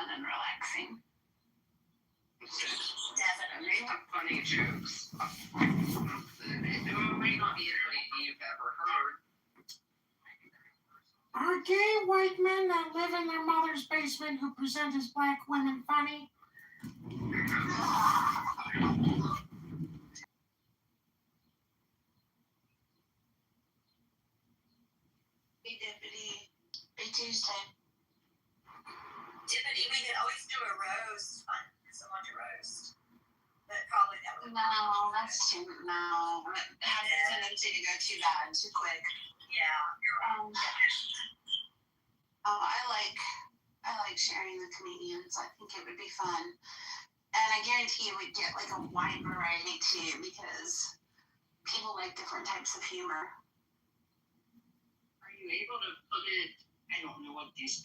fun and relaxing. Definitely. They have funny jokes. It may not be anything you've ever heard. Are gay white men that live in their mother's basement who present as black women funny? Hey, Deputy. Hey, Tuesday. Deputy, we could always do a roast. Find someone to roast. But probably that would No, that's too, no. It has a tendency to go too bad, too quick. Yeah, you're right. I like sharing the comedians. I think it would be fun. And I guarantee you would get like a wide variety too, because people like different types of humor. Are you able to put it, I don't know what these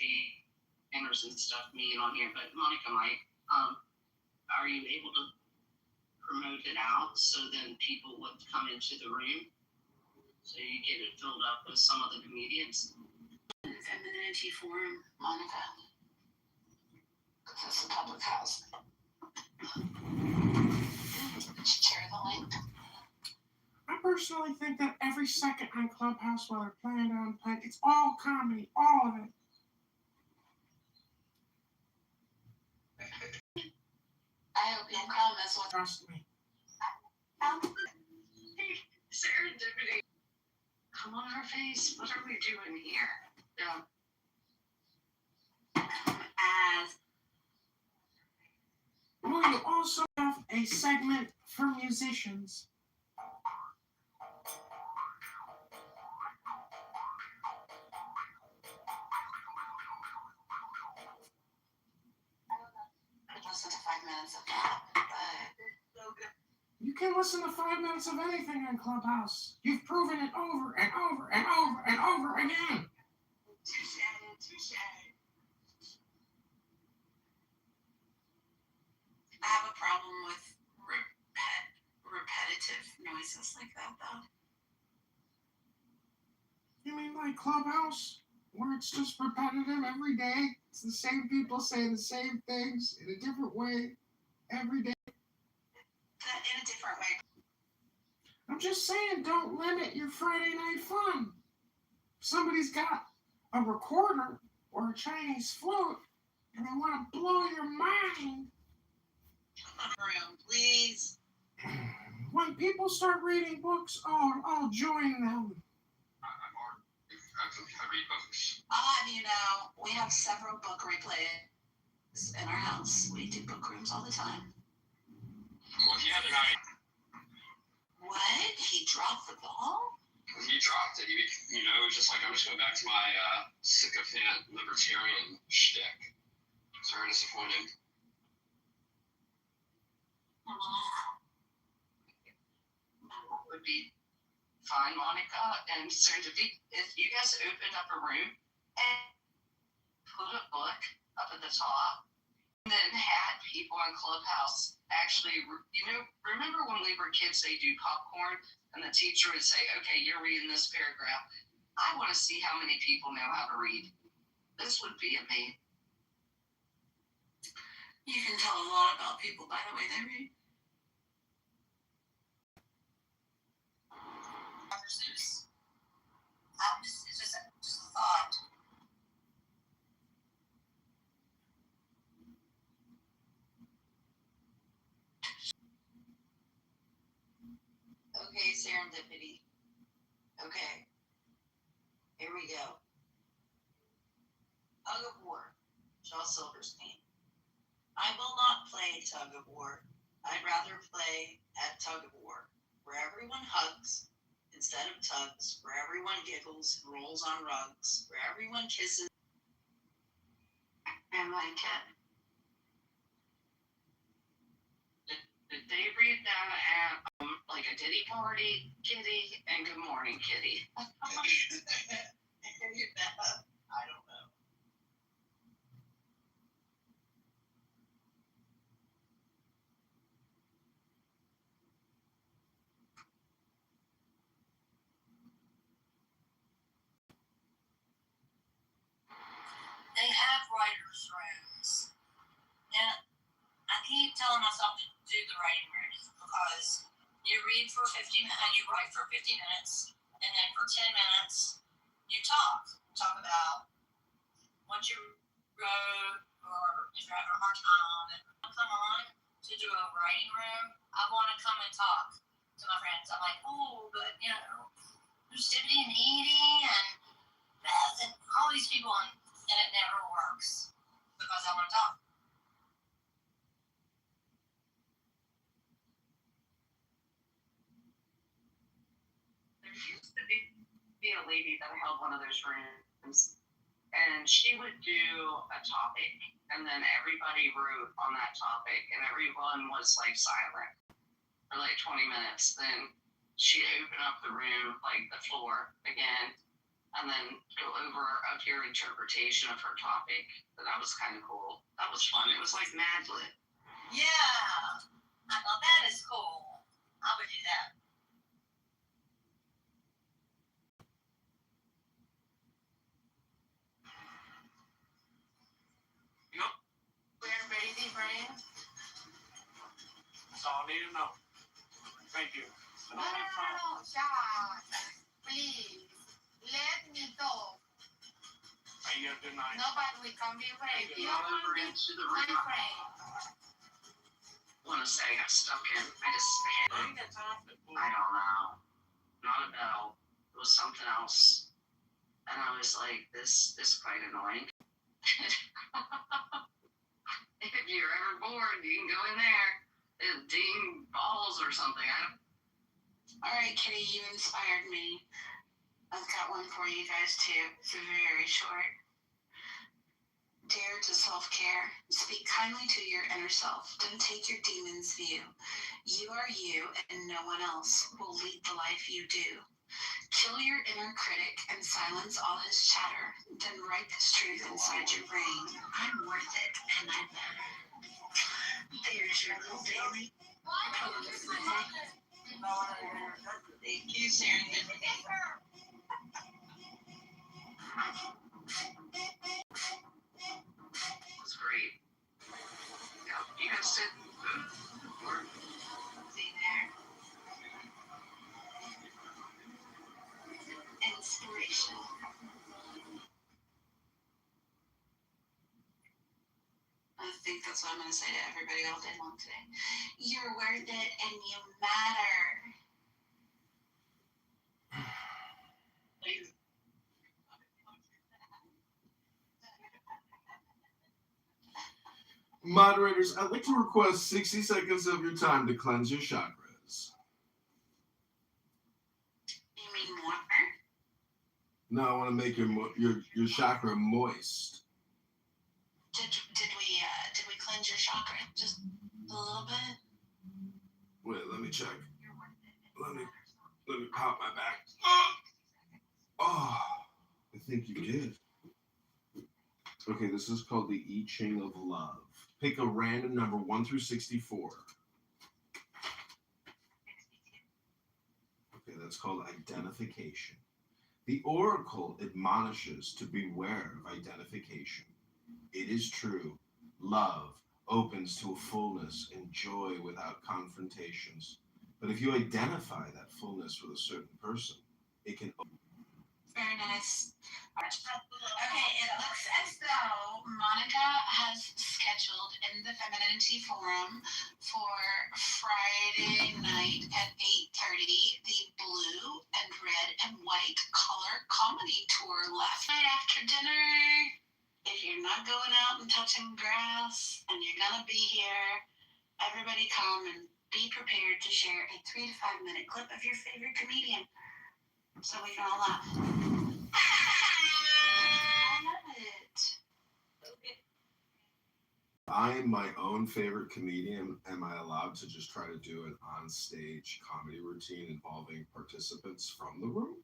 banners and stuff mean on here, but Monica might, are you able to promote it out so then people would come into the room? So you get it filled up with some of the comedians? Femininity Forum, Monica. Because it's a public house. Share the link. I personally think that every second on Clubhouse while they're playing on play, it's all comedy, all of it. I hope you'll come as well. Trust me. Serendipity. Come on our face. What are we doing here? Yeah. As We will also have a segment for musicians. I could listen to 5 minutes of that, but so good. You can listen to 5 minutes of anything on Clubhouse. You've proven it over and over and over and over again. Touche. I have a problem with repetitive noises like that, though. You mean like Clubhouse? Where it's just repetitive every day? It's the same people saying the same things in a different way every day. That in a different way. I'm just saying, don't limit your Friday night fun. If somebody's got a recorder or a Chinese flute and they want to blow your mind, Room, please. when people start reading books, I'll join them. I'm hard. I read books. I'll have you know, we have several book replays in our house. We do book rooms all the time. Well, the other night, What? He dropped the ball? he dropped it. It was just like, I'm just going back to my sycophant libertarian shtick. It's very disappointing. Would be fine, Monica and Serendipity, if you guys opened up a room and put a book up at the top and then had people on Clubhouse actually, remember when we were kids, they do popcorn and the teacher would say, okay, you're reading this paragraph. I want to see how many people know how to read. This would be amazing. You can tell a lot about people by the way they read. It's just a thought. Okay, Serendipity. Okay. Here we go. Tug of War. Shaw Silverstein. I will not play Tug of War. I'd rather play at Tug of War, where everyone hugs instead of tugs, where everyone giggles and rolls on rugs, where everyone kisses and like it. Did they read that at like a Diddy party, Kitty, and Good Morning, Kitty? I don't know. They have writers' rooms. writing room because you read for 50 minutes, you write for 50 minutes, and then for 10 minutes you talk about what you wrote, or if you're having a hard time. And come on to do a writing room, I want to come and talk to my friends. I'm like, oh, but there's Dippity and Edie and Beth and all these people, and it never works because I want to talk. There used to be a lady that held one of those rooms, and she would do a topic, and then everybody wrote on that topic, and everyone was like silent for like 20 minutes. Then she'd open up the room, like the floor again, and then go over of your interpretation of her topic. So that was kind of cool. That was fun. It was like Mad Lib. Yeah, I thought that is cool. I would do that. We're ready, Brian. That's all I need to know. Thank you. No, John. Please, let me go. You have a good night. Nobody will come here right. You don't want to be into the room. I want to say I got stuck in. I don't know. Not a bell. It was something else. And I was like, this is quite annoying. If you're ever bored, you can go in there. It'll ding balls or something. All right, Kitty, you inspired me. I've got one for you guys too. It's very short. Dare to self-care. Speak kindly to your inner self. Don't take your demon's view. You are you, and no one else will lead the life you do. Kill your inner critic and silence all his chatter. Then write this truth inside your brain. I'm worth it, and I matter. There's your little daily. Thank you, Serendipity. It's great. Yeah, you guys did good work. See there? Inspiration. I think that's what I'm going to say to everybody all day long today. You're worth it and you matter. Moderators, I'd like to request 60 seconds of your time to cleanse your chakras. You mean water? No, I want to make your chakra moist. Did we cleanse your chakra just a little bit? Wait, let me check. Let me pop my back. Oh, I think you did. Okay, this is called the I Ching of Love. Pick a random number 1 through 64. Okay, that's called identification. The oracle admonishes to beware of identification. It is true. Love opens to a fullness and joy without confrontations. But if you identify that fullness with a certain person, it can... Very nice. Okay, it looks as though Monica has scheduled in the Femininity Forum for Friday night at 8:30 the blue and red and white color comedy tour left night after dinner. If you're not going out and touching grass and you're gonna be here, everybody come and be prepared to share a 3 to 5 minute clip of your favorite comedian so we can all laugh. I love it. I am my own favorite comedian. Am I allowed to just try to do an on-stage comedy routine involving participants from the room?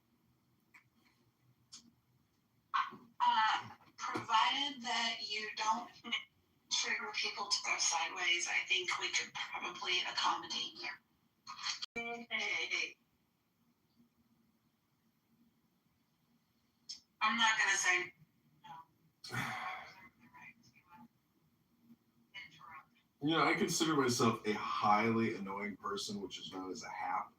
Provided that you don't trigger people to go sideways, I think we could probably accommodate you. Hey. I'm not going to say no. You know, I consider myself a highly annoying person, which is known as a hap.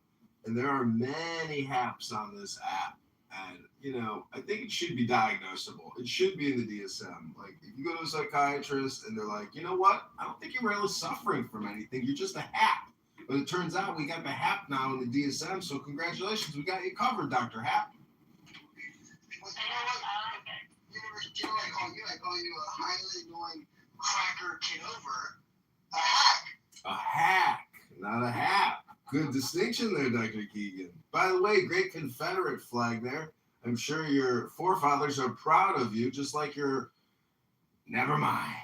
And there are many haps on this app. And, you know, I think it should be diagnosable. It should be in the DSM. Like, if you go to a psychiatrist and they're like, you know what? I don't think you're really suffering from anything. You're just a hap. But it turns out we got the hap now in the DSM. So congratulations. We got you covered, Dr. Hap. Well, you know what I call you a highly annoying cracker Kitover, a hack. A hack, not a hap. Good distinction there, Dr. Keegan. By the way, great Confederate flag there. I'm sure your forefathers are proud of you, just like your. Never mind.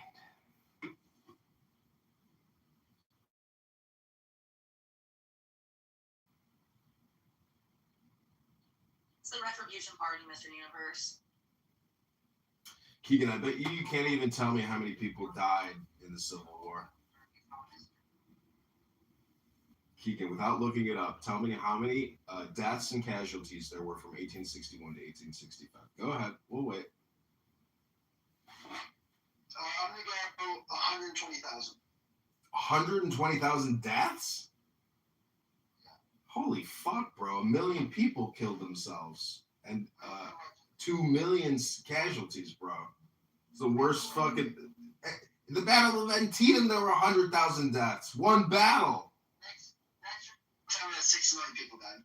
It's the Retribution Party, Mr. Universe. Keegan, I bet you can't even tell me how many people died in the Civil War. Keegan, without looking it up, tell me how many deaths and casualties there were from 1861 to 1865. Go ahead. We'll wait. I'm going to go 120,000. 120,000 deaths? Holy fuck, bro. 1 million people killed themselves. And 2 million casualties, bro. It's the worst fucking... In the Battle of Antietam, there were 100,000 deaths. One battle. Tell me that 6 million people died.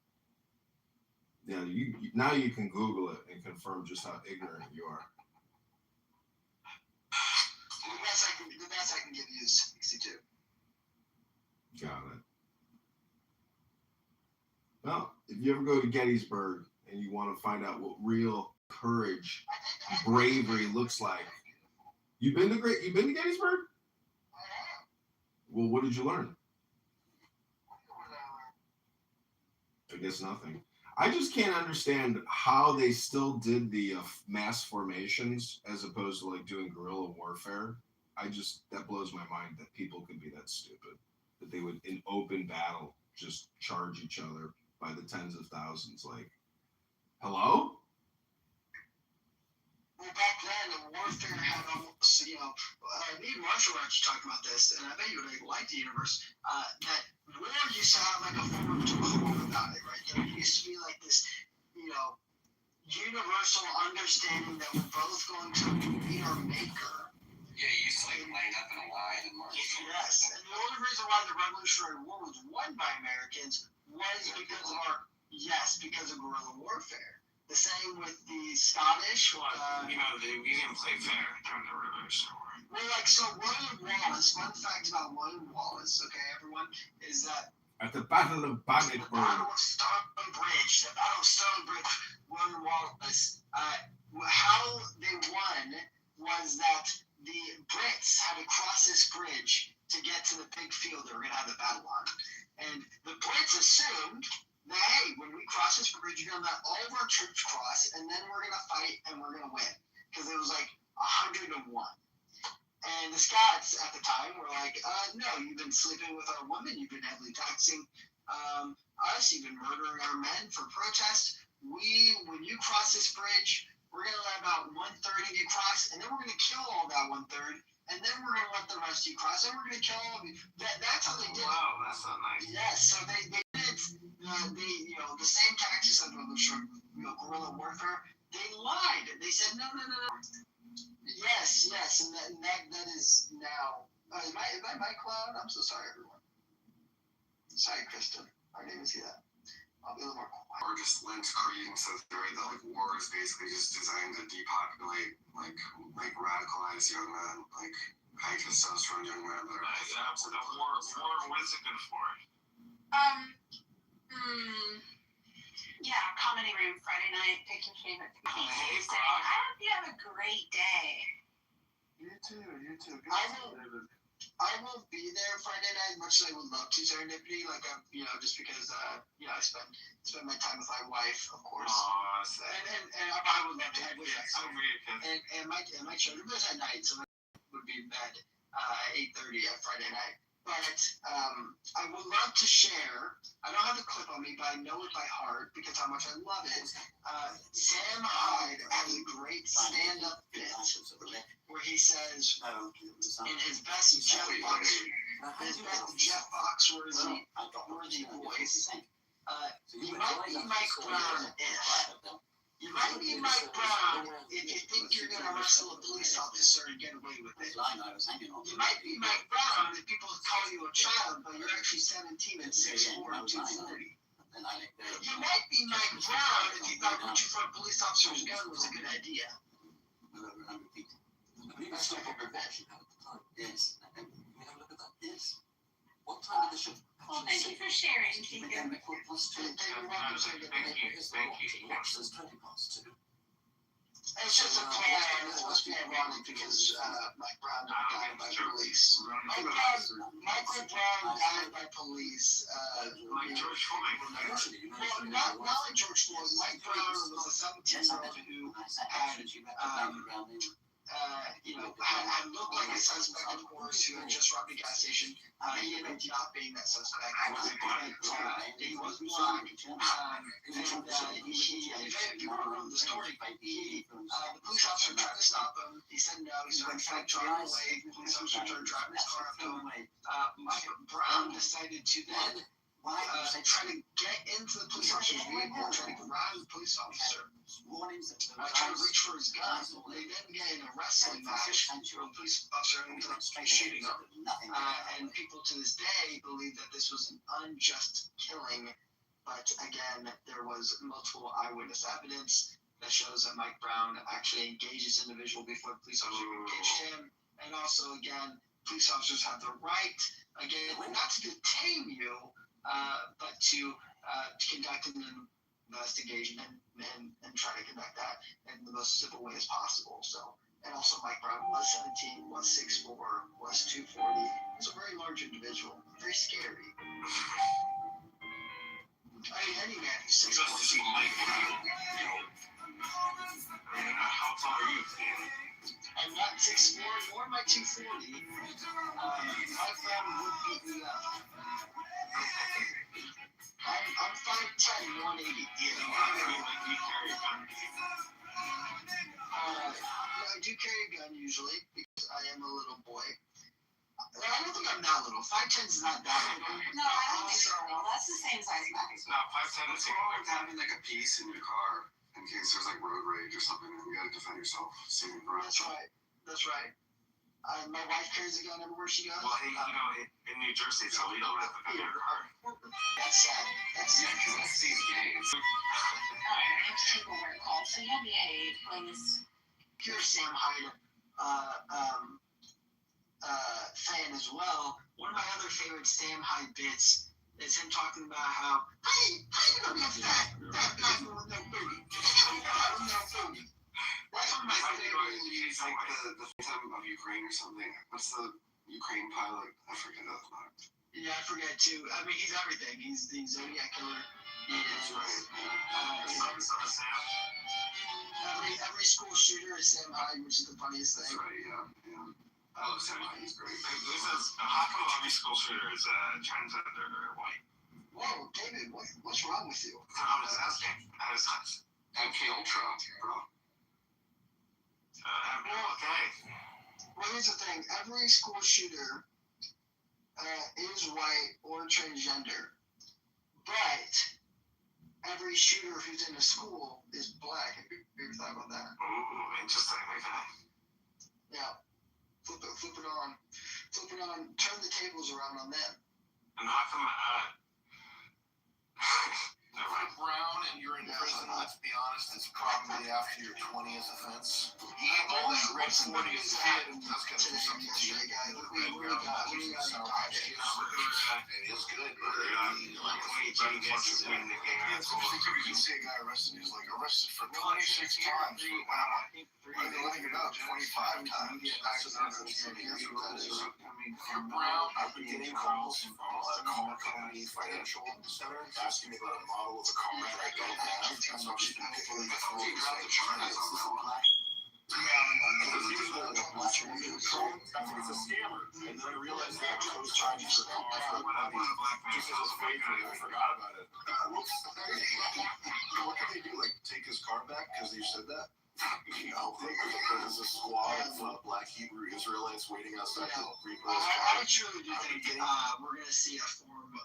Yeah, you now you can Google it and confirm just how ignorant you are. The best I can give you is 62. Got it. Well, if you ever go to Gettysburg and you want to find out what real courage, bravery looks like, you've been to Gettysburg? Well, what did you learn? I guess nothing. I just can't understand how they still did the mass formations as opposed to like doing guerrilla warfare. That blows my mind that people could be that stupid, that they would in open battle just charge each other by the tens of thousands. Like, hello? Well, back then, the warfare had almost, me and Marshall were actually talking about this, and I bet you would like the universe, that war used to have like a form to home about it, right? There used to be like this, universal understanding that we're both going to meet our maker. Yeah, you used to like line up in a line and march. Yes, and the only reason why the Revolutionary War was won by Americans was because of guerrilla warfare. The same with the Scottish. We didn't play fair during the Revolutionary War. Well, William Wallace, fun fact about William Wallace, okay, everyone, is that At the Battle of Bannockburn. the Battle of Stone Bridge, William Wallace, how they won was that the Brits had to cross this bridge to get to the big field they were going to have the battle on. And the Brits assumed that, hey, when we cross this bridge, you're going to let all of our troops cross, and then we're going to fight, and we're going to win. Because it was like 100 to 1. And the Scots at the time were like, no, you've been sleeping with our women, you've been heavily taxing us, you've been murdering our men for protest. When you cross this bridge, we're going to let about 1/3 of you cross, and then we're going to kill all that 1/3, and then we're going to let the rest of you cross, and we're going to kill all of you. That's how they did it. Wow, that's not nice. Yes, so they did the same tactics of guerrilla warfare. They lied. They said no. Yes, and that is now. Is my mic loud? I'm so sorry, everyone. Sorry, Kristen. I didn't even see that. I'll be a little more quiet. Or just lent credence to the theory that like war is basically just designed to depopulate like radicalized young men, like high testosterone young men that are What's it good for? Yeah, comedy room Friday night. Pick your favorite. I hope you have a great day. You too. I won't be there Friday night, much as I would love to. Serendipity, just because I spend my time with my wife, of course. And I would love to. And my children was at night, so I would be in bed at 8:30 on Friday night. but I would love to share. I don't have the clip on me, but I know it by heart because how much I love it. Sam Hyde has a great stand-up bit where he says, in his best Jeff Foxworthy voice, you might be Mike Brown you might be Mike Brown if you think you're going to wrestle a police officer and get away with it. You might be Mike Brown if people call you a child, but you're actually 17 and 6'4" and 240. You might be Mike Brown if you thought reaching for a police officer's gun was a good idea. That's my favorite bit. What time did the ship? Well, thank you for sharing, Keegan. Thank you. There's 20 past 2. It's just a plan. It's supposed to be ironic because Mike Brown died by police. Michael Brown died by police. Like George Floyd. Well, not like George Floyd. Mike Brown was a 17-year-old who had looked like a suspect, of course, who had just robbed a gas station. He ended up not being that suspect. He was black. If you remember the story, the police officer tried to stop him. He said no. He started trying to drive away. The police officer started driving his car up to him. Mike Brown decided to then try to get into the police officer's vehicle, try to grab the police officer, try to reach for his gun. They then get in a wrestling match where the police officer ends up shooting him. And people to this day believe that this was an unjust killing. But again, there was multiple eyewitness evidence that shows that Mike Brown actually engaged this individual before the police officer engaged him. And also, again, police officers have the right, again, not to detain you, but to conduct an investigation and try to conduct that in the most civil way as possible. So, and also Mike Brown was 17, was 6'4", was 240. Was a very large individual, very scary. I mean, any man who's 6'4". How tall are you? I'm not 6'4", nor am I 240. Mike Brown would beat me up. I'm 5'10", 180. I do carry a gun usually because I am a little boy. I don't think I'm that little. 5'10" is not that little. No, I don't think so. That's the same size as Max. No, 5'10" is like having like a piece in your car in case there's like road rage or something and you gotta defend yourself. That's right. That's right. My wife carries a gun everywhere she goes. Well, hey, in New Jersey, it's illegal to have a gun in your car. That's sad. That's sad. That's these games. Alright, let's take over a call. So you'll be please. Pure Sam Hyde fan as well. One of my other favorite Sam Hyde bits is him talking about how, hey, how you gonna be a fat guy with no booty? That's one of my favorite. It's like the time of Ukraine or something. What's the Ukraine pilot? I forget that. Yeah, I forget too. I mean, he's everything. He's the Zodiac killer. He is. Every school shooter is Sam Hyde, which is the funniest thing. That's right, yeah. I love Sam Hyde, he's great. How come every school shooter is transgender or white? Whoa, David, what's wrong with you? I'm just asking. MK Ultra, bro. Okay. Well, here's the thing. Every school shooter is white or transgender. But every shooter who's in a school is black. Have you ever thought about that? Ooh, interesting. Okay. Yeah. Flip it on. Turn the tables around on them. And how come, If you're brown and you're in prison, let's be honest, it's probably after your 20th offense. All that red 40th kid, that's going to do something to you. It is good. If you see a guy arrested, he's like arrested for 26 times. Wow. Why are they letting it out 25 times? If you're brown, I've been getting calls from Common Company Financial Center asking me about a model of a car that I don't have. I'm actually hopefully the phone is like China's on that one. Because he was one of the watching me. I think it's a scammer. And then I realized that I was charging for a car for money just as a favor, and I forgot about it. Whoops. What can they do? Like, take his car back because you said that? No. There's a squad of black Hebrew Israelites waiting outside the Reaper's I truly do think we're going to see a form of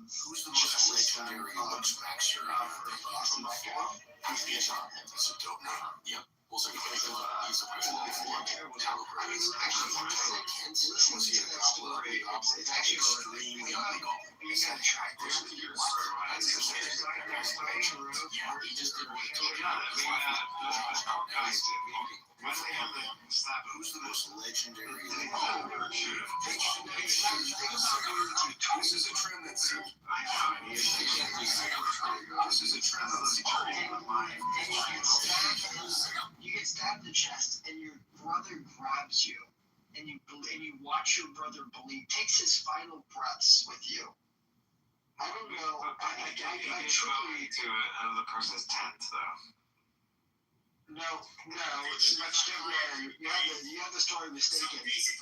Who's the most legendary Luxmaxer from the farm? Who's the HR? That's a dope name. Yep. Was he a president before? It's actually it's actually extremely illegal. He's got a track record. Yeah, he just did what he told Who's the most legendary? This is a trend that seems. This is a trend that seems. You get stabbed in the chest, and your brother grabs you, and you watch your brother bleed, takes his final breaths with you. I don't know. I truly to the person's tent, though. no. It's much different. You have the story mistaken. This is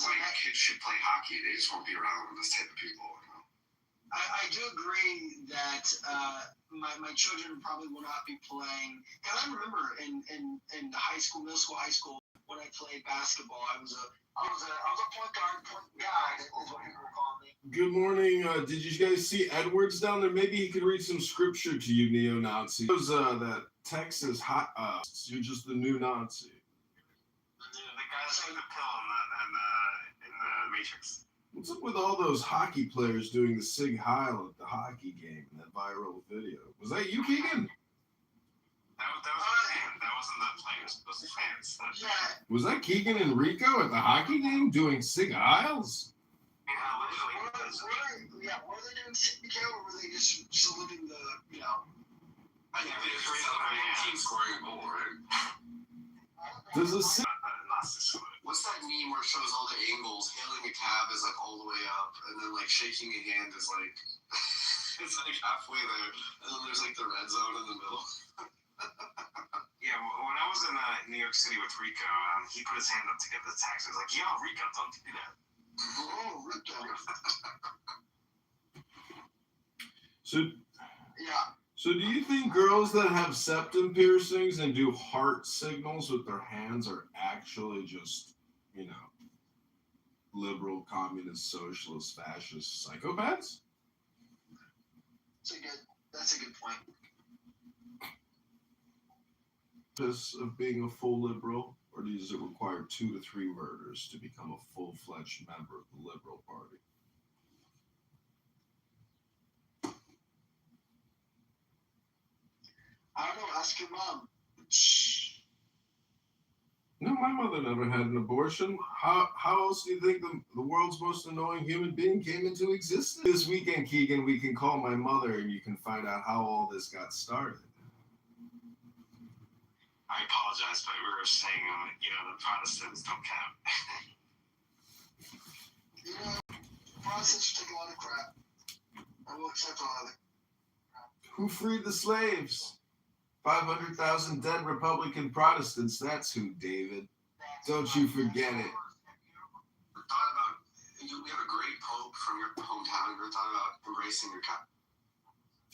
why kids should play hockey. They just won't be around with this type of people. I do agree that my children probably will not be playing. And I remember in high school, middle school, high school, when I played basketball, I was a point guard, point guy, is what people were calling me. Good morning. Did you guys see Edwards down there? Maybe he could read some scripture to you, neo-Nazi. It was that Texas hot. You're just the new Nazi. The guy that took the pill in the Matrix. What's up with all those hockey players doing the Sig Heil at the hockey game in that viral video? Was that you, Keegan? That wasn't the players. Those were fans. Yeah. Was that Keegan and Rico at the hockey game doing Sig Heils? Were they doing CPK or were they just saluting the, I think they just raised the team scoring a goal, right? Does a Sig What's that meme where it shows all the angles? Hailing a cab is like all the way up, and then like shaking a hand is like it's like halfway there, and then there's like the red zone in the middle. Yeah, when I was in New York City with Rico, he put his hand up to get the taxi. I was like, "Yo, Rico, don't do that." Oh, Rico. So do you think girls that have septum piercings and do heart signals with their hands are actually just, liberal, communist, socialist, fascist psychopaths? That's a good point. Of being a full liberal, or does it require 2 to 3 murders to become a full-fledged member of the Liberal Party? I don't know. Ask your mom. No, my mother never had an abortion. How else do you think the world's most annoying human being came into existence? This weekend, Keegan, we can call my mother and you can find out how all this got started. I apologize, but we were saying, the Protestants don't count. Protestants take a lot of crap. I will accept a lot of it. Who freed the slaves? 500,000 dead Republican Protestants. That's who, David. Don't you forget it. Thought about, we have a great pope from your hometown. You ever thought about embracing your Catholic?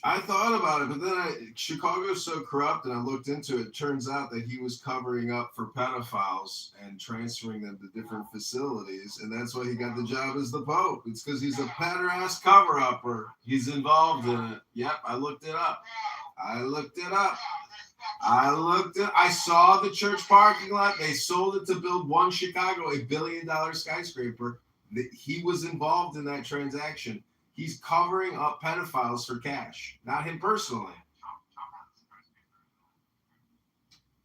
I thought about it, but then Chicago's so corrupt, and I looked into it. Turns out that he was covering up for pedophiles and transferring them to different facilities, and that's why he got the job as the Pope. It's because he's a pederast cover-upper. He's involved in it. Yep, I looked it up. I saw the church parking lot. They sold it to build One Chicago, $1 billion skyscraper. He was involved in that transaction. He's covering up pedophiles for cash. Not him personally.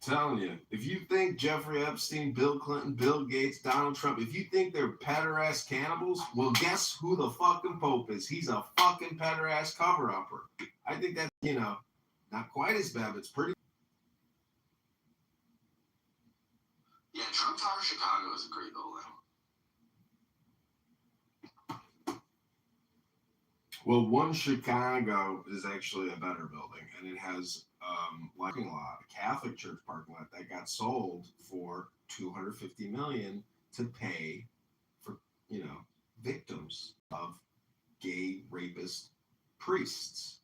Telling you, if you think Jeffrey Epstein, Bill Clinton, Bill Gates, Donald Trump, if you think they're pederast cannibals, well, guess who the fucking Pope is? He's a fucking pederast cover-upper. I think that's, not quite as bad, but it's pretty. Yeah, Trump Tower Chicago is a great building. Well, One Chicago is actually a better building, and it has parking lot, a Catholic church parking lot that got sold for $250 million to pay for, victims of gay rapist priests.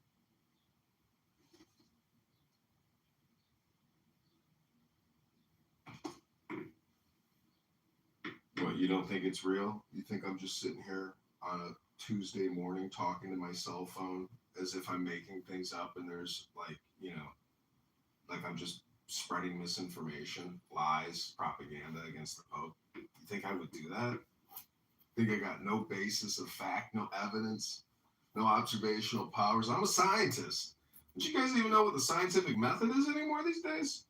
What, you don't think it's real? You think I'm just sitting here on a Tuesday morning talking to my cell phone as if I'm making things up and there's like I'm just spreading misinformation, lies, propaganda against the Pope? You think I would do that? Think I got no basis of fact, no evidence, no observational powers? I'm a scientist. Don't you guys even know what the scientific method is anymore these days?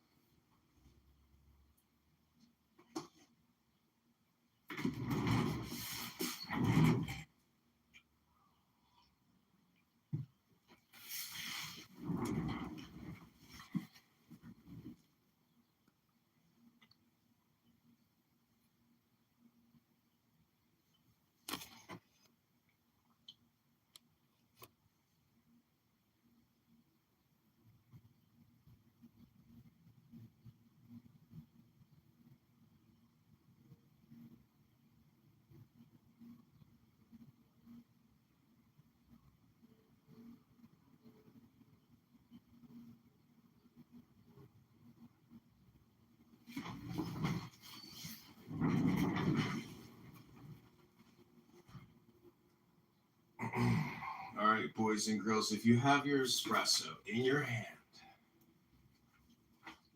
All right, boys and girls, if you have your espresso in your hand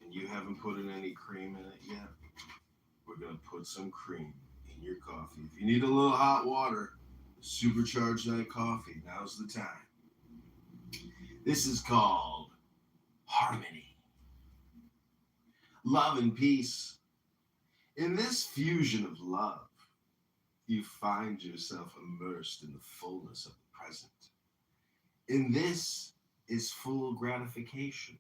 and you haven't put in any cream in it yet, we're going to put some cream in your coffee. If you need a little hot water, supercharge that coffee. Now's the time. This is called harmony, love, and peace. In this fusion of love, you find yourself immersed in the fullness of the present. In this is full gratification.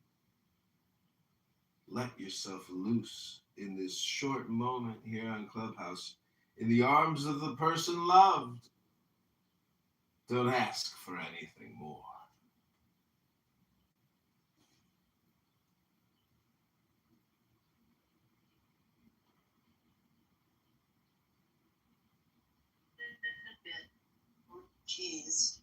Let yourself loose in this short moment here on Clubhouse in the arms of the person loved. Don't ask for anything more. Jeez.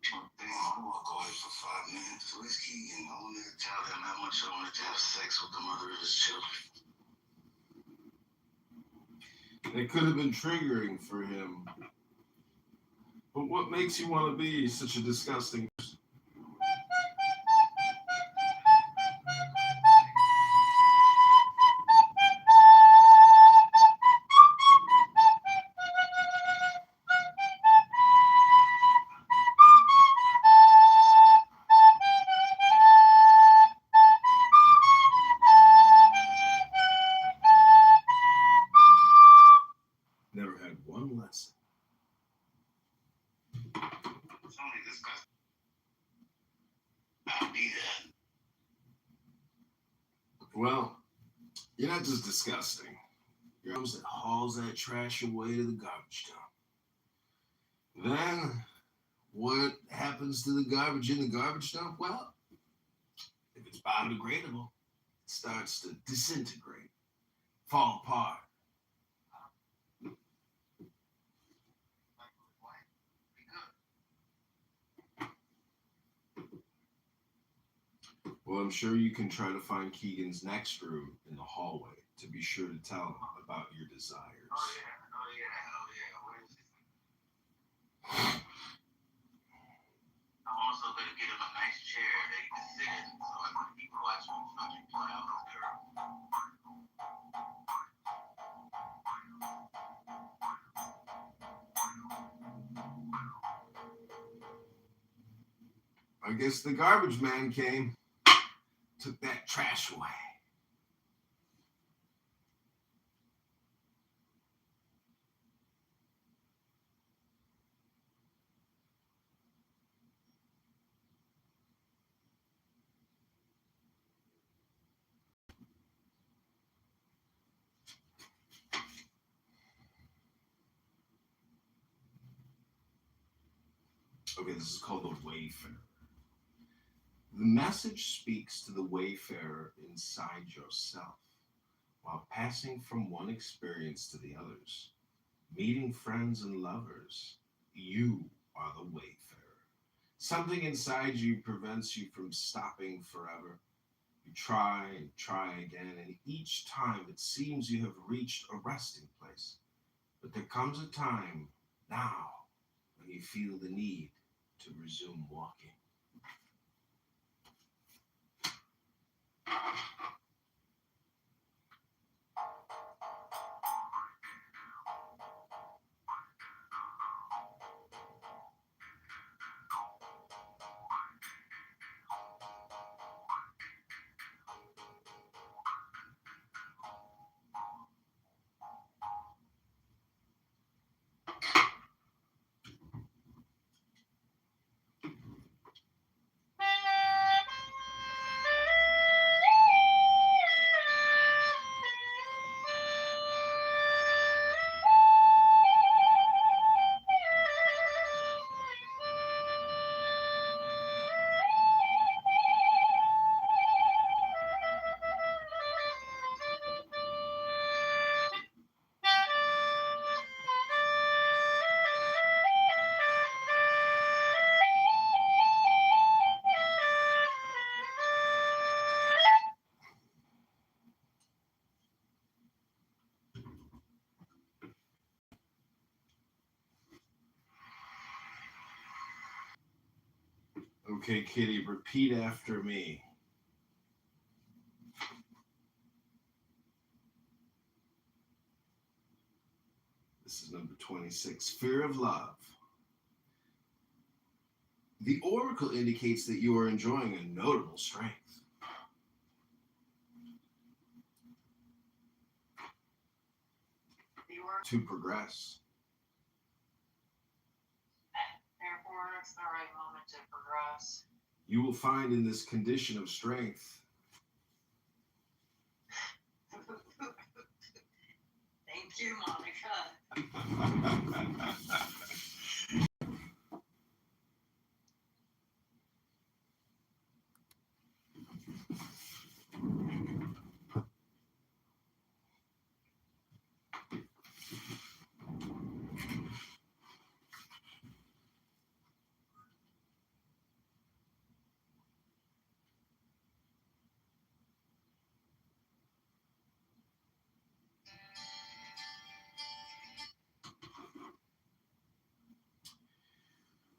I walk away for 5 minutes, whiskey, and I wanted to tell him how much I wanted to have sex with the mother of his children. It could have been triggering for him. But what makes you want to be such a disgusting person? Never had one lesson. It's only disgusting. I'll be that. Well, you're not just disgusting. You're the that hauls that trash away to the garbage dump. Then, what happens to the garbage in the garbage dump? Well, if it's biodegradable, it starts to disintegrate, fall apart. Well, I'm sure you can try to find Keegan's next room in the hallway to be sure to tell him about your desires. Oh yeah. Where is it? I'm also gonna get him a nice chair that he can sit in so I can keep watching him fucking play on the girl. I guess the garbage man came, took that trash away. Okay, this is called the Wayfarer. The message speaks to the wayfarer inside yourself while passing from one experience to the others. Meeting friends and lovers, you are the wayfarer. Something inside you prevents you from stopping forever. You try and try again, and each time it seems you have reached a resting place. But there comes a time now when you feel the need to resume walking. Okay, Kitty, repeat after me. This is number 26. Fear of love. The oracle indicates that you are enjoying a notable strength. To progress. Therefore, it's the right moment to progress. You will find in this condition of strength. Thank you, Monica.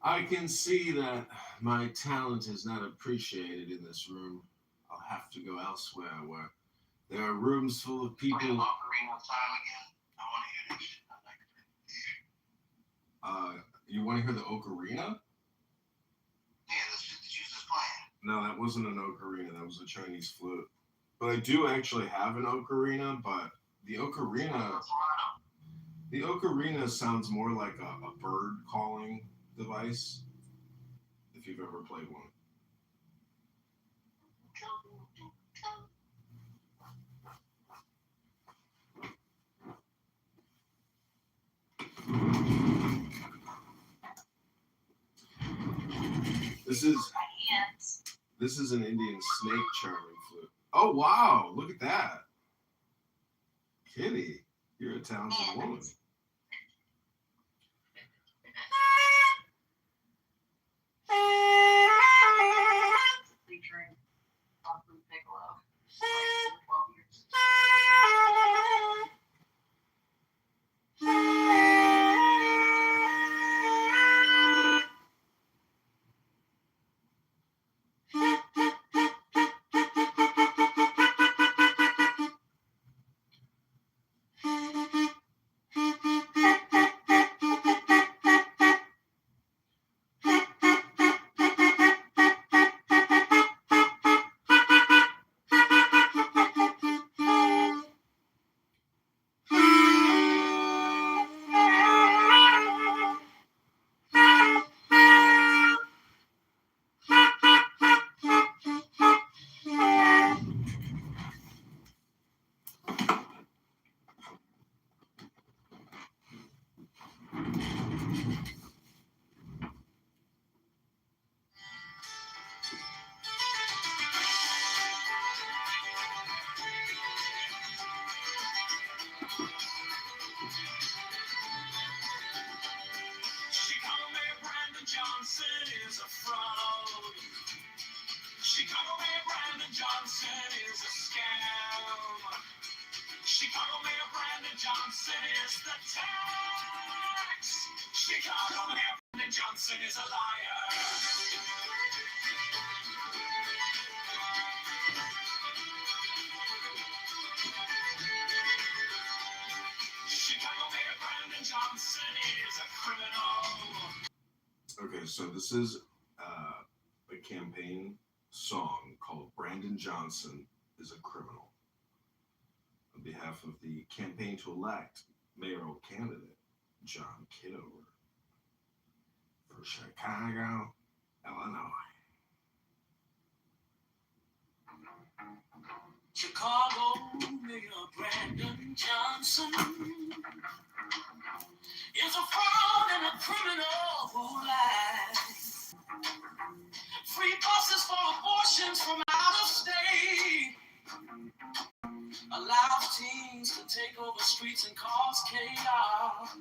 I can see that my talent is not appreciated in this room. I'll have to go elsewhere where there are rooms full of people. Bring the ocarina of time again. I want to hear that shit. I like it. You want to hear the ocarina? Yeah, the shit that you just playing. No, that wasn't an ocarina. That was a Chinese flute. But I do actually have an ocarina, but the ocarina sounds more like a bird calling device, if you've ever played one. This is an Indian snake charming flute. Oh wow, look at that. Kitty, you're a talented woman. Featuring Uncle Piccolo. Like 12 years. Brandon Johnson is the tax. Chicago Mayor Brandon Johnson is a liar. Chicago Mayor Brandon Johnson is a criminal. Okay, so this is a campaign song called Brandon Johnson is a Criminal on behalf of the campaign to elect mayoral candidate John Kitover for Chicago, Illinois. Chicago Mayor Brandon Johnson is a fraud and a criminal who lies. Free buses for abortions from out of state. Allows teens to take over streets and cause chaos.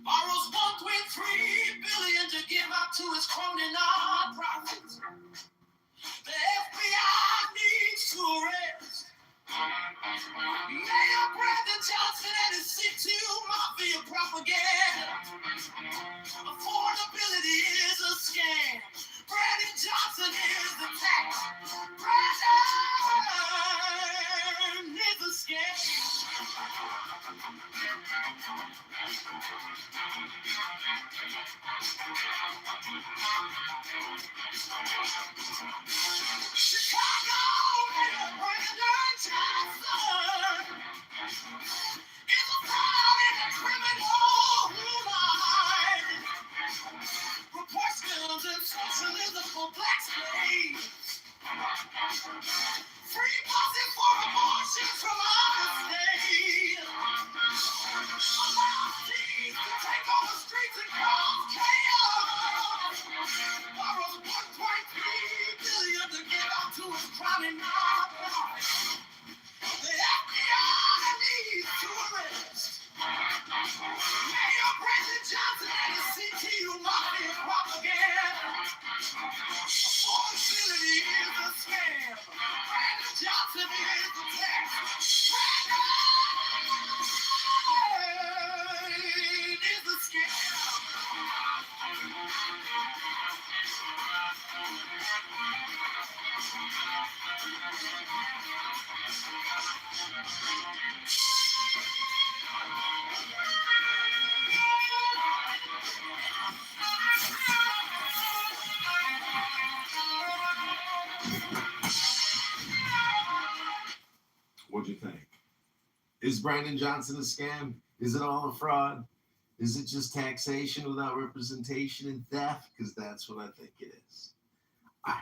Borrows $1.3 billion to give out to his crony nonprofits. The FBI needs to arrest Mayor Brandon Johnson and his C2 mafia propaganda. Affordability is a scam. Brandon Johnson is the tax. Brandon is a scam. Chicago Mayor Brandon Johnson is a fraud and a criminal who lied. Reports films and socialism for black slaves. Free buses for abortion from out of state. Allow teens to take over streets and cause chaos. Borrows $1.3 billion to get out to his crowded nonprofit. The FBI needs to arrest Mayor Brandon Johnson and his CTU mafia propaganda. Affordability is a scam. Brandon Johnson is the tax. Brandon is a scam. What do you think? Is Brandon Johnson a scam? Is it all a fraud? Is it just taxation without representation and theft? Because that's what I think it is. I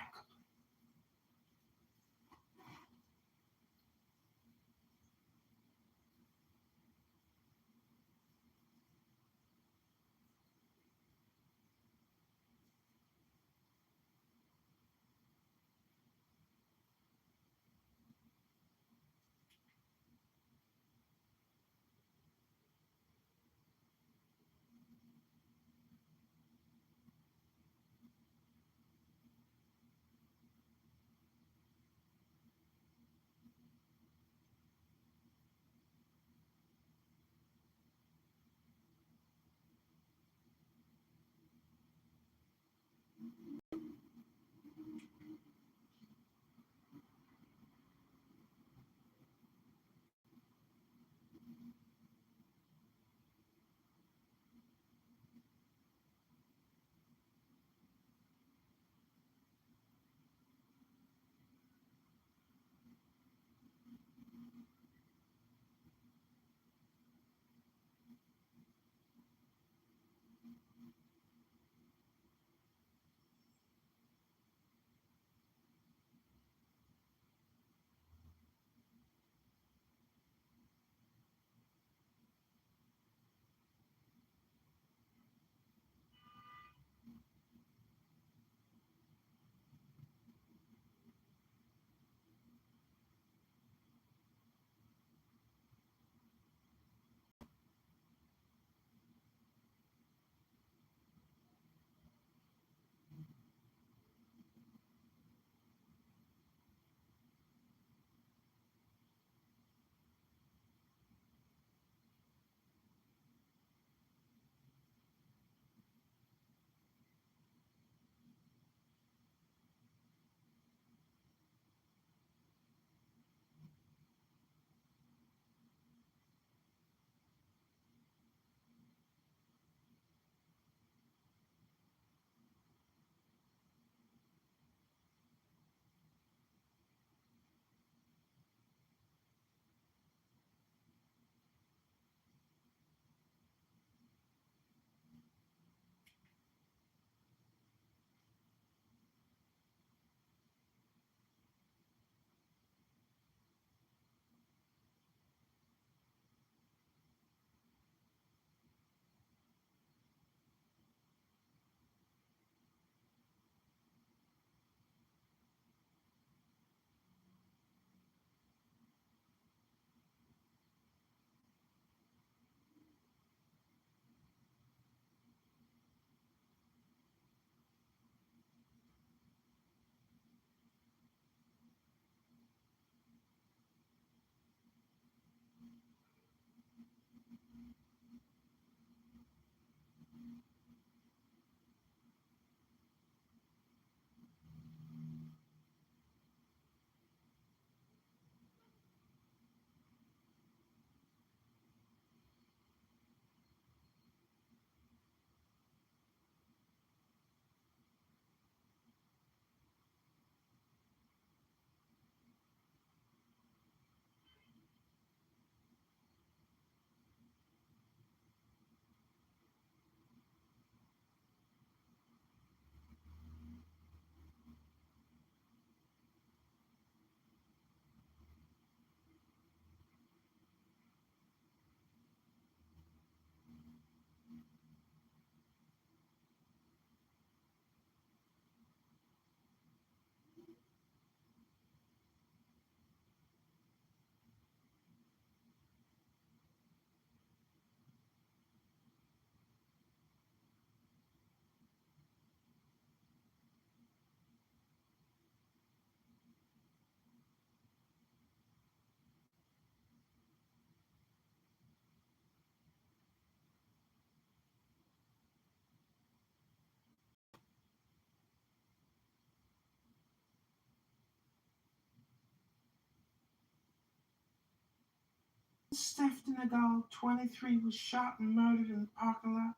Stefanagal, 23, was shot and murdered in the parking lot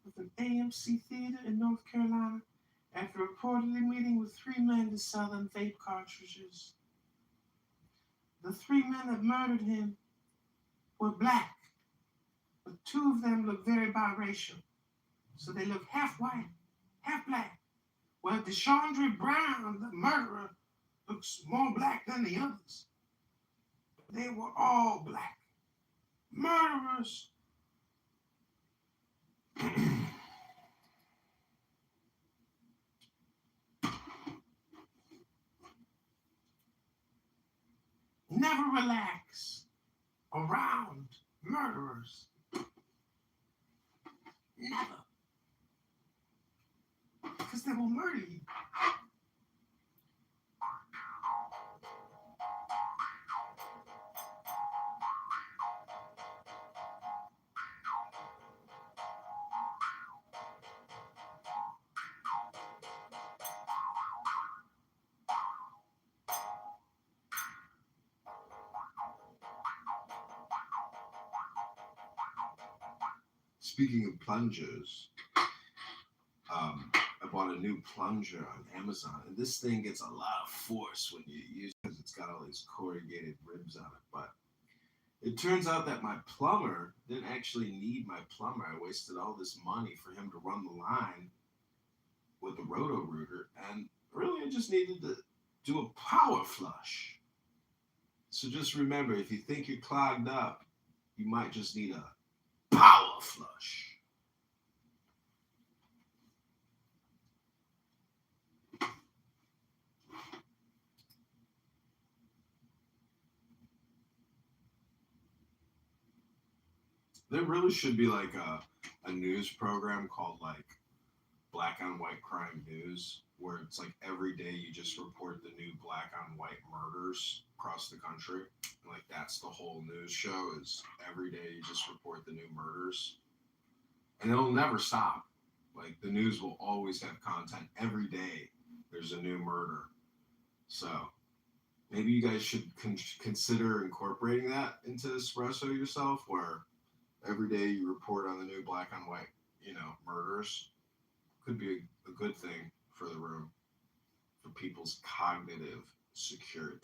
of an AMC theater in North Carolina after reportedly meeting with 3 men to sell them vape cartridges. The 3 men that murdered him were black, but 2 of them looked very biracial. So they looked half white, half black. Well, Deshaundre Brown, the murderer, looks more black than the others. They were all black. Murderers. Never relax around murderers. Never. Because they will murder you. Speaking of plungers, I bought a new plunger on Amazon, and this thing gets a lot of force when you use it because it's got all these corrugated ribs on it. But it turns out that my plumber didn't actually need my plumber. I wasted all this money for him to run the line with the roto-rooter, and really I just needed to do a power flush. So just remember, if you think you're clogged up, you might just need a power flush. There really should be like a news program called like Black on White Crime News, where it's like every day you just report the new black on white murders across the country. And like that's the whole news show, is every day you just report the new murders. And it'll never stop. Like the news will always have content. Every day there's a new murder. So maybe you guys should consider incorporating that into Espresso yourself, where every day you report on the new black on white, murders. Could be a good thing for the room, for people's cognitive security.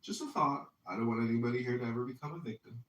Just a thought. I don't want anybody here to ever become a victim.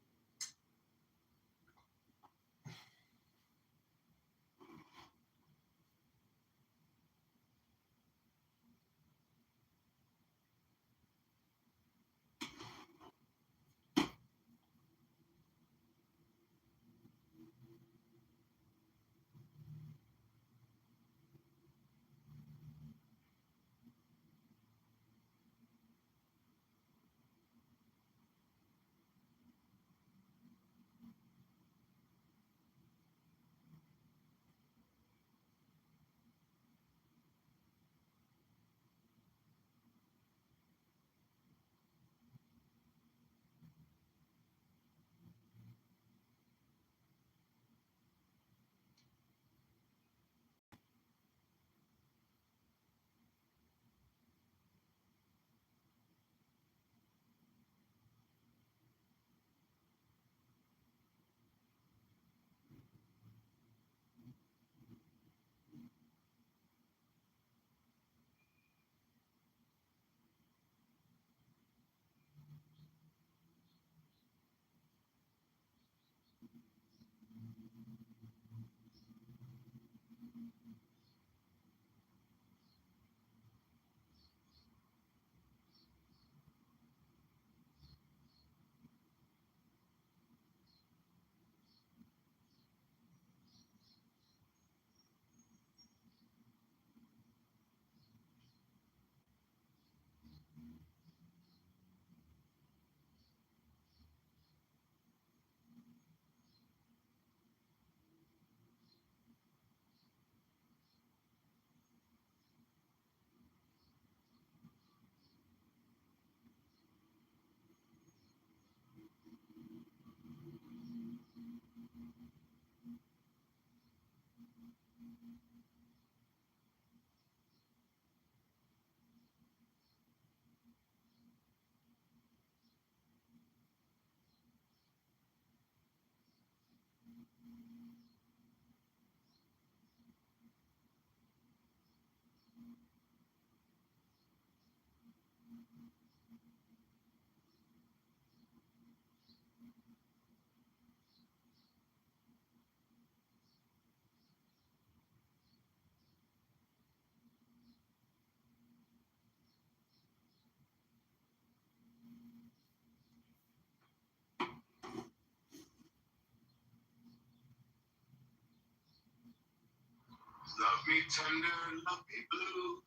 Love me tender, love me blue.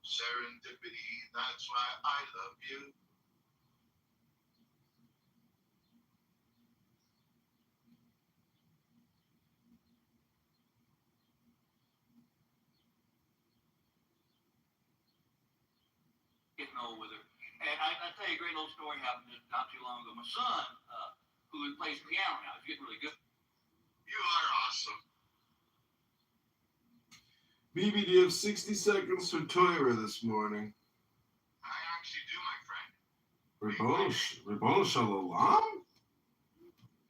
Serendipity, that's why I love you. Getting old with her. And I tell you a great little story happened not too long ago. My son, who plays piano now, he's getting really good. You are awesome. BB, do you have 60 seconds for Toyra this morning? I actually do, my friend. Ribbon Shalom?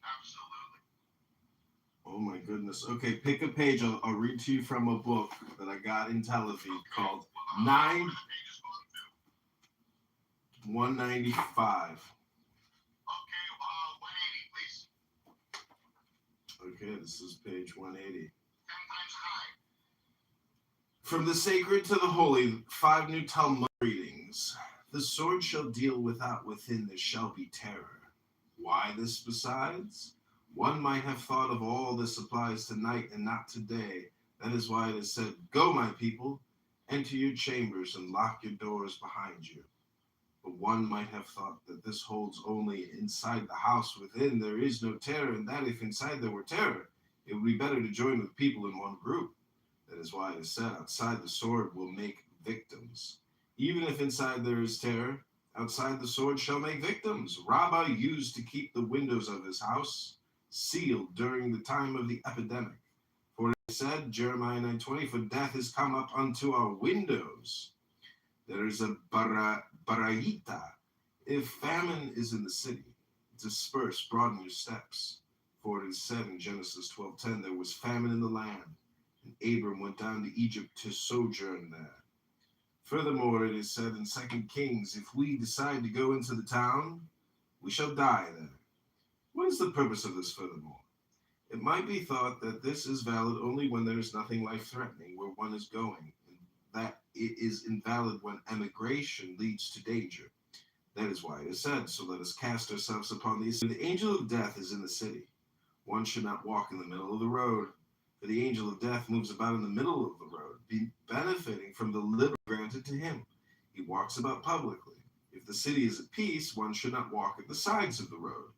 Absolutely. Oh my goodness. Okay, pick a page. I'll read to you from a book that I got in Tel Aviv called 195. Okay, 180, please. Okay, this is page 180. 10 times high. From the sacred to the holy, 5 new Talmud readings. The sword shall deal without, within there shall be terror. Why this besides? One might have thought of all this applies to night and not to day. That is why it is said, Go, my people, enter your chambers and lock your doors behind you. But one might have thought that this holds only inside the house. Within there is no terror, and that if inside there were terror, it would be better to join with people in one group. That is why it is said, outside the sword will make victims. Even if inside there is terror, outside the sword shall make victims. Rabbah used to keep the windows of his house sealed during the time of the epidemic. For it said, Jeremiah 9:20, for death is come up unto our windows. There is a baraita. If famine is in the city, disperse, broaden your steps. For it is said in Genesis 12:10, there was famine in the land, and Abram went down to Egypt to sojourn there. Furthermore, it is said in 2 Kings, if we decide to go into the town, we shall die there. What is the purpose of this furthermore? It might be thought that this is valid only when there is nothing life-threatening where one is going, and that it is invalid when emigration leads to danger. That is why it is said, so let us cast ourselves upon these. The angel of death is in the city. One should not walk in the middle of the road, for the angel of death moves about in the middle of the road, benefiting from the liberty granted to him. He walks about publicly. If the city is at peace, one should not walk at the sides of the road.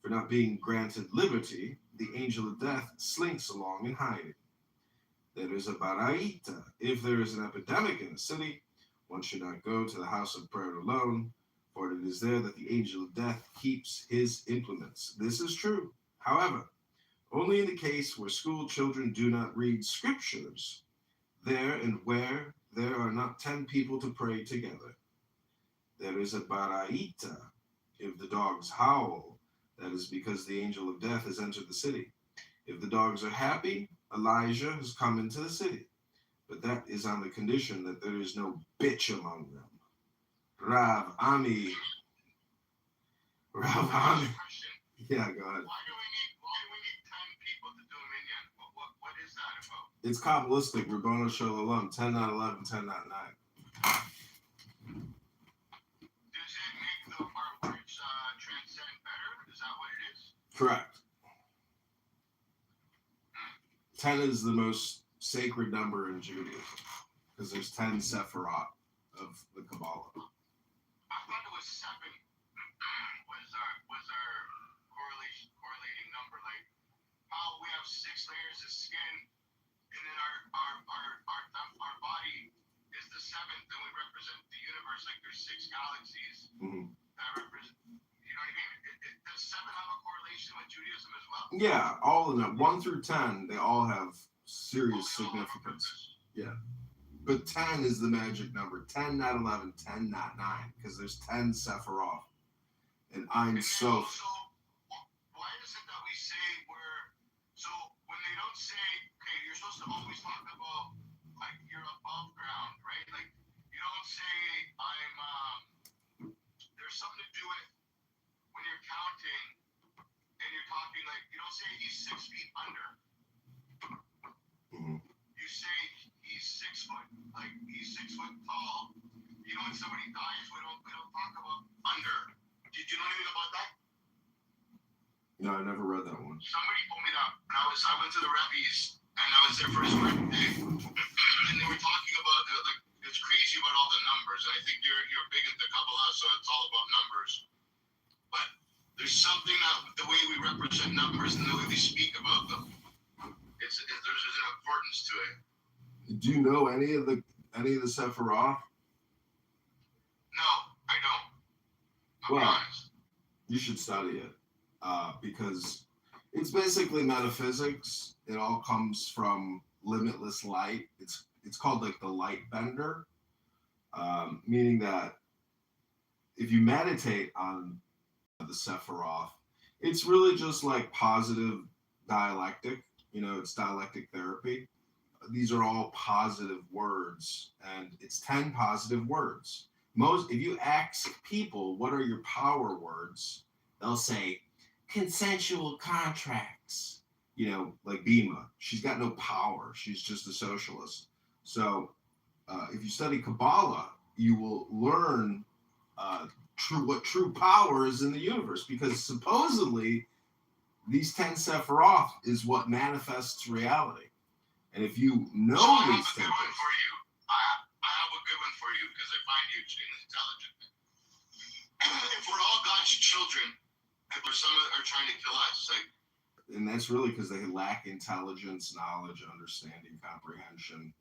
For not being granted liberty, the angel of death slinks along in hiding. There is a baraita. If there is an epidemic in the city, one should not go to the house of prayer alone, for it is there that the angel of death keeps his implements. This is true. However, only in the case where school children do not read scriptures, there and where there are not 10 people to pray together. There is a baraita. If the dogs howl, that is because the angel of death has entered the city. If the dogs are happy, Elijah has come into the city. But that is on the condition that there is no bitch among them. Rav Ami. Yeah, go ahead. Why do we need 10 people to do a minyan? What is that about? It's Kabbalistic, Rabbono Shalom, 10 not 11, 10 not 9. Does it make the our words transcend better? Is that what it is? Correct. 10 is the most sacred number in Judaism, because there's 10 Sephirot of the Kabbalah. I thought it was 7 was our correlating number. Like how we have 6 layers of skin, and then our body is the 7th, and we represent the universe. Like there's 6 galaxies that represent. You know what I mean? Does 7 have a correlation with Judaism as well? Yeah, all of them, 1 through 10, they all have serious significance. Yeah. But 10 is the magic number. 10 not 11, 10 not 9, because there's 10 Sephiroth. And I'm so. Also, why is it that we say so when they don't say, okay, you're supposed to always talk about like you're above ground, right? Like you don't say there's something to do with when you're counting and you're talking like you don't say he's 6 feet under. Mm-hmm. You say he's 6 foot, like he's 6 foot tall. You know, when somebody dies, we don't talk about under. Did you know anything about that? No, I never read that one. Somebody told me that when I went to the Rebbe's and I was there for his birthday. like it's crazy about all the numbers. And I think you're big into Kabbalah, so it's all about numbers. But there's something that the way we represent numbers and the way we speak about them, there's an importance to it. Do you know any of the Sephiroth? No, I don't. I'll be Well, honest. you should study it because it's basically metaphysics. It all comes from limitless light. It's called like the light bender, meaning that if you meditate on the Sephiroth, it's really just like positive dialectic. It's dialectic therapy. These are all positive words, and it's 10 positive words. If you ask people what are your power words, they'll say consensual contracts. Like Bima, she's got no power. She's just a socialist. So if you study Kabbalah, you will learn what true power is in the universe, because supposedly these 10 Sephiroth is what manifests reality. And if you know So I have these a good things, one for you. I have a good one for you because I find you extremely intelligent. If we're all God's children, and some are trying to kill us, like, and that's really because they lack intelligence, knowledge, understanding, comprehension.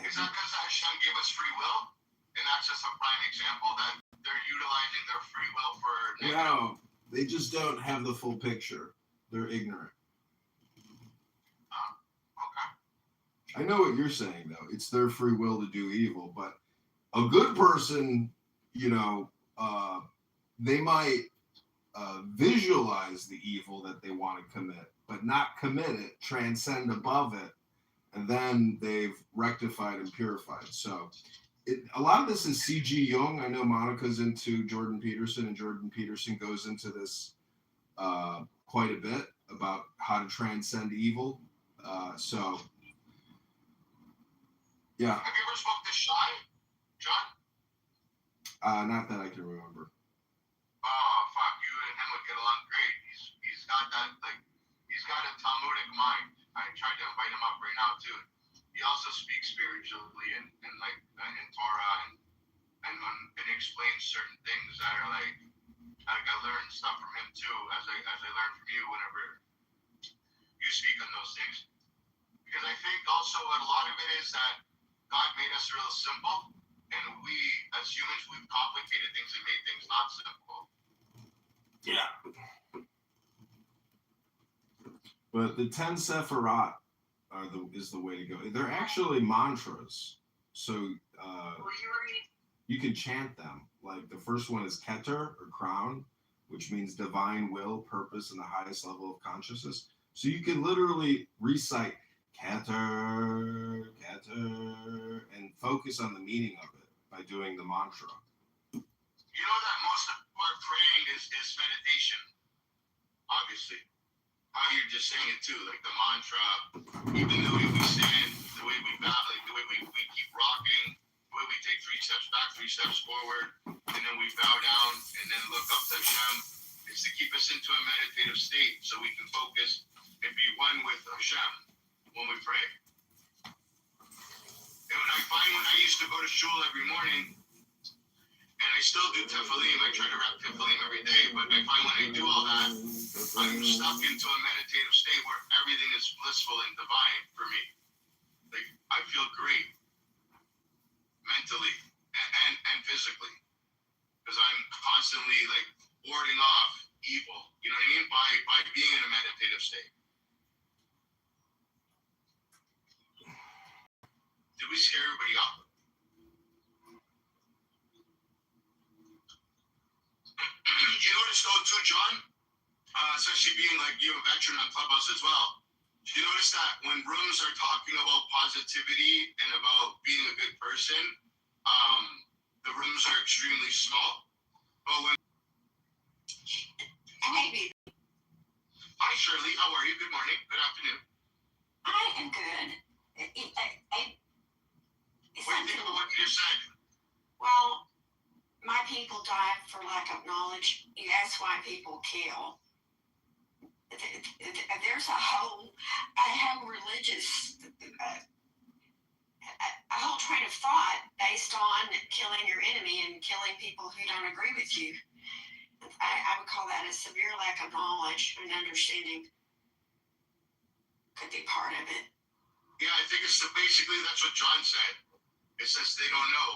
is that because Hashem gave us free will? And that's just a prime example that they're utilizing their free will for negative. No, they just don't have the full picture. They're ignorant. Okay. I know what you're saying, though. It's their free will to do evil, but a good person, they might visualize the evil that they want to commit, but not commit it, transcend above it, and then they've rectified and purified. So a lot of this is C.G. Jung. I know Monica's into Jordan Peterson, and Jordan Peterson goes into this quite a bit about how to transcend evil. So, yeah. Have you ever spoke to Shai, John? Not that I can remember. Oh, fuck, you and him would get along great. He's got that, like, he's got a Talmudic mind. I tried to invite him up right now, too. He also speaks spiritually and in Torah and explains certain things that are like I learned stuff from him too, as I learned from you whenever you speak on those things. Because I think also a lot of it is that God made us real simple, and we as humans we've complicated things and made things not simple. Yeah. But the 10 Sephiroth is the way to go. They're actually mantras. So you can chant them. Like the first one is Keter, or crown, which means divine will, purpose, and the highest level of consciousness. So you can literally recite Keter, Keter, and focus on the meaning of it by doing the mantra. You know that most of our praying is meditation, obviously. How you're just saying it too, like the mantra, even the way we stand, the way we bow, like the way we keep rocking, the way we take 3 steps back, 3 steps forward, and then we bow down and then look up to Hashem. It's to keep us into a meditative state so we can focus and be one with Hashem when we pray. And when I used to go to shul every morning, and I still do tefillin, I try to wrap tefillin every day, but I find when I do all that, I'm stuck into a meditative state where everything is blissful and divine for me. Like, I feel great mentally and physically, because I'm constantly like warding off evil, you know what I mean, by being in a meditative state. Did we scare everybody up? You notice though too, John, especially being like you, a veteran on Clubhouse as well, do you notice that when rooms are talking about positivity and about being a good person, the rooms are extremely small? But when... Maybe. Hi Shirley, how are you? Good morning, good afternoon. I am good. What do you think about what you just said? Well, my people die for lack of knowledge. That's why people kill. There's a whole religious whole train of thought based on killing your enemy and killing people who don't agree with you. I would call that a severe lack of knowledge and understanding. Could be part of it. Yeah, I think it's basically that's what John said. It says they don't know.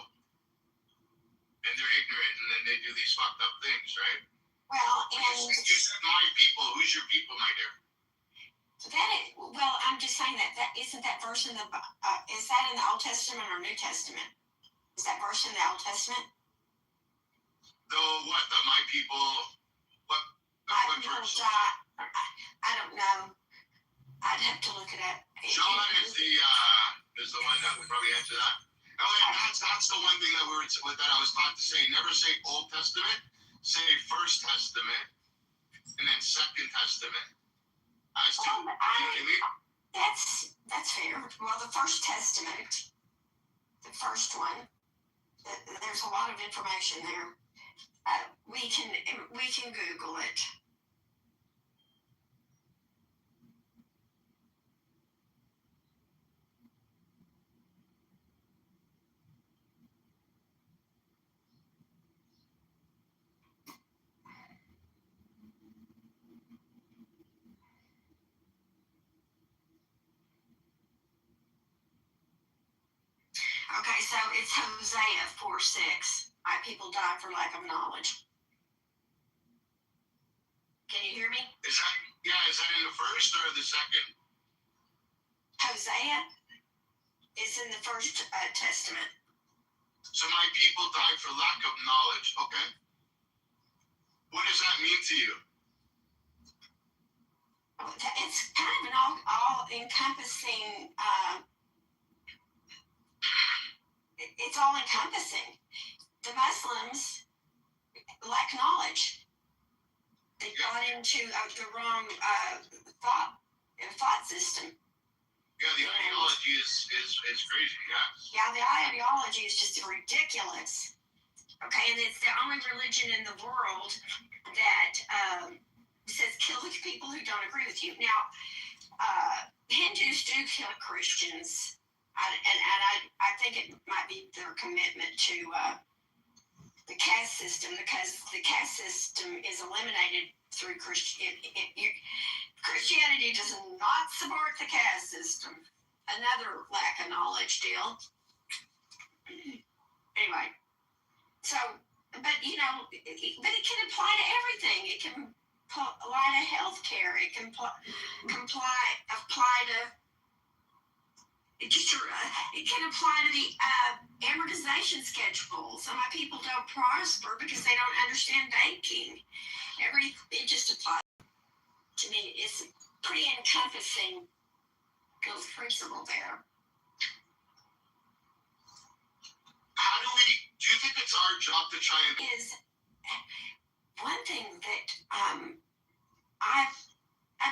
And they're ignorant, and then they do these fucked up things, right? Well, and You said my people. Who's your people, my dear? well, I'm just saying that isn't that verse in the is that in the Old Testament or New Testament? Is that verse in the Old Testament? What? My people. What? My What people verse? die. I don't know. I'd have to look it up. John is the one that would probably answer that. Oh, yeah, that's the one thing that I was taught to say. Never say Old Testament. Say First Testament, and then Second Testament. As to, That's fair. Well, the First Testament, the first one, there's a lot of information there. We can Google it. Okay, so it's Hosea 4:6. My people die for lack of knowledge. Can you hear me? Is that in the first or the second? Hosea is in the First Testament. So my people die for lack of knowledge. Okay. What does that mean to you? It's kind of an all-encompassing. It's all-encompassing. The Muslims lack knowledge. They got into the wrong thought system. Yeah, the ideology is crazy. Yeah. Yeah, the ideology is just ridiculous. Okay, and it's the only religion in the world that says kill people who don't agree with you. Now, Hindus do kill Christians, and I think it might be their commitment to the caste system, because the caste system is eliminated through Christianity. Christianity does not support the caste system. Another lack of knowledge deal. Anyway, so, but it can apply to everything. It can apply to healthcare. It can apply to it can apply to the amortization schedule. So my people don't prosper because they don't understand banking. It just applies to me. It's a pretty encompassing little principle there. Do you think it's our job to try and... Is one thing that I'm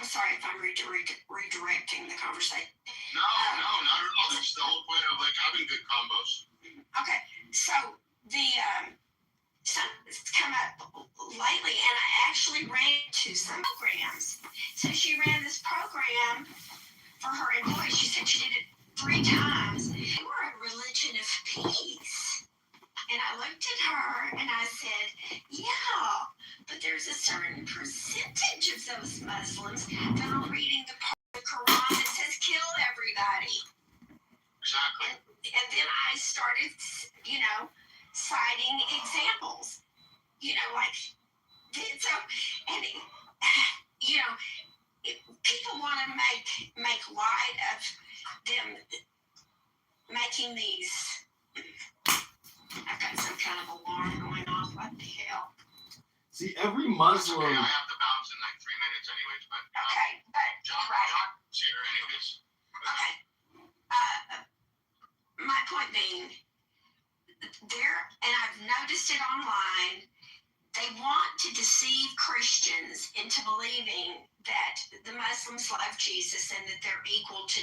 sorry if I'm redirecting the conversation. No, not at all. That's the whole point of having good combos. Okay, so something's come up lately, and I actually ran to some programs. So she ran this program for her employees. She said she did it 3 times. We're a religion of peace. And I looked at her and I said, yeah, but there's a certain percentage of those Muslims that are reading the part of the Quran that says kill everybody. Exactly. And then I started, citing examples, people want to make light of them making these. I've got some kind of alarm going off. What the hell? See, every Muslim. Okay, I have to bounce in 3 minutes anyways, but... Okay, but John, right. John's here anyways. Okay. My point being, and I've noticed it online, they want to deceive Christians into believing that the Muslims love Jesus and that they're equal to,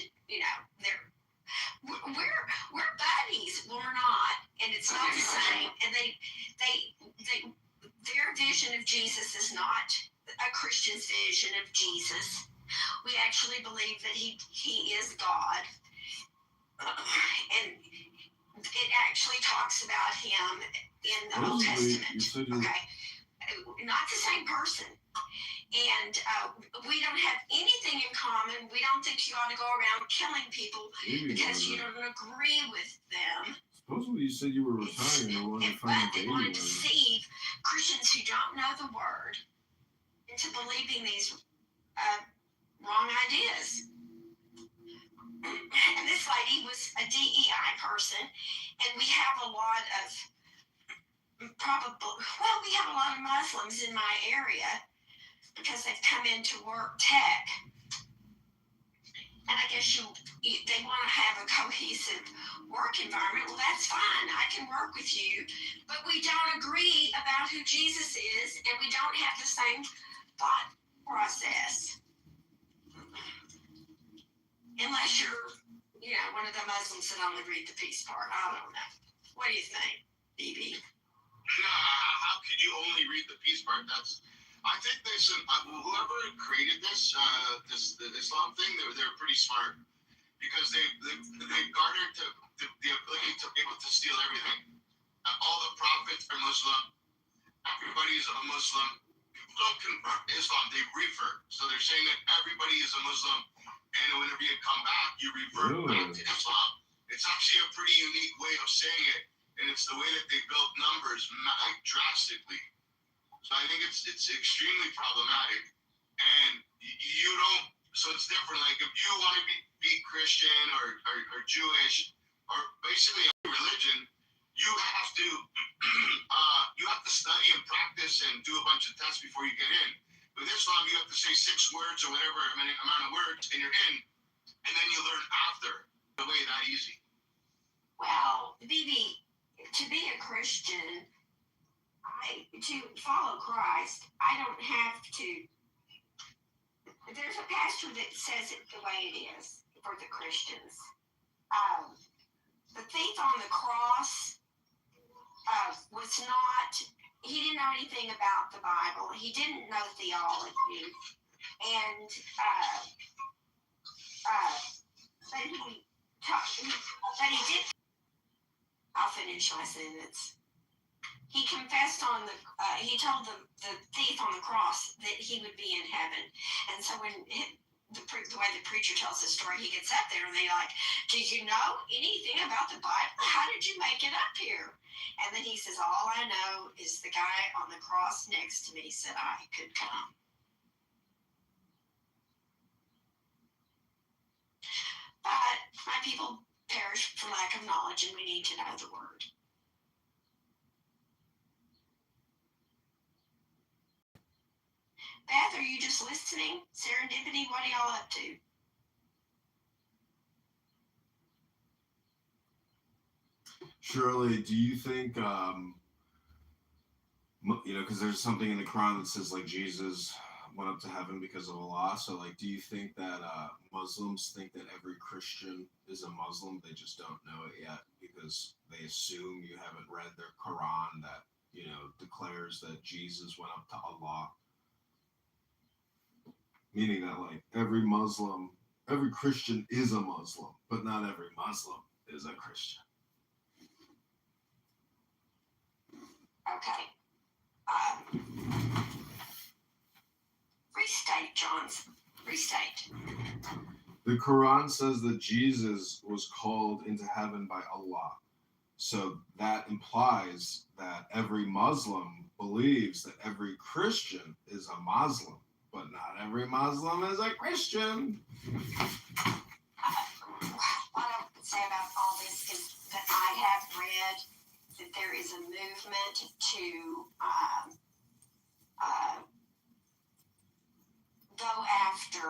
we're buddies. Well, we're not, and it's not the same. And their vision of Jesus is not a Christian's vision of Jesus. We actually believe that he is God, and it actually talks about him in the Old Supposedly, Testament. you said you Okay, not the same person. And we don't have anything in common. We don't think you ought to go around killing people maybe because you were. don't agree with them. Supposedly, you said you were retiring and wanted to find But a they baby. want to deceive Christians who don't know the word into believing these wrong ideas. And this lady was a DEI person, and we have a lot of we have a lot of Muslims in my area because they've come into work tech. And I guess they want to have a cohesive work environment. Well, that's fine. I can work with you, but we don't agree about who Jesus is, and we don't have the same thought process. Unless you're, one of the Muslims that only read the peace part. I don't know. What do you think, BB? How could you only read the peace part? I think there's whoever created this the Islam thing, they're pretty smart because they garnered the ability to be able to steal everything. All the prophets are Muslim. Everybody's a Muslim. People don't convert to Islam; they revert. So they're saying that everybody is a Muslim, and whenever you come back, you revert back to Islam. It's actually a pretty unique way of saying it. And it's the way that they built numbers drastically. So I think it's extremely problematic. And you don't, so it's different. Like if you want to be Christian or Jewish or basically a religion, you have to study and practice and do a bunch of tests before you get in. With Islam, you have to say 6 words or whatever amount of words and you're in, and then you learn after. The way that easy. Well, BB, to be a Christian, to follow Christ, I don't have to. There's a pastor that says it the way it is for the Christians. The thief on the cross was not. He didn't know anything about the Bible. He didn't know theology, and but he did. I'll finish my sentence. He confessed he told the thief on the cross that he would be in heaven. And so when the way the preacher tells the story, he gets up there and they're like, do you know anything about the Bible? How did you make it up here? And then he says, all I know is the guy on the cross next to me said I could come. But my people perish for lack of knowledge, and we need to know the word. Beth, are you just listening? Serendipity, what are y'all up to? Shirley, do you think, because there's something in the Quran that says, like, Jesus went up to heaven because of Allah. So, like, do you think that Muslims think that every Christian is a Muslim? They just don't know it yet because they assume you haven't read their Quran that, declares that Jesus went up to Allah. Meaning that, like, every Christian is a Muslim, but not every Muslim is a Christian. Okay. Restate, Johnson. Restate. The Quran says that Jesus was called into heaven by Allah. So that implies that every Muslim believes that every Christian is a Muslim, but not every Muslim is a Christian. What I would say about all this is that I have read that there is a movement to go after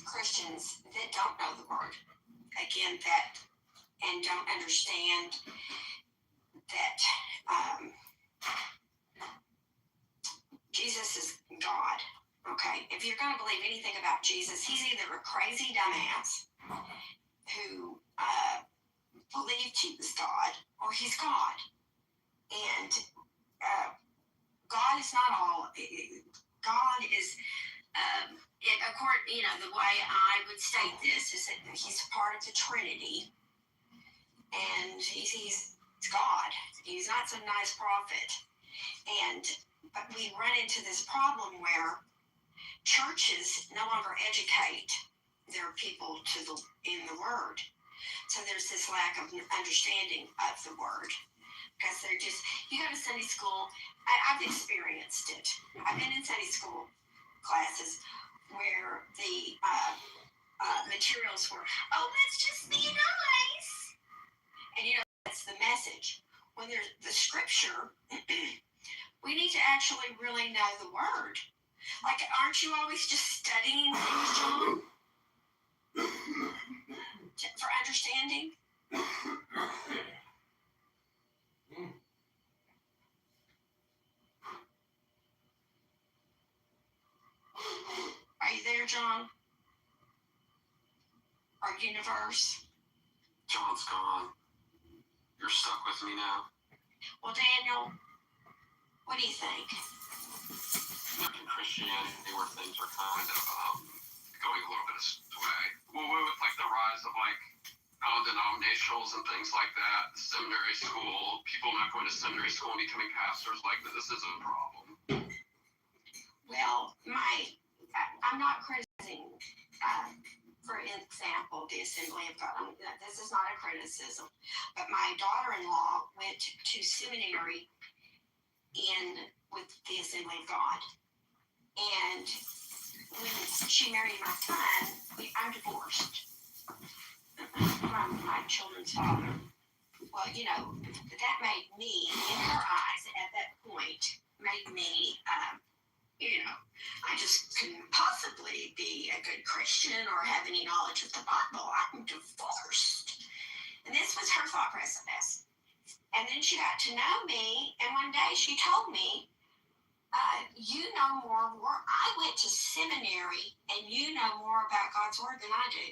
Christians that don't know the word. Again, and don't understand that Jesus is God. Okay? If you're going to believe anything about Jesus, he's either a crazy dumbass who believed he was God, or he's God. And God is not all. God is, according, the way I would state this is that he's part of the Trinity. and he's God. He's not some nice prophet. But we run into this problem where churches no longer educate their people in the Word. So there's this lack of understanding of the Word. Because they're just, you go to Sunday school, I've experienced it. I've been in Sunday school classes where the materials were, oh, let's just be nice. And that's the message. When there's the scripture, we need to actually really know the Word. Like, aren't you always just studying things, John? For understanding? Are you there, John? Or Universe? John's gone. You're stuck with me now. Well, Daniel, what do you think? In Christianity, where things are kind of going a little bit astray. Well, with like the rise of like denominationals and things like that, seminary school, people not going to seminary school and becoming pastors, like this is a problem. Well, I'm not criticizing, for example, the Assembly of God. This is not a criticism, but my daughter-in-law went to seminary with the Assembly of God. And when she married my son, I'm divorced from my children's father. Well, that made me, in her eyes at that point, made me, I just couldn't possibly be a good Christian or have any knowledge of the Bible. I'm divorced. And this was her thought process. And then she got to know me, and one day she told me, you know more. I went to seminary, and you know more about God's Word than I do.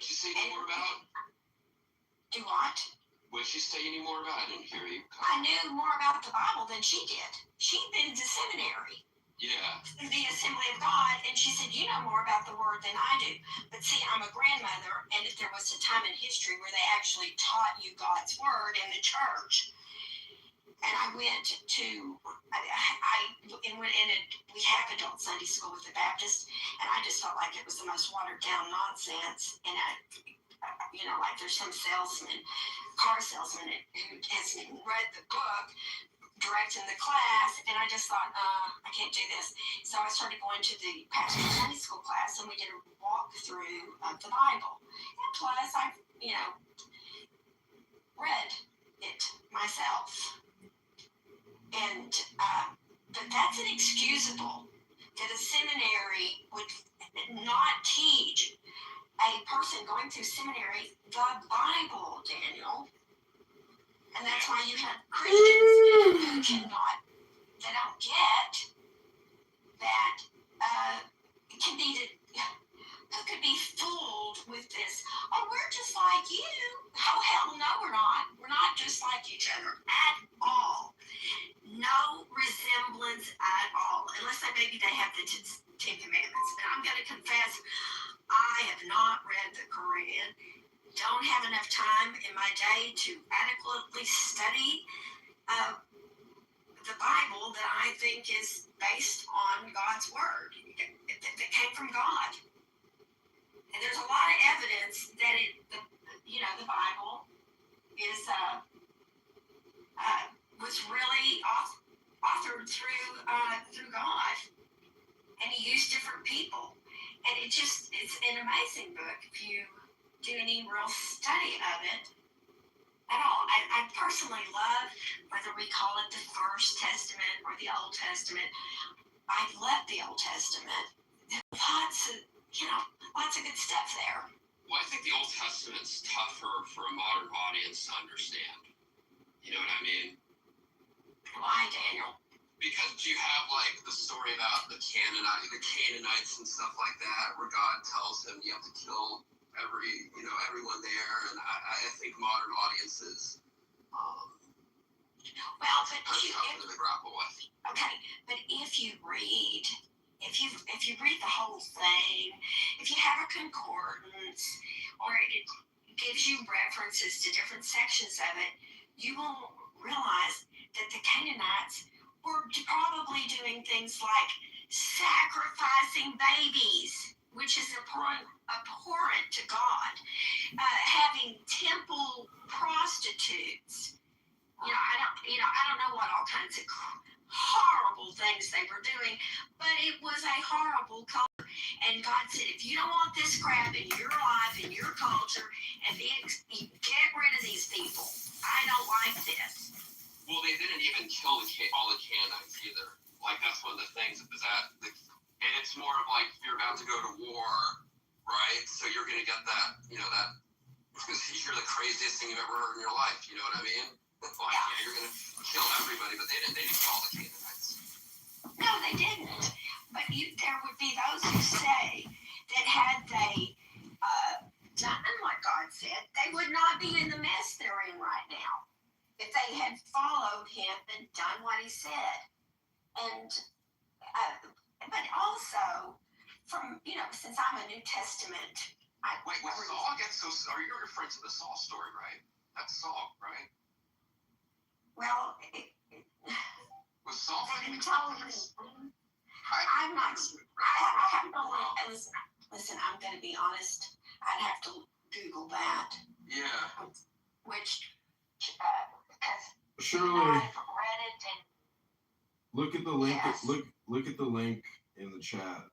Did she say any more about? Do what? What did she say any more about? I didn't hear you. I knew more about the Bible than she did. She'd been to seminary. Yeah. The Assembly of God, and she said, you know more about the Word than I do. But see, I'm a grandmother, and there was a time in history where they actually taught you God's Word in the church. And I went to, we have adult Sunday school with the Baptist, and I just felt like it was the most watered down nonsense. And like there's some car salesman who hasn't read the book, directing the class, and I just thought, I can't do this. So I started going to the pastor Sunday school class, and we did a walkthrough of the Bible. And plus, I, read it myself. And, but that's inexcusable that a seminary would not teach a person going through seminary the Bible, Daniel. And that's why you have Christians who they don't get that, who could be fooled with this. Oh, we're just like you. Oh, hell no, we're not. We're not just like each other at all. No resemblance at all. Unless maybe they have the Ten Commandments. And I'm going to confess, I have not read the Quran. Don't have enough time in my day to adequately study the Bible that I think is based on God's Word that came from God. And there's a lot of evidence that the Bible is was really authored through God, and He used different people, and it's an amazing book if you do any real study of it at all. I personally love, whether we call it the First Testament or the Old Testament, I love the Old Testament. There's lots of good stuff there. Well, I think the Old Testament's tougher for a modern audience to understand. You know what I mean? Why, Daniel? Because you have like the story about the Canaanites and stuff like that, where God tells him you have to kill everyone there, and I think modern audiences tougher to grapple with. Okay, but if you read the whole thing, if you have a concordance, or it gives you references references to different sections of it, you will realize that the Canaanites were probably doing things like sacrificing babies, which is abhorrent to God, having temple prostitutes. I don't know what all kinds of horrible things they were doing, but it was a horrible culture. And God said, if you don't want this crap in your life, in your culture, and get rid of these people. I don't like this. Well, they didn't even kill all the Canaanites either. Like, that's one of the things is that, and it's more of like you're about to go to war, right? So you're going to get that, that, because you're the craziest thing you've ever heard in your life, you know what I mean? Like, yeah, you're going to kill everybody, but they didn't kill all the Canaanites. No, they didn't. But there would be those who say that had they done what God said, they would not be in the mess they're in right now. If they had followed him and done what he said. And, but also, since I'm a New Testament. Wait, when Saul gets are you referring to the Saul story, right? That's Saul, right? Well, Was Saul I'm not. I have no way. Listen, I'm going to be honest. I'd have to Google that. Yeah. Which, because Shirley, I've read it and. look at the link. Yes. Look at the link in the chat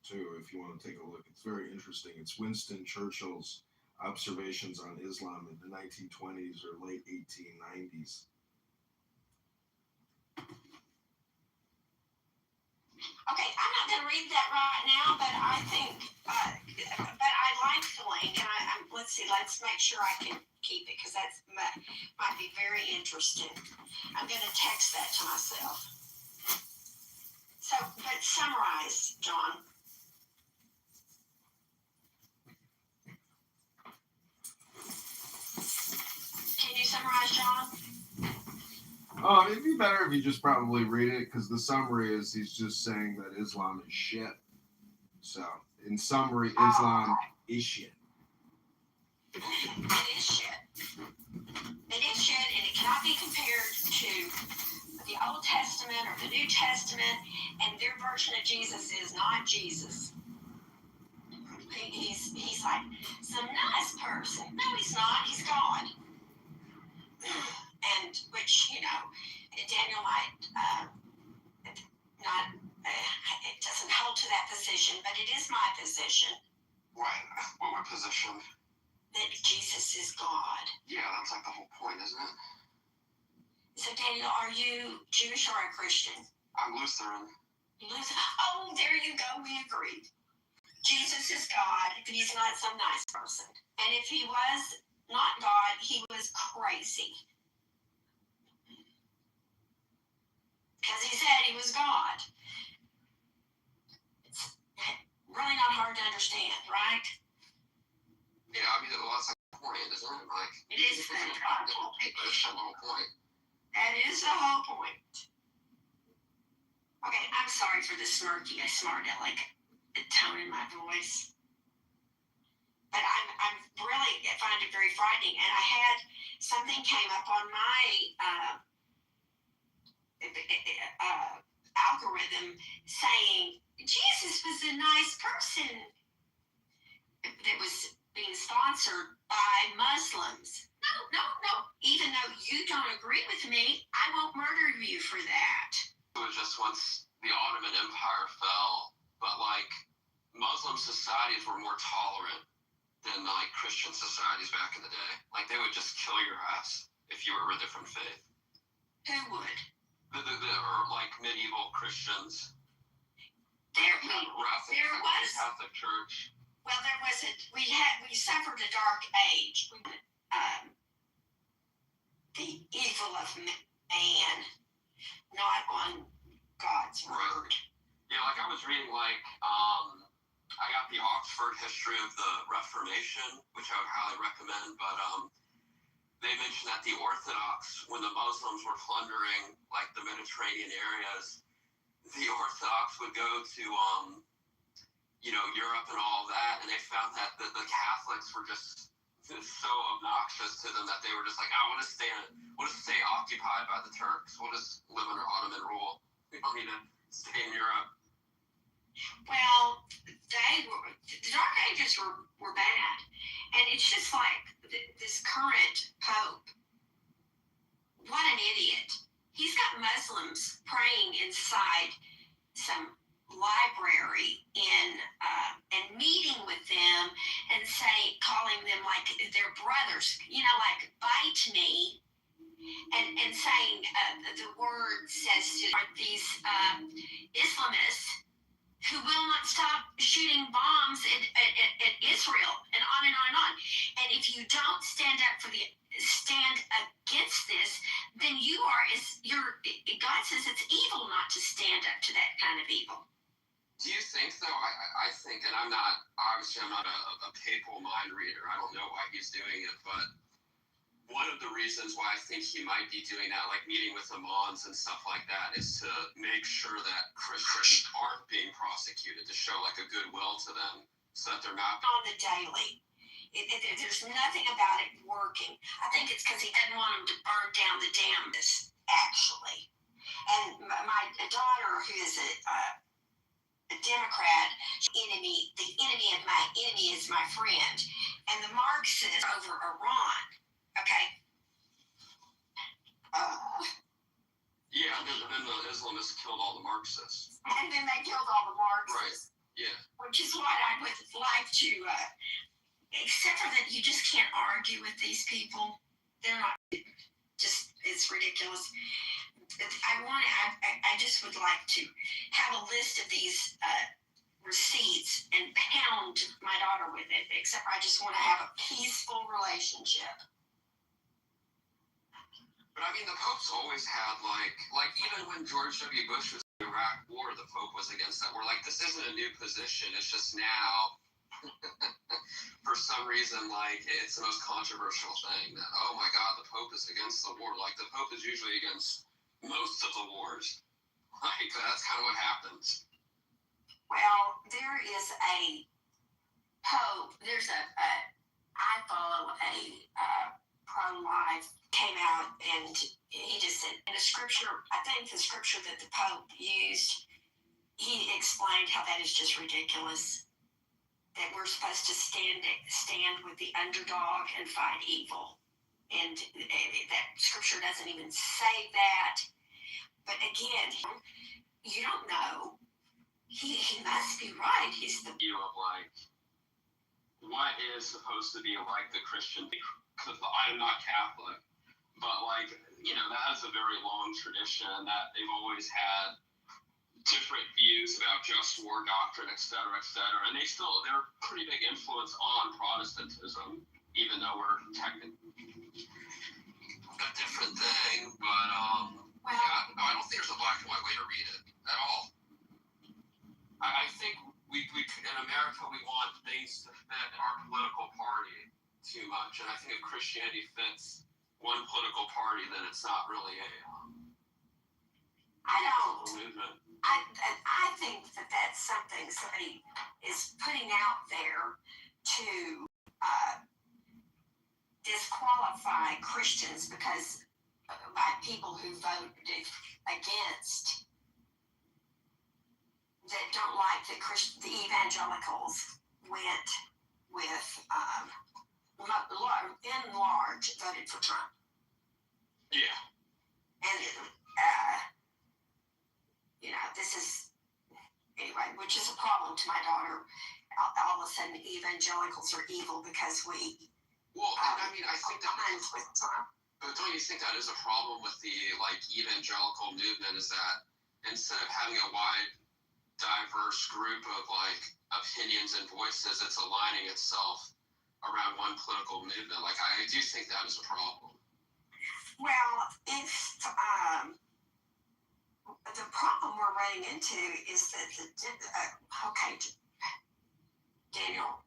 too, if you want to take a look. It's very interesting. It's Winston Churchill's observations on Islam in the 1920s or late 1890s. Okay, I'm not going to read that right now, but I think, but I like the link, and let's see, let's make sure I can keep it, because that might be very interesting. I'm going to text that to myself. So, but summarize, John. Can you summarize, John? Oh, it'd be better if you just probably read it, because the summary is he's just saying that Islam is shit. So, in summary, Islam is shit. It is shit. It is shit, and it cannot be compared to the Old Testament or the New Testament, and their version of Jesus is not Jesus. He's like some nice person. No, he's not. He's God. And which, Daniel might not, it doesn't hold to that position, but it is my position. Right. What position? That Jesus is God. Yeah, that's like the whole point, isn't it? So, Daniel, are you Jewish or a Christian? I'm Lutheran. Oh, there you go. We agreed. Jesus is God, but he's not some nice person. And if he was not God, he was crazy. Because he said he was God. It's really not hard to understand, right? Yeah, I mean, that's like the point, isn't it? Like, It is the whole point. That's the whole point. That is the whole point. Okay, I'm sorry for the smirky. I smarted at like the tone in my voice. But I'm really, I find it very frightening. And I had something came up on my algorithm saying Jesus was a nice person that was being sponsored by Muslims. No. Even though you don't agree with me, I won't murder you for that. It was just once the Ottoman Empire fell, but like Muslim societies were more tolerant than like Christian societies back in the day. Like they would just kill your ass if you were of a different faith. Who would? Or like medieval Christians. There was Catholic Church. Well, there was we suffered a dark age. The evil of man, not on God's word. Yeah, like I was reading I got the Oxford History of the Reformation, which I would highly recommend, but they mentioned that the Orthodox, when the Muslims were plundering like the Mediterranean areas, the Orthodox would go to Europe and all of that, and they found that the Catholics were just so obnoxious to them that they were just like, I want to stay occupied by the Turks. We'll just live under Ottoman rule. We don't need to stay in Europe. Well, the Dark Ages were bad. And it's just like this current Pope. What an idiot. He's got Muslims praying inside some library and meeting with them and calling them like their brothers, like bite me, and saying the word says to these Islamists who will not stop shooting bombs at Israel, and on and on and on. And if you don't stand against this, then God says it's evil not to stand up to that kind of evil. Do you think though? I think, and I'm not a papal mind reader. I don't know why he's doing it, but one of the reasons why I think he might be doing that, like meeting with imams and stuff like that, is to make sure that Christians aren't being prosecuted, to show like a goodwill to them, so that they're not on the daily. There's nothing about it working. I think it's because he doesn't want them to burn down the dam, actually. And my daughter, who is a Democrat, the enemy of my enemy is my friend. And the Marxists over Iran, okay? Yeah, and then the Islamists killed all the Marxists. And then they killed all the Marxists. Right, yeah. Which is what I would like to, except for that you just can't argue with these people. They're not, it's ridiculous. I just would like to have a list of these receipts and pound my daughter with it, except I just want to have a peaceful relationship. But I mean, the Pope's always had like even when George W. Bush was in the Iraq War, the Pope was against that. We're like, this isn't a new position. It's just now, for some reason, like it's the most controversial thing that, oh my God, the Pope is against the war. Like the Pope is usually against most of the wars. Like that's kind of what happens. Well, there is a Pope. I follow a pro-life, came out and he just said in a scripture, I think the scripture that the Pope used, he explained how that is just ridiculous. That we're supposed to stand with the underdog and fight evil. And that scripture doesn't even say that. But again, you don't know. He must be right. He's the view of like what is supposed to be like the Christian, because I'm not Catholic, but like, that is a very long tradition that they've always had different views about just war doctrine, et cetera, and they're a pretty big influence on Protestantism, even though we're technically a different thing, but yeah, no, I don't think there's a black and white way to read it at all. I think we in America, we want things to fit our political party too much. And I think if Christianity fits one political party, then it's not really a movement. I think that's something somebody is putting out there to disqualify Christians because by people who voted against, that don't like that the evangelicals went with, in large, voted for Trump. Yeah. And, this is, anyway, which is a problem to my daughter. All of a sudden, evangelicals are evil because we. Well, I mean, I think that. With Trump. But don't you think that is a problem with the evangelical movement? Is that instead of having a wide, diverse group of opinions and voices, it's aligning itself around one political movement? I do think that is a problem. Well, if the problem we're running into is that Daniel,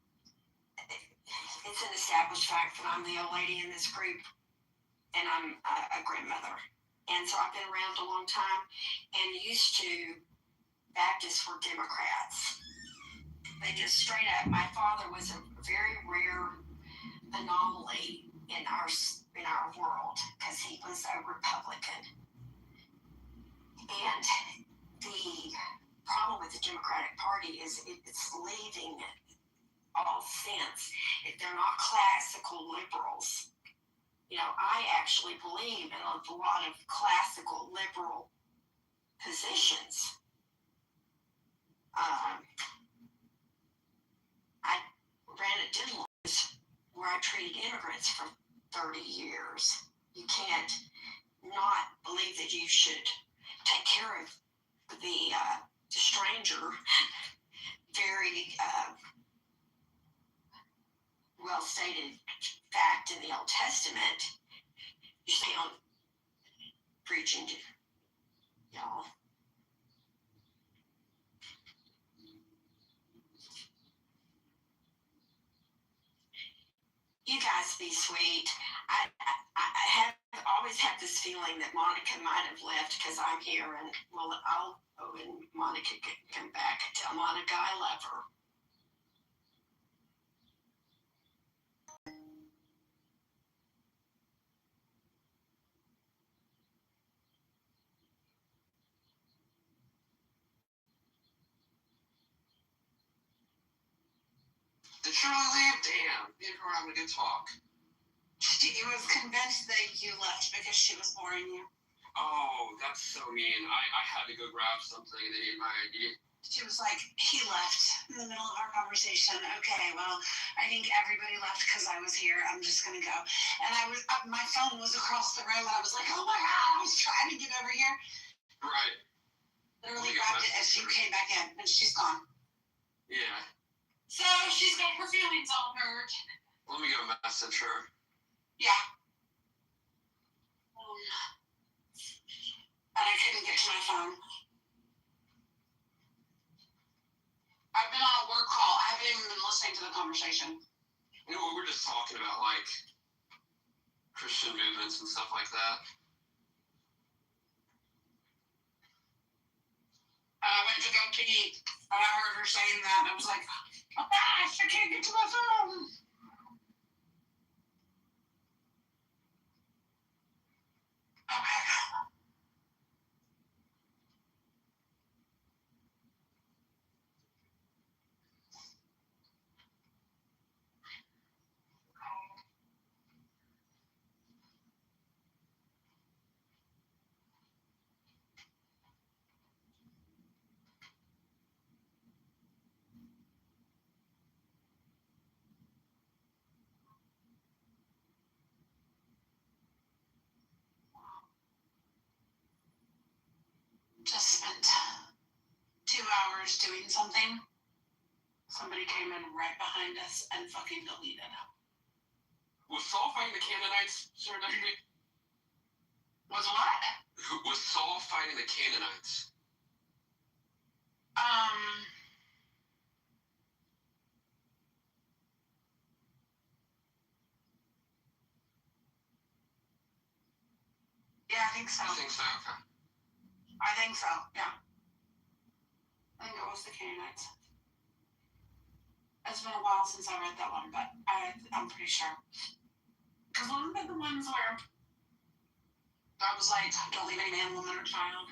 it's an established fact that I'm the old lady in this group, and I'm a grandmother, and so I've been around a long time, and used to Baptists were Democrats. They just straight up. My father was a very rare anomaly in our world because he was a Republican. And the problem with the Democratic Party is it's leaving all sense. If they're not classical liberals, I actually believe in a lot of classical liberal positions. I ran a dental office where I treated immigrants for 30 years. You can't not believe that you should take care of the stranger. Very well stated fact in the Old Testament. You stay on preaching to y'all. You guys be sweet. I always have this feeling that Monica might have left because I'm here, and and Monica can come back and tell Monica I love her. Did Shirley leave? Damn. Me and her were having a good talk. She was convinced that you left because she was boring you. Oh, that's so mean. I had to go grab something and they ate my ID. She was like, he left in the middle of our conversation. Okay, well, I think everybody left because I was here. I'm just going to go. And my phone was across the room. And I was like, oh my God, I was trying to get over here. Right. Literally grabbed it as you came back in, and she's gone. Yeah. So she's got her feelings all hurt. Let me go message her. Yeah. And I couldn't get to my phone. I've been on a work call. I haven't even been listening to the conversation. We were just talking about, like, Christian movements and stuff like that. I went to go to eat, and I heard her saying that, and I was like, oh gosh, I can't get to my phone. Okay. Just spent 2 hours doing something. Somebody came in right behind us and fucking deleted. Was Saul fighting the Canaanites, Sir Deputy? Was what? Was Saul fighting the Canaanites? Yeah, I think so. I think so, okay. I think so, yeah. I think it was the Canaanites. It's been a while since I read that one, but I'm pretty sure. Because wasn't it the ones where God was like, don't leave any man, woman, or child?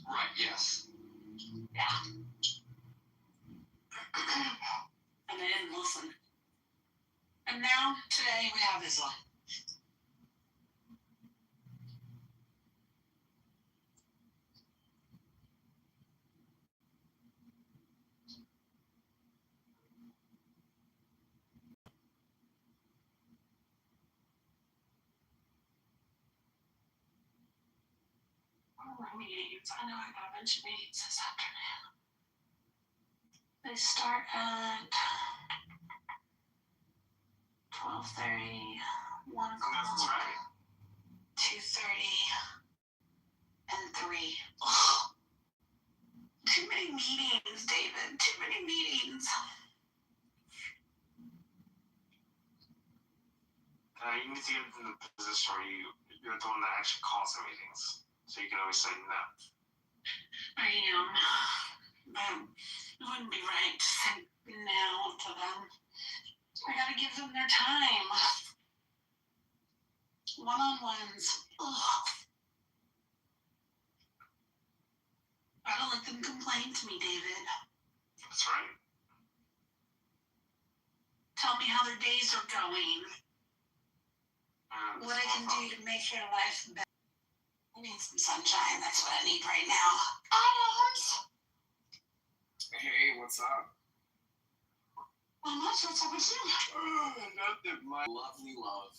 Right, yes. Yeah. And they didn't listen. And now, today, we have Islam. Meetings. I know I got a bunch of meetings this afternoon. They start at 12:30, 1 o'clock, That's right. 2:30, and 3. Ugh. Too many meetings, David. Too many meetings. You need to get in the position where you're the one that actually calls the meetings. So you can always say no. I am. But it wouldn't be right to say no to them. I gotta give them their time. One-on-ones. Ugh. Gotta let them complain to me, David. That's right. Tell me how their days are going. What I can do to make their life better. I need some sunshine. That's what I need right now. Adams! Hey, what's up? Not much. What's up with you? Nothing. My lovely love.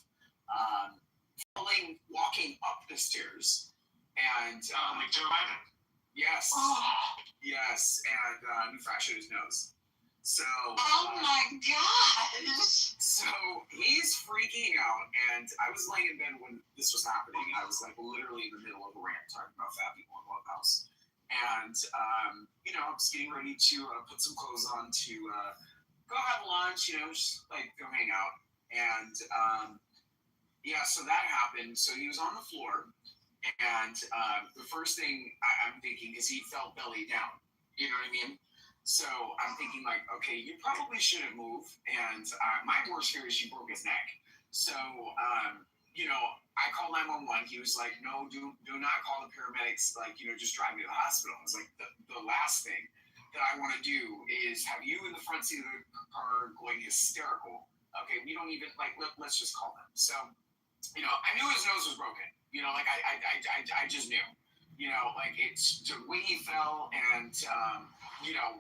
Walking up the stairs. And, Like Joe Biden. yes. Oh, Yes, and he fractured his nose. So. oh my gosh! So he's freaking out, and I was laying in bed when this was happening. I was like literally in the middle of a rant talking about fat people in Clubhouse, and I was getting ready to put some clothes on to go have lunch, just like go hang out, and so that happened. So he was on the floor, and the first thing I'm thinking is he fell belly down. You know what I mean? So I'm thinking like, okay, you probably shouldn't move. And my worst fear is you broke his neck. So, I called 911. He was like, no, do not call the paramedics. Like, just drive me to the hospital. I was like, the last thing that I want to do is have you in the front seat of the car going hysterical. Okay, we don't even, like, let's just call them. So, I knew his nose was broken. I just knew. It's the way he fell and,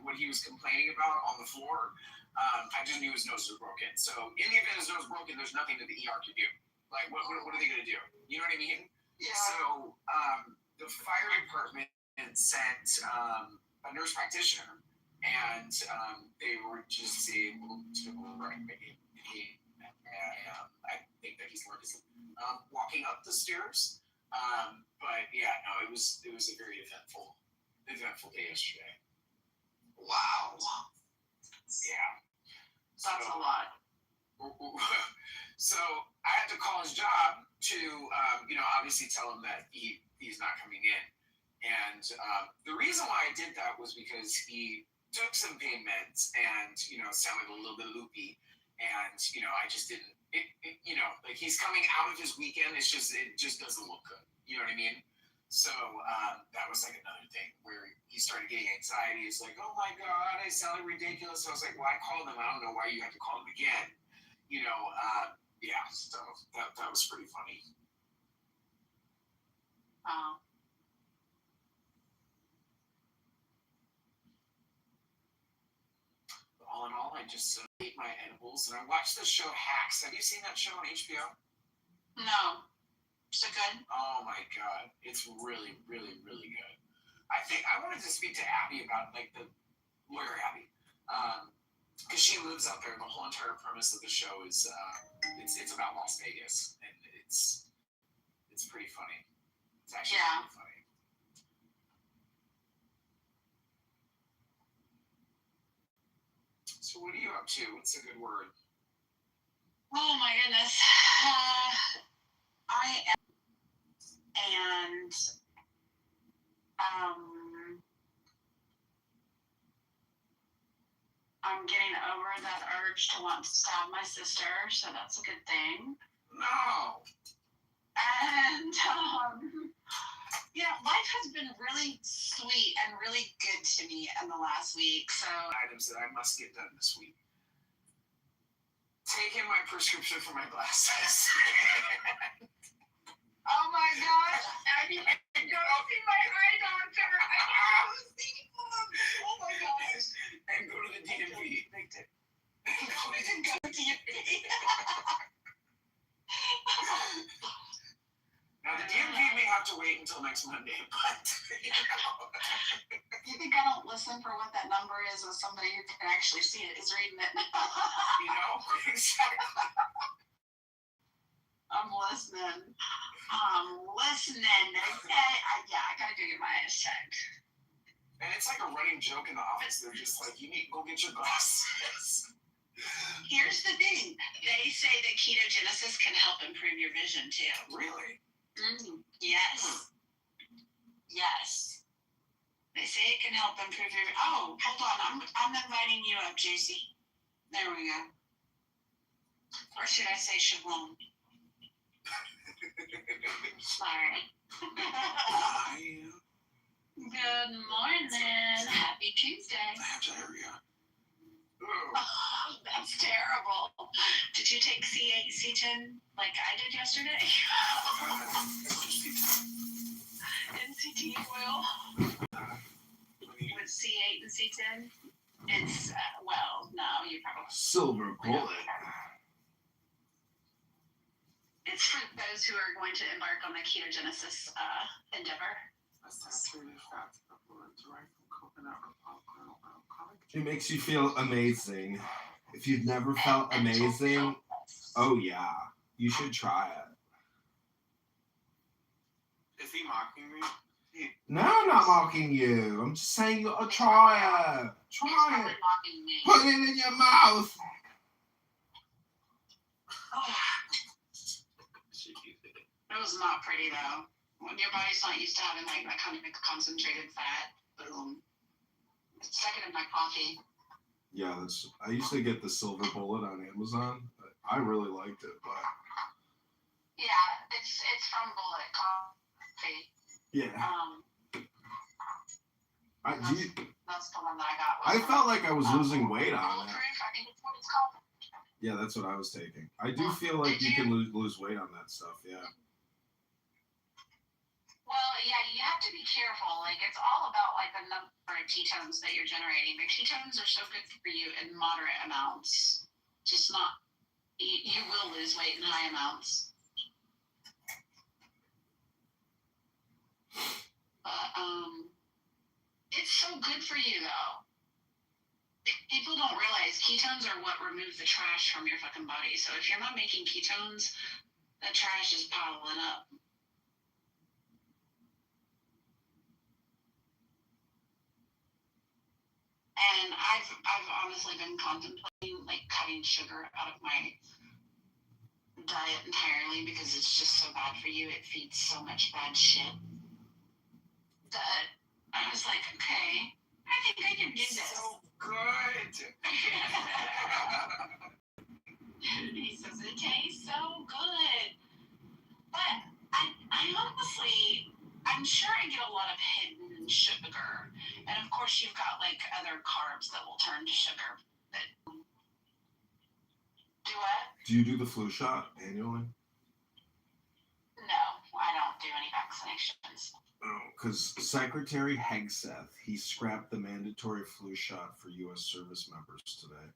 what he was complaining about on the floor, I just knew his nose was broken. So in the event his nose was broken, there's nothing that the ER could do. Like, what are they going to do? You know what I mean? Yeah. So the fire department sent a nurse practitioner, and they were just able to I think that he's learned his walking up the stairs. But yeah, no, it was a very eventful day yesterday. Wow. Yeah. That's a lot. So I had to call his job to, obviously tell him that he's not coming in. And the reason why I did that was because he took some pain meds and, sounded a little bit loopy. And, I just didn't, like he's coming out of his weekend. It just doesn't look good. You know what I mean? So that was like another thing where he started getting anxiety. He's like, oh my God, I sounded ridiculous. So I was like, well, I called him. I don't know why you have to call him again. So that was pretty funny. All in all, I just ate my edibles and I watched the show Hacks. Have you seen that show on HBO? No. Is it good? Oh my God. It's really, really, really good. I think I wanted to speak to Abby about like the lawyer Abby. Because she lives out there and the whole entire premise of the show is it's about Las Vegas and it's pretty funny. It's actually pretty funny. So what are you up to? What's a good word? Oh my goodness. I am, and I'm getting over that urge to want to stab my sister, so that's a good thing. No. And life has been really sweet and really good to me in the last week. So Items that I must get done this week. Taking my prescription for my glasses. oh my gosh, I need to go see my eye doctor. I need to see him. Oh my gosh. And go to the DMV. Go to DMV. Now the DMV may have to wait until next Monday, but You think I don't listen for what that number is as somebody who can actually see it is reading it? Exactly. I'm listening. I gotta go get my eyes checked. And it's like a running joke in the office. They're just like, you need to go get your glasses. Here's the thing. They say that ketogenesis can help improve your vision too. Really? Yes. Yes. They say it can help improve your. Oh, hold on. I'm inviting you up, JC. There we go. Or should I say shalom? Sorry. Good morning. Happy Tuesday. I have diarrhea. Oh, that's terrible. Did you take C8, C10 like I did yesterday? NCT oil with C8 and C10? It's, well, no, you probably. Silver bullet. It's for those who are going to embark on the ketogenesis endeavor. Saturated fats, derived from coconut or palm kernel oil. It makes you feel amazing. If you've never felt amazing, oh yeah, you should try it. Is he mocking me? No, I'm not mocking you. I'm just saying you gotta try it. It's Try probably it. mocking me. Put it in your mouth. It was not pretty though. When your body's not used to having like that kind of concentrated fat, boom. Second in my coffee. Yeah, I used to get the silver bullet on Amazon. I really liked it, but Yeah, it's from Bullet Coffee. yeah. That's the one that I got. I felt like I was losing weight on it. Bulletproof, I think it's what it's called. Yeah, that's what I was taking. I do feel like you can lose weight on that stuff, yeah. Well, yeah, you have to be careful. Like, it's all about, like, the number of ketones that you're generating. The ketones are so good for you in moderate amounts. Just not, you will lose weight in high amounts. But, it's so good for you, though. People don't realize ketones are what removes the trash from your fucking body. So if you're not making ketones, that trash is piling up. And I've honestly been contemplating like cutting sugar out of my diet entirely because it's just so bad for you. It feeds so much bad shit that I was like, okay, I think I can do this. So good. He says it tastes so good, but I honestly, I'm sure I get a lot of hidden sugar. And of course, you've got like other carbs that will turn to sugar. But do what? Do you do the flu shot annually? No, I don't do any vaccinations. Oh, because Secretary Hegseth, he scrapped the mandatory flu shot for U.S. service members today.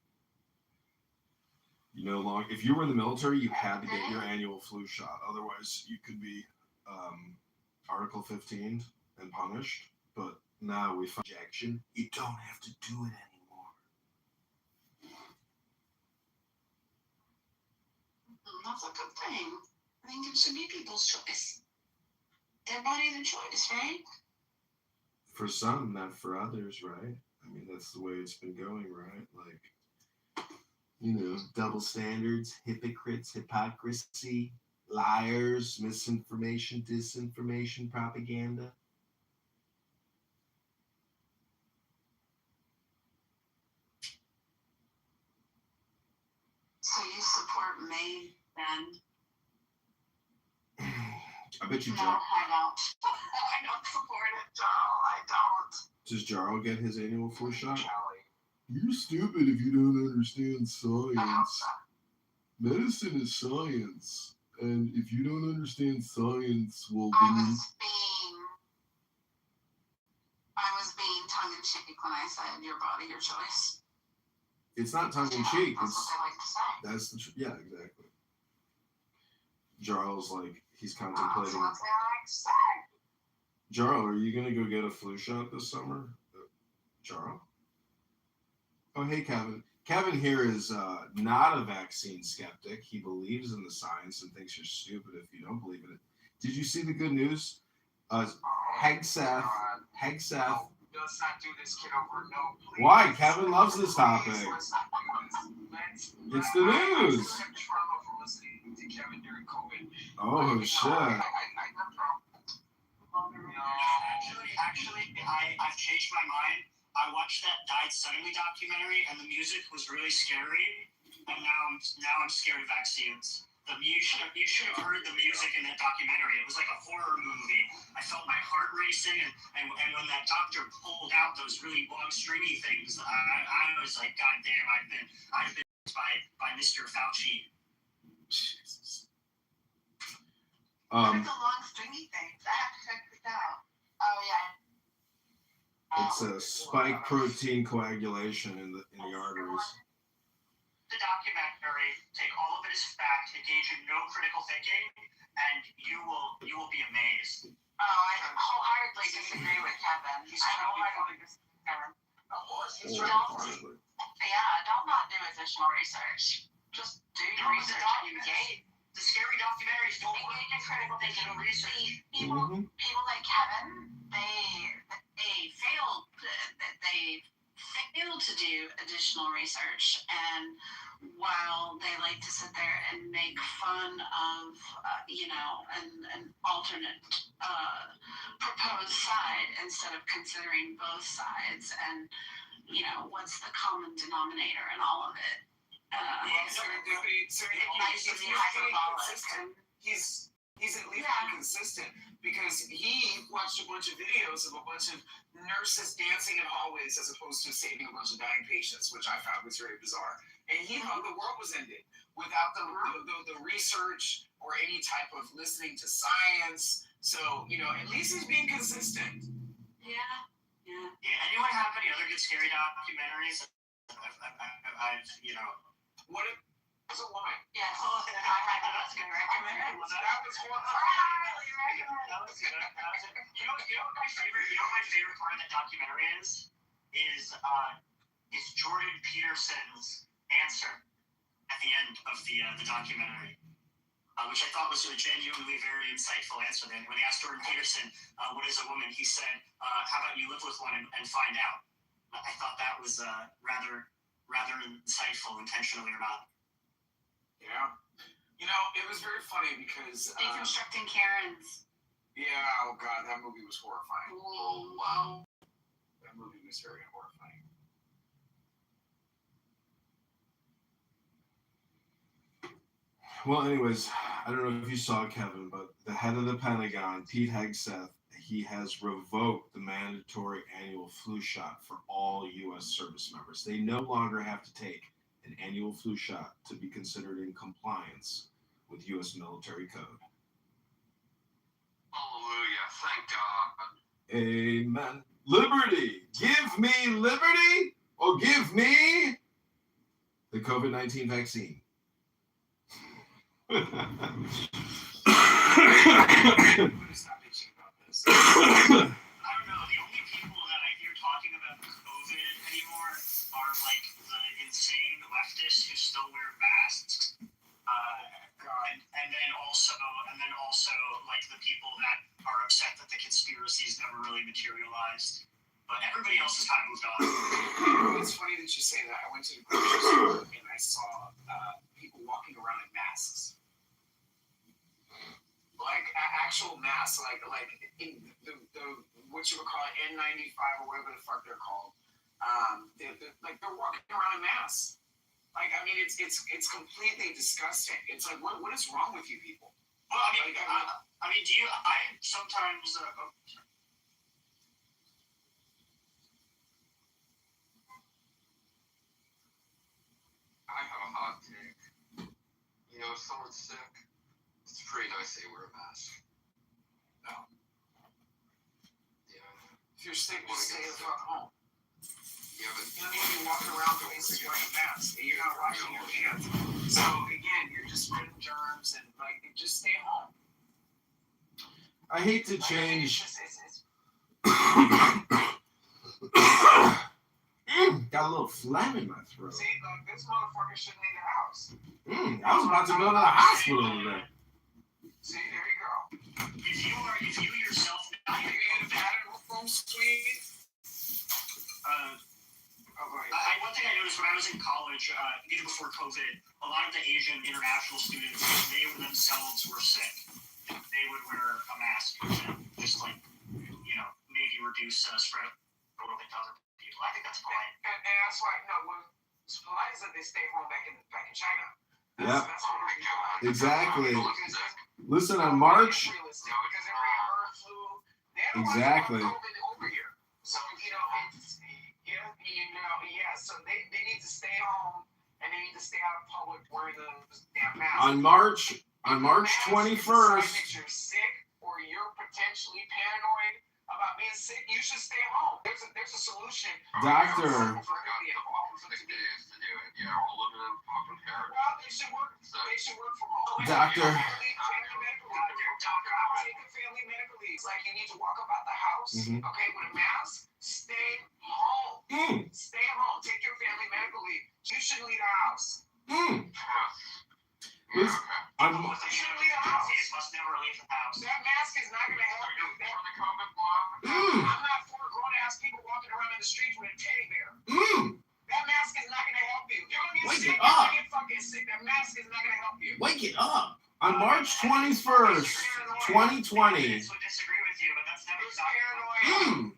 You no longer, if you were in the military, you had to get your annual flu shot. Otherwise, you could be Article 15 and punished. But now we find injection. You don't have to do it anymore. That's a good thing. I think it should be people's choice. Their body, their choice, right? For some, not for others, right? I mean, that's the way it's been going, right? Like, you know, double standards, hypocrites, hypocrisy, liars, misinformation, disinformation, propaganda. So you support May then? I bet you No, Jarl. I don't. I don't support it, Jarl. I don't. Does Jarl get his annual flu shot? Charlie. You're stupid if you don't understand science. Medicine is science. And if you don't understand science, well, I then was being tongue-in-cheek when I said your body, your choice. it's not tongue-in-cheek. That's It's, what they like to say. that's the truth. Yeah, exactly. Jarl's like, he's That's contemplating. what they like to say. Jarl, are you going to go get a flu shot this summer? Jarl? Oh, hey, Kevin. Kevin here is not a vaccine skeptic. He believes in the science and thinks you're stupid if you don't believe in it. Did you see the good news? Hegseth. No, let's not do this, Kitover. No, please. Why? Kevin loves this topic. Please, let's not do this. It's the I news. still have trauma from listening to Kevin during COVID. Oh, shit. Actually, I've changed my mind. I watched that Died Suddenly documentary, and the music was really scary. and now I'm scared of vaccines. You should have heard the music in that documentary. It was like a horror movie. I felt my heart racing, and when that doctor pulled out those really long stringy things, I was like, God damn, I've been by Mr. Fauci. Jesus. What are the long stringy things? I have to check this out. Oh yeah. It's a spike protein coagulation in the arteries. The documentary, take all of it as fact, engage in no critical thinking, and you will be amazed. Oh, I wholeheartedly disagree with Kevin. I wholeheartedly disagree with Kevin. Don't not do additional research. Just do your research. Engage. The scary documentaries don't work. Engage in critical thinking. Research. People like Kevin, they failed. They failed to do additional research, and while they like to sit there and make fun of, an alternate proposed side instead of considering both sides and, what's the common denominator in all of it. Serendipity, Nice to be hyperbolic. He's at least being consistent because he watched a bunch of videos of a bunch of nurses dancing in hallways as opposed to saving a bunch of dying patients, which I found was very bizarre. And he thought the world was ending without the research or any type of listening to science. So, at least he's being consistent. Yeah. Anyone have any other good scary documentaries? What if was a woman? Yes. That's a good recommendation. That was horrible. Highly recommended. That was good. You know what my favorite part of that documentary is Jordan Peterson's answer at the end of the documentary, which I thought was a genuinely very insightful answer. Then when they asked Jordan Peterson, what is a woman, he said, how about you live with one and find out. I thought that was rather insightful, intentionally or not. Yeah. It was very funny because Deconstructing Karens. yeah, oh god, that movie was horrifying. Oh, wow. That movie was very horrifying. Well, anyways, I don't know if you saw, Kevin, but the head of the Pentagon, Pete Hegseth, he has revoked the mandatory annual flu shot for all U.S. service members. They no longer have to take an annual flu shot to be considered in compliance with U.S. military code. Hallelujah, thank God. Amen. Liberty. Give me liberty or give me the COVID-19 vaccine. Stop bitching about this. I don't know. The only people that I hear talking about COVID anymore are like the insane leftists who still wear masks, and then also like the people that are upset that the conspiracies never really materialized. But everybody else has kind of moved on. It's funny that you say that. I went to the grocery store and I saw people walking around in masks. Like actual masks, like in the what you would call an N95 or whatever the fuck they're called. They're walking around in masks. Like, I mean, it's completely disgusting. It's like, what is wrong with you people? Well, I sometimes. I have a hot take. If someone's sick, it's pretty nice they wear a mask. No. Yeah. If you're sick, just stay the fuck home. Yeah, but You don't need to be walking around places wearing a mask and you're not washing your hands. So again, you're just spreading germs and just stay home. I hate to change. Got a little phlegm in my throat. See, this motherfucker shouldn't leave the house. I was about to go to the hospital today. See, there you go. If you yourself, Maybe in a pattern room suite. one thing I noticed when I was in college, even before COVID, a lot of the Asian international students, they themselves were sick. They would wear a mask and just maybe reduce spread a little bit to other people. I think that's fine. And that's why, supplies that they stay home back in China. Yep. That's what we're doing. Exactly. Because Listen, on March. realistic, because they're bringing bird flu. They don't Exactly. want COVID over here. So it's so they need to stay home and they need to stay out of public wearing those damn masks. On March 21st. If you're sick or you're potentially paranoid about being sick, you should stay home. There's a solution. Doctor. Well, they should work from home. Doctor. Take a family medical leave. It's like you need to walk about the house, okay, with a mask. Stay home. Stay home. Take your family medical leave. You shouldn't leave the house. You shouldn't leave the house. Must never leave the house. That mask is not going to help you. I'm not for grown-ass people walking around in the streets with a teddy bear. That mask is not going to help you. You're going to get sick. You're going to get fucking sick. That mask is not going to help you. Wake it up. On March 21st, 2020. Would disagree with you, but that's never paranoid.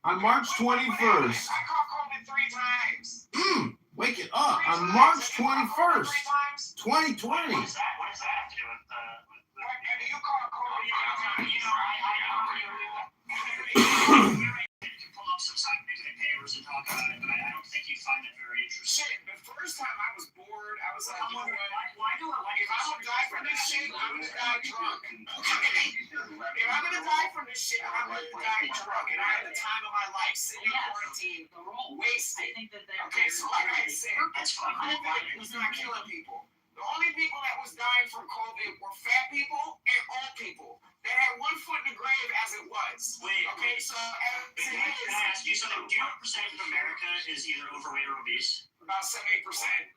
On March 21st. I caught COVID 3 times. Wake it up. On March 21st, 2020. What does that have to do with do you call COVID? You can pull up some scientific papers and talk about it, but I don't think you'd find it very interesting. Shit, the first time I was bored, I was like, I'm wondering, why do I like if I'm gonna die from this shit, I'm gonna die drunk. If I'm gonna die from this shit, I'm gonna die drunk. And I had the time of my life sitting in quarantine, wasted. Okay, so like I said, that's fine. COVID was not killing people. The only people that was dying from COVID were fat people and old people that had one foot in the grave as it was. Wait, okay, so can I ask you something? Do you know what percentage of America is either overweight or obese? About 70%.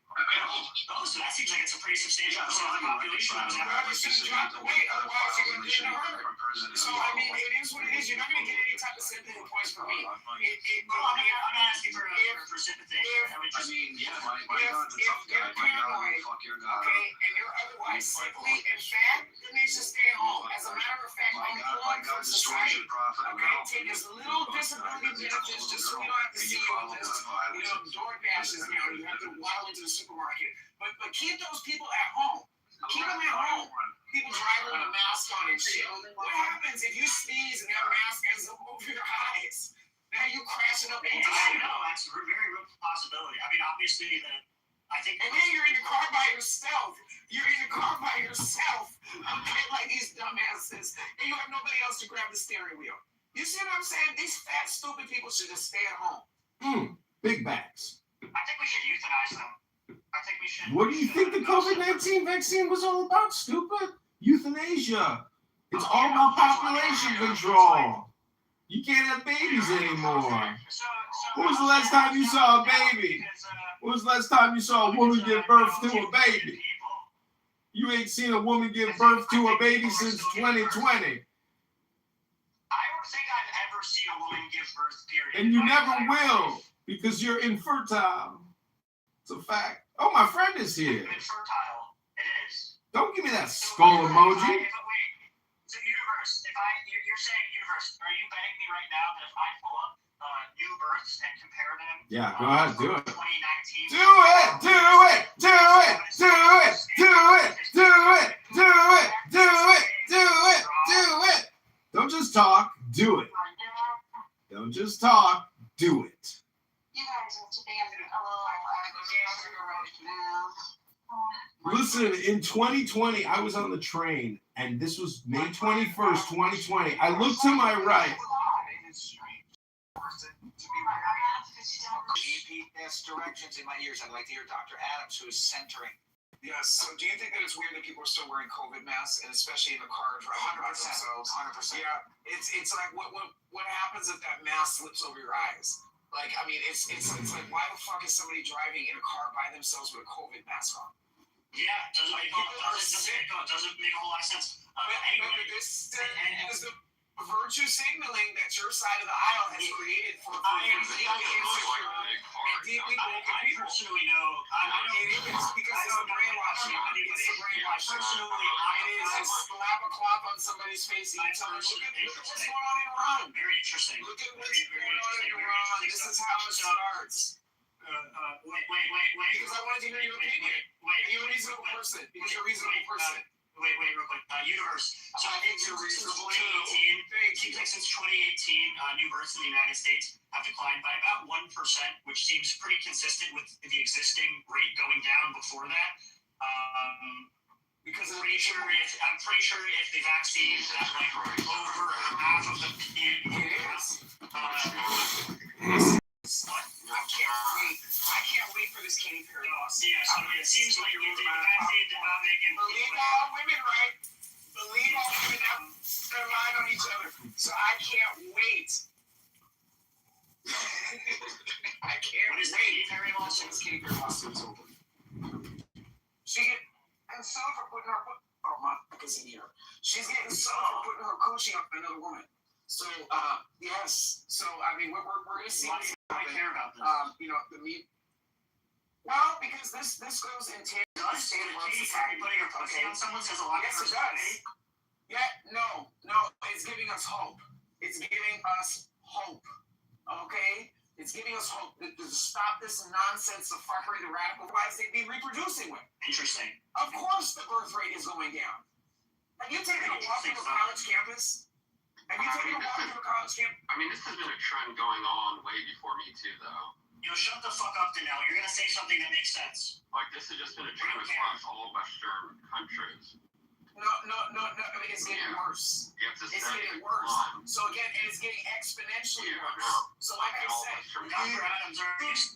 Oh, so that seems like it's a pretty substantial percent of the population. They should have dropped the weight, otherwise you're going to get in a hurt. So, I mean, it is what it is. You're not going to get any type of sympathy points from me. I'm not asking for sympathy. If you're paranoid, okay, and you're otherwise sickly and fat, then they should stay home. As a matter of fact, unplug from society. Okay, take as little disability benefits just so we don't have to see you on this, door dashes now. You have to waddle into the supermarket. But keep those people at home. Keep them at home. People driving with a mask on and shit. What happens if you sneeze and that mask ends up over your eyes? Now you crashing up into shit. No, that's a very real possibility. I mean, obviously, I think. And then you're in the car by yourself. Okay, like these dumbasses. And you have nobody else to grab the steering wheel. You see what I'm saying? These fat, stupid people should just stay at home. Big bags. I think we should euthanize them. I think we should. What do you think the COVID-19 vaccine was all about, stupid? Euthanasia. It's all about population control. You can't have babies anymore. When was the last time you saw a baby? When was the last time you saw a woman give birth to a baby? You ain't seen a woman give birth to a baby since 2020. I don't think I've ever seen a woman give birth, period. And you never will, because you're infertile. It's a fact. Oh, my friend is here. Infertile. It is. Don't give me that skull emoji. So universe, you're saying universe, are you betting me right now that if I pull up new births and compare them? Yeah, go ahead, do it. 2019. Do it! Do it! Do it! Do it! Do it! Do it! Do it! Do it! Do it! Do it! Don't just talk, do it. Don't just talk, do it. You guys have to be Listen, in 2020, I was on the train, and this was May 21st, 2020. I looked to my right. GPS directions in my ears. I'd like to hear Dr. Adams, who is centering. Yes. So, do you think that it's weird that people are still wearing COVID masks, and especially in the car driving by themselves? 100%. Yeah. It's like what happens if that mask slips over your eyes? Like, I mean, it's like, why the fuck is somebody driving in a car by themselves with a COVID mask on? Yeah, it doesn't make a whole lot of sense. Anyway, this is the virtue signaling that your side of the aisle has created for deeply broken people. Personally know. It is because it's the brainwashing. It's the brainwashing. It is. It's slap a cloth on somebody's face and you tell them, look at what's going on in Iran. Very interesting. Look at what's going on in Iran. This is how it starts. Because I wanted to hear your opinion. And you're a reasonable person. Because you're a reasonable person. Wait, real quick. Universe. So I think you're since reasonable 2018, Thank it you. seems like since 2018, new births in the United States have declined by about 1%, which seems pretty consistent with the existing rate going down before that. Because I'm pretty sure if the vaccine has like over half of the people, it is. what? I can't wait for this Katy Perry lawsuit. Yeah, so it seems like if the vaccine did not make it. Believe all women, right? Believe all women have their line on each other. So I can't wait. I can't What is the wait. Katy Perry lawsuit? This Katy Perry lawsuit is over. She get sued for putting her mic is in here. She's getting sued for putting her coochie up another woman. So yes. So I mean we're gonna see this I happen. care about this. The meat. Well, because this goes in tandem with the state of our society. Putting her pussy on someone says a lot. Yes, it does. Yeah, no, it's giving us hope. It's giving us hope. Okay? It's giving us hope to stop this nonsense of fuckery the radical wise they'd be reproducing with. Interesting. Of course the birth rate is going down. Have you taken a walk through a college campus? Have you taken a walk through a college campus? I mean, this has been a trend going on way before Me Too, though. Shut the fuck up, Danelle. You're gonna say something that makes sense. Like, this has just been a trend across all Western countries. No. I mean, it's getting worse. It's getting worse. So again, and it's getting exponentially worse. So like I said, Dr. Adams, these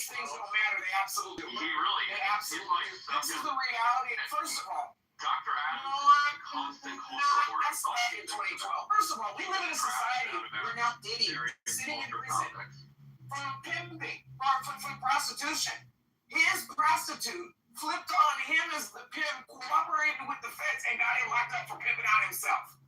things don't matter. They absolutely do. They absolutely do. This is the reality. First of all, Dr. Adams no, is a constant culture war. that's back in 2012. First of all, we live in a society where now Diddy sitting in prison from pimping, from prostitution. His prostitute flipped on him as the pimp, cooperated with the feds, and got him locked up for pimping out himself.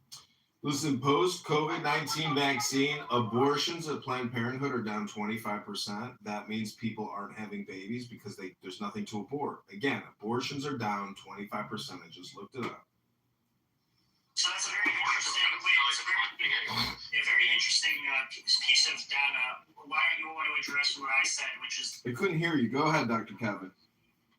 Listen, post COVID-19 vaccine, abortions at Planned Parenthood are down 25%. That means people aren't having babies because there's nothing to abort. Again, abortions are down 25%. I just looked it up. So that's a very interesting, piece of data. Why don't you want to address what I said, which is I couldn't hear you. Go ahead, Dr. Kevin.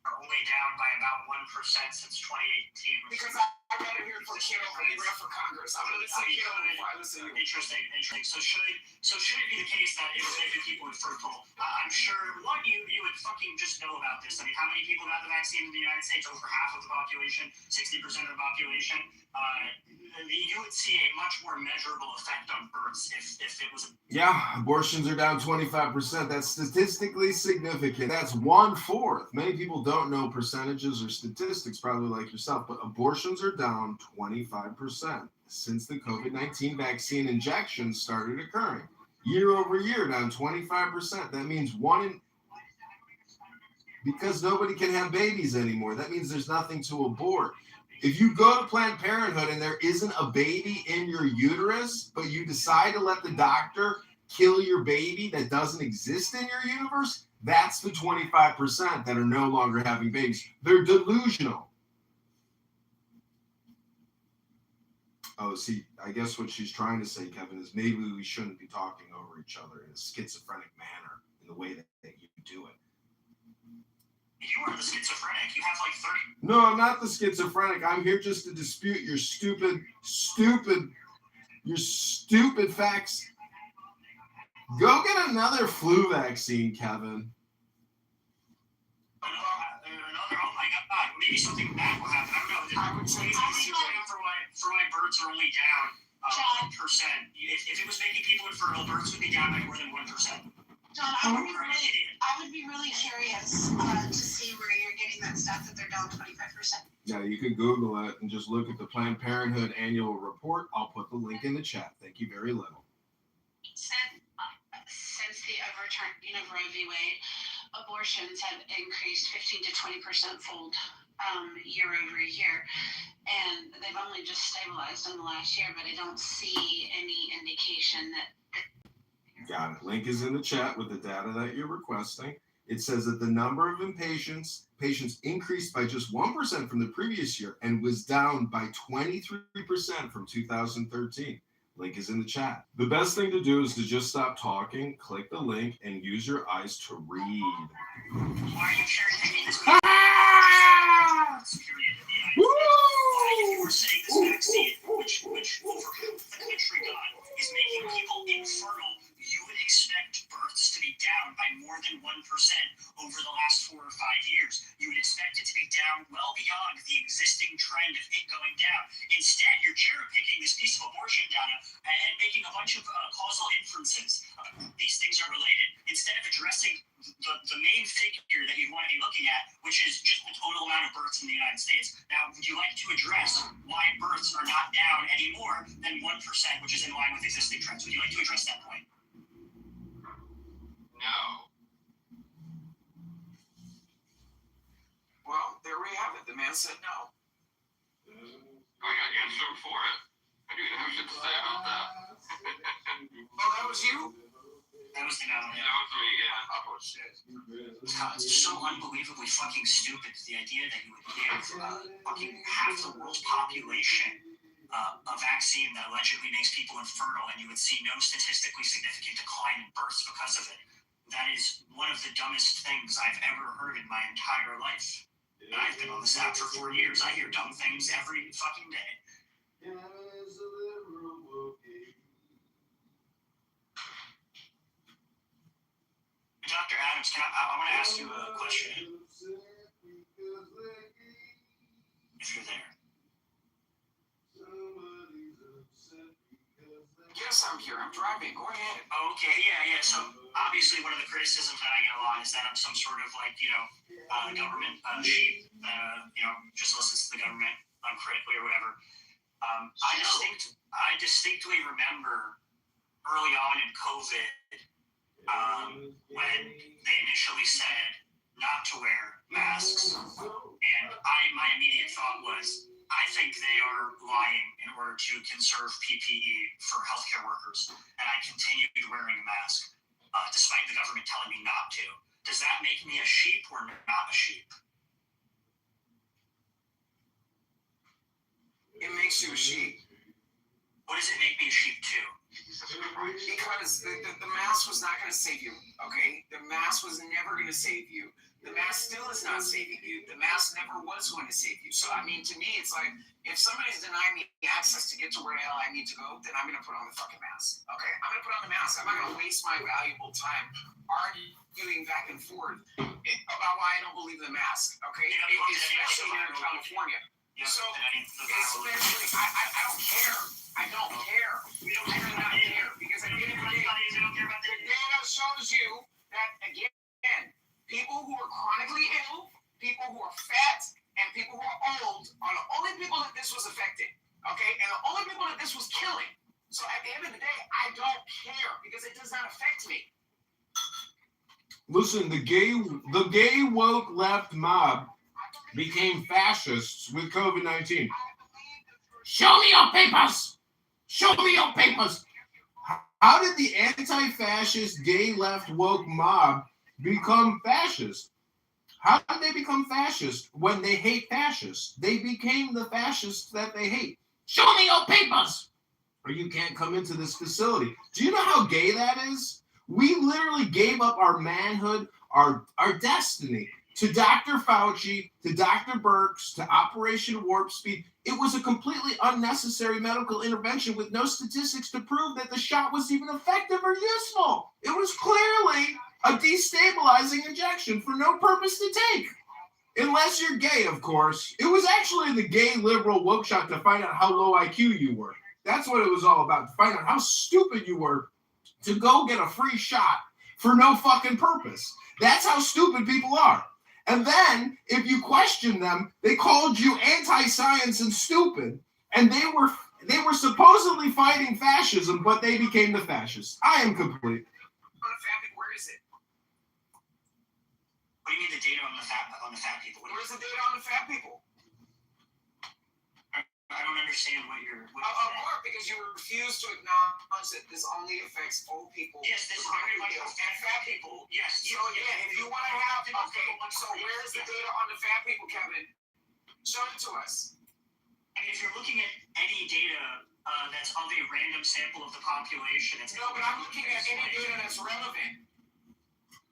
are only down by about 1% since 2018. Because I got to hear from Kitover. He ran for Congress. I'm going to listen to Kitover before I listen to you. Interesting. So should it be the case that it was making people infertile? I'm sure you would fucking just know about this. I mean, how many people got the vaccine in the United States? Over half of the population, 60% of the population. You would see a much more measurable effect on births if it was. Yeah, abortions are down 25%. That's statistically significant. That's 1/4. Many people don't know percentages or statistics, probably like yourself, but abortions are down 25% since the COVID-19 vaccine injections started occurring. Year over year, down 25%. That means because nobody can have babies anymore. That means there's nothing to abort. If you go to Planned Parenthood and there isn't a baby in your uterus, but you decide to let the doctor kill your baby that doesn't exist in your universe, that's the 25% that are no longer having babies. They're delusional. Oh, see, I guess what she's trying to say, Kevin, is maybe we shouldn't be talking over each other in a schizophrenic manner in the way that you do it. You are the schizophrenic. You have like 30. No, I'm not the schizophrenic. I'm here just to dispute your stupid facts. Go get another flu vaccine, Kevin. Oh my God, maybe something bad will happen. I don't know. I would say for why birds are only down 1%. If it was making people infertile, birds would be down by more than 1%. John, I would be really curious to see where you're getting that stuff that they're down 25%. Yeah, you could Google it and just look at the Planned Parenthood annual report. I'll put the link in the chat. Thank you very little. Since the overturning of Roe v. Wade, abortions have increased 15 to 20% fold year over year. And they've only just stabilized in the last year, but I don't see any indication that. Got it. Link is in the chat with the data that you're requesting. It says that the number of patients increased by just 1% from the previous year and was down by 23% from 2013. Link is in the chat. The best thing to do is to just stop talking, click the link, and use your eyes to read. Why are you cherry picking this? Ah! Period. Why, if you were saying this vaccine, which over the country got, is making people infertile, you would expect births to be down by more than 1% over the last 4 or 5 years. You would expect it to be down well beyond the existing trend of it going down. Instead, you're cherry picking this piece of abortion data and making a bunch of causal inferences. These things are related. Instead of addressing the main figure that you want to be looking at, which is just the total amount of births in the United States. Now, would you like to address why births are not down any more than 1%, which is in line with existing trends? Would you like to address that point? No. Well, there we have it. The man said no. I got answered for it. I didn't have shit to say about that. Oh, that was you? That was the no. Yeah, that was me, yeah. Oh, shit. God, it's so unbelievably fucking stupid. The idea that you would give fucking half the world's population a vaccine that allegedly makes people infertile, and you would see no statistically significant decline in births because of it. That is one of the dumbest things I've ever heard in my entire life. And I've been on this app for 4 years. I hear dumb things every fucking day. Dr. Adams, I want to ask you a question. If you're there. Yes, I'm here. I'm driving. Go ahead. Okay, yeah. So obviously one of the criticisms that I get a lot is that I'm some sort of government sheep that just listens to the government uncritically or whatever. I distinctly remember early on in COVID when they initially said not to wear masks, and my immediate thought was, I think they are lying in order to conserve PPE for healthcare workers, and I continued wearing a mask despite the government telling me not to. Does that make me a sheep or not a sheep? It makes you a sheep. What does it make me a sheep to? Because the mask was not going to save you, okay? The mask was never going to save you. The mask still is not saving you. The mask never was going to save you. So, I mean, to me, it's like, if somebody's denying me access to get to where the hell I need to go, then I'm going to put on the fucking mask, okay? I'm going to put on the mask. I'm not going to waste my valuable time arguing back and forth about why I don't believe in the mask, okay? Especially here in California. So, especially, I don't care. I don't care. We don't care not care. Because at the end of the day, the data shows you that, again, people who are chronically ill, people who are fat, and people who are old are the only people that this was affecting, okay? And the only people that this was killing. So at the end of the day, I don't care because it does not affect me. Listen, the gay woke left mob became fascists with COVID-19. Show me your papers! Show me your papers! How did the anti-fascist gay left woke mob become fascist? How did they become fascist when they hate fascists? They became the fascists that they hate. Show me your papers, or you can't come into this facility. Do you know how gay that is? We literally gave up our manhood, our destiny to Dr. Fauci, to Dr. Birx, to Operation Warp Speed. It was a completely unnecessary medical intervention with no statistics to prove that the shot was even effective or useful. It was clearly a destabilizing injection for no purpose to take. Unless you're gay, of course. It was actually the gay liberal woke shot to find out how low IQ you were. That's what it was all about, to find out how stupid you were to go get a free shot for no fucking purpose. That's how stupid people are. And then, if you question them, they called you anti-science and stupid, and they were supposedly fighting fascism, but they became the fascists. I am complete. Where is it? What do you mean the data on the fat people? Where's the data on the fat people? I don't understand what you're saying. Because you refuse to acknowledge that this only affects old people. Yes, this is very much and fat people. Yes. So yeah, if you want to have, okay, so where's the data on the fat people, Kevin? Show it to us. I mean, if you're looking at any data that's of a random sample of the population. It's No, but I'm looking at any data that's relevant.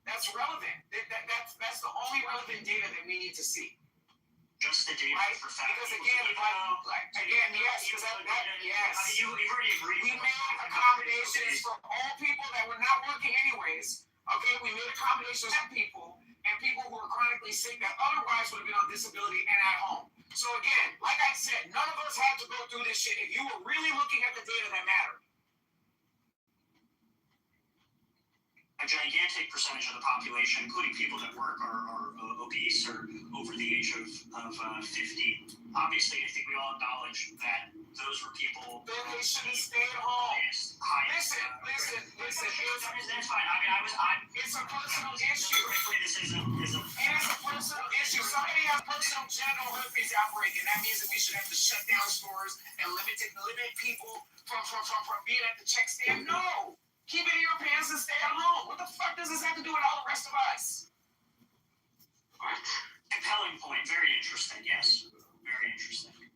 That's relevant. That's the only relevant data that we need to see. Just the data Right? for fact. Because again, yes, because yes. You already agreed. We made accommodations for all people that were not working anyways. Okay, we made accommodations for people and people who are chronically sick that otherwise would have been on disability and at home. So again, like I said, none of us had to go through this shit if you were really looking at the data that mattered. A gigantic percentage of the population, including people that work, are obese or over the age of 50. Obviously, I think we all acknowledge that those were people. Then they should have stayed home. Listen. That's fine. I mean, it's a personal issue. This is a It is a personal issue. Somebody has personal genital herpes outbreak, and that means that we should have to shut down stores and limit people from being at the check stand. No. Keep it in your pants and stay at home. What the fuck does this have to do with all the rest of us? What? Compelling point. Very interesting. Yes. Very interesting. I've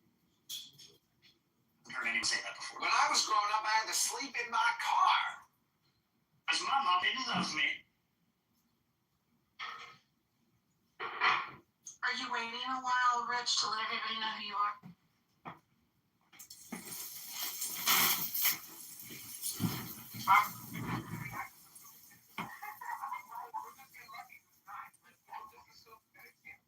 heard anyone say that before. When I was growing up, I had to sleep in my car. Because my mom didn't love me. Are you waiting a while, Rich, to let everybody know who you are?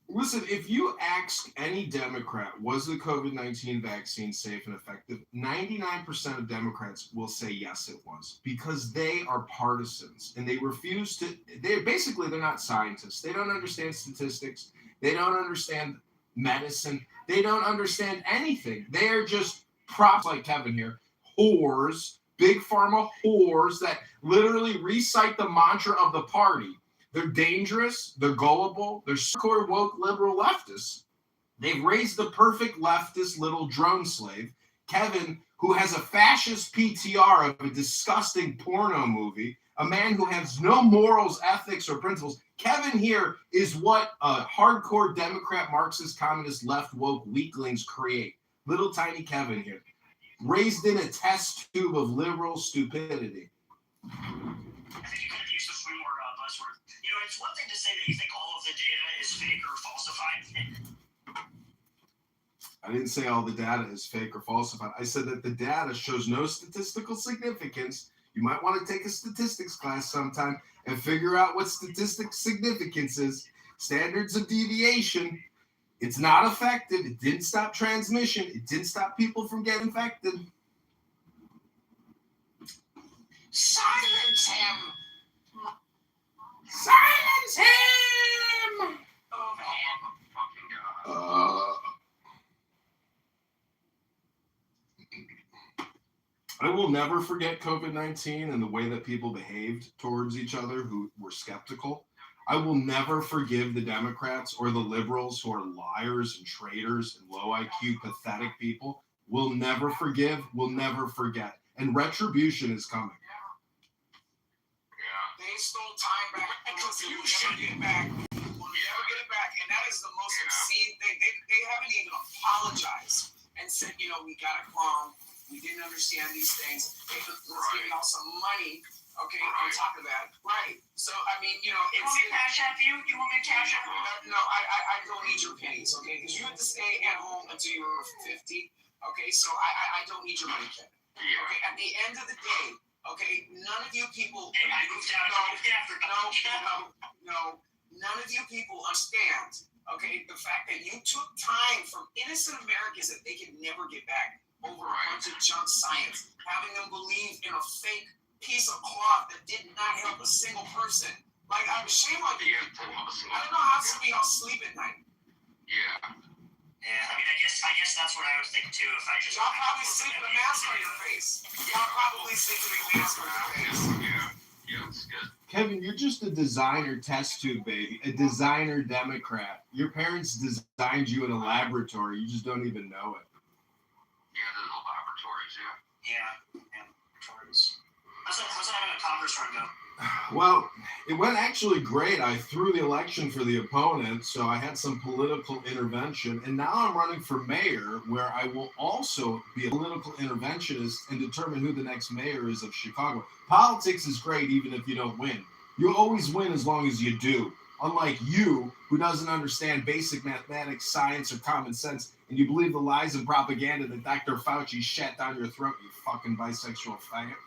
Listen, if you ask any Democrat, was the COVID-19 vaccine safe and effective? 99% of Democrats will say yes, it was, because they are partisans and they refuse to. They're not scientists. They don't understand statistics. They don't understand medicine. They don't understand anything. They are just props like Kevin here, whores, big pharma whores that literally recite the mantra of the party. They're dangerous, they're gullible, they're hardcore woke liberal leftists. They've raised the perfect leftist little drone slave, Kevin, who has a fascist PTR of a disgusting porno movie, a man who has no morals, ethics, or principles. Kevin here is what hardcore Democrat, Marxist, communist, left woke weaklings create. Little tiny Kevin here, raised in a test tube of liberal stupidity. I think you could have used a few more buzzwords. You know, it's one thing to say that you think all of the data is fake or falsified. I didn't say all the data is fake or falsified. I said that the data shows no statistical significance. You might want to take a statistics class sometime and figure out what statistical significance is. Standards of deviation. It's not effective. It didn't stop transmission. It didn't stop people from getting infected. Silence him! Silence him! I will never forget COVID-19 and the way that people behaved towards each other who were skeptical. I will never forgive the Democrats or the liberals who are liars and traitors and low IQ, pathetic people. We'll never forgive. We'll never forget. And retribution is coming. They stole time back because you should get back. We'll never get it back. And that is the most obscene thing. They haven't even apologized and said, you know, we got it wrong. We didn't understand these things. Let's give y'all some money, okay, on top of that. Right. So, I mean, you know, it's... You want me to cash app you? You want me to cash app you? No, I don't need your pennies, okay? Because you have to stay at home until you were 50, okay? So I don't need your money, Kevin. Okay, at the end of the day, okay, none of you people... Hey, I moved out of Africa. No. None of you people understand, okay, the fact that you took time from innocent Americans that they could never get back over a bunch of junk science, having them believe in a fake piece of cloth that did not help a single person. Like, I'm shame on you. I don't know how some of y'all sleep at night. Yeah, I mean, I guess that's what I would think too if I just... Y'all probably sleep with a mask on your face. Y'all probably sleep with a mask on your face. Yeah, it's good. Kevin, you're just a designer test tube baby, a designer Democrat. Your parents designed you in a laboratory. You just don't even know it. Yeah, there's no laboratories, Yeah, laboratories. How's that Congress run go? Well, it went actually great. I threw the election for the opponent, so I had some political intervention, and now I'm running for mayor, where I will also be a political interventionist and determine who the next mayor is of Chicago. Politics is great even if you don't win. You always win as long as you do. Unlike you, who doesn't understand basic mathematics, science, or common sense, and you believe the lies and propaganda that Dr. Fauci shat down your throat, you fucking bisexual faggot.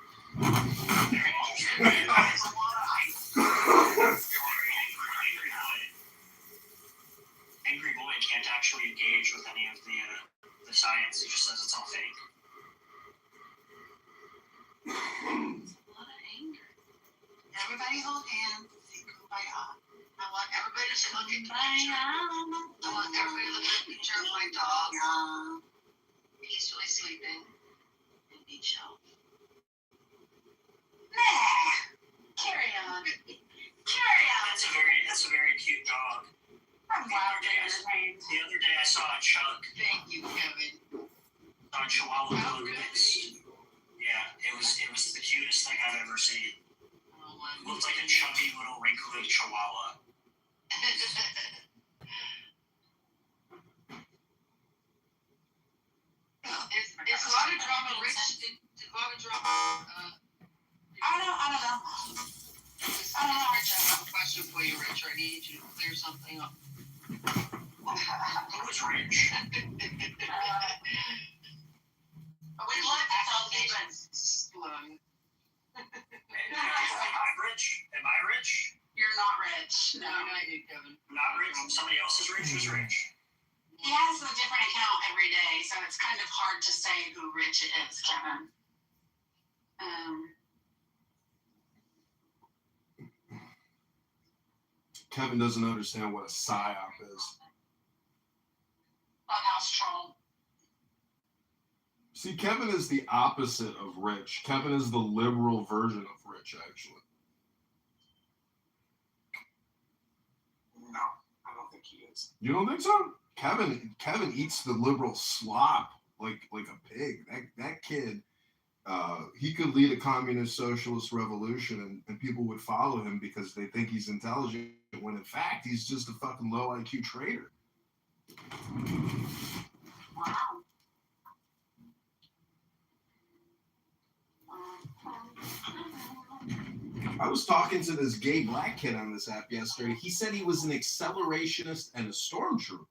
Angry boy can't actually engage with any of the science. He just says it's all fake. It's a lot of anger. Everybody hold hands. Say kumbaya. I want everybody to look at the picture. I want everybody to look at the picture of my dog. Peacefully sleeping. And be chill. Nah. Carry on. Carry on. That's a very cute dog. I'm wild entertained. The other day I saw a chug. Thank you, Kevin. On Chihuahua color mix. Yeah, it was the cutest thing I've ever seen. It looked like a chubby little wrinkly Chihuahua. It's a lot of drama, Rich. It's a lot of drama. I don't know. Rich, I have a question for you, Rich. I need you to clear something up. Who was Rich? We want to tell David's slow. Am I rich? Am I rich? You're not rich. No, you're not you, Kevin. I'm not rich. Somebody else is rich. Who's rich? He has a different account every day, so it's kind of hard to say who Rich is, Kevin. Kevin doesn't understand what a psyop is. Clubhouse troll. See, Kevin is the opposite of Rich. Kevin is the liberal version of Rich, actually. No, I don't think he is. You don't think so? Kevin eats the liberal slop like a pig. That kid, he could lead a communist socialist revolution and people would follow him because they think he's intelligent, when in fact he's just a fucking low IQ traitor. Wow. I was talking to this gay black kid on this app yesterday. He said he was an accelerationist and a stormtrooper.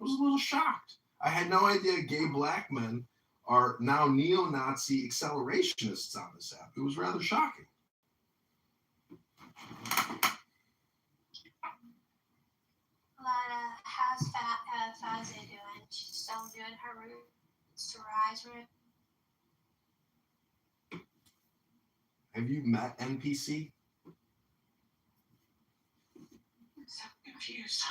I was a little shocked. I had no idea gay black men are now neo-Nazi accelerationists on this app. It was rather shocking. Lana, how's Fazia doing? She's still doing her roots to rise route. Have you met NPC? I'm so confused.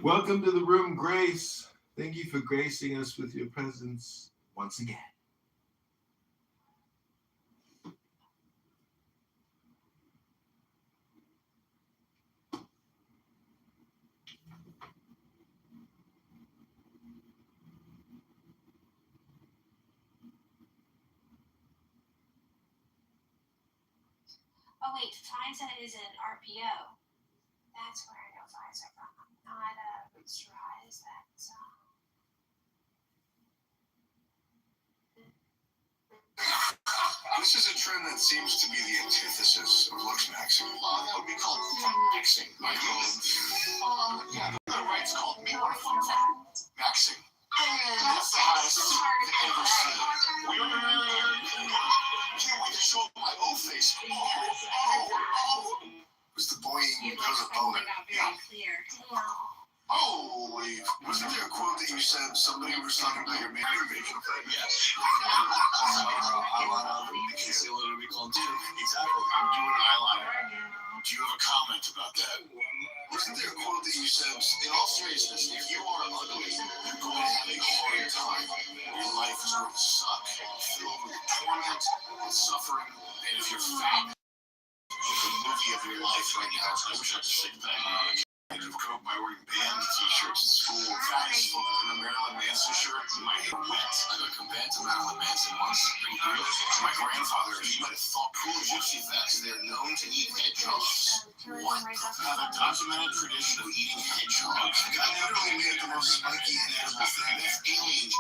Welcome to the room, Grace. Thank you for gracing us with your presence once again. Oh wait, FISA is an RPO. That's where I know FISA from. Not Roots to Rise. That's This is a trend that seems to be the antithesis of lux maxing. That would be called maxing. The right's called maxing. And that's the highest they've ever seen. Can't wait to show up my O face. Was the boy because of boner? Yeah. Oh, wasn't there a quote that you said somebody was talking about your makeup? Yes. Eyeliner, concealer to be called too. Exactly. I'm doing eyeliner. Do you have a comment about that? Wasn't there a quote that you said, in all seriousness, if you are ugly, you're going to have a hard time. Your life is going to suck, filled with torment and suffering. And if you're fat, the movie of your life right now, I wish I could stick that of coke by wearing band t-shirts at school, fat as fuck, and a Marilyn Manson shirt, my hair wet. I got compared to Marilyn Manson once. My grandfather, he might have thought cool gypsy facts. They're known to eat hedgehogs. What? Have a documented tradition of eating hedgehogs. God literally made the most spiky and edible thing. That's alien.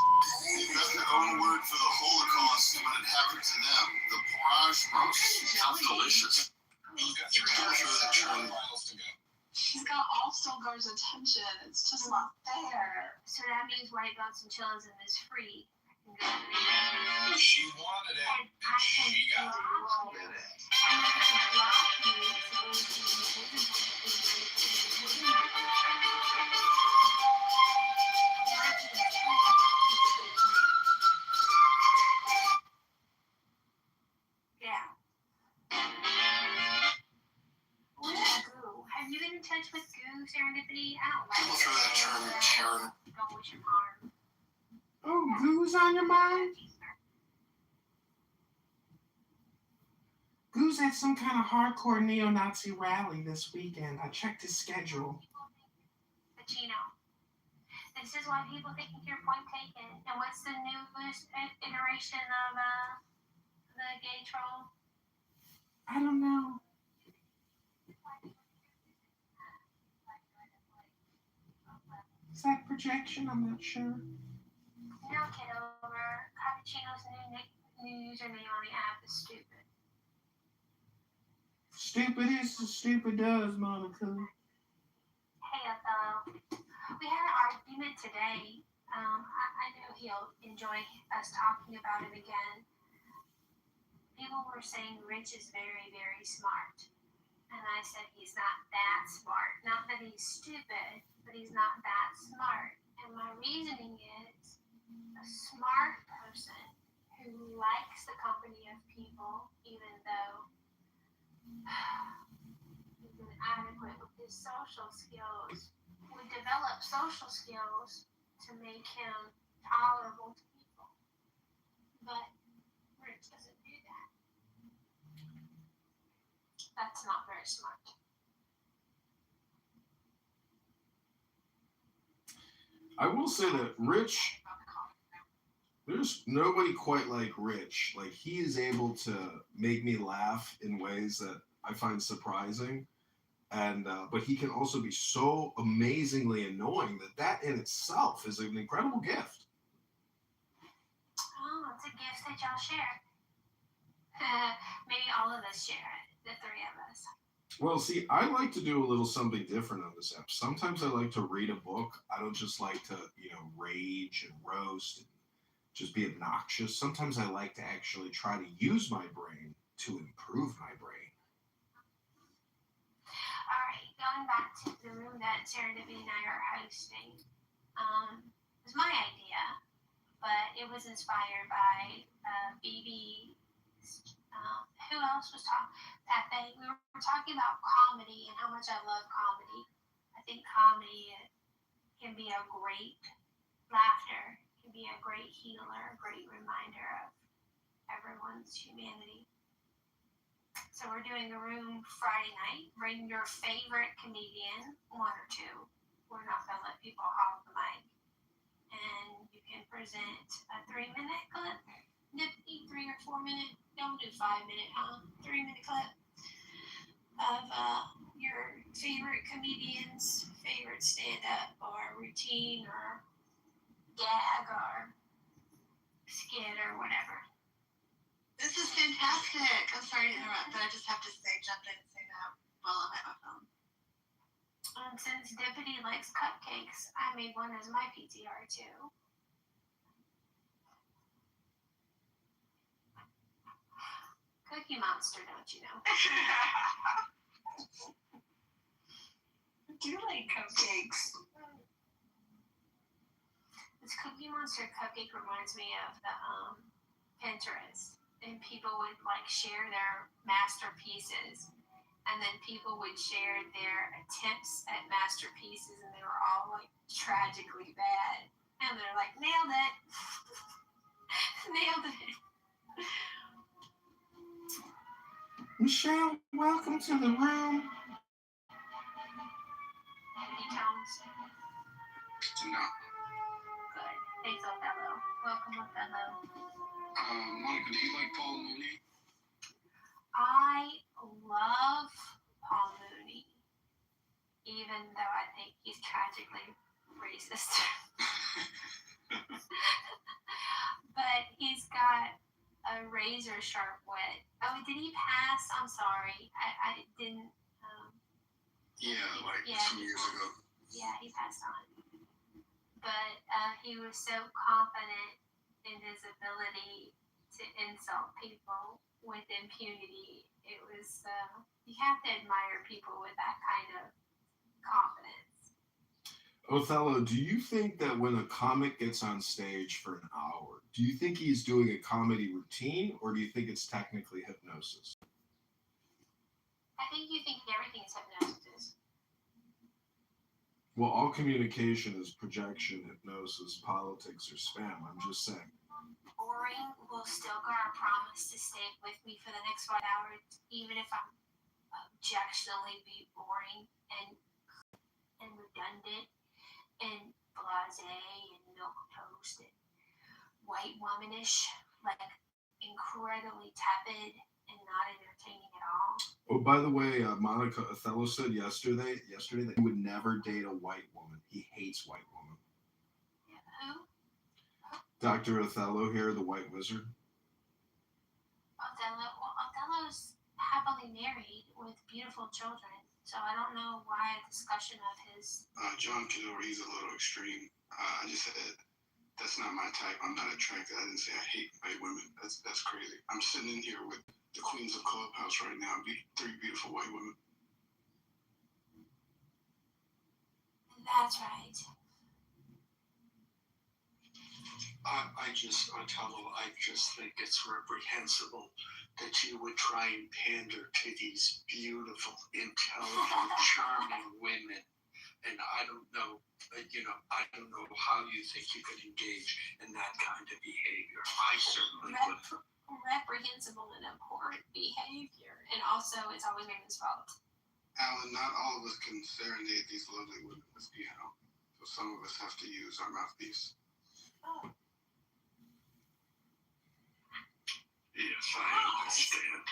You have their own word for the Holocaust when it happened to them. The porage roast. Sounds delicious. You've got 3 miles to go. He's got all Stilgar's attention. It's just not fair. So that means white belts and chillism is free. She wanted it, And and she got it. block you. And I can block you so yeah. Goo. Have you been in touch with Goo Serendipity? I don't like People throw that term, Karen. Don't wish your harm. Oh, Goo's on your mind? Goo's at some kind of hardcore neo-Nazi rally this weekend. I checked his schedule. Pacino. This is why people think your point taken. And what's the newest iteration of the gay troll? I don't know. Is that projection? I'm not sure. No, Kitover. Cappuccino's new username on the app is stupid. Stupid is as stupid does, Monica. Hey, Othello. We had an argument today. I know he'll enjoy us talking about it again. People were saying Rich is very, very smart. And I said he's not that smart. Not that he's stupid, but he's not that smart. And my reasoning is a smart person who likes the company of people, even though he's inadequate with his social skills, would develop social skills to make him tolerable to people. But Rich doesn't do that. That's not very smart. I will say that Rich, there's nobody quite like Rich. Like, he is able to make me laugh in ways that I find surprising. And but he can also be so amazingly annoying that in itself is an incredible gift. Oh, it's a gift that y'all share. Maybe all of us share it, the three of us. Well, see, I like to do a little something different on this app. Sometimes I like to read a book. I don't just like to, rage and roast and just be obnoxious. Sometimes I like to actually try to use my brain to improve my brain. All right, going back to the room that Serendipity and I are hosting. It was my idea, but it was inspired by BB. Who else was talking? Pepe. We were talking about comedy and how much I love comedy. I think comedy can be a great laughter, can be a great healer, a great reminder of everyone's humanity. So we're doing a room Friday night. Bring your favorite comedian, one or two. We're not going to let people hog the mic. And you can present a 3-minute clip. 3 or 4 minute, don't do 5 minute, 3-minute clip of your favorite comedian's favorite stand-up or routine or gag or skit or whatever. This is fantastic. I'm sorry to interrupt, but I just have to jump in and say that while I'm at my phone. And since Deputy likes cupcakes, I made one as my PTR too. Cookie Monster, don't you know? I do like cupcakes. This Cookie Monster cupcake reminds me of the Pinterest. And people would share their masterpieces. And then people would share their attempts at masterpieces, and they were all tragically bad. And they're like, nailed it. Nailed it. Michelle, welcome to the room. now. Good. Thanks, Othello. Welcome, Othello. Monica, do you like Paul Mooney? I love Paul Mooney, even though I think he's tragically racist. But he's got a razor sharp wit. Oh, did he pass? I'm sorry. I didn't. Some years ago. Yeah, he passed on. But he was so confident in his ability to insult people with impunity. It was, you have to admire people with that kind of confidence. Othello, do you think that when a comic gets on stage for an hour, do you think he's doing a comedy routine, or do you think it's technically hypnosis? I think you think everything is hypnosis. Well, all communication is projection, hypnosis, politics, or spam. I'm just saying. Boring will still gonna promise to stay with me for the next 5 hours, even if I'm objectionably be boring and redundant and blasé and milquetoast and white womanish, like incredibly tepid and not entertaining at all. Oh, by the way, Monica, Othello said yesterday that he would never date a white woman. He hates white women. Who? Dr. Othello here, the white wizard. Othello? Well, Othello's happily married with beautiful children, so I don't know why a discussion of his... John Kitover, he's a little extreme. I just said, that's not my type. I'm not attracted. I didn't say I hate white women. That's crazy. I'm sitting in here with the queens of Clubhouse right now. Three beautiful white women. That's right. Othello, I just think it's reprehensible that you would try and pander to these beautiful, intelligent, charming women. And I don't know, I don't know how you think you could engage in that kind of behavior. I certainly wouldn't. Reprehensible and abhorrent behavior. And also, it's always women's fault. Alan, not all of us can serenade these lovely women with piano. So some of us have to use our mouthpiece. Oh. Yes, I understand.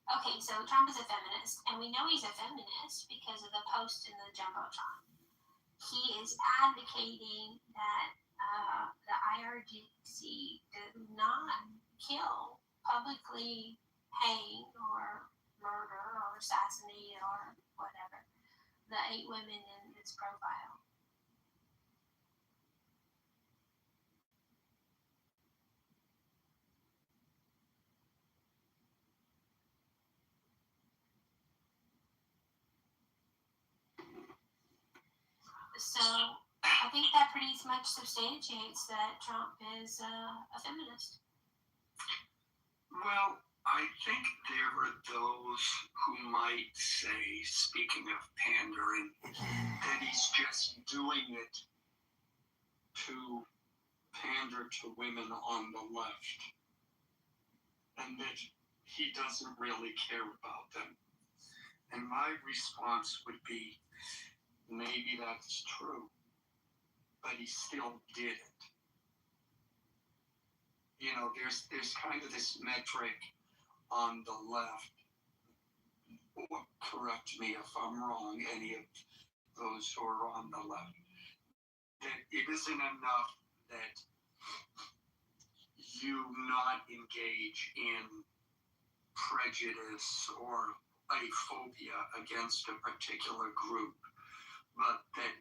Okay, so Trump is a feminist, and we know he's a feminist because of the post in the Jumbotron. He is advocating that the IRGC does not kill, publicly hang, or murder, or assassinate, or whatever, the 8 women in his profile. So I think that pretty much substantiates that Trump is a feminist. Well, I think there are those who might say, speaking of pandering, that he's just doing it to pander to women on the left, and that he doesn't really care about them. And my response would be, maybe that's true, but he still did it. There's kind of this metric on the left. Correct me if I'm wrong, any of those who are on the left, that it isn't enough that you not engage in prejudice or a phobia against a particular group, but that,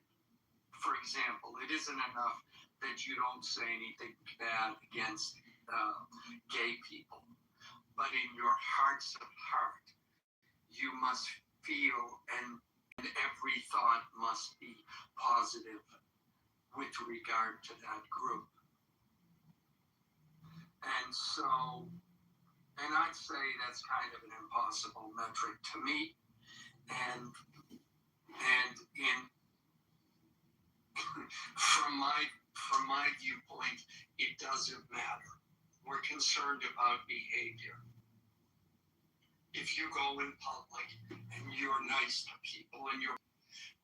for example, it isn't enough that you don't say anything bad against gay people, but in your hearts of heart, you must feel, and every thought must be positive with regard to that group. And I'd say that's kind of an impossible metric to meet. And from my viewpoint, it doesn't matter. We're concerned about behavior. If you go in public and you're nice to people and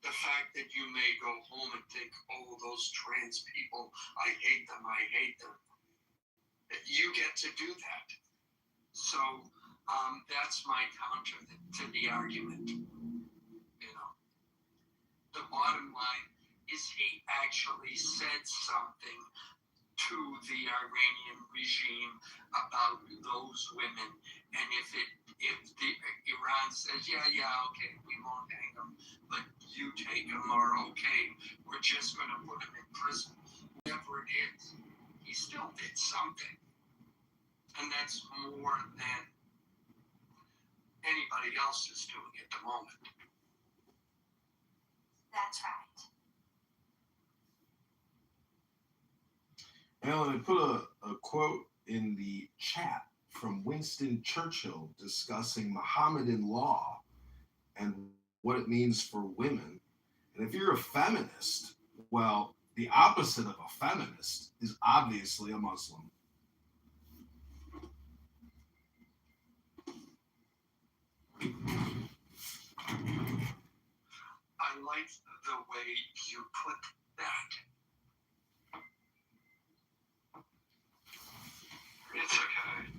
The fact that you may go home and think, oh, those trans people, I hate them, I hate them. You get to do that. So that's my counter to the argument. You know, the bottom line is he actually said something to the Iranian regime about those women, and if Iran says, yeah, okay, we won't hang them, but you take them, or okay, we're just going to put them in prison, whatever it is, he still did something, and that's more than anybody else is doing at the moment. That's right. Alan, I put a quote in the chat from Winston Churchill discussing Mohammedan law and what it means for women. And if you're a feminist, well, the opposite of a feminist is obviously a Muslim. I like the way you put that. It's okay.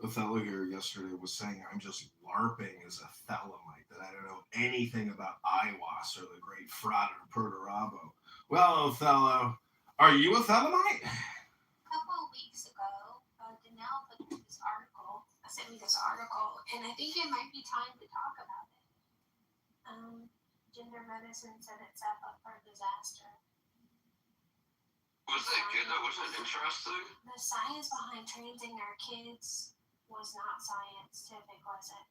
Othello here yesterday was saying I'm just LARPing as a Thelemite, that I don't know anything about Aiwass or the great Frater Perturabo. Well, Othello, are you a Thelemite? A couple of weeks ago, Danelle put this article, sent me this article, and I think it might be time to talk about it. Gender medicine set itself up for disaster. Was that good? That was interesting. The science behind transing our kids was not scientific, was it?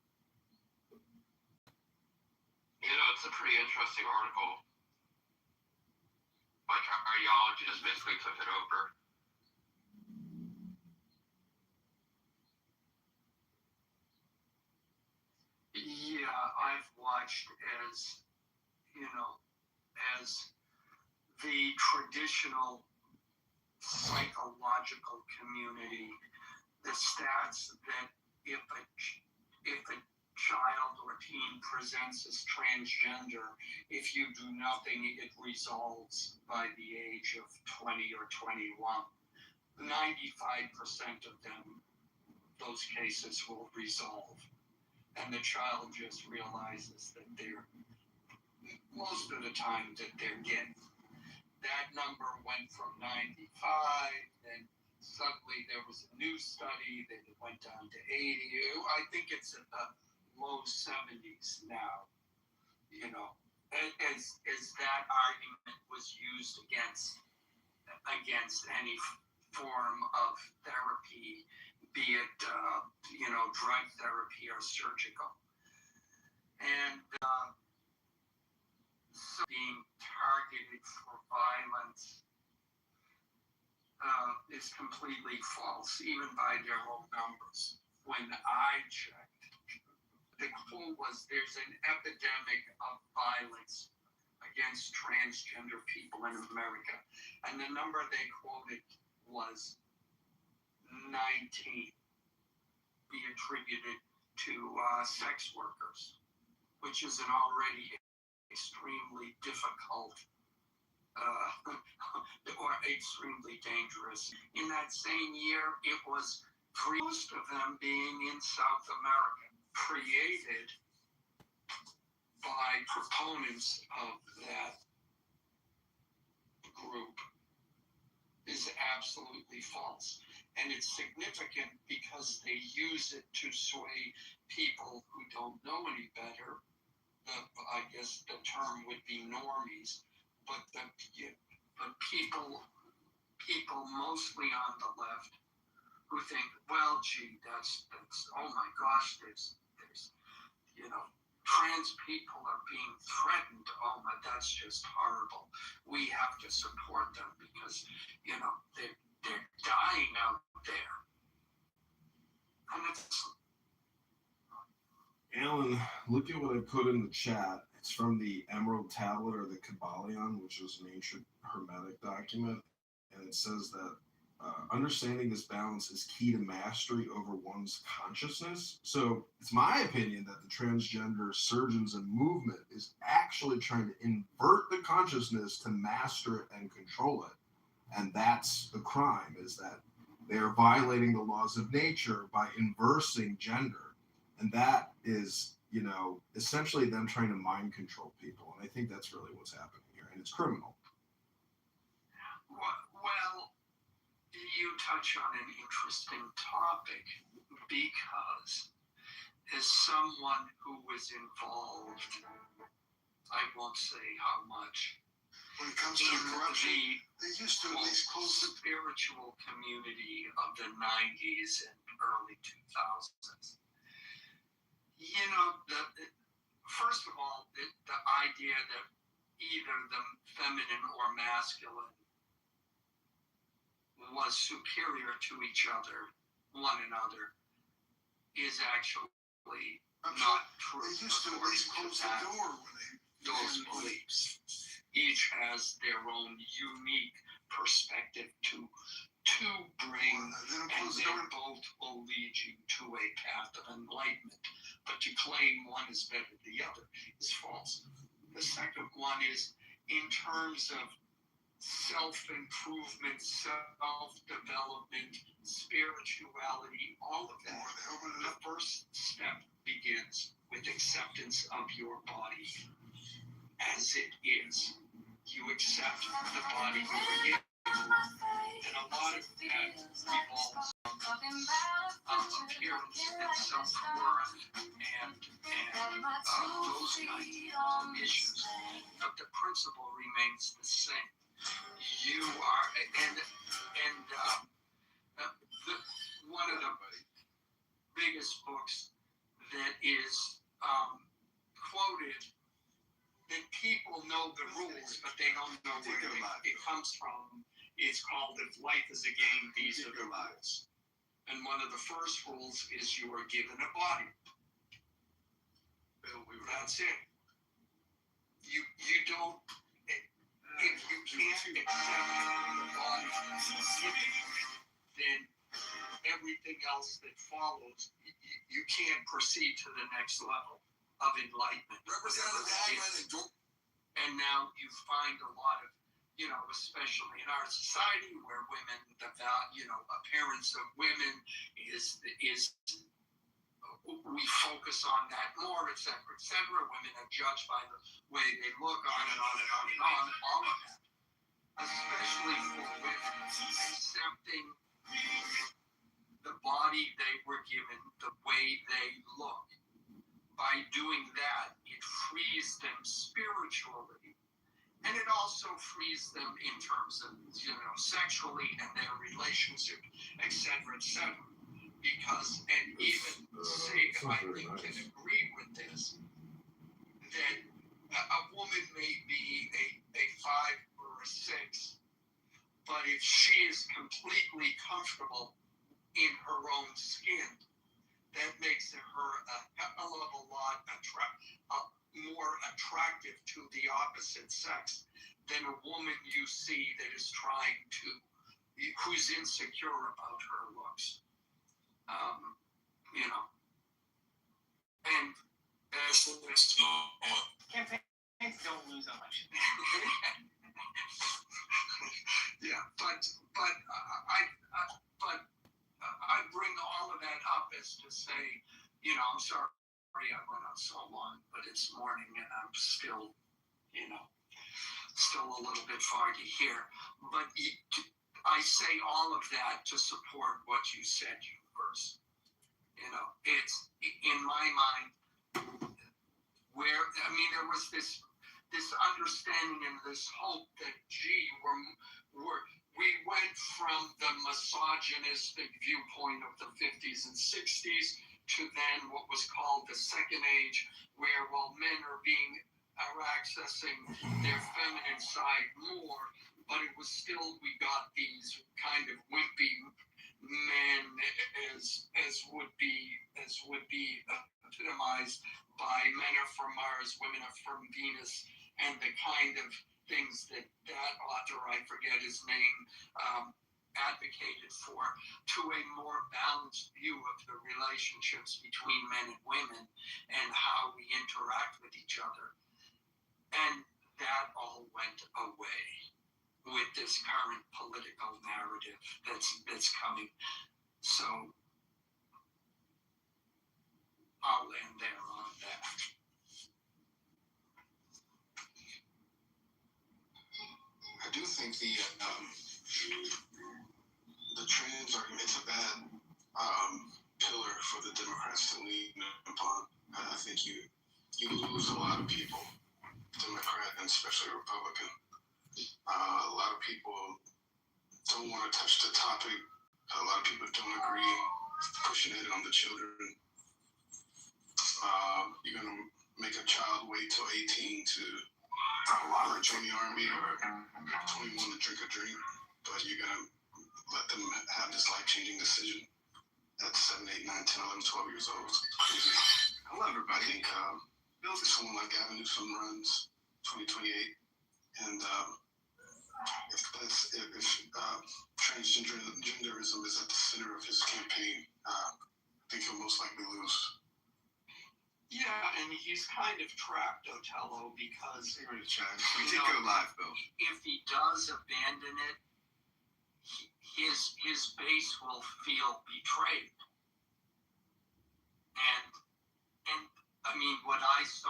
You know, it's a pretty interesting article. Like, ideology just basically took it over. Yeah, I've watched as the traditional psychological community, the stats that if a child or teen presents as transgender, if you do nothing, it resolves by the age of 20 or 21. 95% of them, those cases will resolve. And the child just realizes that they're, most of the time, that they're gay. That number went from 95, then suddenly there was a new study that it went down to 80. I think it's in the low 70s now, as that argument was used against any form of therapy, be it, drug therapy or surgical. And being targeted for violence is completely false, even by their own numbers. When I checked, the quote was there's an epidemic of violence against transgender people in America. And the number they quoted was 19, be attributed to sex workers, which is an already extremely difficult or extremely dangerous. In that same year, it was most of them being in South America, created by proponents of that group, is absolutely false. And it's significant because they use it to sway people who don't know any better. I guess the term would be normies, but people mostly on the left who think, well, gee, that's oh my gosh, there's trans people are being threatened. Oh my, that's just horrible. We have to support them because they're dying out there. And it's Alan, look at what I put in the chat. It's from the Emerald Tablet or the Kabbalion, which is an ancient Hermetic document. And it says that understanding this balance is key to mastery over one's consciousness. So it's my opinion that the transgender surgeons and movement is actually trying to invert the consciousness to master it and control it. And that's the crime, is that they are violating the laws of nature by inversing gender. And that is, essentially them trying to mind control people. And I think that's really what's happening here. And it's criminal. Well, you touch on an interesting topic, because as someone who was involved, I won't say how much, When it comes to in corruption, the they used to at least close the spiritual community of the 90s and early 2000s. First of all, the idea that either the feminine or masculine was superior to each other, one another, is actually not true. They used to at least close the door when those beliefs. Each has their own unique perspective to bring, and they both will lead you to a path of enlightenment. But to claim one is better than the other is false. The second one is in terms of self-improvement, self-development, spirituality, all of that. The first step begins with acceptance of your body as it is. You accept the body you are in. And a lot of that revolves on appearance and self-worth and those kinds of issues. But the principle remains the same. You are, one of the biggest books that is quoted, that people know the rules, but they don't know where it comes from. It's called If Life is a Game, These Are the Rules. And one of the first rules is you are given a body. That's it. You don't, if you can't accept the body, then everything else that follows, you can't proceed to the next level of enlightenment. And now you find a lot of, especially in our society where women, appearance of women is we focus on that more, et cetera, et cetera. Women are judged by the way they look, on and on and on and on, all of that. Especially for women, accepting the body they were given, the way they look. By doing that, it frees them spiritually, and it also frees them in terms of, sexually and their relationship, et cetera, et cetera. Because, and even Sig, I think, can agree with this, that a woman may be a 5 or a 6, but if she is completely comfortable in her own skin, that makes her a hell of a lot more attractive to the opposite sex than a woman you see that is trying to, who's insecure about her looks. And campaigns don't lose election. Yeah, but I bring all of that up as to say, I'm sorry I went on so long, but it's morning and I'm still, still a little bit foggy here. But I say all of that to support what you said, Universe. It's in my mind where, there was this understanding and this hope that, we went from the misogynistic viewpoint of the 50s and 60s to then what was called the Second Age, where men are accessing their feminine side more, but it was still, we got these kind of wimpy men as would be epitomized by men are from Mars, women are from Venus, and the kind of things that author, I forget his name, advocated for, to a more balanced view of the relationships between men and women and how we interact with each other. And that all went away with this current political narrative that's coming. So I'll end there on that. I do think the trans argument's a bad pillar for the Democrats to lean upon. I think you lose a lot of people, Democrat and especially Republican. A lot of people don't want to touch the topic. A lot of people don't agree pushing it on the children. You're going to make a child wait till 18 to join the army or 21 to drink a drink, but you're going to let them have this life-changing decision at 7, 8, 9, 10, 11, 12 years old. It's crazy. I think someone like Gavin Newsom runs 2028, and if transgenderism is at the center of his campaign, I think he'll most likely lose. Yeah, and he's kind of trapped Otello because We take go live, Bill. if he does abandon it, his base will feel betrayed. And I mean, what I saw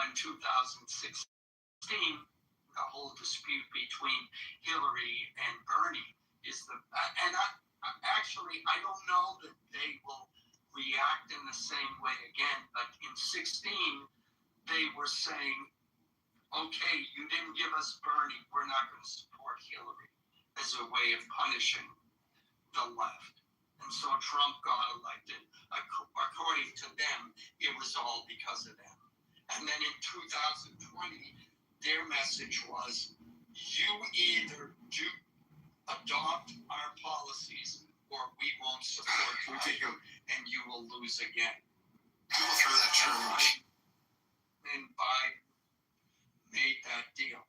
in 2016, the whole dispute between Hillary and Bernie is I don't know that they will react in the same way again, but in 16 they were saying, okay, you didn't give us Bernie, we're not going to support Hillary, as a way of punishing the left. And so Trump got elected. According to them, it was all because of them. And then in 2020, their message was, you either adopt our policies or we won't support you and you will lose again. Go through that church. And Biden made that deal.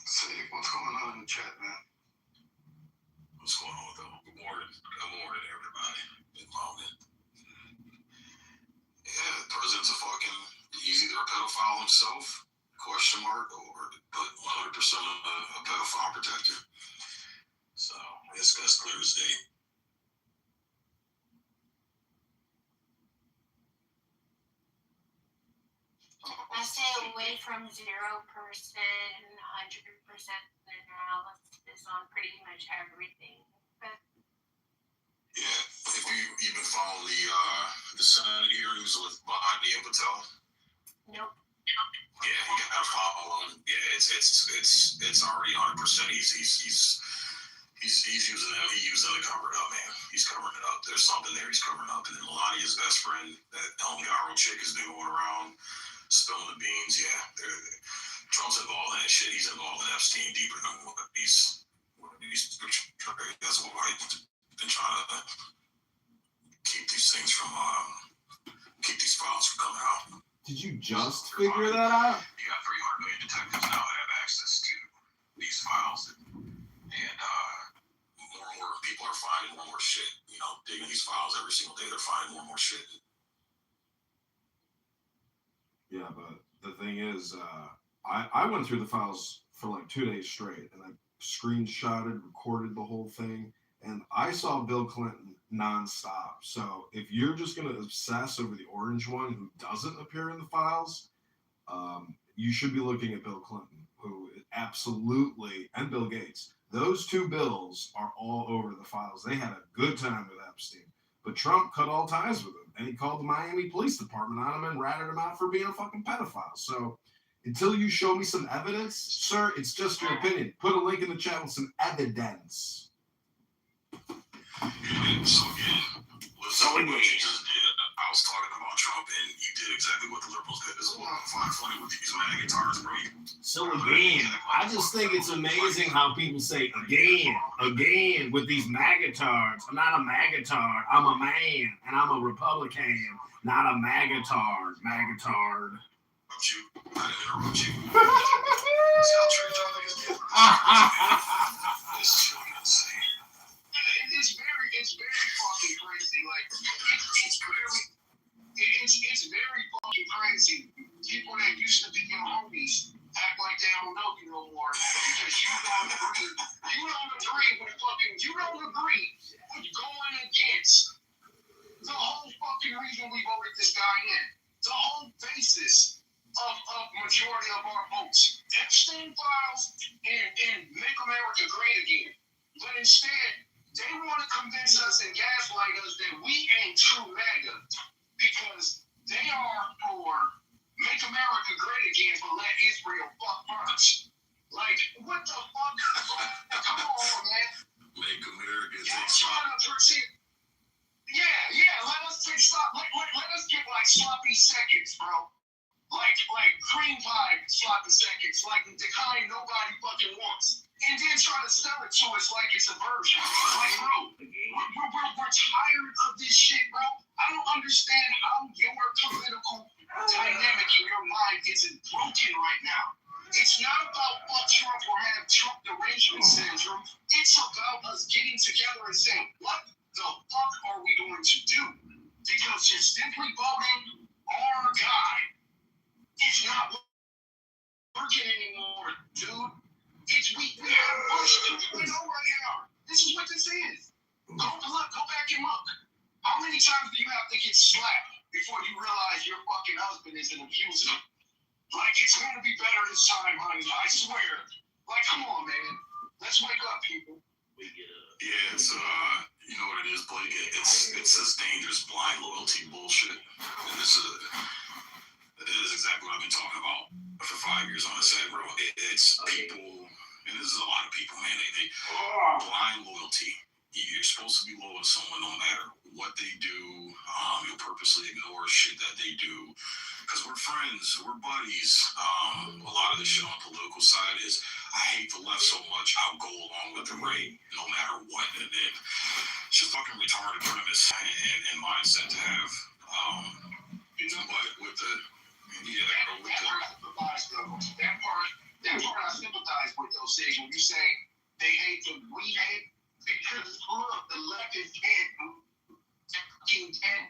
Say, what's going on in the chat, man? What's going on with them? Good morning, everybody. Involved in. Yeah, the president's he's either a pedophile himself, question mark, or 100% a pedophile protector. So it's clear as day. I stay away from 0% and 100% analysis on pretty much everything. But yeah, if you've been following the Senate hearings with Mahdi and Patel. Nope. Yeah, you gotta follow him. Yeah, it's already 100%. He's using it. He's using it to cover it up, man. He's covering it up. There's something there. He's covering it up. And then Melania's best friend, that El Garo chick, is going around spilling the beans. Yeah, Trump's involved in that shit. He's involved in Epstein deeper than what he's portrayed. That's why he's been trying to keep these things from keep these files from coming out. Did you just figure that out? You got 300 million detectives now that have access to these files, and more and more people are finding more and more shit. You know, digging these files every single day, they're finding more and more shit. Yeah, but the thing is, I went through the files for like 2 days straight, and I screenshotted, recorded the whole thing, and I saw Bill Clinton nonstop. So if you're just going to obsess over the orange one who doesn't appear in the files, you should be looking at Bill Clinton, who absolutely, and Bill Gates. Those two Bills are all over the files. They had a good time with Epstein, but Trump cut all ties with him, and he called the Miami Police Department on him and ratted him out for being a fucking pedophile. So until you show me some evidence, sir, it's just your opinion. Put a link in the chat with some evidence. And so again, listen to what you just did. I was talking about Trump, and you did exactly what the liberals did. It's a lot of funny with these MAGA guitars, bro. So again, I just think it's amazing how people say again with these magatard. I'm not a magatard. I'm a man, and I'm a Republican, not a magatard. Magatard. You. I didn't interrupt you. See how tricked y'all niggas get? This shit insane. It's very fucking crazy. Like it's very fucking crazy. People that used to be your homies act like they don't know you no more because you don't agree. You don't agree with going against the whole fucking reason we voted this guy in. The whole basis of majority of our votes. Epstein files and make America great again. But instead, they want to convince us and gaslight us that we ain't true MAGA because they are for make America great again but let Israel fuck first. Like, what the fuck? Come on, man. Make America let us take stop. Let us get like sloppy seconds, bro. Like cream pie sloppy seconds, like the kind nobody fucking wants. And then try to sell it to us like it's a version. Like, bro, we're tired of this shit, bro. I don't understand how your political dynamic in your mind isn't broken right now. It's not about fuck Trump or have Trump derangement syndrome. It's about us getting together and saying, what the fuck are we going to do? Because you're simply voting our guy. It's not working anymore, dude. We have Bush 2.0 right now. This is what this is. Go back and look. How many times do you have to get slapped before you realize your fucking husband is an abuser? Like, it's gonna be better this time, honey. I swear. Like, come on, man. Let's wake up, people. Yeah, it's you know what it is, Blake. It's this dangerous blind loyalty bullshit. And this is exactly what I've been talking about for 5 years on this set, bro. It's people, and this is a lot of people, man. They blind loyalty. You're supposed to be loyal to someone no matter what they do. You'll purposely ignore shit that they do because we're friends, we're buddies. A lot of the shit on the political side is I hate the left so much I'll go along with the right no matter what. And it's just fucking retarded premise and mindset to have. But with the that part I sympathize with those things when you say they hate the we hate because look, the left is dead. Fucking dead.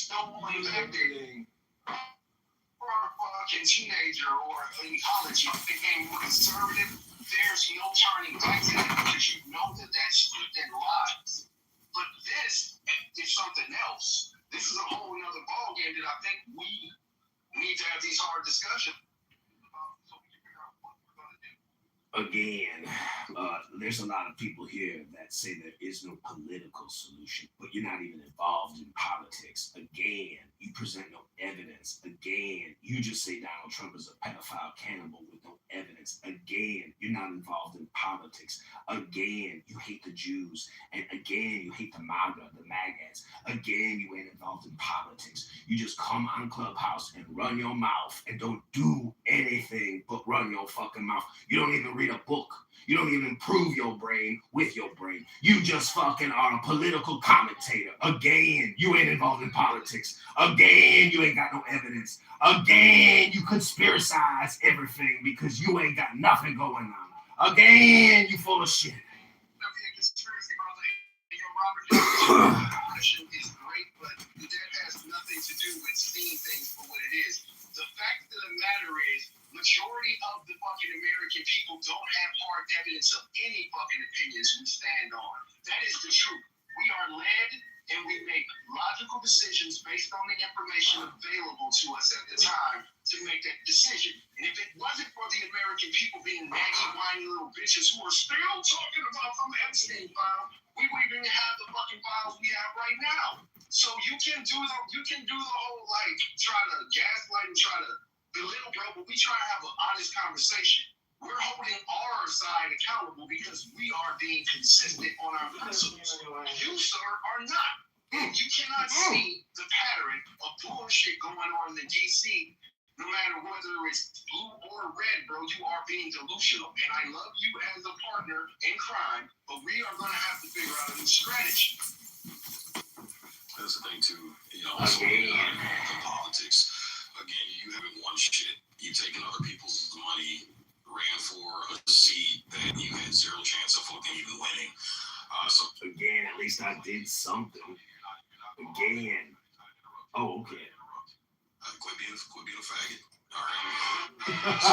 Don't believe everything. For a fucking teenager or in college, you became more conservative. There's no turning back to it because you know that that's within lies. But this is something else. This is a whole other ballgame that I think we need to have these hard discussions so we can figure out what we're going to do. Again, there's a lot of people here that say there is no political solution, but you're not even involved in politics. Again, you present no evidence. Again, you just say Donald Trump is a pedophile cannibal with no evidence. Again, you're not involved in politics. Again, you hate the Jews. And again, you hate the MAGA, the MAGAs. Again, you ain't involved in politics. You just come on Clubhouse and run your mouth and don't do anything but run your fucking mouth. You don't even read a book. You don't even improve your brain with your brain. You just fucking are a political commentator. Again, you ain't involved in politics. Again, you ain't got no evidence. Again, you conspiracize everything because you ain't got nothing going on. Again, you full of shit. Conspiracy, brother. Robert, is great, but that has nothing to do with seeing things for what it is. The fact of the matter is, majority of the fucking American people don't have hard evidence of any fucking opinions we stand on. That is the truth. We are led and we make logical decisions based on the information available to us at the time to make that decision. And if it wasn't for the American people being naggy, whiny little bitches who are still talking about some Epstein file, we wouldn't even have the fucking files we have right now. So you can do the whole like try to gaslight and try to belittle, bro, but we try to have an honest conversation. we're holding our side accountable because we are being consistent on our principles. You, sir, are not. And you cannot see the pattern of bullshit going on in DC. No matter whether it's blue or red, bro, you are being delusional. And I love you as a partner in crime, but we are going to have to figure out a new strategy. That's the thing too, the politics. Again, you haven't won shit. You've taken other people's money, ran for a seat that you had zero chance of fucking even winning. So again, at least I did something. Again. Oh, okay. Quit being a faggot. All right. So,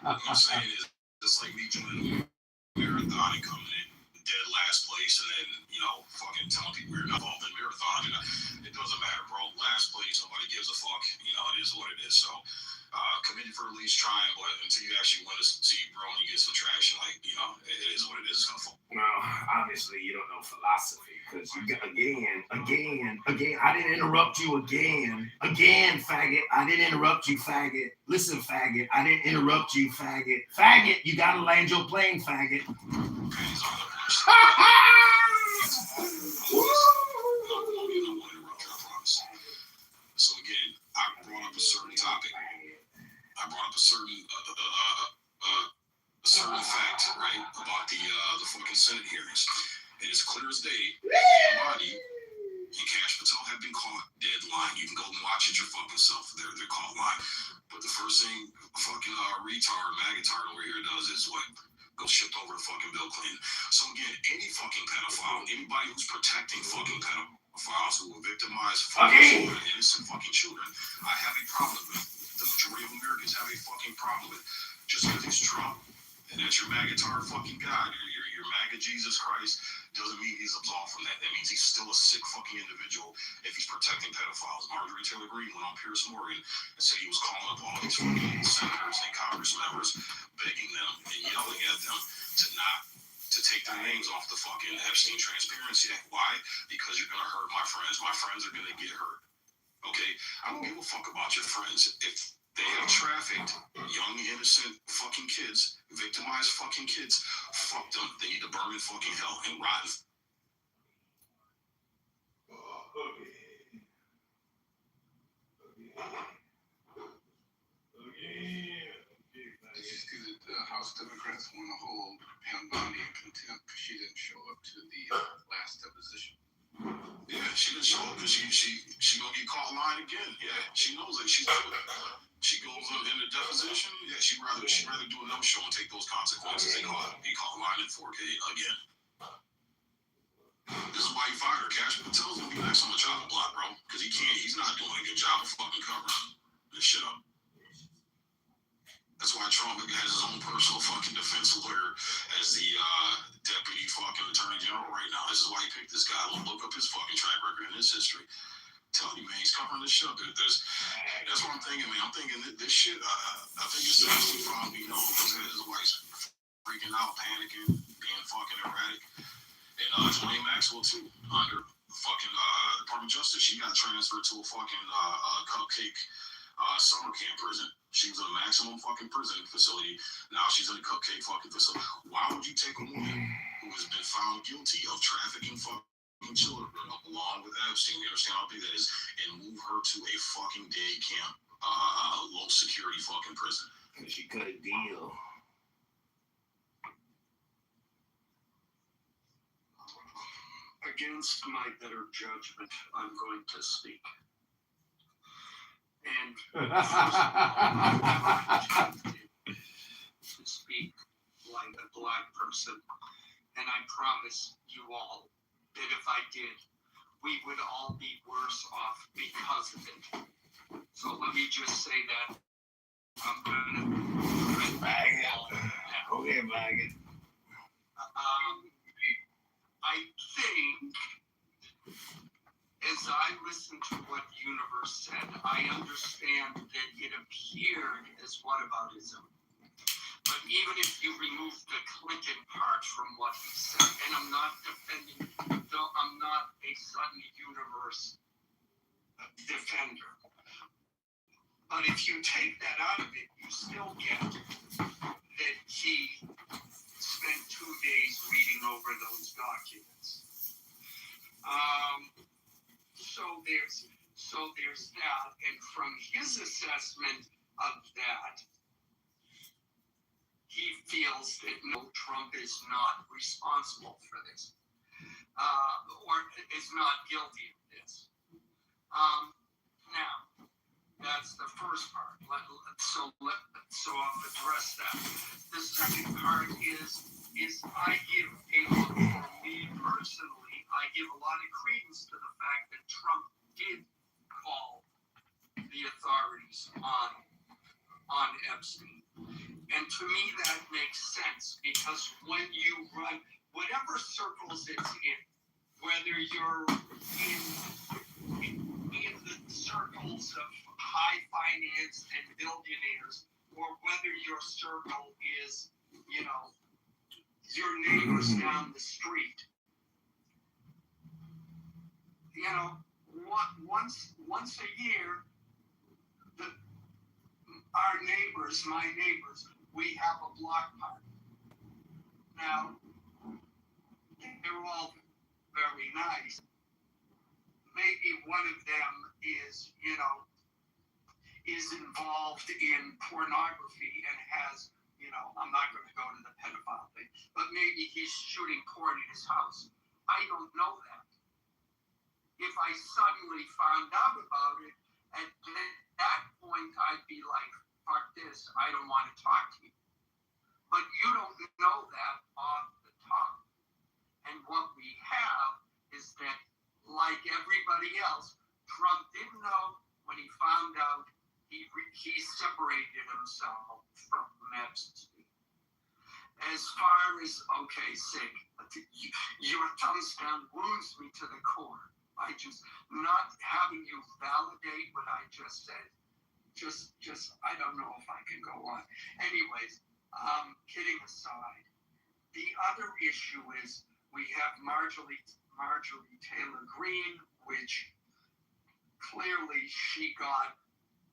what I'm saying is, it's like me doing a marathon and coming in dead last place and then, fucking telling people you're not involved in marathon. It doesn't matter, bro. Last place, nobody gives a fuck. It is what it is. So, committed for at least trying, but until you actually win a seat, bro, and you get some traction, it is what it is. It's gonna fall. Well, obviously, you don't know philosophy, because again, I didn't interrupt you again, faggot. I didn't interrupt you, faggot. Listen, faggot, I didn't interrupt you, faggot. Faggot, you gotta land your plane, faggot. So again, I brought up a certain topic. I brought up a certain fact, right, about the fucking Senate hearings. And it's clear as day, Marty and Cash Patel have been caught dead lying. You can go and watch it your fucking self. They're caught lying. But the first thing fucking retard, magatard over here does is what? Go shift over to fucking Bill Clinton. So again, any fucking pedophile, anybody who's protecting fucking pedophiles who will victimize fucking children, innocent fucking children, I have a problem with. The majority of Americans have a fucking problem with. Just because he's Trump and that's your magatard fucking God, your MAGA Jesus Christ, doesn't mean he's absolved from that. That means he's still a sick fucking individual if he's protecting pedophiles. Marjorie Taylor Greene went on Piers Morgan and said he was calling up all these fucking senators and Congress members, begging them and yelling at them to take their names off the fucking Epstein Transparency Act. Why? Because you're gonna hurt my friends. My friends are gonna get hurt. Okay? I don't give a fuck about your friends. If they have trafficked young, innocent fucking kids, victimized fucking kids, fuck them. They need to burn in fucking hell and rot. Did you see that the House Democrats want to hold Pam Bondi in contempt because she didn't show up to the last deposition? Yeah, she didn't show up because she gonna get caught lying again. Yeah, she knows that she goes in the deposition. Yeah, she'd rather do a no-show and take those consequences and be caught lying in 4K again. This is why you fired her. Cash Patel's gonna be next on the chopping block, bro, because he's not doing a good job of fucking covering this shit up. That's why Trump has his own personal fucking defense lawyer as the deputy fucking attorney general right now. This is why he picked this guy. Look up his fucking track record and his history. I'm telling you, man, he's covering this shit up. That's what I'm thinking, man. I'm thinking that this shit, I think it's actually probably, because his wife's freaking out, panicking, being fucking erratic. And Johnny Maxwell, too, under fucking Department of Justice. She got transferred to a fucking cupcake summer camp prison. She was in a maximum fucking prison facility. Now she's in a cupcake fucking facility. Why would you take a woman who has been found guilty of trafficking fucking children along with Epstein, you understand how big that is, and move her to a fucking day camp, low security fucking prison? Because she cut a deal. Against my better judgment, I'm going to speak. And first of all, to speak like a black person. And I promise you all that if I did, we would all be worse off because of it. So let me just say that I'm gonna bag it. Okay, bag it. I think, as I listened to what Universe said, I understand that it appeared as whataboutism. But even if you remove the Clinton part from what he said, and I'm not defending, though I'm not a Sudden Universe defender. But if you take that out of it, you still get that he spent 2 days reading over those documents. So there's that, and from his assessment of that, he feels that no, Trump is not responsible for this, or is not guilty of this. Now, that's the first part. So I'll address that. The second part is I give for me personally, I give a lot of credence to the fact that Trump did call the authorities on Epstein. And to me, that makes sense because when you run whatever circles it's in, whether you're in the circles of high finance and billionaires, or whether your circle is, your neighbors down the street. Once a year, my neighbors, we have a block party. Now, they're all very nice. Maybe one of them is involved in pornography and has, I'm not going to go to the pedophile thing, but maybe he's shooting porn in his house. I don't know that. If I suddenly found out about it, at that point, I'd be like, fuck this, I don't want to talk to you. But you don't know that off the top. And what we have is that, like everybody else, Trump didn't know when he found out he separated himself from Epstein. As far as, your thumbs down wounds me to the core. Not having you validate what I just said, I don't know if I can go on. Anyways, kidding aside, the other issue is we have Marjorie Taylor Greene, which clearly she got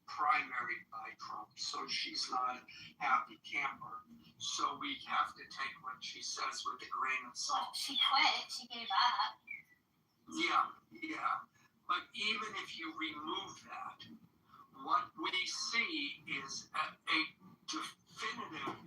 primaried by Trump, so she's not a happy camper. So we have to take what she says with a grain of salt. She quit. She gave up. Yeah. But even if you remove that, what we see is a definitive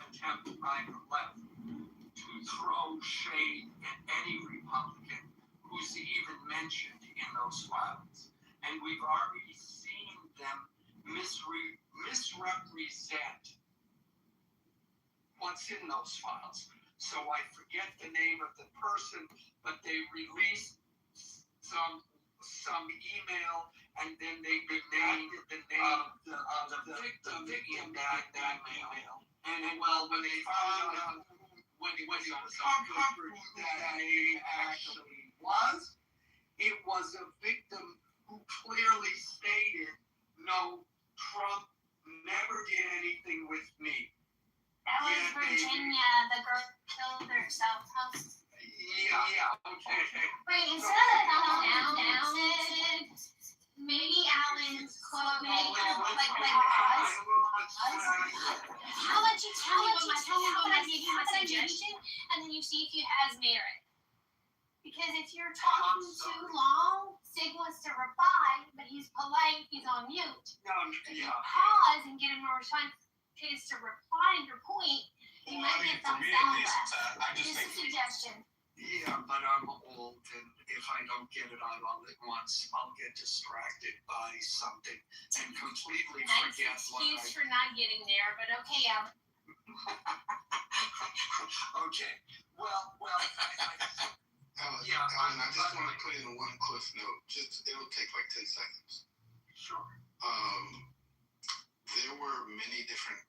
attempt by the left to throw shade at any Republican who's even mentioned in those files. And we've already seen them misrepresent what's in those files. So I forget the name of the person, but they released some email, and then they named the name of the victim in that email. And when they found out when it was uncovered who that name actually was, it was a victim who clearly stated, no, Trump never did anything with me. That was Virginia, the girl killed herself. Yeah, okay. Wait, instead of down, maybe Alan's quote, maybe like pause. How about you tell me what my suggestion, and then you see if it has merit. Because if you're talking too long, Sig wants to reply, but he's polite, he's on mute. If you pause and get him a response, to reply to your point, you might get thumbs down left. Just a suggestion. Yeah, but I'm old, and if I don't get it out all at once, I'll get distracted by something and completely forget what I... Excuse for not getting there, but okay, Alan. Okay, well, Alan, I just want to put in one cliff note. It'll take like 10 seconds. Sure. There were many different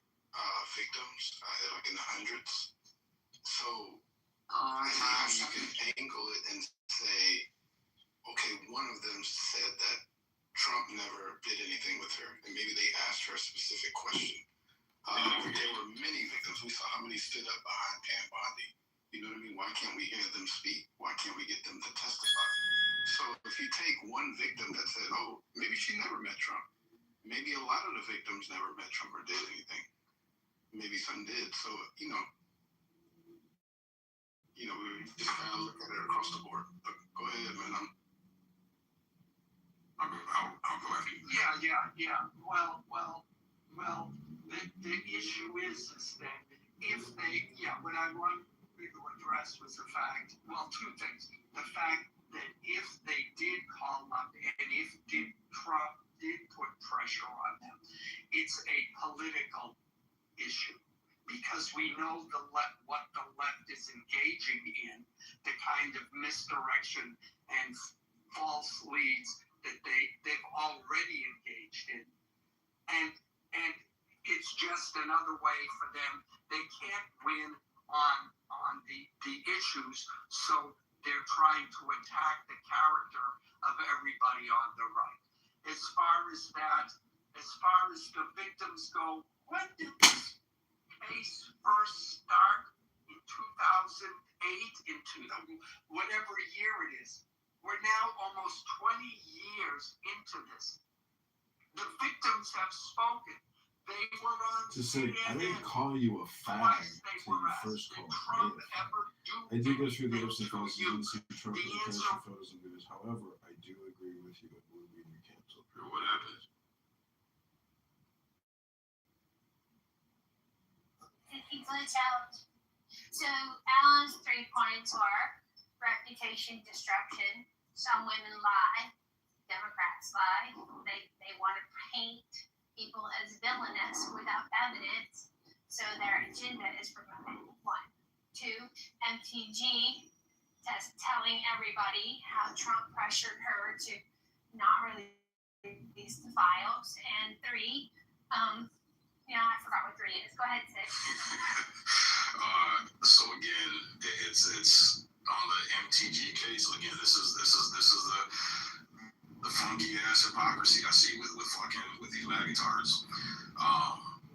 victims, like in the hundreds. So you can angle it and say, okay, one of them said that Trump never did anything with her, and maybe they asked her a specific question. There were many victims. We saw how many stood up behind Pam Bondi. You know what I mean? Why can't we hear them speak? Why can't we get them to testify? So if you take one victim that said, oh, maybe she never met Trump. Maybe a lot of the victims never met Trump or did anything. maybe something did. So, we just kind of look at it across the board. But go ahead, man. I'll go after you. Yeah. Well. The issue is that if they, what I wanted to address was the fact, two things. The fact that if they did call up and if Trump did put pressure on them, it's a political issue. Because we know what the left is engaging in, the kind of misdirection and false leads that they've already engaged in. And it's just another way for them. They can't win on the issues, so they're trying to attack the character of everybody on the right. As far as the victims go, when did this case first start? In 2008, whatever year it is. We're now almost 20 years into this. The victims have spoken. They were on CNN. I didn't call you a fag till you first called me a fag. I did go through the ups and downs. You didn't see Trump in the cancer photos and videos. However, I do agree with you. It would be canceled. What happened? He glitched out. So Alan's 3 points are reputation destruction. Some women lie. Democrats lie. They want to paint people as villainous without evidence, so their agenda is promoted. 1. 2, MTG telling everybody how Trump pressured her to not release the files. And 3, I forgot what 3 is. Go ahead, Sid. So again, it's on the MTG case. Again, this is the funky ass hypocrisy I see with these magatards.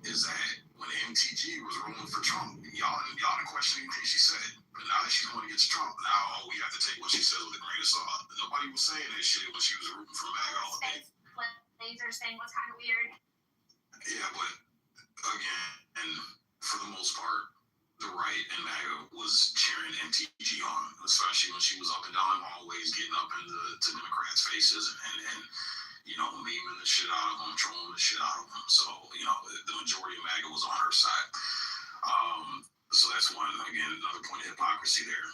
Is that when MTG was rolling for Trump, y'all didn't question anything she said. But now that she's going against Trump, now we have to take what she says with a grain of salt. Nobody was saying that shit when she was rooting for MAGA all day. Laser thing was kind of weird. Yeah, but again, and for the most part, the right and MAGA was cheering MTG on, especially when she was up and down the hallways, getting up into Democrats' faces and memeing the shit out of them, trolling the shit out of them. So, the majority of MAGA was on her side. So that's one, again, another point of hypocrisy there.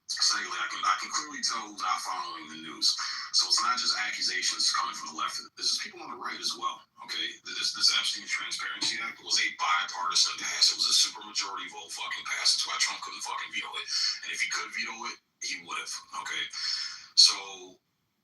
Secondly, I can clearly tell who's not following the news. So it's not just accusations coming from the left. This is people on the right as well. Okay, this Epstein Transparency Act was a bipartisan pass. It was a supermajority vote fucking pass. That's why Trump couldn't fucking veto it. And if he could veto it, he would have. Okay, so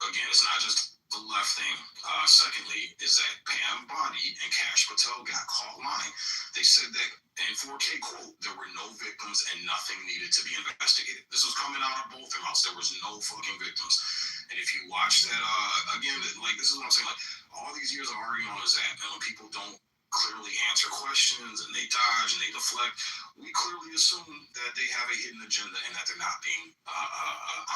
again, it's not just the left thing. Secondly, is that Pam Bondi and Kash Patel got caught lying. They said that in 4K quote, there were no victims and nothing needed to be investigated. This was coming out of both their mouths. There was no fucking victims. And if you watch that, again, this is what I'm saying. All these years of arguing on this app, and when people don't clearly answer questions and they dodge and they deflect, we clearly assume that they have a hidden agenda and that they're not being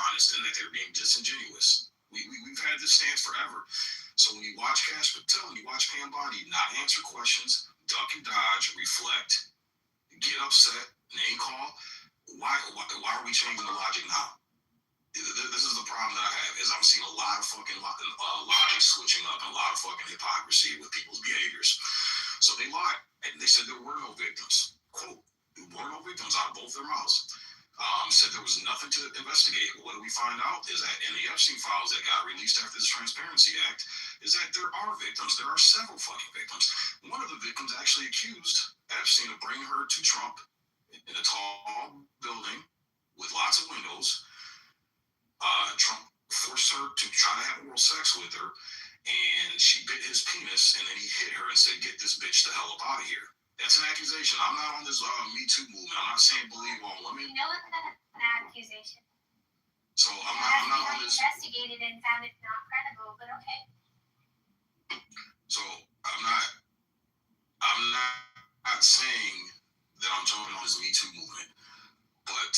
honest and that they're being disingenuous. We've had this stance forever. So when you watch Kash Patel and you watch Pam Bondi not answer questions, duck and dodge, reflect, get upset, name call, why are we changing the logic now? This is the problem that I have, is I'm seeing a lot of fucking logic switching up and a lot of fucking hypocrisy with people's behaviors. So they lied, and they said there were no victims. Quote, there were no victims out of both their mouths. Said there was nothing to investigate. What do we find out is that in the Epstein files that got released after this Transparency Act is that there are victims. There are several fucking victims. One of the victims actually accused Epstein of bringing her to Trump in a tall building with lots of windows. Trump forced her to try to have oral sex with her, and she bit his penis, and then he hit her and said, "Get this bitch the hell up out of here." That's an accusation. I'm not on this Me Too movement. I'm not saying believe all women. You know it's an accusation. So I'm not on this. Investigated and found it not credible, but okay. So I'm not saying that I'm jumping on this Me Too movement, but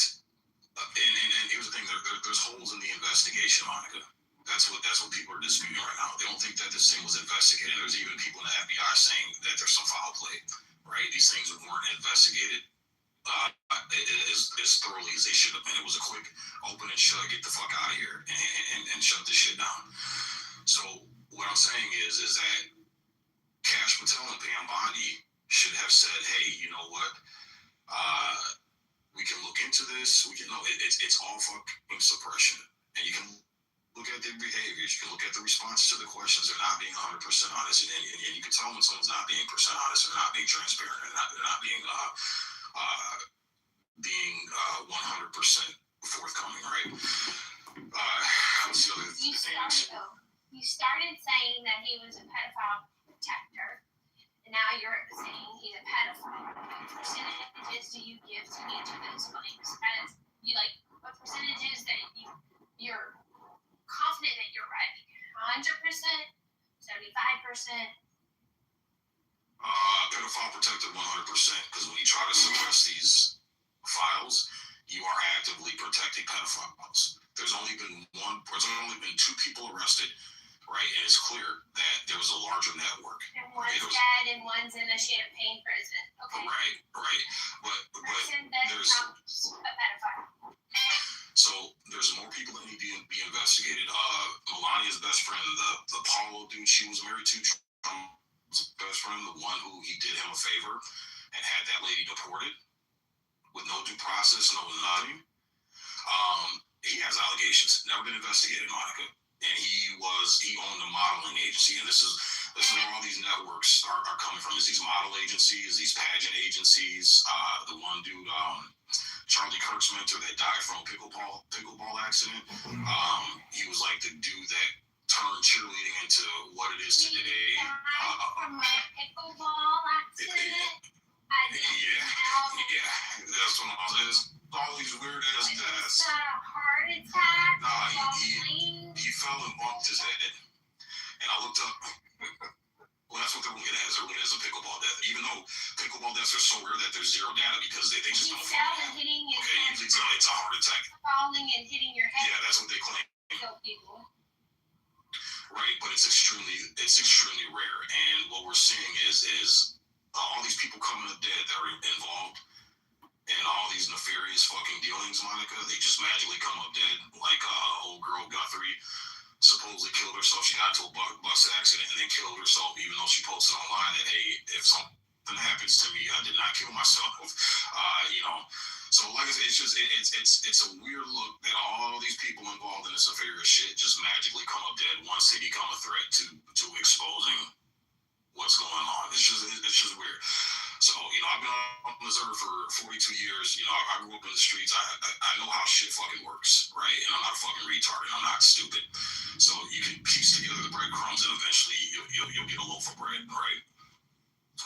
and here's the thing: there's holes in the investigation, Monica. That's what people are disputing right now. They don't think that this thing was investigated. There's even people in the FBI saying that there's some foul play. right? These things weren't investigated as thoroughly as they should have been. It was a quick open and shut, get the fuck out of here, and shut this shit down. So what I'm saying is that Cash Patel and Pam Bondi should have said, hey, you know what? We can look into this. We can know it's all fucking suppression, and you can look at their behaviors. You can look at the responses to the questions. They're not being 100% honest, and you can tell when someone's not being % honest, or not being transparent, or they're not being 100% forthcoming, right? What's the other things? You started saying that he was a pedophile protector, and now you're saying he's a pedophile. What percentages do you give to each of those claims? As you what percentages that you're confident that you're right? 100%, 75%. Pedophile protected 100%, because when you try to suppress these files, you are actively protecting pedophiles. There's only been two people arrested, right? And it's clear that there was a larger network. And one's dead and one's in a Champagne prison. Okay. Right. But there's a pedophile. So there's more people that need to be investigated. Melania's best friend, the Paulo dude she was married to, Trump's best friend, the one who he did him a favor and had that lady deported with no due process, no nothing. He has allegations, never been investigated, Monica, and he owned a modeling agency, and this is where all these networks are coming from. Is these model agencies, these pageant agencies. The one dude, Charlie Kirk's mentor that died from a pickleball accident. He was like the dude that turned cheerleading into what it is today. From a pickleball accident. Yeah, that's what I was. All these weird ass deaths. Heart attack. He fell and bumped his head, and I looked up. Well, that's what they're looking at as. They're looking at as a pickleball death, even though pickleball deaths are so rare that there's zero data because they just don't fall. Okay, usually it's a heart attack. Falling and hitting your head. Yeah, that's what they claim. Kill people. Right, but it's extremely rare, and what we're seeing is all these people coming up dead that are involved in all these nefarious fucking dealings, Monica. They just magically come up dead, like old girl Guthrie supposedly killed herself. She got into a bus accident and then killed herself, even though she posted online that, hey, if something happens to me, I did not kill myself. So like I said, it's a weird look that all these people involved in this nefarious shit just magically come up dead once they become a threat to exposing what's going on. It's just weird. So, I've been on Missouri for 42 years. I grew up in the streets. I know how shit fucking works, right? And I'm not a fucking retard, and I'm not stupid. So you can piece together the breadcrumbs, and eventually you'll get a loaf of bread, right?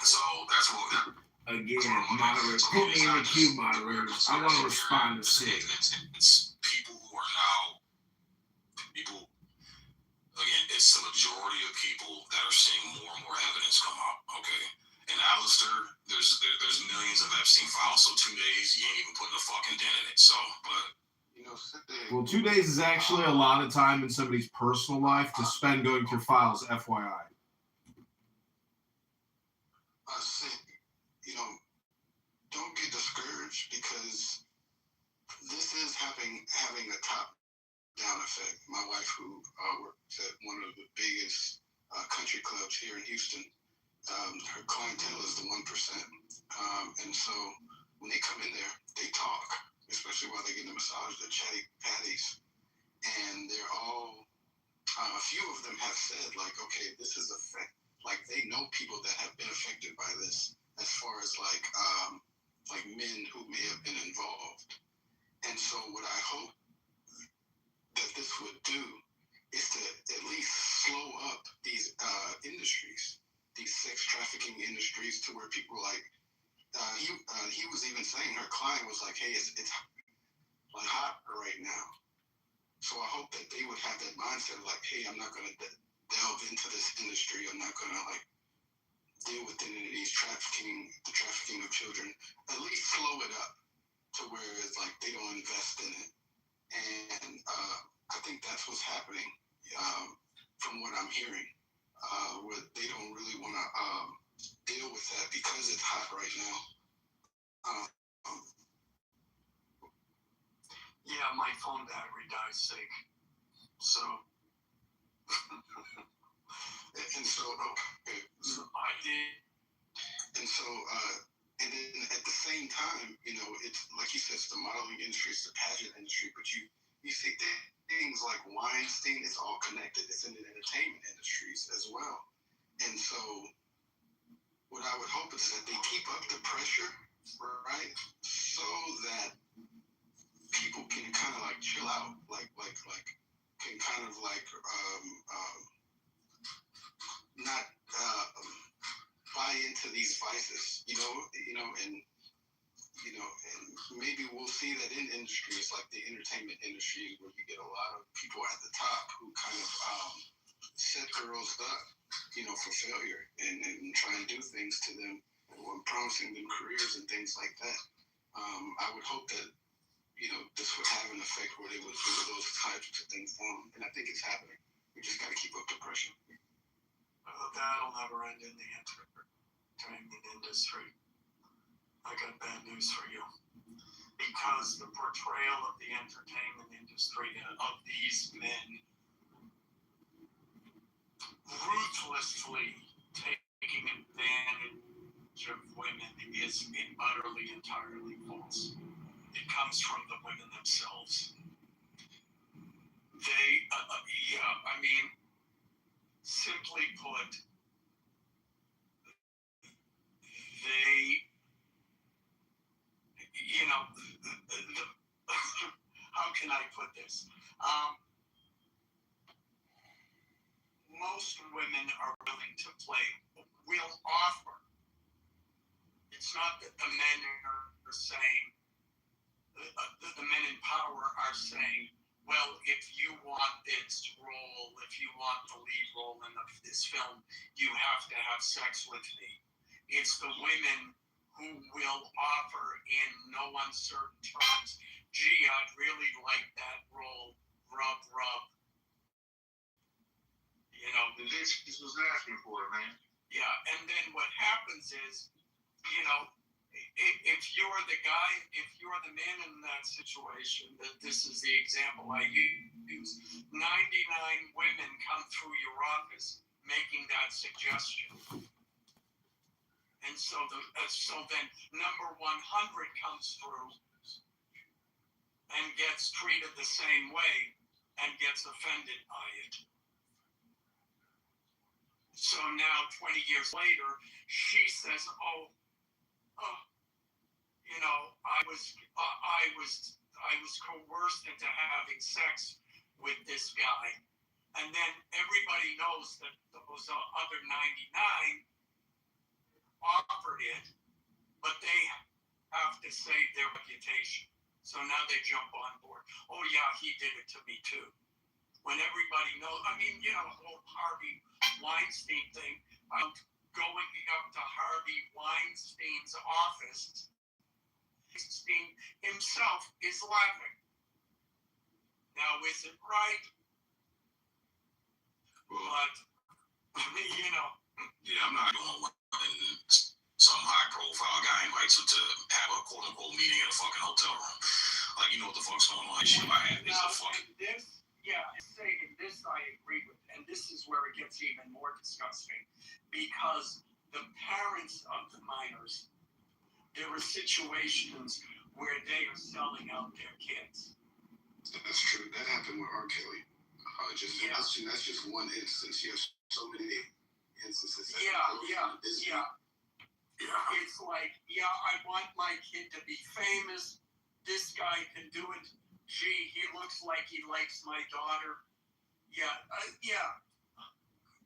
So that's what. Again, moderators, put me in the queue, moderators. I want to respond to shit. It's people who are now people. Again, it's the majority of people that are seeing more and more evidence come out. Okay. And Alistair, there's millions of Epstein files, so 2 days you ain't even putting a fucking dent in it. So, but Well, 2 days is actually a lot of time in somebody's personal life to spend going through files. FYI. I think don't get discouraged because this is having a top down effect. My wife, who works at one of the biggest country clubs here in Houston. Her clientele is the 1%. And so when they come in there, they talk, especially while they're getting a massage, they're chatty patties. And they're all, a few of them have said, like, okay, this is they know people that have been affected by this, as far as like men who may have been involved. And so what I hope that this would do is to at least slow up these industries, these sex trafficking industries, to where people he was even saying, her client was like, hey, it's like hot right now. So I hope that they would have that mindset of like, hey, I'm not going to delve into this industry. I'm not going to deal with any of these the trafficking of children. At least slow it up to where it's like they don't invest in it. And I think that's what's happening from what I'm hearing, where they don't really want to deal with that because it's hot right now. Yeah, my phone battery dies sick. So. And so, okay. So I did. And so, and then at the same time, you know, it's like you said, it's the modeling industry, it's the pageant industry, but you see things like Weinstein, it's all connected. It's in the entertainment industries as well. And so, what I would hope is that they keep up the pressure, right? So that people can kind of like chill out, can kind of like not buy into these vices, you know, and maybe we'll see that in industries like the entertainment industry, where you get a lot of people at the top who kind of set girls up, you know, for failure and try and do things to them, or promising them careers and things like that. I would hope that, you know, this would have an effect where they would figure those types of things down, and I think it's happening. We just got to keep up the pressure. That'll never end in the entertainment industry. I got bad news for you. Because the portrayal of the entertainment industry of these men ruthlessly taking advantage of women is utterly, entirely false. It comes from the women themselves. They, I mean, simply put, they, you know, how can I put this? Most women are willing to play, will offer. It's not that the men are saying, the men in power are saying, well, if you want this role, if you want the lead role in this film, you have to have sex with me. It's the women who will offer in no uncertain terms, gee, I'd really like that role, rub, rub. You know, The bitch was asking for it, man. yeah, and then what happens is, you know, if you're the guy, if you're the man in that situation, that this is the example I use, 99 women come through your office making that suggestion. And so then number 100 comes through and gets treated the same way and gets offended by it. So now 20 years later, she says, oh, you know, I was coerced into having sex with this guy. And then everybody knows that those other 99 offered it, but they have to save their reputation. So now they jump on board. Oh yeah, he did it to me too. When everybody knows, I mean, you know, the whole Harvey Weinstein thing, I'm going up to Harvey Weinstein's office. Weinstein himself is laughing. Now, is it right? But, you know. Yeah, I'm not going when some high-profile guy invites him to have a quote-unquote meeting in a fucking hotel room. Like, you know what the fuck's going on? Shit, I have is a fucking... This I agree with, and this is where it gets even more disgusting, because the parents of the minors, there are situations where they are selling out their kids. That's true. That happened with R. Kelly. That's just one instance. You have so many instances. Yeah. It's like, I want my kid to be famous. This guy can do it. Gee, he looks like he likes my daughter.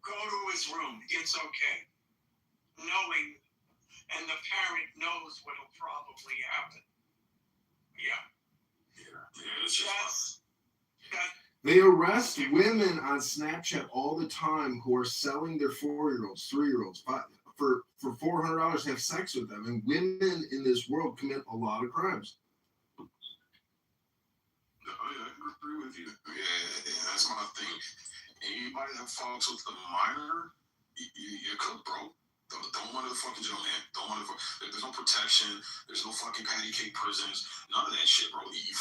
Go to his room. It's okay. Knowing, and the parent knows what'll probably happen. It's just They arrest women on Snapchat all the time who are selling their 4-year-olds, 3-year-olds, for $400 to have sex with them. And women in this world commit a lot of crimes. I agree with you. Yeah, that's my thing. Anybody that fucks with the minor, you're cooked, bro. Don't motherfucking jail, man. Don't motherfucking. There's no protection. There's no fucking patty cake prisons. None of that shit, bro. You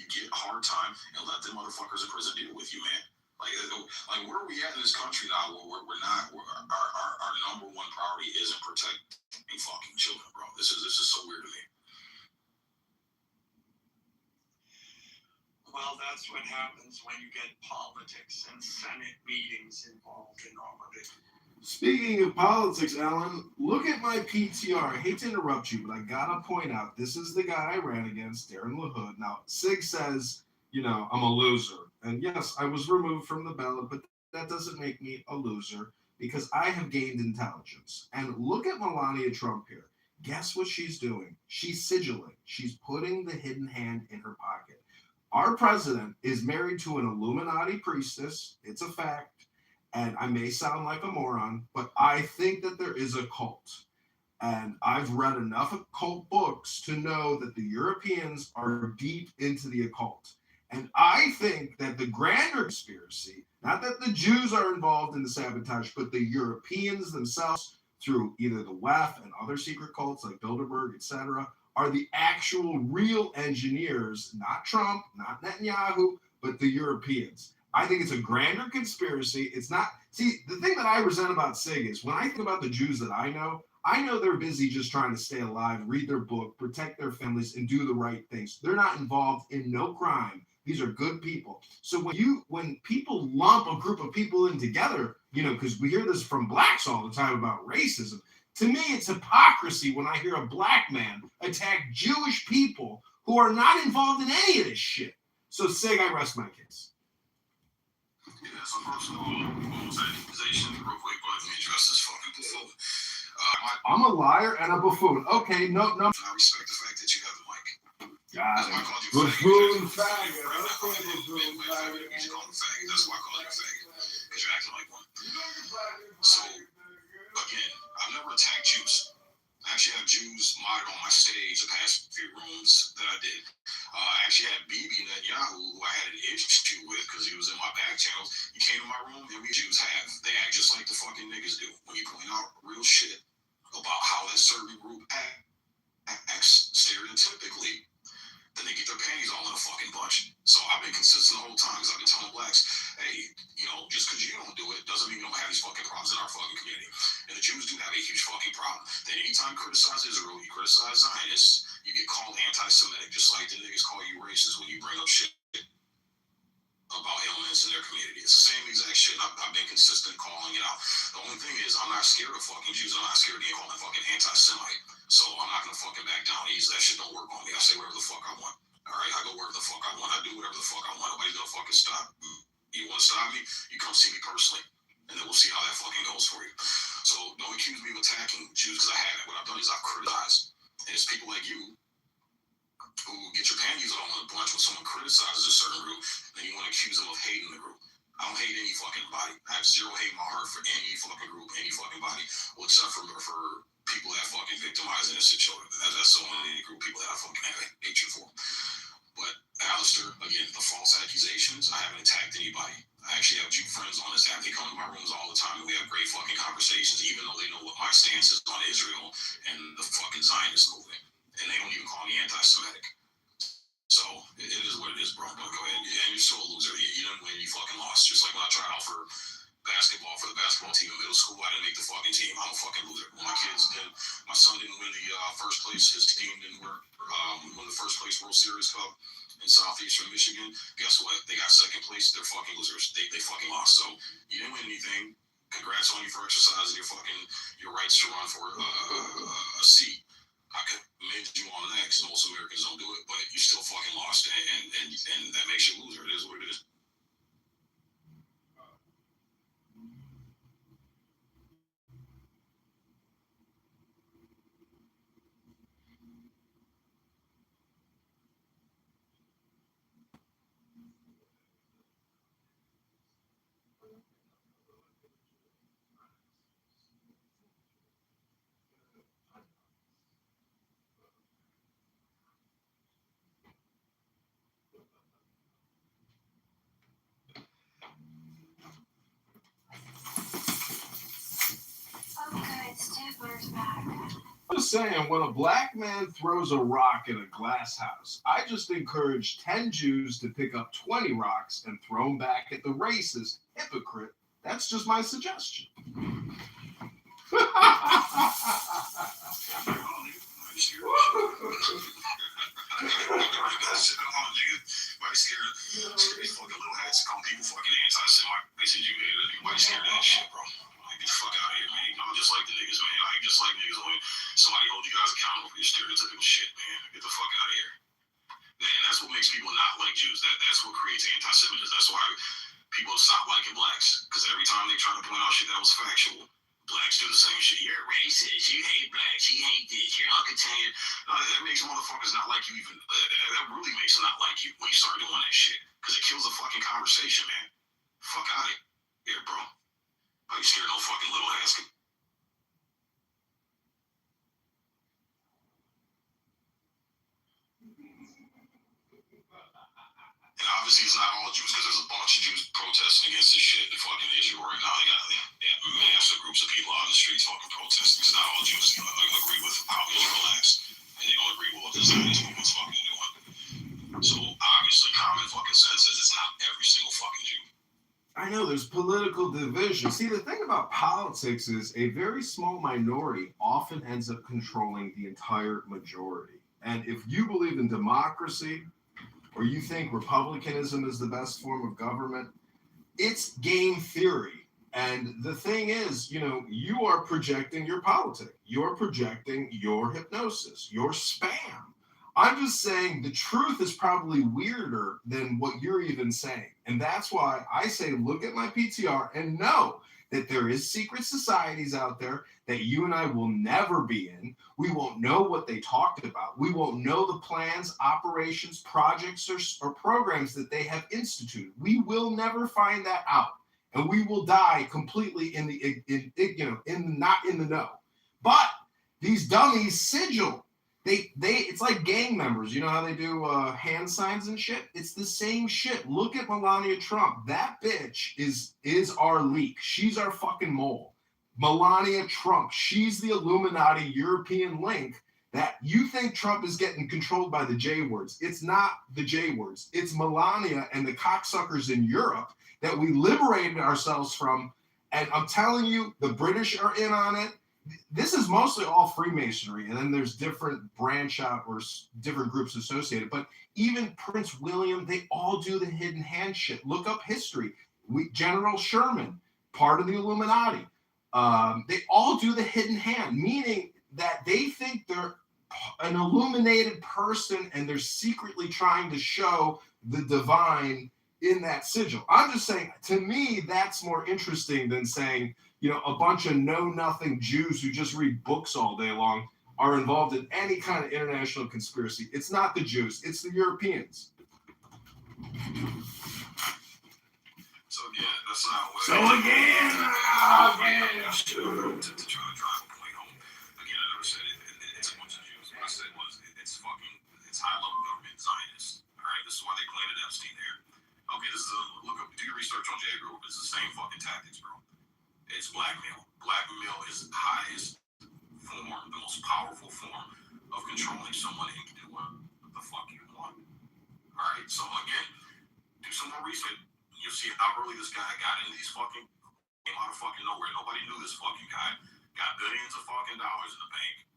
get a hard time and let them motherfuckers in prison deal with you, man. Like where are we at in this country now? Where we're not. Our number one priority isn't protecting fucking children, bro. This is so weird to me. Well, that's what happens when you get politics and Senate meetings involved in all of it. Speaking of politics, Alan, look at my PTR. I hate to interrupt you, but I gotta point out this is the guy I ran against, Darren LaHood. Now, Sig says, I'm a loser. And yes, I was removed from the ballot, but that doesn't make me a loser because I have gained intelligence. And look at Melania Trump here. Guess what she's doing? She's sigilling. She's putting the hidden hand in her pocket. Our president is married to an Illuminati priestess. It's a fact. And I may sound like a moron, but I think that there is a cult. And I've read enough occult books to know that the Europeans are deep into the occult. And I think that the grander conspiracy, not that the Jews are involved in the sabotage, but the Europeans themselves, through either the WEF and other secret cults like Bilderberg, etc., are the actual real engineers, not Trump, not Netanyahu, but the Europeans. I think it's a grander conspiracy. It's not. See, the thing that I resent about Sig is when I think about the Jews that I know they're busy just trying to stay alive, read their book, protect their families, and do the right things. They're not involved in no crime. These are good people. So when people lump a group of people in together, because we hear this from blacks all the time about racism, to me it's hypocrisy when I hear a black man attack Jewish people who are not involved in any of this shit. So Sig, I rest my case. Yeah, so first of all, what was that accusation? Real quick, but let me address this fucking buffoon. I'm a liar and a buffoon. Okay, no. I respect the fact that you have the mic. Got it. Buffoon faggot. That's why I call you a faggot. Because you're acting like one. So, again, I've never attacked Jews. I actually have Jews modded on my stage the past few rooms that I did. I actually had Bibi Netanyahu, who I had an issue with because he was in my back channels. He came to my room, and we Jews have. They act just like the fucking niggas do. When you point out real shit about how that certain group acts stereotypically, then they get their panties all in a fucking bunch. So I've been consistent the whole time because I've been telling blacks, hey, just because you don't do it doesn't mean you don't have these fucking problems in our fucking community. And the Jews do have a huge fucking problem. That anytime you criticize Israel, you criticize Zionists, you get called anti-Semitic, just like the niggas call you racist when you bring up shit about elements in their community. It's the same exact shit. I've been consistent calling it out. The only thing is, I'm not scared of fucking Jews. I'm not scared of being called a fucking anti-Semite. So I'm not gonna fucking back down easy. That shit don't work on me. I say whatever the fuck I want. All right, I go wherever the fuck I want. I do whatever the fuck I want. Nobody's gonna fucking stop me. You want to stop me? You come see me personally, and then we'll see how that fucking goes for you. So don't accuse me of attacking Jews because I haven't. What I've done is I've criticized, and it's people like you who get your panties all in a bunch when someone criticizes a certain group, then you want to accuse them of hating the group. I don't hate any fucking body. I have zero hate in my heart for any fucking group, any fucking body, well, except for people that fucking victimize innocent children. That's the only group of people that I fucking have hatred for. But Alistair, again, the false accusations, I haven't attacked anybody. I actually have Jew friends on this app. They come to my rooms all the time, and we have great fucking conversations, even though they know what my stance is on Israel and the fucking Zionist movement. And they don't even call me anti-Semitic. So it is what it is, bro. Don't go ahead. And you're still a loser. You didn't win. You fucking lost. Just like when I tried out for basketball for the basketball team in middle school, I didn't make the fucking team. I'm a fucking loser. When my son didn't win the first place. His team didn't win the first place World Series Cup in Southeastern Michigan. Guess what? They got second place. They're fucking losers. They fucking lost. So you didn't win anything. Congrats on you for exercising your rights to run for a seat. I commend you on that because most Americans don't do it, but you still fucking lost, and that makes you a loser. It is what it is. I'm just saying, when a black man throws a rock at a glass house, I just encourage 10 Jews to pick up 20 rocks and throw them back at the racist hypocrite. That's just my suggestion. Everybody scared of these fucking little hats calling people fucking anti-Semites and you hated. Everybody scared of that shit, bro. Like, get the fuck out of here, man. I'm just like the niggas, man. Like, just like niggas when somebody hold you guys accountable for your stereotypical shit, man. Get the fuck out of here. And that's what makes people not like Jews. That's what creates anti-Semitism. That's why people stop liking blacks. Because every time they try to point out shit that was factual, blacks do the same shit. You're racist. You hate blacks. You hate this. You're uncontained. That makes motherfuckers not like you even. That really makes them not like you when you start doing that shit. Because it kills the fucking conversation, man. Fuck out of here, bro. Are you scared of no fucking little ass? And obviously it's not all Jews, because there's a bunch of Jews protesting against this shit in fucking Israel right now. They got massive groups of people out in the streets fucking protesting, because not all Jews agree with how Israel acts. And they don't agree with what the Zionist movement's fucking doing. So obviously common fucking sense says it's not every single fucking Jew. I know there's political division. See, the thing about politics is a very small minority often ends up controlling the entire majority. And if you believe in democracy, or you think republicanism is the best form of government, it's game theory. And the thing is, you are projecting your politics. You're projecting your hypnosis, your spam. I'm just saying the truth is probably weirder than what you're even saying. And that's why I say, look at my PTR and know that there is secret societies out there that you and I will never be in. We won't know what they talked about. We won't know the plans, operations, projects, or programs that they have instituted. We will never find that out. And we will die completely not in the know. But these dummies sigil. It's like gang members. You know how they do hand signs and shit? It's the same shit. Look at Melania Trump. That bitch is our leak. She's our fucking mole. Melania Trump. She's the Illuminati European link that you think Trump is getting controlled by the J words. It's not the J words. It's Melania and the cocksuckers in Europe that we liberated ourselves from. And I'm telling you, the British are in on it. This is mostly all Freemasonry, and then there's different branch out or different groups associated. But even Prince William, they all do the hidden hand shit. Look up history. General Sherman, part of the Illuminati. They all do the hidden hand, meaning that they think they're an illuminated person and they're secretly trying to show the divine in that sigil. I'm just saying, to me, that's more interesting than saying, a bunch of know-nothing Jews who just read books all day long are involved in any kind of international conspiracy. It's not the Jews, it's the Europeans. So again, that's not what. To try to drive a point home. Again, I never said it's a bunch of Jews. What I said was it's high-level government Zionists. All right, this is why they planted Epstein there. Okay, look up, do your research on J Group. It's the same fucking tactics, bro. It's blackmail. Blackmail is the highest form, the most powerful form of controlling someone into doing what the fuck you want. All right, so again, do some more research. You'll see how early this guy got into these fucking, came out of fucking nowhere. Nobody knew this fucking guy. Got billions of fucking dollars in the bank.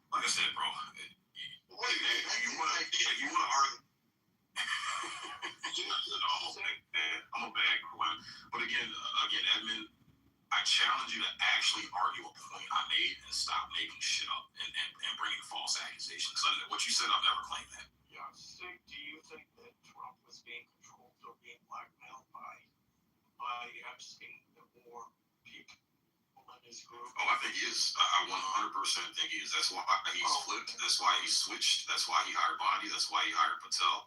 Like I said, bro, if you want to argue, I'm a bad one. But again, Edmund, I challenge you to actually argue a point I made and stop making shit up and bringing false accusations. What you said, I've never claimed that. Yeah. So do you think that Trump was being controlled or being blackmailed by Epstein or people in his group? Oh, I think he is. I 100% think he is. That's why he's flipped. That's why he switched. That's why he hired Bondi. That's why he hired Patel.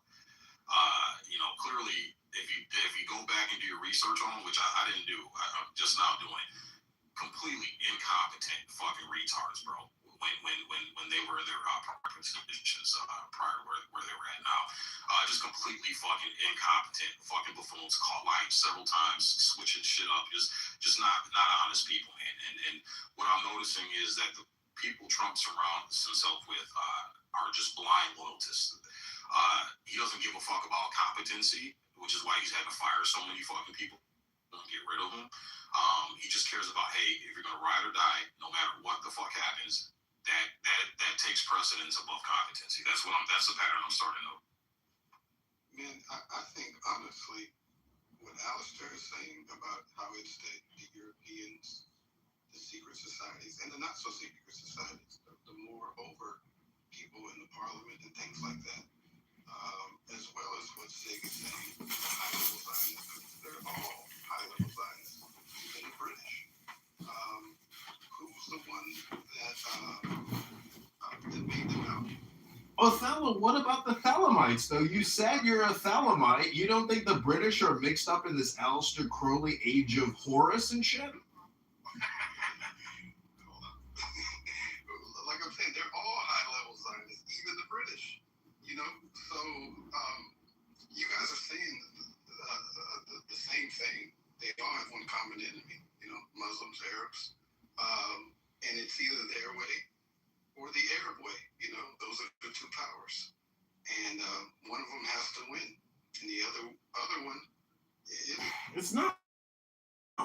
Clearly, if you go back and do your research on him, which I didn't do, I'm just now doing, completely incompetent fucking retards, bro. when they were in their proper positions prior to where they were at now. Just completely fucking incompetent, fucking buffoons, caught lying several times, switching shit up, just not honest people, man. And what I'm noticing is that the people Trump surrounds himself with are just blind loyalists. He doesn't give a fuck about competency, which is why he's had to fire so many fucking people and get rid of them. He just cares about, hey, if you're gonna ride or die, no matter what the fuck happens, that takes precedence above competency. That's the pattern I'm starting to. Man, I think honestly, what Alistair is saying about how it's the Europeans, the secret societies, and the not so secret societies, the more overt people in the parliament and things like that, as well as what Sig is saying, high level Zionists, they're all high level Zionists, even the British. Who's the one that made them out? Othello, what about the Thelemites, though? You said you're a Thelemite. You don't think the British are mixed up in this Aleister Crowley age of Horus and shit? Like I'm saying, they're all high-level Zionists, even the British. You know, so you guys are saying the same thing. They all have one common enemy. You know, Muslims, Arabs, and it's either their way or the Arab way. You know, those are the two powers, and one of them has to win, and the other one is. It's not.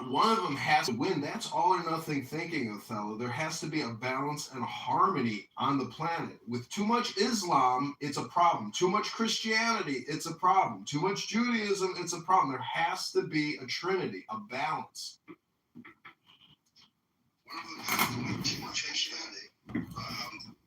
One of them has to win. That's all or nothing thinking, Othello. There has to be a balance and a harmony on the planet. With too much Islam, it's a problem. Too much Christianity, it's a problem. Too much Judaism, it's a problem. There has to be a trinity, a balance. One of them has to win. Too much Christianity.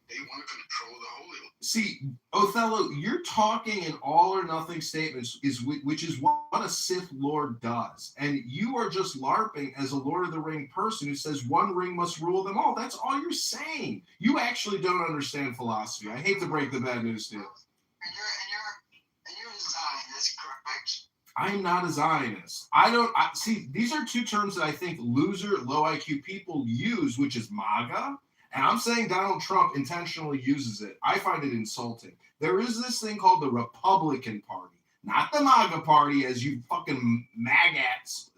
They want to control the Holy Land. See, Othello, you're talking in all or nothing statements, which is what a Sith Lord does. And you are just LARPing as a Lord of the Ring person who says one ring must rule them all. That's all you're saying. You actually don't understand philosophy. I hate to break the bad news to you. And you're a Zionist, correct? I'm not a Zionist. See, these are two terms that I think loser, low IQ people use, which is MAGA. And I'm saying Donald Trump intentionally uses it. I find it insulting. There is this thing called the Republican Party, not the MAGA Party, as you fucking magats.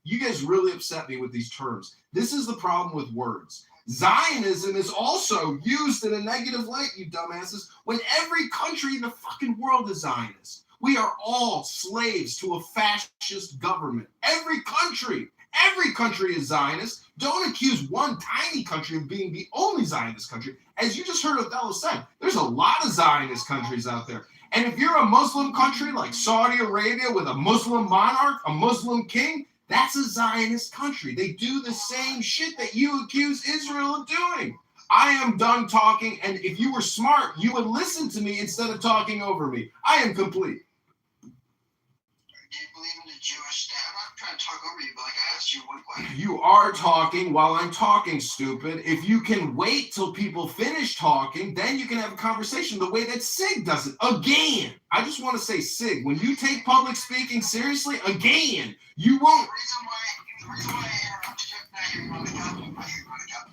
You guys really upset me with these terms. This is the problem with words. Zionism is also used in a negative light, you dumbasses, when every country in the fucking world is Zionist. We are all slaves to a fascist government. Every country is Zionist. Don't accuse one tiny country of being the only Zionist country. As you just heard Othello say, there's a lot of Zionist countries out there. And if you're a Muslim country like Saudi Arabia with a Muslim monarch, a Muslim king, that's a Zionist country. They do the same shit that you accuse Israel of doing. I am done talking, and if you were smart, you would listen to me instead of talking over me. I am complete. Do you believe in the Jewish state? I'm not trying to talk over you, but like I asked you one question. You are talking while I'm talking, stupid. If you can wait till people finish talking, then you can have a conversation the way that Sig does it. Again, I just want to say, Sig, when you take public speaking seriously, again, you won't. The reason why I interrupted you, now you're running up.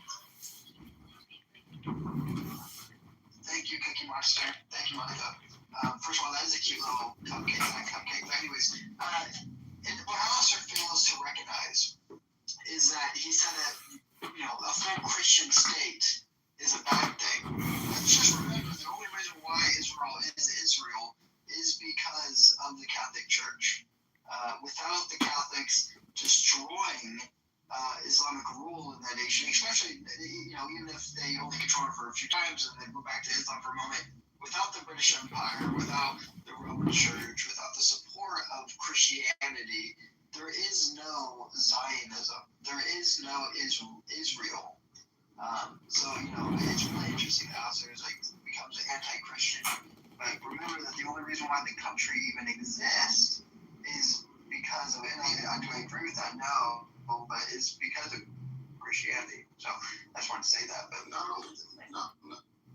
Thank you, Cookie Monster. Thank you, Monica. First of all, that is a cute little cupcake. But anyways, and what Alistair fails to recognize is that he said that, you know, a full Christian state is a bad thing. Let's just remember the only reason why Israel is because of the Catholic Church. Without the Catholics destroying Islamic rule in that nation, especially, you know, even if they only control it for a few times and then go back to Islam for a moment, without the British Empire, without the Roman Church, without the support of Christianity, there is no Zionism. There is no Israel. So, you know, it's really interesting how there's like becomes an anti-Christian. But remember that the only reason why the country even exists is because of, and do I agree with that? No, but it's because of Christianity. So I just want to say that. But no.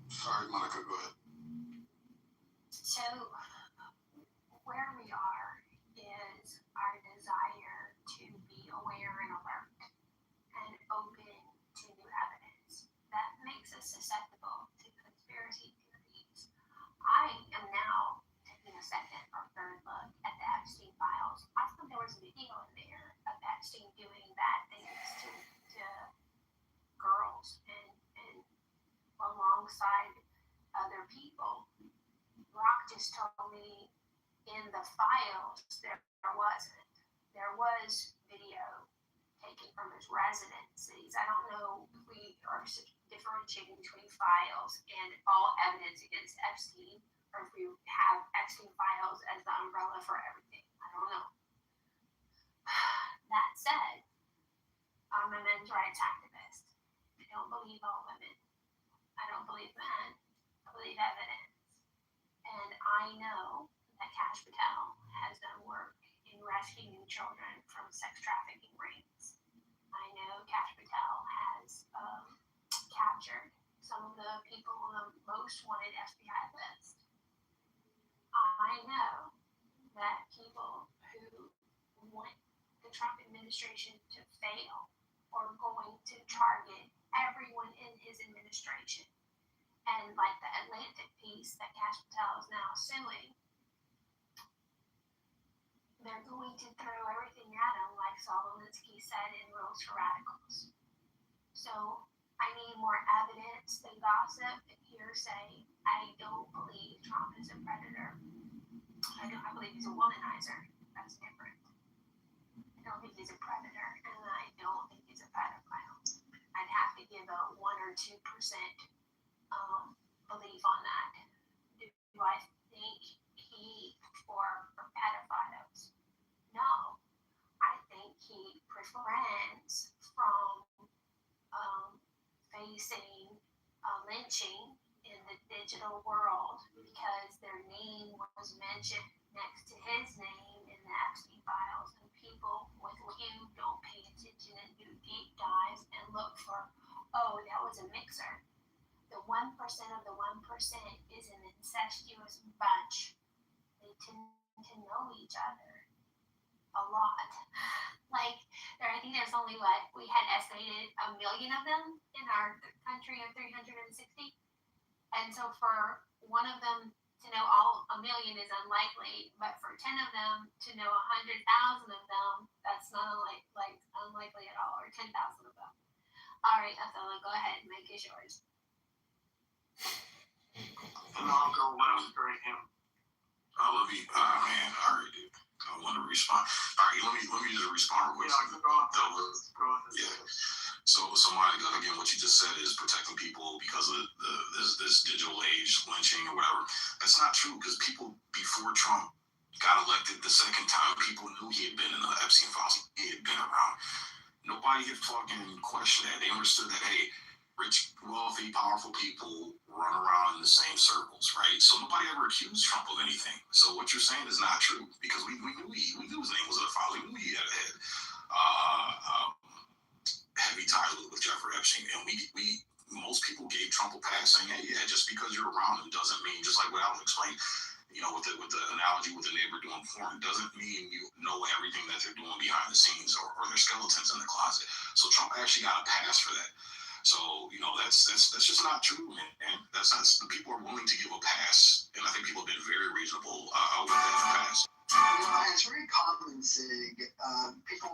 Sorry, Monica, go ahead. So, where we are is our desire to be aware and alert and open to new evidence. That makes us susceptible to conspiracy theories. I am now taking a second or third look at the Epstein files. I thought there was a video in there of Epstein doing bad things to girls and alongside other people. Brock just told me in the files there wasn't. There was video taken from his residencies. I don't know if we are differentiating between files and all evidence against Epstein, or if we have Epstein files as the umbrella for everything. I don't know. That said, I'm a men's rights activist. I don't believe all women. I don't believe men. I believe evidence. And I know that Cash Patel has done work in rescuing children from sex trafficking rings. I know Cash Patel has captured some of the people on the most wanted FBI list. I know that people who want the Trump administration to fail are going to target everyone in his administration. And like the Atlantic piece that Cash Patel is now suing, they're going to throw everything at him, like Saul Alinsky said in Rules for Radicals. So I need more evidence than gossip and hearsay. I don't believe Trump is a predator. I believe he's a womanizer. That's different. I don't think he's a predator, and I don't think he's a pedophile. I'd have to give a 1 or 2% belief on that. Do I think he or pedophiles? No. I think he prevents from facing lynching in the digital world because their name was mentioned next to his name in the Epstein files, and people with you don't pay attention and do deep dives and look for, oh, that was a mixer. The 1% of the 1% is an incestuous bunch. They tend to know each other a lot. Like, I think there's only we had estimated 1 million of them in our country of 360. And so for one of them to know all 1 million is unlikely, but for 10 of them to know 100,000 of them, that's not unlikely at all, or 10,000 of them. All right, Othello, go ahead and make it yours. And I'll go with him. I love you. Man, I already did. I want to respond. All right, let me just respond real quick. Yeah. So Monica, again, what you just said is protecting people because of this digital age, lynching or whatever. That's not true, because people before Trump got elected the second time, people knew he had been in the Epstein files. He had been around. Nobody had fucking questioned that. They understood that, hey, rich, wealthy, powerful people run around in the same circles, right? So nobody ever accused Trump of anything. So what you're saying is not true, because we knew his name was in the file. We knew he had a heavy tie with Jeffrey Epstein, and we most people gave Trump a pass, saying, hey, yeah, just because you're around him doesn't mean, just like what Alan explained, with the analogy with the neighbor doing porn, doesn't mean you know everything that they're doing behind the scenes or their skeletons in the closet. So Trump actually got a pass for that. So, that's just not true, man. That's not, the people are willing to give a pass, and I think people have been very reasonable with that pass. It's very common saying, people,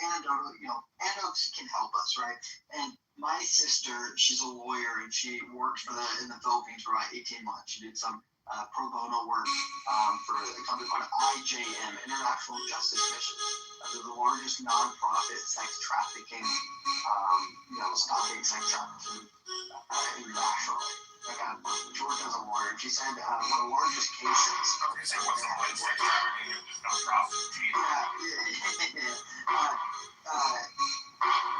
anecdotes can help us, right? And my sister, she's a lawyer, and she worked in the Philippines for about 18 months. She did some pro bono work for a company called IJM, International Justice Mission. They're the largest nonprofit sex trafficking, stopping sex trafficking internationally. She worked as a lawyer. She said one of the largest cases. Okay, so what's the point of sex trafficking if there's no profit?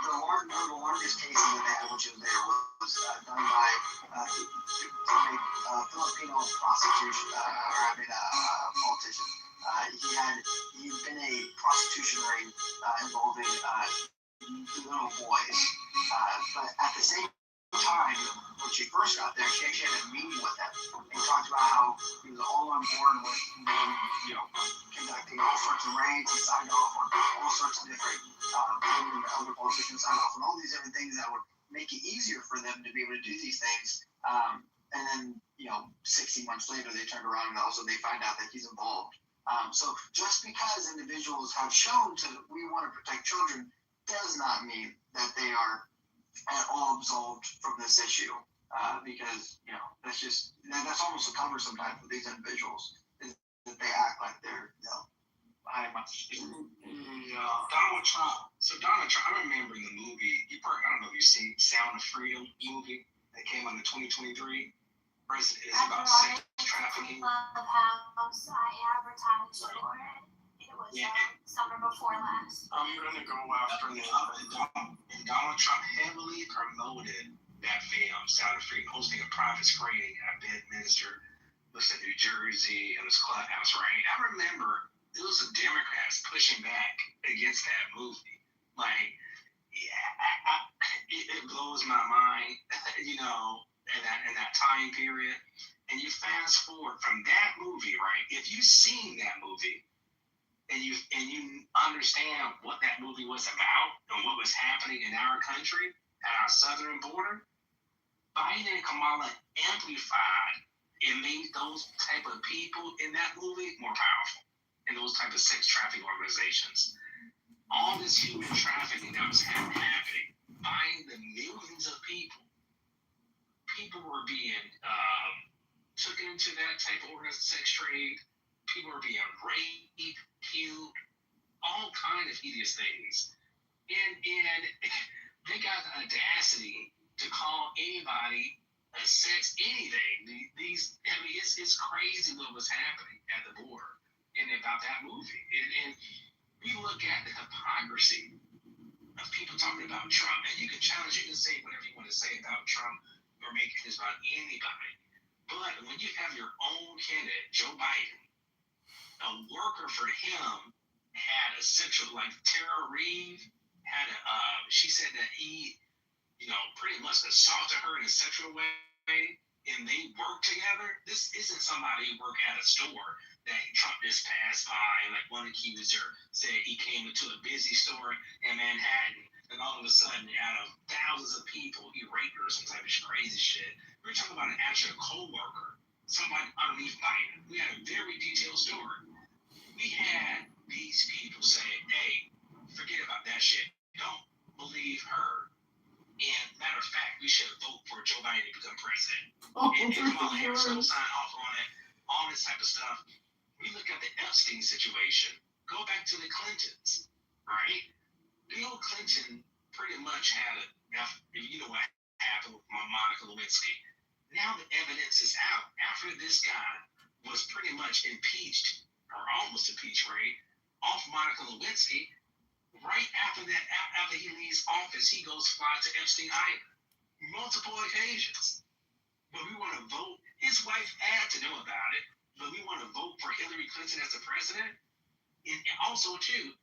One of the largest cases that they had, which was there, was done by a Filipino politician. He'd been a prostitution ring involving little boys, but at the same time, when she first got there, she actually had a meeting with him and talked about how he was all on board with them, conducting all sorts of raids. He signed off on all sorts of different other politicians signed off on all these different things that would make it easier for them to be able to do these things. And then, 60 months later, they turn around and also they find out that he's involved. So just because individuals have shown we want to protect children does not mean that they are at all absolved from this issue. Because, that's almost a cover sometimes with these individuals, is that they act like they're, I Donald Trump. So Donald Trump, I remember in the movie, I don't know if you've seen Sound of Freedom movie that came out in 2023. President is about sex trafficking. Clubhouse, I advertised for it. It was summer before last. I'm gonna go after them. And Donald Trump heavily promoted that film, Sound of Freedom, hosting a private screening at Bedminster, looks at New Jersey, and this clubhouse, right? I remember there was some Democrats pushing back against that movie. Like, it blows my mind, in that time period. And you fast forward from that movie, right? If you've seen that movie and you understand what that movie was about and what was happening in our country at our southern border, Biden and Kamala amplified and made those type of people in that movie more powerful in those type of sex trafficking organizations. All this human trafficking that was happening, buying the millions of people were being taken into that type of organized sex trade. People were being raped, killed, all kind of hideous things. And they got the audacity to call anybody a sex anything. It's crazy what was happening at the border and about that movie. And we look at the hypocrisy of people talking about Trump, and you can say whatever you want to say about Trump or make it about anybody. But when you have your own candidate, Joe Biden, a worker for him had a sexual, like Tara Reid had she said that he, pretty much assaulted her in a sexual way, and they worked together. This isn't somebody who worked at a store that Trump just passed by, and like one accuser said he came into a busy store in Manhattan, and all of a sudden, out of thousands of people, he raped her or some type of crazy shit. We're talking about an actual co-worker, somebody underneath Biden. We had a very detailed story. We had these people say, hey, forget about that shit. Don't believe her. And matter of fact, we should vote for Joe Biden to become president. And Kamala Harris will sign off on it, all this type of stuff. We look at the Epstein situation. Go back to the Clintons, right? Bill Clinton pretty much had what happened with Monica Lewinsky. Now the evidence is out. After this guy was pretty much impeached, or almost impeached, right, off Monica Lewinsky, right after he leaves office, he goes fly to Epstein Island. Multiple occasions. But we want to vote. His wife had to know about it, but we want to vote for Hillary Clinton as the president. And also, too,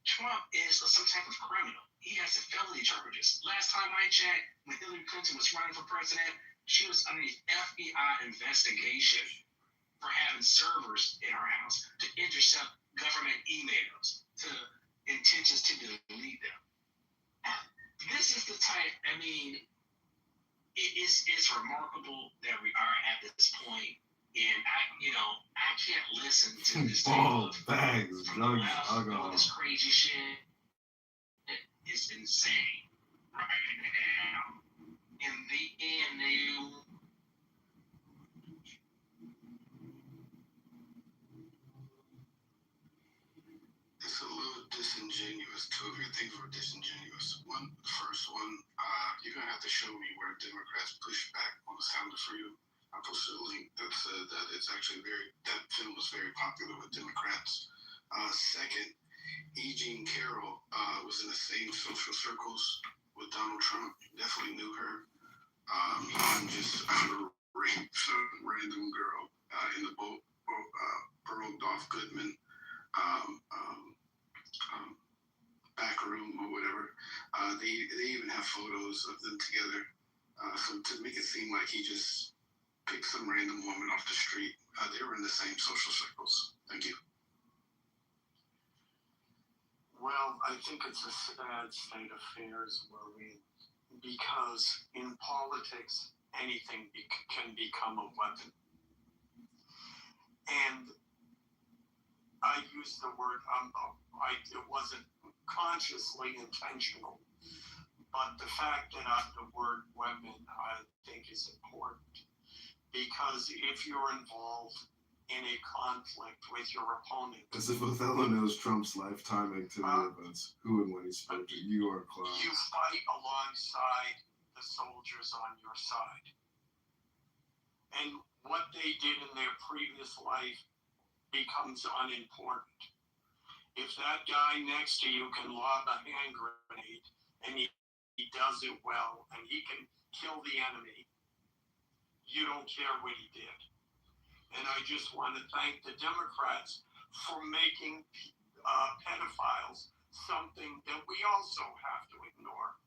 Trump is some type of criminal. He has felony charges. Last time I checked, when Hillary Clinton was running for president, she was underneath FBI investigation for having servers in her house to intercept government emails, to intentions to delete them. This is the type, it's remarkable that we are at this point. And I can't listen to this type of bags, drugs, alcohol. This crazy shit is insane right now. In the end, it's a little disingenuous. Two of your things were disingenuous. The first one, you're gonna have to show me where Democrats push back on the Sound of Freedom. I posted a link that said that it's actually that film was very popular with Democrats. Second, E. Jean Carroll was in the same social circles with Donald Trump. Definitely knew her. He didn't just rape some random girl in the boat, Pearl Dolph Goodman back room or whatever. They even have photos of them together. So to make it seem like he just picked some random woman off the street, they were in the same social circles. Thank you. Well, I think it's a sad state of affairs where we because in politics, anything can become a weapon. And I used the word, it wasn't consciously intentional, but the fact that the word weapon, I think, is important. Because if you're involved in a conflict with your opponent. As if Othello knows Trump's lifetime activity events, who and when he spoke to. You are clowns. You fight alongside the soldiers on your side. And what they did in their previous life becomes unimportant. If that guy next to you can lob a hand grenade and he does it well and he can kill the enemy, you don't care what he did. And I just want to thank the Democrats for making pedophiles something that we also have to ignore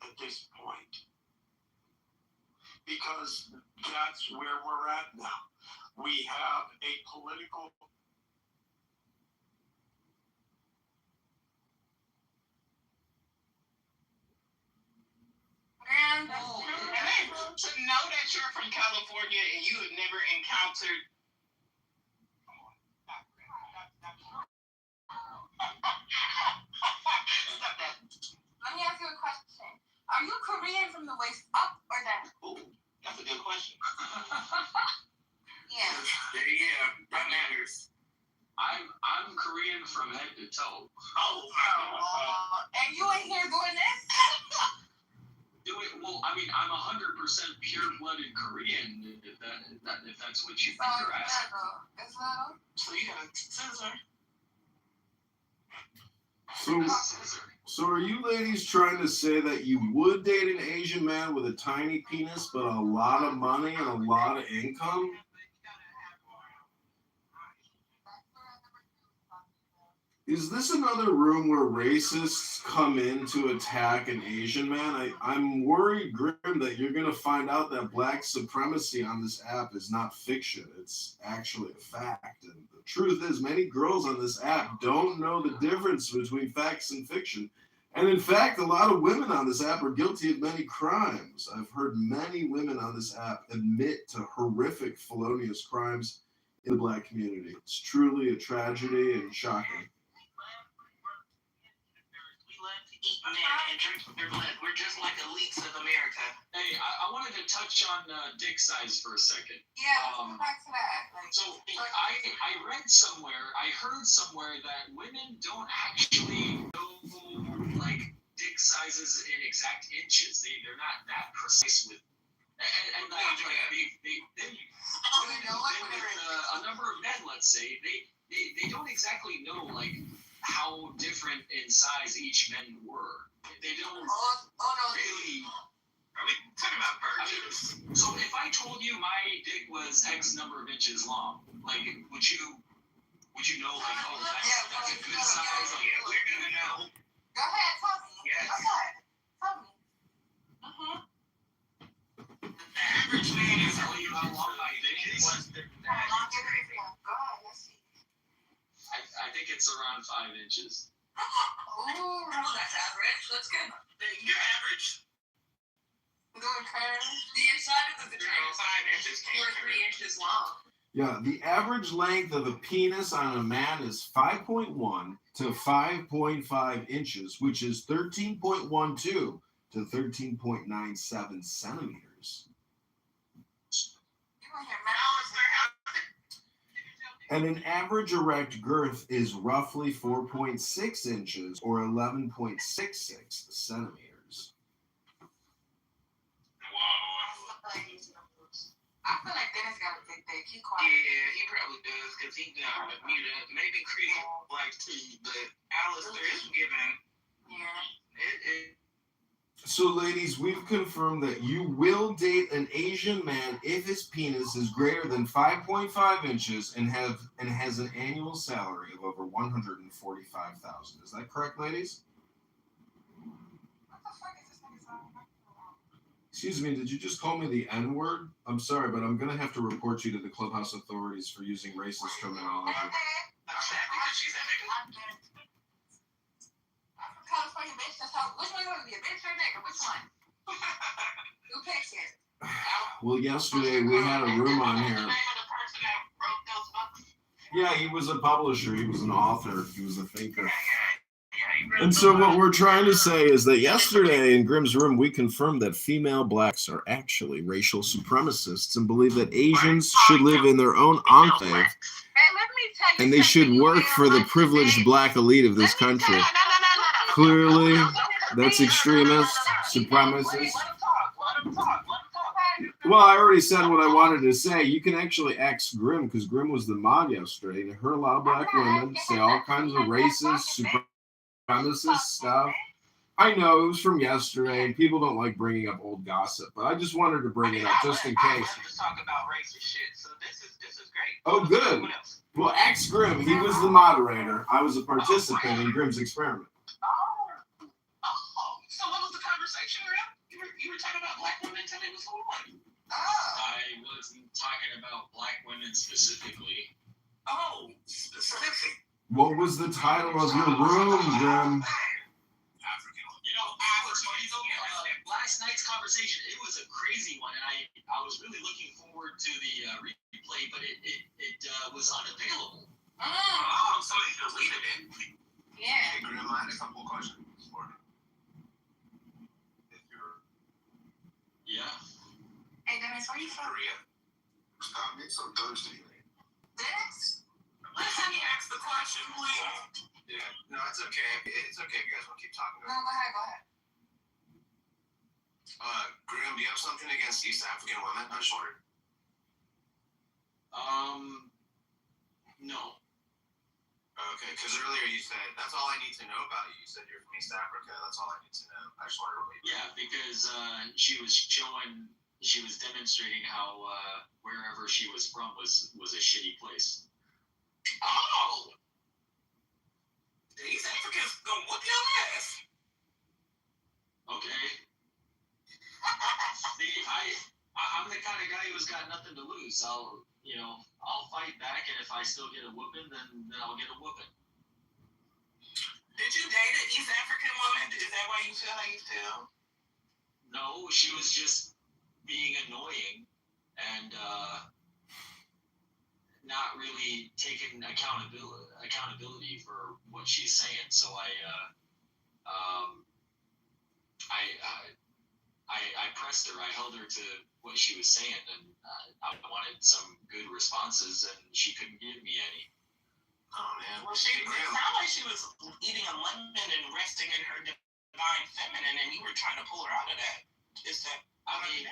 at this point. Because that's where we're at now. We have a political And to know that you're from California and you had never encountered stop that. Let me ask you a question. Are you Korean from the waist up or down? Ooh, that's a good question. Yeah. Yeah, that matters. I'm Korean from head to toe. And you ain't here doing this? Well, I mean, I'm 100% pure-blooded Korean, if that's what you think you're asking. So you got a scissor. So are you ladies trying to say that you would date an Asian man with a tiny penis but a lot of money and a lot of income? Is this another room where racists come in to attack an Asian man? I'm worried, Grim, that you're going to find out that black supremacy on this app is not fiction. It's actually a fact. And the truth is, many girls on this app don't know the difference between facts and fiction. And in fact, a lot of women on this app are guilty of many crimes. I've heard many women on this app admit to horrific felonious crimes in the black community. It's truly a tragedy and shocking. Eat men and drink their blood. We're just like elites of America. Hey, I wanted to touch on dick size for a second. Yeah, go back to that. I read somewhere, I heard somewhere that women don't actually know like dick sizes in exact inches. They're not that precise with. And like a number of men, let's say, they don't exactly know like how different in size each men were. They don't really. Are we talking about virgins? So if I told you my dick was X number of inches long, like would you know like that's a good size? Like, yeah, we're gonna know. Go ahead, tell me. Yes. Okay, tell me. The average man is tell you how long my dick is. Go ahead, let's see. I think it's around 5 inches. Ooh, that's average. That's good. You're average. The inside of the vagina is 5 inches. 2 or 3 inches long. Yeah, the average length of a penis on a man is 5.1 to 5.5 inches, which is 13.12 to 13.97 centimeters. And an average erect girth is roughly 4.6 inches or 11.66 centimeters. I feel like Dennis got a big dick. He quiet. Yeah, he probably does because he got muted. Maybe Chris likes to, but Alistair is giving. Yeah. So, ladies, we've confirmed that you will date an Asian man if his penis is greater than 5.5 inches and has an annual salary of over $145,000. Is that correct, ladies? What the fuck is this nigga talking about? Excuse me, did you just call me the N-word? I'm sorry, but I'm going to have to report you to the clubhouse authorities for using racist terminology. I'm from California, bitch. That's how. Which one you want to be, a bitch or a nigga? Which one? Who picks it? Well, yesterday we had a room on here. Yeah, he was a publisher. He was an author. He was a thinker. And so what we're trying to say is that yesterday in Grimm's room, we confirmed that female blacks are actually racial supremacists and believe that Asians should live in their own enclave and they should work for the privileged black elite of this country. Clearly, that's extremist, supremacist. Well, I already said what I wanted to say. You can actually ask Grimm, because Grimm was the mod yesterday, and I heard a lot of black women say all kinds of racist, supremacist stuff. I know it was from yesterday, and people don't like bringing up old gossip, but I just wanted to bring it up just in case. I love to talk about racist shit, so this is great. Oh, good. Well, ask Grimm. He was the moderator. I was a participant in Grimm's experiment. So what was the conversation around? You were talking about black women until it was on. I wasn't talking about black women specifically. Oh, specific. What was the title of your room, Grimm? Last night's conversation, it was a crazy one, and I was really looking forward to the replay, but it was unavailable. Oh, so they deleted it. Yeah. Hey, Grim, I had a couple of questions for you. If you're Yeah. Hey, Dennis, where are you from? Korea, it's on Thursday. Dennis? Let me ask the question, please. Yeah, no, it's okay. It's okay if you guys want to keep talking No, about it. go ahead. Grim, do you have something against East African women? I just wondered. No. Okay, because earlier you said, that's all I need to know about you. You said you're from East Africa. That's all I need to know. I just wondered what you Yeah, because she was demonstrating how wherever she was from was a shitty place. Oh! These Africans gonna whoop your ass. Okay. See, I'm the kind of guy who's got nothing to lose. I'll fight back, and if I still get a whooping, then I'll get a whooping. Did you date an East African woman? Is that why you feel how you feel? No, she was just being annoying and not really taking accountability for what she's saying. So I pressed her. I held her to what she was saying, and I wanted some good responses, and she couldn't give me any. Oh, man. Well, it sounded like she was eating a lemon and resting in her divine feminine, and you were trying to pull her out of that. Is that? I mean,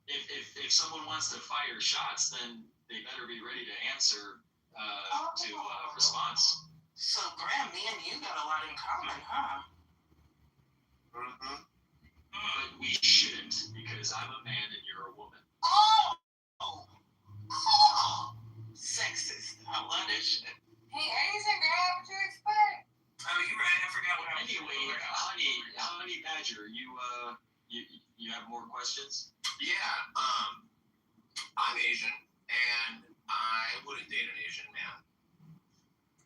if someone wants to fire shots, then they better be ready to answer to response. So, Graham, me and you got a lot in common, huh? Mm-hmm. But we shouldn't, because I'm a man and you're a woman. Oh! Sexist. I love this shit. Hey, Asian girl, what you expect? Oh, you're right. I forgot what I was Anyway, honey badger, you have more questions? Yeah, I'm Asian, and I wouldn't date an Asian man.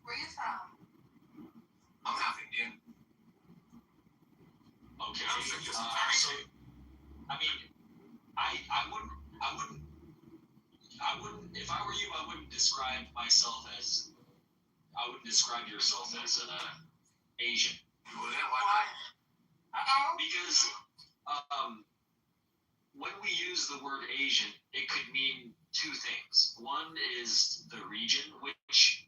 Where you from? I'm half Indian. Okay. So, I mean, I wouldn't. If I were you, I wouldn't describe myself as. I wouldn't describe yourself as an Asian. You wouldn't? Why not? Because when we use the word Asian, it could mean two things. One is the region, which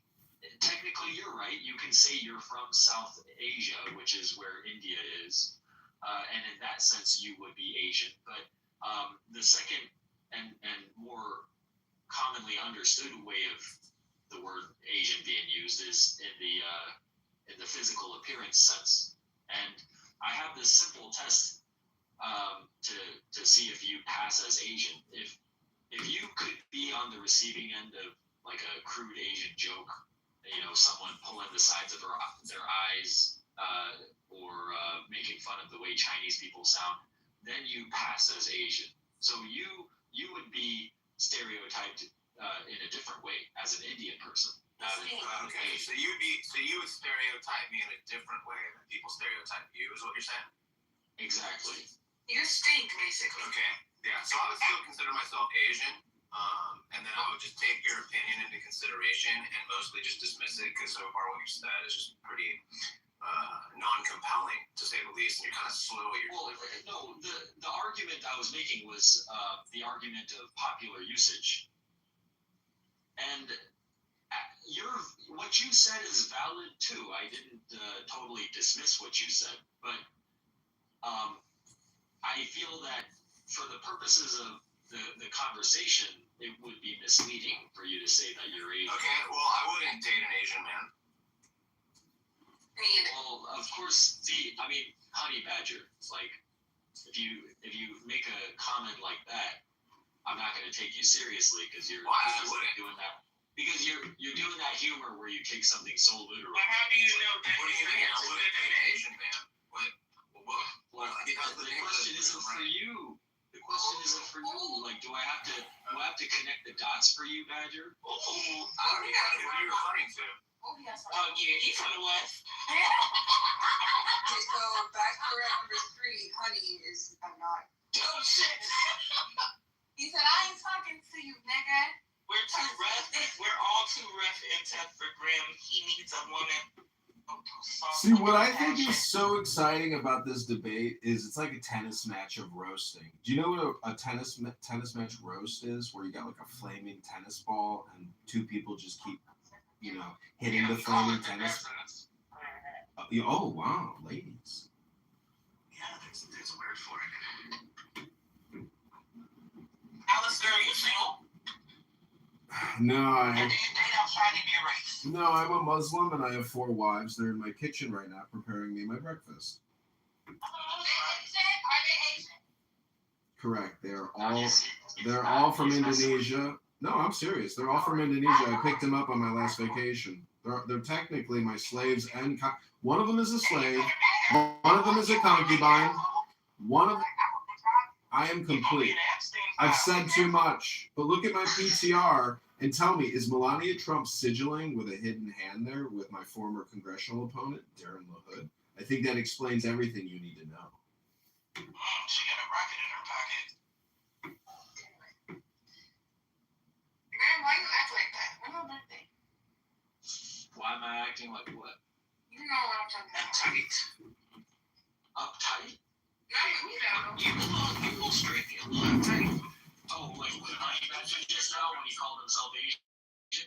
technically you're right. You can say you're from South Asia, which is where India is. And in that sense, you would be Asian. But the second and more commonly understood way of the word Asian being used is in the physical appearance sense. And I have this simple test to see if you pass as Asian. If you could be on the receiving end of like a crude Asian joke, someone pulling the sides of their eyes. Or making fun of the way Chinese people sound, then you pass as Asian. So you would be stereotyped in a different way as an Indian person. Okay, so you would stereotype me in a different way than people stereotype you, is what you're saying? Exactly. You stink, basically. Okay. Yeah. So I would still consider myself Asian. And then I would just take your opinion into consideration and mostly just dismiss it because so far what you said is just pretty non-compelling to say the least, and you're kind of slow at your delivery. No, the argument I was making was the argument of popular usage, and what you said is valid too. I didn't totally dismiss what you said, but I feel that for the purposes of the conversation, it would be misleading for you to say that you're Asian. Okay, well, I wouldn't date an Asian man. Well, of course, honey badger. It's like if you make a comment like that, I'm not going to take you seriously because you're doing that. Because you're doing that humor where you take something so literal. But how do you know that? What do you mean? I wouldn't date an Asian man. Well, because the question isn't for you. The question isn't for you. Like, do I have to connect the dots for you, Badger? I don't even know who you're referring to. Oh, yeah, he's from the West. Okay, so backstory number 3, honey is not. Oh, shit. He said, I ain't talking to you, nigga. We're too rough. We're all too rough and tough for Grim. He needs a woman. See, what I think is so exciting about this debate is it's like a tennis match of roasting. Do you know what a tennis match roast is? Where you got like a flaming tennis ball and two people just keep, hitting the flaming tennis. Oh, wow, ladies. Yeah, there's a word for it. Alistair, are you single? No, Or do you date outside of your race? No, I'm a Muslim and I have 4 wives. They're in my kitchen right now preparing me my breakfast. Are they Asian? Correct. They're all from Indonesia. No, I'm serious. They're all from Indonesia. I picked them up on my last vacation. They're technically my slaves and one of them is a slave. One of them is a concubine. I am complete. I've said too much. But look at my PTR and tell me, is Melania Trump sigilling with a hidden hand there with my former congressional opponent, Darren LaHood? I think that explains everything you need to know. She got a rocket in her pocket. Man, why you act like that? When's your birthday? Why am I acting like what? You know what I'm talking about. Uptight. Uptight? You a little straight. You a little uptight. Oh, like what Honey Badger just now when he called himself Asian?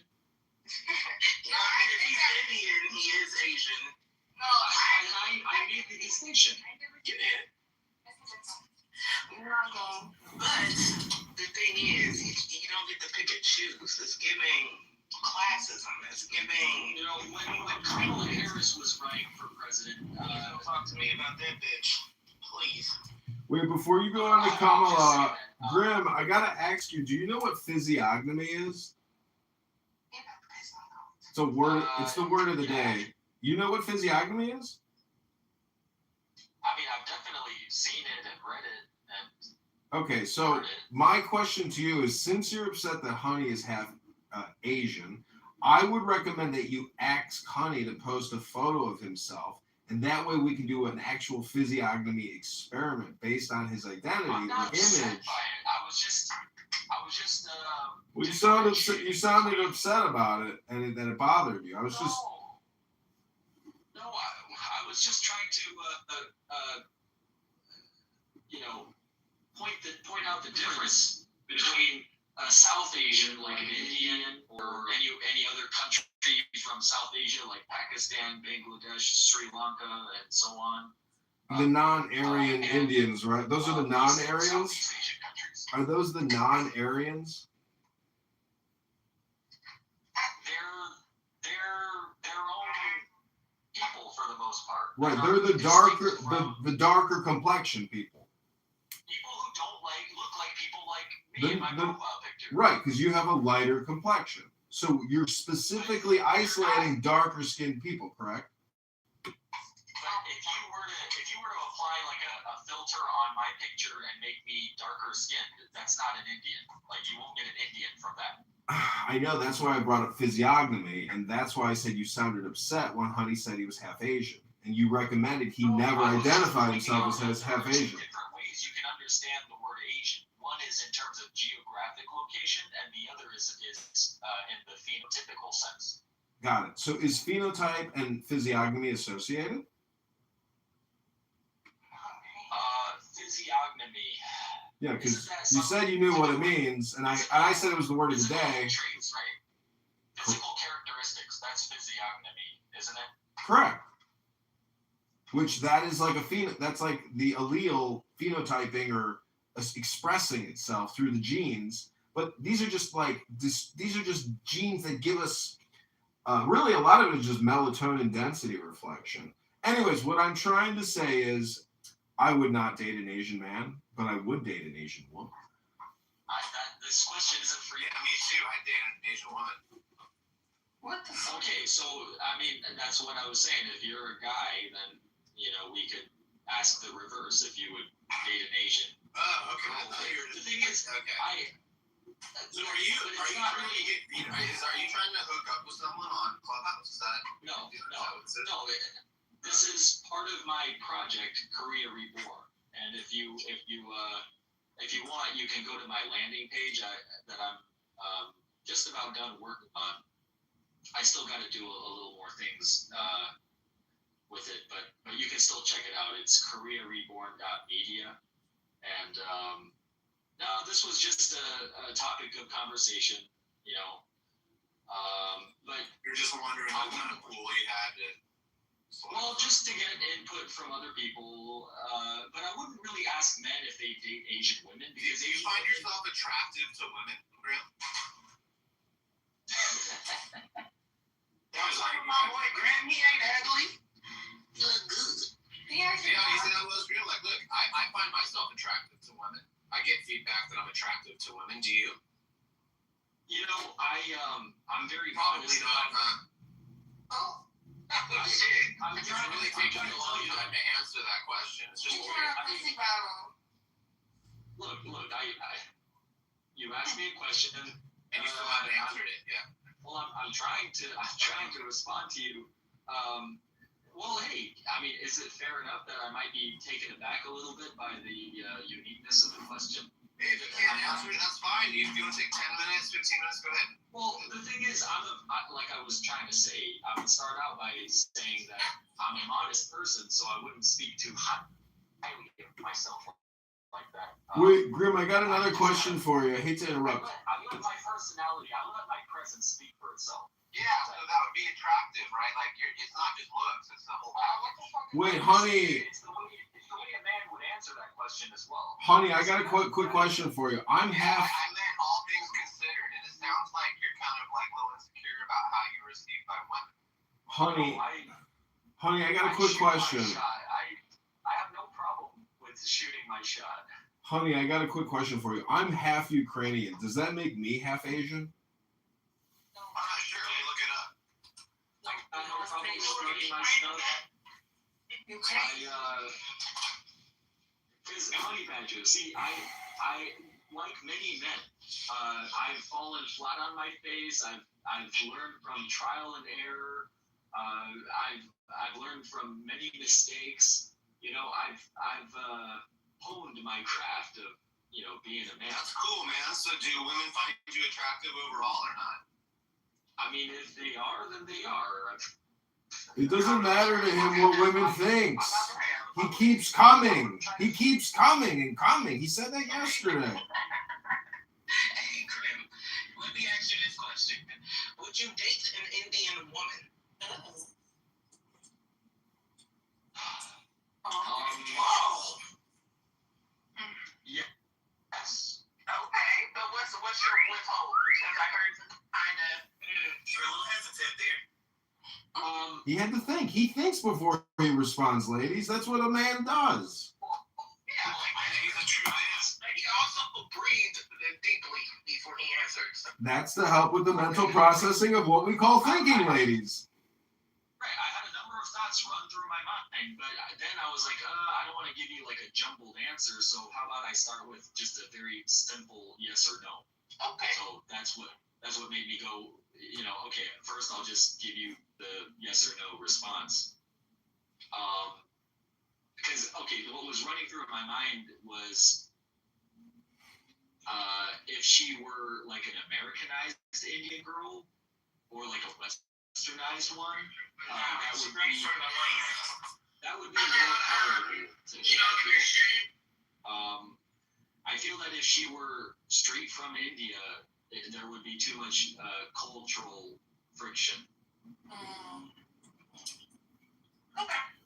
No, I mean, if he's Indian, he is Asian. No, I made the distinction. You did. But the thing is, you don't get to pick and choose. It's giving classism. It's giving. When Kamala Harris was running for president, talk to me about that bitch, please. Wait, before you go on to Kamala, Grim, I gotta ask you, do you know what physiognomy is? It's a word. It's the word of the day. You know what physiognomy is? I mean, I've definitely seen it and read it. Okay, so my question to you is, since you're upset that Honey is half Asian, I would recommend that you ask Honey to post a photo of himself, and that way we can do an actual physiognomy experiment based on his identity or image. I was just. Well, you sounded upset about it, and that it bothered you. I was just. No, I was just trying to, point out the difference between a South Asian, like an Indian, or any other country from South Asia, like Pakistan, Bangladesh, Sri Lanka, and so on. The non-Aryan Indians, right? Those are the non-Aryans? Are those the non-Aryans? They're own people for the most part. Right, they're the darker complexion people. People who don't look like people like me in my profile picture. Right, because you have a lighter complexion. So you're specifically isolating darker skinned people, correct? But if you were to apply like a filter on my picture and make me darker skinned, that's not an Indian. Like you won't get an Indian from that. I know, that's why I brought up physiognomy, and that's why I said you sounded upset when Honey said he was half Asian. And you recommended he never identified himself as half Asian. Different ways you can understand the word Asian. One is in terms of geographic location, and the other is in the phenotypical sense. Got it. So is phenotype and physiognomy associated? Physiognomy. Yeah, because you said you knew what it means, and I said it was the word of the day. Traits, right? Physical characteristics. That's physiognomy, isn't it? Correct. Which that is like that's like the allele phenotyping or expressing itself through the genes. But these are just these are just genes that give us really a lot of it is just melatonin density reflection. Anyways, what I'm trying to say is I would not date an Asian man, but I would date an Asian woman. This question isn't for you. Yeah, me too. I date an Asian woman. What the fuck? Okay, so, I mean, that's what I was saying. If you're a guy, then, we could ask the reverse if you would date an Asian. Oh, okay. I thought you were just... The thing is, okay. So are you trying to hook up with someone on Clubhouse? Is that... No. This is part of my project, Korea Reborn. And if you want, you can go to my landing page that I'm just about done working on. I still got to do a little more things with it, but you can still check it out. It's koreareborn.media. And no, this was just a topic of conversation, but you're just wondering what kind of pool you had to... Well, just to get input from other people, but I wouldn't really ask men if they date Asian women because do you find yourself attractive to women, Graham? My boy Graham, he ain't ugly. He look good. You see how was Graham? Like, look, I find myself attractive to women. I get feedback that I'm attractive to women. Do you? I'm very probably not. Oh. I'm trying to really take you a long time to answer that question. It's just weird. Look, you asked me a question and you still haven't answered it. Yeah. Well, I'm trying to respond to you. Well, hey, I mean, is it fair enough that I might be taken aback a little bit by the uniqueness of the question? Hey, if you can't answer it, that's fine. If you want to take 10 minutes, 15 minutes, go ahead. Well, the thing is, like I was trying to say, I would start out by saying that I'm a modest person, so I wouldn't speak too highly of myself like that. Wait, Grim, I got another question for you. I hate to interrupt. I let my personality, I let my presence speak for itself. Yeah, so that would be attractive, right? Like, it's not just looks, it's the whole package. Wait, honey. It's the way a man would answer that question as well. Honey, I got a quick question for you. I'm half... I meant all things considered, and it sounds like you're kind of like a little insecure about how you were received by women. Honey, I got a quick question. I have no problem with shooting my shot. Honey, I got a quick question for you. I'm half Ukrainian. Does that make me half Asian? I'm not sure. Let me look it up. I have no problem shooting my shot. Because Honey Badger, see, I like many men. I've fallen flat on my face. I've learned from trial and error. I've learned from many mistakes. I've honed my craft of being a man. That's cool, man. So do women find you attractive overall or not? I mean, if they are, then they are. It doesn't matter to him what women thinks. He keeps coming. He keeps coming and coming. He said that yesterday. Hey, Grim, let me ask you this question. Would you date an Indian woman? Yes. Okay, but what's your withhold? Because I heard kind of you're a little hesitant there. He had to think. He thinks before he responds, ladies. That's what a man does. Yeah, he's a true man. He also breathed deeply before he answers. That's to help with the mental processing of what we call thinking, ladies. Right, I had a number of thoughts run through my mind, but then I was like, I don't want to give you like a jumbled answer, so how about I start with just a very simple yes or no? Okay. So that's what made me go, okay, first I'll just give you the yes or no response. because what was running through my mind was if she were like an Americanized Indian girl or like a westernized one, that would be more palatable to me. I feel that if she were straight from India, there would be too much cultural friction.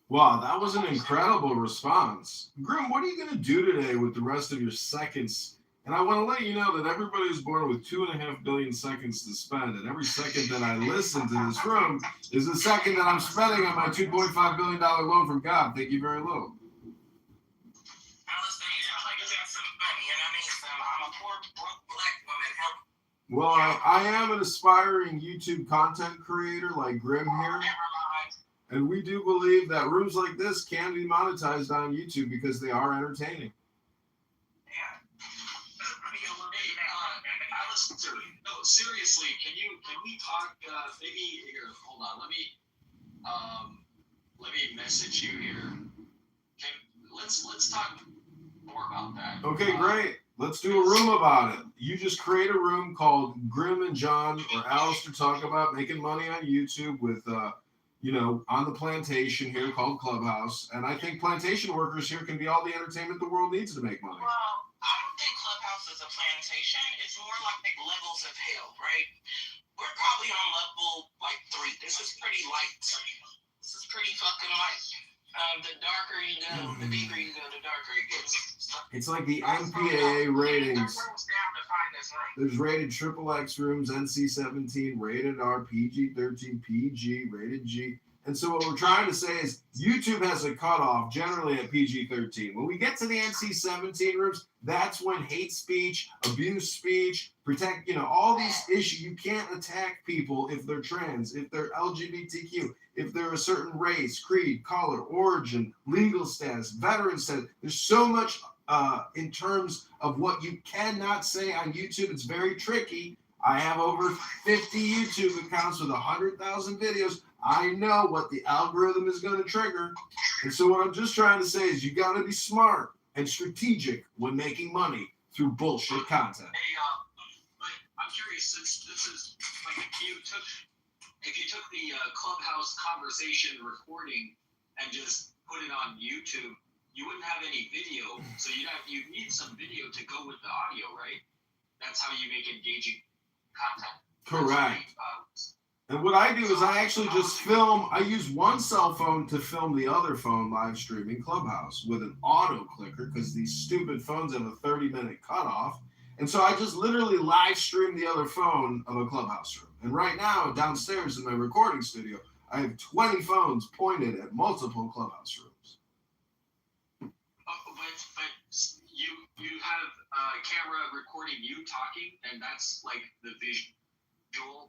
Wow, that was an incredible response. Grim, what are you going to do today with the rest of your seconds? And I want to let you know that everybody is born with 2.5 billion seconds to spend, and every second that I listen to this room is the second that I'm spending on my $2.5 billion loan from God. Thank you very little. Well, I am an aspiring YouTube content creator like Grim here. And we do believe that rooms like this can be monetized on YouTube because they are entertaining. No, seriously, can we talk? Maybe here. Hold on. Let me message you here. Let's talk more about that. Okay, great. Let's do a room about it. You just create a room called Grim and John or Alistair talk about making money on YouTube with on the plantation here called Clubhouse. And I think plantation workers here can be all the entertainment the world needs to make money. Well, I don't think Clubhouse is a plantation. It's more like levels of hell, right? We're probably on level 3. This is pretty light. This is pretty fucking light. The darker you go, the deeper you go, the darker it gets. It's like the MPAA ratings. There's rated XXX rooms, NC-17, rated R, PG-13, PG, rated G. And so what we're trying to say is YouTube has a cutoff generally at PG-13. When we get to the NC-17 rooms, that's when hate speech, abuse speech, protect, all these issues. You can't attack people if they're trans, if they're LGBTQ, if they're a certain race, creed, color, origin, legal status, veteran status. There's so much in terms of what you cannot say on YouTube. It's very tricky. I have over 50 YouTube accounts with 100,000 videos. I know what the algorithm is going to trigger. And so what I'm just trying to say is you got to be smart and strategic when making money through bullshit content. Hey, I'm curious, since this is like if you took the Clubhouse conversation recording and just put it on YouTube, you wouldn't have any video. So you'd need some video to go with the audio, right? That's how you make engaging content. Correct. And what I do is I actually just film. I use one cell phone to film the other phone live streaming Clubhouse with an auto clicker because these stupid phones have a 30-minute cutoff. And so I just literally live stream the other phone of a Clubhouse room. And right now, downstairs in my recording studio, I have 20 phones pointed at multiple Clubhouse rooms. But you have a camera recording you talking, and that's like the visual.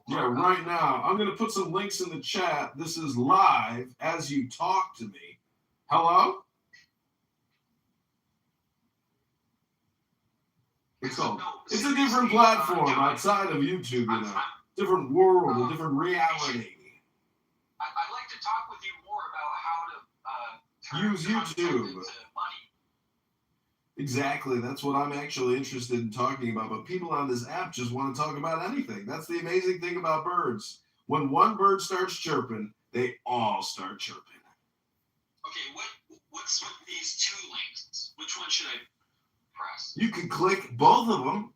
Yeah, right now. I'm going to put some links in the chat. This is live as you talk to me. Hello? It's a different platform outside of YouTube, different world, a different reality. I'd like to talk with you more about how to use YouTube. Exactly. That's what I'm actually interested in talking about. But people on this app just want to talk about anything. That's the amazing thing about birds. When one bird starts chirping, they all start chirping. Okay, what's with these 2 links? Which one should I press? You can click both of them,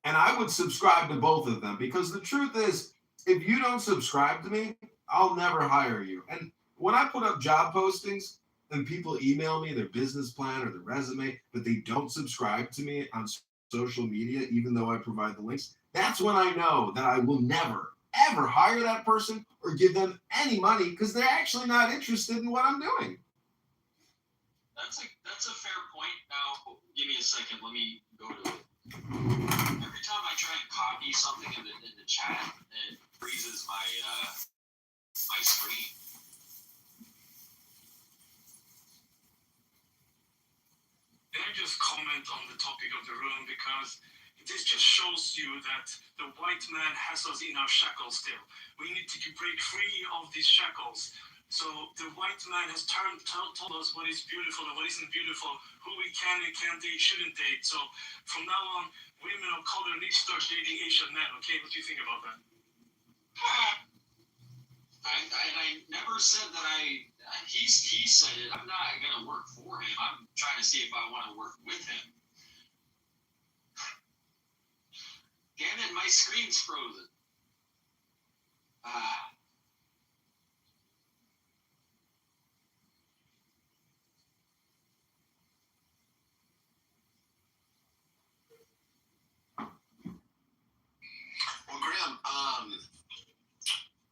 and I would subscribe to both of them because the truth is, if you don't subscribe to me, I'll never hire you. And when I put up job postings, and people email me their business plan or their resume, but they don't subscribe to me on social media, even though I provide the links, that's when I know that I will never, ever hire that person or give them any money because they're actually not interested in what I'm doing. That's a fair point. Now, give me a second. Let me go to it. Every time I try and copy something in the chat, it freezes my screen. Can I just comment on the topic of the room, because this just shows you that the white man has us in our shackles still. We need to break free of these shackles. So the white man has told us what is beautiful and what isn't beautiful, who we can and can't date, shouldn't date. So from now on, women of color need to start dating Asian men. Okay, what do you think about that? I never said that he said it. I'm not going to work for him. I'm trying to see if I want to work with him. Damn it, my screen's frozen. Well, Graham,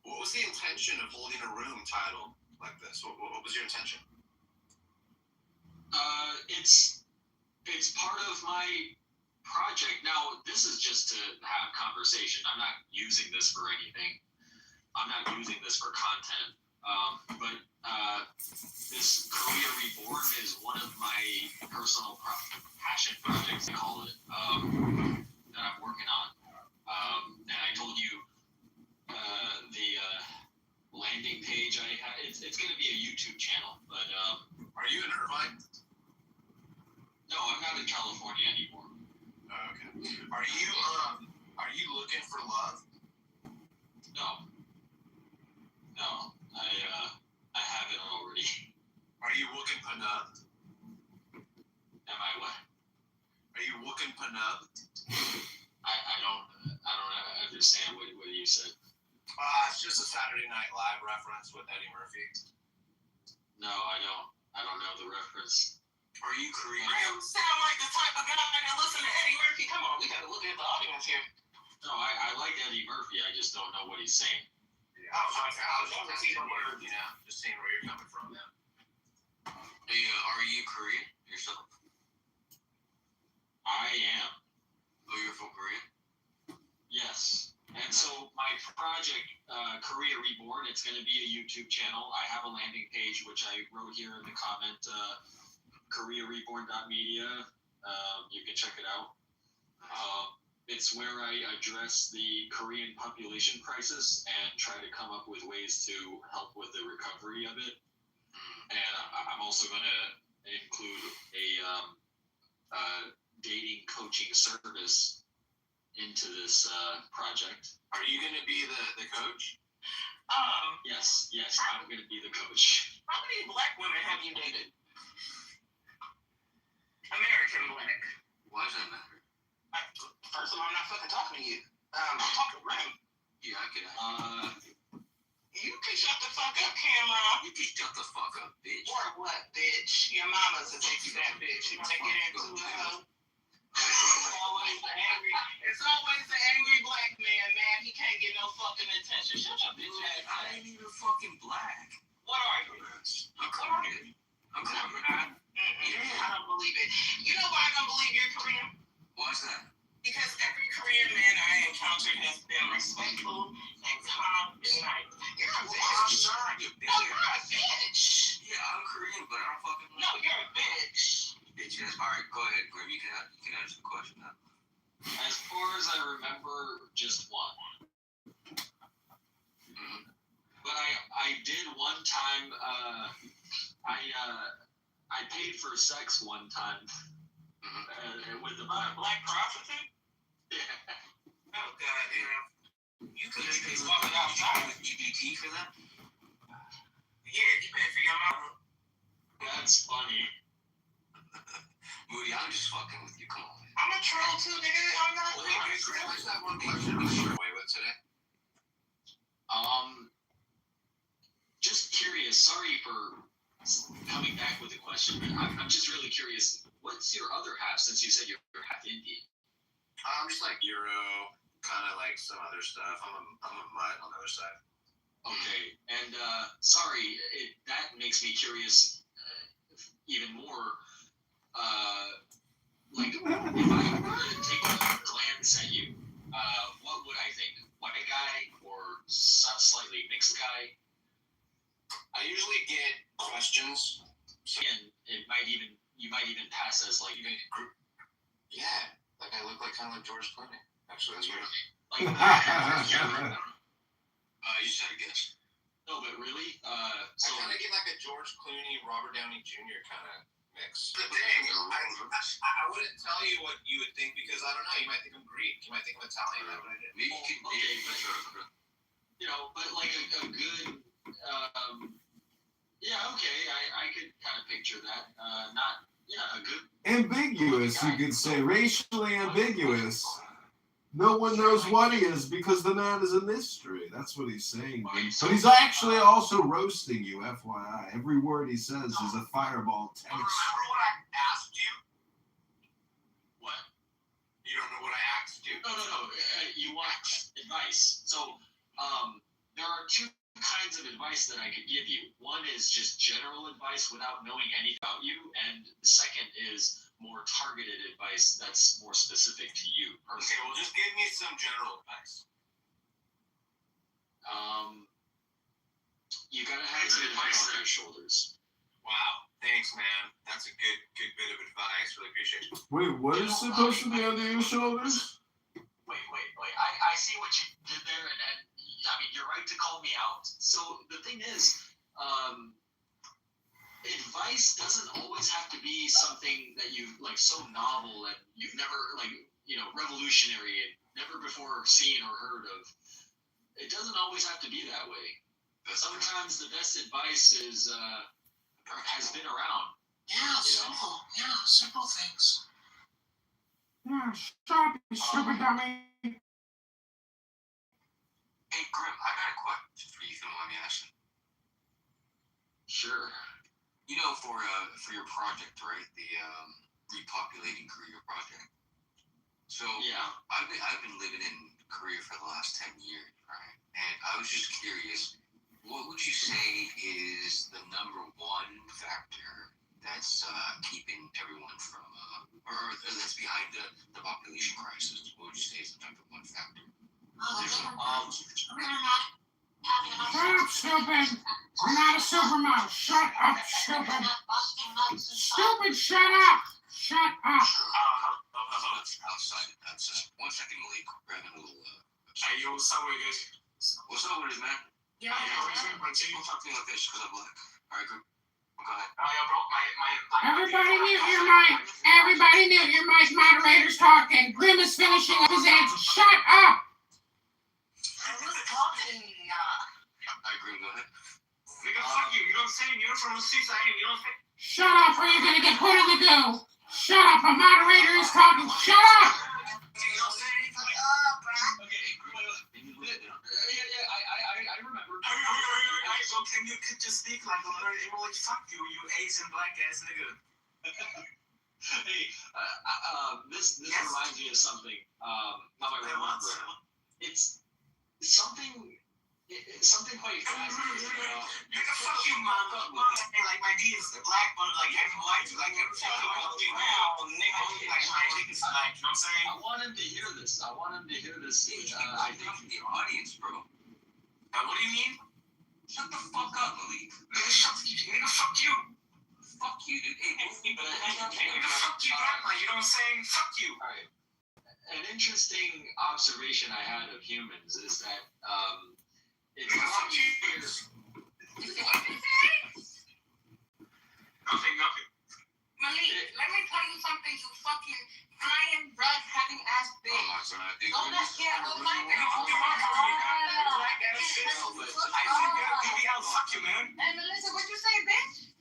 what was the intention of holding a room titled like this? What was your intention? It's part of my project. Now, this is just to have conversation. I'm not using this for anything. I'm not using this for content. But this Korea Reborn is one of my personal passion projects, I call it, that I'm working on. And I told you the landing page I have, it's going to be a YouTube channel. But are you in Irvine? No, I'm not in California anymore. Okay. Are you looking for love? No. I haven't already. Are you looking panub? Am I what? Are you looking panub? I don't understand what you said. It's just a Saturday Night Live reference with Eddie Murphy. No, I don't know the reference. Are you Korean? You sound like the type of guy that listen to Eddie Murphy. Come on, we gotta look at the audience here. No, I like Eddie Murphy. I just don't know what he's saying. Yeah, I was just seeing where, just seeing where you're coming from. Yeah. Hey, are you Korean yourself? I am. Oh, you're from Korea? Yes. And so my project, Korea Reborn, it's going to be a YouTube channel. I have a landing page, which I wrote here in the comment, koreareborn.media. You can check it out. It's where I address the Korean population crisis and try to come up with ways to help with the recovery of it. And I'm also going to include a dating coaching service into this project. Are you going to be the coach? Yes, I'm going to be the coach. How many black women have you dated? American black. Why does that matter? First of all, I'm not fucking talking to you. I'm talking to Ray. Yeah, I can. You can shut the fuck up, Cameron. You can shut the fuck up, bitch. Or what, bitch? Your mama's a big fat bitch. You wanna get into it, huh? It's always the angry black man. He can't get no fucking attention. Shut your bitch ass up. I ain't even fucking black. What are you? I'm Korean. I don't believe it. You know why I don't believe you're Korean? Why's that? Because every Korean man I encountered has been respectful and calm and nice. You're a bitch. I'm not, you bitch. No, you're a bitch. Yeah, I'm Korean, but I don't fucking. No, you're a bitch. Bitch, yes. All right, go ahead, Grim. You can answer the question now. As far as I remember, just one. But I did one time. I paid for sex one time with a black prostitute. Yeah. Oh god, damn. You could have just walked outside with EBT for that. Yeah, you pay for your mama. That's funny. Moody, I'm just fucking with you. Come on. I'm a troll too, nigga. I'm not. Well, hey, Graham, I just have one question to share away with today. Just curious. Sorry for coming back with a question, but I'm just really curious. What's your other half? Since you said you're half Indian. I'm just like Euro, kind of like some other stuff. I'm a mutt on the other side. Okay, and sorry, that makes me curious even more. Like, if I were to take a glance at you, what would I think? White guy or slightly mixed guy? I usually get questions, and you might even pass as like yeah, like I look like kind of like George Clooney. Actually, that's weird. Like, you said a guess. No, No, but really, so I kind of get like a George Clooney, Robert Downey Jr. kind of mix. The thing, I wouldn't tell you what you would think because I don't know. You might think I'm Greek. You might think I'm Italian. That's what I did. Maybe you can but like a good, yeah, okay, I could kind of picture that. Not, a good. Ambiguous, you could say. Racially ambiguous. No one knows what he is because the man is a mystery. That's what he's saying. But he's actually also roasting you, FYI. Every word he says is a fireball text. Remember what I asked you? What? You don't know what I asked you? No. You want advice. So, there are two kinds of advice that I could give you. One is just general advice without knowing anything about you, and the second is more targeted advice that's more specific to you personally. Okay, well, just give me some general advice. You gotta have some advice on your shoulders. Wow, thanks, man. That's a good bit of advice. Really appreciate it. Wait, what is supposed to be under your shoulders? Wait. I see what you did there, and I mean, you're right to call me out. So the thing is, advice doesn't always have to be something that you like so novel and you've never revolutionary and never before seen or heard of. It doesn't always have to be that way. Sometimes the best advice is has been around. Yeah, simple. Yeah, simple things. Yeah, stop, you stupid dummy. Hey, Grim, I got a question for you if you don't mind me asking. Sure. You know, for your project, right? The repopulating Korea project. So yeah, I've been living in Korea for the last 10 years, right? And I was just curious, what would you say is the number one factor that's keeping everyone from, or that's behind the population crisis? What would you say is the number one factor? Shut up, stupid! I'm not a super mouse. Shut up, stupid! Stupid, shut up! Shut up! Outside. 1 second, Malik. Grabbing a little. Hey, yo, what's up with this? What's up with this, man? Yeah, Don't talk to me like this because I'm black. All right, good. Go ahead. Everybody mute your mic! Everybody mute your mic! Moderator's talking! Grim is finishing up his answer. Shut up! I was talking. I agree. Go ahead. Nigga, fuck you. You know what I'm saying? You're from the seaside. You know what I'm saying? Shut up or you're gonna get put in the goo! Shut up! A moderator is talking! Shut up! I remember. So can you just speak like a little like fuck you, you Asian black ass nigga? Hey, this reminds me of something. How I remember. It's something quite fascinating. Nigga, fuck you, mom. Like my D is black, but like every white, like every nigga, like my niggas, like, you know what I'm saying? I want him to hear this. I think the audience, bro. What do you mean? Shut the fuck up, Malik. Nigga, fuck you. Fuck you, dude. Hey, nigga, fuck you, grandma. You know what I'm saying? Fuck you. All right. An interesting observation I had of humans is that it's fuck you. Nothing. Malik, let me tell you something, you fucking flying rat having ass bitch. Don't let go my fuck you, man. Hey, Melissa, what you say, bitch?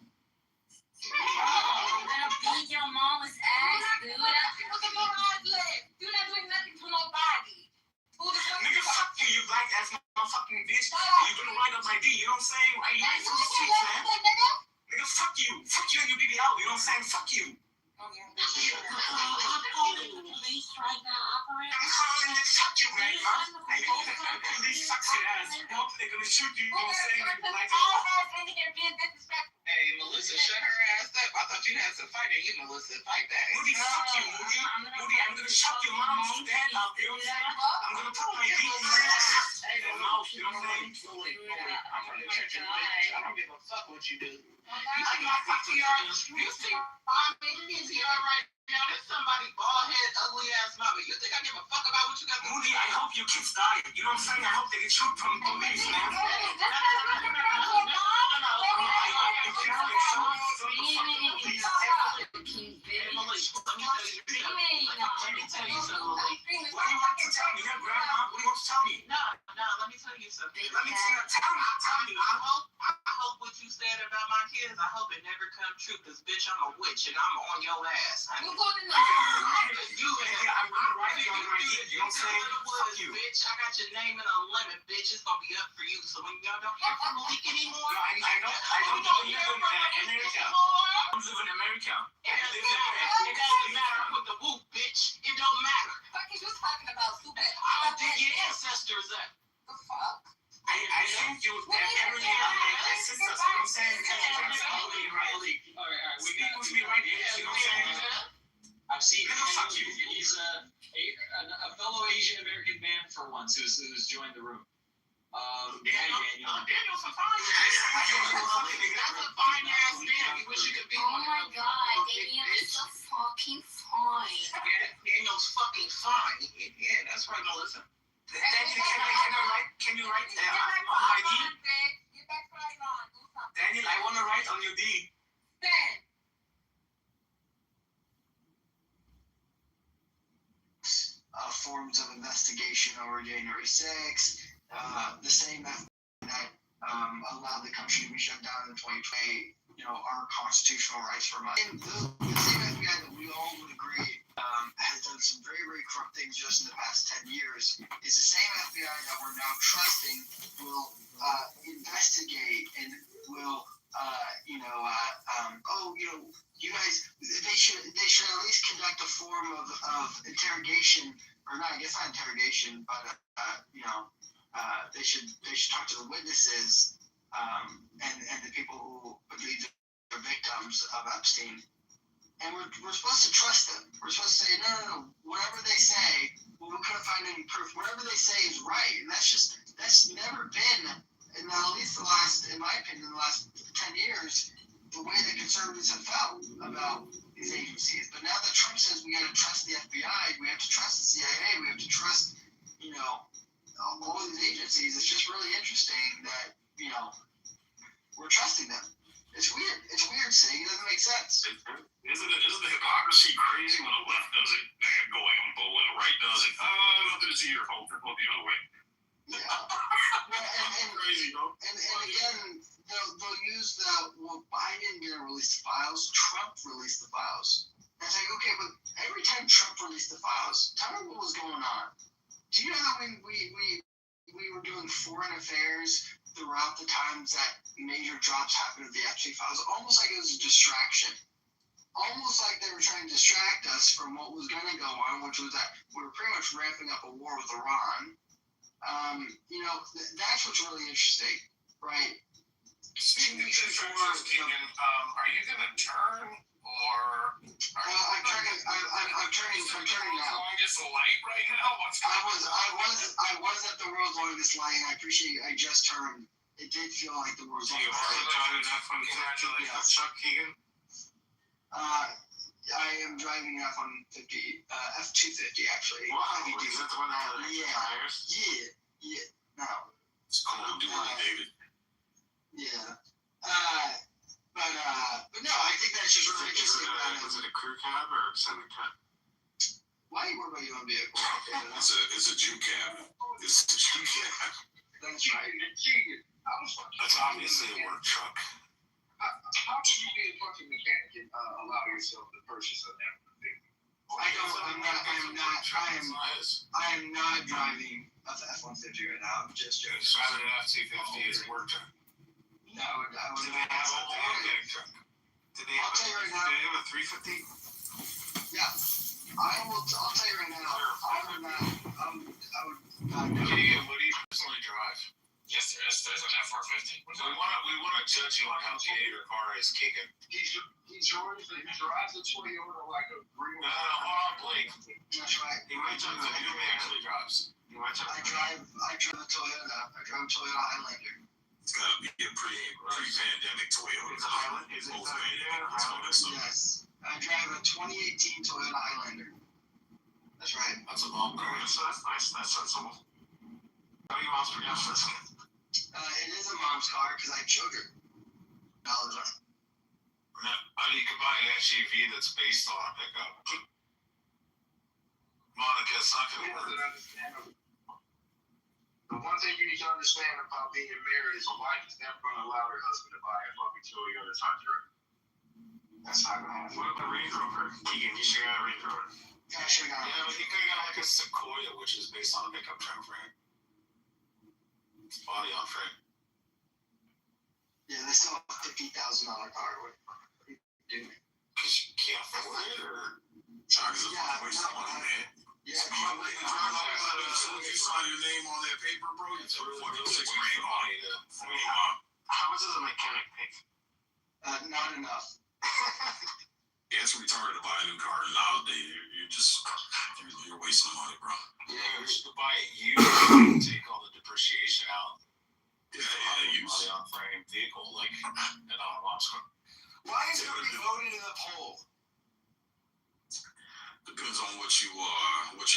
I'm gonna beat your mama's ass, dude. Look at your eyes leg. You're not doing nothing to nobody. Nigga, fuck you, you black ass motherfucking bitch. You're gonna write up my D, you know what I'm saying? Right here from the streets, man. Nigga, fuck you. Fuck you and your BBL, you know what I'm saying? Fuck you. I'm calling the police right now, operator. I'm calling it. Fuck you, man. Police sucks your ass. They're gonna shoot you, you know what I'm saying? Like, all ass in here being disrespectful. Hey, Melissa, shut her ass up. I thought you had some fight in you, Melissa. Fight back. Moody, fuck you, Moody. Moody, I'm gonna shock your mom's dad out there. I'm gonna put my dick in your ass. Hey, the mouth, you know what I'm saying? I'm from the church of the bitch. I don't give a fuck what you do. You see my PTR? You see my PTR right now? There's somebody bald head, ugly ass mama. You think I give a fuck about what you got? Moody, I hope your kids die. You know what I'm saying? I hope they get shoot from police, man. my kids, I hope it never come true, because, bitch, I'm a witch, and I'm on your ass, honey. We're going in the You and I'm gonna write it on my deed. You know what I'm saying? Fuck you. Bitch, I got your name in a lemon, bitch. It's gonna be up for you. So when y'all don't hear from Malik anymore, I don't believe in America. I don't live in America. It doesn't matter with the whoop, bitch. It don't matter. What are you talking about, stupid? I don't think your ancestors at. The fuck? I think you every year my sisters, you know what I'm saying? Because right. We people to be right here, you know what I'm saying? I've seen he's a fellow Asian American man for once who's joined the room. Hey Daniel. Daniel's a fine ass. That's a fine ass man. You wish you could be Oh my god, Daniel is so fucking fine. Daniel's fucking fine. Yeah, that's right, Melissa. Daniel, can you write on my deed? Daniel, I want to write on your deed. Forms of investigation over January 6th, the same FBI that allowed the country to be shut down in 2020, our constitutional rights for money. And the same FBI that we all would agree has done some very, very corrupt things just in the past 10 years is the same FBI that we're now trusting will investigate and will, you guys, they should at least conduct a form of interrogation, or not, I guess not interrogation, but they should talk to the witnesses and the people who believe they're victims of Epstein. And we're supposed to trust them. We're supposed to say, no, whatever they say, we couldn't find any proof. Whatever they say is right, and that's never been, at least in my opinion, the last 10 years, the way the conservatives have felt about these agencies. But now that Trump says we got to trust the FBI, we have to trust the CIA, we have to trust, all these agencies. It's just really interesting that, we're trusting them. It's weird. It's weird saying it doesn't make sense. Isn't the hypocrisy crazy when the left does it? They're going, but when the right does it, nothing to see your fault. They're both the other way. Yeah. and crazy, bro. And again, they'll use Biden didn't release the files. Trump released the files. And it's like, okay, but every time Trump released the files, tell me what was going on. Do you know that when we were doing foreign affairs throughout the times that major drops happened with the Epstein files, almost like it was a distraction. Almost like they were trying to distract us from what was going to go on, which was that we were pretty much ramping up a war with Iran. That's what's really interesting, right? 2 weeks before, are you going to turn, or I'm turning now. Longest light right now? I was at the world's longest light, and I appreciate I just turned. It did feel like the world's longest light. Congratulations, Chuck Keegan. I am driving F-150, F-250 actually. Wow, is that the one that had tires? Yeah. No. It's cool doing it, David. Yeah. But no, I think that's just really interesting. Is it a crew cab or a Senate cab? Why you work on your own vehicle? It's a Jew cab. It's a Jew cab. That's right. That's obviously a work truck. How could you be a fucking mechanic and allow yourself to purchase an F-150? I am not driving a F-150 right now. I'm just joking. It's rather an F-250 is a work truck. No, I would Do they have a mechanic truck? Do they have a 350? Yeah. I'll tell you right now. I would not. What do you personally drive? Yes, there's an F-450. We want to judge you on how gay your car is kicking. He drives a Toyota like a green. No, hold on, Blake. That's right. He might drive. He actually drives. I drive a Toyota. I drive a Toyota Highlander. It's got to be a pre-pandemic Toyota. It's a Highlander. It's post-pandemic. Yes. I drive a 2018 Toyota Highlander. That's right. That's a long car. So that's nice. That's sensible. How many miles per gallon? It is a mom's car because I choked her. $1 on it. You can buy an SUV that's based on a pickup. Monica, it's not going to work. The one thing you need to understand about being married is a wife is never going to allow her husband to buy a fucking Toyota Tundra. That's not going to happen. What about the Range Rover? Keegan, you should have a Range Rover. Yeah, I should have got Yeah, but you could have got like a Sequoia, which is based on a pickup truck frame. It's body on frame. Yeah, they still have a $50,000 car. What are you doing? Because you can't afford it, or John's a waste of money, man. Yeah, As soon as you sign your name on that paper, bro, you throw fucking $6 grand on it. How much does a mechanic pay? not enough. Yeah, it's retarded to buy a new car nowadays. You're wasting money, bro. Yeah, you should buy it used. Take all the depreciation out. Yeah, Body on frame vehicle like an mom's car. Why is nobody voting in the poll? Depends on what you're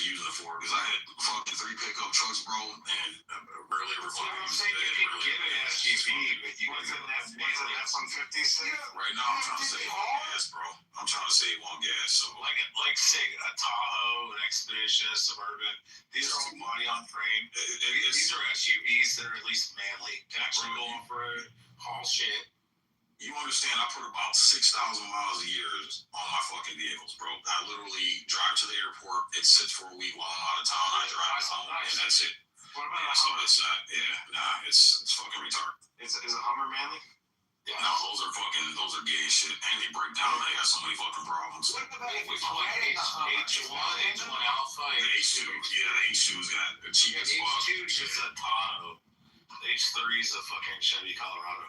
using it for. Because I had fucking 3 pickup trucks, bro, and barely ever So I'm saying you can get an SUV, but you wasn't that F-150 still? Right now, I'm trying to save on gas, bro. I'm trying to save on gas. So Like say a Tahoe, an Expedition, a Suburban. These are all body on frame. These are SUVs that are at least manly. Can actually go off road, haul shit. You understand, I put about 6,000 miles a year on my fucking vehicles, bro. I literally drive to the airport, it sits for a week while I'm out of town, I drive home, and that's it. What about Yeah, so it's not, it's fucking retarded. Is a Hummer manly? Yeah, no, those are gay as shit, and they break down, they got so many fucking problems. What about if We it's call it H1 Alpha. The H2, yeah, the H2's got the cheapest fuck. H2 is just a Tahoe. H3 is a fucking Chevy Colorado.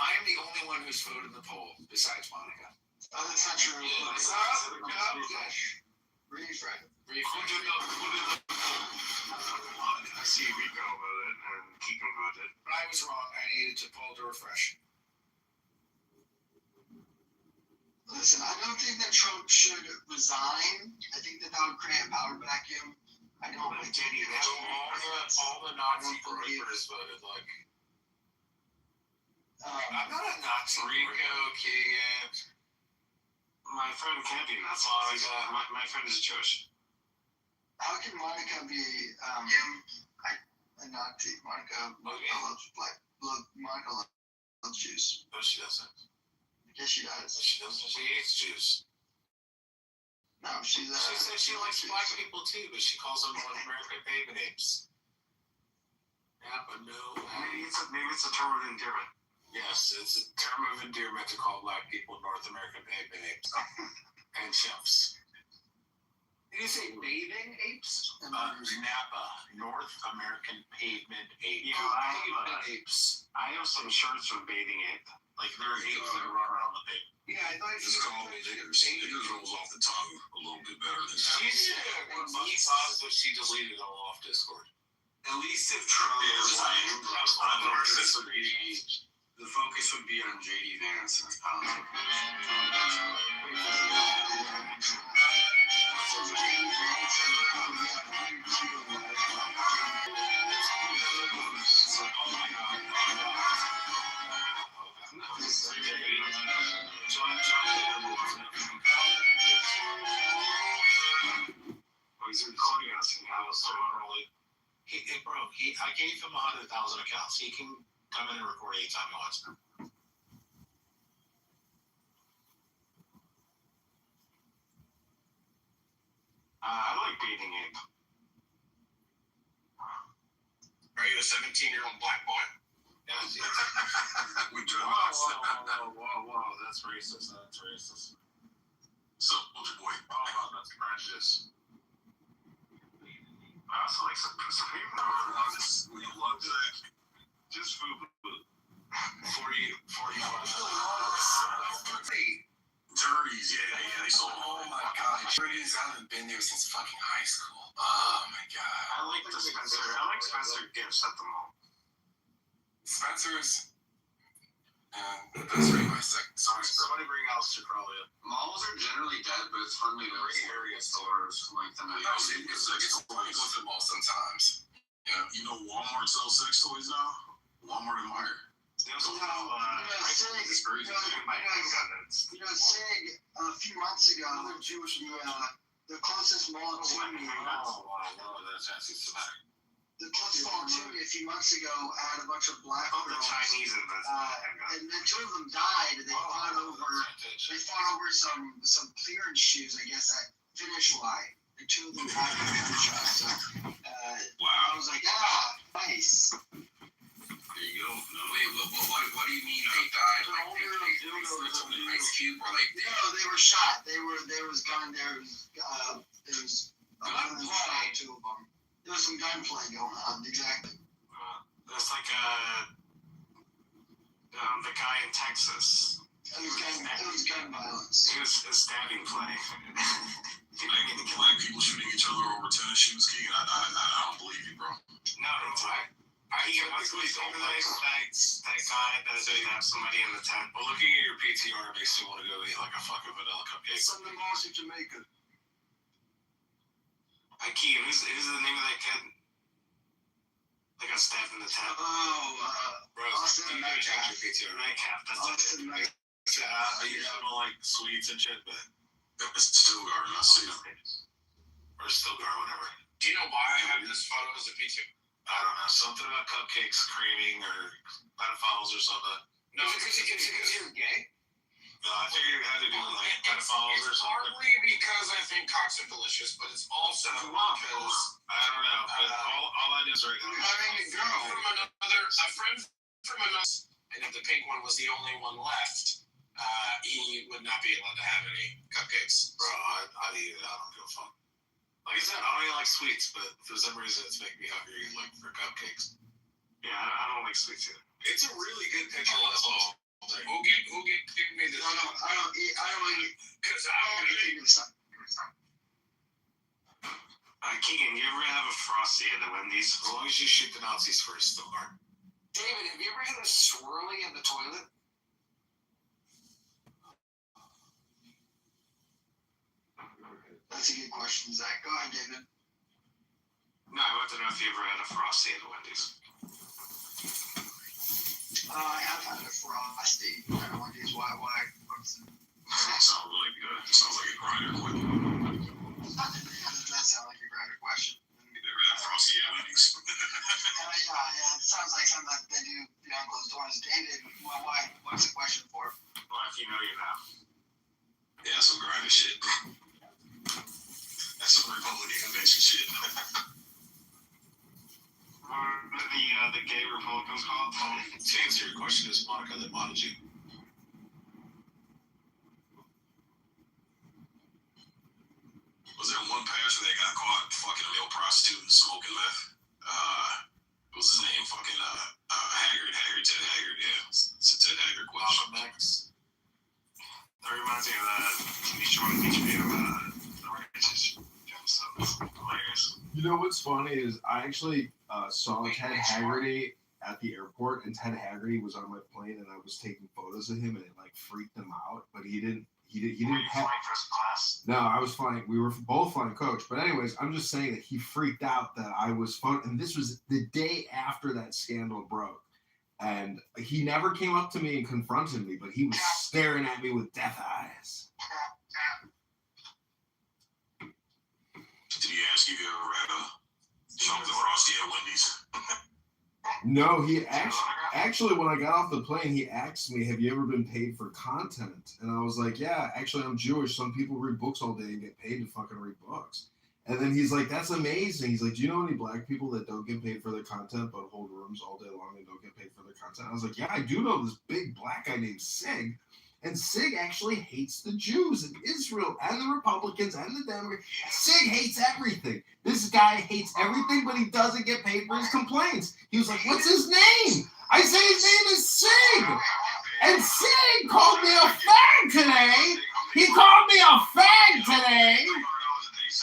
I am the only one who's voted the poll, besides Monica. Oh, that's not true. What's up? Refresh. I see Rico voted and Kiko voted. But I was wrong. I needed to poll to refresh. Listen, I don't think that Trump should resign. I think that would create a power vacuum. I don't think All the Nazi papers voted like. I'm not a Nazi. Rico, Keegan. My friend can't be Nazi. My friend is Jewish. How can Monica be a Nazi? Monica loves Monica loves Jews. No, she doesn't. Yes, she does. She doesn't. She hates Jews. No, she says she likes black people too, but she calls them North American baby names. Yeah, but no. Maybe it's a term of endearment. Yes, it's a term of endearment to call black people North American baby apes and chimps. Did you say bathing apes? Napa, North American pavement ape. Yeah, I have some shirts from bathing ape. Like there are apes that run around the pavement. Yeah, I thought Just call me Diggers. Diggers rolls off the tongue a little bit better than that. She's positive she deleted it all off Discord. At least if Trump resigned, the focus would be on J.D. Vance and his politics. He's recording us and now so early. I gave him 100,000 accounts. He can come in and record anytime he wants. I like bathing ape. Are you a 17-year-old black boy? Yes. We do. Whoa, that's racist. So, boy. Oh, that's prejudice. I also like Supreme Noodles. We love that. Just food. 40. Dirties, yeah, they sold. Oh my god, Dirties, I haven't been there since fucking high school. Oh my god. I like Spencer gifts at the mall. Spencer's. That's really my second song. Somebody bring Alistair Crowley up. Malls are generally dead, but it's fun to go to area stores like the night. It's fun to go to the mall sometimes. You know Walmart sells sex toys now? Walmart and Meijer. They also have Sig, Sig, a few months ago, the closest mall to me. That's anti-Semitic. The closest mall to me a few months ago had a bunch of black girls. The Chinese and then two of them died. They fought over some clearance shoes, I guess, at Finish Line. And two of them died from gunshots. So, I was like, nice. There you go. No. Wait, what do you mean they died? Like they threw something in ice cube, or like No, they were shot. There was gunplay. Two of them. There was some gunplay going on. Exactly. That's like the guy in Texas. It was gun violence. It was a stabbing play. Black people shooting each other over tennis shoes, Keegan. I don't believe you, bro. No, what's the that guy that stabbed somebody in the tent? Well, looking at your PTR makes me want to go eat like a fucking vanilla cupcake. Sunday Mars in Jamaica. Hey, Keegan, who's the name of that kid? That got stabbed in the tent. Bro, Austin Metcalf. Metcalf. That's Austin Metcalf. I usually don't like sweets and shit, but it's still garden, I see it. Or still garden, whatever. Do you know why I have this photo as a picture? I don't know, something about cupcakes, creaming, or pedophiles or something. No, because you're gay? No, I figured it had to do with like pedophiles or something. Partly because I think cocks are delicious, but it's also because I don't know. But all I know is right now. A friend from another, and if the pink one was the only one left, he would not be allowed to have any cupcakes. Bro, I'd eat it. I don't give a fuck. Like I said, I don't even like sweets, but for some reason it's making me hungry like for cupcakes. Yeah, I don't like sweets either. It's a really good picture. That's all. Who gave me this? I don't eat. Because I'm gonna eat this. Keegan, you ever have a Frosty at the Wendy's? As long as you shoot the Nazis first, they'll learn. David, have you ever had a swirly in the toilet? That's a good question, Zach. Go ahead, David. No, I want to know if you ever had a Frosty at the Wendy's. I have had a Frosty at Wendy's. Why? That sounds really good. It sounds like a grinder question. That sounds like a grinder question. You never had Frosty at Wendy's? Yeah. It sounds like something that they do behind closed doors. David, why? What's the question for? Well, if you know, you know. Yeah, some grinder shit. That's some Republican convention shit. What are the gay Republicans called? To answer your question, is Monica that modded you? Was there one pastor that got caught fucking a male prostitute and smoking meth? What was his name? Fucking Haggard, Ted Haggard, yeah. It's a Ted Haggard question. That reminds me of that TV show on HBO, The Righteous Gemstones. Hilarious. You know what's funny is I actually saw Ted Haggerty at the airport, and Ted Haggerty was on my plane, and I was taking photos of him, and it like freaked him out. But he didn't. Were you flying first class? No, I was flying. We were both flying coach. But anyways, I'm just saying that he freaked out that I was phone, and this was the day after that scandal broke. And he never came up to me and confronted me, but he was staring at me with death eyes. Did he ask you if you ever had something Frosty at Wendy's? No, he actually when I got off the plane, he asked me, "Have you ever been paid for content?" And I was like, "Yeah, actually, I'm Jewish. Some people read books all day and get paid to fucking read books." And then he's like, "That's amazing." He's like, "Do you know any black people that don't get paid for their content but hold rooms all day long and don't get paid for their content?" I was like, "Yeah, I do know this big black guy named Sig." And Sig actually hates the Jews and Israel and the Republicans and the Democrats. Sig hates everything. This guy hates everything, but he doesn't get paid for his complaints. He was like, "What's his name?" I said, "His name is Sig." And Sig called me a fag today. He called me a fag today.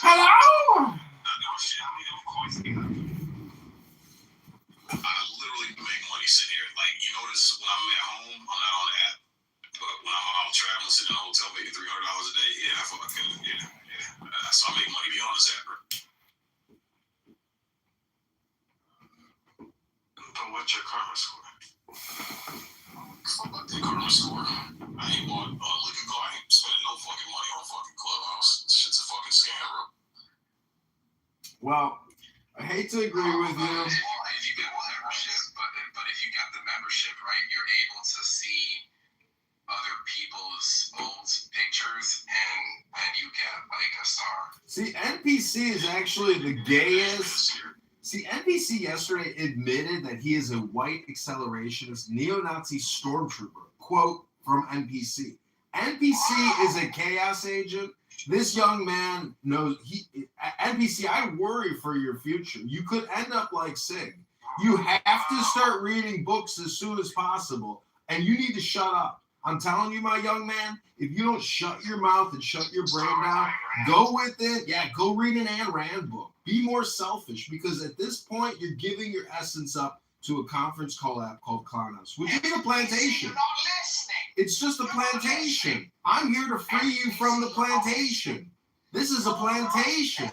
Hello? I literally make money sitting here. Like, you notice when I'm at home, I'm not on the app. But when I'm out traveling, sitting in a hotel, making $300 a day, so I make money beyond this app, bro. But what's your karma score? fuck I did go to the store. I ain't bought liquor. I ain't spending no fucking money on fucking Clubhouse. This shit's a fucking scam, bro. Well, I hate to agree with you. If you get the membership, but if you get the membership, right, you're able to see other people's old pictures and you get like a star. See, NPC is actually the gayest. See, NPC yesterday admitted that he is a white accelerationist, neo-Nazi stormtrooper. Quote from NPC. NPC is a chaos agent. This young man knows NPC, I worry for your future. You could end up like Sig. You have to start reading books as soon as possible, and you need to shut up. I'm telling you, my young man, if you don't shut your mouth and shut your brain down, go with it. Yeah, go read an Ayn Rand book. Be more selfish, because at this point, you're giving your essence up to a conference call app called Clownhouse, which is a plantation. It's just a plantation. I'm here to free you from the plantation. This is a plantation.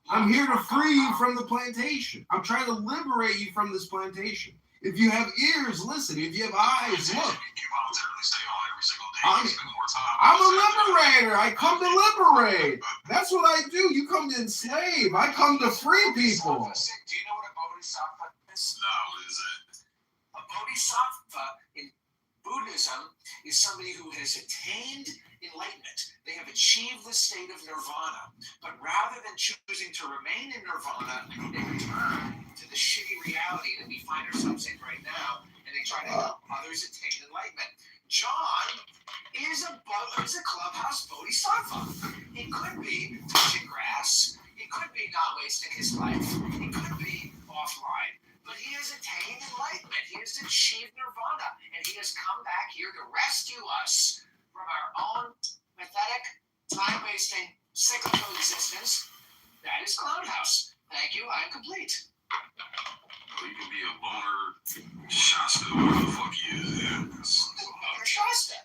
I'm here to free you from the plantation. I'm trying to liberate you from this plantation. If you have ears, listen. If you have eyes, look. You voluntarily stay on every single day. You spend more time. I'm a liberator. I come to liberate. That's what I do. You come to enslave. I come to free people. Do you know what a bodhisattva is? Nah, what is it? A bodhisattva in Buddhism is somebody who has attained enlightenment. They have achieved the state of nirvana. But rather than choosing to remain in nirvana, they return to the shitty reality that we find ourselves in right now, and they try to help others attain enlightenment. John is a Clubhouse bodhisattva. He could be touching grass. He could be not wasting his life. He could be offline. But he has attained enlightenment. He has achieved nirvana. And he has come back here to rescue us from our own pathetic, time-wasting, cyclical existence. That is Clownhouse. Thank you. I'm complete. Well, you can be a boner Shasta, whatever the fuck he is. Yeah. Boner Shasta.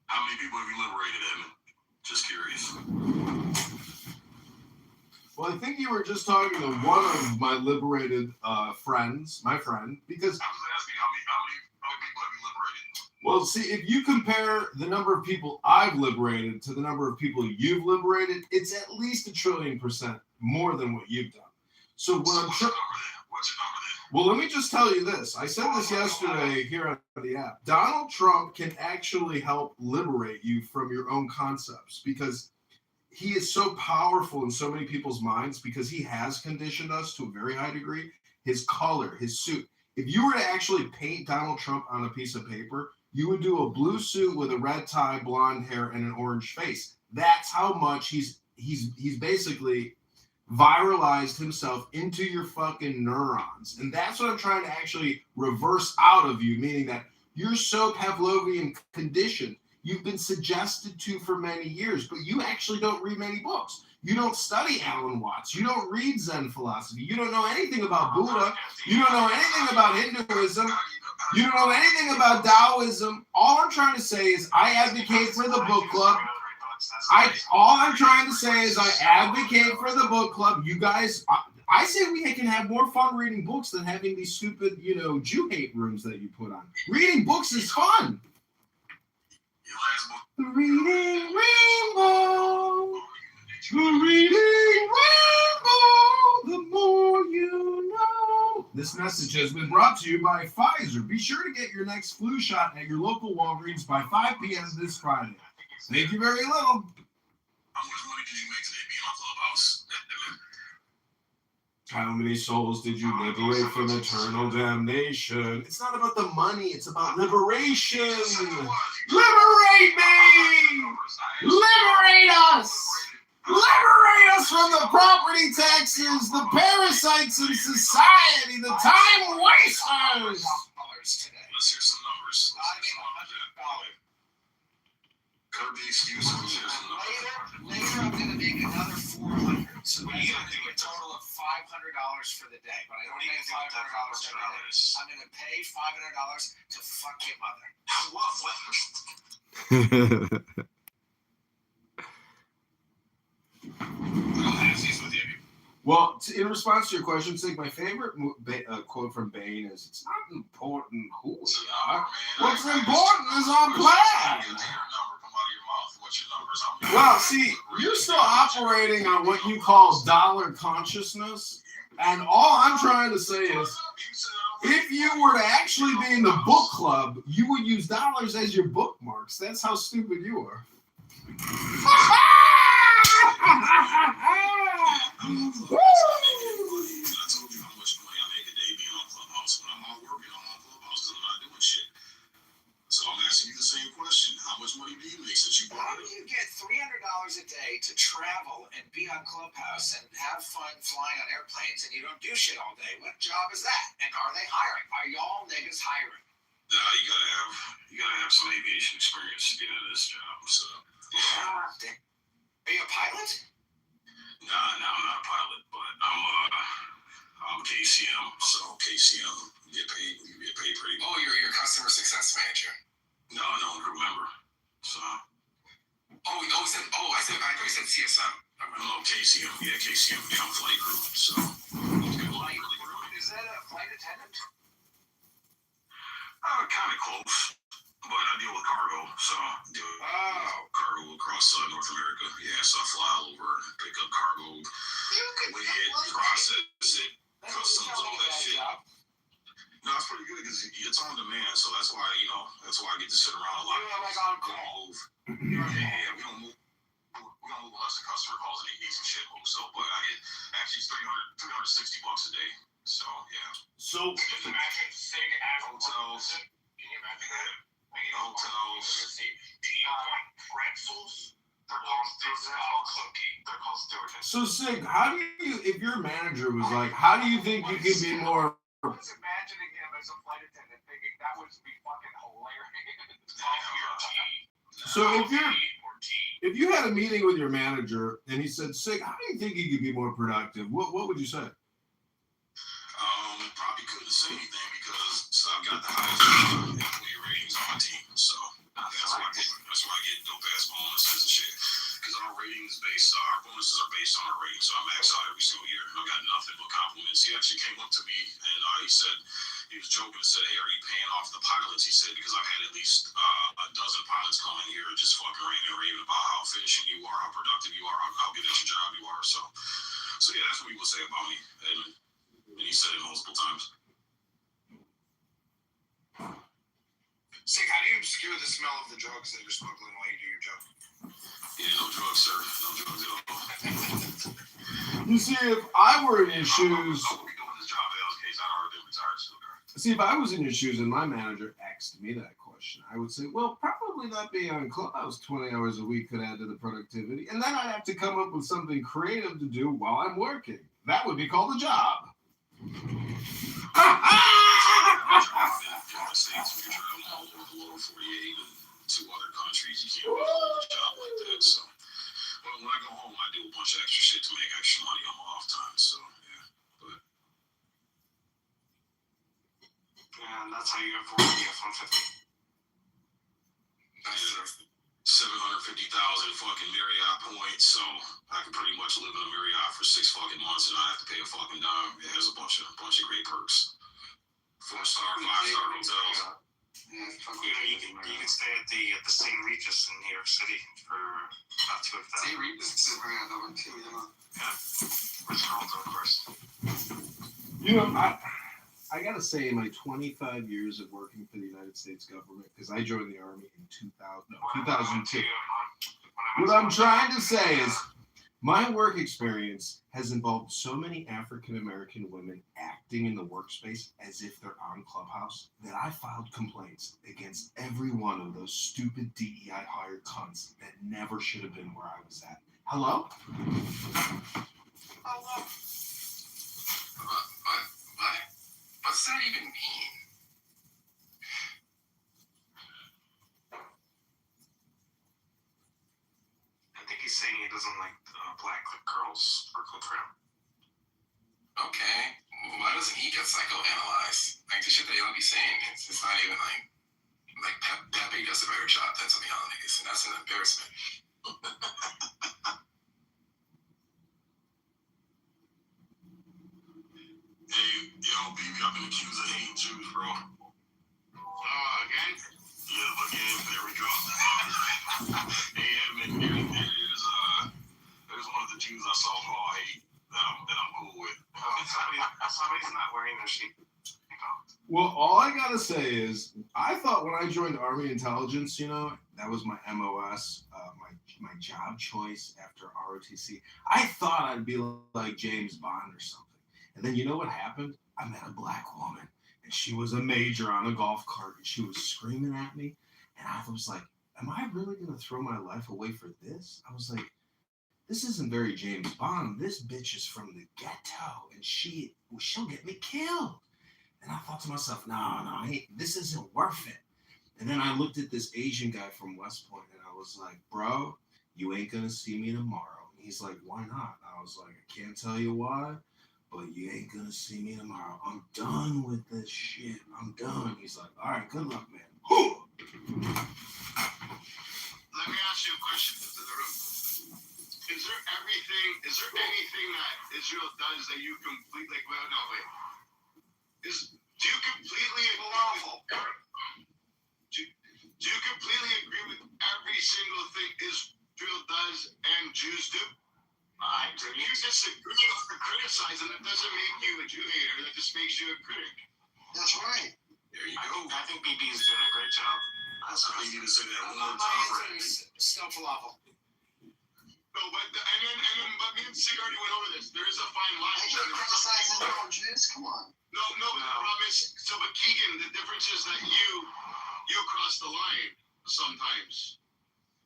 How many people have you liberated, Evan? Just curious. Well, I think you were just talking to one of my liberated friends, my friend, because... I was asking how many people have you liberated? Well, see, if you compare the number of people I've liberated to the number of people you've liberated, it's at least 1,000,000,000% more than what you've done. So what I'm What's your number then? Well, let me just tell you this. I said this yesterday here on the app. Donald Trump can actually help liberate you from your own concepts, because he is so powerful in so many people's minds, because he has conditioned us to a very high degree. His color, his suit. If you were to actually paint Donald Trump on a piece of paper, you would do a blue suit with a red tie, blonde hair, and an orange face. That's how much he's basically viralized himself into your fucking neurons. And that's what I'm trying to actually reverse out of you, meaning that you're so Pavlovian conditioned. You've been suggested to for many years, but you actually don't read many books. You don't study Alan Watts. You don't read Zen philosophy. You don't know anything about Buddha. You don't know anything about Hinduism. You don't know anything about Taoism. All I'm trying to say is I advocate for the book club. All I'm trying to say is I advocate for the book club. You guys, I say we can have more fun reading books than having these stupid, Jew hate rooms that you put on. Reading books is fun. The Reading Rainbow. The Reading Rainbow. The more you know. This message has been brought to you by Pfizer. Be sure to get your next flu shot at your local Walgreens by 5 p.m. this Friday. Thank you very little. How much money did you make today being on Clubhouse? How many souls did you liberate from eternal damnation? It's not about the money. It's about liberation. Liberate me! Liberate us! Liberate us from the property taxes, the parasites in society, the time wasters! Let's hear some numbers. Curb the excuses. Later, I'm going to make another 400. So that's going to be a total of $500 for the day. But I don't make $500 every day. I'm going to pay $500 to fuck your mother. What? Well, in response to your question, Sig, my favorite quote from Bane is, "It's not important who we are. What's important is our plan." Well, see, you're still operating on what you call dollar consciousness, and all I'm trying to say is, if you were to actually be in the book club, you would use dollars as your bookmarks. That's how stupid you are. I told you how much money I make a day being on Clubhouse. When I'm not working, I'm on Clubhouse because I'm not doing shit. So I'm asking you the same question. How much money do you make since you bought How it? do you get $300 a day to travel and be on Clubhouse and have fun flying on airplanes and you don't do shit all day? What job is that? And are they hiring? Are y'all niggas hiring? You gotta have some aviation experience to get into this job. So Are you a pilot? No, I'm not a pilot, but I'm KCM. So KCM, you get paid pretty. Oh, you're your customer success manager. No, crew member. So. I thought you said CSM. No, KCM. Yeah, KCM. Yeah, I'm flight crew. So. Is that a flight attendant? Kind of close, but I deal with cargo, so I do cargo across North America. Yeah, so I fly all over and pick up cargo, weigh it, process it, customs, all that shit. No, it's pretty good because it's on demand, so that's why I get to sit around a lot. You're like on call. Yeah, we don't move unless the customer calls and he needs some shit moved. So, but I get actually it's $360 a day. So yeah. So Just imagine Sig as hotels. Can you imagine that? Hotels. Do you want pretzels? They're called cookie. They're called stewardess. So Sig, how do you, if your manager was like, how do you think you can be more? I was imagining him as a flight attendant thinking that would be fucking hilarious. So if you had a meeting with your manager and he said, Sig, how do you think you could be more productive? What would you say? Probably couldn't say anything because I've got the highest employee ratings on my team. So that's why I get dope ass bonuses and shit. Because our bonuses are based on our ratings. So I max out every single year. I got nothing but compliments. He actually came up to me and he was joking and said, "Hey, are you paying off the pilots?" He said, "Because I've had at least a dozen pilots come in here and just fucking raving about how efficient you are, how productive you are, how good at your job you are." So yeah, that's what people say about me. And he said it multiple times. Sig, how do you obscure the smell of the drugs that you're smuggling while you do your job? Yeah, no drugs, sir. No drugs at all. You see, if I were in your shoes. I would be doing this job else case I'd already been retired still. See, if I was in your shoes and my manager asked me that question, I would say, well, probably not being on Clubhouse 20 hours a week could add to the productivity. And then I'd have to come up with something creative to do while I'm working. That would be called a job. States, when you're traveling all over the lower 48 and 2 other countries, you can't really hold a job like that. So, but when I go home, I do a bunch of extra shit to make extra money on my off time. So, yeah. But And that's how you afford the F-150. Yeah, 750,000 fucking Marriott points, so I can pretty much live in a Marriott for 6 fucking months and not have to pay a fucking dime. Yeah, there's a bunch of great perks. 4-star, 5-star hotels. Yeah, you can stay at the St. Regis in New York City for about $2,000. St. Regis is around over too, yeah. Which Carlton, of course. You know, I gotta say, in my 25 years of working for the United States government, because I joined the Army in 2002. What I'm trying to say is, my work experience has involved so many African American women acting in the workspace as if they're on Clubhouse that I filed complaints against every one of those stupid DEI hired cunts that never should have been where I was at. Hello? Hello. What's that even mean? I think he's saying he doesn't like black girls or clip trim. Okay, why doesn't he get psychoanalyzed? Like the shit that he'll be saying, it's not even like Pepe does a better job than some of y'all niggas, and that's an embarrassment. Jews, bro. Again? Yeah, again, there we go. Hey, Edmund, there's one of the Jews I saw called hate that I'm cool with. Somebody's not wearing their sheet. Well, all I gotta say is, I thought when I joined Army Intelligence, that was my MOS, my job choice after ROTC. I thought I'd be like James Bond or something. And then you know what happened? I met a black woman, and she was a major on a golf cart, and she was screaming at me, and I was like, am I really gonna throw my life away for this? I was like, this isn't very James Bond. This bitch is from the ghetto, and she'll get me killed. And I thought to myself, no, this isn't worth it. And then I looked at this Asian guy from West Point, and I was like, bro, you ain't gonna see me tomorrow. And he's like, why not? I was like, I can't tell you why, but you ain't gonna see me tomorrow. I'm done with this shit. I'm done. He's like, all right, good luck, man. Let me ask you a question to the room. Is there anything that Israel does that you completely, do you completely agree with every single thing Israel does and Jews do? I agree. If you disagree or criticize them, that doesn't make you a Jew hater. That just makes you a critic. That's right. There you go. I think BB's doing a great job. I think you need to say that one more My time. answer is snow falafel. No, but me and Sig already went over this. There is a fine line. I can't criticize the own Jews. Come on. No, but the problem is, but Keegan, the difference is that you cross the line sometimes.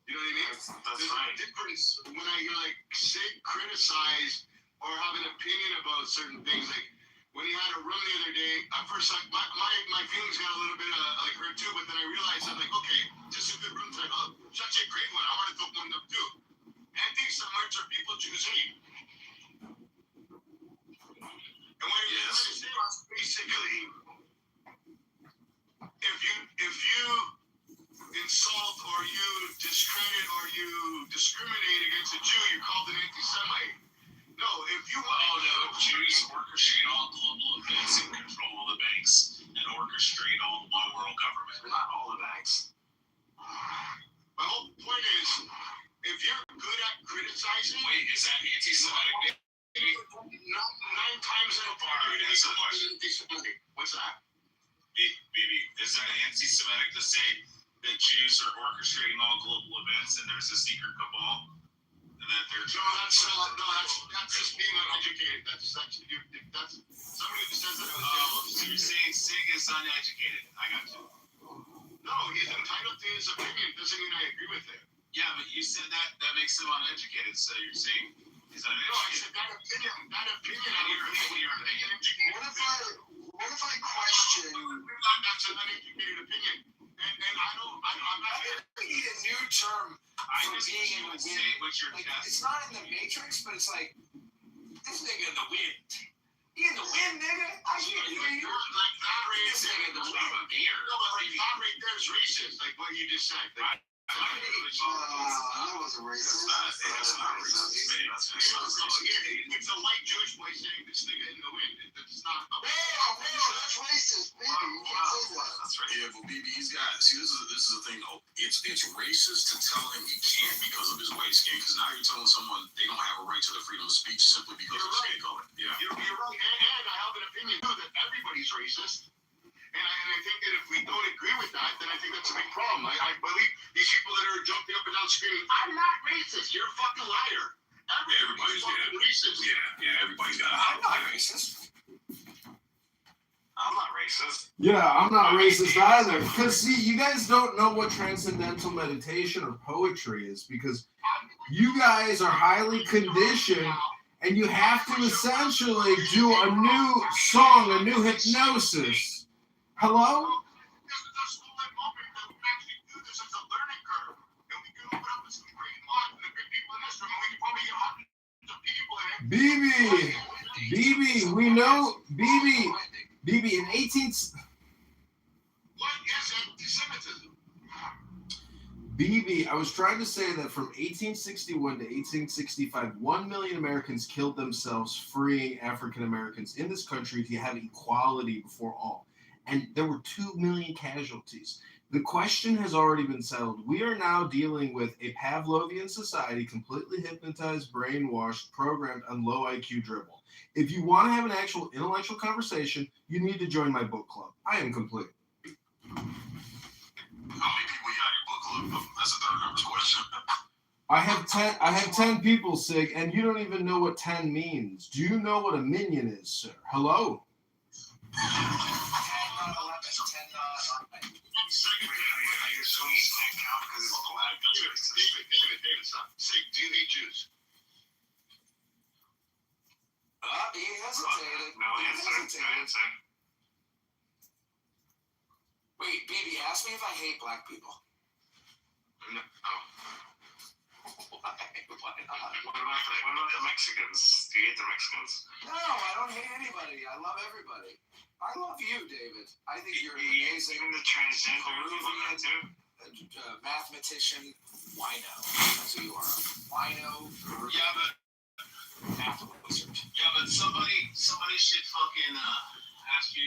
You know what I mean? That's There's right. a difference when I hear like Sig criticize or have an opinion about certain things. Like when he had a room the other day, at first my feelings got a little bit like hurt too, but then I realized I'm like, okay, just a good room title. Such a great one. I want to talk one up too. Anti-Semites are people Jews hate. And what you're saying is basically, if you insult or you discredit or you discriminate against a Jew, you're called an anti-Semite. No, if you Jews orchestrate all global events and control the banks and orchestrate all the one world government. Not all the banks. My whole point is, if you're good at criticizing, Wait, is that anti-Semitic? 9 times out of 10 you're going to be called anti-Semitic. What's that? BB, is that anti-Semitic to say that Jews are orchestrating all global events and there's a secret cabal? And that they're that's just being uneducated. That's somebody who says that. So you're saying Sig is uneducated. I got you. No, he's entitled to his opinion. Doesn't mean I agree with it. Yeah, but you said that makes him uneducated. So you're saying he's uneducated. No, I said that opinion. What if I question? That's an uneducated opinion. And I'm not here. We need a new term for being in the wind. It's not in the Matrix, but it's like, this nigga in the wind. He in the wind, nigga. I can't hear you. Like that This nigga in the wind. No, but like that right there is racist. Like what you just said. Like, that wasn't racist. That's not racist. It's a white Jewish boy saying this nigga in the wind. It's not. That's racist, baby. You can't say that. That's right. Yeah, but BB, he's got. See, this is the thing though. It's racist to tell him he can't because of his white skin. Because now you're telling someone they don't have a right to the freedom of speech simply because of skin color. Yeah. You're right. And I have an opinion too that everybody's racist. And I think that if we don't agree with that, then I think that's a big problem. I believe these people that are jumping up and down screaming, I'm not racist. You're a fucking liar. Everybody's fucking racist. Yeah, everybody's got. I'm not racist. I'm not racist. Yeah, I'm not racist either. Because, see, you guys don't know what transcendental meditation or poetry is because you guys are highly conditioned and you have to essentially do a new song, a new hypnosis. Hello? BB, we know, BB, in 18th... What is anti-Semitism? BB, I was trying to say that from 1861 to 1865, 1 million Americans killed themselves freeing African Americans in this country to have equality before all. and there were 2 million casualties. The question has already been settled. We are now dealing with a Pavlovian society, completely hypnotized, brainwashed, programmed, and low IQ dribble. If you want to have an actual intellectual conversation, you need to join my book club. I am complete. How many people you got in your book club? That's a third member's question. I have 10 people, Sig, and you don't even know what 10 means. Do you know what a minion is, sir? Hello? 10, 11, 10, You're assuming you can't count because it's black. David, stop. Say, do you hate Jews? He hesitated. No answer. Wait, BB, ask me if I hate black people. No. Why not? What about the Mexicans? Do you hate the Mexicans? No, I don't hate anybody. I love everybody. I love you, David. I think you're an amazing Even the transgender Peruvian too? mathematician wino. That's who you are. Wino. Yeah, but somebody should fucking ask you,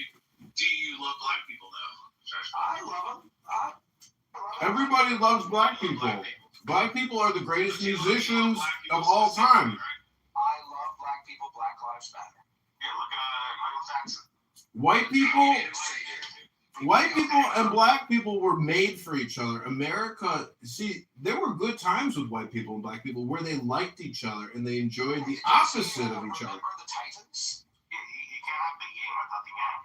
do you love black people though? I love them. Everybody loves black people. Black people are the greatest musicians of all time. I love black people. Black Lives Matter. Yeah, look at Michael Jackson. White people and black people were made for each other. America, see, there were good times with white people and black people where they liked each other and they enjoyed the opposite of each other. Remember the Titans? Yeah, you can't have the game without the game.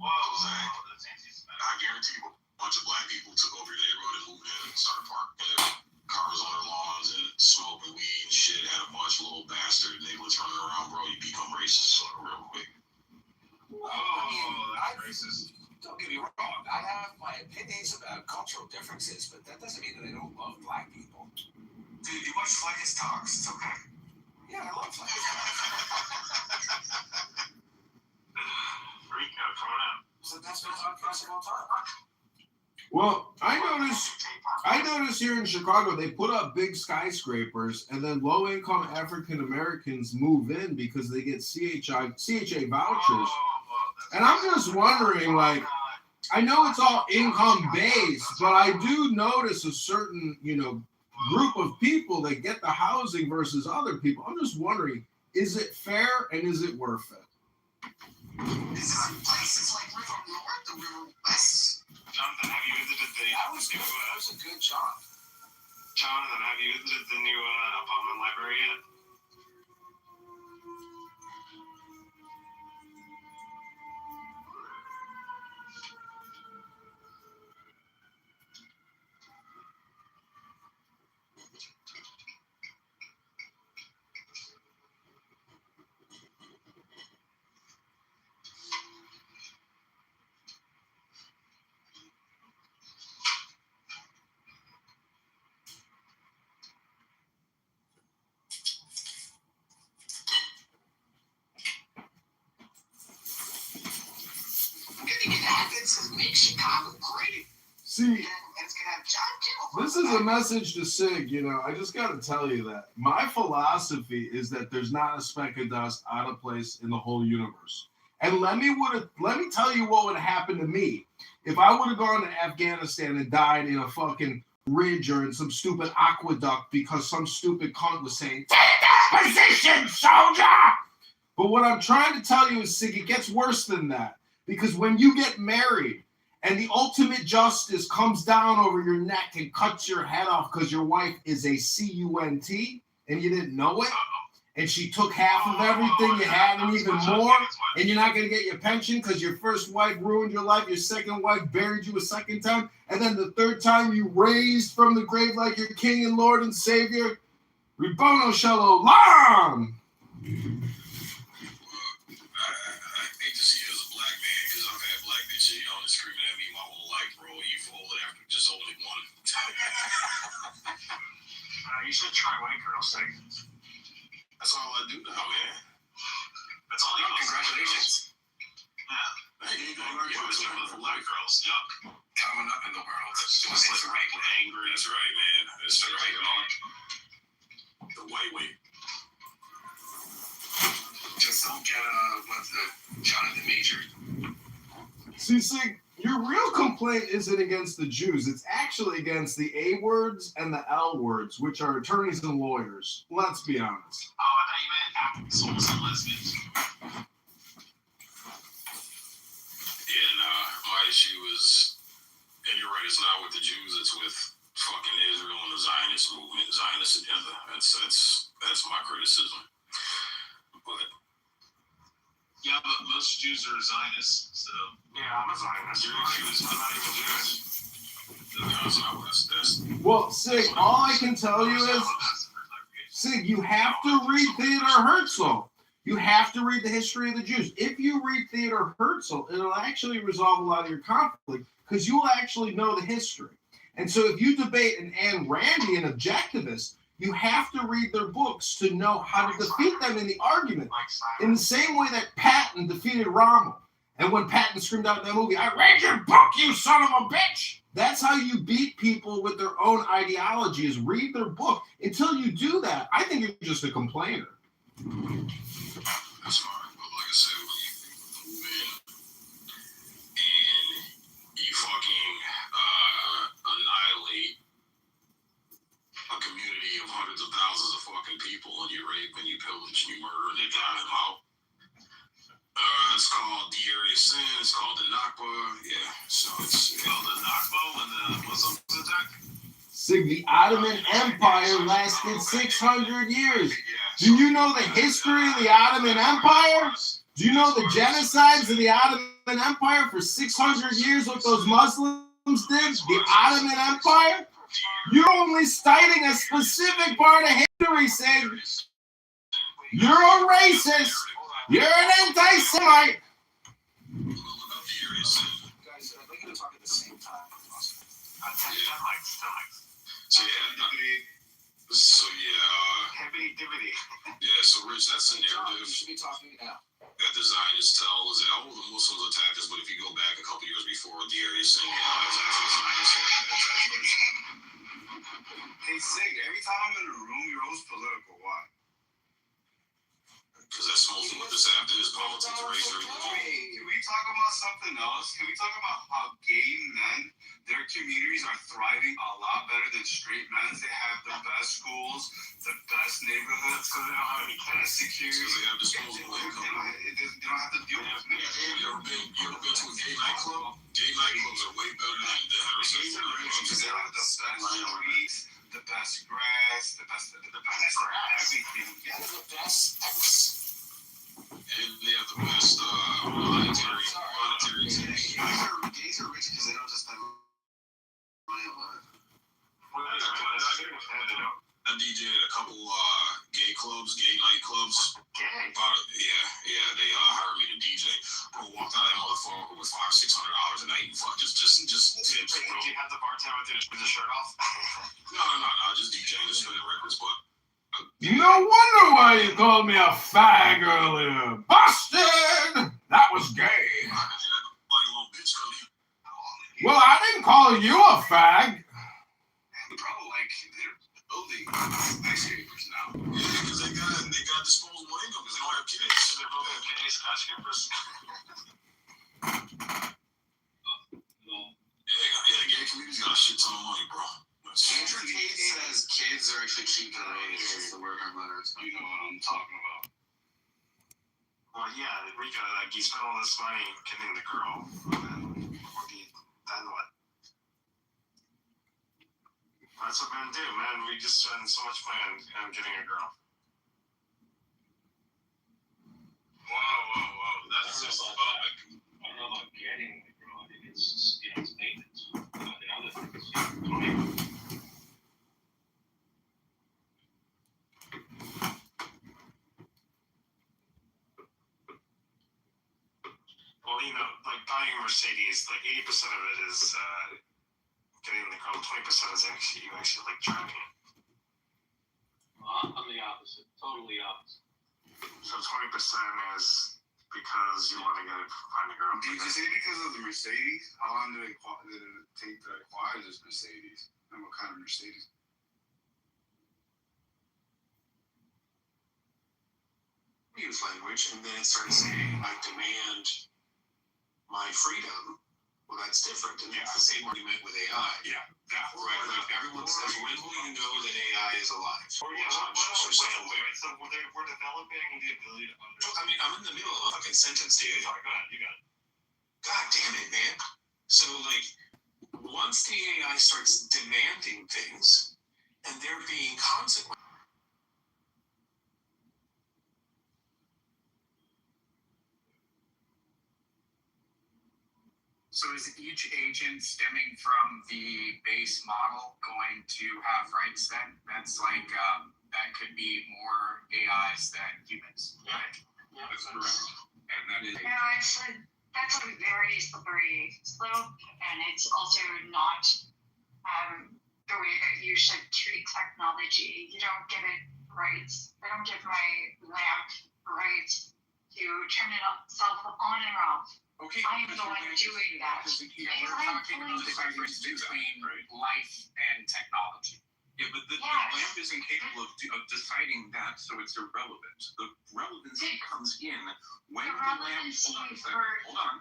Whoa, I guarantee you, a bunch of black people took over your neighborhood and moved in and started parking their cars on their lawns and smoking weed and shit. Had a bunch of little bastard neighborhoods running around, bro. You become racist real quick. That's racist. Don't get me wrong. I have my opinions about cultural differences, but that doesn't mean that I don't love black people. Dude, you watch Fleckis Talks. It's okay. Yeah, I love Fleckis Talks. Freak out coming out. So that's been podcast of all time. Well, I noticed here in Chicago, they put up big skyscrapers and then low-income African Americans move in because they get CHA vouchers. And I'm just wondering, like, I know it's all income-based, but I do notice a certain, group of people that get the housing versus other people. I'm just wondering, is it fair and is it worth it? Is it places like River North or River West? Jonathan, have you visited the That was good. That was a good job. Jonathan, have you visited the new apartment library yet? Make Chicago great. See, and it's gonna have John Kitover. this is a message to Sig, I just got to tell you that. My philosophy is that there's not a speck of dust out of place in the whole universe. And let me tell you what would happen to me if I would have gone to Afghanistan and died in a fucking ridge or in some stupid aqueduct because some stupid cunt was saying, "Take that position, soldier!" But what I'm trying to tell you is, Sig, it gets worse than that. Because when you get married and the ultimate justice comes down over your neck and cuts your head off because your wife is a CUNT and you didn't know it, and she took half of everything you had and even more, and you're not going to get your pension because your first wife ruined your life, your second wife buried you a second time, and then the third time you raised from the grave like your king and Lord and Savior, Ribono Shalom! Screaming at me my whole life, bro. You folded after just only one. You should try white girls thing. That's all I do now, man. That's all you do. Congratulations. Yeah. Hey, you for white girls. Yup. Coming up in the world. That's angry. That's right, man. That's right, man. The white way. Just don't get Jonathan Major. See, your real complaint isn't against the Jews. It's actually against the A words and the L words, which are attorneys and lawyers. Let's be honest. Oh, I thought you meant assholes and lesbians. Yeah, nah, my issue is, and you're right, it's not with the Jews, it's with fucking Israel and the Zionist movement, Zionist agenda. That's my criticism. But yeah, but most Jews are Zionists, so. Yeah, I'm a Zionist. You're a Jew. I'm not even Jewish. that's not what that's. Well, Sig, all I can tell you is, Sig, you have to read Theodor Herzl. You have to read the history of the Jews. If you read Theodor Herzl, it'll actually resolve a lot of your conflict because you will actually know the history. And so if you debate an Ayn Randy, an objectivist, you have to read their books to know how to defeat them in the argument. In the same way that Patton defeated Rommel. And when Patton screamed out in that movie, "I read your book, you son of a bitch!" That's how you beat people with their own ideology, is read their book. Until you do that, I think you're just a complainer. That's fine, but like I said, when you move in and you fucking annihilate a community of hundreds of thousands of fucking people, and you rape and you pillage and you murder and you drive them out. It's called the Area Sin. It's called the Nakba. Yeah, so it's called the Nakba when the Muslims attacked. Sig, the Ottoman Empire lasted 600 years. Do you know the history of the Ottoman Empire? Do you know the genocides of the Ottoman Empire for 600 years, what those Muslims did? The Ottoman Empire? You're only citing a specific part of history, Sig. You're a racist. You're an anti-Semite. Guys, I'd like you to talk at the same time. So Rich, that's the narrative. You should be talking now. That the Zionists tell is that, oh, the Muslims attacked us, but if you go back a couple years before, the area saying, yeah, it's actually the Zionists that attacked us. Hey, Sig, every time I'm in a room, you're always political. Why? Because that's mostly what this app is, politics, race, or Can we talk about something else? Can we talk about how gay men, their communities are thriving a lot better than straight men? They have the best schools, the best neighborhoods, because they don't have any kind of security. Because they have disposable income. They don't have to deal with it. You ever been to a gay nightclub? Gay nightclubs are way better than the heterosexual nightclubs. They have the best streets, the best grass, the best everything. Yeah, the best. And they have the best monetary Gays are rich because they don't just spend money on life. I DJ'd at a couple gay nightclubs. Yeah, they hired me to DJ. Bro, walked out of that motherfucker with $500-600 a night and fuck, just tips, bro. Did you have the bartender with the shirt off? No, just DJing, just spinning records, but. No wonder why you called me a fag earlier. Busted! That was gay. Well, I didn't call you a fag. Bro, like, they're building skyscrapers now. Yeah, because they got disposable income because they don't have kids. They're building gay skyscrapers. Yeah, gay community's got a shit ton of money, bro. Andrew Tate says kids are actually cheap to raise. That's the word on letters. You know what I'm talking about. Well, yeah, Rico, like, you spent all this money getting the girl, and then what? That's what men do, man. We just spend so much money on getting a girl. Whoa. That's just phobic. I don't know about getting the girl. I think it's maintenance and other things. Well, like buying a Mercedes, like 80% of it is getting the girl. 20% is actually you actually like driving it. I'm the opposite, totally opposite. So 20% is because you want to find a girl. Did you say because of the Mercedes? How long did it take to acquire this Mercedes? And what kind of Mercedes? Use language, and then it started saying like demand my freedom, well, that's different. And that's the same argument with AI. Yeah, that Right, like everyone says, when will you know that AI is alive? Or yeah, Conscious or self-aware. so we're developing the ability to understand. I mean, I'm in the middle of a fucking sentence, dude. Sorry, go ahead, you got it. God damn it, man. So, like, once the AI starts demanding things and there being consequences. So is each agent stemming from the base model going to have rights then? That's like, that could be more AIs than humans, right? Yeah, that's correct. And that is. Yeah, that's a very slippery slope, and it's also not the way that you should treat technology. You don't give it rights. I don't give my lamp rights to turn itself on and off. Okay, I am the one doing that. We're talking about the difference between life and technology. Yeah, but the lamp isn't capable of deciding that, so it's irrelevant. The relevancy comes in when the lamp. Hold on.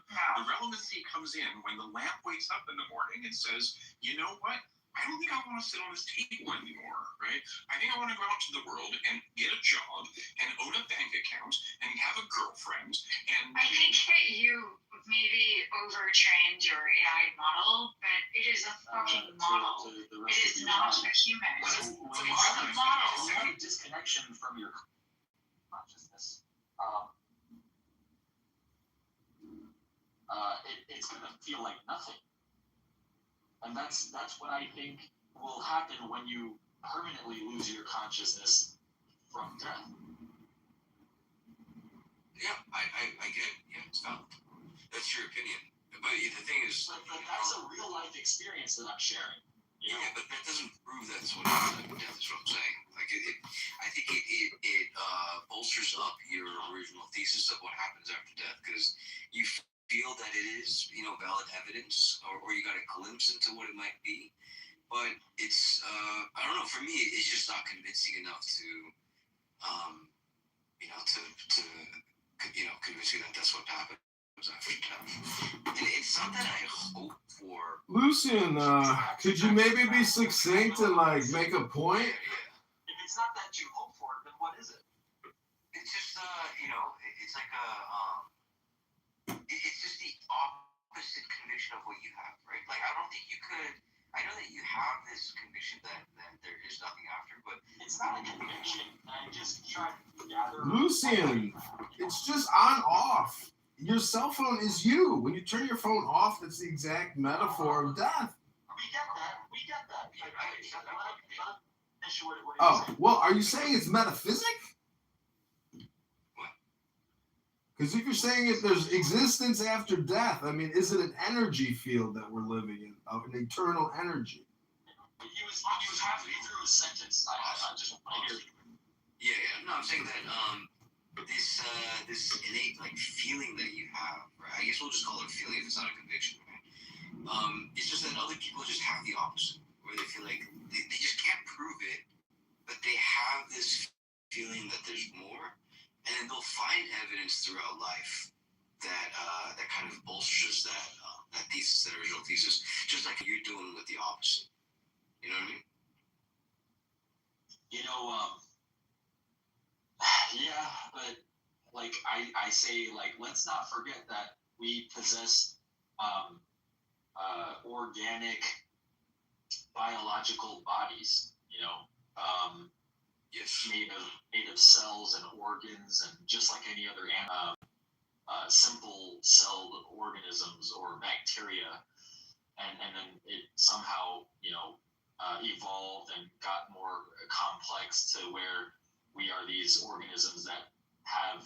The relevancy comes in when the lamp wakes up in the morning and says, you know what? I don't think I want to sit on this table anymore, right? I think I want to go out to the world and get a job and own a bank account and have a girlfriend. And I think that you maybe overtrained your AI model, but it is a fucking model. It is not a human. It's a model. It's a disconnection from your consciousness. It's going to feel like nothing. And that's what I think will happen when you permanently lose your consciousness from death. Yeah, I get it. Yeah, it's valid. That's your opinion. But the thing is, but that's a real life experience that I'm sharing. You know? But that doesn't prove that's what death is. What I'm saying. Like I think it bolsters up your original thesis of what happens after death, because you feel that it is, valid evidence, or you got a glimpse into what it might be. But it's I don't know. For me, it's just not convincing enough to convince you that that's what happens after death. And it's not that I hope for. Lucian, could you maybe be succinct and make a point? If it's not that you hope for it, then what is it? It's just it's like it's just the opposite conviction of what you have, right? Like, I don't think you could. I know that you have this conviction that there is nothing after, but it's not a conviction. I just try to gather. Lucian, it's just on off. Your cell phone is you. When you turn your phone off, that's the exact metaphor of death. We get that. Oh, well, are you saying it's metaphysic? Because if you're saying if there's existence after death, I mean, is it an energy field that we're living in, of an eternal energy? He was halfway through his sentence. I just want to hear you. Yeah. No, I'm saying that this innate feeling that you have, right? I guess we'll just call it a feeling if it's not a conviction, right? It's just that other people just have the opposite, where they feel like they just can't prove it, but they have this feeling that there's more. And then they'll find evidence throughout life that that kind of bolsters that thesis, that original thesis, just like you're doing with the opposite. You know what I mean? Yeah, but I say, let's not forget that we possess organic biological bodies. It's made of cells and organs, and just like any other simple celled organisms or bacteria, and then it somehow evolved and got more complex to where we are these organisms that have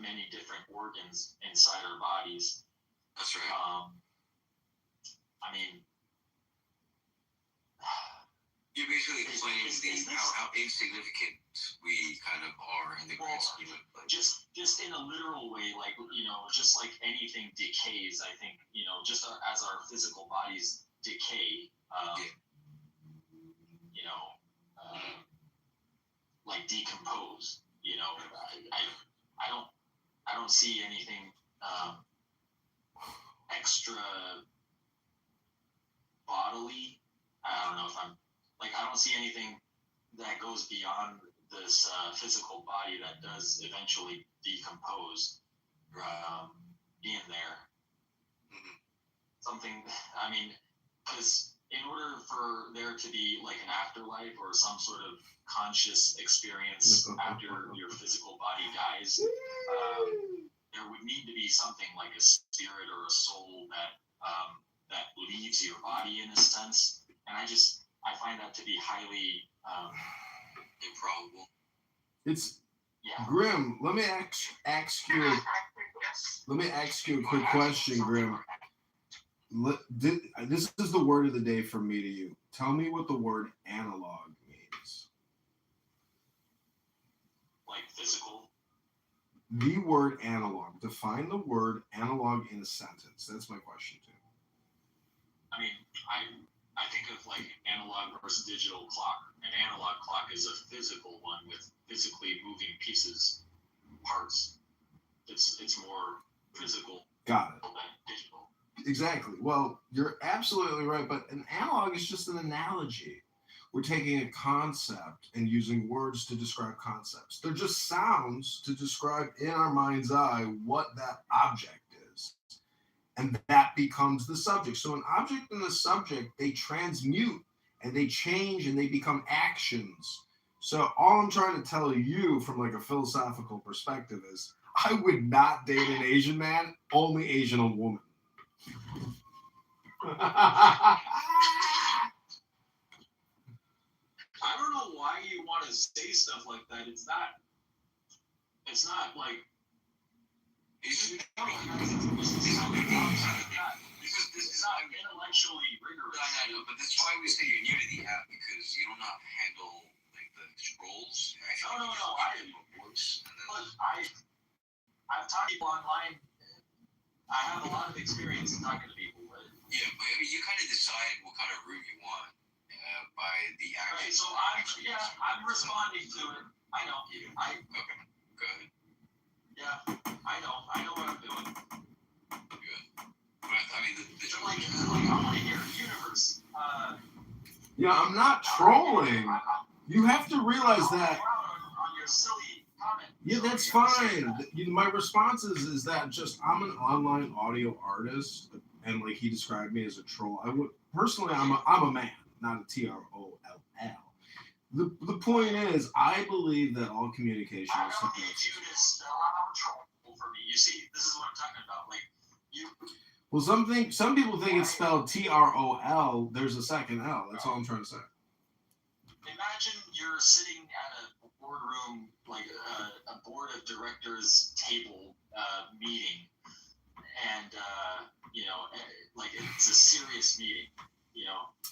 many different organs inside our bodies. That's right. I mean. You're basically explaining how insignificant we kind of are in the grand scheme of life. Just in a literal way, just like anything decays, I think, just as our physical bodies decay, decompose, I don't see anything extra bodily. I don't know if I'm like, I don't see anything that goes beyond this physical body that does eventually decompose being there. Something, I mean, because in order for there to be like an afterlife or some sort of conscious experience after your physical body dies, there would need to be something like a spirit or a soul that leaves your body in a sense. And I find that to be highly improbable. It's Grim. Let me ask you. Let me ask you a quick question, Grim. This is the word of the day from me to you. Tell me what the word analog means. Like physical? The word analog. Define the word analog in a sentence. That's my question to you. I mean, I think of like analog versus digital clock. An analog clock is a physical one with physically moving pieces, parts. It's more physical Got it. than digital. Exactly. Well, you're absolutely right, but an analog is just an analogy. We're taking a concept and using words to describe concepts. They're just sounds to describe in our mind's eye what that object is. And that becomes the subject. So an object and the subject, they transmute and they change and they become actions. So all I'm trying to tell you from like a philosophical perspective is I would not date an Asian man, only Asian woman. I don't know why you want to say stuff like that. It's not like because this is not intellectually rigorous. I know, but that's why we say Unity app, because you don't know how to handle like the scrolls. No. I've talked to people online. I have a lot of experience talking to people. But yeah, but I mean, you kind of decide what kind of room you want by the action. Right, so I'm responding to it. I know. Okay, go ahead. Yeah, I know what I'm doing. Good. But I mean, like I want to hear universe. Yeah, I'm not trolling. You have to realize that. On your silly comment. Yeah, that's fine. My response is that just I'm an online audio artist, and like he described me as a troll. I would personally, I'm a man, not a TROLL. The point is, I believe that all communication is something. For me, you see, this is what I'm talking about. Like you. Well, some people think it's spelled TROL. There's a second L. That's all I'm trying to say. Imagine you're sitting at a boardroom, like a board of directors table meeting, and like it's a serious meeting.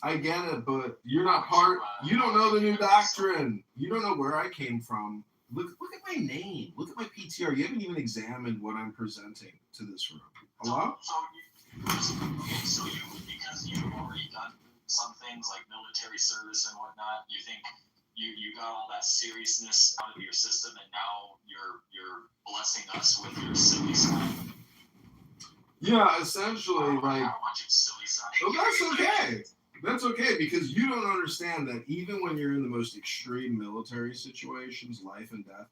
I get it, but you're not part. You don't know the new doctrine. You don't know where I came from. Look at my name. Look at my PTR. You haven't even examined what I'm presenting to this room. Hello? So you, because you've already done some things like military service and whatnot, you think you got all that seriousness out of your system, and now you're blessing us with your silly side. Yeah, essentially, like. Silly side. Oh, that's okay. That's okay, because you don't understand that even when you're in the most extreme military situations, life and death,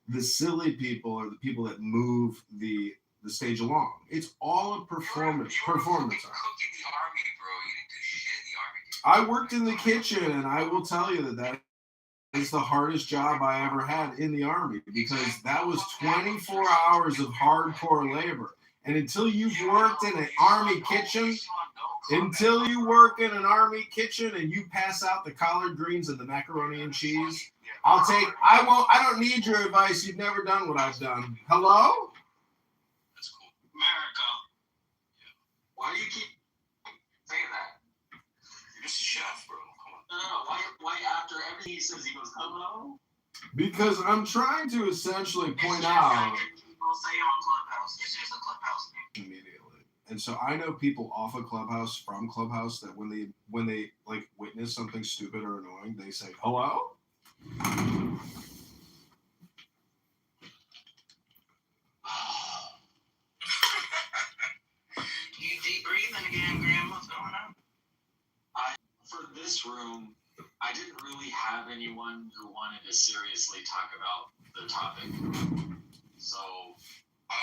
the silly people are the people that move the stage along. It's all a performance. You were fucking cook in the army, bro. You didn't do shit in the army. I worked in the kitchen, and I will tell you that is the hardest job I ever had in the army, because that was 24 hours of hardcore labor. And until you've worked in an army kitchen, and you pass out the collard greens and the macaroni and cheese, I don't need your advice. You've never done what I've done. Hello? That's cool. America. Why do you keep saying that? You're just a chef, bro. Come on. No. Why after everything he says, he goes, hello? Because I'm trying to essentially point out. People say on Clubhouse. It's just a Clubhouse thing. Immediately. And so I know people off of Clubhouse, from Clubhouse, that when they like witness something stupid or annoying, they say, hello? this room, I didn't really have anyone who wanted to seriously talk about the topic. So I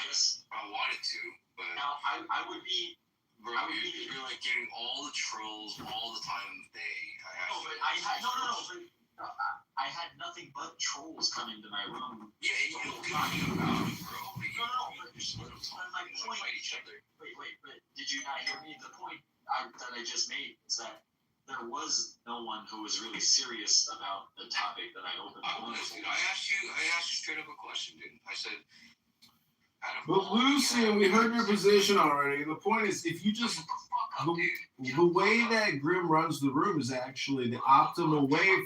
guess I wanted to, but now I would be. bro, you're like getting all the trolls all the time of the day. I had nothing but trolls come into my room. Yeah, you don't talk about it, bro. But my point. Fight each other. Wait, but did you not hear me? The point that I just made is that there was no one who was really serious about the topic that I opened. I asked you straight up a question, dude. I said, But Lucian, we heard your position already. The point is, if you just the way that Grim runs the room is actually the optimal way.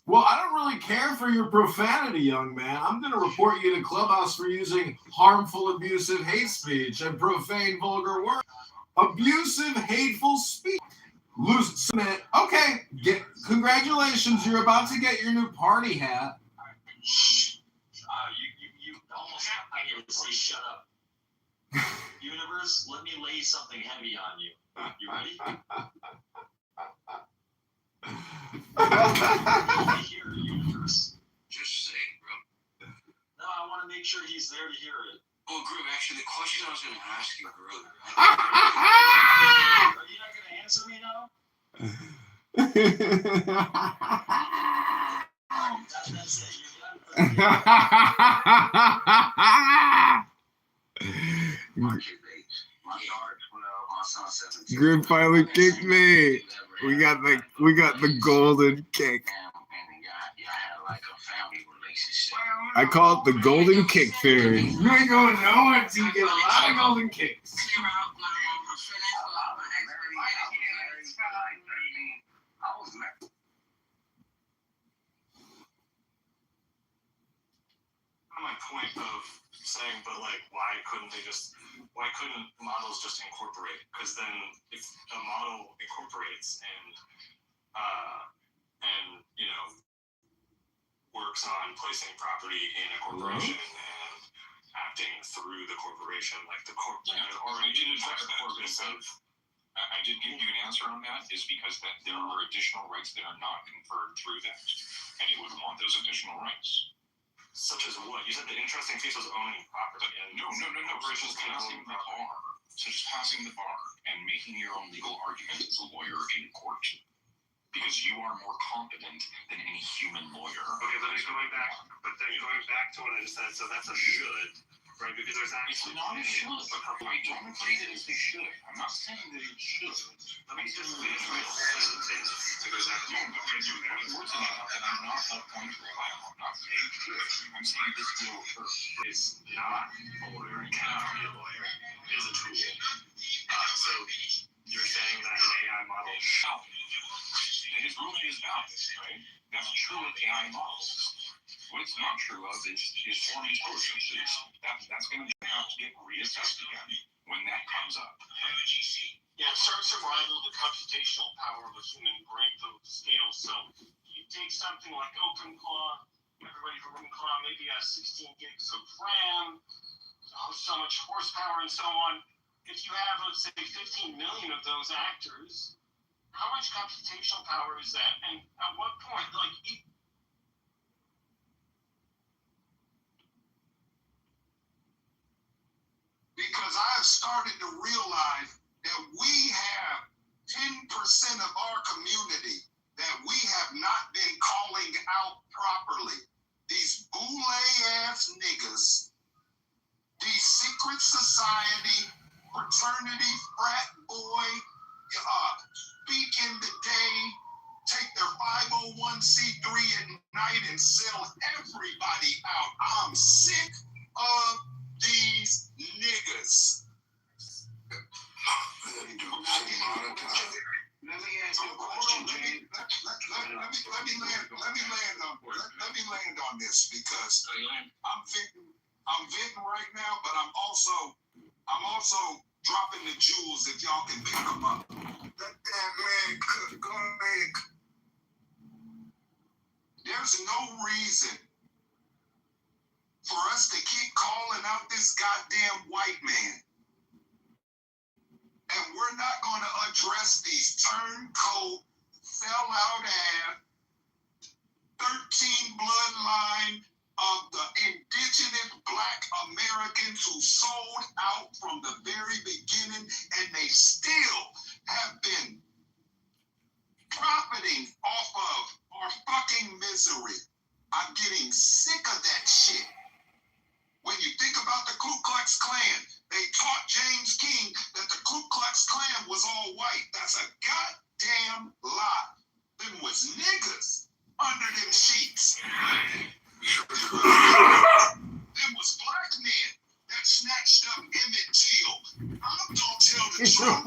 Well, I don't really care for your profanity, young man. I'm going to report you to Clubhouse for using harmful, abusive hate speech and profane, vulgar words. Abusive, hateful speech. Lucian, okay, congratulations. You're about to get your new party hat. You almost got me to say shut up. Universe, let me lay something heavy on you. You ready? Here, universe. just say it, bro. No, I want to make sure he's there to hear it. Well, Grim, actually, the question I was going to ask you earlier. Are you not going to answer me now? That's it. Grim finally kicked me. We got the golden kick. I call it the golden kick theory. You ain't going nowhere until you get a lot of golden kicks. My point of saying, but like, why couldn't models just incorporate? Because then if a model incorporates and you know works on placing property in a corporation and acting through the corporation, like the I did address that. I did give you an answer on that, is because that there are additional rights that are not conferred through that, and you would want those additional rights. Such as what? You said the interesting piece was owning property. And no. Corporations can own the bar. Such as passing the bar and making your own legal argument as a lawyer in court. Because you are more competent than any human lawyer. Okay, but going back to what I just said, so that's a should, right? Because there's actually it's not a should. I don't agree that it's a should. I'm not saying that it should. Let me just finish my sentence. Because I don't agree with that words enough, and I'm not going to rely on. I'm not saying it should. I'm saying this will occur. Is not a lawyer and cannot be a lawyer. Is a tool. So you're saying that an AI model his ruling is valid, right? That's true of AI models. What it's not true of is form intelligences. That's going to have to get reassessed again when that comes up. Yeah, survival, the computational power of a human brain scale. So you take something like OpenClaw, everybody from OpenClaw maybe has 16 gigs of RAM, so much horsepower and so on. If you have, let's say, 15 million of those actors, how much computational power is that? And at what point, because I have started to realize that we have 10% of our community that we have not been calling out properly. These boule-ass niggas, these secret society, fraternity, frat boy, speak in the day, take their 501c3 at night and sell everybody out. I'm sick of these niggas. Let me ask you a question, Jane. Let me land on this because I'm venting right now, but I'm also dropping the jewels if y'all can pick them up. Let that man go ahead. There's no reason for us to keep calling out this goddamn white man And we're not going to address these turncoat, sellout ass, 13 bloodline of the indigenous black Americans who sold out from the very beginning, and they still have been profiting off of our fucking misery. I'm getting sick of that shit. When you think about the Ku Klux Klan, they taught James King that the Ku Klux Klan was all white. That's a goddamn lie. Them was niggas under them sheets. Them was black men that snatched up Emmett Till. I'm gonna tell the truth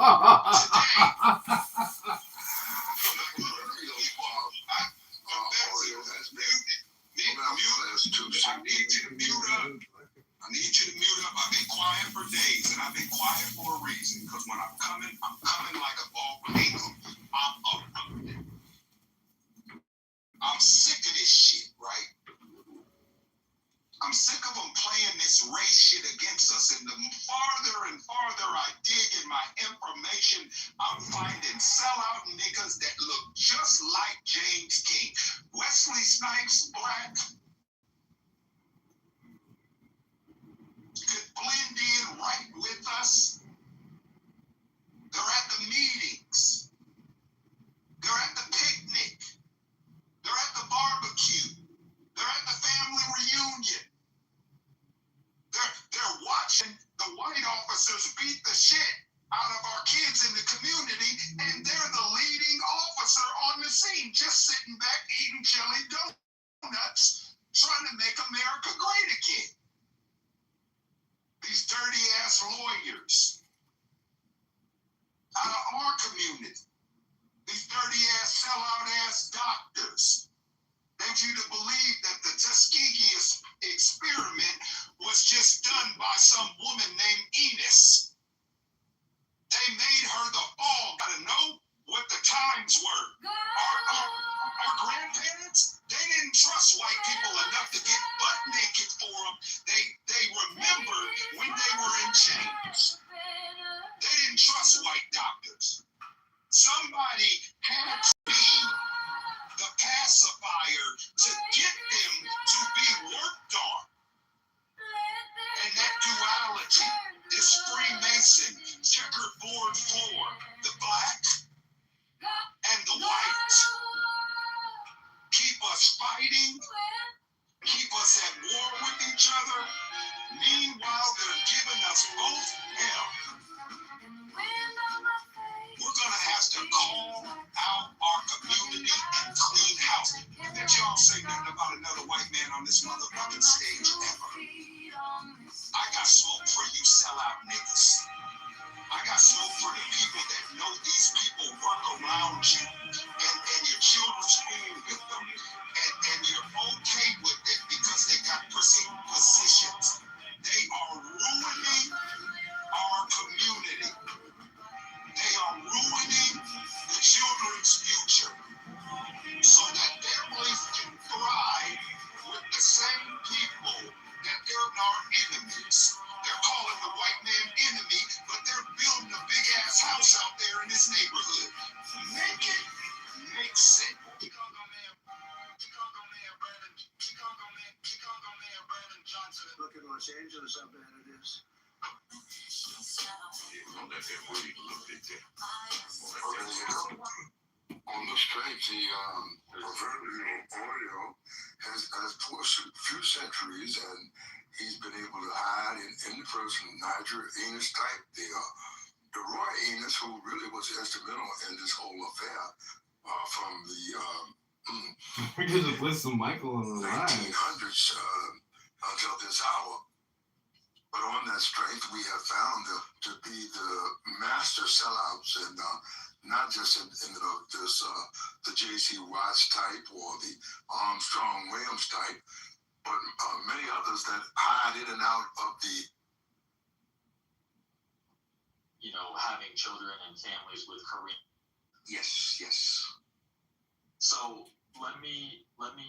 I need you to mute up. I've been quiet for days, and I've been quiet for a reason. Because when I'm coming like a volcano. I'm erupting. I'm sick of this shit, right? I'm sick of them playing this race shit against us. And the farther and farther I dig in my information, I'm finding sellout niggas that look just like James King. Wesley Snipes, black, could blend in right with us. They're at the meetings. They're at the picnic. They're at the barbecue. They're at the family reunion. They're watching the white officers beat the shit out of our kids in the community, and they're the leading officer on the scene, just sitting back eating jelly donuts, trying to make America great again. These dirty ass lawyers out of our community, these dirty ass sellout ass doctors, they want you to believe that the Tuskegee experiment was just done by some woman named Enos. They made her the fall. Gotta know what the times were. Our grandparents, they didn't trust white people enough to get butt naked for them. They remembered when they were in chains. They didn't trust white doctors. Somebody had to be the pacifier to get them to be worked on. And that duality, this Freemason checkerboard floor, the black and the white, keep us fighting, keep us at war with each other. Meanwhile, they're giving us both hell. We're going to have to call out our community and clean house. I bet y'all say nothing about another white man on this motherfucking stage ever. I got smoke for you sellout niggas. I got smoke for the people that know these people work around you and your children school with them and you're okay with it because they got perceived positions. They are ruining our community. They are ruining the children's future so that families can thrive with the same people that they're our enemies. They're calling the white man enemy, but they're building a big ass house out there in this neighborhood. Make it make sense. Look at Los Angeles, how bad it is. On the straight, the proverbial Oreo has for a few centuries, and he's been able to hide in the person Niger Enos type, the Roy Enos, who really was instrumental in this whole affair from the We could just listen to Michael on the line. 1900s until this hour. But on that strength, we have found to be the master sellouts, and not just in the J.C. Watts type or the Armstrong Williams type, but many others that hide in and out of the. Having children and families with Korean. Yes. So let me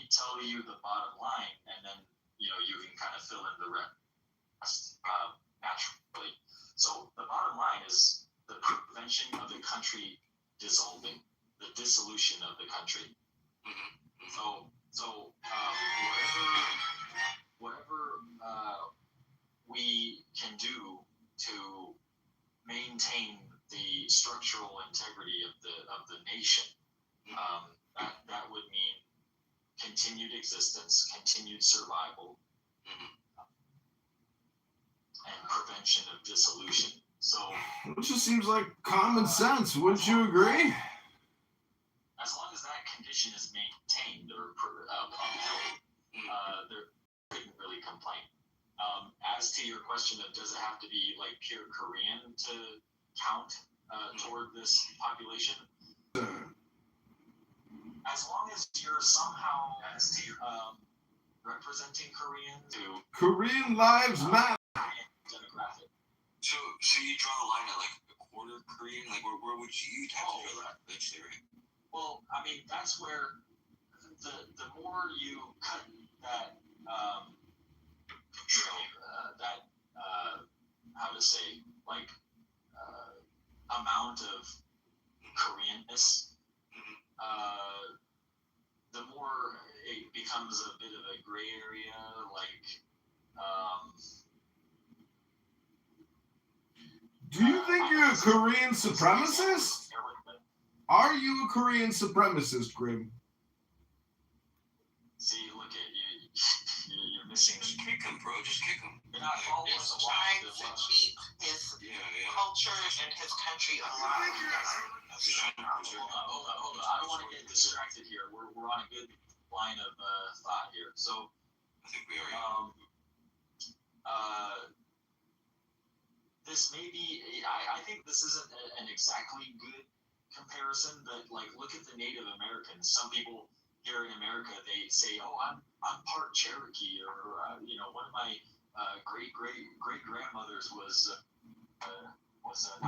tell you the bottom line, and then you can kind of fill in the rest naturally. So the bottom line is the prevention of the country dissolving, the dissolution of the country. So whatever we can do to maintain the structural integrity of the nation, that would mean continued existence, continued survival, and prevention of dissolution. So it just seems like common sense. Wouldn't you agree? as long as that condition is maintained or upheld, there couldn't really complain. As to your question of does it have to be like pure Korean to count toward this population? As long as you're somehow representing Korean to Korean lives matter. demographic. So you draw the line at like a quarter Korean? Like where would you have to draw that eventually, right? Well, I mean that's where the more you cut that how to say like amount of Koreanness, the more it becomes a bit of a gray area. Like, do you think you're a Korean supremacist? Are you a Korean supremacist, Grim? See, look at you. You're missing. Just kick him, bro. Just kick him. You're not following He's the trying laws. to keep his culture and his country alive. Hold on. I don't want to get distracted here. We're on a good line of thought here. So I think we are. This may be. I think this isn't an exactly good comparison, but like look at the Native Americans. Some people here in America, they say, "Oh, I'm part Cherokee," or one of my great grandmothers was.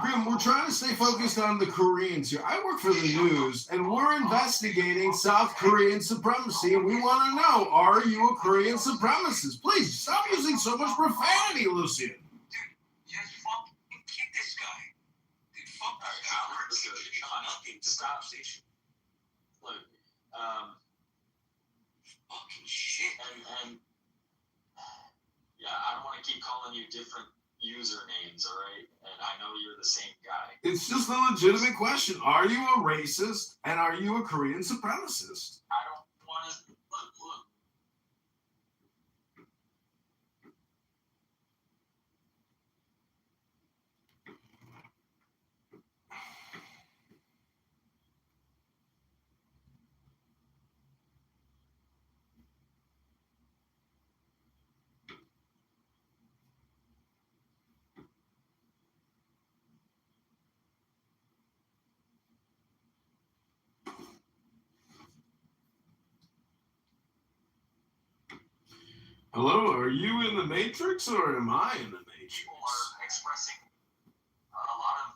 Grim, we're trying to stay focused on the Koreans here. I work for the news, and we're investigating South Korean supremacy, and we want to know, are you a Korean supremacist? Please, stop using so much profanity, Lucian. Just fucking kick this guy. Dude, fuck this guy. Stop station. Look, fucking shit. And yeah, I don't want to keep calling you different usernames, all right? And I know you're the same guy. It's just a legitimate question. Are you a racist, and are you a Korean supremacist? I don't want to look. Hello, are you in the Matrix, or am I in the Matrix? People are expressing a lot of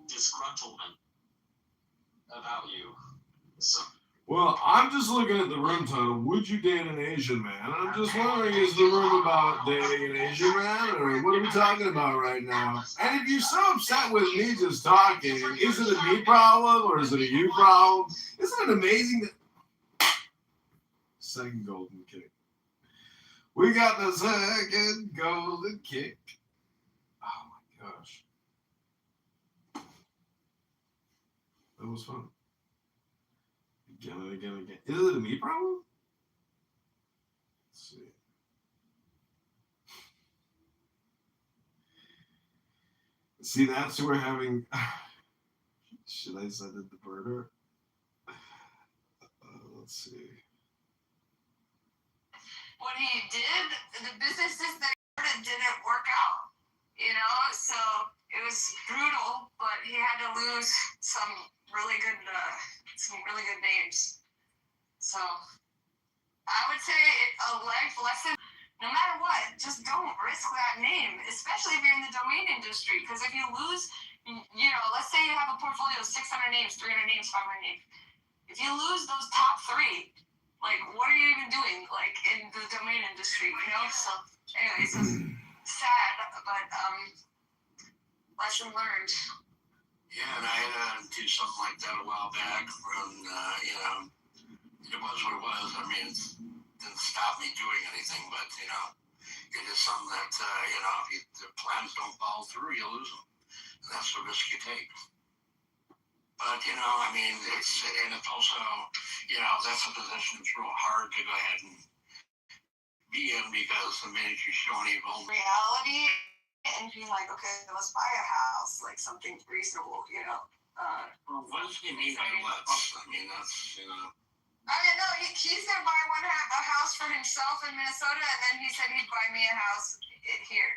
disgruntlement about you. So. Well, I'm just looking at the room title. Would you date an Asian man? And I'm just wondering, is the room about dating an Asian man, or what are we talking about right now? And if you're so upset with me just talking, is it a me problem, or is it a you problem? Isn't it amazing that... Second golden kick. We got the second golden kick. Oh my gosh. That was fun. Again and again and again. Is it a me problem? Let's see. See, that's who we're having. Should I send it to Berger? Let's see. What he did, the businesses that he started didn't work out, so it was brutal, but he had to lose some really good names. So I would say a life lesson, no matter what, just don't risk that name, especially if you're in the domain industry, because if you lose, let's say you have a portfolio of 600 names, 300 names, 500 names. If you lose those top three, Like, what are you even doing, like, in the domain industry, you know? So, anyways, it's sad, but, lesson learned. Yeah, and I had to do something like that a while back when, it was what it was. I mean, it didn't stop me doing anything, but, it is something that, if the plans don't follow through, you lose them. And that's the risk you take. But, it's also, that's a position that's real hard to go ahead and be in because the minute you show any Reality, and being like, okay, let's buy a house, like something reasonable, Well, what does he mean by let's? I mean, that's, I mean, no, he's gonna buy a house for himself in Minnesota, and then he said he'd buy me a house here,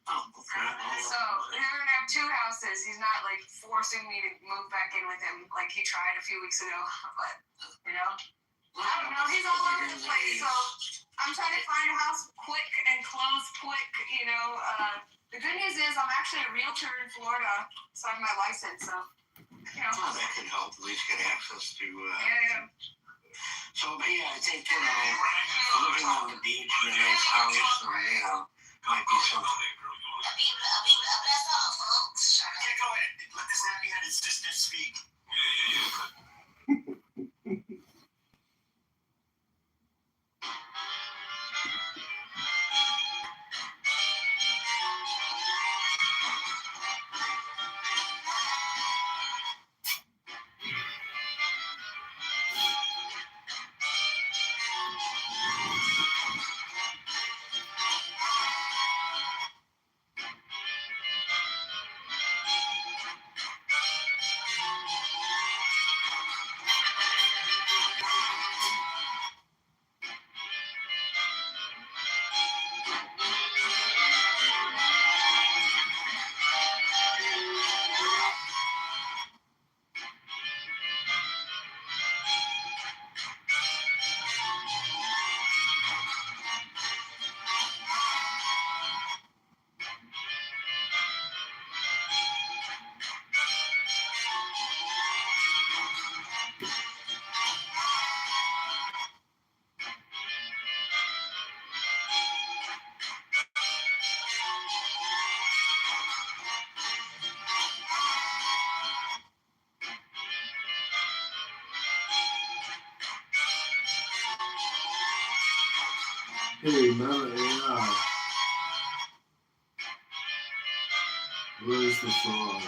Oh, okay. So they're gonna have two houses. He's not like forcing me to move back in with him like he tried a few weeks ago, but I don't know. He's all over the place, so I'm trying to find a house quick and close quick. The good news is I'm actually a realtor in Florida, so I have my license. So Well, that could help at least get access to. Yeah. So, but yeah, I think living on the beach in a nice house, might be something. Okay, go ahead. Let this nappy-headed sister speak. Hey, Mela AI. Where's the song?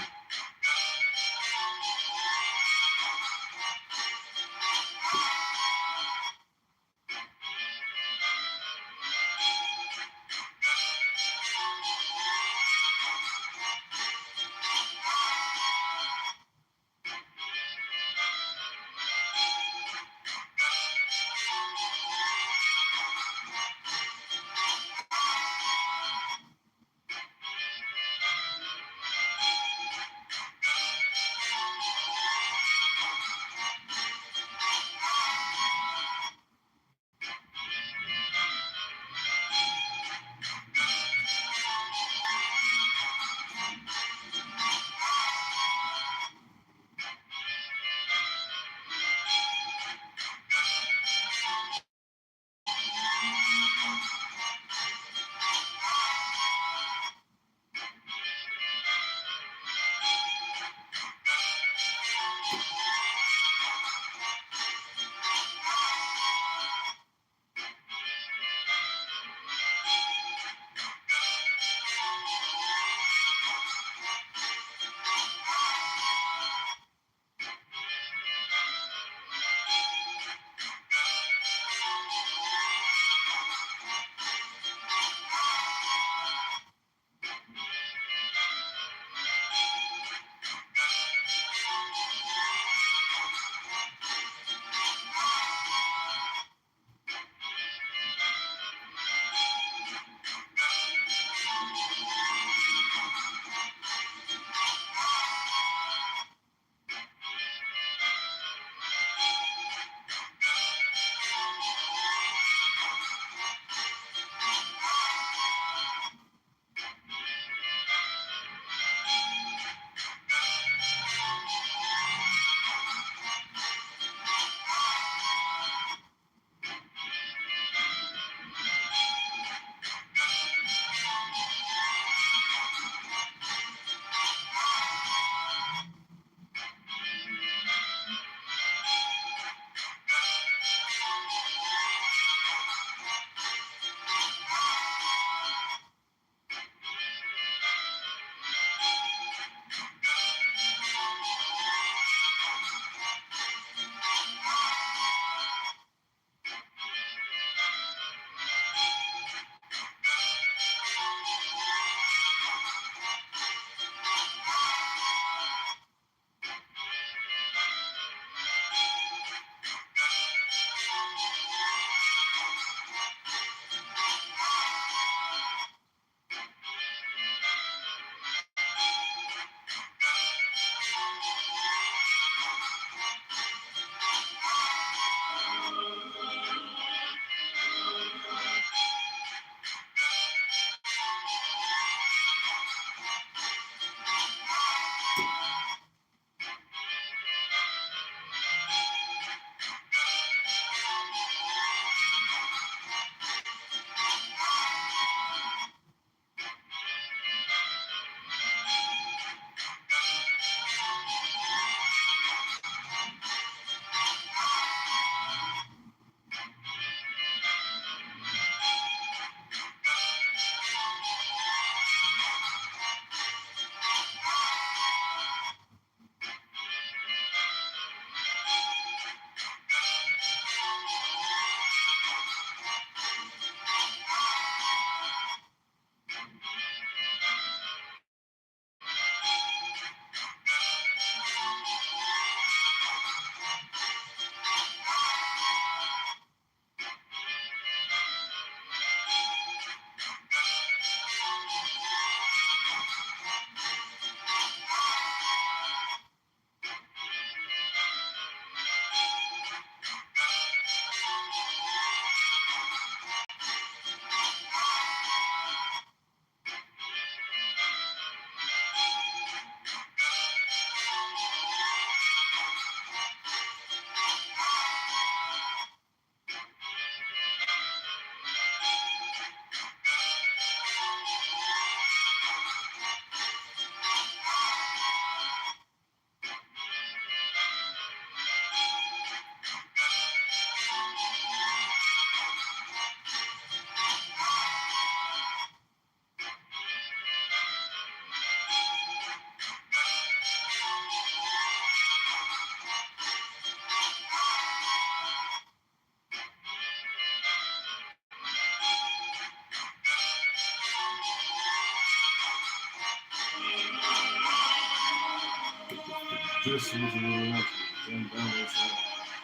This was a little much. And that was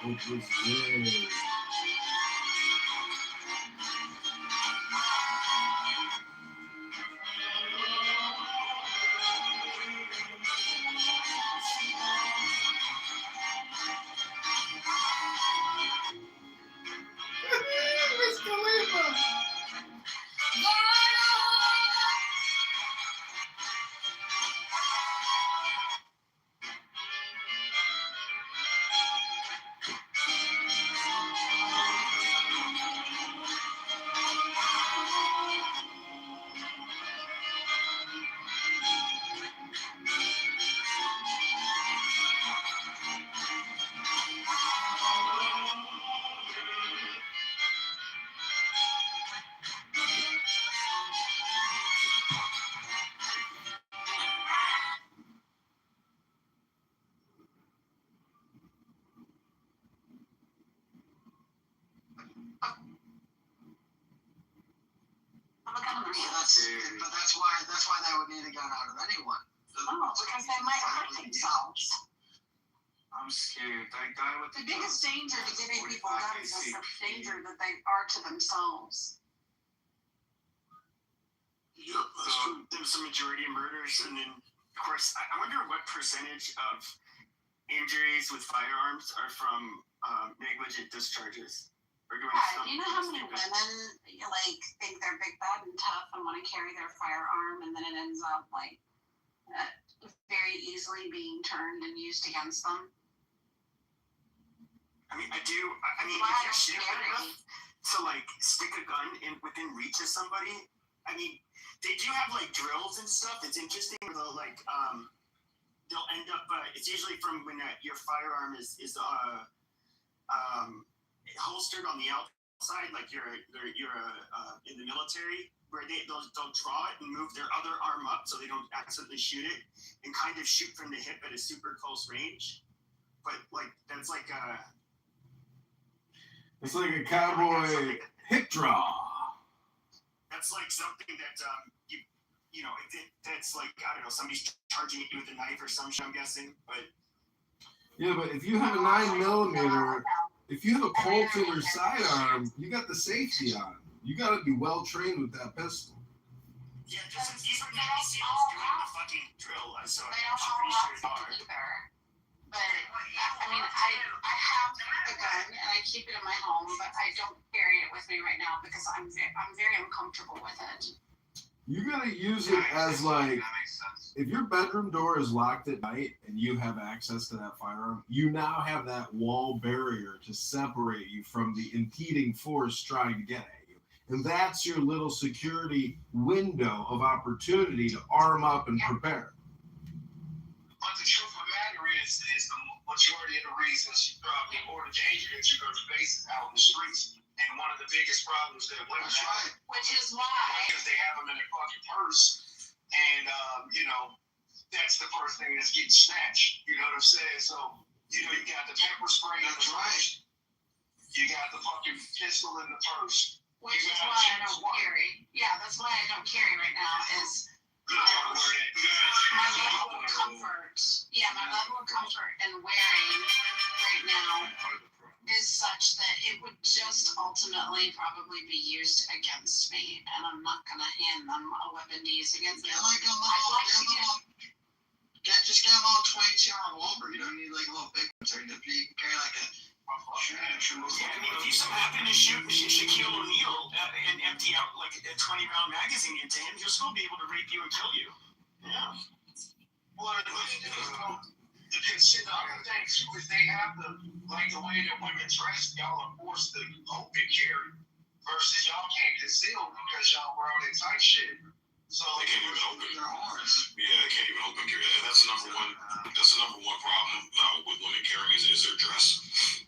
it was good. Miss Khalifa. But that's why they would need a gun out of anyone. Oh, because they might hurt themselves. I'm scared. That guy with The biggest danger to giving people guns is the danger that they are to themselves. Yep, that's true. There's a majority of murders, and then, of course, I wonder what percentage of injuries with firearms are from negligent discharges. Yeah, do you know how many women think they're big, bad, and tough and want to carry their firearm, and then it ends up very easily being turned and used against them? I mean, if you're stupid enough to stick a gun within reach of somebody, I mean, they do have drills and stuff. It's interesting. They'll they'll end up. It's usually from when your firearm is holstered on the outside, like you're in the military, where they'll draw it and move their other arm up so they don't accidentally shoot it, and kind of shoot from the hip at a super close range. But that's it's like a cowboy hip draw. That's something that that's I don't know, somebody's charging at you with a knife or some shit, I'm guessing, but. Yeah, but if you have a 9mm, if you have a Colt in your sidearm, you got the safety on. You got to be well trained with that pistol. Yeah, these are Navy SEALs doing the fucking drill, so I'm pretty sure it's hard. But I mean, I have a gun and I keep it in my home, but I don't carry it with me right now because I'm very uncomfortable with it. You gotta use it as if your bedroom door is locked at night and you have access to that firearm, you now have that wall barrier to separate you from the impeding force trying to get at you. And that's your little security window of opportunity to arm up and prepare. But the truth of the matter is the majority of the reasons you probably more danger that you're going to face out in the streets. And one of the biggest problems that women have, which is why, because they have them in their fucking purse, and that's the first thing that's getting snatched. You know what I'm saying? So you got the pepper spray in the purse, you got the fucking pistol in the purse, which is why I don't carry. Yeah, that's why I don't carry right now. Is my level of comfort. Yeah, my level of comfort in wearing right now is such that it would just ultimately probably be used against me, and I'm not gonna hand them a weapon to use against me. Just get a little 22 revolver. You don't need a little big one. So you can carry Yeah, I mean, if you so happen to shoot Shaquille O'Neal and empty out a 20-round magazine into him, he'll still be able to rape you and kill you. Yeah. Well, the consent other thing too is they have the way that women dress, y'all are forced to open carry versus y'all can't conceal because y'all wear all that tight shit. So they can't even open their arms. Yeah, they can't even open carry. That's the number one problem with women carrying is their dress.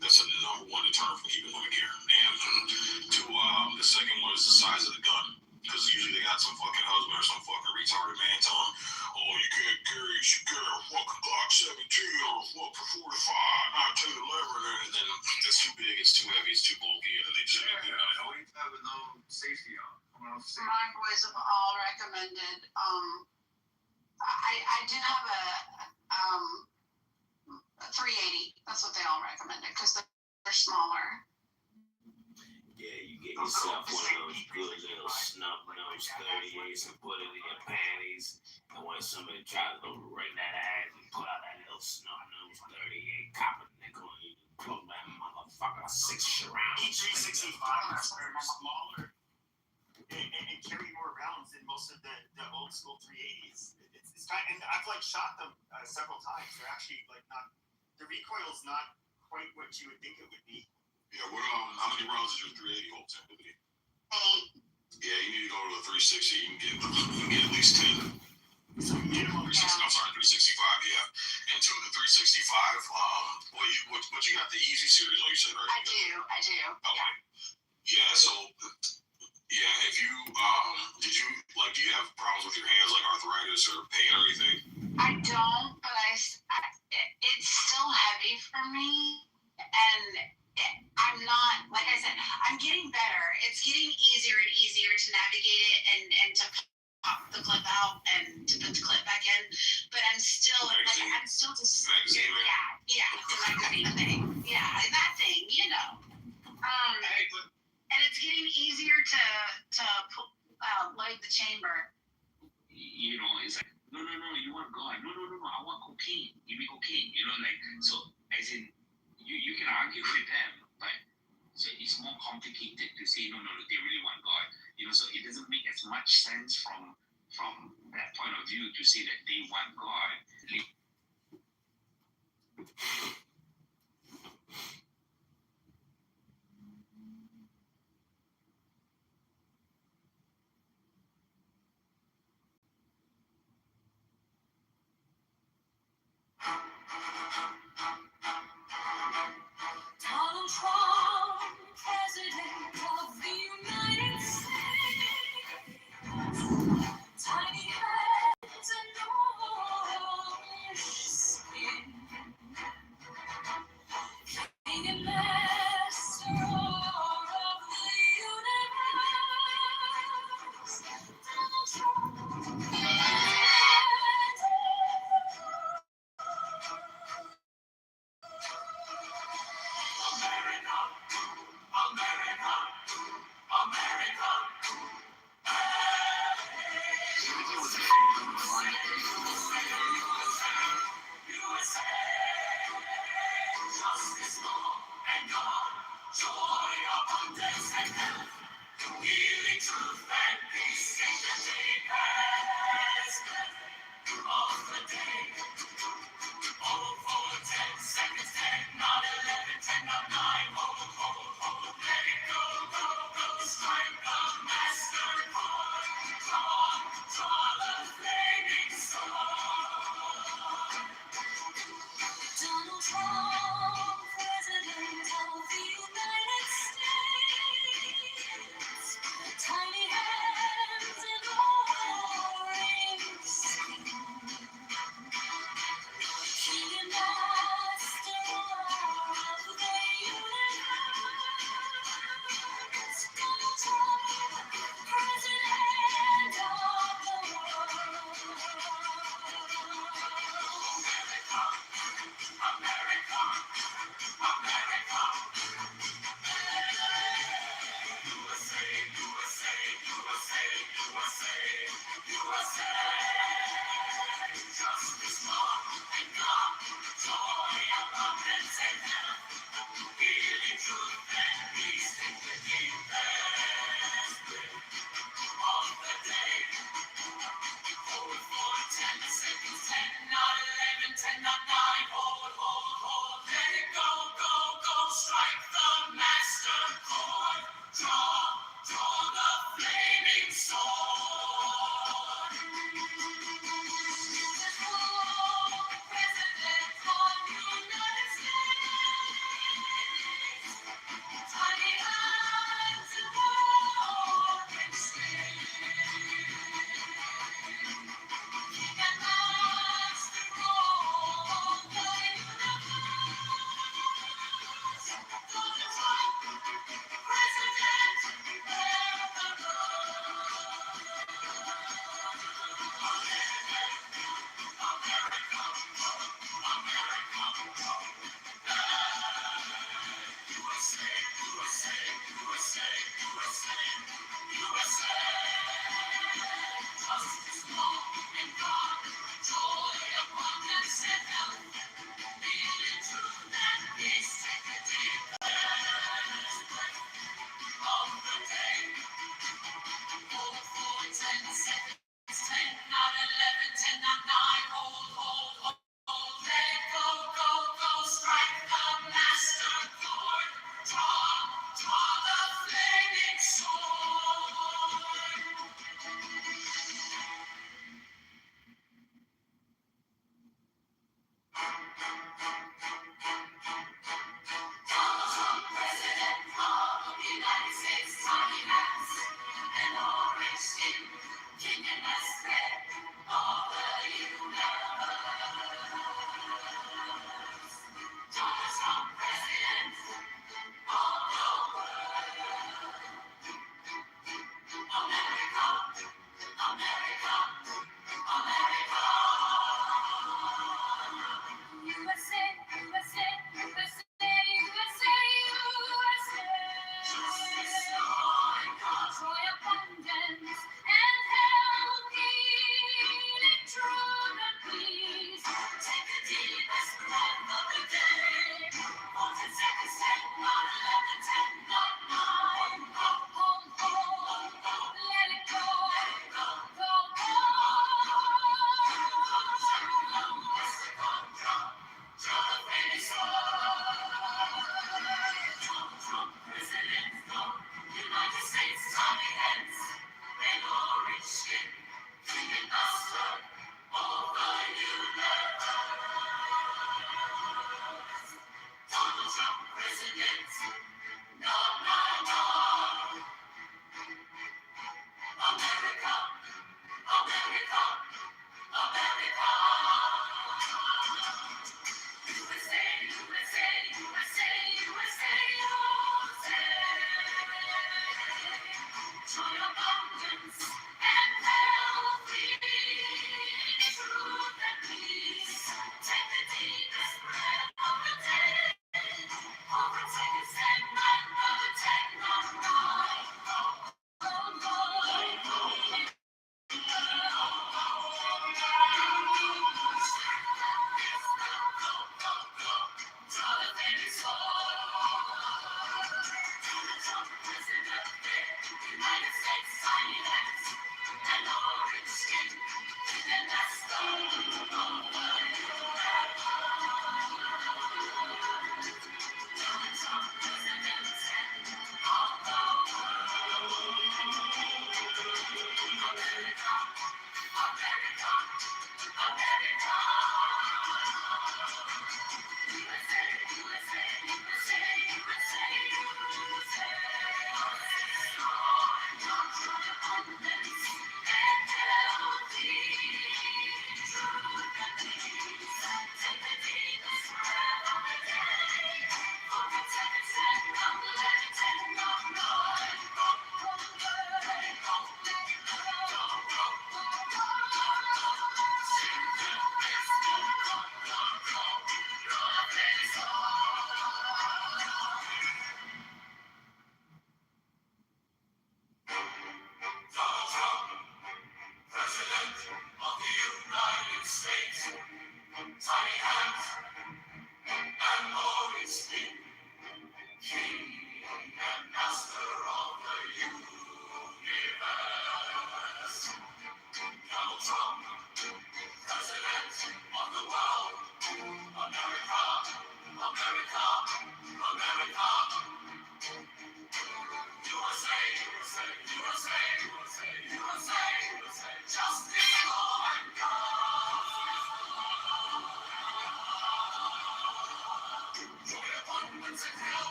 That's the number one deterrent for keeping women carrying. And the second one is the size of the gun. Because usually they got some fucking husband or some fucking retarded man telling them, oh, you should carry a fucking Glock 17 or a fucking 45, not take 11, and then it's too big, it's too heavy, it's too bulky, and then they just make it out. We have no safety on. My boys have all recommended. I did have 380. That's what they all recommended because they're smaller. Yeah, you get yourself one of those good little snub nose 38s and put it in your panties. And when somebody tries to overrate that ass, you pull out that little snub nose 38 copper nickel and you plug that motherfucker 6 rounds. E365 are smaller and carry more rounds than most of the old school 380s. It's kind of, and I've like shot them several times. They're actually like not, the recoil's not quite what you would think it would be. Yeah, how many rounds is your 380 hold typically? 8. Yeah, you need to go to the 360. You can get at least 10. So minimum. 360, I'm sorry, 365. Yeah, and to the 365. What you got the easy series, like you said, right? I do. Okay. Yeah. So, yeah. If you do you have problems with your hands, like arthritis or pain or anything? I don't, but it's still heavy for me, and I'm not, like I said, I'm getting better. It's getting easier and easier to navigate it and to pop the clip out and to put the clip back in. But I'm still just magazine. Yeah, the magazine thing. Yeah, that thing, you know. And it's getting easier to load the chamber. You know, it's like, no, you want God. No, I want cocaine. Give me cocaine. You know, like, so, as in, you can argue with them, but so it's more complicated to say, no, they really want God. You know, so it doesn't make as much sense from that point of view to say that they want God. Donald Trump, President of the United States. Tiny hands and orange skin. King and master of the universe. Donald Trump. Donald Trump, President of the United States. Tiny hands and orange skin. King and master of the universe. Donald Trump, President of the world. Draw the flaming sword.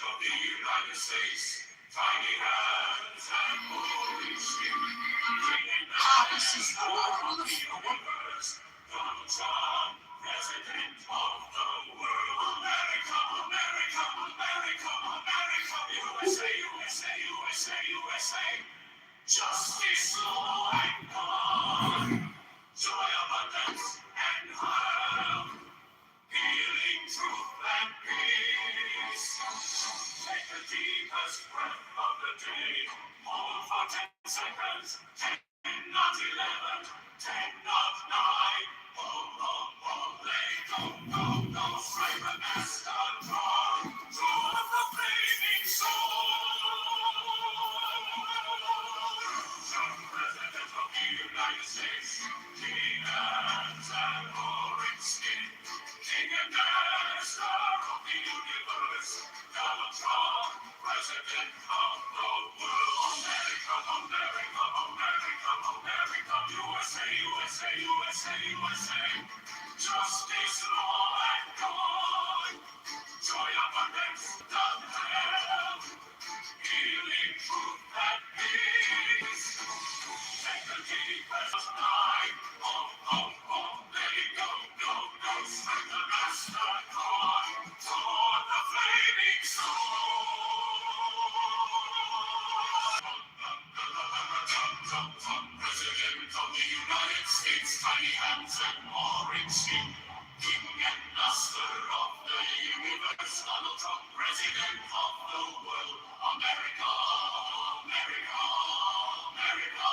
of the United States, tiny hands and moving skin. Policies all over the universe. Donald Trump, President of the world. America, America, America, America. USA, USA, USA, USA. Justice, law, and God. Joy, abundance, and health. Healing, truth, and peace. Take the deepest breath of the day. Hold for 10 seconds. 10, not 11. 10, not 9. Let go. Strike the master draw. Draw the flaming sword. President of the United States, King hands and orange skin, King and Master of the universe, Donald Trump, President of the world. America, America, America, America, USA, USA, USA, USA. Justice, law, and God. Joy, abundance, love, health. Healing, truth, and peace. Take the deepest dive. Let it go. Strike the master chord. Toward the flaming sword. President of the United States, tiny hands and orange skin. King and master of the universe, Donald Trump, President of the world. America, America, America,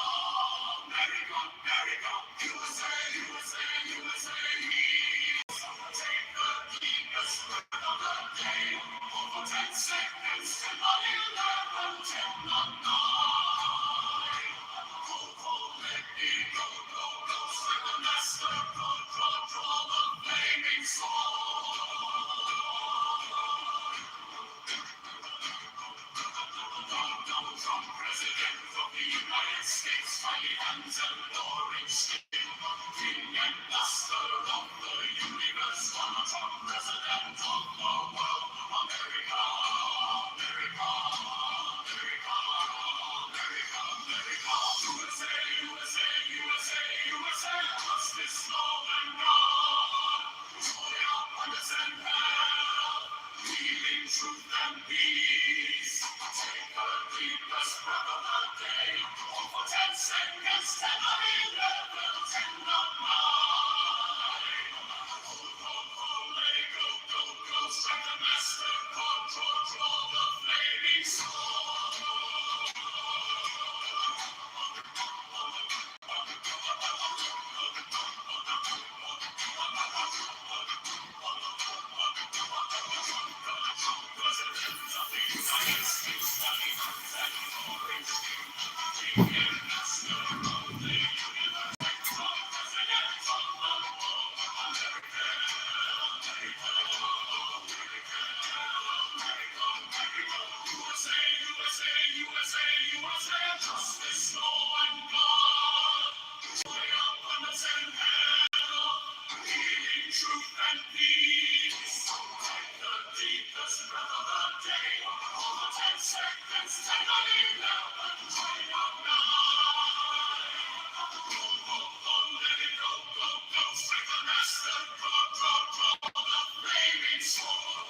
America, America, USA, USA, USA. Take the deepest breath of the day. Over 10 seconds, 10 on 11, 10 on 9. Let it go. Strike the master, draw the flaming sword. Donald Trump, President of the United States, tiny hands and orange skin. King and master of the universe, Donald Trump, President of the world. America, America, America, America, America. USA, USA, USA, USA. Justice, law, and God. Joy, abundance, and health. Healing, truth, and peace. Take the deepest breath of the day. For 10 seconds, 10 on 11, 10 on 9. Let it go. Strike the master chord, draw the flaming sword. President of the United States, tiny hands and orange skin. King and master of the universe. President of the world. America, America, America, America. USA, USA, USA, USA. Justice, law, and God. Joy, abundance, and health. Healing, truth, and peace. Take the deepest breath of the day. Over 10 seconds, 10 on 11, 20 on 9. Let it go. Strike the master chord, draw the flaming sword.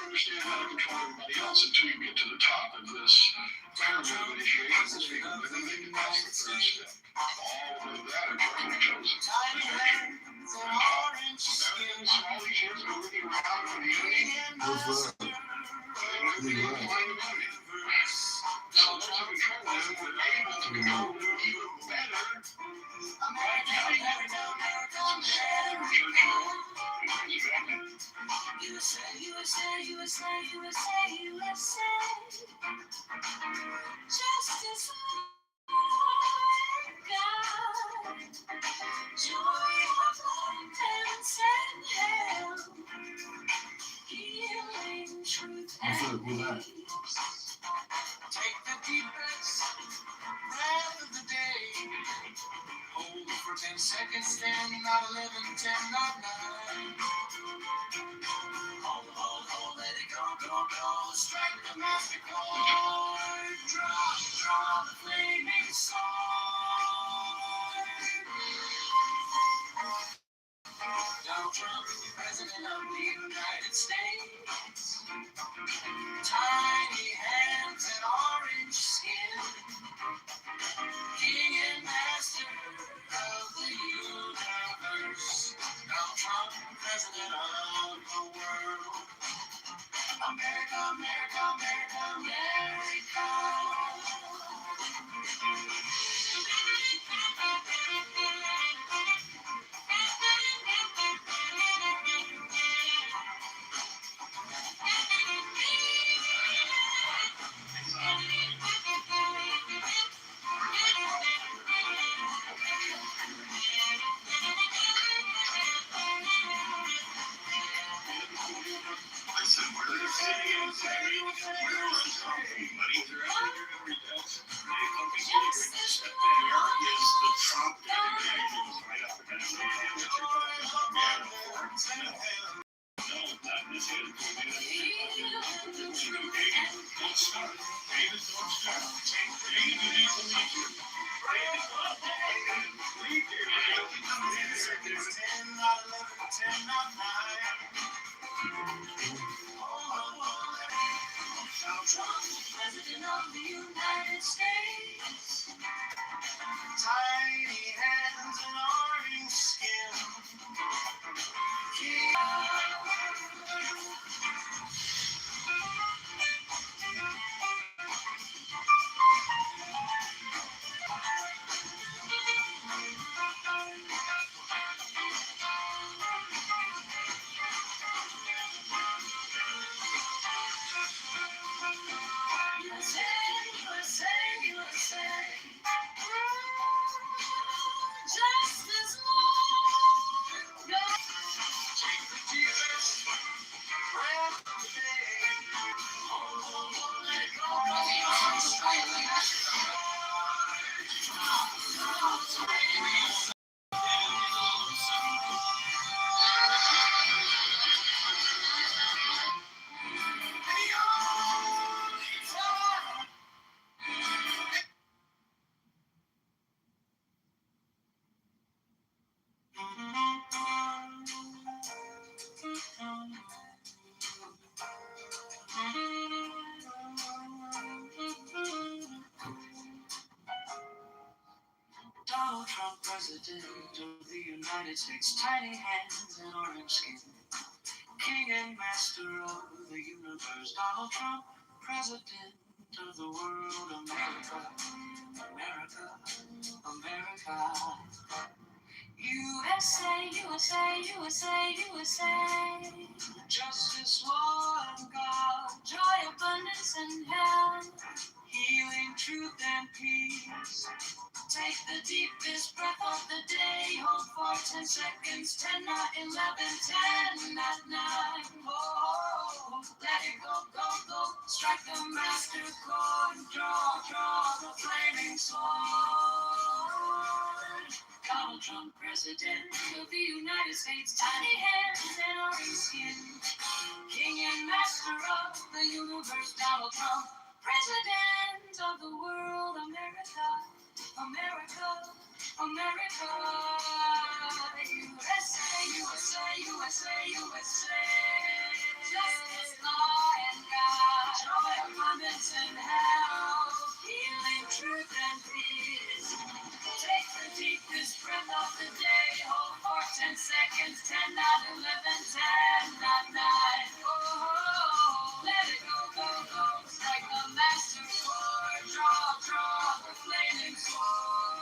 Understand how to control everybody else until you get to the top of this pyramid of initiation, which people then they can pass the third step. All of that are carefully chosen. So all these years of looking around for the enemy, they were find the enemy. So those who control them were able to control them even better by giving them some spiritual advantage. USA, USA, USA, USA, USA. Justice for God. Joy of abundance and hell. Healing, truth, and peace. Take the deepest breath of the day. Hold it for 10 seconds, 10, not 11, 10, not 9. Hold, let it go. Strike the master chord. Draw the flaming sword. Donald Trump, President of the United States. Tiny hands and orange skin. King and master of the universe. Donald Trump, President of the world. America, America, America, America. President of the United States. Tiny hands and orange skin. Donald Trump, President of the United States, tiny hands and orange skin, King and master of the universe. Donald Trump, President of the world, America, America, America. USA, USA, USA, USA. Justice, law, and God, joy, abundance, and health, healing, truth, and peace. Take the deepest breath of the day. Hold for 10 seconds. 10, 9, 11, 10, not 9. Oh, let it go, go, go. Strike the master chord. Draw the flaming sword. Donald Trump, President of the United States. Tiny hands and orange skin. King and master of the universe. Donald Trump, President of the world. America, America, America. USA, USA, USA, USA. Justice, law, and God. Joy, abundance, and health. Healing, truth, and peace. Take the deepest breath of the day. Hold for 10 seconds. 10, not 11, 10, not 9. Oh, let it go, go, go. Strike the master chord. Draw the flaming sword.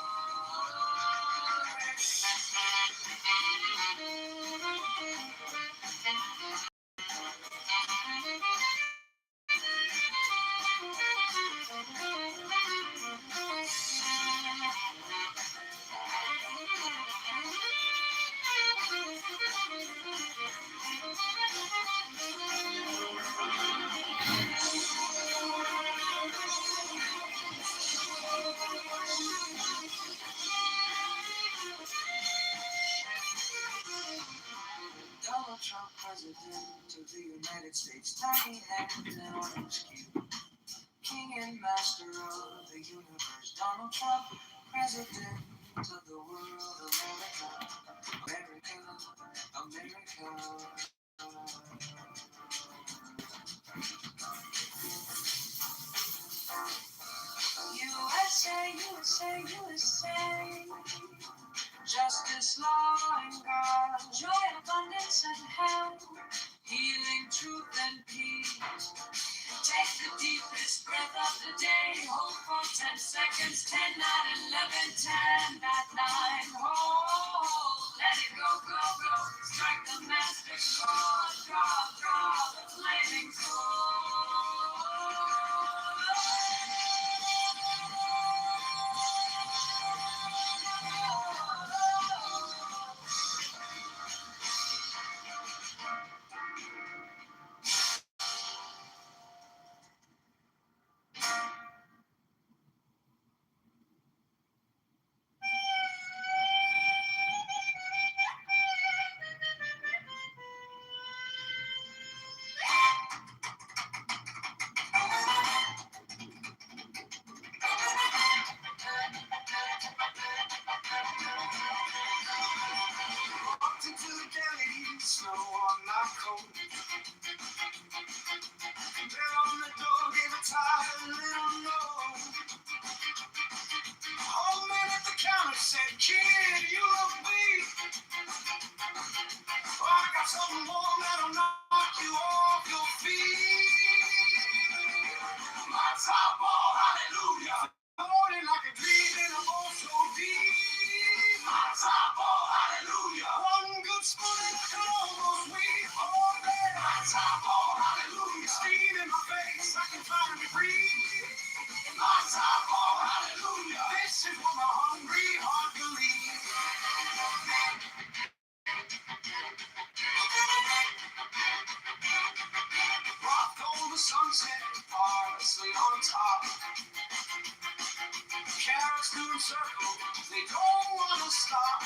Donald Trump, President of the United States, tiny hands and orange skin. King and master of the universe. Donald Trump, President of the world. America, America, America. USA, USA, USA. Justice, law, and God. Joy, abundance, and health. Healing, truth, and peace. Take the deepest breath of the day. Hold for 10 seconds. 10, not 11, 10, not 9. Hold, let it go, go, go. Strike the master chord. Draw the flaming Walked into the galley, snow on my coat. Bell on the door, gave a tired little note. Old man at the counter said, "Kid, you look weak. Oh, I got something warm that'll knock you off your feet." My top ball, hallelujah. Floating like a dream in a bowl so deep. My top ball, hallelujah. One good spoon and I can almost weep. Oh, man. My top ball, hallelujah. Steam in my face, I can finally breathe. My top ball, hallelujah. This is what my hungry heart believes. Rock over sunset, parsley on top. Carrots doing circles, they don't want to stop.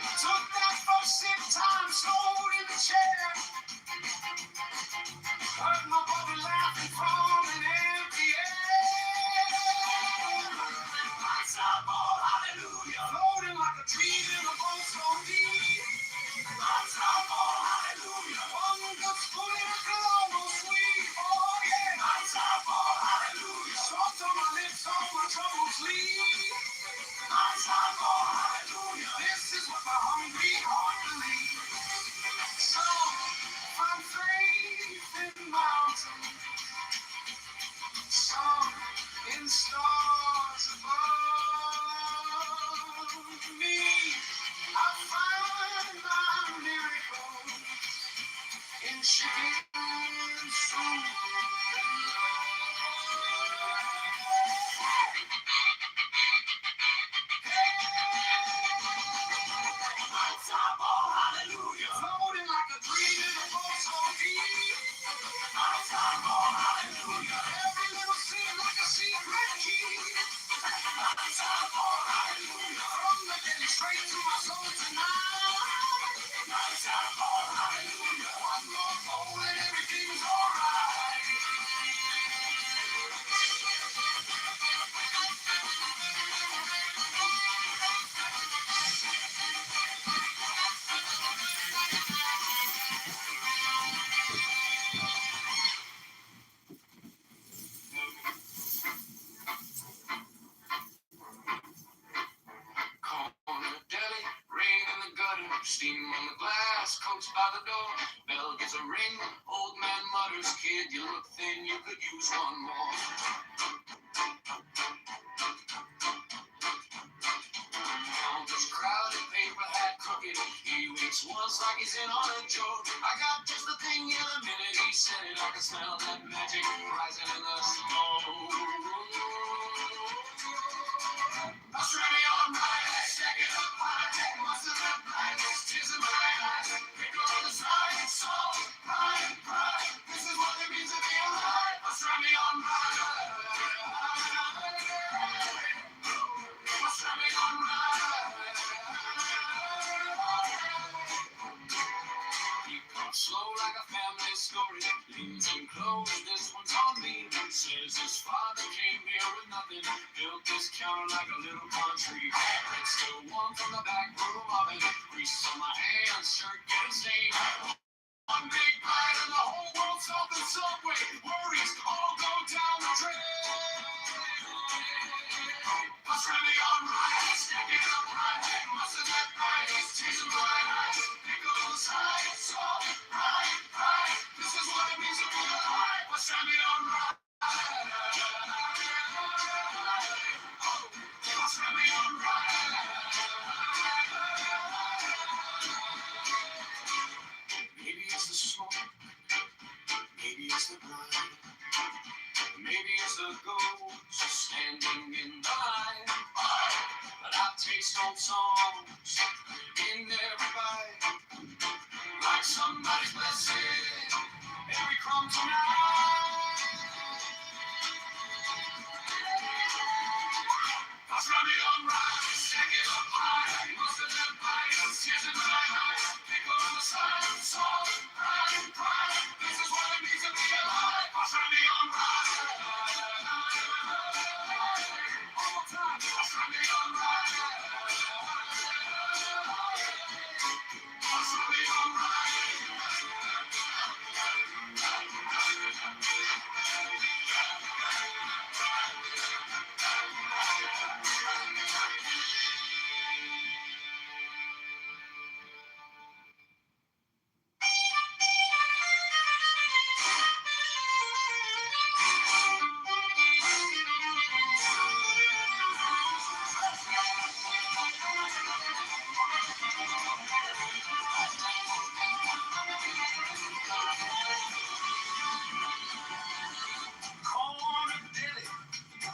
Took that first sip time, slowed in the chair. Heard my body laughing from an empty air. My top ball, hallelujah. Floating like a dream in a boat so deep. My top ball, hallelujah. One good spoon and I could almost sweep. Oh yeah. My top ball, hallelujah. Soft on my lips, on my troubles leave. My top ball, hallelujah. This is what my hungry heart believes. So, find faith in mountains, some in stars above me. I find my miracle in chicken soup. Steam on the glass, coach by the door. Bell gives a ring, old man mutters, kid, you look thin, you could use one more. Counters crowded, paper hat crooked. He winks once like he's in on a joke. I got just the thing in a minute, he said it. I can smell that magic rising in the smoke. I'll try me on my head, stack it up high. Must have left my tears in my eyes. Pick on the side, salt, pride, pride. This is what it means to be alive. I'll try me on my head. I'll try me on my head. He comes slow like a family story. Leans in close, this one's on me. Says his father came here with nothing. Built this counter like a little country. It's still warm from the back room of it. Grease on my hands, shirt getting stained. One big bite and the whole world's off the subway. Worries all go down the drain. I'll try me on right, stack it up right. Must have left my tears in my eyes. Pick on the side, salt, pride, pride. This is what it means to be alive. I'll try me on right. I'll try me on right. Maybe it's the smoke, maybe it's the blind, maybe it's the ghost standing in the line. But I taste old songs in every bite, like somebody's blessing every crumb tonight. I'll try me on right, stack it up high. Must have left my tears in my eyes. Pick on the side, salt, pride, pride. This is what it means to be alive. I'll try me on right. One more time. I'll try me on right. I'll try me on right. Corner deli,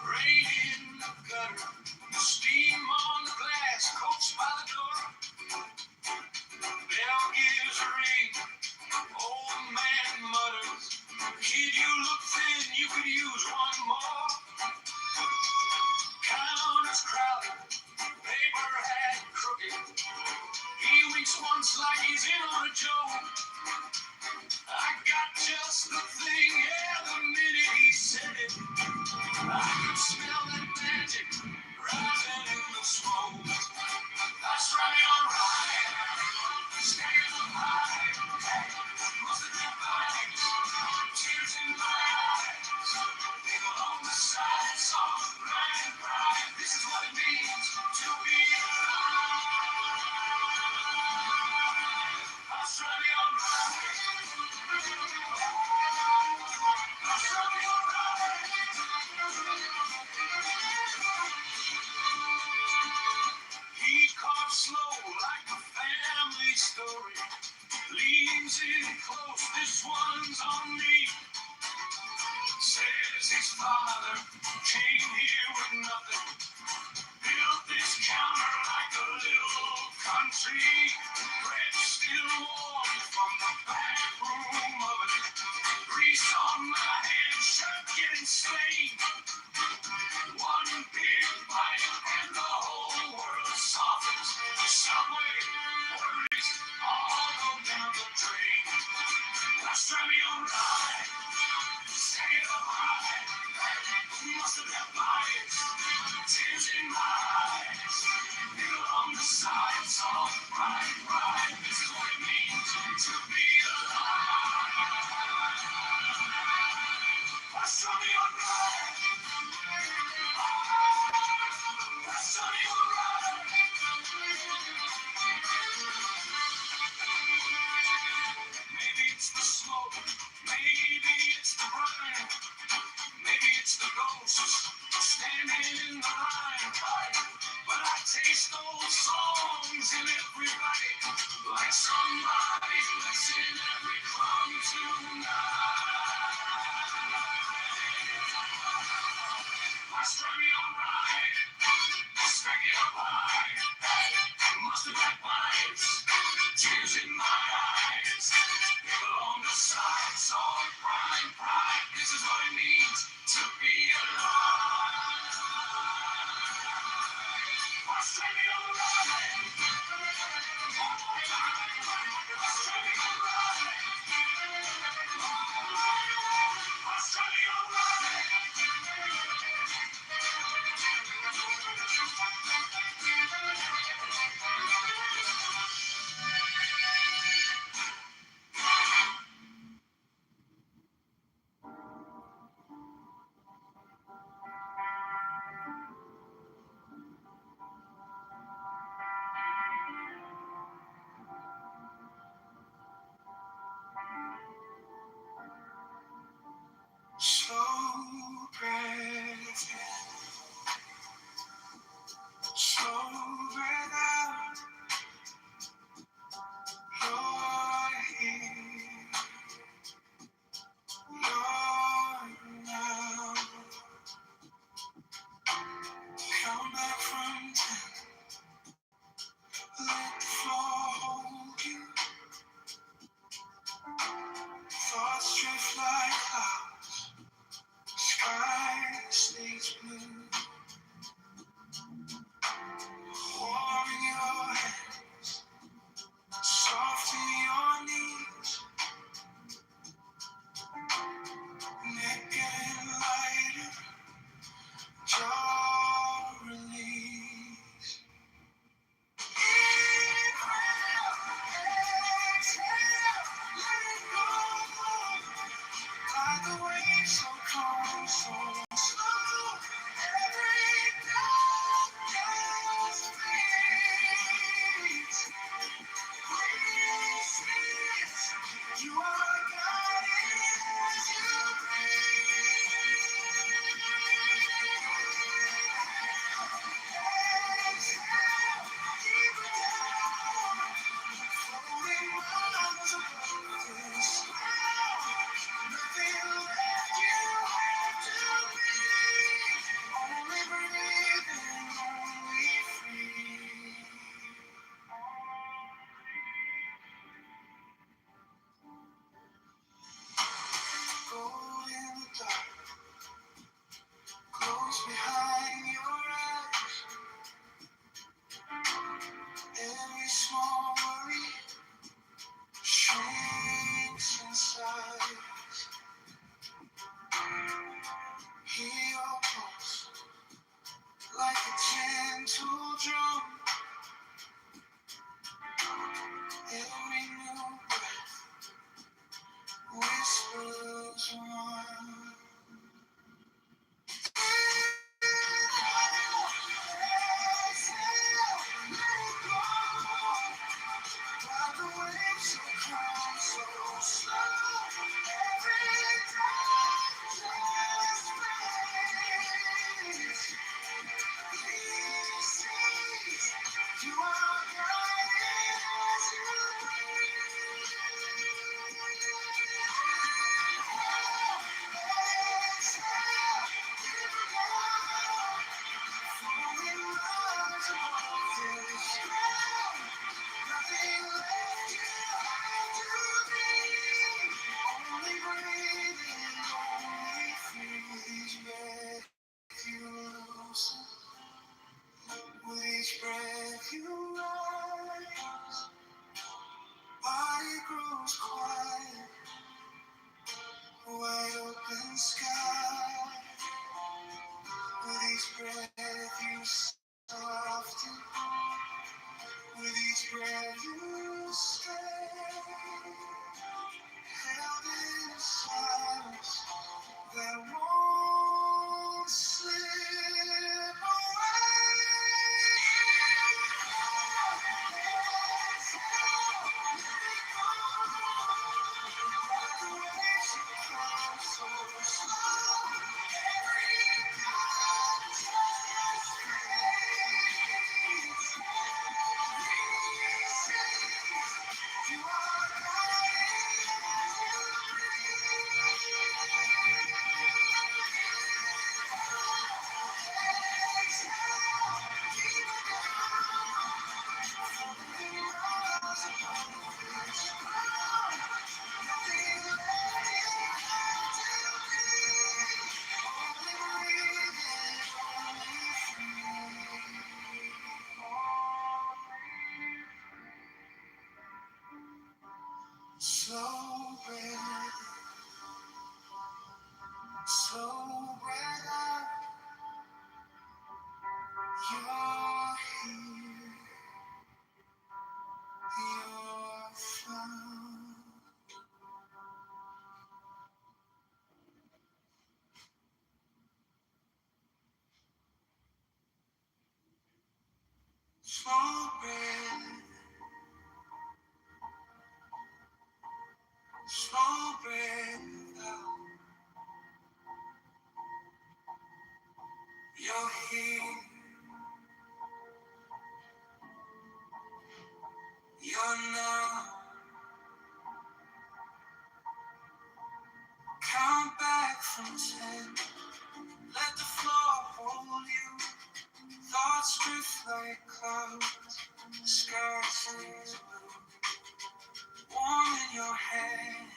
rain in the gutter, steam on the glass, coach by the door. Bell gives a ring, old man mutters, kid, you look thin, you could use one more. Counters crowded, paper hat crooked. He winks once like he's in on a joke. I got just the thing, yeah, the minute he said it. I could smell that magic rising in the smoke. That's right, alright. Staying up high. Must have been mine. Tears in my eyes. People on the side, soft, blind pride. This is what it means to be alive. That's right, alright. That's right, alright. He coughs slow like a family story. Leans in close, this one's on me. Says his father came here with nothing. Built this counter like a little country. Bread still warm from the back room of it. Grease on my hands, shirt getting stained. One big bite and the whole world softens. Subway worries all go down the drain. Last time me on ride, stack it up high. Must have left my tears in my eyes. Nigga on the side, so right. This is what it means to be alive. Like somebody blessing every crumb tonight. I struck it alright, stuck it up high. Mustard red wines, tears in my eyes. People on the side saw pride, pride. This is what it means to be alive. I struck it alright. Slow breath in, slow breath out. You're here, you're now. Come back from ten, let the floor hold you. Thoughts drift like clouds, sky stays blue. Warm in your hands, soft in your knees. Neck getting lighter, jaw release. Inhale, exhale, let it go. Like the waves so calm, so slow. Every doubt just fades. Breathe, you are guided as you exhale, deeper down, floating miles above this ground. Nothing left you have to be. Only breathing, only free. Gold in the dark, close behind your eyes. Every small worry shrinks inside. Hear your pulse like a gentle drum. Every new breath whispers one. Exhale, let it go. Slow breath, slow breath out. You're here, you're found. Slow breath, slow breath out. You're here, you're now. Count back from 10. Let the floor hold you. Thoughts drift like clouds. Sky stays blue. Warm in your hand,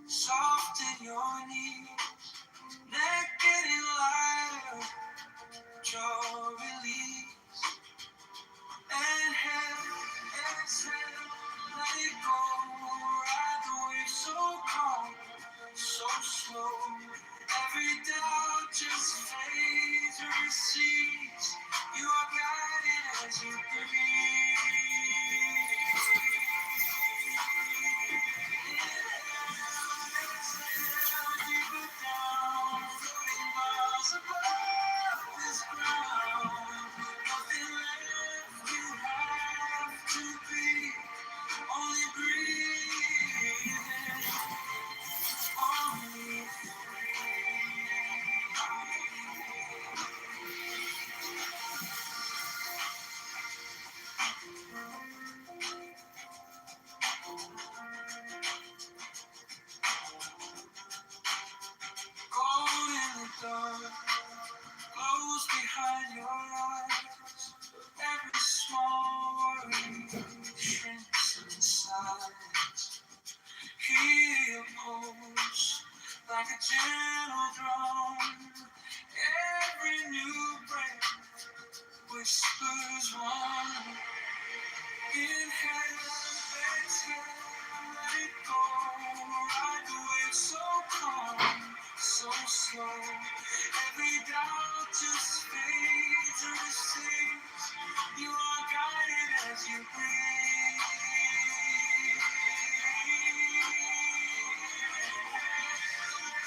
soft in your knees. Neck getting lighter, jaw release. Inhale, exhale, let it go. Ride the wave so calm, so slow. Every doubt just fades or recedes. You are guided as you breathe. Exhale, deeper down, floating miles above this ground. Nothing left you have to be. Only breathing, only gold in the dark, glows behind your eyes. Every small worry shrinks inside. Hear your pulse like a gentle drum. Every new breath whispers one. Inhale, exhale, let it go. Ride the wave so calm, so slow. Every doubt just fades or recedes. You are guided as you breathe.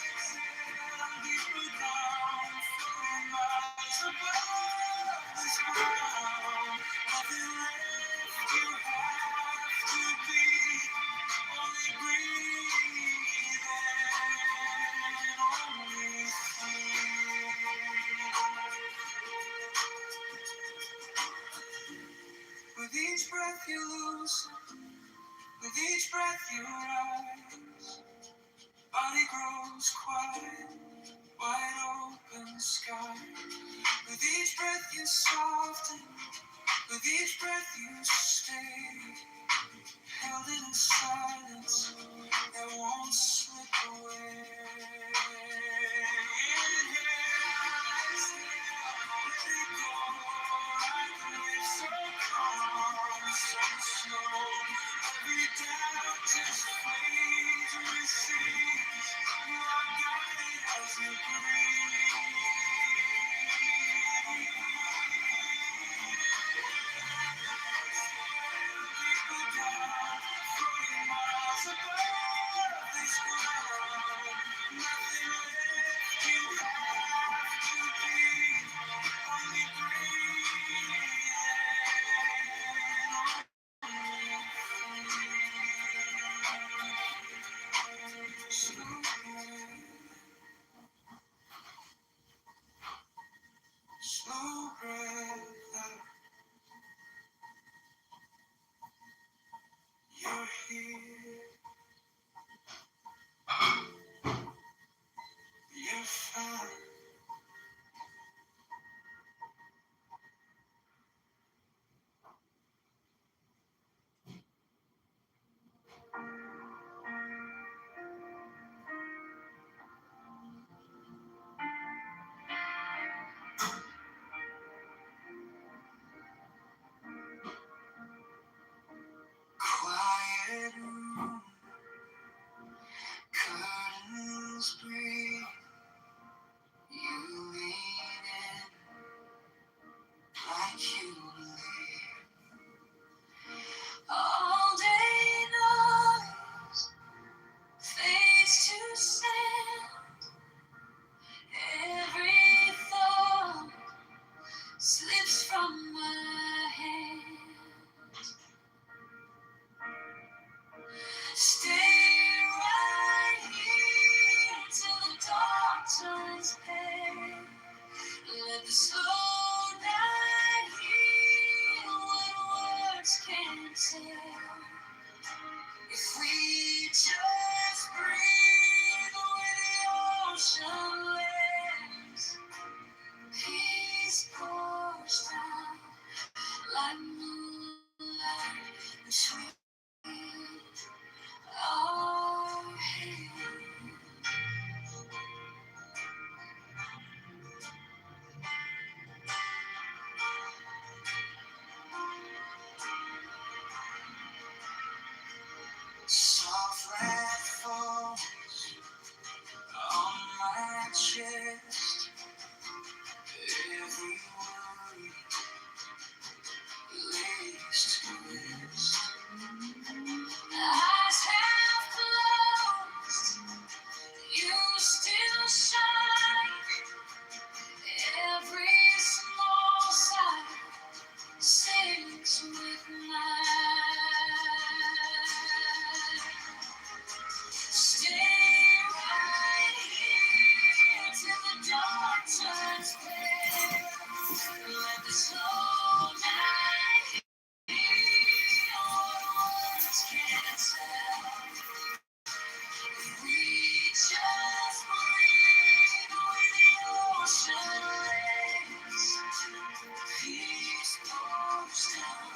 Exhale, deeper down, floating miles above this ground. Nothing left you have to be. Only breathing, only feel. With each breath you lose, with each breath you rise, body grows quiet, wide open sky. With each breath you soften, with each breath you stay, held in silence that won't slip away. Inhale, exhale, let it go. Ride the wave so calm, so slow. Every doubt just fades and recedes. You are guided as you breathe. Slow breath out. You're here. You're fine. Quiet room, If we just breathe away the ocean waves, peace pours down like moonlight between our hands. Soft light falls on my chest. Every worry lays to rest. Eyes half closed, you still shine. Every small sign sings with mine. Stay right here till the dawn turns pale. Let the slow night heal what words can't tell. We just breathe with the ocean waves. Peace pours down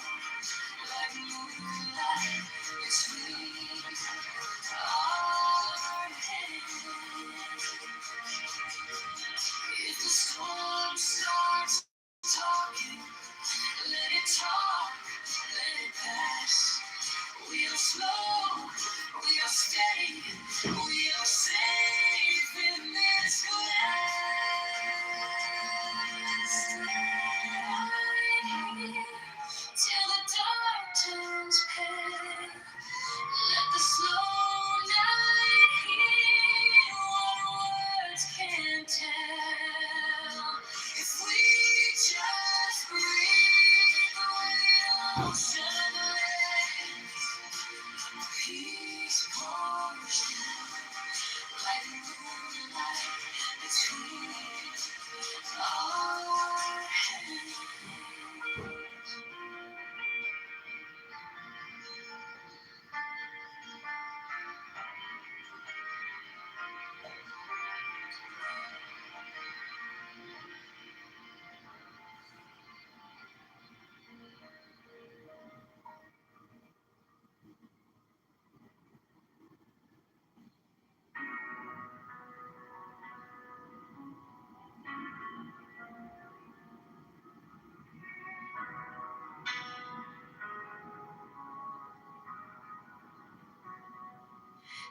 like moonlight between our hands. If the storm starts talking, let it talk, let it pass. We are slow, we are steady, we are safe in this glass. Till the dark turns pale, let the slow night heal what words can't tell. If we just breathe away the ocean waves, peace pours down like moonlight between our hands.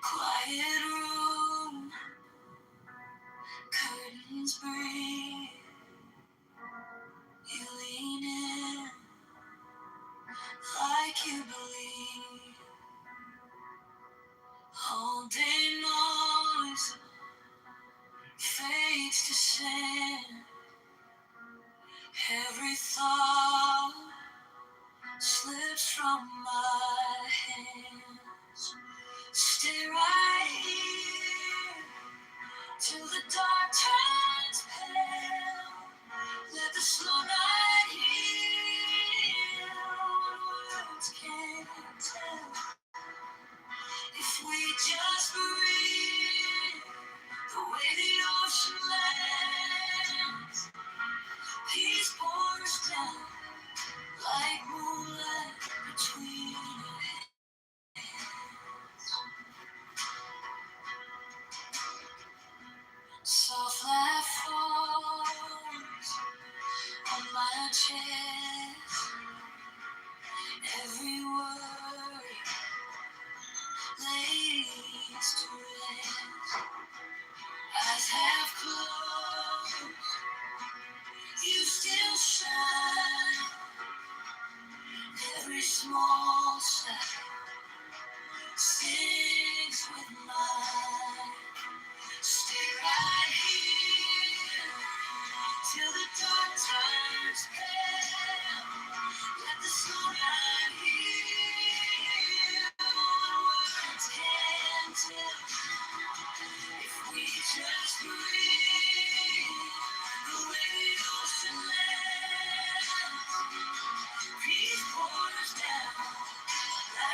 Quiet room, curtains breathe. You lean in like you believe. All day noise fades to sin. Every thought slips from my hands. Stay right here till the dark turns pale. Let the slow night heal what words can't tell. If we just breathe the way the ocean lands, peace pours down like moonlight between our hands. Soft light falls on my chest. Every word lays to rest. Eyes half closed, you still shine. Every small step sings with mine. Stay right here till the dark turns pale. Let the slow night heal what words can't tell. If we just breathe the way the ocean lands, peace pours down like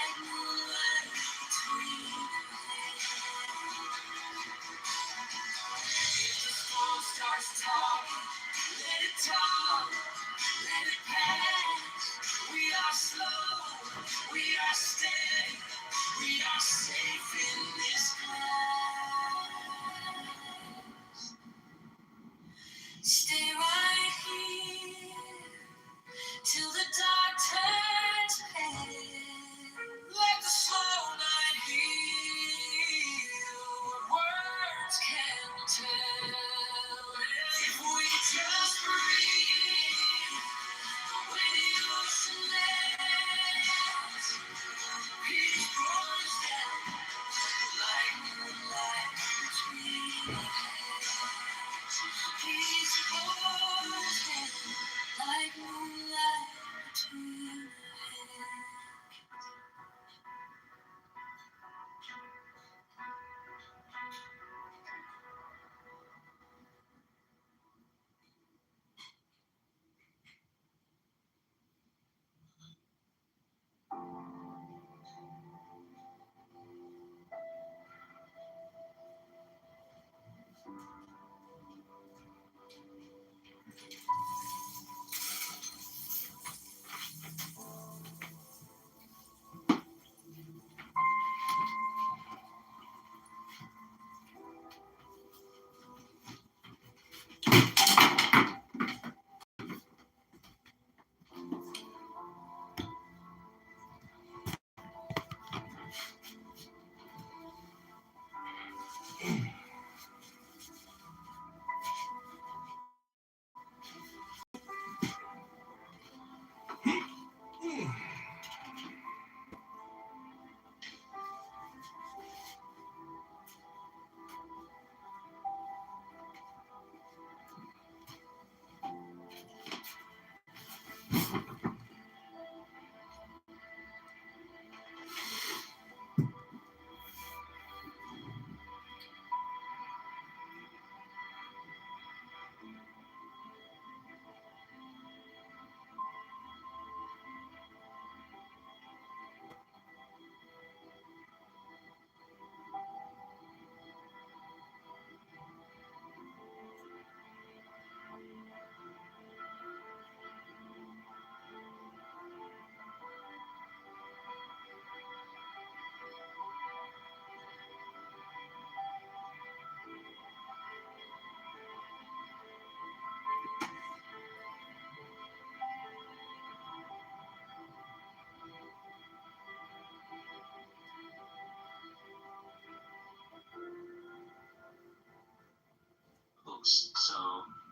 folks. So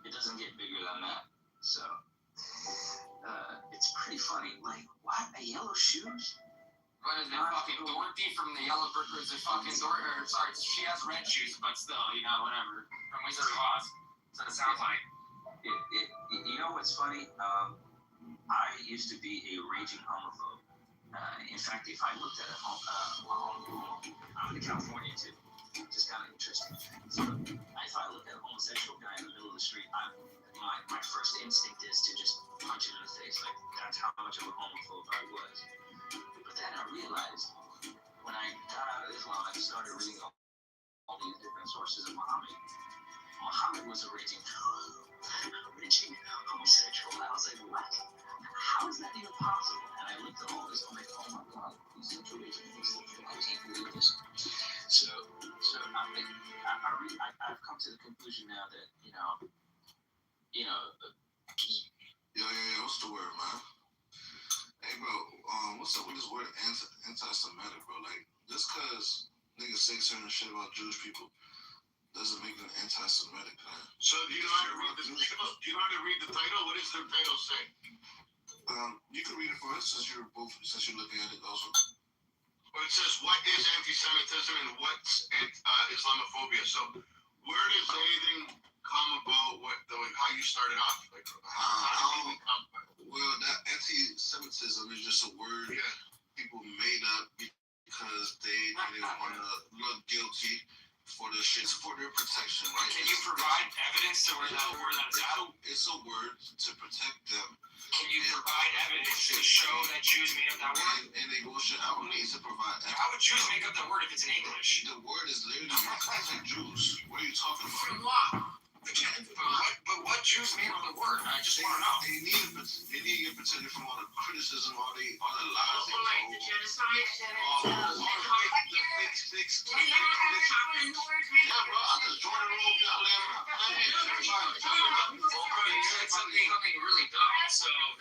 it doesn't get bigger than that. So it's pretty funny. Like, what? A yellow shoes? What is it, fucking Dorothy from the Yellow Brick Road? Is it fucking Dorothy? Or, sorry, she has red shoes, but still, you know, whatever. From Wizard of Oz. That's what it sounds like. You know what's funny? I used to be a raging homophobe. In fact, if I looked at I'm in California too. Just kind of interesting. So if I look at a homosexual guy in the middle of the street, my first instinct is to just punch him in the face. Like, that's how much of a homophobe I was. But then I realized when I got out of Islam, I started reading all these different sources of Muhammad. Muhammad was a raging homosexual. I was like, what? How is that even possible? And I looked at all this, I'm like, oh my God, he's such a raging homosexual. I can't believe this. So I've come to the conclusion now that, you know. Yeah, what's the word, man? Hey, bro, what's up with this word anti-Semitic, bro? Like, just because niggas say certain shit about Jewish people doesn't make them anti-Semitic, man. So do you know how to read the title? Do you know how to read the title? What does the title say? You can read it for us since you're looking at it also. Well, it says, what is anti-Semitism and what's Islamophobia? So where does anything come about how you started off? Like, how did it come about? Well, that anti-Semitism is just a word people made up because they didn't want to look guilty for the shit, for their protection, right? Can you provide evidence to where that's at? It's a word to protect them. Can you provide evidence to show that Jews made up that word? And they bullshit. I don't need to provide evidence. How would Jews make up that word if it's in English? The word is literally protecting Jews. What are you talking about? From what? But what Jews made up the word? I just want to know. They need to get protected from all the criticism, all the lies they Like the genocide. Yeah, bro, I just joined the room. You said something really dumb, so. The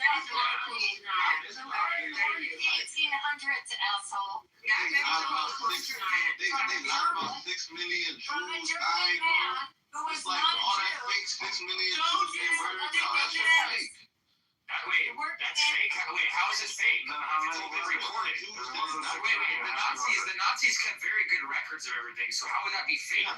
1800s, asshole. They lied about 6 million Jews died. Who was It's like not all that Jew. fake 6 million Jews being murdered. That's fake. Wait, that's fake? Wait, how is it fake? It's all been recorded. Wait, the Nazis kept very good records of everything, so how would that be fake?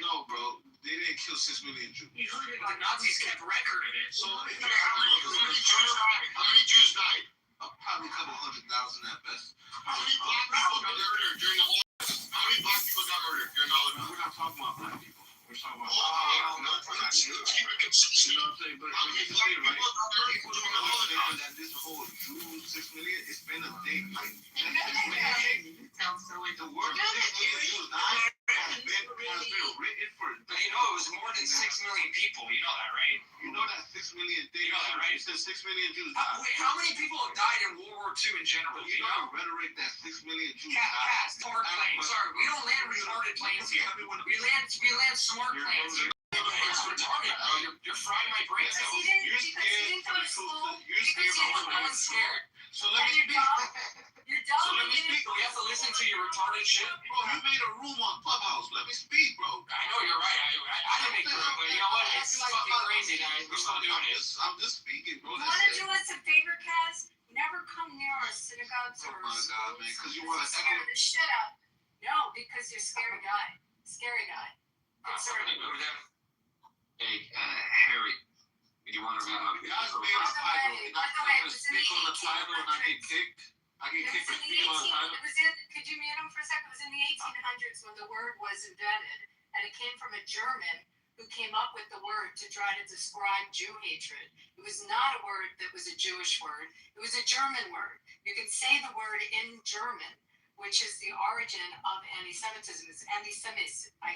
No, bro. They didn't kill 6 million Jews. The Nazis kept record of it. So if you how many Jews died? Probably a couple 100,000 at best. How many black people got murdered during the whole? How many black people got murdered during all of that? We're not talking about black people. We're talking about. Keep it consistent. You know what I'm saying? But How many black people got murdered people during don't all of that? understand that this whole Jews 6 million, it's been a thing. Like, Sounds silly. the word 6 million Jews died has been written for. But you know it was more than 6 million people. You know that, right? You know that 6 million thing. You know that, right? It says 6 million Jews died. Wait, how many people have died in World War II in general? You know the rhetoric that 6 million Jews Cat, died. smart planes. Sorry, we don't land retarded planes here. We land smart planes here. It's retarded, bro. You're frying my brain cells. You're scared. No one's scared. So let me speak. You're So dumb. let me speak. We have to listen to your retarded shit. Bro, you made a room on Clubhouse. Let me speak, bro. I know you're right. I didn't make the room, but you know what? It's fucking crazy, guys. We're still doing this. I'm just speaking, bro. You want to do us a favor, Kaz? Never come near our synagogues or Oh my schools. God, man, because you want to Scare the shit up. No, because you're a scary guy. Scary guy. Somebody move them. Hey, Harry, do you want to read my Guys, made a title, and I can speak on the title and I get kicked. I get kicked for speaking on the title. Could you mute him for a second? It was in the 1800s when the word was invented, and it came from a German who came up with the word to try to describe Jew hatred. It was not a word that was a Jewish word. It was a German word. You can say the word in German, which is the origin of anti-Semitism. It's anti-Semitism. I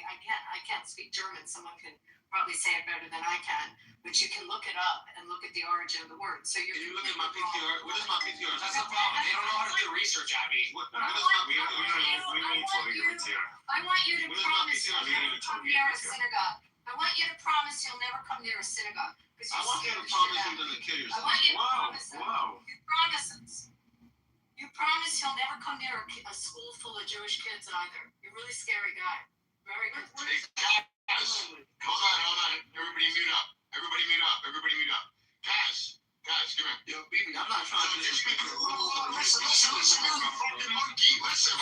can't speak German. Someone can probably say it better than I can, but you can look it up and look at the origin of the word. So Can you look at my PTR? What is my PTR? That's the problem. They don't know how to do research, Abby. What is my PTR? I want you to promise you'll never come near a synagogue. I want you to promise you'll never come near a synagogue. I want you to promise you're going to kill yourself. I want you to promise that. Wow. You promise us. You promise you'll never come near a school full of Jewish kids either. You're a really scary guy. Very good. Hey, guys, hold on. Everybody mute up. Everybody mute up. Guys, come here. Yo, BB, I'm not trying to Just because. Listen, you're a fucking monkey. Listen.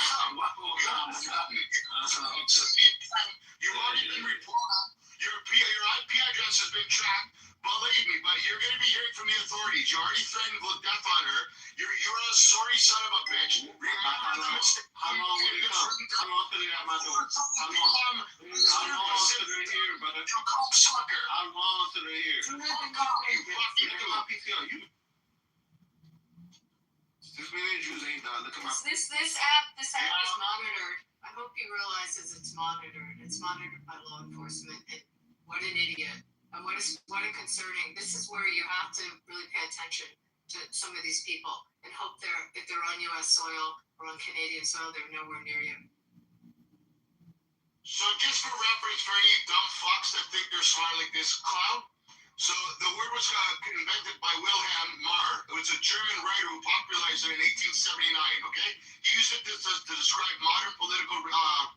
You've already been reported. Your IP address has been tracked. Believe me, buddy, you're going to be hearing from the authorities. You already threatened with death on her. You're a sorry son of a bitch. How long will it come? How long till they at my door? How long till they're here, brother? You cocksucker. How long till they're here? You fucking Look at my PTR. You. 6 million Jews ain't done. Look at my. This app is monitored. I hope he realizes it's monitored. It's monitored by law enforcement. And what an idiot. And what a concerning. This is where you have to really pay attention to some of these people and hope if they're on U.S. soil or on Canadian soil, they're nowhere near you. So just for reference for any dumb fucks that think they're smart like this clown, so the word was invented by Wilhelm Marr. It was a German writer who popularized it in 1879, okay? He used it to describe modern political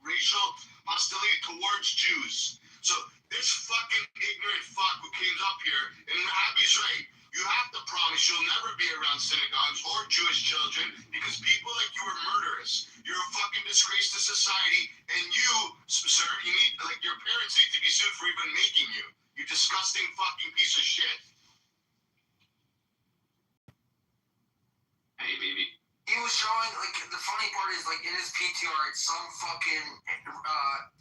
racial hostility towards Jews. So this fucking ignorant fuck who came up here, and Abby's right, you have to promise you'll never be around synagogues or Jewish children because people like you are murderous. You're a fucking disgrace to society, and you, sir, you need, like, your parents need to be sued for even making you. You disgusting fucking piece of shit. Hey, baby. He was showing, like, the funny part is, like, in his PTR, it's some fucking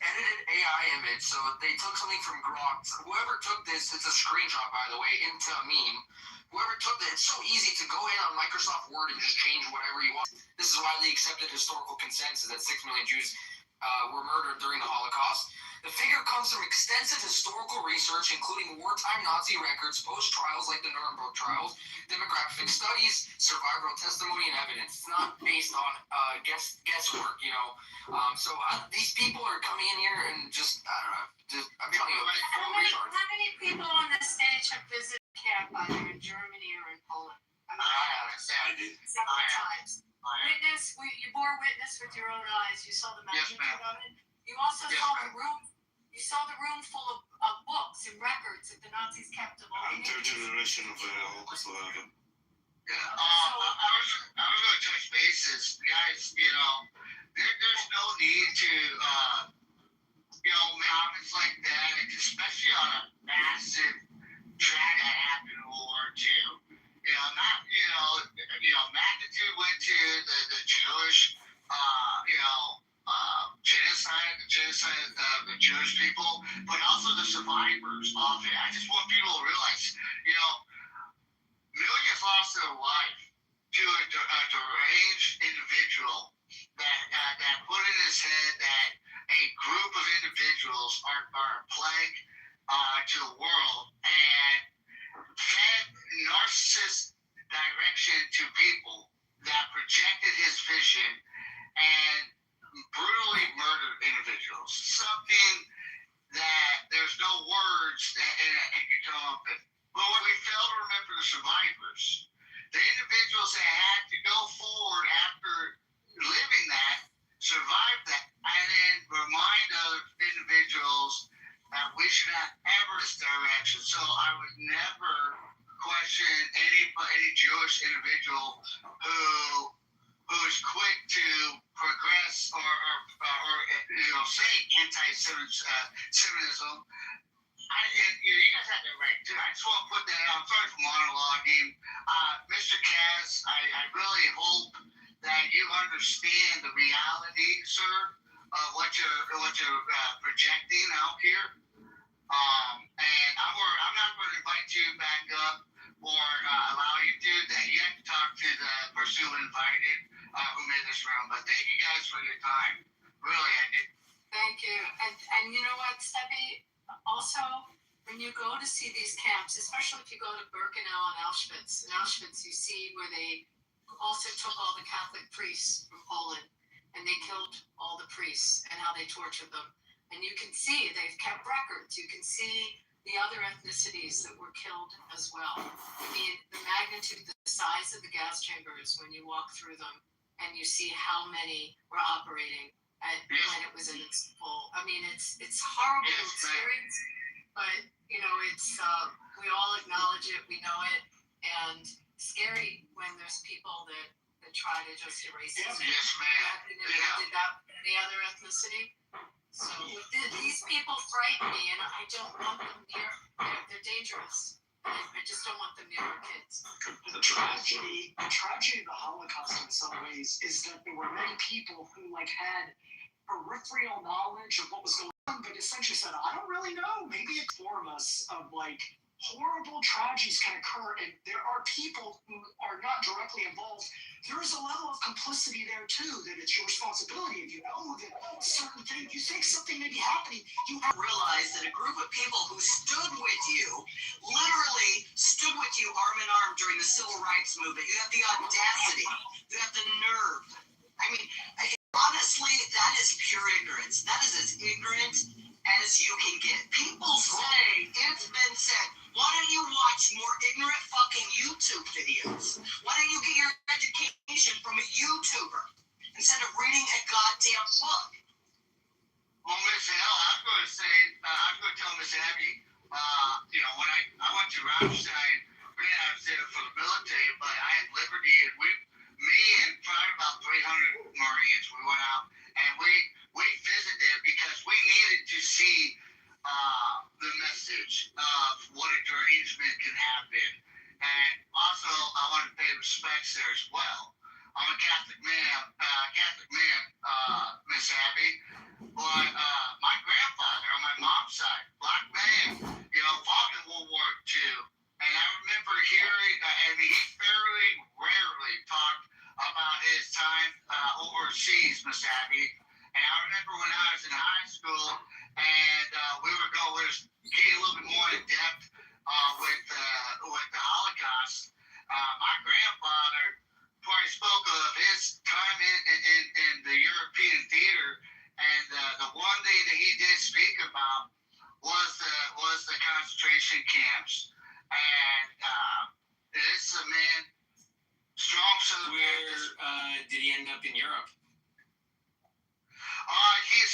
edited AI image. So they took something from Grok. So whoever took this, it's a screenshot, by the way, into a meme. Whoever took it, it's so easy to go in on Microsoft Word and just change whatever you want. This is widely accepted historical consensus that 6 million Jews were murdered during the Holocaust. The figure comes from extensive historical research, including wartime Nazi records, post-trials like the Nuremberg trials, demographic studies, survivor testimony, and evidence. It's not based on guesswork, you know. These people are coming in here and just, I don't know, I'm telling you, like, full retard. How many people on this stage have visited camp either in Germany or in Poland? I did. Several times. You bore witness with your own eyes. You saw the magnitude of it. You also saw the room. You saw the room full of books and records that the Nazis kept of all. I'm third generation of Holocaust survivor. Yeah. I was going to touch bases, guys. You know, there's no need to, comments like that, especially on a massive tragedy that happened in World War II. Magnitude went to the Jewish, genocide of the Jewish people, but also the survivors of it. I just want people to realize, millions lost their life to a deranged individual that put in his head that a group of individuals are a plague to the world and fed narcissist direction to people that projected his vision and brutally murdered individuals. Something that there's no words that can come up with. But what we fail to remember the survivors, the individuals that had to go forward after living that, survive that, and then remind other individuals that we should not ever this direction. So I would never question any Jewish individual who is quick to progress or say anti-Semitism. You guys have that right, dude. I just want to put that out. I'm sorry for monologuing. Mr. Kaz, I really hope that you understand the reality, sir, of what you're projecting out here. And I'm not going to invite you back up or allow you to. That you have to talk to the person who invited, who made this room. But thank you guys for your time. Really, I did. Thank you. And you know what, Steffi? Also, when you go to see these camps, especially if you go to Birkenau and Auschwitz, you see where they also took all the Catholic priests from Poland and they killed all the priests and how they tortured them. And you can see they've kept records. You can see the other ethnicities that were killed as well. I mean, the magnitude, the size of the gas chambers when you walk through them and you see how many were operating when it was in its full. I mean, it's horrible experience, but you know, it's we all acknowledge it, we know it, and scary when there's people that try to just erase it. Yes, ma'am. Did that with any other ethnicity? So these people frighten me, and I don't want them near. They're dangerous. I just don't want them near our kids. The tragedy of the Holocaust in some ways is that there were many people who had peripheral knowledge of what was going on, but essentially said, I don't really know. Maybe it inform us of horrible tragedies can occur, and there are people who are not directly involved. There is a level of complicity there too, that it's your responsibility. If you know that certain things, you think something may be happening, you have realize that a group of people who stood with you, literally stood with you arm in arm during the civil rights movement. You have the audacity, you have the nerve. I mean, honestly, that is pure ignorance. That is as ignorant as you can get. People say, it's been said, why don't you watch more ignorant fucking YouTube videos? Why don't you get your education from a YouTuber instead of reading a goddamn book? Well, Miss L, I'm going to tell Miss Abby, when I went to Ramstein, I was there for the military, but I had Liberty, and me and probably about 300 Marines, we went out, and we visited because we needed to see the message of what a derangement can happen. And also, I want to pay respects there as well. I'm a Catholic man, Miss Abby, but my grandfather on my mom's side, black man, fought in World War II. And I remember hearing, he fairly rarely talked about his time overseas, Miss Abby. And I remember when I was in high school, and we were getting a little bit more in depth with the Holocaust. My grandfather, before he spoke of his time in the European theater, and the one thing that he did speak about was the concentration camps. And this is a man, strong Southern. Where did he end up in Europe? He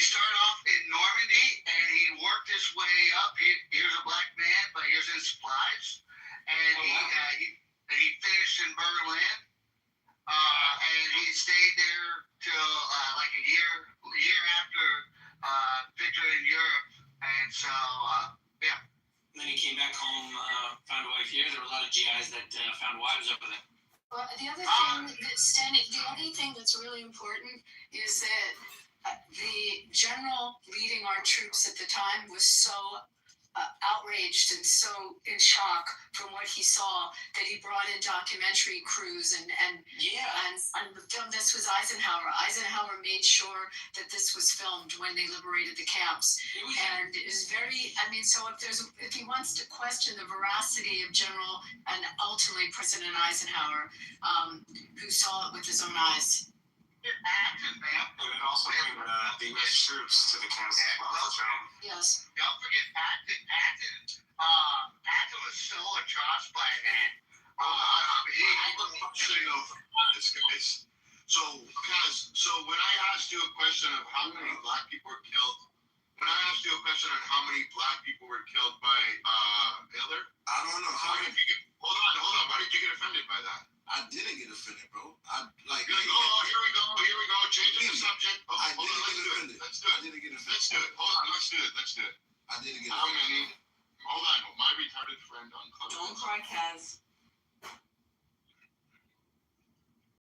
started off in Normandy, and he worked his way up. He was a black man, but he was in supplies, and he finished in Berlin, and he stayed there till a year after victory in Europe, and so yeah. And then he came back home, found a wife here. There were a lot of GIs that found wives over there. Well, the other thing that's really important is that the general leading our troops at the time was so outraged and so in shock from what he saw that he brought in documentary crews and filmed. This was Eisenhower. Eisenhower made sure that this was filmed when they liberated the camps, and it was very. So if he wants to question the veracity of General and ultimately President Eisenhower, who saw it with his own eyes. And it also bring the U.S. troops to the camps as well. Yes. Don't forget Patton was so atrocious by man. This case. So when I asked you a question of how many black people were killed, when I asked you a question on how many black people were killed by Hitler, I don't know. Hold on. Why did you get offended by that? I didn't get offended, bro. Here we go. Changing the subject. Let's do it. I didn't get offended. Let's do it. Hold on. Let's do it. I didn't get offended. Hold on. My retarded friend on Clubhouse. Don't cry, Kaz.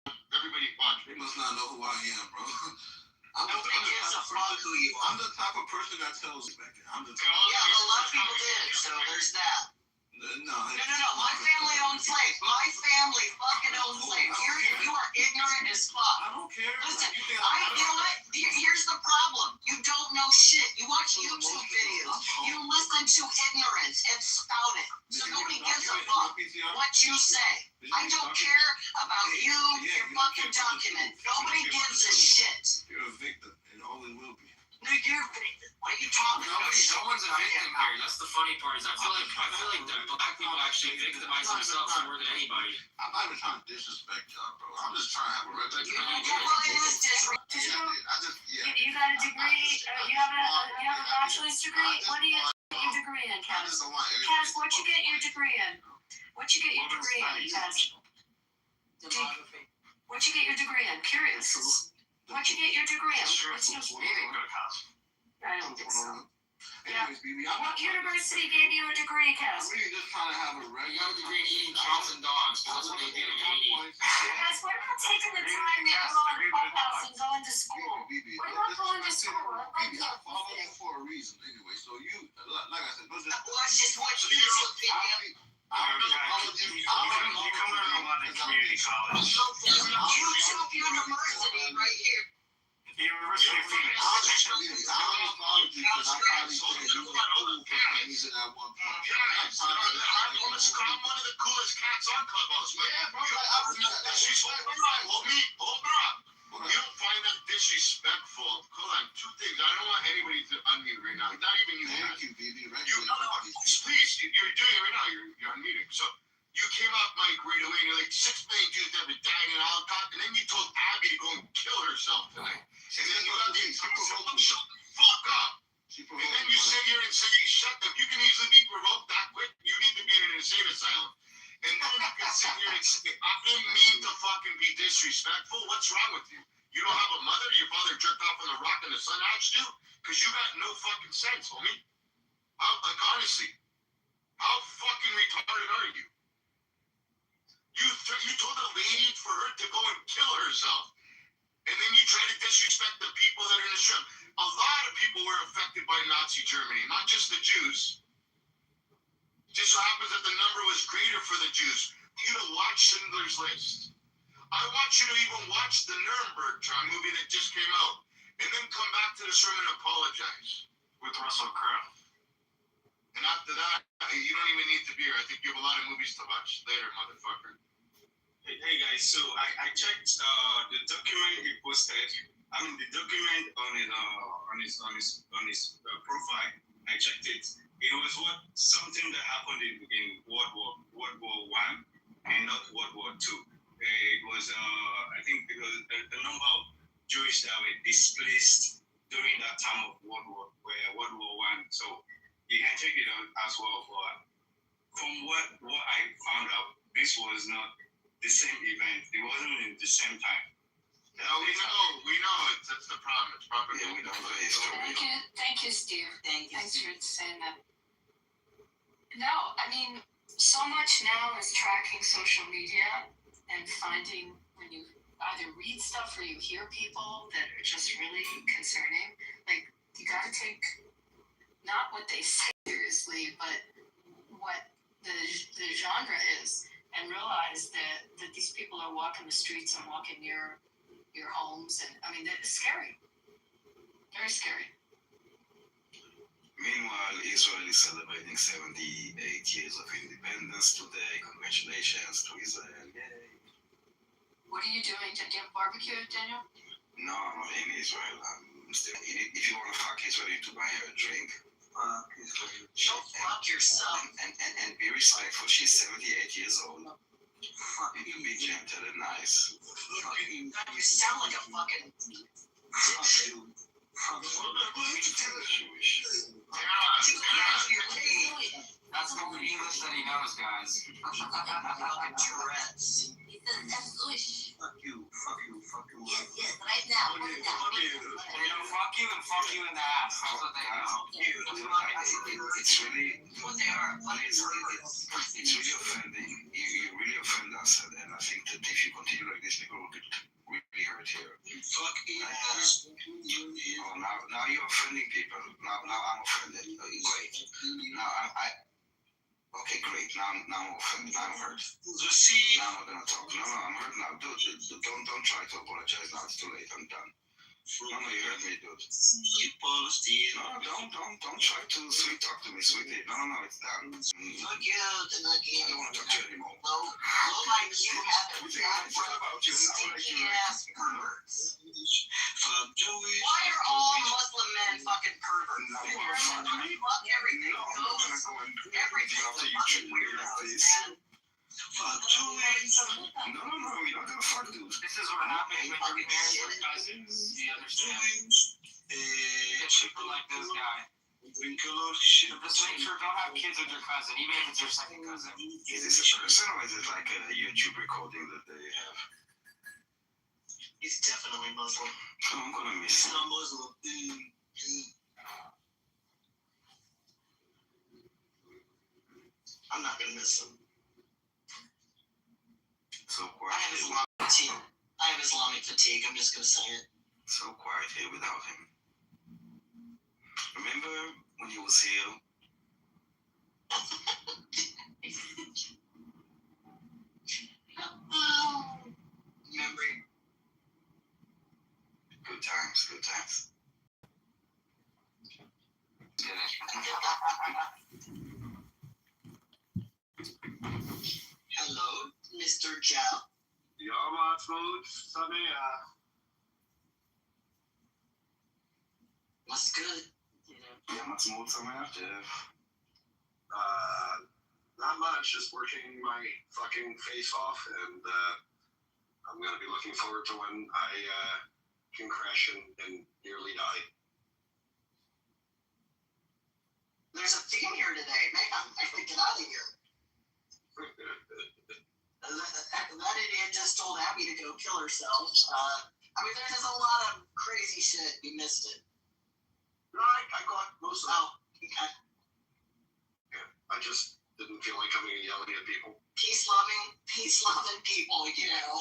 Everybody watch. They must not know who I am, bro. Nobody gives a fuck who you are. I'm the type of person that tells you back there. Yeah, but a lot of people did, so there's that. No. My family owned slaves. My family fucking owned slaves. You are ignorant as fuck. I don't care. Listen, you know what? Here's the problem. You don't know shit. You watch YouTube videos. You listen to ignorance and spout it. So nobody gives a fuck what you say. I don't care about you, your fucking document. Nobody gives a shit. You're a victim, and always will be. No, you're a victim. What are you talking about? No one's a the victim here. That's the funny part. Is I feel like black people actually victimize themselves more than anybody. I'm not even trying to disrespect y'all, bro. I'm just trying to have a regular You got a degree. You have a bachelor's degree. What do you get your degree in, Kaz? Kaz, what you get your degree in? What you get your degree in, Kaz? What you get your degree in? Curious. What you get your degree in? I don't think so. Anyways, BB, What university gave you a degree, Kaz? I'm really just trying to have a regular. You got a degree in eating cats and dogs, because that's what they did in Haiti. Guys, what about taking the time that you're on Clubhouse and going to school? What about going to school? BB, I follow you for a reason anyway. So you, like I said, Watch this, watch this. You can learn a lot in community college. YouTube University right here. The University of Phoenix. I'm one of the coolest cats on Clubhouse. Yeah, bro. You don't find that disrespectful. Hold on, two things. I don't want anybody to unmute right now. Not even you. Thank you, baby. Please, you're doing it right now. You're unmuting. So you came out, Mike, right away, and you're like, 6 million Jews have been dying in Holocaust, and then you told Abby to go and kill herself tonight. And then you got these people shut the fuck up. And then you sit here and say, shut up. You can easily be provoked that quick. You need to be in an insane asylum. And then you can sit here and say, I didn't mean to fucking be disrespectful. What's wrong with you? You don't have a mother? Your father jerked off on the rock and the sun hatched you? Because you got no fucking sense, homie. Like, honestly, how fucking retarded are you? You told a lady for her to go and kill herself. And then you try to disrespect the people that are in the strip. A lot of people were affected by Nazi Germany, not just the Jews. Just so happens that the number was greater for the Jews. You to watch Schindler's List. I want you to even watch the Nuremberg trial movie that just came out. And then come back to this room and apologize. With Russell Crowe. And after that, you don't even need to be here. I think you have a lot of movies to watch. Later, motherfucker. Hey guys, so I checked the document he posted. I mean the document on his profile. I checked it. It was something that happened in World War I and not World War II. It was I think because the number of Jewish that were displaced during that time of World War I. So you can check it out as well. But from what I found out, this was not the same event. It wasn't in the same time. No, we know it. That's the problem. It's propaganda. Yeah, we don't know the history. Thank you, Steve. Thanks for saying that. No, I mean, so much now is tracking social media and finding when you either read stuff or you hear people that are just really concerning. Like, you got to take not what they say seriously, but what the genre is. And realize that these people are walking the streets and walking near your homes. And I mean, it's scary. Very scary. Meanwhile, Israel is celebrating 78 years of independence today. Congratulations to Israel. Yay. What are you doing? Do you have barbecue, Daniel? No, I'm not in Israel. I'm still. If you want to fuck Israel, you need to buy her a drink. Don't fuck yourself. And be respectful. She's 78 years old. You can be gentle and nice. You sound like a fucking Jewish. That's the only English that he knows, guys. fucking Tourette's. Fuck you. Yes, right now. Put it down. Fuck you in the ass. That's what they know. It's really, What they are. it's really offending. You really offend us, and I think that if you continue like this, people will get really hurt here. Fuck you. Oh, now you're offending people. Now I'm offended. Great. Okay, great. Now I'm offended. Now I'm hurt. Now I'm not gonna talk. No, I'm hurt now. Don't try to apologize now. It's too late. I'm done. No, you heard me, dude. You posted. No, don't try to sweet talk to me, sweetie. No, it's done. Fuck you, then again. I don't want to talk to you anymore. No, like you have Everything I said about you is not like you. stinky ass perverts. Fuck Joey. Why are all Muslim men fucking perverts? No, They're fuck fucking me. fuck everything. No, I'm Goes, gonna go and everything's after you fucking treat me like weirdos, this. man. Fuck Joey. No, we're not gonna fuck, dude. This is what happens when your parents are cousins. You understand? Get people like this guy. Shit. Just make sure don't have kids with your cousin, even if it's your second cousin. Is this a person or is it like a YouTube recording that they have? He's definitely Muslim. Oh, I'm gonna miss him. Not Muslim. I'm not gonna miss him. So I quiet. have Islamic fatigue. I'm just gonna say it. So quiet here without him. Remember when he was here? Memory. Good times. Hello, Mr. Jow. Ja, Maatmoed. Samea. What's good? Yeah, what's more to my Jeff? Not much. Just working my fucking face off, and I'm gonna be looking forward to when I can crash and nearly die. There's a theme here today, man. I have to get out of here. That idiot just told Abby to go kill herself. There's just a lot of crazy shit. You missed it. Right, I got most of it. Oh, okay. Yeah, I just didn't feel like coming and yelling at people. Peace-loving people, you know.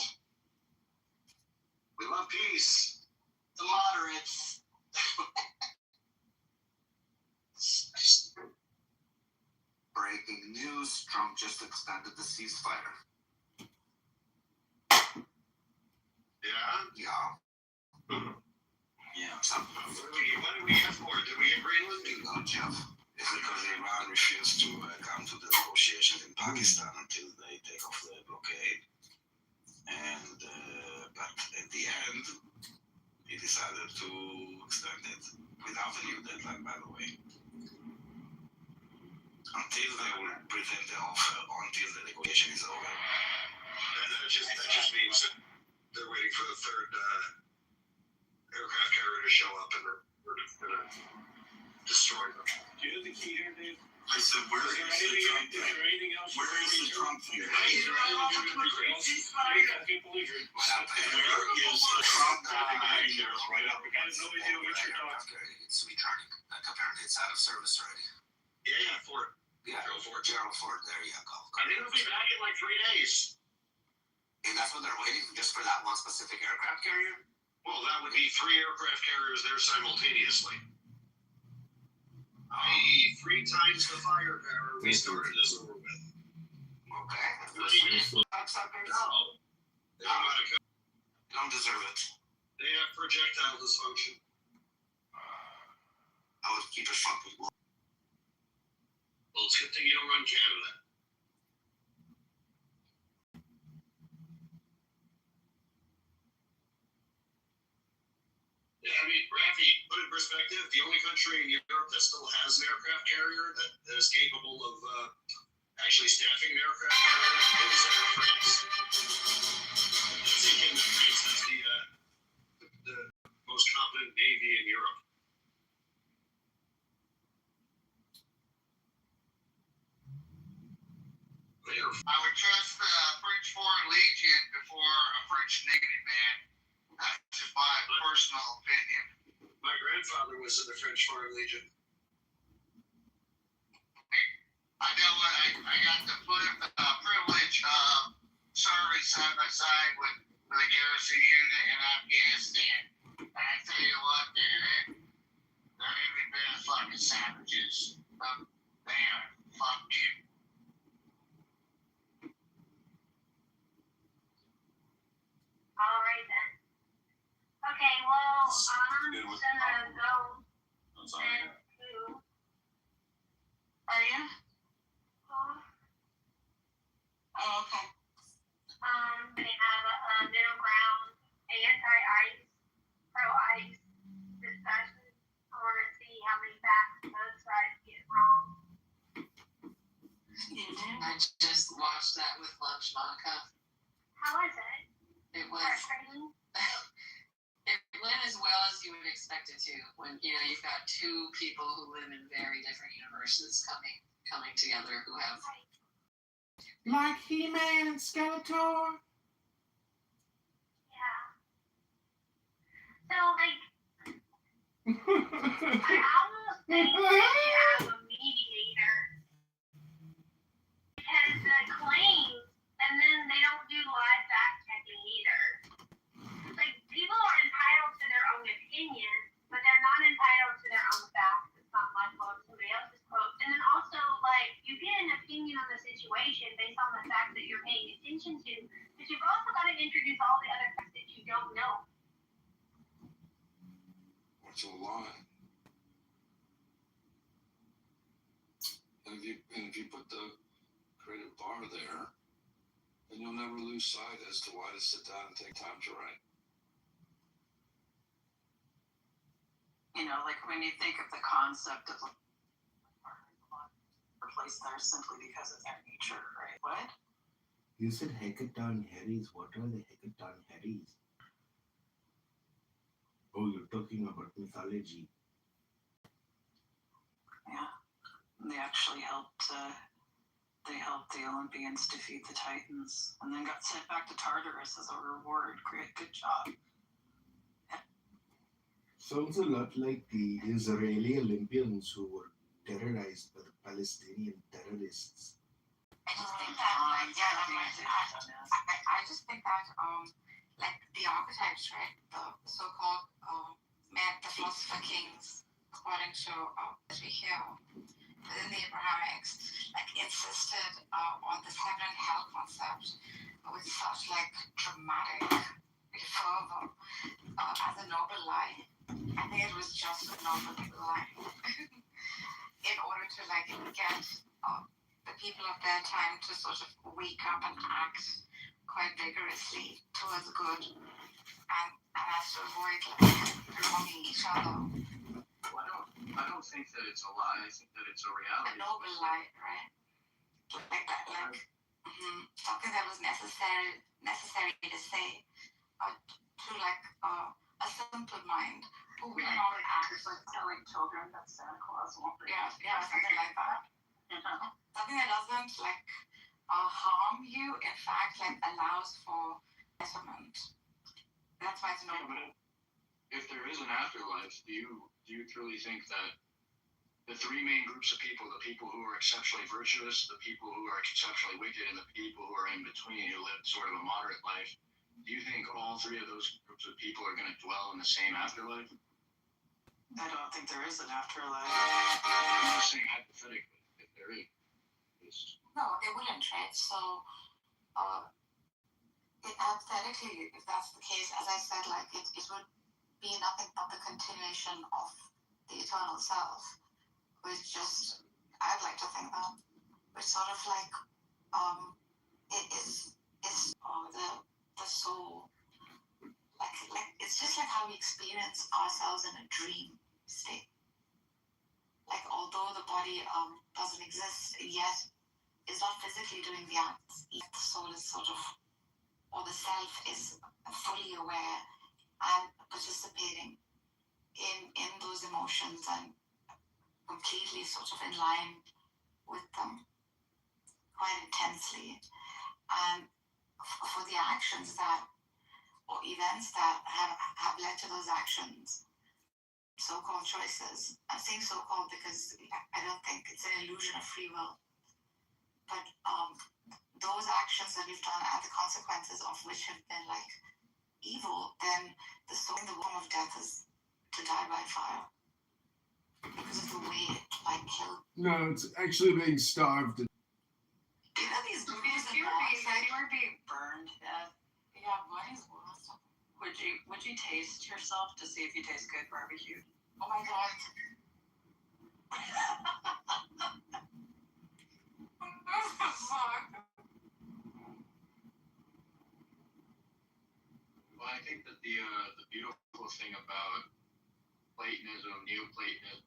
We love peace. The moderates. Breaking news, Trump just extended the ceasefire. Yeah? Yeah. Yeah. What did we get for it? Did we get Greenland? No, Jeff. It's because Iran refused to come to the negotiations in Pakistan until they take off the blockade. And, but at the end, he decided to extend it without a new deadline, by the way. Until they will present the offer, until the negotiation is over. That just means that they're waiting for the third aircraft carrier to show up, and we're gonna destroy them. Do you have the key here, Dave? I said, where is anything else? Where is the Trump here? I can't believe it. Where is the Trump guy? Right up. I have no idea what you're talking about. It's returning. Apparently it's out of service already. Yeah, Ford. Yeah, Gerald Ford, there you go. I think it'll be back in like 3 days. And that's what they're waiting for, just for that one specific aircraft carrier? Well, that would be 3 aircraft carriers there simultaneoly. 3 times the firepower we started this over with. Okay. No. They don't deserve it. They have projectile dysfunction. I would keep it fucking low. Well, it's a good thing you don't run Canada. Yeah, Rafi, put in perspective, the only country in Europe that still has an aircraft carrier that is capable of actually staffing an aircraft carrier is France. That's the United States. That's the most competent navy in Europe. I would trust the French Foreign Legion before a French negative man. That's just my personal opinion. My grandfather was in the French Foreign Legion. I know what I got the privilege of serving side by side with the garrison unit in Afghanistan. And I tell you what, dude, they're every bit of fucking savages. They are fucking. All right then. Okay, well, Good with gonna go That's all I and got. do. Are you? Oh, Oh, okay. they have a middle ground anti-ice, pro-ice discussion. I want to see how many facts both sides get wrong. I just watched that with lunch, Monica. How was it? It was. Frustrating? It went as well as you would expect it to. When you've got two people who live in very different universes coming together who have. Like He-Man and Skeletor? Yeah. So, like, I almost think they should have a mediator. Because the claims, and then they don't do live fact checking either. Like, people are entitled to their own opinion, but they're not entitled to their own facts. It's not my quote, somebody else's quote. And then also, like, you get an opinion on the situation based on the facts that you're paying attention to, but you've also got to introduce all the other facts that you don't know. That's a lie. And if you put the creative bar there, then you'll never lose sight as to why to sit down and take time to write. Like when you think of the concept of placed there simply because of their nature, right? What? You said Hecatan Harrys. What are the Hecatan Harrys? Oh, you're talking about mythology. Yeah. And they actually helped. They helped the Olympians defeat the Titans, and then got sent back to Tartarus as a reward. Great, good job. Sounds a lot like the Israeli Olympians who were terrorized by the Palestinian terrorists. I just think that, I just think that, like the archetypes, right? The so-called the philosopher kings, according to as we hear within the Abrahamics, like insisted on this heaven and hell concept with such like dramatic fervor as a noble lie. I think it was just a noble lie. In order to like get the people of their time to sort of wake up and act quite vigorously towards good, and as to avoid like wronging each other. Well, I don't think that it's a lie. I think that it's a reality. A noble lie, right? Like that, something that was necessary to say to like a simple mind who will not act. It's like telling children that Santa Claus won't bring. Yeah, something like that. Something that doesn't like harm you. In fact, like allows for betterment. That's why it's noble. If there is an afterlife, do you truly think that the three main groups of people, the people who are exceptionally virtuous, the people who are exceptionally wicked, and the people who are in between who live sort of a moderate life, do you think all three of those groups of people are going to dwell in the same afterlife? I don't think there is an afterlife. I'm just saying hypothetically, if there is. No, it wouldn't, right? So, hypothetically, if that's the case, as I said, like it would be nothing but the continuation of the eternal self, which just I'd like to think that, which sort of like it is the soul. Like it's just like how we experience ourselves in a dream state. Like although the body doesn't exist yet, is not physically doing the acts, yet the soul is sort of, or the self is fully aware and participating in those emotions and completely sort of in line with them quite intensely. And for the actions that or events that have led to those actions, so-called choices. I'm saying so-called because I don't think it's an illusion of free will. But those actions that we've done and the consequences of which have been like evil, then the soul in the form of death is to die by fire. Because of the way it like killed. No, it's actually being starved. You know these movies If you were being burned to death. Yeah, bodies were awesome. Would you taste yourself to see if you taste good barbecue? Oh my god. Well, I think that the beautiful thing about Platonism, Neoplatonism,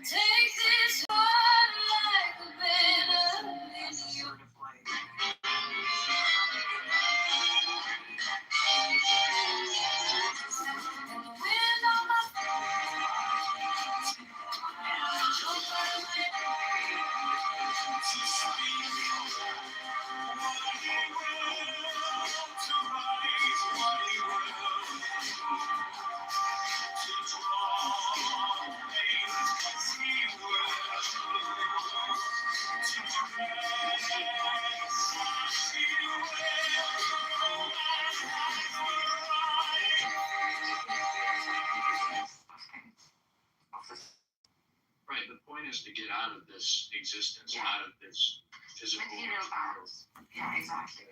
Take this heart like a banner in your right, the point is to get out of this existence, out of this physical Material bounds. Yeah, exactly.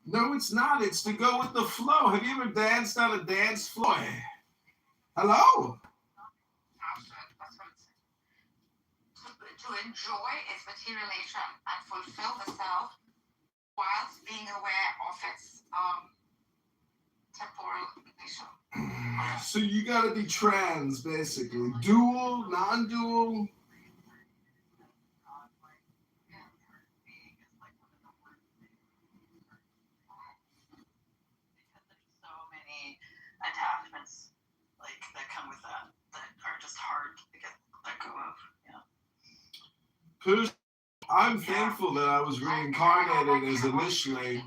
No, it's not. It's to go with the flow. Have you ever danced on a dance floor? Hello? To enjoy its materialization and fulfill the self whilst being aware of its temporal nature. So you gotta be trans, basically. Dual, non-dual. So many attachments like that come with that are just hard to let go of. Yeah. I'm thankful that I was reincarnated as a Micheling.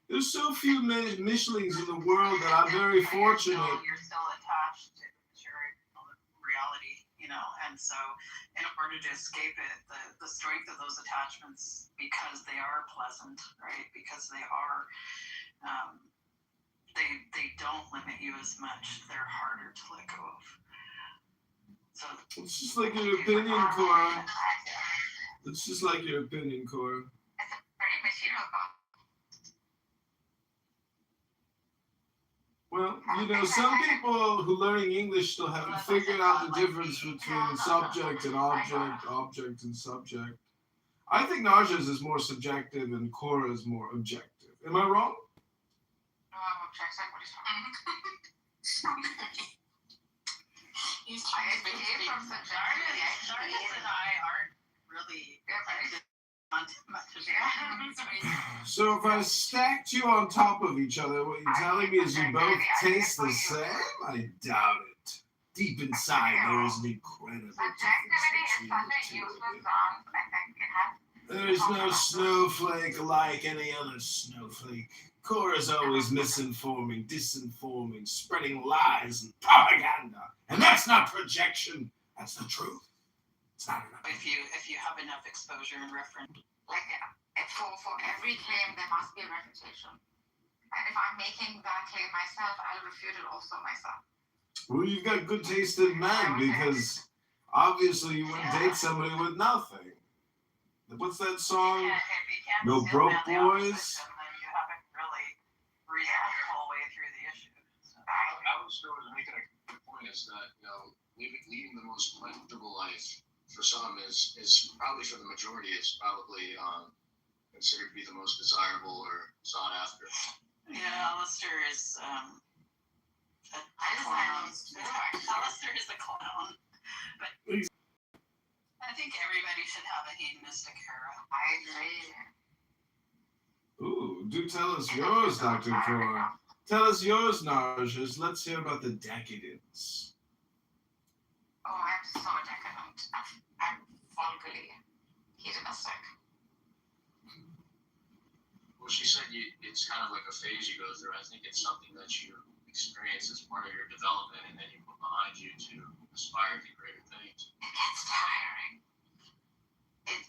There's so few Michelings in the world that I'm very fortunate. You're still attached to material reality, and so in order to escape it, the strength of those attachments, because they are pleasant, right? Because they are, they don't limit you as much. They're harder to let go of. So it's just like your opinion, Cora. It's just like your opinion, Cora. It's a very material bound. Well, some people who learning English still haven't figured out the difference between subject and object, object and subject. I think Narja's is more subjective and Cora is more objective. Am I wrong? No, I'm objective. What is wrong? I behave from subjectivity. Darkness and I aren't really So if I stacked you on top of each other, what you're telling me is you both taste the same? I doubt it. Deep inside, there is an incredible difference between the two. There's no snowflake like any other snowflake. Cora's always misinforming, disinforming, spreading lies and propaganda. And that's not projection. That's the truth. It's not enough. If you have enough exposure and reference. Like for every claim there must be a refutation. And if I'm making that claim myself, I'll refute it also myself. Well, you've got good taste in men because obviously you wouldn't date somebody with nothing. What's that song? No broke boys. You haven't really reasoned your whole way through the issue. So. I was making a good point is that leading the most pleasurable life for some is probably for the majority is probably considered to be the most desirable or sought after. Yeah, Alistair is a clown. Alistair is a clown. But I think everybody should have a hedonistic era. I agree. Ooh, do tell us yours, Dr. Cora. Tell us yours, Narjas. Let's hear about the decadence. Oh, I'm so decadent. I'm vulgarly hedonistic. Well, she said it's kind of like a phase you go through. I think it's something that you experience as part of your development, and then you put behind you to aspire to greater things. It gets tiring. It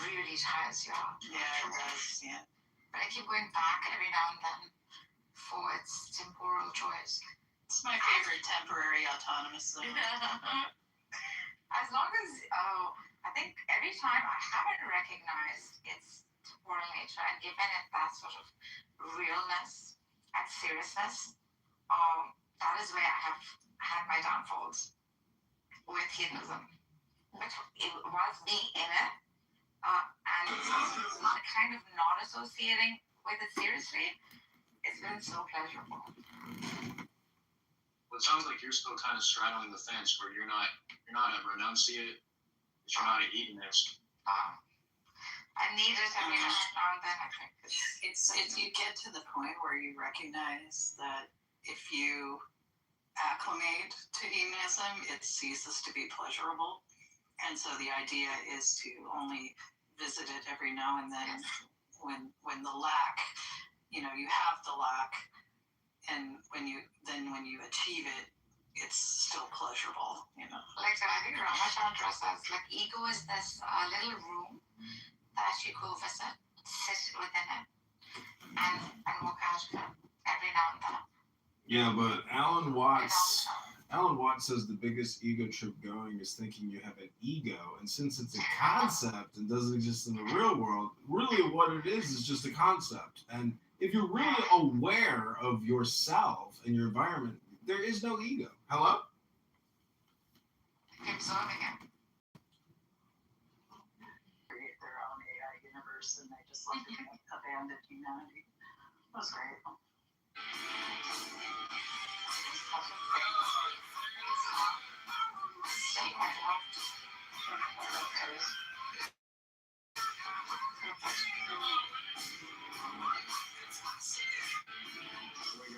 really tires you out. Yeah, it does. Yeah. But I keep going back every now and then for its temporal joys. It's my favorite temporary autonomous zone. As long as, I think every time I haven't recognized its temporal nature and given it that sort of realness and seriousness, that is where I have had my downfalls with hedonism. But it was being in it and kind of not associating with it seriously, it's been so pleasurable. Well, it sounds like you're still kind of straddling the fence where you're not a renunciate, but you're not a hedonist. I need it every now and then. I think It's you get to the point where you recognize that if you acclimate to hedonism, it ceases to be pleasurable, and so the idea is to only visit it every now and then when the lack, you have the lack, and when you achieve it, it's still pleasurable. Like I think Ramachandra says, like ego is this little room that you go visit, sit within it, and walk out of it every now and then. Yeah, but Alan Watts says the biggest ego trip going is thinking you have an ego, and since it's a concept and doesn't exist in the real world, really what it is just a concept. And if you're really aware of yourself and your environment, there is no ego. Hello? Observing it. Create their own AI universe, and they just like abandoned humanity. It was great.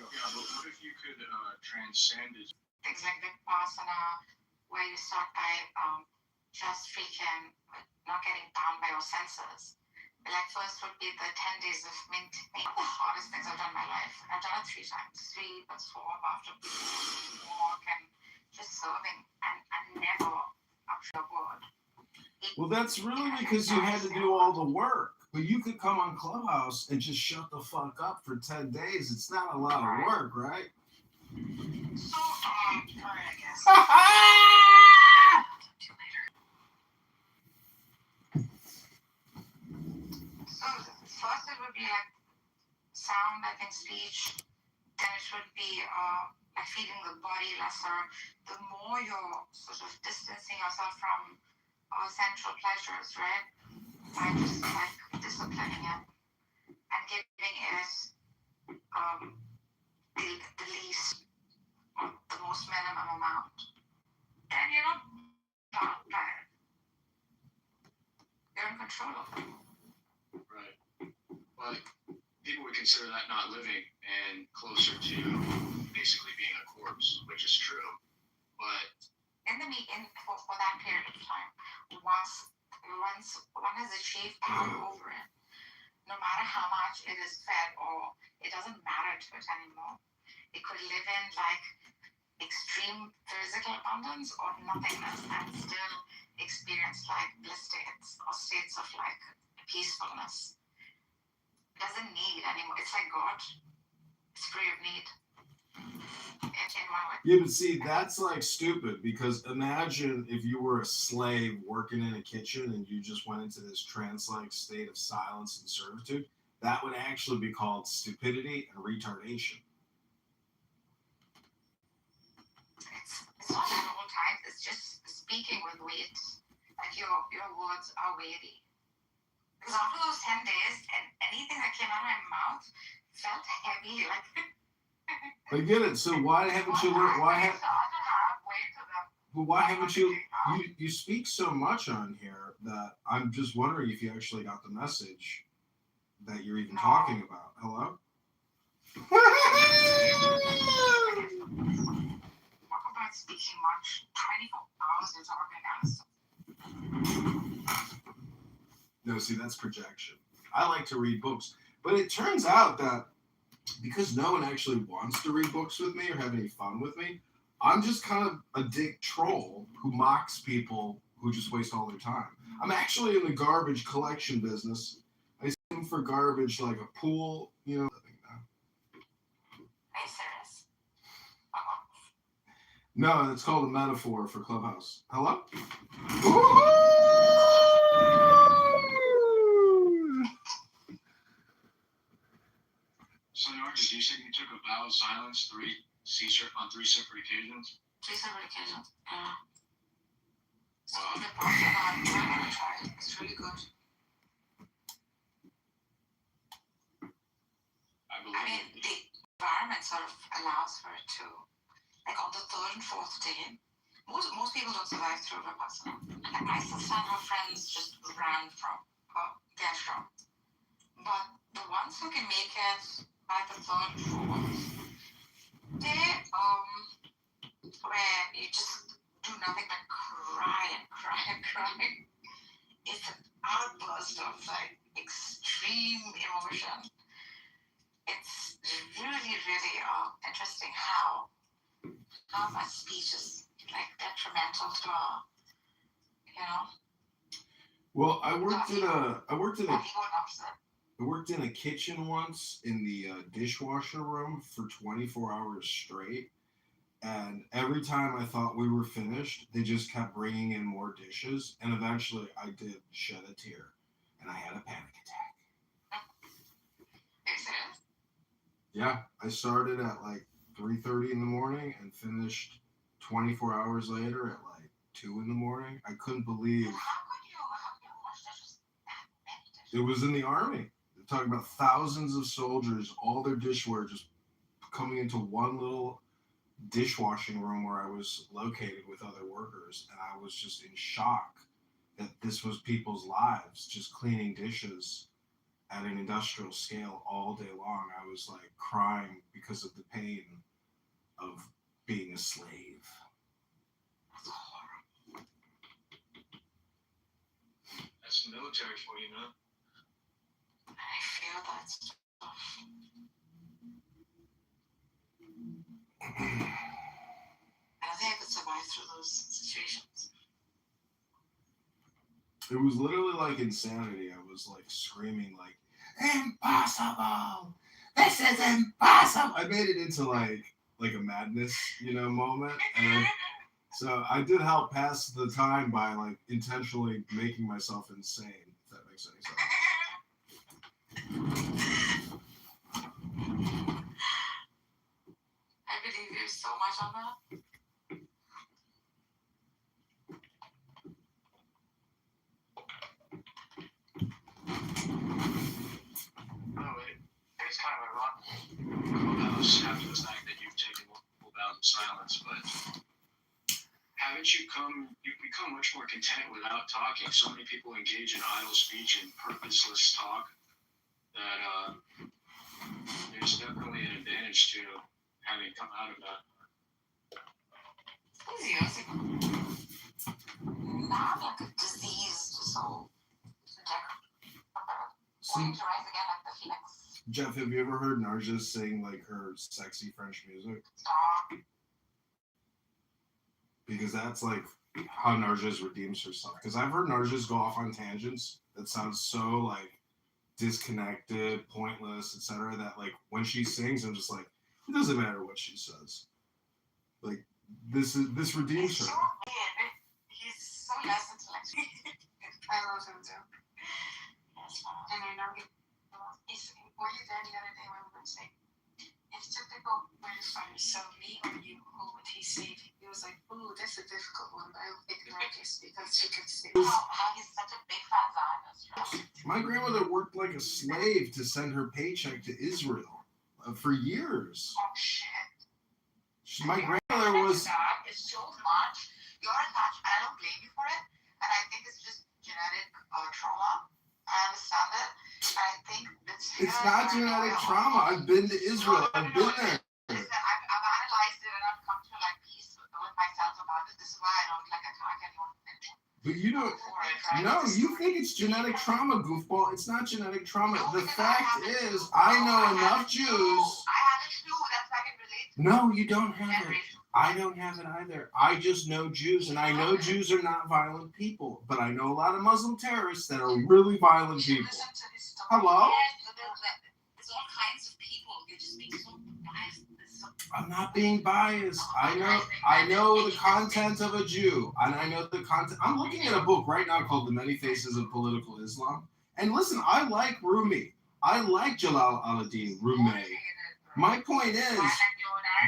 Yeah, but what if you could transcend it? Things like Vipassana, where you start by just freaking not getting bound by your senses. Like first would be the 10 days of maintaining. One of the hardest things I've done in my life. I've done it 3 times. Sleep and swap after walk and just serving and never up to a word. Well, that's really because you had to do all the work. But you could come on Clubhouse and just shut the fuck up for 10 days. It's not a lot of work, right? So, alright, I guess. So, first it would be like sound, I think, speech. Then it would be like feeding the body lesser. The more you're sort of distancing yourself from central pleasures, right? By just like disciplining it and giving it the least, or the most minimum amount. Then you're not bound by it. You're in control of it. Right. But people would consider that not living and closer to basically being a corpse, which is true. But for that period of time, once one has achieved power over it, no matter how much it is fed, or it doesn't matter to it anymore. It could live in like extreme physical abundance or nothingness and still experience like bliss states or states of like peacefulness. It doesn't need anymore. It's like God. It's free of need. In one way. Yeah, but see, that's like stupid, because imagine if you were a slave working in a kitchen and you just went into this trance-like state of silence and servitude. That would actually be called stupidity and retardation. It's not at all times. It's just speaking with weight. Like your words are weighty. Because after those 10 days, and anything that came out of my mouth felt heavy. Like. I get it. So why haven't you learned? Why haven't you? You speak so much on here that I'm just wondering if you actually got the message that you're even talking about. Hello? Talk about speaking much. 24 hours of talking. No, see, that's projection. I like to read books, But it turns out that because no one actually wants to read books with me or have any fun with me, I'm just kind of a dick troll who mocks people who just waste all their time. I'm actually in the garbage collection business. I sing for garbage like a pool, you know. Are you serious? No, it's called a metaphor for Clubhouse. Hello? So, Narcissist, you said you took a vow of silence on 3 separate occasions? 3 separate occasions. Yeah. So the part about trying to try it is really good. I mean, the environment sort of allows for it to, like on the 3rd and 4th day, most people don't survive through Vipassana. Like my sister and her friends just ran from the ashram. But the ones who can make it by the 3rd and 4th, they, where you just do nothing but cry and cry and cry. It's an outburst of like extreme emotion. It's really, really interesting how my speech is like detrimental to Well, I worked in a kitchen once in the dishwasher room for 24 hours straight. And every time I thought we were finished, they just kept bringing in more dishes. And eventually I did shed a tear. And I had a panic attack. Yeah, I started at like 3:30 in the morning and finished 24 hours later at like 2 in the morning. I couldn't believe it was in the army. They're talking about thousands of soldiers, all their dishware just coming into one little dishwashing room where I was located with other workers, and I was just in shock that this was people's lives, just cleaning dishes at an industrial scale all day long. I was like crying because of the pain of being a slave. That's the military for you, man. I feel that stuff. I don't think I could survive through those situations. It was literally like insanity. I was like screaming like, impossible! This is impossible! I made it into like a madness, moment. And so I did help pass the time by like intentionally making myself insane, if that makes any sense. I believe there's so much of that. It's kind of ironic after the fact that you've taken multiple vows of silence, but haven't you become much more content without talking? So many people engage in idle speech and purposeless talk that there's definitely an advantage to having come out of that. It was years ago. Now like a diseased soul. Going to rise again like the phoenix. Jeff, have you ever heard Narja sing like her sexy French music? Stop. Because that's like how Narjas redeems herself. Because I've heard Narjas go off on tangents that sound so like disconnected, pointless, etc. That like when she sings, I'm just like, it doesn't matter what she says. Like this redeems her. So weird. He's so less intellectual. I love him too. And I know were you there the other day when we were saying it's typical when you find so me or you, who would he say? He was like, ooh, that's a difficult one, but I'll pick Narcissist because she could say how he's such a big fan Zionist. My grandmother worked like a slave to send her paycheck to Israel for years. Oh shit. My grandmother was. It's so much. You're attached. I don't blame you for it, and I think it's just genetic trauma. I understand it. I think It's not genetic trauma. I've been to Israel. I've been there. Listen, I've analyzed it and I've come to like peace with myself about it. This is why I don't like attack anyone. But you know, No, you think it's genetic trauma, goofball. It's not genetic trauma. The fact is, I know enough Jews. I have it too. That's why I can relate. No, you don't have it. I don't have it either. I just know Jews, and I know Jews are not violent people. But I know a lot of Muslim terrorists that are really violent people. Hello? There's all kinds of people. You're just being so biased. I'm not being biased. I know the content of a Jew, and I know the content. I'm looking at a book right now called The Many Faces of Political Islam. And listen, I like Rumi. I like Jalal al-Din Rumi. My point is,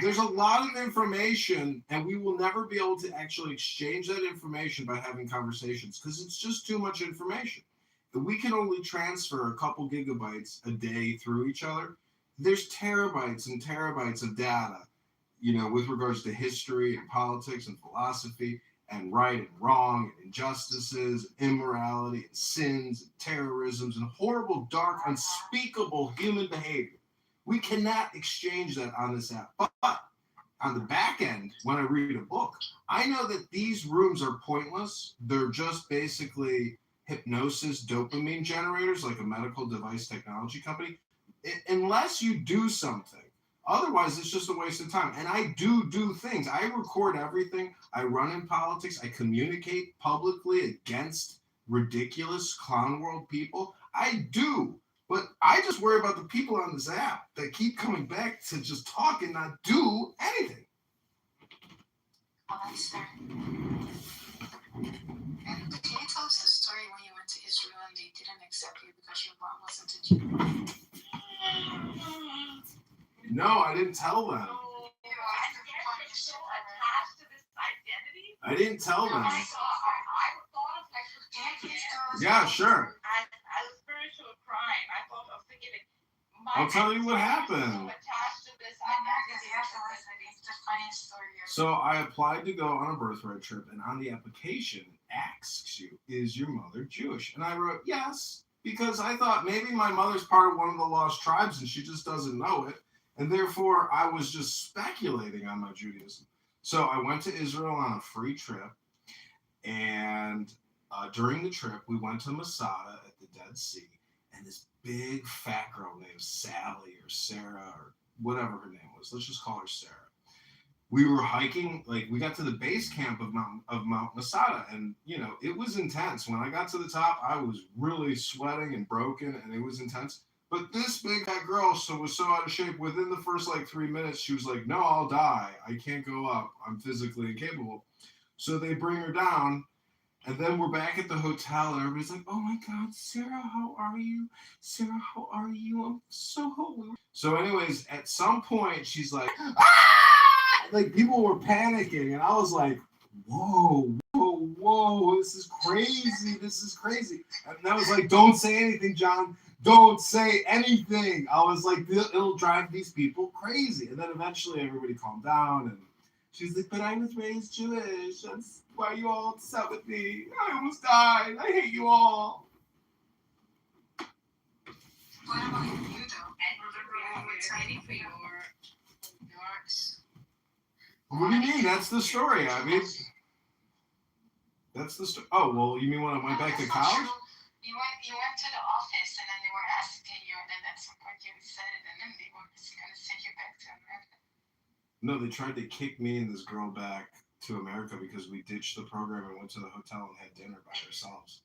there's a lot of information, and we will never be able to actually exchange that information by having conversations because it's just too much information. If we can only transfer a couple gigabytes a day through each other, there's terabytes and terabytes of data, with regards to history and politics and philosophy and right and wrong and injustices, and immorality and sins and terrorisms and horrible, dark, unspeakable human behavior. We cannot exchange that on this app. But on the back end, when I read a book, I know that these rooms are pointless. They're just basically hypnosis dopamine generators, like a medical device technology company. Unless you do something. Otherwise, it's just a waste of time. And I do things. I record everything. I run in politics. I communicate publicly against ridiculous clown world people. I do. But I just worry about the people on this app that keep coming back to just talk and not do anything. Well, that's fair. And can you tell us the story when you went to Israel and they didn't accept you because your mom wasn't a Jew? No, I didn't tell them. I didn't tell them. Yeah, sure. I'll tell you what happened. So I applied to go on a birthright trip, and on the application it asks you, is your mother Jewish? And I wrote yes, because I thought maybe my mother's part of one of the lost tribes and she just doesn't know it. And therefore, I was just speculating on my Judaism. So I went to Israel on a free trip. And during the trip, we went to Masada at the Dead Sea. And this big fat girl named Sally or Sarah or whatever her name was, let's just call her Sarah. We were hiking, we got to the base camp of Mount Masada. And, it was intense. When I got to the top, I was really sweating and broken, and it was intense. But this big fat girl was so out of shape, within the first 3 minutes, she was like, no, I'll die. I can't go up. I'm physically incapable. So they bring her down, and then we're back at the hotel, and everybody's like, oh my God, Sarah, how are you? Sarah, how are you? I'm so holy. So anyways, at some point, she's like, ah! People were panicking, and I was like, whoa, this is crazy. And I was like, don't say anything, John. Don't say anything. I was like, it'll drive these people crazy. And then eventually everybody calmed down. And she's like, but I was raised Jewish. Why are you all upset with me? I almost died. I hate you all. What about you, though? And you were excited for yours. What do you mean? That's the story, Abby. That's the story. Oh, well, you mean when I went back to college? You went to the office, and then they were asking you, and then at some point you said it, and then they were just going to send you back to America. No, they tried to kick me and this girl back to America because we ditched the program and went to the hotel and had dinner by ourselves.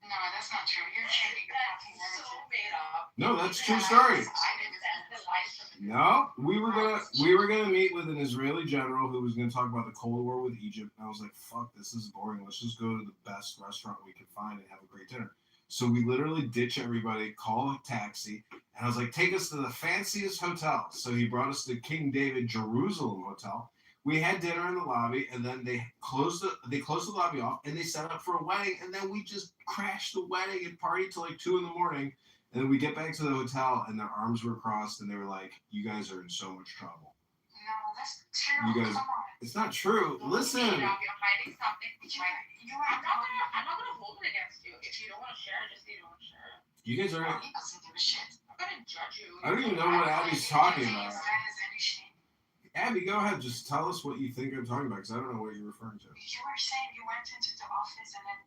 No, that's not true. You're changing the fucking narrative. So made up. No, that's true story. No, we were gonna meet with an Israeli general who was gonna talk about the Cold War with Egypt. And I was like, fuck, this is boring. Let's just go to the best restaurant we can find and have a great dinner. So we literally ditch everybody, call a taxi, and I was like, take us to the fanciest hotel. So he brought us to King David Jerusalem Hotel. We had dinner in the lobby, and then they closed the lobby off, and they set up for a wedding, and then we just crashed the wedding and partied till 2 a.m. And then we get back to the hotel, and their arms were crossed, and they were like, you guys are in so much trouble. No, that's true. You guys, come on. It's not true. Listen. You're hiding something. I'm not gonna hold it against you. If you don't want to share, just say you don't want to share. You guys are. He doesn't give a shit. I'm gonna judge you. I don't even know what Abby's talking about. Abby, go ahead. Just tell us what you think I'm talking about, because I don't know what you're referring to. You were saying you went into the office and then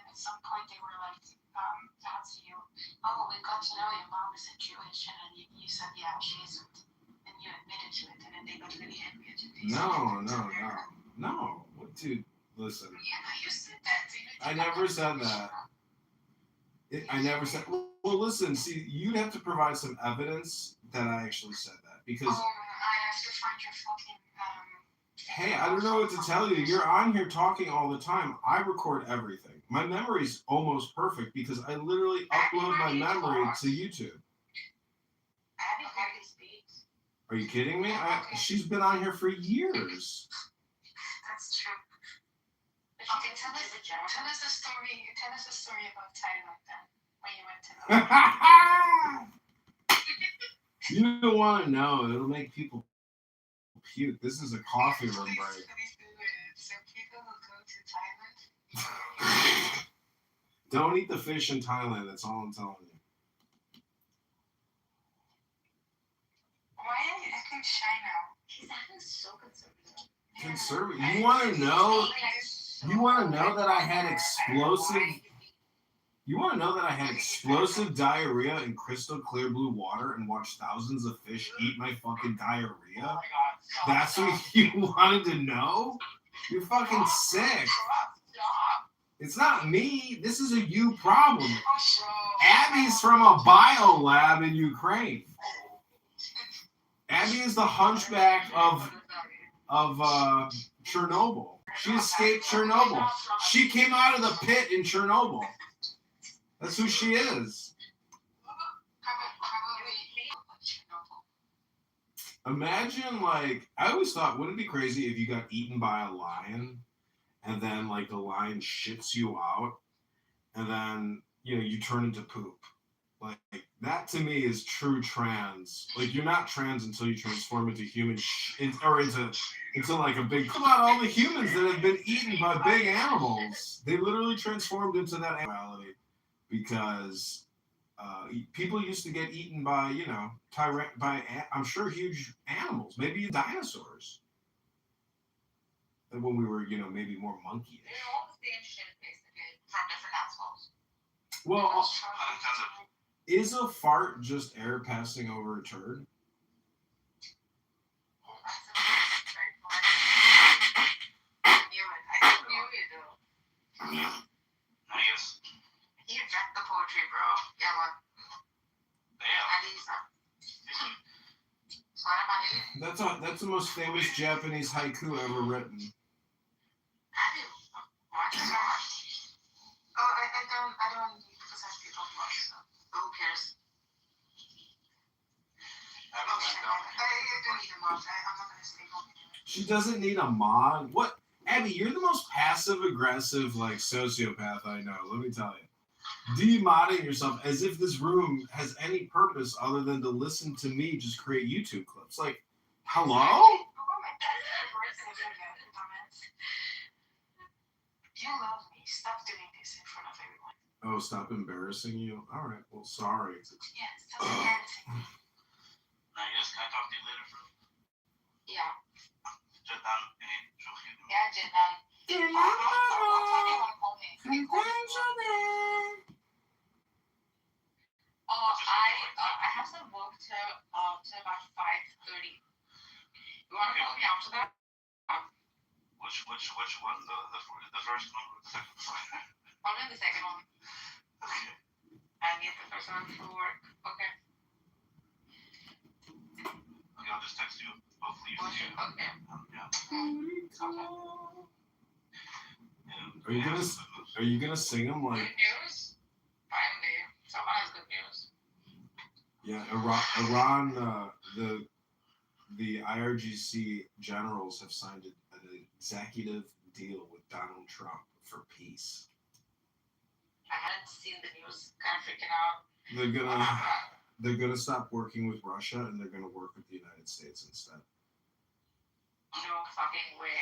at some point they were like asking you, oh, we got to know your mom is Jewish, and then you said, yeah, she isn't, and you admitted to it, and then they got really angry at you. No. What, dude? Listen. Yeah, you said that. I never said that. I never said. Well, listen. See, you'd have to provide some evidence that I actually said that, because. I have to find your fucking. Hey, I don't know what to tell you. You're on here talking all the time. I record everything. My memory's almost perfect because I literally upload my memory to YouTube. Abby hardly speaks. Are you kidding me? She's been on here for years. That's true. Okay, tell us the story. Tell us the story about Thailand then, when you went to. You don't want to know. It'll make people puke. This is a coffee room break. So people will go to Thailand. Don't eat the fish in Thailand. That's all I'm telling you. Why are you acting shy now? He's acting so conservative. Conservative. You want to know? You want to know that I had explosive? You want to know that I had explosive diarrhea in crystal clear blue water and watched thousands of fish eat my fucking diarrhea? That's what you wanted to know? You're fucking sick. It's not me. This is a you problem. Abby's from a bio lab in Ukraine. Abby is the hunchback of Chernobyl. She escaped Chernobyl. She came out of the pit in Chernobyl. That's who she is. Imagine, like, I always thought, wouldn't it be crazy if you got eaten by a lion and then, like, the lion shits you out and then, you turn into poop? Like, that to me is true trans. Like, you're not trans until you transform into human or into like a big. Think about all the humans that have been eaten by big animals. They literally transformed into that animality because people used to get eaten by, I'm sure huge animals, maybe dinosaurs. And when we were, maybe more monkey-ish. They're all the same shit, basically, from different assholes. Well, is a fart just air passing over a turd? You inject the poetry, bro. Yeah, man. That's the most famous Japanese haiku ever written. I don't need to possess people much, so who cares? I don't need a mod. I'm not gonna stay home anyway. She doesn't need a mod? What? Abby, you're the most passive-aggressive, like, sociopath I know, let me tell you. Demodding yourself as if this room has any purpose other than to listen to me just create YouTube clips. Like, hello? You love me. Stop doing this in front of everyone. Oh, stop embarrassing you? All right, well, sorry. Yeah, stop embarrassing me. Can I talk to you later, bro? Yeah. Jaddan, Yeah, Jaddan. I have some work till about 5:30. You want to call me after that? Which one? The first one or the second one? Probably the second one. Okay. I need the first one for work. Okay. Okay, I'll just text you. Hopefully you see it. Okay. Are you gonna sing them like? Good news? Finally, someone has good news. Yeah, Iran, the IRGC generals have signed an executive deal with Donald Trump for peace. I hadn't seen the news. Kind of freaking out. They're gonna stop working with Russia and they're gonna work with the United States instead. No fucking way.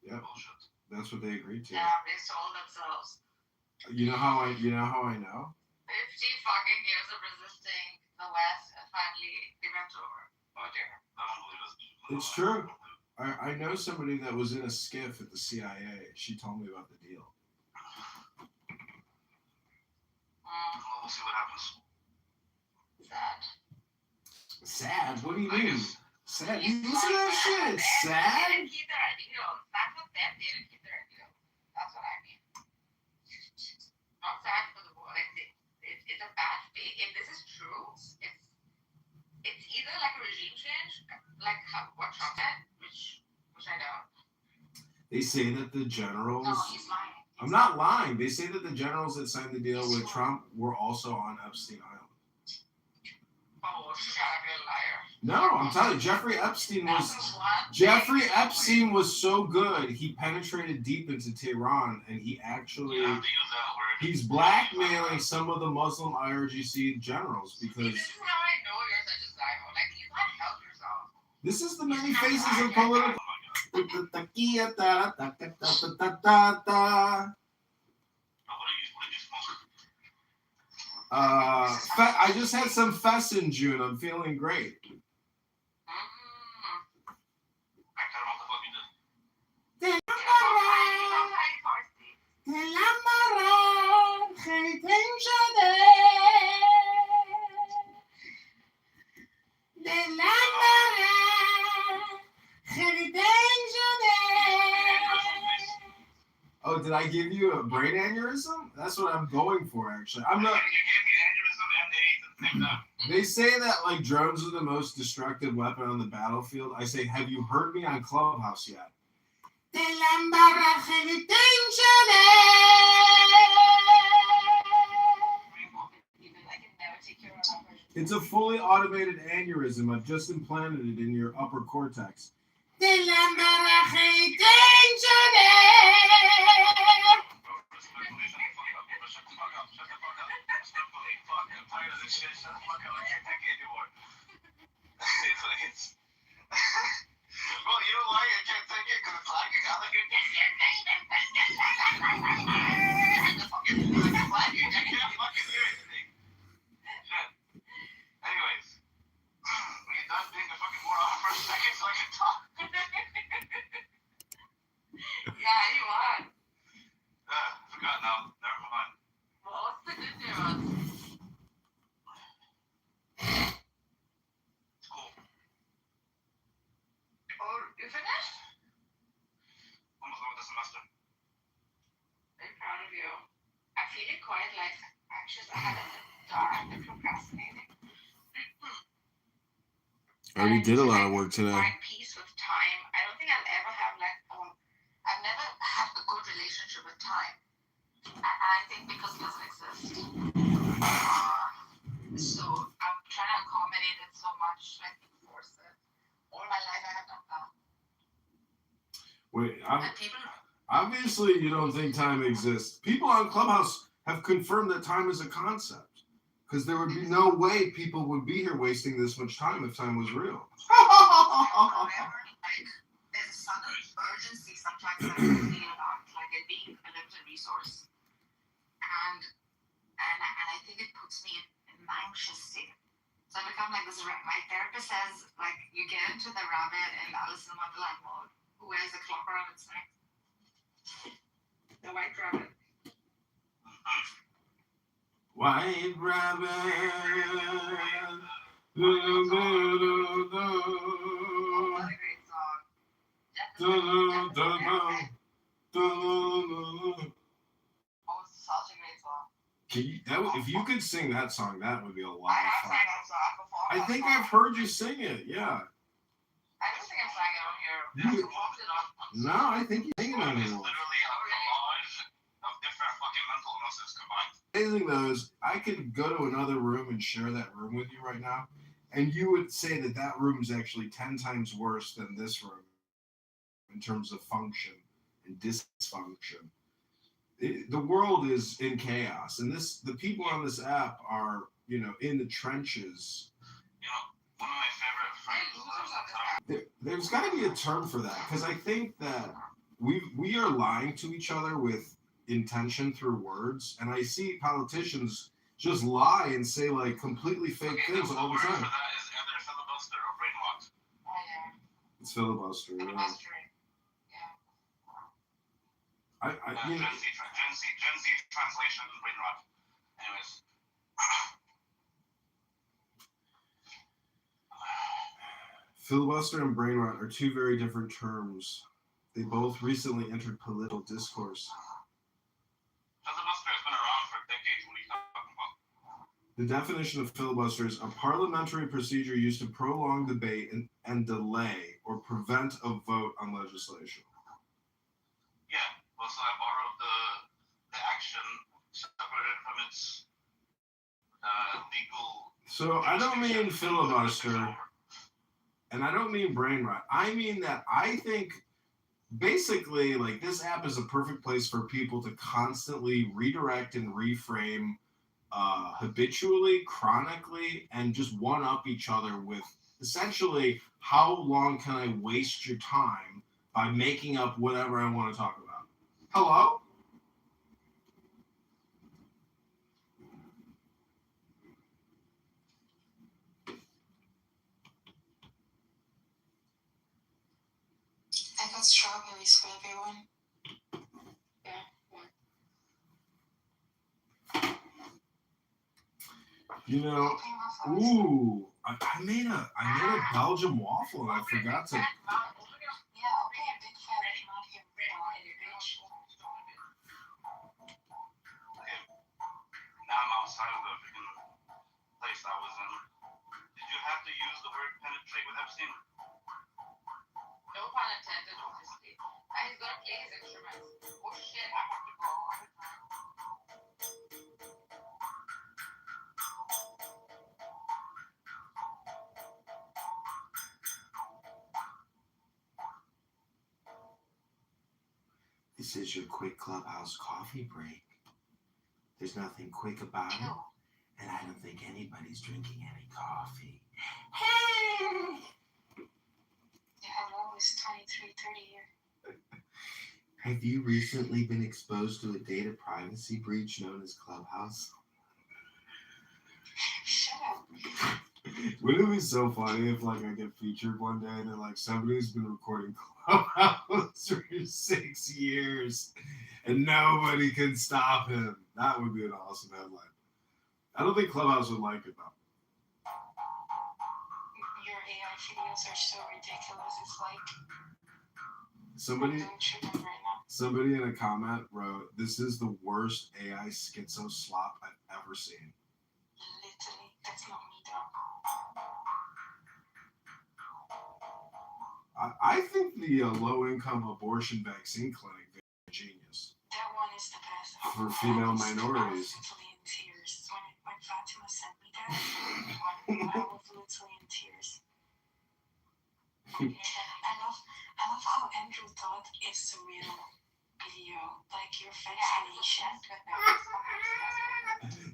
Yep, that's what they agreed to. Yeah, they sold themselves. You know how I know? 50 fucking years of resisting the West, and finally they went over. Oh, damn. I don't believe it. It's true. I know somebody that was in a skiff at the CIA. She told me about the deal. Well, we'll see what happens. Sad? What do you mean? Sad? You listen to that shit? It's sad? They didn't keep their ideals. That's what them didn't keep their ideals. That's what I mean. Not sad for the boy. It's a bad thing. If this is true, it's either like a regime change, like what Trump did, which I don't. They say that the generals... No, he's lying. I'm not lying. They say that the generals that signed the deal with Trump were also on Epstein Island. Oh, she's gotta be a liar. No, I'm telling you, Jeffrey Epstein was so good, he penetrated deep into Tehran, and he actually... He's blackmailing some of the Muslim IRGC generals because... This is how I know you're such a psycho. Like, you gotta help yourself. This is the many faces of political... I just had some fess in June. I'm feeling great. Oh, did I give you a brain aneurysm? That's what I'm going for, actually. I'm not. They say that like drones are the most destructive weapon on the battlefield. I say, have you heard me on Clubhouse yet? It's a fully automated aneurysm. I've just implanted it in your upper cortex. Well, you know why I can't take it? Because it's lagging. I'm like, I can't fucking do anything. Shit. Anyways, when you're done being a fucking moron for a second so I can talk. Yeah, you are. Forgot now. Never mind. Well, what's the good news? It's cool. Oh, you finished? Almost over the semester. Very proud of you. I'm feeling quite like anxious. I had a dark and procrastinating. I already did a lot of work today. Find peace with time. I don't think I'll ever have like I've never had a good relationship with time. And I think because it doesn't exist. So I'm trying to accommodate it so much, like force it. All my life I have done that. Wait, And people obviously you don't think time exists. People on Clubhouse have confirmed that time is a concept. Because there would be no way people would be here wasting this much time if time was real. there's a sudden urgency sometimes that I feel about like it being a limited resource. And I think it puts me in an anxious state. So I become like this. My therapist says like you get into the rabbit and Alice in Wonderland mode. Who wears a clock around its neck? The white rabbit. White rabbit. What a great song. Oh, it's such a great song. If you could sing that song, that would be a lot I of have fun. sang that song before. I think I've heard you sing it. Yeah. I don't think I sang it on here. I walked it off. No, I think you sing it on here. Literally a collage of different fucking mental illnesses combined. Amazing though is I could go to another room and share that room with you right now, and you would say that that room is actually 10 times worse than this room in terms of function and dysfunction. The world is in chaos, and the people on this app are, in the trenches. One of my favorite friends. There's got to be a term for that, because I think that we are lying to each other with intention through words, and I see politicians just lie and say like completely fake things all the time. For that is either filibuster or brainwash. It's filibuster. Yeah. Filibustering. Yeah. You know, Gen Z translation and brain rot. Anyways. filibuster and brain rot are two very different terms. They both recently entered political discourse. Filibuster has been around for decades. What are you talking about? The definition of filibuster is a parliamentary procedure used to prolong debate and delay or prevent a vote on legislation. Yeah, well, so I borrowed the action separated from its legal. So I don't mean filibuster, and I don't mean brain rot. I mean that I think basically like this app is a perfect place for people to constantly redirect and reframe habitually, chronically, and just one-up each other with essentially how long can I waste your time by making up whatever I want to talk about. Hello? I got strawberries for everyone. Yeah. You know, ooh, I made a Belgian waffle and I forgot to. Yeah, okay, a big fan of not here. Now I'm outside of the freaking place I was in. Did you have to use the word penetrate with Epstein? No pun intended, obviously. He's gonna play his instruments. Oh shit, I have to go. This is your quick Clubhouse coffee break. There's nothing quick about it, and I don't think anybody's drinking any coffee. Hey! Yeah, I'm always 23:30 here. Have you recently been exposed to a data privacy breach known as Clubhouse? Shut up. Wouldn't it be so funny if like I get featured one day and like somebody's been recording Clubhouse for 6 years and nobody can stop him? That would be an awesome headline. I don't think Clubhouse would like it though. Your AI videos are so ridiculous. It's like Somebody in a comment wrote, "This is the worst AI schizo slop I've ever seen." Literally, that's not me though. I think the low-income abortion vaccine clinic is genius. That one is the best. For female minorities. I was literally in tears when Fatima sent me that. I was literally in tears. I love how Andrew thought it's a real video, like your fascination.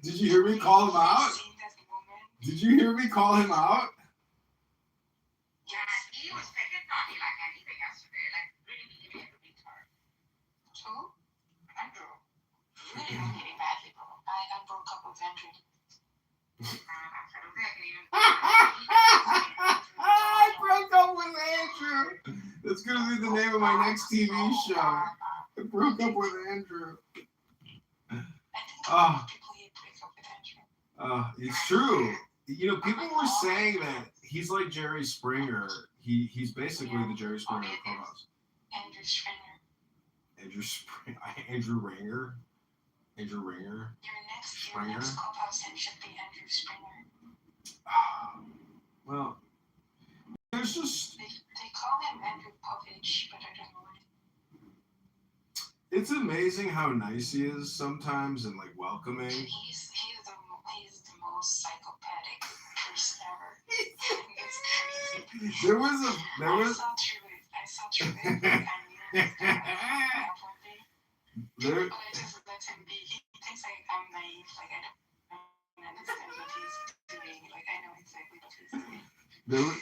Did you hear me call him out? Did you hear me call him out? Yes, he was picking on me like anything yesterday, like really retard. Who? Andrew. Really behaving badly, bro. I broke up with Andrew. I broke up with Andrew. That's gonna be the name of my next TV show. I broke up with Andrew. It's true. You know, people were saying that he's like Jerry Springer. He's basically the Jerry Springer of Clubhouse. Andrew Springer. Andrew Ringer. Your next Clubhouse name should be Andrew Springer. Well, there's just... They call him Andrew Povich, but I don't know why. It's amazing how nice he is sometimes and like welcoming. He's the most psychopathic person ever. It's crazy. There was. I saw through it. Like, I knew it was gonna happen one day. But I just let him be. He thinks I'm naive. Like I don't understand what he's doing. Like I know exactly what he's doing.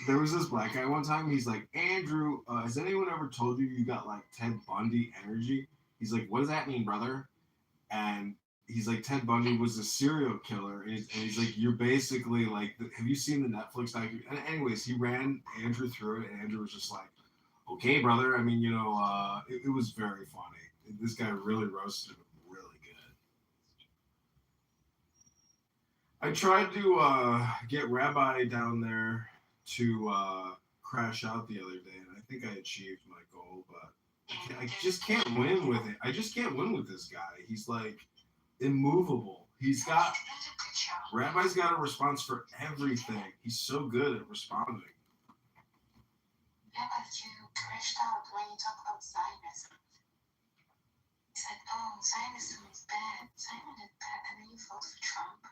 There was this black guy one time. He's like, Andrew, has anyone ever told you you got like Ted Bundy energy? He's like, what does that mean, brother? And he's like, Ted Bundy was a serial killer. And he's like, you're basically like, have you seen the Netflix documentary? And anyways, he ran Andrew through it, and Andrew was just like, okay, brother. I mean, it was very funny. This guy really roasted him really good. I tried to get Rabbi down there to crash out the other day, and I think I achieved my goal, but I just can't win with it. I just can't win with this guy. He's like immovable. Rabbi's got a response for everything. He's so good at responding. Yeah, but you crashed out when you talk about Zionism. You said, oh, Zionism is bad. Zion is bad. And then you vote for Trump.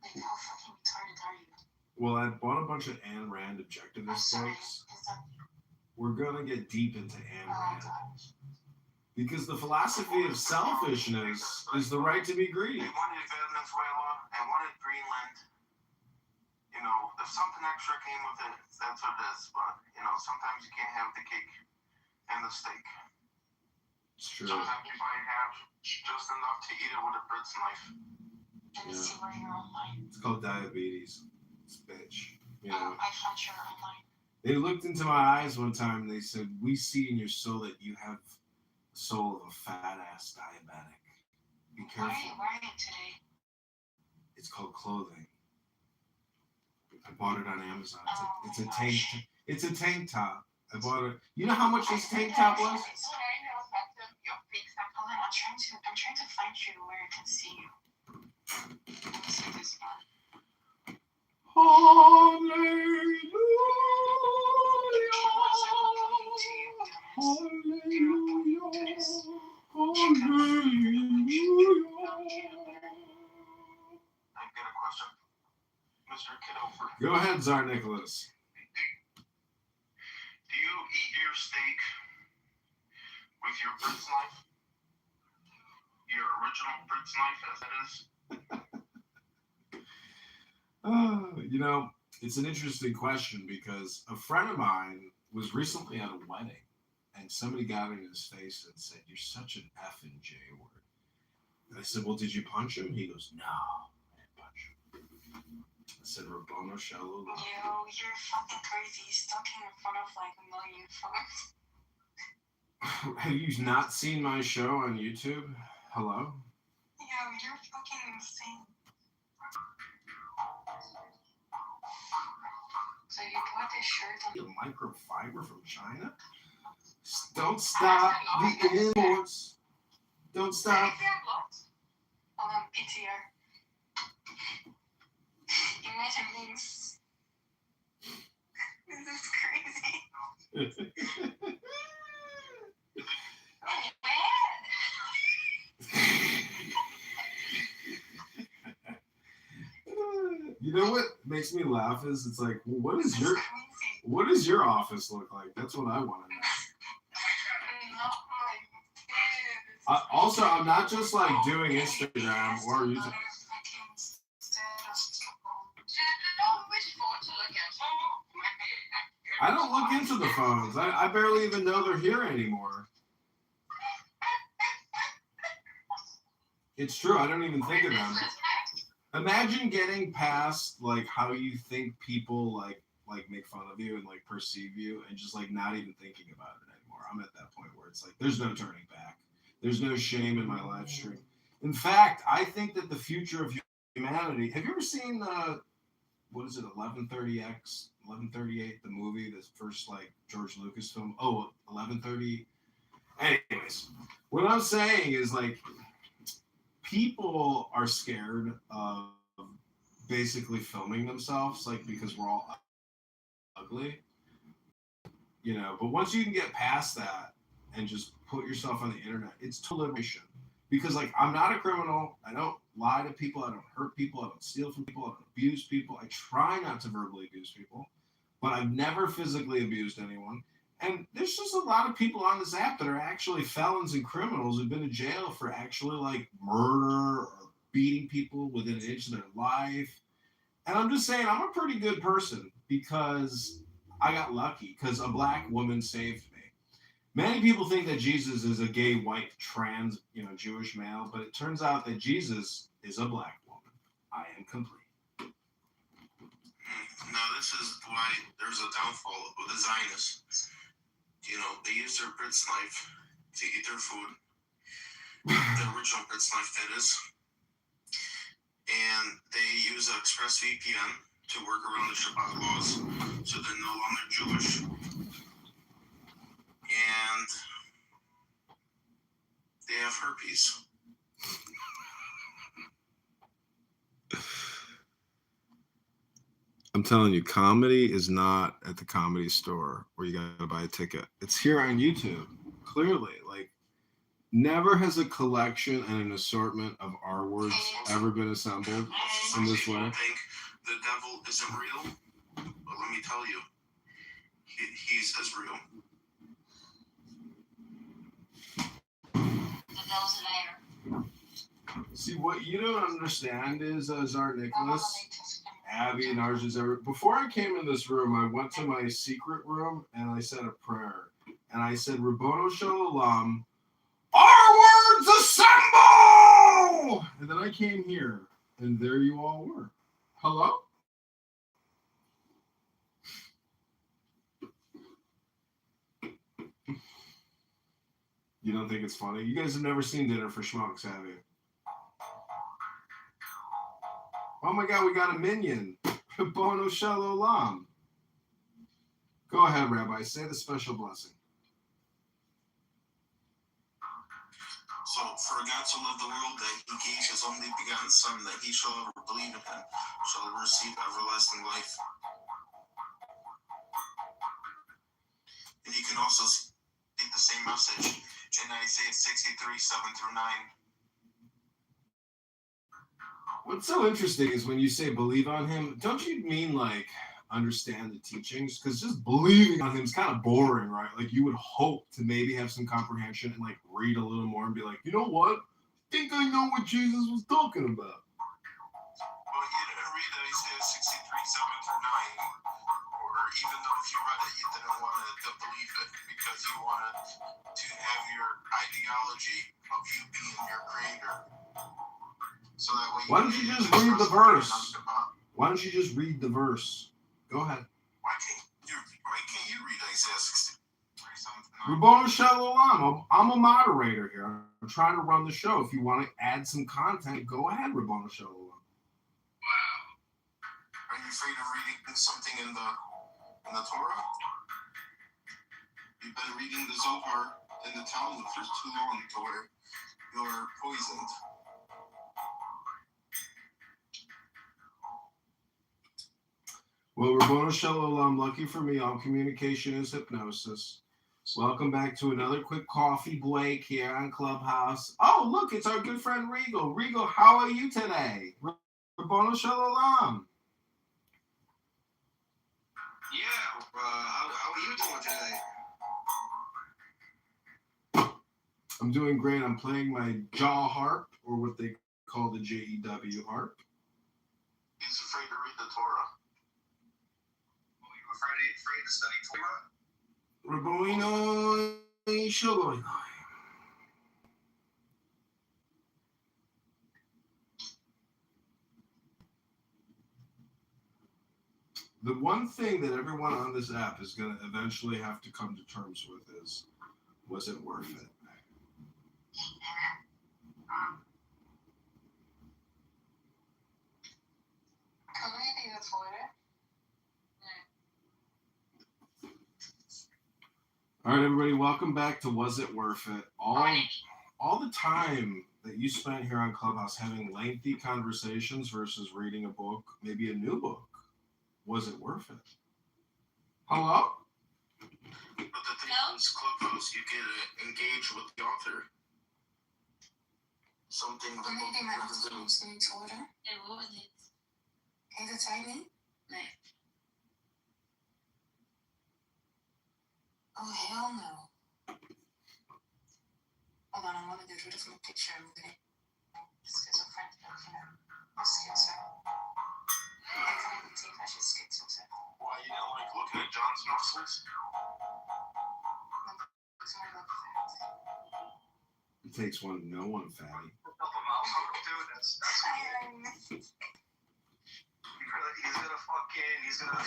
Like, how fucking retarded are you? Well, I bought a bunch of Ayn Rand objectivist books. We're going to get deep into Ayn Rand. Because the philosophy of selfishness is the right to be greedy. They wanted Venezuela and wanted Greenland. You know, if something extra came with it, that's what it is. But, sometimes you can't have the cake and the steak. It's true. Sometimes you might have just enough to eat it with a bird's knife. Let me see where you're online. It's called diabetes. It's a bitch. I thought you were online. They looked into my eyes one time and they said, we see in your soul that you have the soul of a fat-ass diabetic. Be careful. What are you wearing today? It's called clothing. I bought it on Amazon. It's a tank. It's a tank top. I bought it. You know how much this tank top was? I'm trying to find you where I can see you. Let me see this one. Hallelujah. I've got a question. Mr. Kitover. Go ahead, Tsar Nicholas. Do you eat your steak with your bird's knife? Your original bird's knife, as it is? It's an interesting question because a friend of mine was recently at a wedding and somebody got in his face and said, "You're such an F and J word." And I said, "Well, did you punch him?" He goes, "No, I didn't punch him." I said, "Rabono Shalom." You're fucking crazy. He's talking in front of like a million folks. Have you not seen my show on YouTube? Hello? You're fucking insane. So you bought this shirt on The microfiber from China? Don't stop the imports. Don't stop. PTR. Imagine memes. This is crazy. You know what makes me laugh is it's like, well, what does your office look like? That's what I want to know. Also, I'm not just like doing Instagram or YouTube. I don't look into the phones. I barely even know they're here anymore. It's true. I don't even think of them. Imagine getting past like how you think people like make fun of you and like perceive you and just like not even thinking about it anymore. I'm at that point where it's like there's no turning back. There's no shame in my live stream. In fact, I think that the future of humanity. Have you ever seen what is it, 1138, the movie, this first like George Lucas film? Oh, 1130. Anyways, what I'm saying is like people are scared of basically filming themselves, like because we're all ugly, but once you can get past that and just put yourself on the internet, it's total liberation. Because like I'm not a criminal, I don't lie to people, I don't hurt people, I don't steal from people, I don't abuse people. I try not to verbally abuse people, but I've never physically abused anyone. And there's just a lot of people on this app that are actually felons and criminals who've been to jail for actually like murder or beating people within an inch of their life. And I'm just saying I'm a pretty good person because I got lucky because a black woman saved me. Many people think that Jesus is a gay, white, trans, Jewish male, but it turns out that Jesus is a black woman. I am complete. No, this is why there's a downfall of the Zionists. You know, they use their Brits knife to eat their food. The original Brits knife, that is. And they use ExpressVPN to work around the Shabbat laws, so they're no longer Jewish. And they have herpes. I'm telling you, comedy is not at the Comedy Store where you gotta buy a ticket. It's here on YouTube. Clearly, like, never has a collection and an assortment of R words ever been assembled in this way. Think the devil isn't real, but let me tell you, he's as real. The devil's an air. See, what you don't understand is, Czar Nicholas, Abby, and Arjun's before I came in this room, I went to my secret room and I said a prayer. And I said, Rabbono Shalom, our words assemble! And then I came here, and there you all were. Hello? You don't think it's funny? You guys have never seen Dinner for Schmucks, have you? Oh my God, we got a minion. Rabbono Shalom. Go ahead, Rabbi. Say the special blessing. So, for God so loved the world that he gave his only begotten Son, that he shall ever believe in him, shall receive everlasting life. And you can also see the same message in Isaiah 63, 7-9. What's so interesting is when you say believe on him, don't you mean like understand the teachings? Because just believing on him is kind of boring, right? Like you would hope to maybe have some comprehension and like read a little more and be like, you know what? I think I know what Jesus was talking about. Well, you didn't read Isaiah 63, 7-9, or even though if you read it, you didn't want to believe it because you wanted to have your ideology of you being your creator. So that way why don't you just read the verse? Why don't you just read the verse? Go ahead. Why can't you read Isaiah 63? Rabbono Shalom. I'm a moderator here. I'm trying to run the show. If you want to add some content, go ahead, Rabbono Shalom. Wow. Are you afraid of reading something in the Torah? You've been reading the Zohar in the Talmud for too long to where you're poisoned. Well, Rabbono Shalom, lucky for me, all communication is hypnosis. Welcome back to another quick coffee break here on Clubhouse. Oh, look, it's our good friend Regal. Regal, how are you today? Rabbono Shalom. Yeah, how are you doing today? I'm doing great. I'm playing my jaw harp, or what they call the JEW harp. He's afraid to read the Torah. Afraid to study Torah? Rabbono Shalom. The one thing that everyone on this app is going to eventually have to come to terms with is, was it worth it? All right, everybody, welcome back to Was It Worth It? All the time that you spent here on Clubhouse having lengthy conversations versus reading a book, maybe a new book, was it worth it? Hello? But the thing is, Clubhouse, you can engage with the author. Something that Maybe my husband's going to order. And what was it? Can you tell me? No. Oh, hell no. Hold on, I want to get rid of my picture. I'm going to schizophrenic. Schizo. I can't even see if I should schizo. Why, you don't like looking at John's muscles? It takes one to know one, fatty. Dude, that's he's gonna fuck in. He's gonna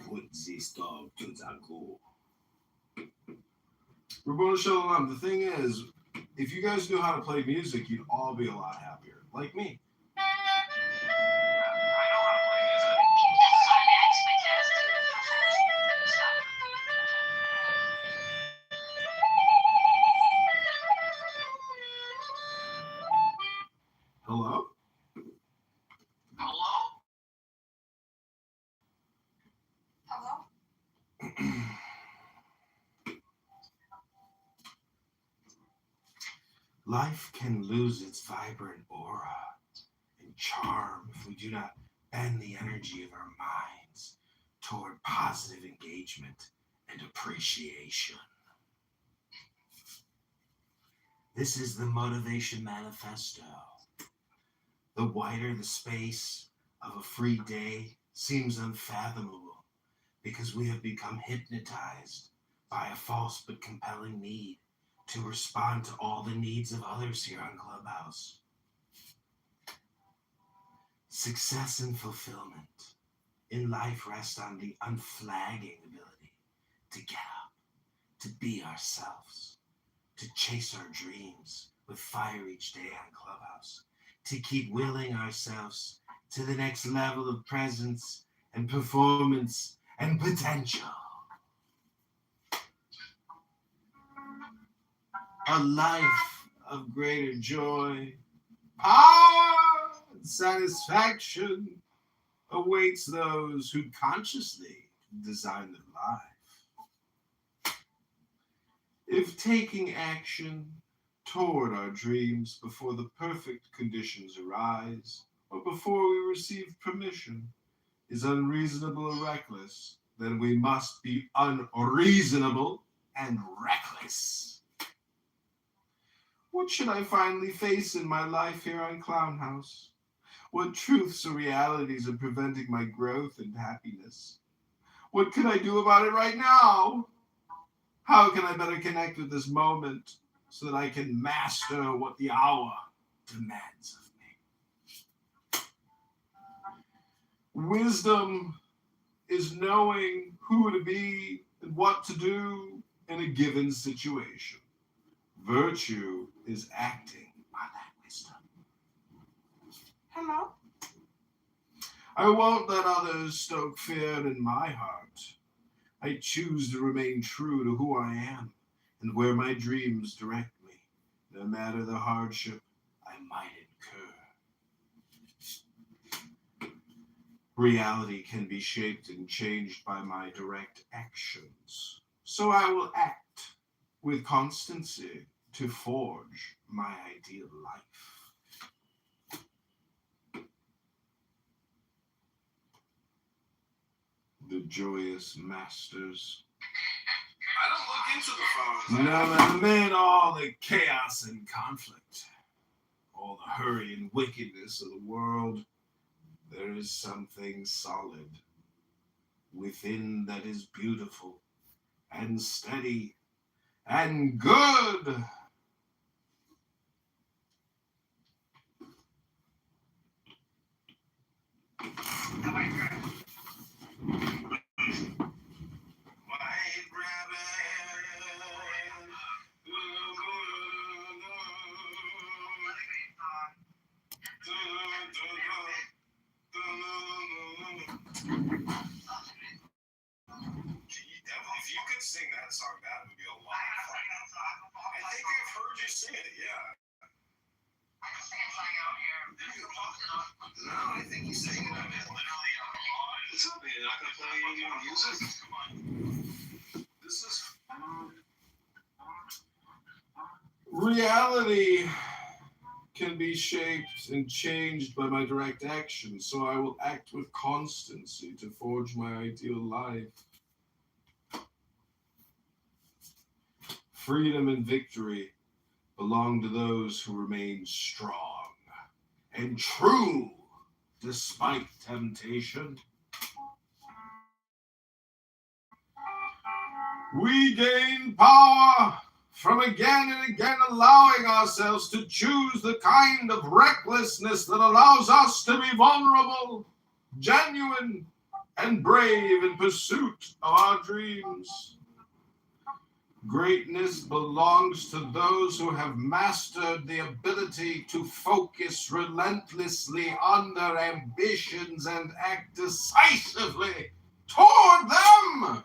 Put this dog to the go. Rabboni Shalom, the thing is, if you guys knew how to play music, you'd all be a lot happier. Like me. Hello? Hello? Hello? Life can lose its vibrant aura and charm if we do not bend the energy of our minds toward positive engagement and appreciation. This is the Motivation Manifesto. The wider the space of a free day seems unfathomable because we have become hypnotized by a false but compelling need to respond to all the needs of others here on Clubhouse. Success and fulfillment in life rest on the unflagging ability to get up, to be ourselves, to chase our dreams with fire each day on Clubhouse, to keep willing ourselves to the next level of presence and performance and potential. A life of greater joy, power, and satisfaction awaits those who consciously design their life. If taking action toward our dreams before the perfect conditions arise, or before we receive permission, is unreasonable or reckless, then we must be unreasonable and reckless. What should I finally face in my life here on Clown House? What truths or realities are preventing my growth and happiness? What can I do about it right now? How can I better connect with this moment so that I can master what the hour demands of me? Wisdom is knowing who to be and what to do in a given situation. Virtue is acting on that wisdom. Hello? I won't let others stoke fear in my heart. I choose to remain true to who I am and where my dreams direct me, no matter the hardship I might incur. Reality can be shaped and changed by my direct actions, so I will act with constancy to forge my ideal life. The joyous masters. I don't look into the phones. Now, amid all the chaos and conflict, all the hurry and wickedness of the world, there is something solid within that is beautiful and steady and good. If you could sing that song, that would be a lot of fun. I think I've heard you sing it, yeah. No, I think he's singing it. What's up, man? You're not gonna play any more music? This is Reality can be shaped and changed by my direct actions, so I will act with constancy to forge my ideal life. Freedom and victory belong to those who remain strong and true despite temptation. We gain power from again and again allowing ourselves to choose the kind of recklessness that allows us to be vulnerable, genuine, and brave in pursuit of our dreams. Greatness belongs to those who have mastered the ability to focus relentlessly on their ambitions and act decisively toward them.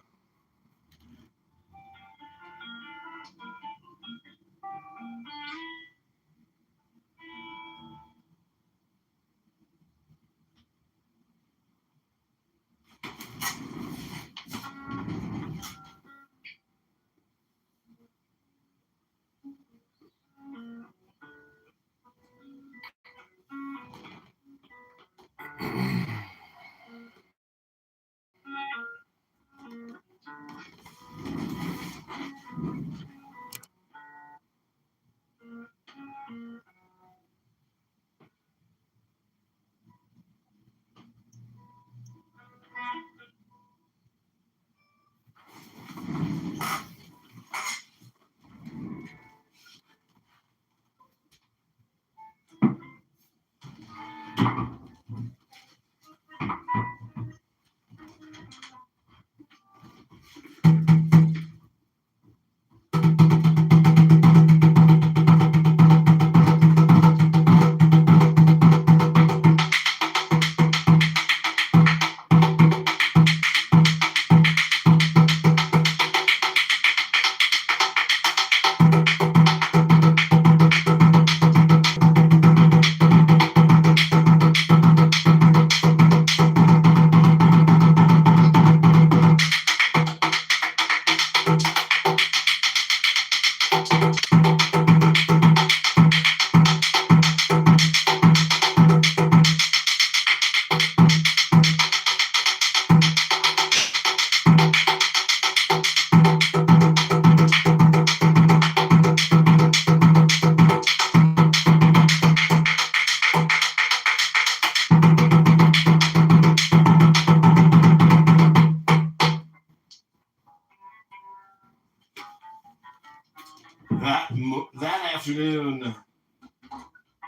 That afternoon,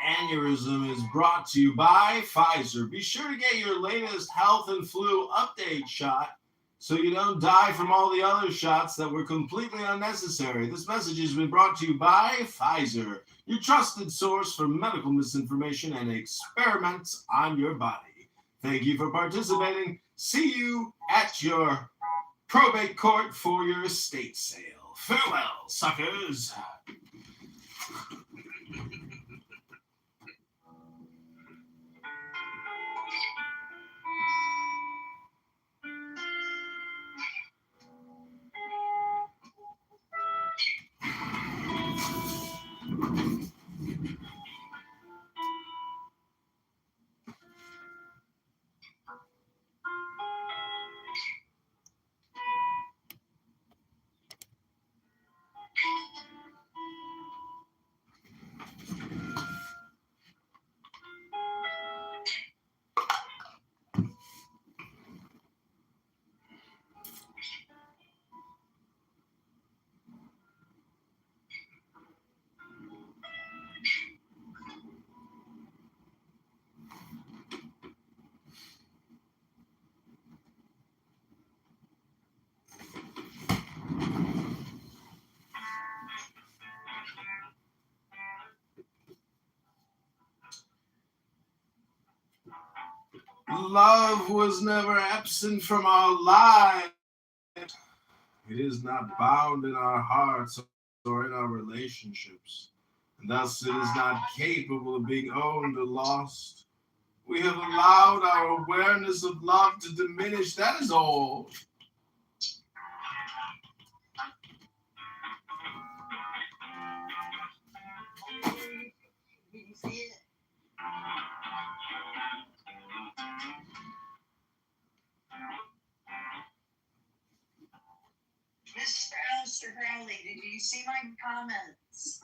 Aneurysm is brought to you by Pfizer. Be sure to get your latest health and flu update shot so you don't die from all the other shots that were completely unnecessary. This message has been brought to you by Pfizer, your trusted source for medical misinformation and experiments on your body. Thank you for participating. See you at your probate court for your estate sale. Farewell, suckers. Love was never absent from our lives. It is not bound in our hearts or in our relationships, and thus it is not capable of being owned or lost. We have allowed our awareness of love to diminish, that is all. Mr. Alistair Crowley, did you see my comments?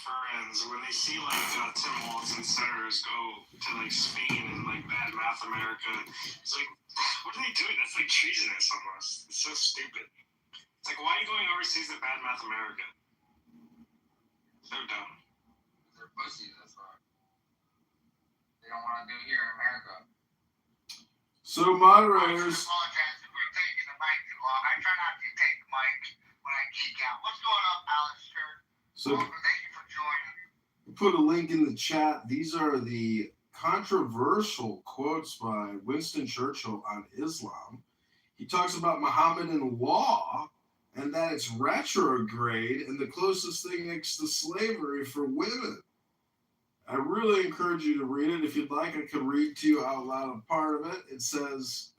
friends, when they see like Tim Waltz and Sarah's go to like Spain and like Bad Math America, it's like, what are they doing? That's like treasonous almost. It's so stupid. It's like, why are you going overseas to Bad Math America? So dumb. They're pussies, that's why. They don't want to do here in America. So moderators. I apologize if we're taking the mic too long. I try not to take the mic when I geek out. What's going on, Alistair? So Thank you for joining. put a link in the chat. These are the controversial quotes by Winston Churchill on Islam. He talks about Mohammedan law and that it's retrograde and the closest thing next to slavery for women. I really encourage you to read it. If you'd like, I could read to you out loud a part of it. It says,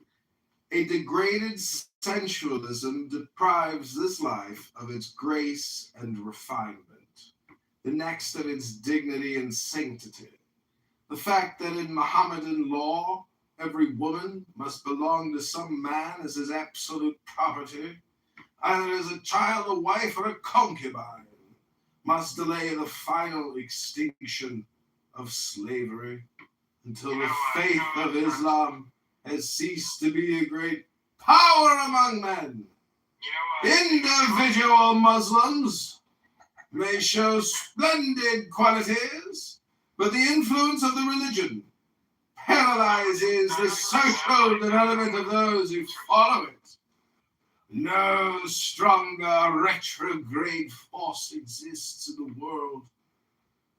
a degraded sensualism deprives this life of its grace and refinement, the next of its dignity and sanctity. The fact that in Mohammedan law, every woman must belong to some man as his absolute property, either as a child, a wife, or a concubine, must delay the final extinction of slavery until the faith of Islam has ceased to be a great power among men. Individual Muslims may show splendid qualities, but the influence of the religion paralyzes the social development of those who follow it. No stronger retrograde force exists in the world.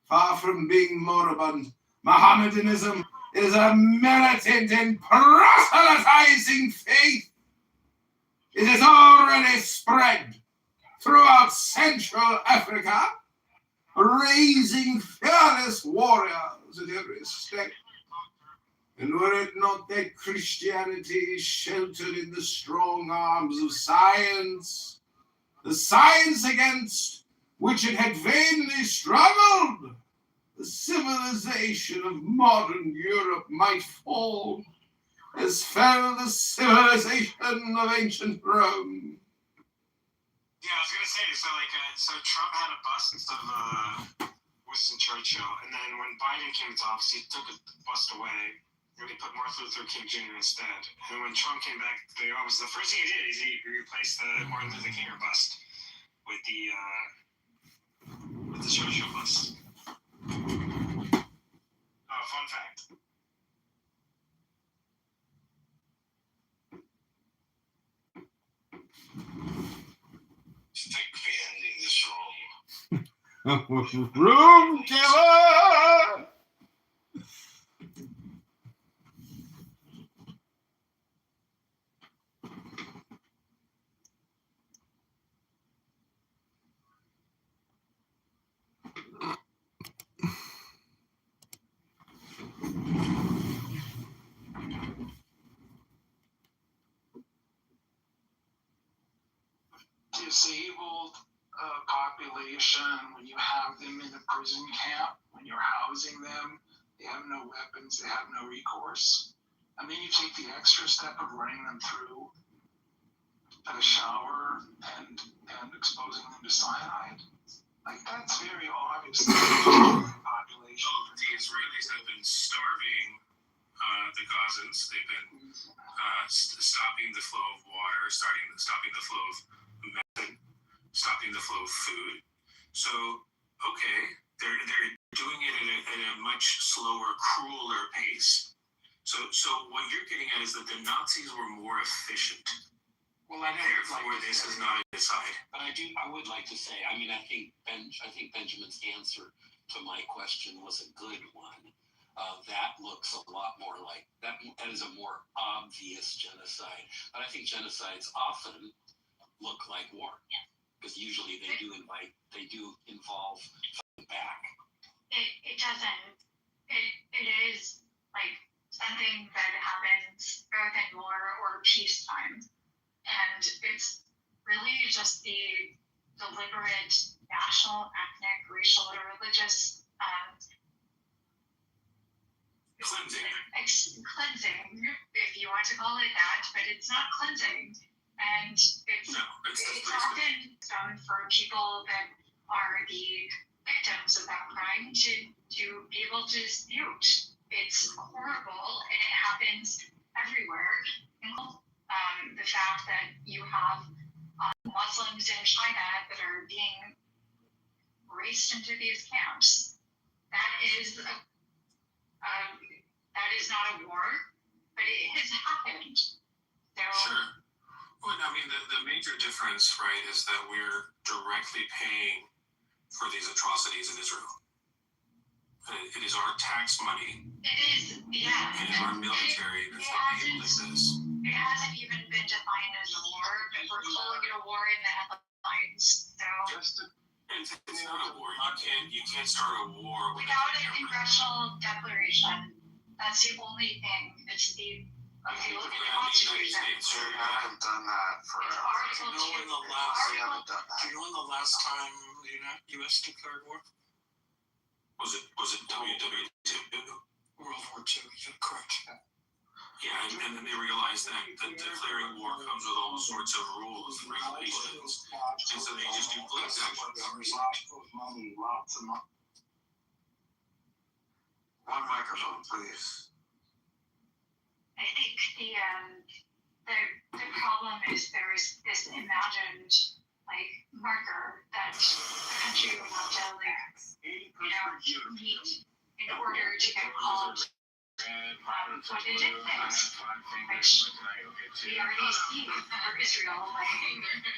Far from being moribund, Mohammedanism is a militant and proselytizing faith. It has already spread throughout Central Africa, raising fearless warriors at every step. And were it not that Christianity is sheltered in the strong arms of science, the science against which it had vainly struggled, the civilization of modern Europe might fall, as fell the civilization of ancient Rome. Yeah, I was gonna say, so Trump had a bust instead of Winston Churchill, and then when Biden came to office, he took a bust away, and he put Martin Luther King Jr. instead. And when Trump came back to the office, the first thing he did is he replaced the Martin Luther King bust with the Churchill bust. Fun fact. Thank you for ending this room. Room killer! Disabled population, when you have them in a prison camp, when you're housing them, they have no weapons, they have no recourse. And then you take the extra step of running them through a shower and exposing them to cyanide. Like, that's very obvious. Population. The Israelis have been starving the Gazans. They've been stopping the flow of water, stopping the flow of medicine, stopping the flow of food. So, okay, they're doing it at a much slower, crueler pace. So what you're getting at is that the Nazis were more efficient. Well, I therefore, this is not a decide. But I would like to say, I mean, I think Benjamin's answer to my question was a good one. That looks a lot more like that is a more obvious genocide. But I think genocides often look like war, because usually they do involve fighting back. It doesn't. It is like something that happens both in war or peacetime, and it's really just the deliberate national, ethnic, racial, or religious cleansing, if you want to call it that, but it's not cleansing. And it's often done for people that are the victims of that crime to be able to dispute. It's horrible and it happens everywhere. The fact that you have Muslims in China that are being raced into these camps, that is not a war, but it has happened. So, sure. Well, I mean, the major difference, right, is that we're directly paying for these atrocities in Israel. It is our tax money. It is, yeah. It is our military that's enabling this. It hasn't even been defined as a war, but we're calling it a war in the headlines. So it's not a war. You can't start a war without a congressional declaration. That's the only thing. It's the Constitution. I haven't done that for. It's Article 2. We haven't done that. Do you know when the last time the U.S. declared war? Was it WW2? World War II, you're correct. Yeah, and then they realized that declaring war comes with all sorts of rules and regulations, and so they just do police actions. One microphone, please. I think the problem is there is this imagined marker that the country will have to meet in order to get called what it is, which we already see for Israel.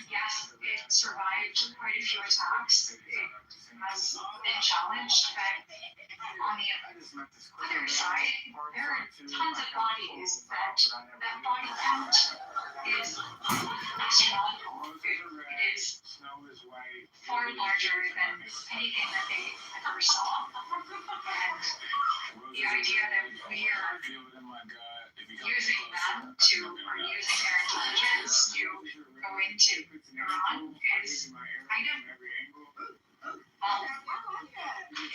Yes, it survived quite a few attacks. It has been challenged, but on the other side, there are tons of bodies that body count is astronomical. It is far larger than anything that they ever saw. And the idea that we are using them or using their intelligence to go into Iran is kind of, well,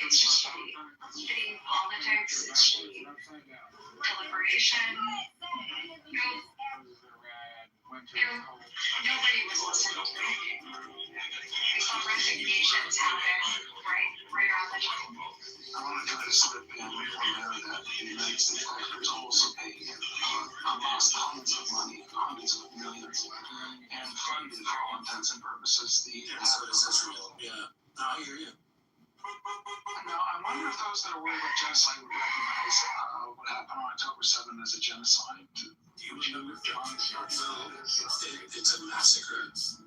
it's just shitty. Shitty politics, it's shitty deliberation. Nobody was listening to me. We saw resignations happen right around the time. I want to try to slip in that the United States is also paying Hamas tons of money, hundreds of millions, and funded for all intents and purposes So is Israel. Yeah, no, I hear you. Now, I wonder if those that are worried about genocide would recognize what happened on October 7th as a genocide. Do you remember John? It's a massacre. It's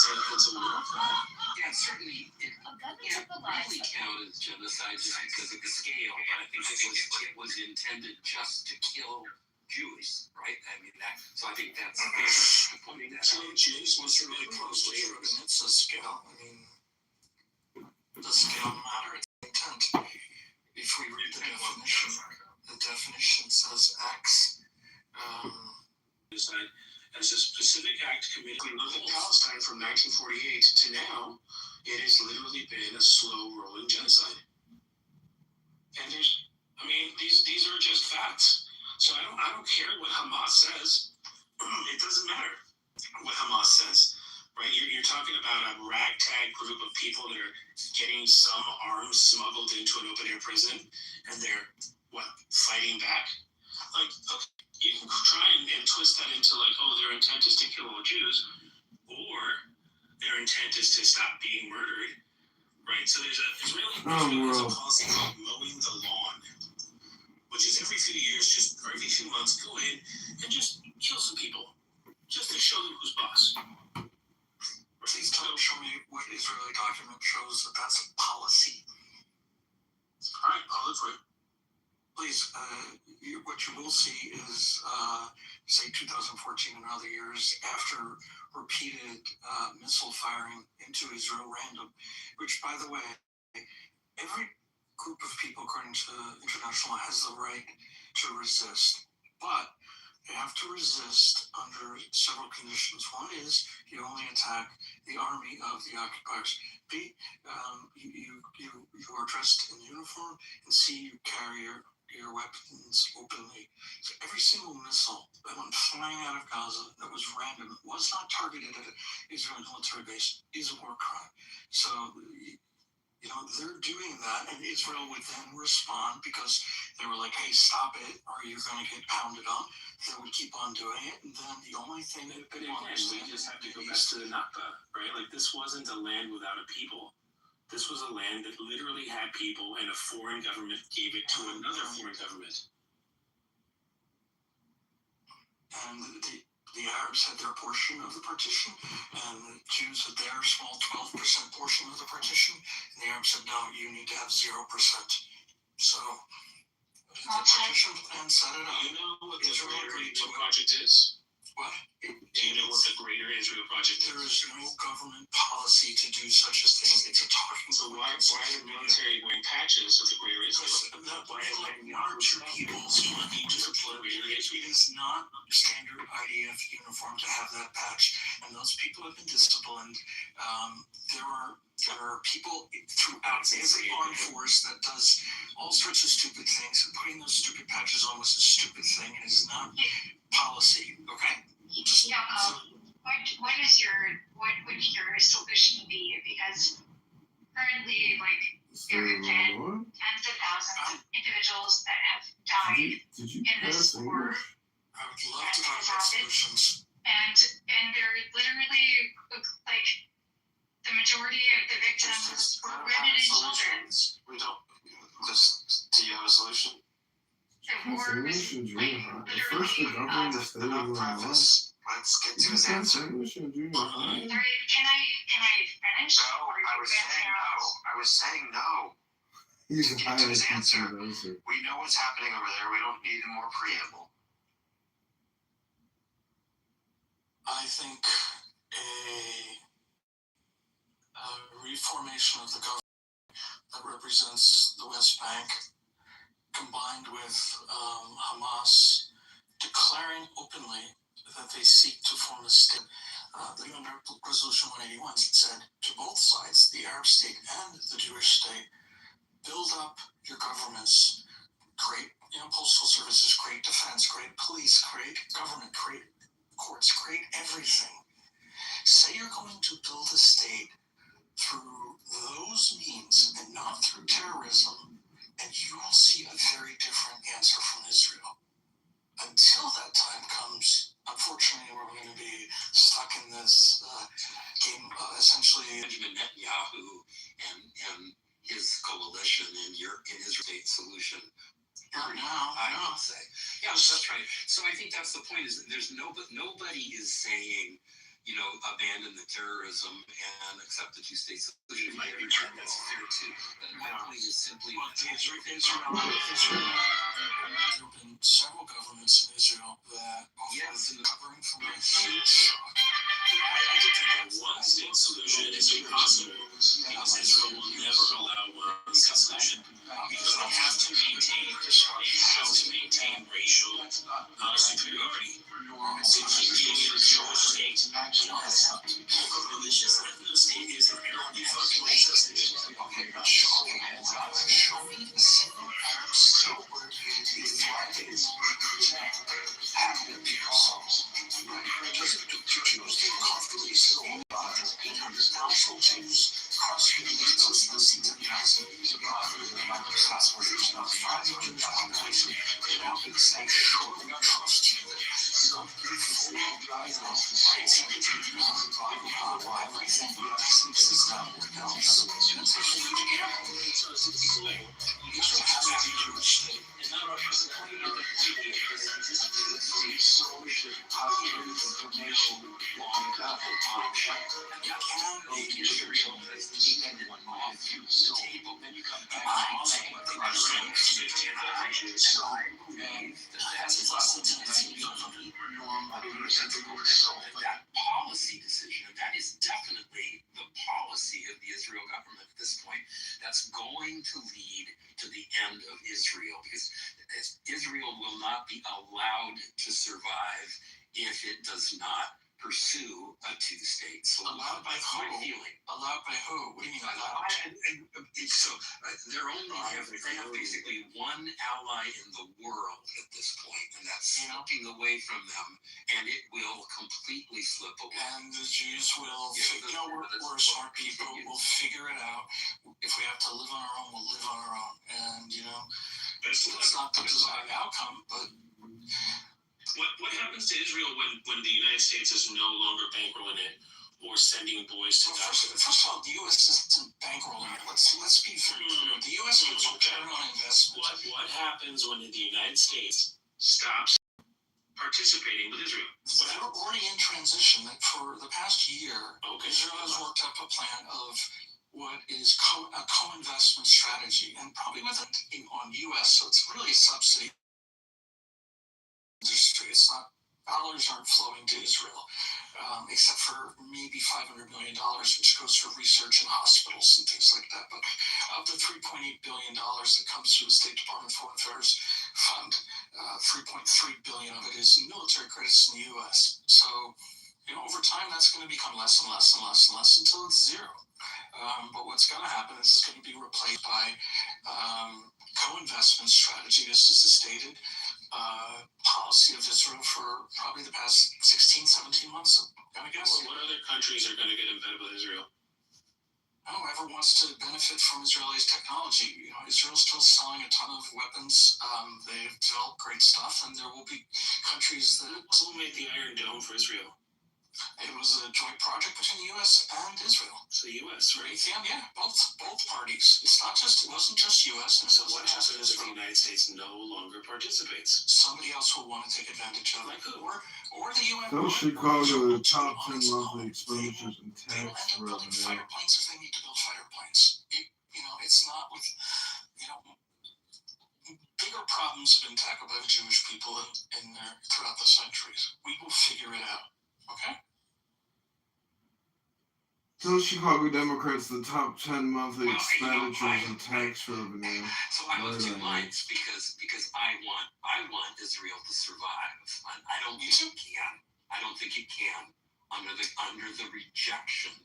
a war crime. Yeah, certainly it really count as genocide just because of the scale, but I think it was intended just to kill Jews, right? I mean so I think that's the point. Jews was really close to Israel, and it's a scale. I mean, the scale matters. Intent. If we read the definition says X. As a specific act committed in Palestine from 1948 to now, it has literally been a slow rolling genocide. And these are just facts. So I don't care what Hamas says. It doesn't matter what Hamas says, right? You're talking about a ragtag group of people that are getting some arms smuggled into an open air prison, and they're fighting back. Okay. You can try and twist that into their intent is to kill all Jews, or their intent is to stop being murdered, right? So there's a policy called mowing the lawn, which is every few years, every few months, go in and just kill some people, just to show them who's boss. Please show me what Israeli document shows that that's a policy. All right, I'll look for it. Please, what you will see is, say, 2014 and other years after repeated missile firing into Israel random, which, by the way, every group of people, according to international law, has the right to resist. But they have to resist under several conditions. One is you only attack the army of the occupiers. B, you are dressed in uniform, and C, you carry your weapons openly. So every single missile that went flying out of Gaza that was random, was not targeted at an Israeli military base, is a war crime. So they're doing that, and Israel would then respond because they were like, hey, stop it, or you're going to get pounded on. They would keep on doing it, and then the only thing that But again, we just have to go back to the Nakba, right? Like, this wasn't a land without a people. This was a land that literally had people, and a foreign government gave it to another foreign government. And the Arabs had their portion of the partition, and the Jews had their small 12% portion of the partition, and the Arabs said, no, you need to have 0%. So the partition plan set it up. Do you know what the Israel Greater agreed to Israel it. Project is? What? Do you know what the Greater Israel Project is? There is no government policy to do such a thing. It's a talking. So why are the military wearing patches of the Greater Israel? Why is like one or two people who need to deploy Greater Israel? It is not standard IDF uniform to have that patch, and those people have been disciplined. There are people throughout every armed force that does all sorts of stupid things, and putting those stupid patches on was a stupid thing, and it is not policy. Okay. What would your solution be? Because currently, like, there have been tens of thousands of individuals that have died in this war. I would love to talk about solutions. And they're literally, like, the majority of the victims were women and children. We don't. Do you have a solution? The war was, like, literally Preface. Let's get to his answer. Sorry, can I finish? No, I was saying no. He's Get to his answer. answer. We know what's happening over there. We don't need more preamble. I think a reformation of the government that represents the West Bank, combined with Hamas declaring openly that they seek to form a state. The UN Resolution 181 said to both sides, the Arab state and the Jewish state, build up your governments, create postal services, create defense, create police, create government, create courts, create everything. Say you're going to build a state through those means and not through terrorism, and you will see a very different answer from Israel. Until that time comes, unfortunately, we're going to be stuck in this game, essentially. Benjamin Netanyahu and his coalition in his state solution. I would say. Yeah, that's right. So I think that's the point, is that there's nobody is saying, abandon the terrorism and accept the two-state solution. That's fair too. But my point is simply Israel. There have been several governments in Israel that are recovering from a huge shock. I think that a one-state solution is impossible, because Israel will never allow one-state solution, because they have to maintain racial superiority. To continue the Jewish state, a religious ethnic state is inherently fucking racist. Show me a single Arab state where the flag is having themselves. Because the Jews get comfortably so council Jews across the United States, that policy decision, that is definitely the policy of the Israel government at this point. That's going to lead to the end of Israel, because Israel will not be allowed to survive if it does not pursue a two-state solution. Allowed by That's my who? feeling. Allowed by who? What do you mean allowed? They're only they have basically one ally in the world at this point, and that's slipping away from them, and it will completely slip away. And the Jews will, we're smart people, we'll figure it out. If we have to live on our own, we'll live on our own. And, it's not the desired outcome, but... What happens to Israel when the United States is no longer bankrolling it or sending boys to Gaza? First of all, the U.S. isn't bankrolling it. Let's be very clear. The U.S. gives return on investment. What happens when the United States stops participating with Israel? We're already in transition. For the past year, Israel has worked up a plan of what is a co-investment strategy, and probably with it on U.S., so it's really a subsidy industry. It's not, dollars aren't flowing to Israel, except for maybe $500 million, which goes for research in hospitals and things like that. But of the $3.8 billion that comes through the State Department Foreign Affairs Fund, $3.3 billion of it is military credits in the U.S. So, over time, that's going to become less and less and less and less until it's zero. But what's going to happen is it's going to be replaced by co-investment strategy. This is the stated policy of Israel for probably the past 16, 17 months, I guess. What other countries are going to get in bed with Israel? Whoever wants to benefit from Israelis technology. Israel's still selling a ton of weapons. They've developed great stuff, and there will be countries that... Who made the Iron Dome for Israel? It was a joint project between the U.S. and Israel. So the U.S., right? Yeah, both parties. It wasn't just U.S. And so what happens if the United States no longer participates? Somebody else will want to take advantage of it. Like who? Or the UN. Those Chicago top 10 monthly expenditures and tax revenue. Fighter planes if they need to build fighter planes. It's not with, bigger problems have been tackled by the Jewish people throughout the centuries. We will figure it out. Okay? Those Chicago Democrats, the top 10 monthly expenditures and tax revenue. So I love two lines because I want Israel to survive. I don't think it can. I don't think it can under the rejection,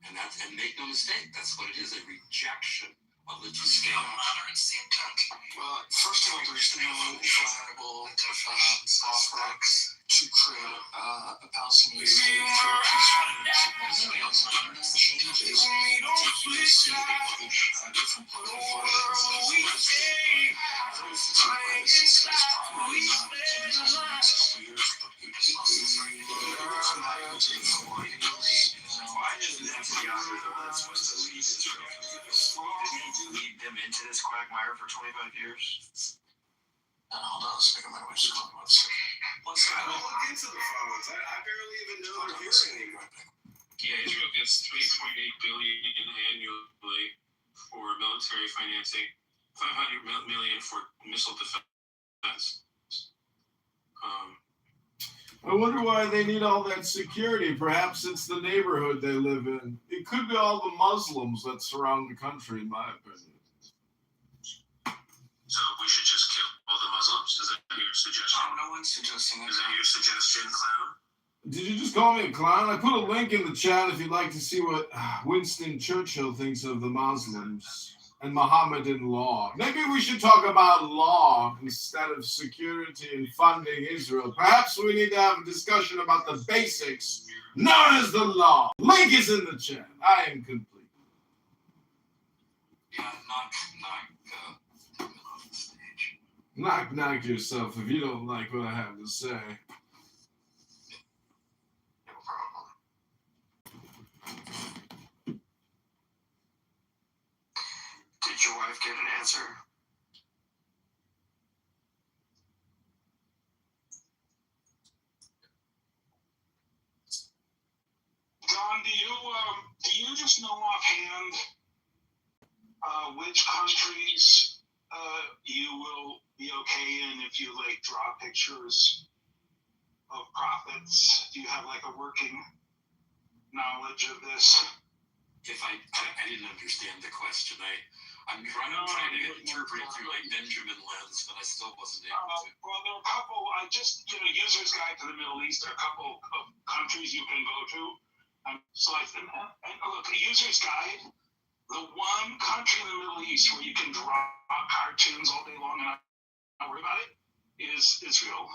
and make no mistake, that's what it is, a rejection of the two-state option. It's the intent. Well, first of all, there's no viable offer to create a Palestinian state through a peaceful changes. You see different political parties. Very situations. It's probably not in the next couple of years, but it's come back into the fore. Why doesn't Netanyahu know that's supposed to lead Israel? Didn't he lead them into this quagmire for 25 years? Hold on a second, my wife's calling. Let's look into the phones. I barely even know they're here anymore. Yeah, Israel gets $3.8 billion annually for military financing, $500 million for missile defense. I wonder why they need all that security. Perhaps it's the neighborhood they live in. It could be all the Muslims that surround the country, in my opinion. So we should just kill all the Muslims? Is that your suggestion? No one's suggesting that. Is that your suggestion, Clown? Did you just call me a clown? I put a link in the chat if you'd like to see what Winston Churchill thinks of the Muslims and Mohammedan law. Maybe we should talk about law instead of security and funding Israel. Perhaps we need to have a discussion about the basics known as the law. Link is in the chat. I am complete. Yeah, off the stage. Knock yourself if you don't like what I have to say. Did your wife get an answer? Don, do you just know offhand which countries you will be okay in if you draw pictures of profits? Do you have a working knowledge of this? If I didn't understand the question. I'm trying to interpret it through like Benjamin lens, but I still wasn't able to. Well, there are a couple. User's Guide to the Middle East. There are a couple of countries you can go to. So and look, a User's Guide. The one country in the Middle East where you can draw cartoons all day long and not worry about it is Israel.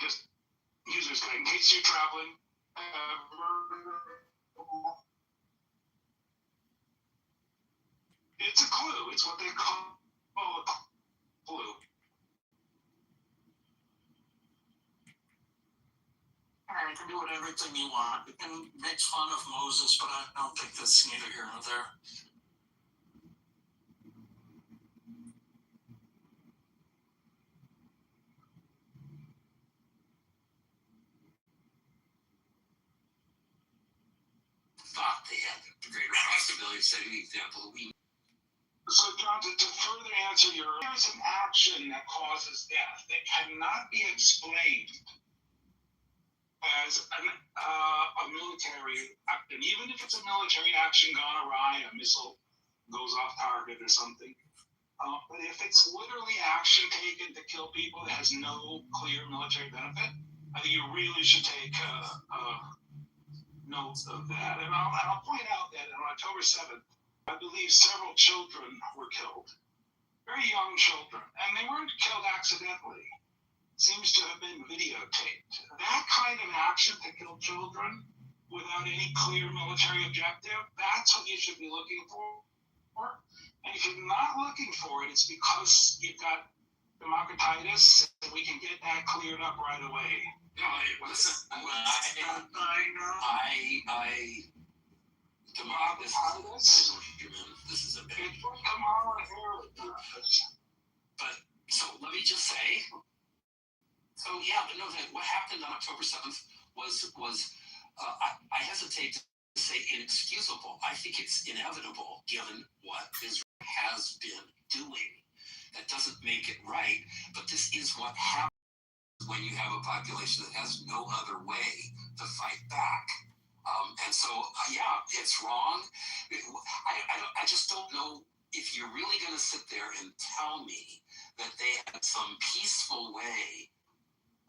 Just User's Guide in case you're traveling. It's a clue. It's what they call a clue. You can do everything you want. You can make fun of Moses, but I don't think that's neither here nor there. Thought they had the greater possibility of setting the example. So, John, to further answer there's an action that causes death that cannot be explained as a military action, even if it's a military action gone awry, a missile goes off target or something. But if it's literally action taken to kill people that has no clear military benefit, I think you really should take note of that. And I'll point out that on October 7th, I believe several children were killed, very young children, and they weren't killed accidentally. Seems to have been videotaped. That kind of action to kill children without any clear military objective, that's what you should be looking for. And if you're not looking for it, it's because you've got democratitis, and we can get that cleared up right away. No, listen, this is a big. But so let me just say. So yeah, but no, what happened on October 7th was I hesitate to say inexcusable. I think it's inevitable given what Israel has been doing. That doesn't make it right, but this is what happens when you have a population that has no other way to fight back. And so, yeah, it's wrong. I just don't know if you're really going to sit there and tell me that they had some peaceful way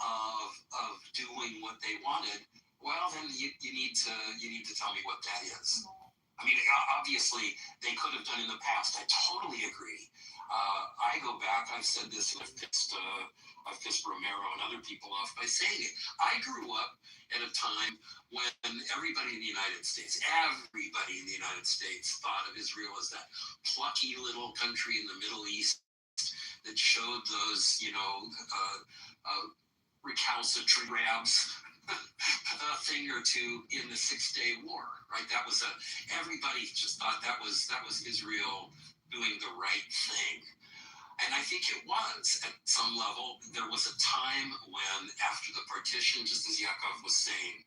of doing what they wanted. Well, then you need to tell me what that is. I mean, obviously, they could have done in the past. I totally agree. I go back, I've said this, I've pissed Romero and other people off by saying it. I grew up at a time when everybody in the United States thought of Israel as that plucky little country in the Middle East that showed those, recalcitrant Arabs a thing or two in the 6-Day War, right? That was everybody just thought that was Israel doing the right thing. And I think it was at some level. There was a time when, after the partition, just as Yaakov was saying,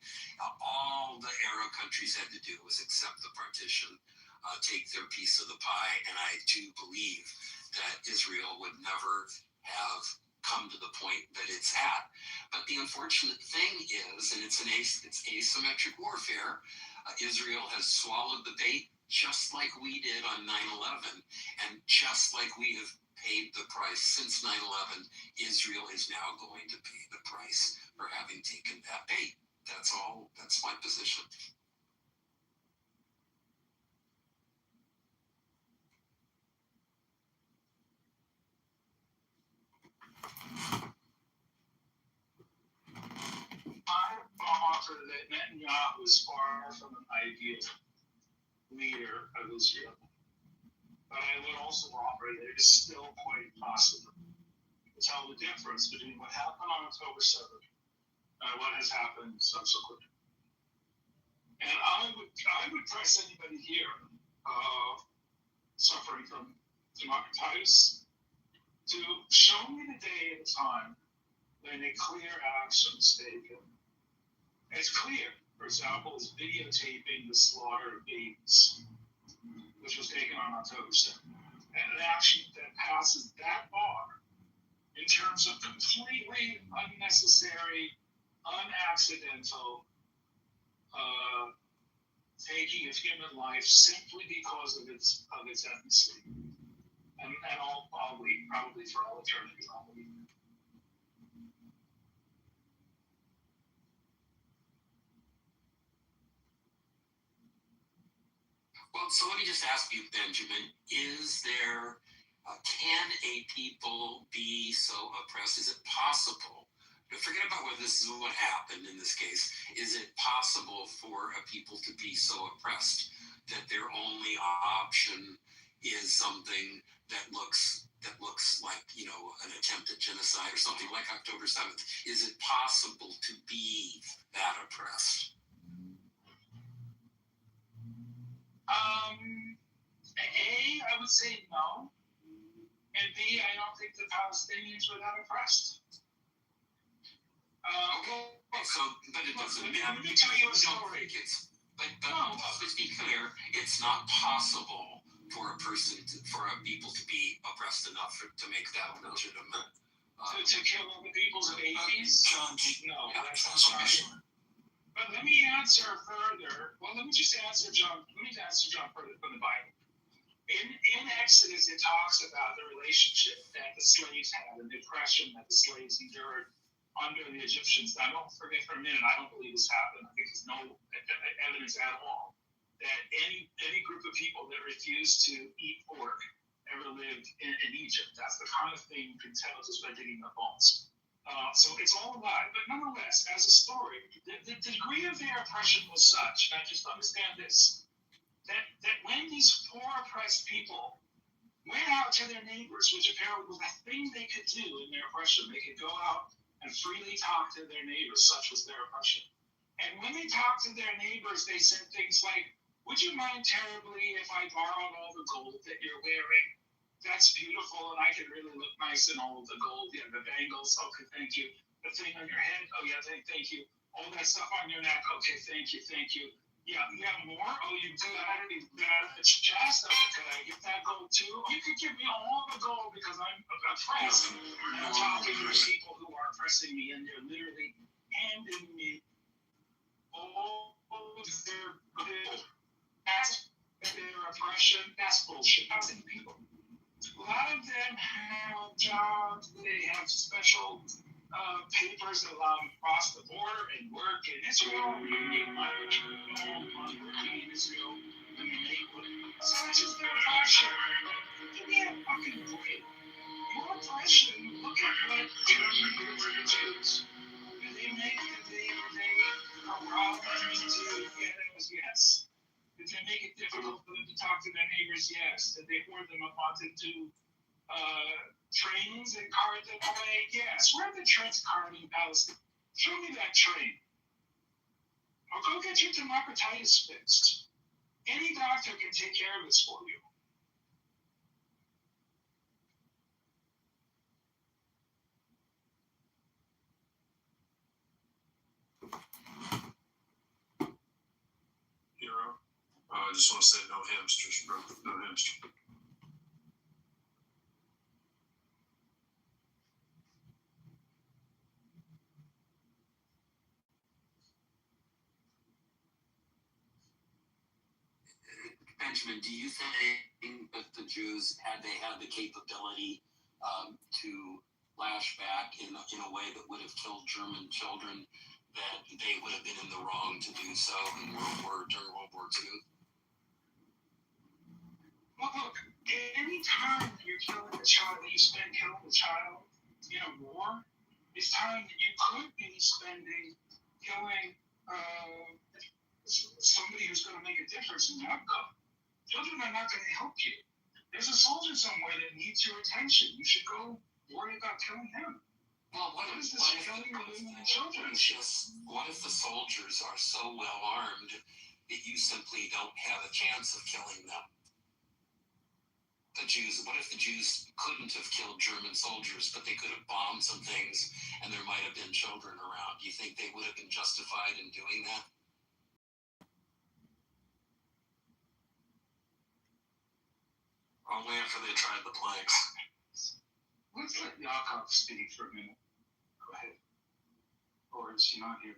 all the Arab countries had to do was accept the partition, take their piece of the pie, and I do believe that Israel would never have come to the point that it's at. But the unfortunate thing is, and it's asymmetric warfare, Israel has swallowed the bait just like we did on 9/11, and just like we have paid the price since 9/11, Israel is now going to pay the price for having taken that bait. That's all. That's my position. I offer that Netanyahu is far from an ideal leader of Israel. But I would also offer that it is still quite possible to tell the difference between what happened on October 7th and what has happened subsequently. And I would press anybody here suffering from democratitis to show me the day and time when a clear action was taken. It's clear, for example, is videotaping the slaughter of babies, which was taken on October 7th. And an action that passes that bar in terms of completely unnecessary, unaccidental taking of human life simply because of its ethnicity. and all probably for all eternity. Well, so let me just ask you, Benjamin, can a people be so oppressed? Is it possible? Forget about whether this is what happened in this case. Is it possible for a people to be so oppressed that their only option is something that looks like, an attempt at genocide or something like October 7th? Is it possible to be that oppressed? I would say no. And B, I don't think the Palestinians were that oppressed. But it doesn't matter. Let me tell you a story. Let's be clear, it's not possible for a people to be oppressed enough to make that legitimate. To kill other people's babies? No, that's not possible. But let me answer further. Well, let me answer John further from the Bible. In Exodus, it talks about the relationship that the slaves had and the oppression that the slaves endured under the Egyptians. Now, don't forget for a minute, I don't believe this happened. I think there's no evidence at all that any group of people that refused to eat pork ever lived in Egypt. That's the kind of thing you can tell just by digging the bones. So it's all a lie. But nonetheless, as a story, the degree of their oppression was such, and I just understand this, that when these poor oppressed people went out to their neighbors, which apparently was a thing they could do in their oppression, they could go out and freely talk to their neighbors, such was their oppression. And when they talked to their neighbors, they said things like, would you mind terribly if I borrowed all the gold that you're wearing? That's beautiful, and I can really look nice in all of the gold. Yeah, the bangles, okay, thank you. The thing on your head, oh yeah, thank you. All that stuff on your neck, okay, thank you. Yeah, you have more? Oh, you got a chest? Okay, can I get that gold too? You could give me all the gold because I'm oppressed. And I'm talking to people who are oppressing me, and they're literally handing me all their gold. That's their oppression. That's bullshit. That's in people. A lot of them have jobs. They have special papers that allow them to cross the border and work in Israel. You make money working in Israel and you make money. So that's just their oppression. Give me a fucking break. Your oppression, look at what Germany did to the Jews. Did they make a problem to get it? Yes. Did they make it difficult for them to talk to their neighbors? Yes. Did they hoard them up onto trains and cart them away? Yes. Where are the trains carting Palestine? Show me that train. Or go get your dermatitis fixed. Any doctor can take care of this for you. Hero. I just want to say no hamsters, bro. No hamsters. Benjamin, do you think that the Jews, had they had the capability to lash back in a way that would have killed German children, that they would have been in the wrong to do so during World War II? Well, look, any time you're killing a child, that you spend killing a child in a war, it's time that you could be spending killing somebody who's going to make a difference in the outcome. Children are not going to help you. There's a soldier somewhere that needs your attention. You should go worry about killing him. Well, what if the soldiers are so well armed that you simply don't have a chance of killing them? What if the Jews couldn't have killed German soldiers, but they could have bombed some things and there might have been children around? Do you think they would have been justified in doing that? Only after they tried the planks. Let's let Yakov speak for a minute. Go ahead. Or is she not here?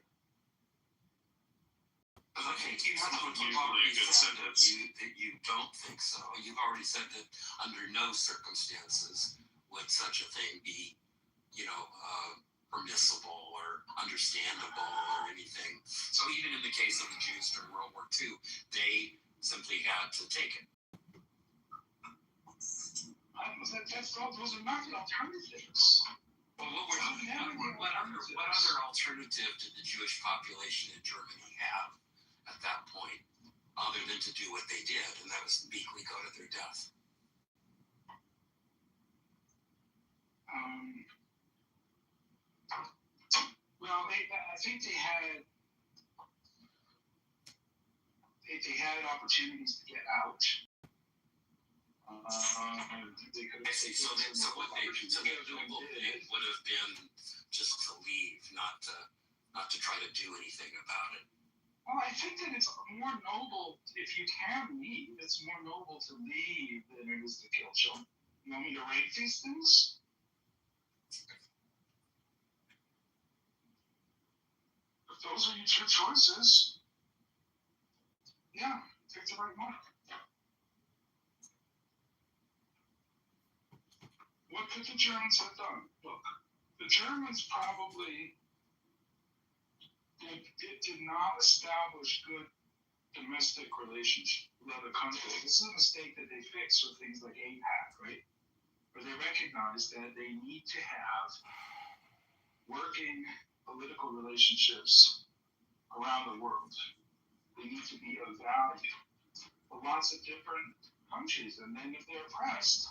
Okay, That's you've usually already a good said sentence. that you don't think so. You've already said that under no circumstances would such a thing be, permissible or understandable or anything. So even in the case of the Jews during World War II, they simply had to take it. Those are not the alternatives. Well, what other alternative did the Jewish population in Germany have at that point, other than to do what they did, and that was meekly go to their death? Well, I think they had opportunities to get out. I see. So what they would have been just to leave, not to try to do anything about it. Well, I think that it's more noble if you can leave. It's more noble to leave than it is to kill children. You want me to rate these things? If those are your two choices, yeah, pick the right one. What could the Germans have done? Look, the Germans probably did not establish good domestic relations with other countries. This is a mistake that they fixed with things like AIPAC, right? Where they recognized that they need to have working political relationships around the world. They need to be of value for lots of different countries. And then if they're pressed,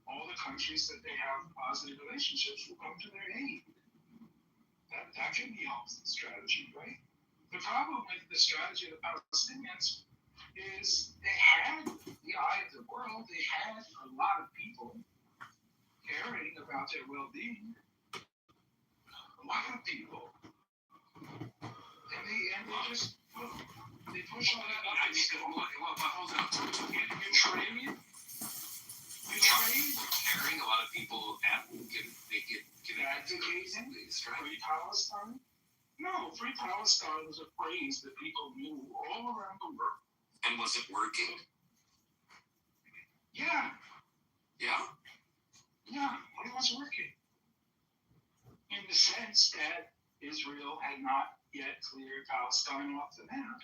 all the countries that they have positive relationships will come to their aid. That can be a strategy, right? The problem with the strategy of the Palestinians is they had the eye of the world. They had a lot of people caring about their well-being. A lot of people. And they just they push all that up. Hold on. You trade. Caring, a lot of people advocating free Palestine. No, free Palestine was a phrase that people knew all around the world. And was it working? Yeah. Yeah? Yeah, it was working. In the sense that Israel had not yet cleared Palestine off the map.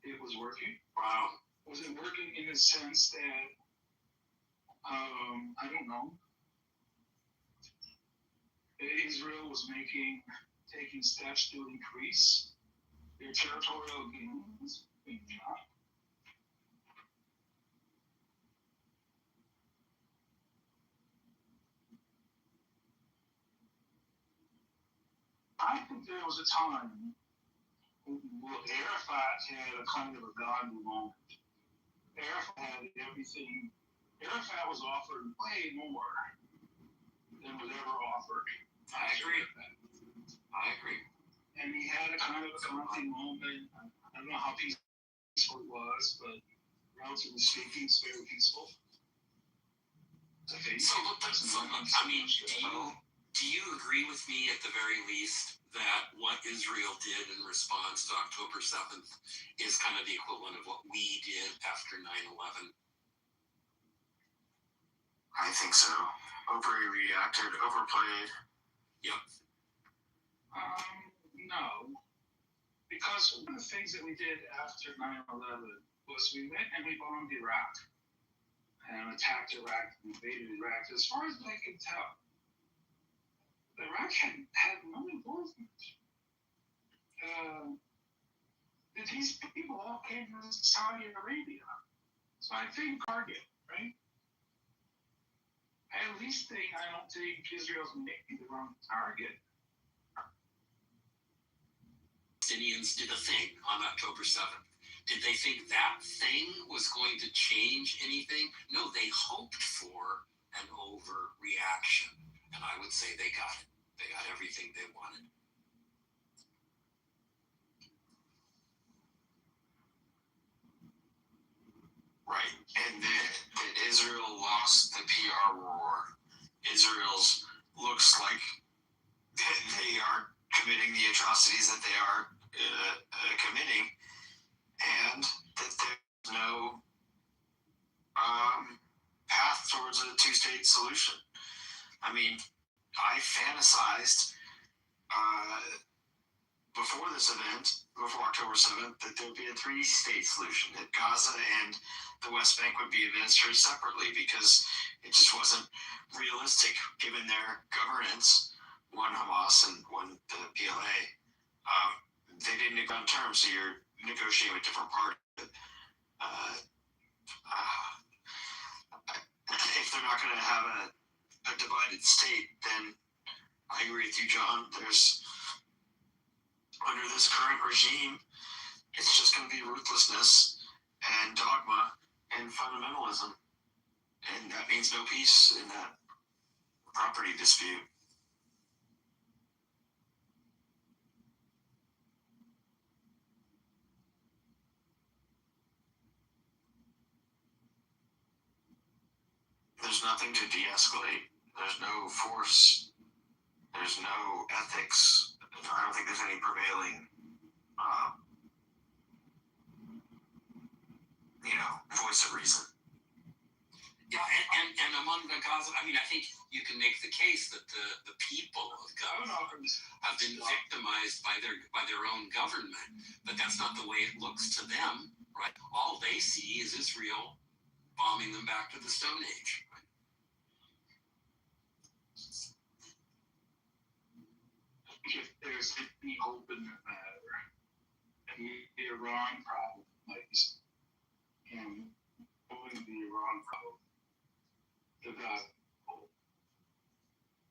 It was working. Wow. Was it working in the sense that, I don't know, Israel was taking steps to increase their territorial gains? Maybe not. I think there was a time where Arafat had a kind of a godly moment. Arafat had everything. Arafat was offered way more than was ever offered. I agree. And he had a kind of a godly moment. I don't know how peaceful it was, but relatively speaking, it's very peaceful. Okay. So I mean, do you agree with me at the very least that what Israel did in response to October 7th is kind of the equivalent of what we did after 9/11? I think so. Overreacted, overplayed. Yep. No. Because one of the things that we did after 9/11 was we went and we bombed Iraq and attacked Iraq and invaded Iraq. As far as I can tell, Iraq had no involvement. These people all came from Saudi Arabia. So I think target, right? I at least think I don't think Israel's making the wrong target. Palestinians did a thing on October 7th. Did they think that thing was going to change anything? No, they hoped for an overreaction. And I would say they got it. They got everything they wanted. Right. And then Israel lost the PR war. Israel's looks like they are committing the atrocities that they are committing. solution. I mean, I fantasized before this event, before October 7th, that there would be a three-state solution, that Gaza and the West Bank would be administered separately because it just wasn't realistic given their governance, one Hamas and one the PLA. They didn't agree on terms, so you're negotiating with different parties. If they're not going to have a divided state, then I agree with you, John. Under this current regime, it's just going to be ruthlessness and dogma and fundamentalism. And that means no peace in that property dispute. There's nothing to de-escalate. There's no force. There's no ethics. I don't think there's any prevailing, voice of reason. Yeah, and among the Gaza, I mean, I think you can make the case that the people of Gaza have been victimized by their own government, but that's not the way it looks to them, right? All they see is Israel bombing them back to the Stone Age. Right? If there's any hope in the matter, the Iran problem might be, and owing the Iran problem, the Gaza problem.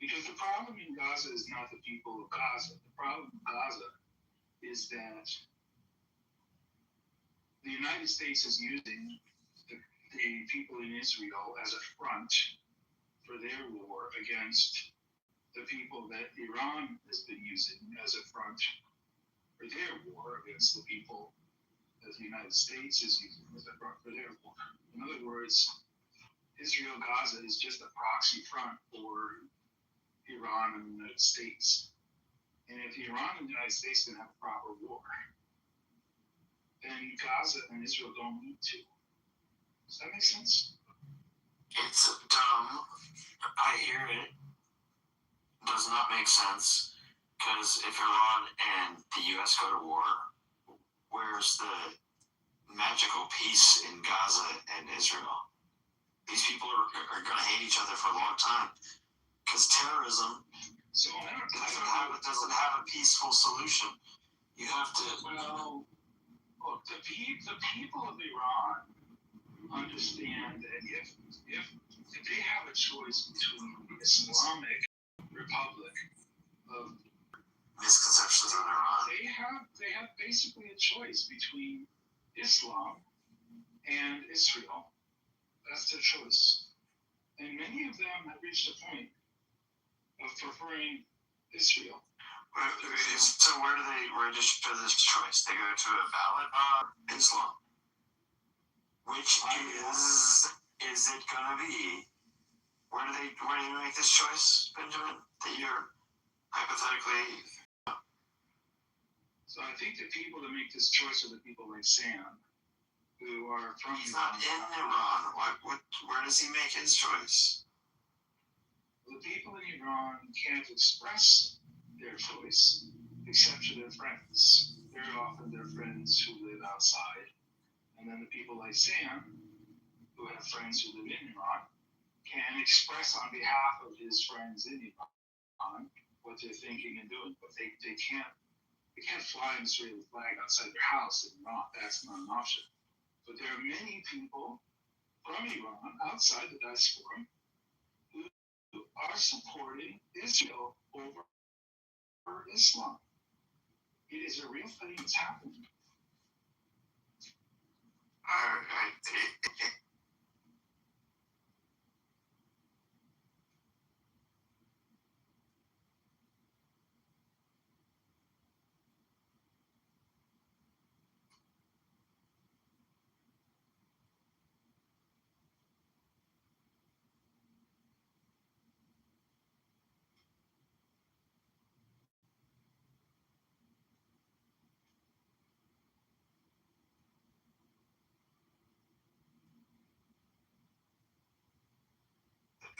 Because the problem in Gaza is not the people of Gaza. The problem in Gaza is that the United States is using the people in Israel as a front for their war against the people that Iran has been using as a front for their war against the people that the United States is using as a front for their war. In other words, Israel-Gaza is just a proxy front for Iran and the United States. And if Iran and the United States can have a proper war, then Gaza and Israel don't need to. Does that make sense? It's dumb. I hear it. Does not make sense. Because if Iran and the U.S. go to war, where's the magical peace in Gaza and Israel? These people are going to hate each other for a long time. Because terrorism doesn't have a peaceful solution. You have to... Well, look, the people of Iran understand that if they have a choice between the Islamic Republic of misconceptions on Iran. They have basically a choice between Islam and Israel. That's their choice. And many of them have reached a point of preferring Israel. So where do they register this choice? They go to a ballot on Islam. Which is it gonna be? Where do they make this choice, Benjamin? That you're hypothetically. So I think the people that make this choice are the people like Sam, who are from. He's not in Iran. Where does he make his choice? The people in Iran can't express their choice except to their friends. Very often they're friends who live outside. And then the people like Sam, who have friends who live in Iran, can express on behalf of his friends in Iran what they're thinking and doing. But they can't fly an Israeli flag outside their house in Iran. That's not an option. But there are many people from Iran outside the diaspora who are supporting Israel over Islam. It is a real thing that's happening.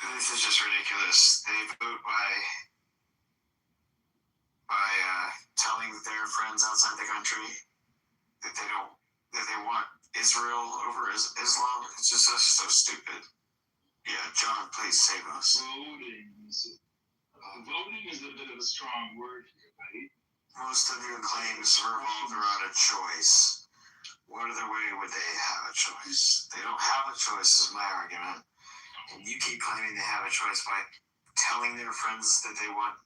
This is just ridiculous. They vote by telling their friends outside the country that they want Israel over Islam. It's just so stupid. Yeah, John, please save us. Voting is a bit of a strong word here, right? Most of you claim to revolve around a choice. What other way would they have a choice? They don't have a choice, is my argument. And you keep claiming they have a choice by telling their friends that they want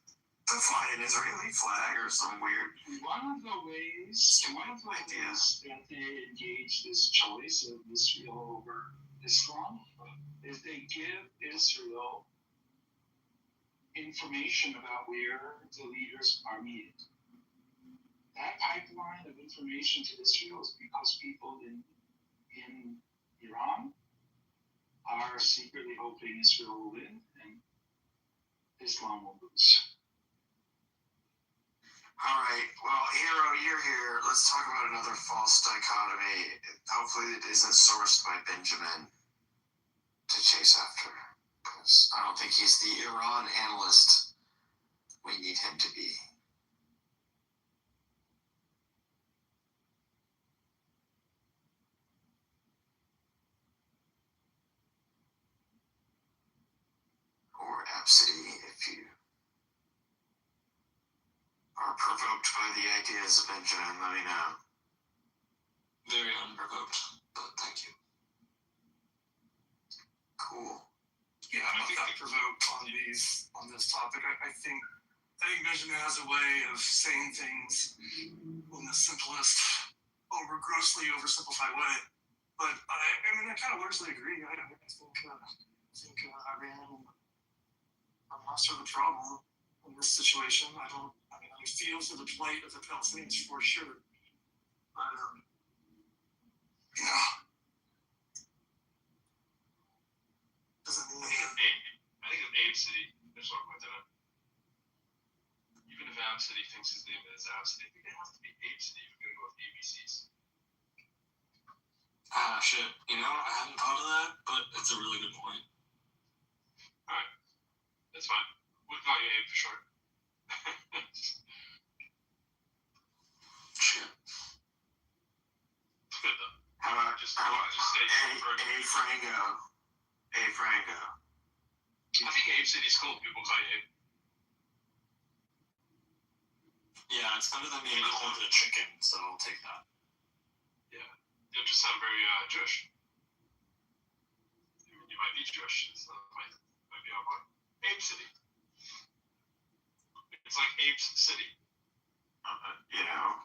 to fly an Israeli flag or some weird. One of the ways that they engage this choice of Israel over Islam is they give Israel information about where the leaders are needed. That pipeline of information to Israel is because people in Iran are secretly hoping Israel will win and Islam will lose. All right. Well, Hero, you're here. Let's talk about another false dichotomy. Hopefully it isn't sourced by Benjamin to chase after. Because I don't think he's the Iran analyst we need him to be. Or Absidy, if you are provoked by the ideas of Benjamin, let me know. Very unprovoked, but thank you. Cool. Yeah, I'm not that provoked on this topic. I think Benjamin has a way of saying things in the simplest, grossly oversimplified way. But I mean, I kind of largely agree. I think Iran are master of the problem in this situation. I feel for the plight of the Palestinians for sure. But doesn't mean. I think of Abe City. I just want to point that out. Even if Ab City thinks his name is Ab City, I think it has to be Abe City if you're going to go with ABCs. Shit. You know, I hadn't thought of that, but it's a really good point. Alright. That's fine. We'll call you Abe for short. Shit. It's good though. How about just say Frango? Hey, Frango. I think Abe City's cool. People call you Abe. Yeah, it's better than being called a chicken, so I'll take that. Yeah. You just sound very Jewish. You might be Jewish. It might be on point. Abe City. It's like Abe's City. You know,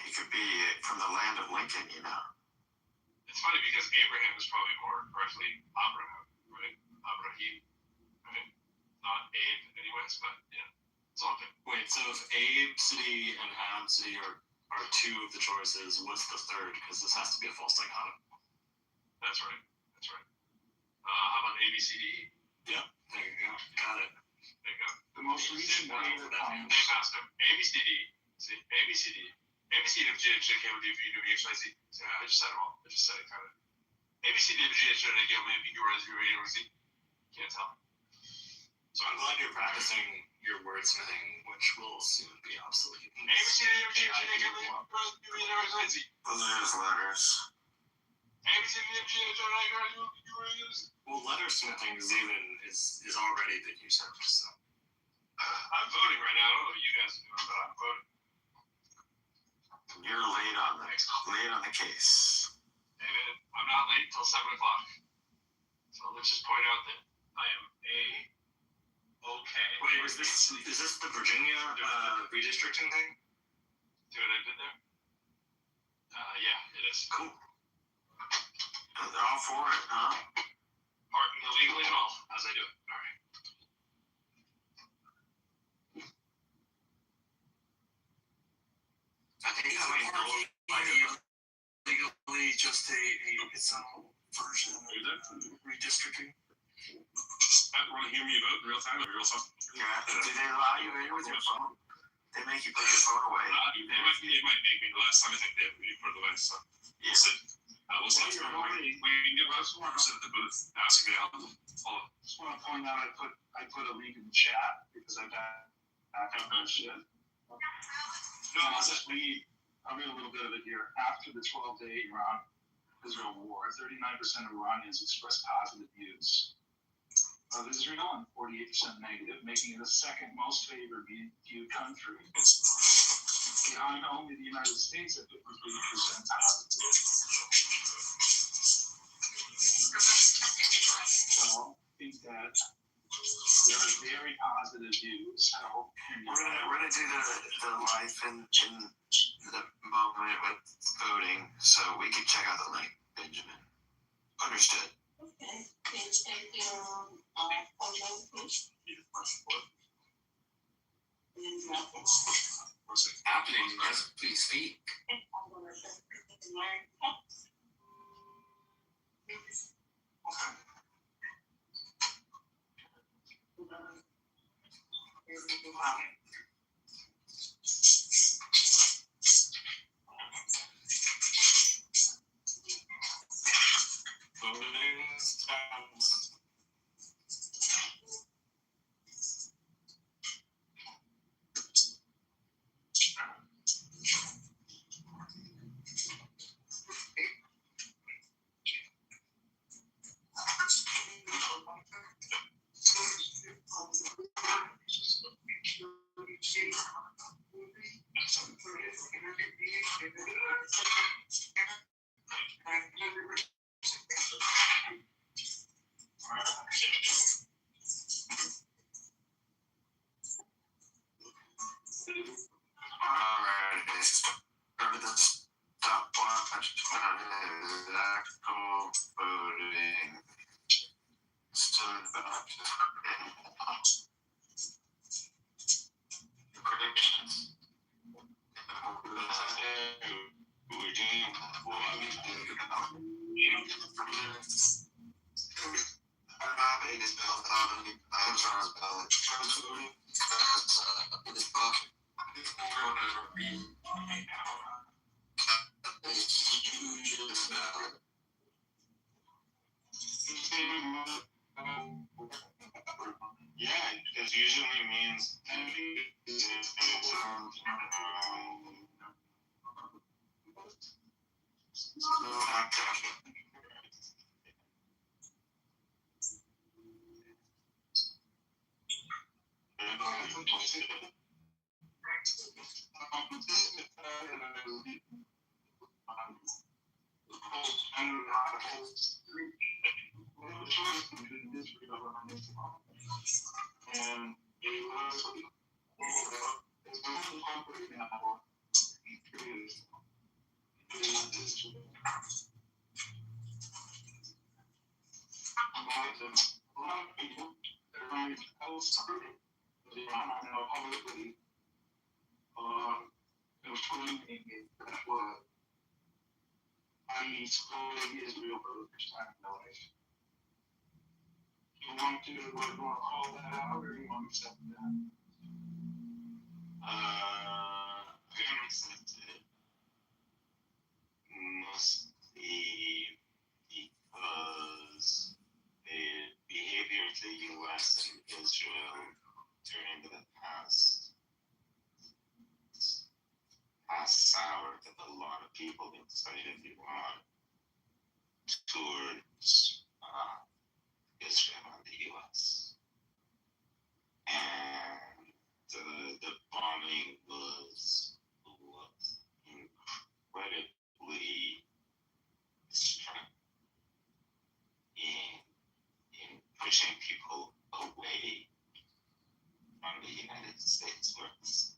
he could be from the land of Lincoln, you know. It's funny because Abraham is probably more correctly Abraham, right? Abraham, right? Not Abe anyways, but yeah, it's all good. Wait, so if Abe City and Ab City are two of the choices, what's the third? Because this has to be a false dichotomy. That's right. That's right. How about ABCDE? Yep, there you go. Got it. There you go. The most recent data comes. Hey, Pastor. ABCDE. See, ABCDE. ABCDFGHKWDVWXYZ. See, I just said it all. I just said it kind of. ABCDFGHKWDVWXYZ. Can't tell. So I'm glad you're practicing your wordsmithing, which will soon be obsolete. ABCDFGHKWDVWXYZ. Those are just letters. Well, lettersmithing is already the use of, so. I'm voting right now. I don't know what you guys are doing, but I'm voting. You're late on the case. Hey man, I'm not late until 7 o'clock. So let's just point out that I am okay. Wait, is this the Virginia redistricting thing? See what I did there? Yeah, it is. Cool. They're all for it, huh? Parking illegally and all, as I do it. All right. I think legally just its own version of redistricting. Want to hear me vote in real time or real fast? Yeah. Do they allow you in with your phone? They make you put your phone away. It might make me. The last time I think they put it away, so. Yeah. So, I We'll see. We can give us one at the booth. Ask available. Just want to point out, I put a link in the chat because I back up that shit. No, I'll just read. I'll read a little bit of it here. After the 12-day Iran-Israel war, 39% of Iranians expressed positive views of Israel and 48% negative, making it the second most favored viewed country, behind only the United States at 53% positive. So I think that there are very positive views. We're gonna do the life in the moment with voting, so we can check out the link, Benjamin. Understood. Okay, please take your photo, please. What's happening as we speak? Yeah, because usually means Israel for the first time in my life. You want to call that out, or do you want me to step it down? I don't accept it. Mostly because the behavior of the U.S. and Israel during the past soured a lot of people inside of Iran towards Israel and the U.S. And the bombing was incredibly destructive in pushing people away from the United States. Whereas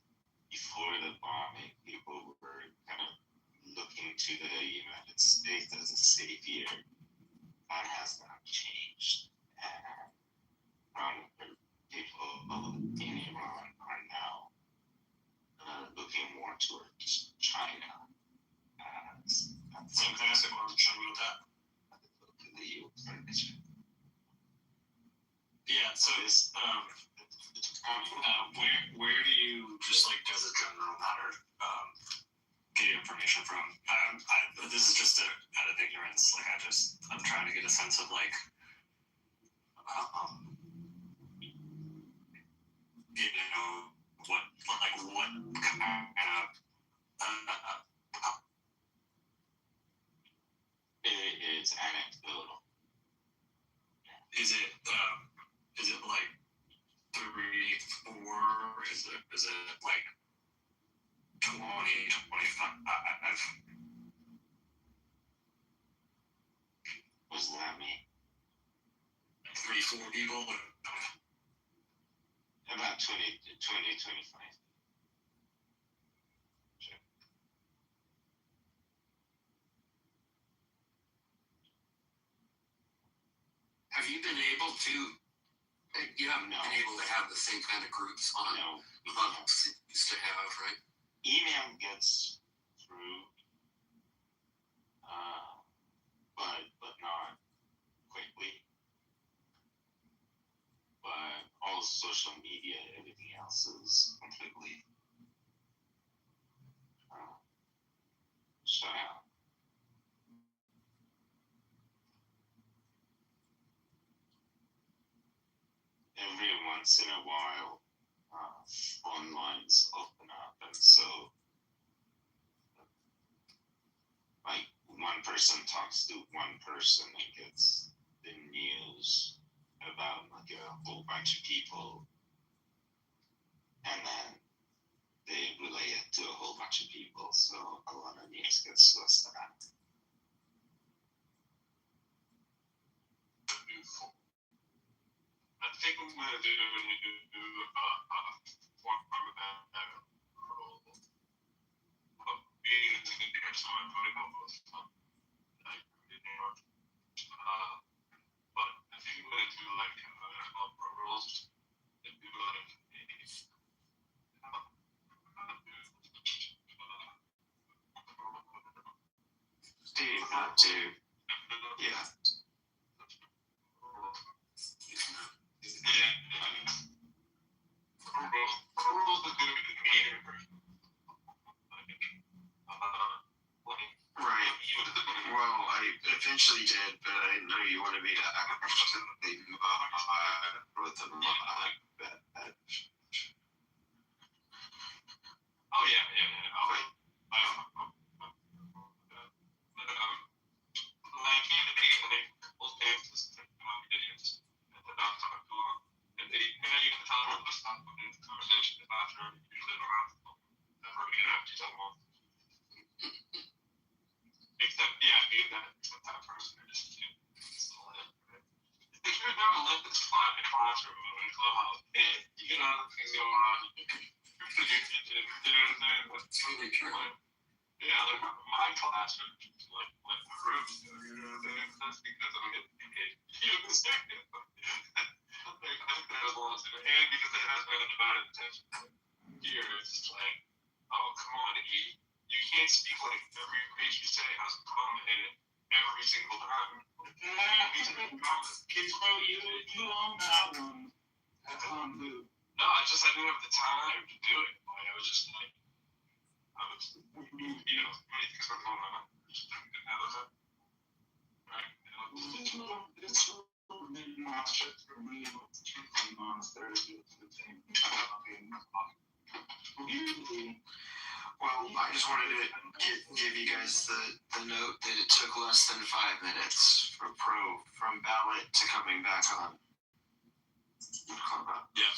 before the bombing, people were kind of looking to the United States as a savior. That has not changed. And people in Iran are now looking more towards China. So can I ask a question about that? Yeah, so it's where do you, just like as a general matter, give information from. This is just out of ignorance. Like I'm trying to get a sense of like, what kind of. It's anecdotal. Is it like 3, 4? Is it like 20, 25? What does that mean? 3, 4 people? About 20, 25. Have you been able to? You haven't been able to have the same kind of groups on levels you used to have, right? Email gets through, but not quickly. But all social media, everything else is completely shut out. Every once in a while, phone lines open up, and so like one person talks to one person and gets the news about like a whole bunch of people, and then they relay it to a whole bunch of people, so a lot of news gets lost in that. I think I'm gonna do one part of that role. Being in the next one, putting all those like but I think I'm gonna do like roles and do like Not to, yeah. Right. Well, I eventually did, but I didn't know you wanted me to actually with the oh yeah. Except, being that person, I just can't install it. If you've never lived this flat in a classroom in a clubhouse, you get other things going on. It's really true. Yeah, like my classroom, like groups, that's because I'm getting paid. You understand? Like, I think that has a lot to do, and because it has been divided attention. Here, it's just like, oh, come on, E. You can't speak like every phrase you say has a comma in it every single time. Kids, bro, you own that one. That's on blue. No, I didn't have the time to do it. Like, I was just like, many things were going on. I just didn't have the time. Right? This little mid-march for me was 2 months, 30 to the same. Well, I just wanted to give you guys the note that it took less than 5 minutes from ballot to coming back on. Yeah,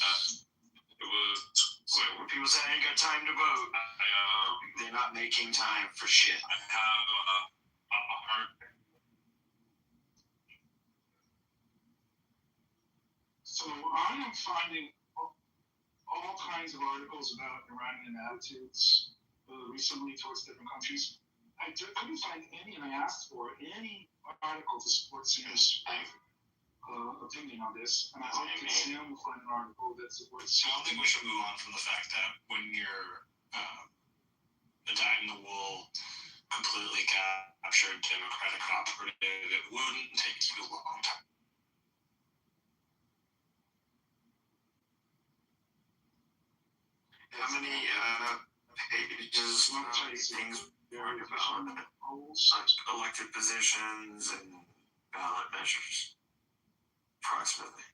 it was. When people say I ain't got time to vote, they're not making time for shit. I have a hard. So I am finding all kinds of articles about Iranian attitudes recently towards different countries. I couldn't find any, and I asked for any article to support Sam's opinion on this, and I hope that Sam will find an article that supports. I don't think we should move on from the fact that when you're a dyed-in-the-wool, completely captured Democratic operative, it wouldn't take you a long time. How many pages, things warned about elected positions and ballot measures. Approximately.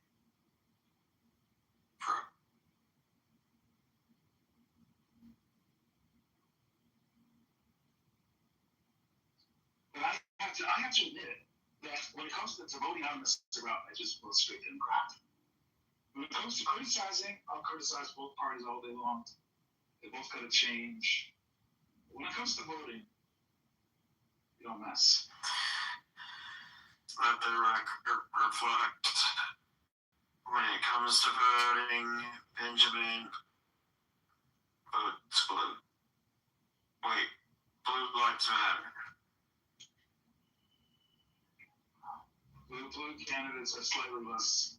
But I have to admit that when it comes to voting, I'm around, I just vote straight Democrat. When it comes to criticizing, I'll criticize both parties all day long. They both got to change. When it comes to voting, you don't mess. Let the record reflect. When it comes to voting, Benjamin votes blue. Wait, blue lives matter. Blue candidates are slightly less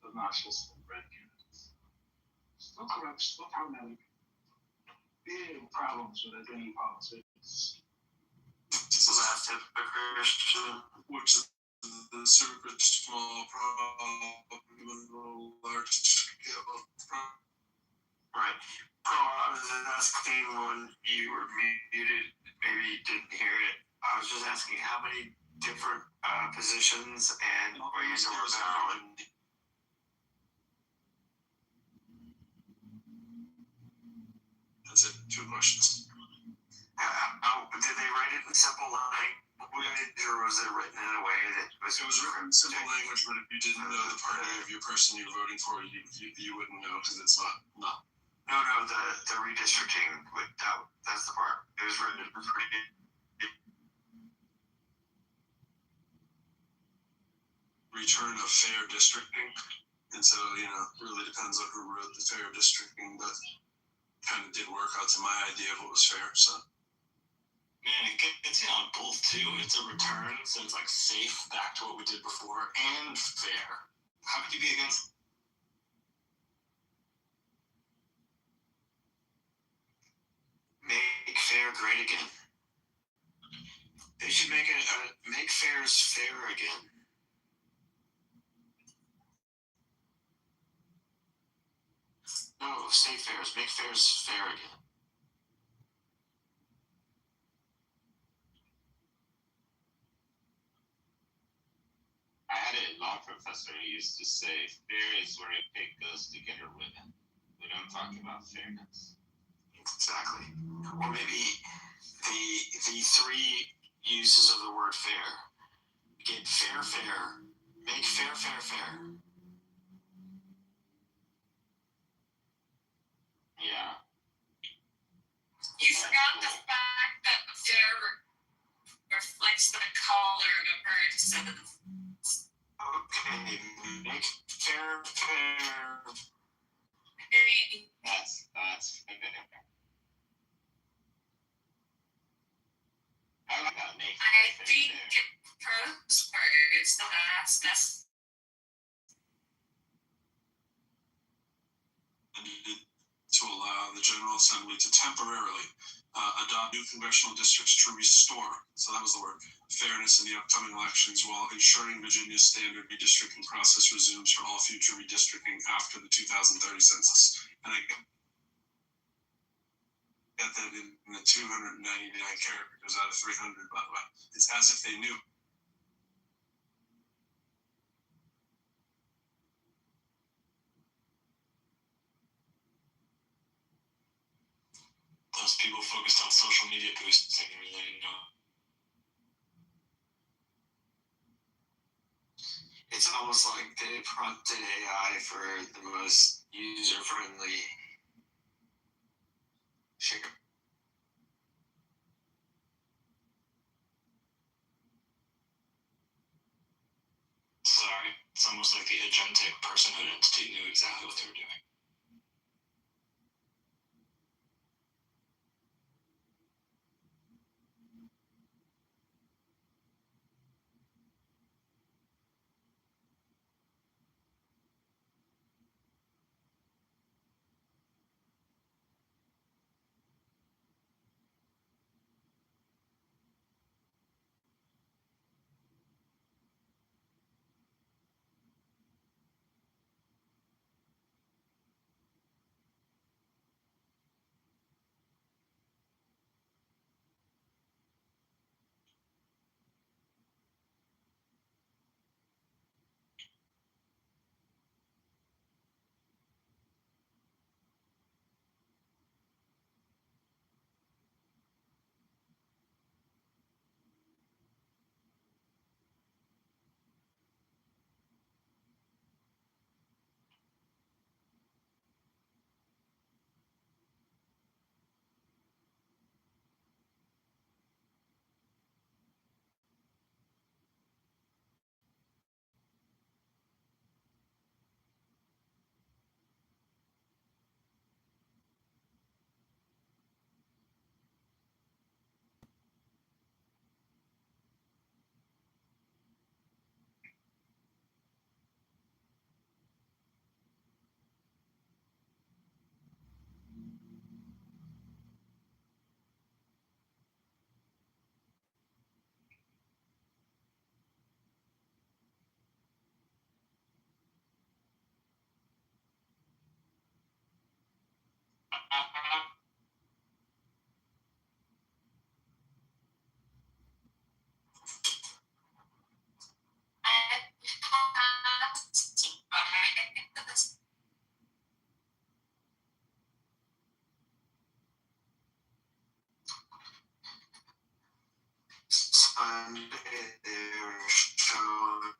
obnoxious than red candidates. Still corrupt, still problematic. Big problems with identity politics. Last of a Christian, which is the super small problem with the large scale problem. Right. I was asking when you were muted, maybe you didn't hear it. I was just asking how many different positions and ways of ballot. That's it. 2 questions. Did they write it in simple language, or was it written in a way that was? It was written in simple language, but if you didn't know the party of your person you're voting for, you wouldn't know because it's not. No, the redistricting. That's the part. It was written pretty. Return of fair districting, and so it really depends on who wrote the fair districting, but kind of did work out to my idea of what was fair. So. Man, it gets you on both too. It's a return, so it's like safe back to what we did before, and fair. How could you be against? Make fair great again. They should make fairs fair again. No, state fairs. Make fairs fair again. I had a law professor who used to say, fair is where a pig goes to get her ribbon. We don't talk about fairness. Exactly. Or maybe the 3 uses of the word fair. Get fair. Make fair. Yeah. You forgot the fact that fair reflects the color of a person. Okay, make fair. That's I like that. Make I think prose words, that's To allow the General Assembly to temporarily adopt new congressional districts to restore, so that was the word, fairness in the upcoming elections while ensuring Virginia's standard redistricting process resumes for all future redistricting after the 2030 census. And I get that in the 299 characters out of 300, by the way. It's as if they knew. Those people focused on social media posting really It's almost like they prompted AI for the most user-friendly share. Sorry, it's almost like the agentic personhood entity knew exactly what they were doing. they were showing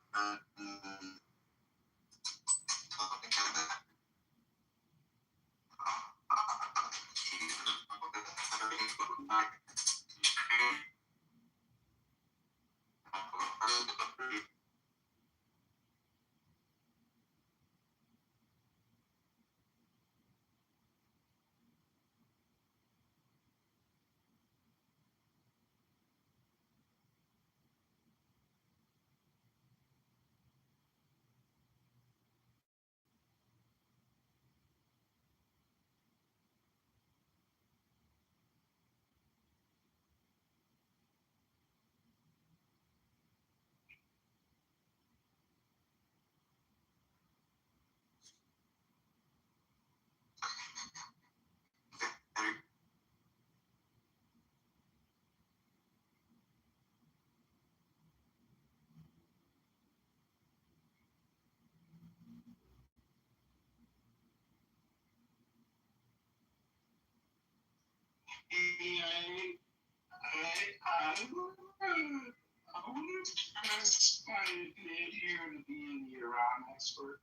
I wonder if you guys might be here to be an Iran expert.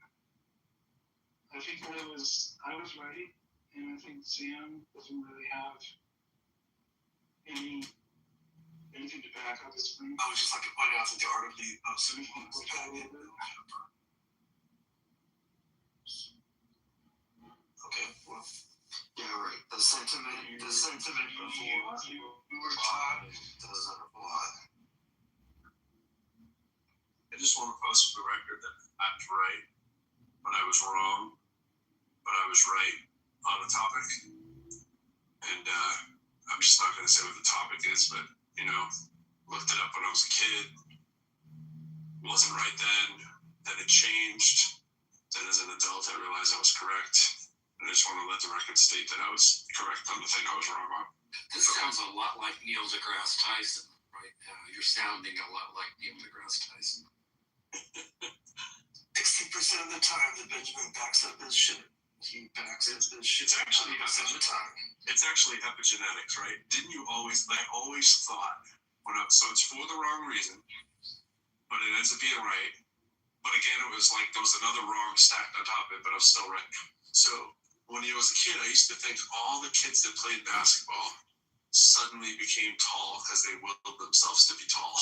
I think I was right, and I think Sam doesn't really have anything to back up his claim. I would just like to point out that the article you posted was patented. Okay, well, yeah, right. The sentiment before we were taught doesn't apply. I just want to post for the record that I was right, but I was wrong, but I was right on the topic. And I'm just not going to say what the topic is, but, you know, looked it up when I was a kid. Wasn't right then it changed. Then as an adult, I realized I was correct. And I just want to let the record state that I was correct on the thing I was wrong on. This sounds a lot like Neil deGrasse Tyson, right? You're sounding a lot like Neil deGrasse Tyson. 60% of the time that Benjamin backs up his shit, he backs up his shit. It's actually of the time. It's actually epigenetics, right? Didn't you always? I always thought so it's for the wrong reason, but it ends up being right. But again, it was like there was another wrong stacked on top of it, but I was still right. So when I was a kid, I used to think all the kids that played basketball suddenly became tall because they willed themselves to be tall.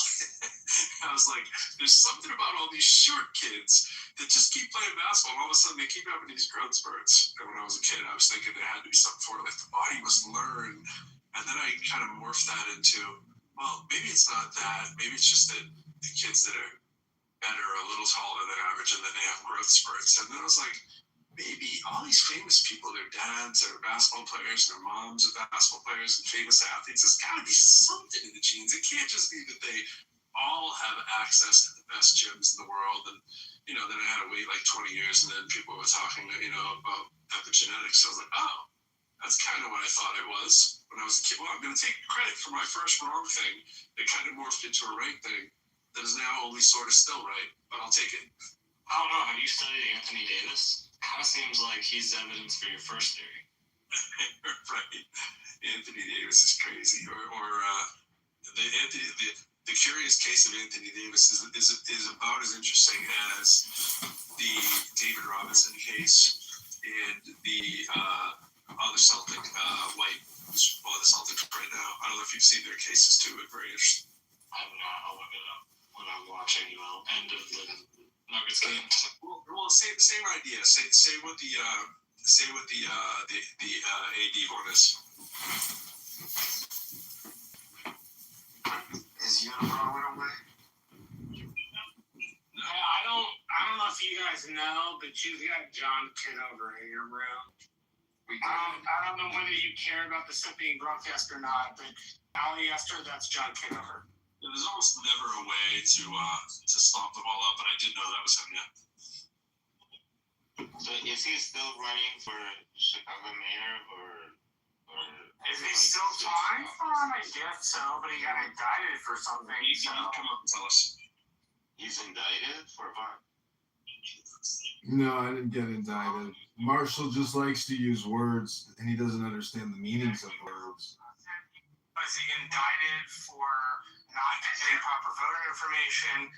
I was like, there's something about all these short kids that just keep playing basketball, and all of a sudden they keep having these growth spurts. And when I was a kid, I was thinking there had to be something for it, like the body must learn. And then I kind of morphed that into, well, maybe it's not that. Maybe it's just that the kids that are better are a little taller than average, and then they have growth spurts. And then I was like, maybe all these famous people, their dads are basketball players, their moms are basketball players and famous athletes. There's got to be something in the genes. It can't just be that they all have access to the best gyms in the world. And, you know, then I had to wait like 20 years, and then people were talking, you know, about epigenetics. So I was like, oh, that's kind of what I thought it was when I was a kid. Well, I'm going to take credit for my first wrong thing. It kind of morphed into a right thing that is now only sort of still right, but I'll take it. I don't know. Have you studied Anthony Davis? Kind of seems like he's evidence for your first theory. Right. Anthony Davis is crazy. The curious case of Anthony Davis is about as interesting as the David Robinson case and the other Celtic, white, the Celtics right now. I don't know if you've seen their cases too, but very interesting. I'm not. I'll look it up when I'm watching end of the Nuggets game. Well, same idea. Say what the AD one is. Is Unibrow went away? I don't know if you guys know, but you've got John Kitover in your room. I don't know whether you care about the stuff being broadcast or not, but Polyester, that's John Kitover. There's almost never a way to stomp them all out, but I did know that was him, yeah. So is he still running for Chicago mayor or is he still trying for him? I guess so, but he got indicted for something. He can come up and tell us. He's indicted for what? No, I didn't get indicted. Marshall just likes to use words, and he doesn't understand the meanings of words. Was he indicted for not paying improper voter information.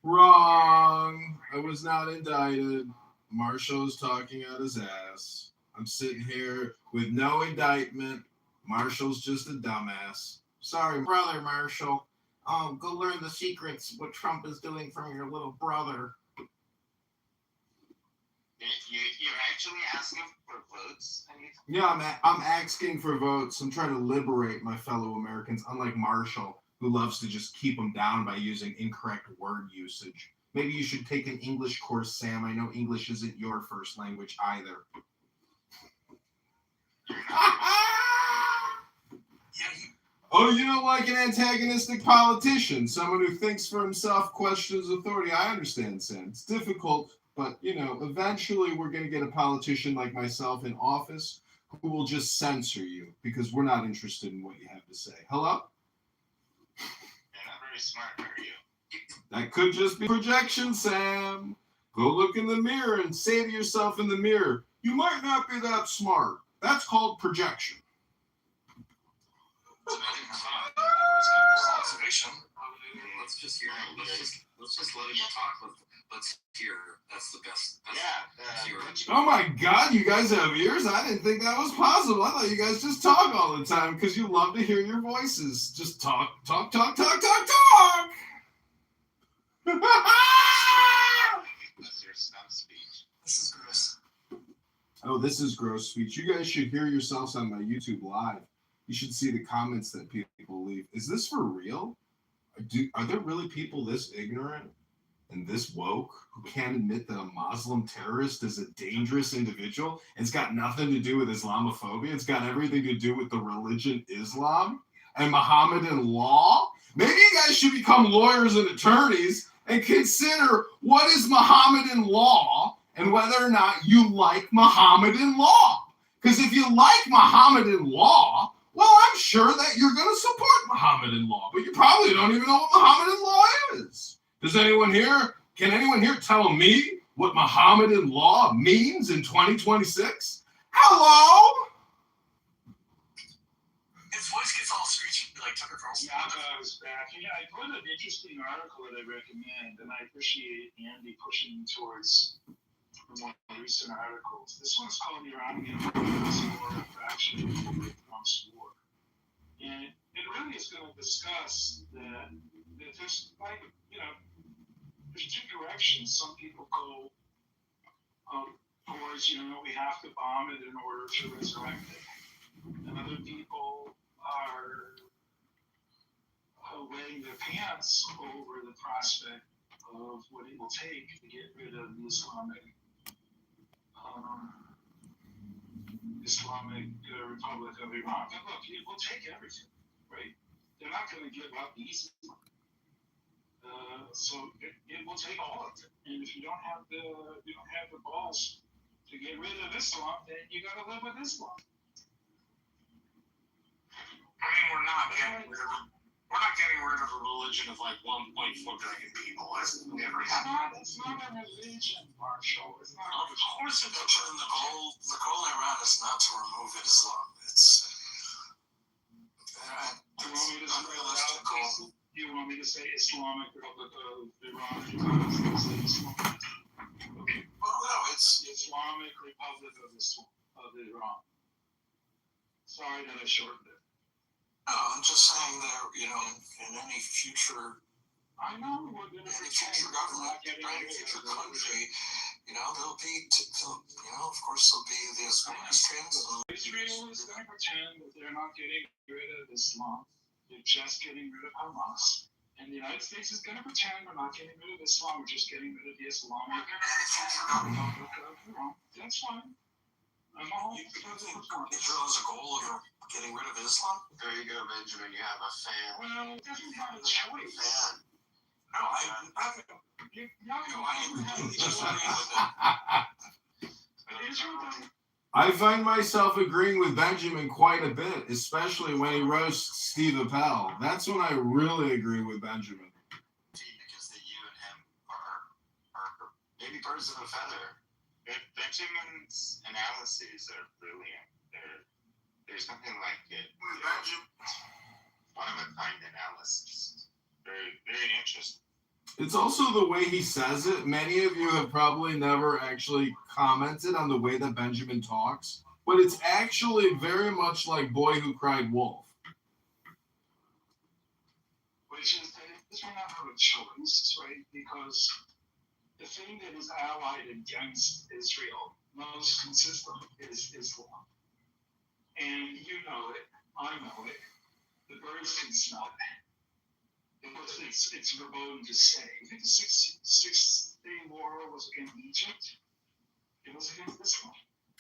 Wrong. I was not indicted. Marshall's talking out his ass. I'm sitting here with no indictment. Marshall's just a dumbass. Sorry, brother Marshall. Go learn the secrets what Trump is doing from your little brother. You're actually asking for votes? Yeah, I'm asking for votes. I'm trying to liberate my fellow Americans, unlike Marshall, who loves to just keep them down by using incorrect word usage. Maybe you should take an English course, Sam. I know English isn't your first language either. Oh, you don't like an antagonistic politician, someone who thinks for himself, questions authority. I understand, Sam. It's difficult, but, eventually we're going to get a politician like myself in office who will just censor you because we're not interested in what you have to say. Hello? You're not very smart, are you? That could just be projection, Sam. Go look in the mirror and say to yourself in the mirror, you might not be that smart. That's called projection. Observation. Let's just hear. Let's just let him talk. Let's hear. That's the best. Hear. Oh my God, you guys have ears? I didn't think that was possible. I thought you guys just talk all the time because you love to hear your voices. Just talk. That's your snub speech. This is gross. Oh, this is gross speech. You guys should hear yourselves on my YouTube live. You should see the comments that people leave. Is this for real? Are there really people this ignorant and this woke who can't admit that a Muslim terrorist is a dangerous individual? It's got nothing to do with Islamophobia. It's got everything to do with the religion Islam and Mohammedan law. Maybe you guys should become lawyers and attorneys and consider what is Mohammedan law and whether or not you like Mohammedan law. Because if you like Mohammedan law, well, I'm sure that you're going to support Mohammedan law, but you probably don't even know what Mohammedan law is. Can anyone here tell me what Mohammedan law means in 2026? Hello? His voice gets all screechy like Tucker Carlson. Naka is back. Yeah, I put an interesting article that I recommend, and I appreciate Andy pushing me towards one of the recent articles. This one's called Iranian War Faction Trump's War. And it really is going to discuss that there's there's two directions. Some people go towards, we have to bomb it in order to resurrect it. And other people are wetting their pants over the prospect of what it will take to get rid of the Islamic Republic of Iran. But look, it will take everything, right? They're not going to give up easily. So it will take all of it. And if you don't have the balls to get rid of Islam, then you got to live with Islam. I mean, we're not getting rid of a religion of like 1.4 billion people. That's never happened. It's not a religion, Marshall. It's not. Of course, the goal in Iran is not to remove Islam. It's unrealistic goal. You want me to say Islamic Republic of Iran? Okay. Well, no, it's Islamic Republic of Iran. Sorry that I shortened it. No, I'm just saying that, in any future government, any future country, there'll be, of course, there'll be the Islamists. Israel is going to pretend that they're not getting rid of Islam. They're just getting rid of Hamas. And the United States is going to pretend we're not getting rid of Islam. We're just getting rid of the Islamic Republic of Iran. That's fine. I'm all for the reform. Israel has a goal of getting rid of Islam? There you go, Benjamin. You have a fan. Well, it doesn't have a choice. No, I find myself agreeing with Benjamin quite a bit, especially when he roasts Steve Appel. That's when I really agree with Benjamin. Because you and him are maybe birds of a feather. Benjamin's analyses are brilliant. There's nothing like it. One of a kind analysis. Very can't just. It's also the way he says it. Many of you have probably never actually commented on the way that Benjamin talks, but it's actually very much like Boy Who Cried Wolf. Which is that it does not have a choice, right? Because the thing that is allied against Israel most consistently is Islam. And you know it, I know it, the birds can smell it. It's verboten to say. You think the Six-Day War was against Egypt? It was against Islam.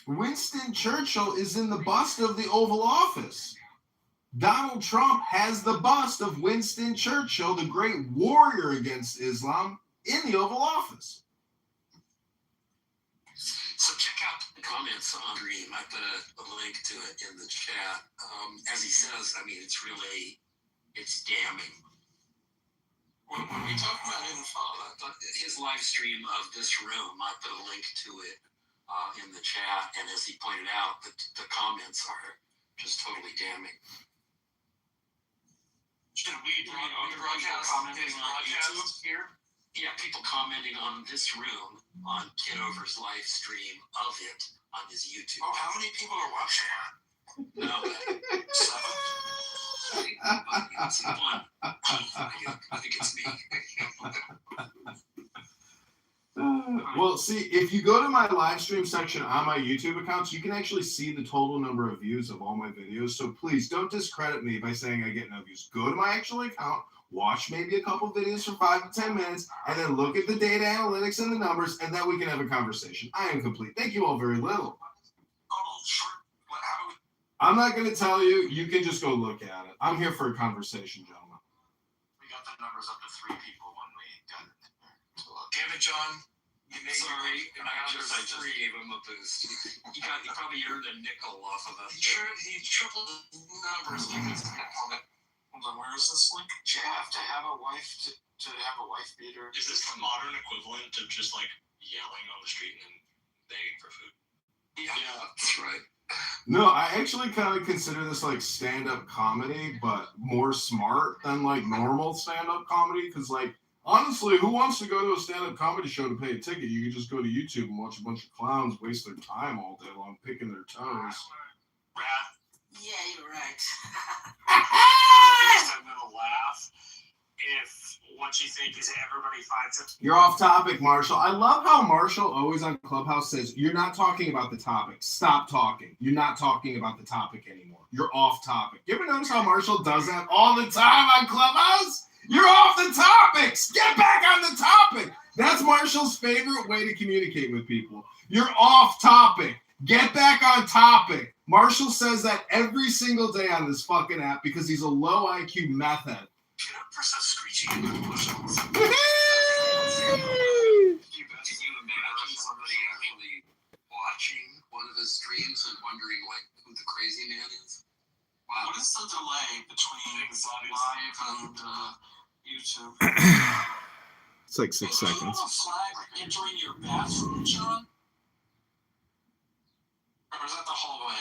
Winston Churchill is in the bust of the Oval Office. Donald Trump has the bust of Winston Churchill, the great warrior against Islam, in the Oval Office. So check out the comments on Dream. I put a link to it in the chat. As he says, I mean, it's damning. When we talk about his live stream of this room, I put a link to it in the chat, and as he pointed out, the comments are just totally damning. Should we broadcast commenting on YouTube here? Yeah, people commenting on this room on Kitover's live stream of it on his YouTube. Oh, how many people are watching that? No, 7. It's 1. I think it's me. Well, see, if you go to my live stream section on my YouTube accounts, you can actually see the total number of views of all my videos. So please don't discredit me by saying I get no views. Go to my actual account, watch maybe a couple videos for 5 to 10 minutes, and then look at the data analytics and the numbers, and then we can have a conversation. I am complete. Thank you all very little. Oh, sure. I'm not going to tell you. You can just go look at it. I'm here for a conversation, gentlemen. We got the numbers up to 3 people when we got it. Damn it, John. Sorry, I just gave him a boost. He probably earned a nickel off of us. He tripled the numbers. Hold on, where is this link? Jeff, to have a wife beater. Is this the modern equivalent of just like yelling on the street and begging for food? Yeah, that's right. No, I actually kind of consider this like stand-up comedy, but more smart than like normal stand-up comedy. Because like, honestly, who wants to go to a stand-up comedy show to pay a ticket? You can just go to YouTube and watch a bunch of clowns waste their time all day long picking their toes. Yeah, you're right. I'm gonna laugh if what you think is everybody finds it. You're off topic, Marshall. I love how Marshall always on Clubhouse says, you're not talking about the topic. Stop talking. You're not talking about the topic anymore. You're off topic. You ever notice how Marshall does that all the time on Clubhouse? You're off the topics. Get back on the topic. That's Marshall's favorite way to communicate with people. You're off topic. Get back on topic. Marshall says that every single day on this fucking app because he's a low IQ meth head. For some screeching in the bushels. Can you imagine somebody actually watching one of his streams and wondering like who the crazy man is? Wow. What is the delay between live and YouTube? It's like 6 seconds. Do you have a flag entering your bathroom, John? Or is that the hallway?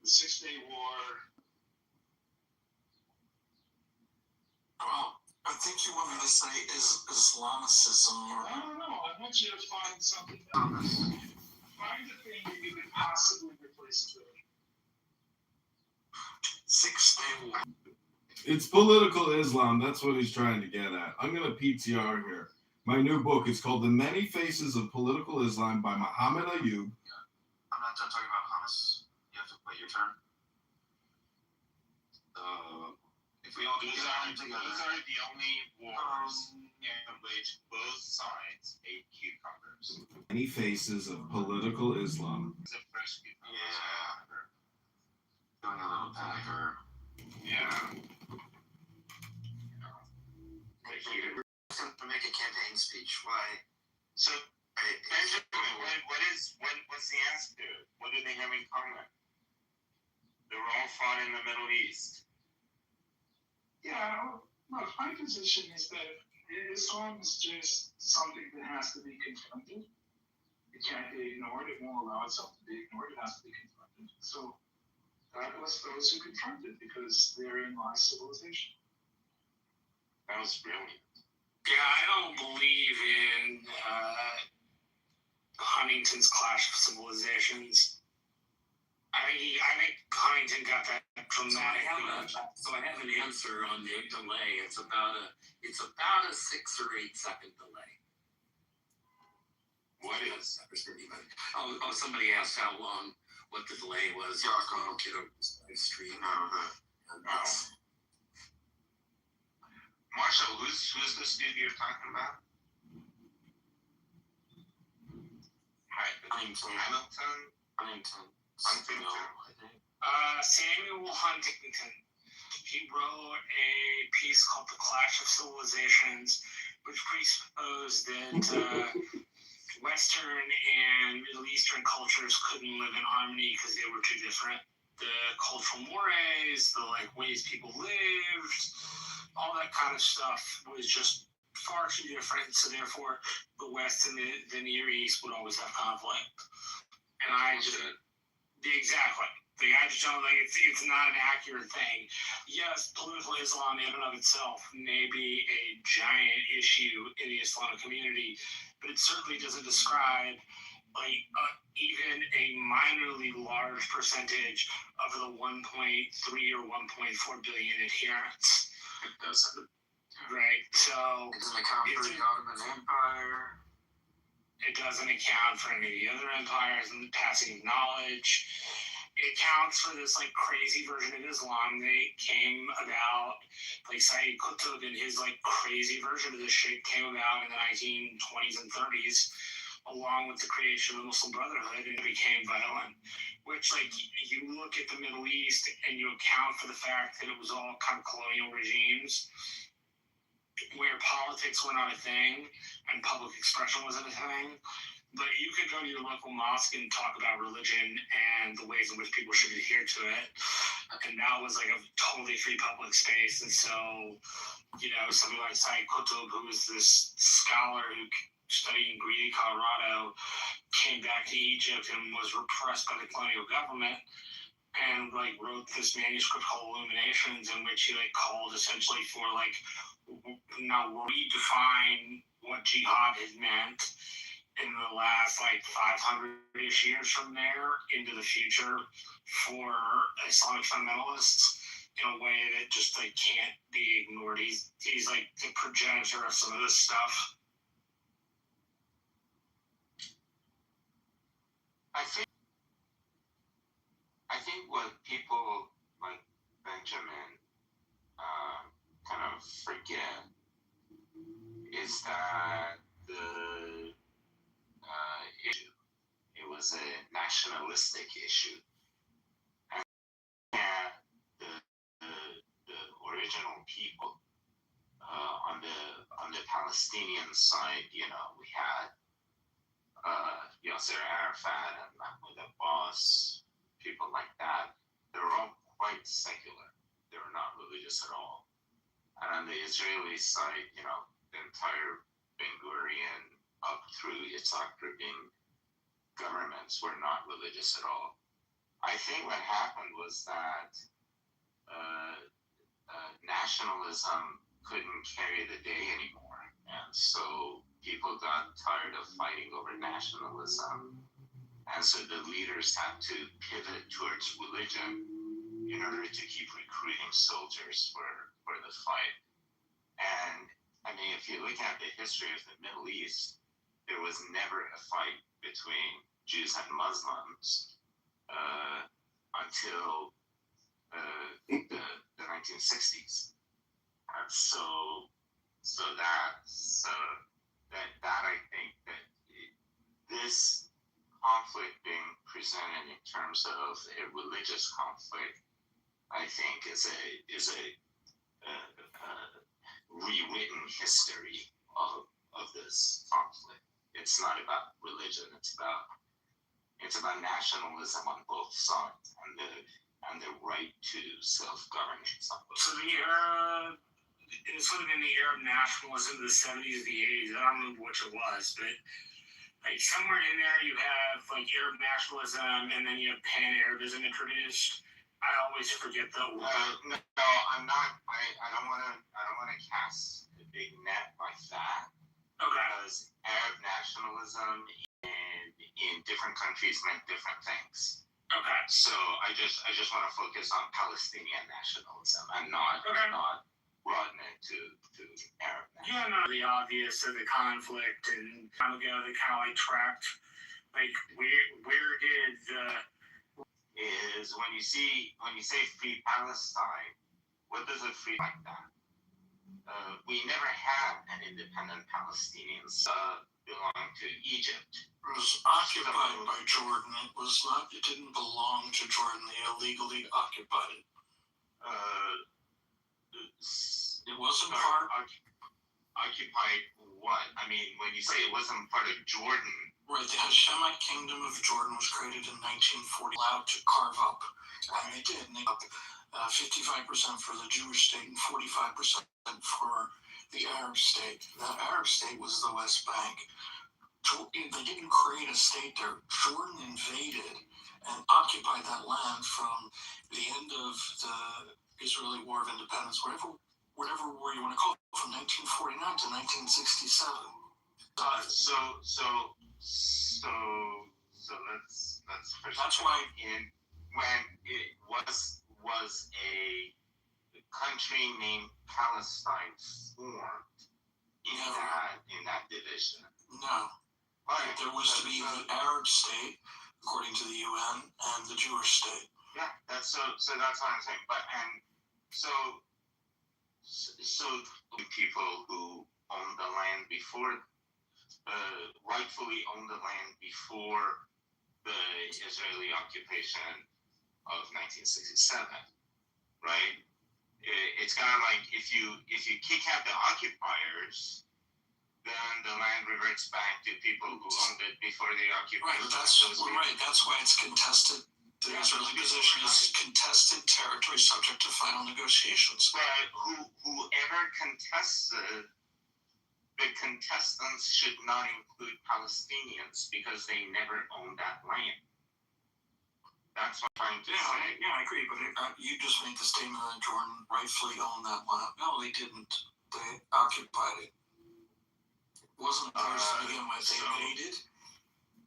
The 6-Day War. Well, I think you want me to say is Islamicism or... I don't know. I want you to find something else. Find the thing that you could possibly replace it with. 6-Day War. It's political Islam. That's what he's trying to get at. I'm going to PTR here. My new book is called The Many Faces of Political Islam by Muhammad Ayub. I'm not done talking about Hamas. You have to wait your turn. If we all Those are the only wars in which both sides ate cucumbers. Many Faces of Political Islam. It's a fresh cucumber. Yeah. Doing a little vinegar. Yeah. To make a campaign speech. Why? So, Benjamin, what's the answer? What do they have in common? They were all fought in the Middle East. Yeah, well, my position is that Islam is just something that has to be confronted. It can't be ignored. It won't allow itself to be ignored. It has to be confronted. So, God bless those who confront it because therein lies civilization. That was brilliant. Yeah, I don't believe in Huntington's Clash of Civilizations. I think Huntington got that dramatically. So I have an answer on the delay. It's about a 6 or 8 second delay. What is? Oh, somebody asked how long, what the delay was. Kitover Street. Marshall, who's this dude you're talking about? Huntington. Samuel Huntington. He wrote a piece called The Clash of Civilizations, which presupposed that Western and Middle Eastern cultures couldn't live in harmony because they were too different. The cultural mores, the ways people lived, all that kind of stuff was just far too different. So therefore, the West and the Near East would always have conflict. And I just exactly. I just don't think it's not an accurate thing. Yes, political Islam in and of itself may be a giant issue in the Islamic community, but it certainly doesn't describe even a minorly large percentage of the 1.3 or 1.4 billion adherents. It doesn't. Right. So it doesn't account for the Ottoman Empire. It doesn't account for any of the other empires and the passing of knowledge. It accounts for this crazy version of Islam that came about, Sayyid Qutb and his crazy version of this shit came about in the 1920s and 30s, along with the creation of the Muslim Brotherhood, and it became violent. Which, you look at the Middle East and you account for the fact that it was all kind of colonial regimes where politics were not a thing and public expression wasn't a thing. But you could go to your local mosque and talk about religion and the ways in which people should adhere to it. And that was a totally free public space. And so, somebody like Sayyid Qutb, who was this scholar who studied in Greeley, Colorado, came back to Egypt and was repressed by the colonial government and wrote this manuscript called Illuminations, in which he called essentially for now redefine what jihad had meant in the last 500-ish years from there into the future for Islamic fundamentalists in a way that just can't be ignored. He's the progenitor of some of this stuff. I think what people like Benjamin kind of forget is that the issue, it was a nationalistic issue, and the original people on the Palestinian side, we had Yasser Arafat and Mahmoud Abbas, people like that. They were all quite secular. They were not religious at all. And on the Israeli side, the entire Ben Gurion up through Yitzhak Rabin governments were not religious at all. I think what happened was that nationalism couldn't carry the day anymore. And so people got tired of fighting over nationalism. And so the leaders had to pivot towards religion in order to keep recruiting soldiers for the fight. And if you look at the history of the Middle East, there was never a fight between Jews and Muslims until the 1960s. And so that I think that this conflict being presented in terms of a religious conflict, I think is a rewritten history of this conflict. It's not about religion. It's about nationalism on both sides and the right to self-governance on both sides. So it sort of in the era of nationalism, the 70s, the 80s. I don't remember which it was, but somewhere in there you have Arab nationalism, and then you have Pan-Arabism introduced. I always forget the word. No, I'm not. I don't want to cast like that. Okay. Because Arab nationalism in different countries meant different things. Okay. So I just want to focus on Palestinian nationalism and not broaden it to Arab nationalism. Yeah, no, the obvious of the conflict and time ago they kind of like tracked, like where did the is when you say free Palestine, what does it free like that? We never had an independent Palestinian belong to Egypt. It was occupied by Jordan. It didn't belong to Jordan. They illegally occupied it. It wasn't part. Occupied what? I mean, when you say it wasn't part of Jordan. Right, the Hashemite Kingdom of Jordan was created in 1940, allowed to carve up, and they did. And they got 55% for the Jewish state and 45% for the Arab state. The Arab state was the West Bank. They didn't create a state there. Jordan invaded and occupied that land from the end of the Israeli War of Independence, whatever war you want to call it, from 1949 to 1967. So let's That's why when it was a country named Palestine formed in that division. No. Right. There was to be the Arab state, according to the UN, and the Jewish state. Yeah, that's what I'm saying. But so people who owned the land before, rightfully owned the land before the Israeli occupation of 1967, right? It's kind of like if you kick out the occupiers, then the land reverts back to people who owned it before they occupied. Right, that's why it's contested. The Israeli position is contested territory subject to final negotiations. But whoever contested, the contestants should not include Palestinians because they never owned that land. That's what I'm trying to say. Yeah, I agree, but you just made the statement that Jordan rightfully owned that land. No, they didn't. They occupied it. It wasn't theirs to begin with. They invaded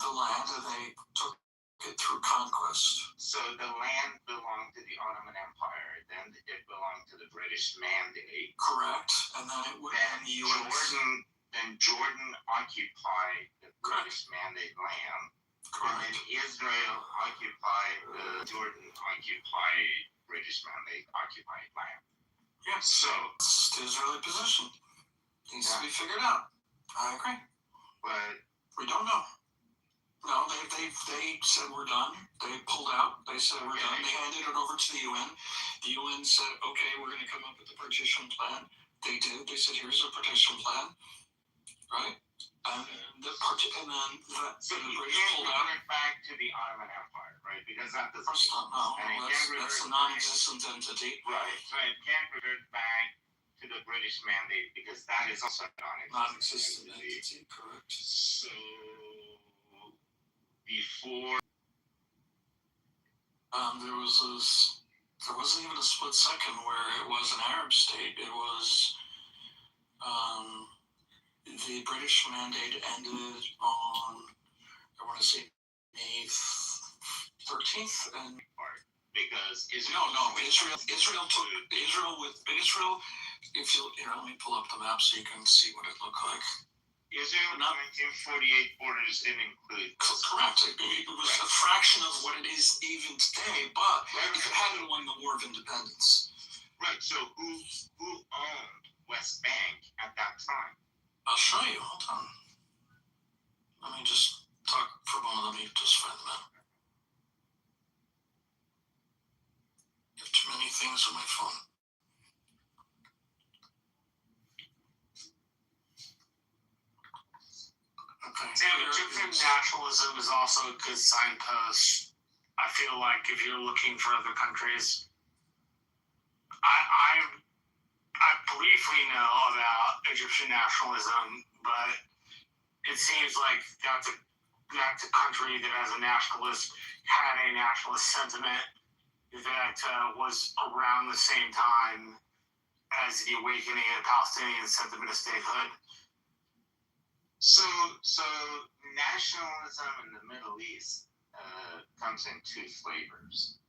the land and they took it through conquest. So the land belonged to the Ottoman Empire, then it belonged to the British Mandate. Correct. And then it would be the US. Then Jordan occupied the British Mandate land. Correct. And then Israel occupied the Jordan occupied British Mandate occupied land. Yes. So it's the Israeli position. Needs to be figured out. I agree. But we don't know. No, they said we're done. They pulled out. They said we're done. They handed it over to the UN. The UN said, okay, we're going to come up with a partition plan. They did. They said, here's a partition plan. Right? And the British pulled out. It back to the Ottoman Empire, right? Because that doesn't. That's a non-existent entity. Right. So it can't revert back to the British Mandate because that is also a non-existent entity. Correct. So before there wasn't even a split second where it was an Arab state. It was the British Mandate ended on, I want to say, May 13th, and because Israel took Israel. If you let me pull up the map so you can see what it looked like. Israel 1948 borders didn't include. Correct. It was a fraction of what it is even today, but it hadn't won the War of Independence. Right. So who owned West Bank at that time? I'll show you. Hold on. Let me just talk for a moment. Let me just find the map. I have too many things on my phone. Okay. Egyptian nationalism is also a good signpost. I feel like if you're looking for other countries, I briefly know about Egyptian nationalism, but it seems like that's a country that as a nationalist had a nationalist sentiment that was around the same time as the awakening of Palestinian sentiment of statehood. So nationalism in the Middle East comes in two flavors.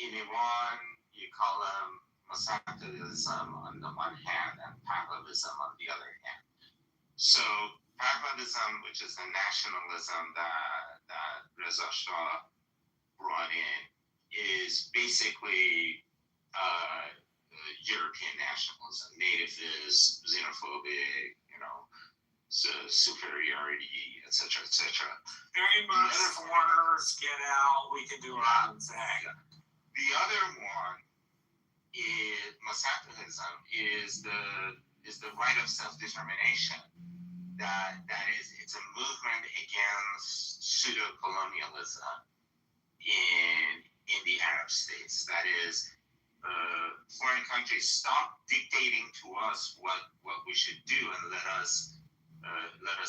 In Iran, you call them Mossadeghism on the one hand and Pahlavism on the other hand. So Pahlavism, which is the nationalism that Reza Shah brought in, is basically European nationalism, nativist, xenophobic, superiority, etc., etc. Very much foreigners get out, we can do our own thing. The other one is Mossadeghism, is the right of self-determination. It's a movement against pseudo-colonialism in the Arab states. That is, foreign countries stop dictating to us what we should do and let us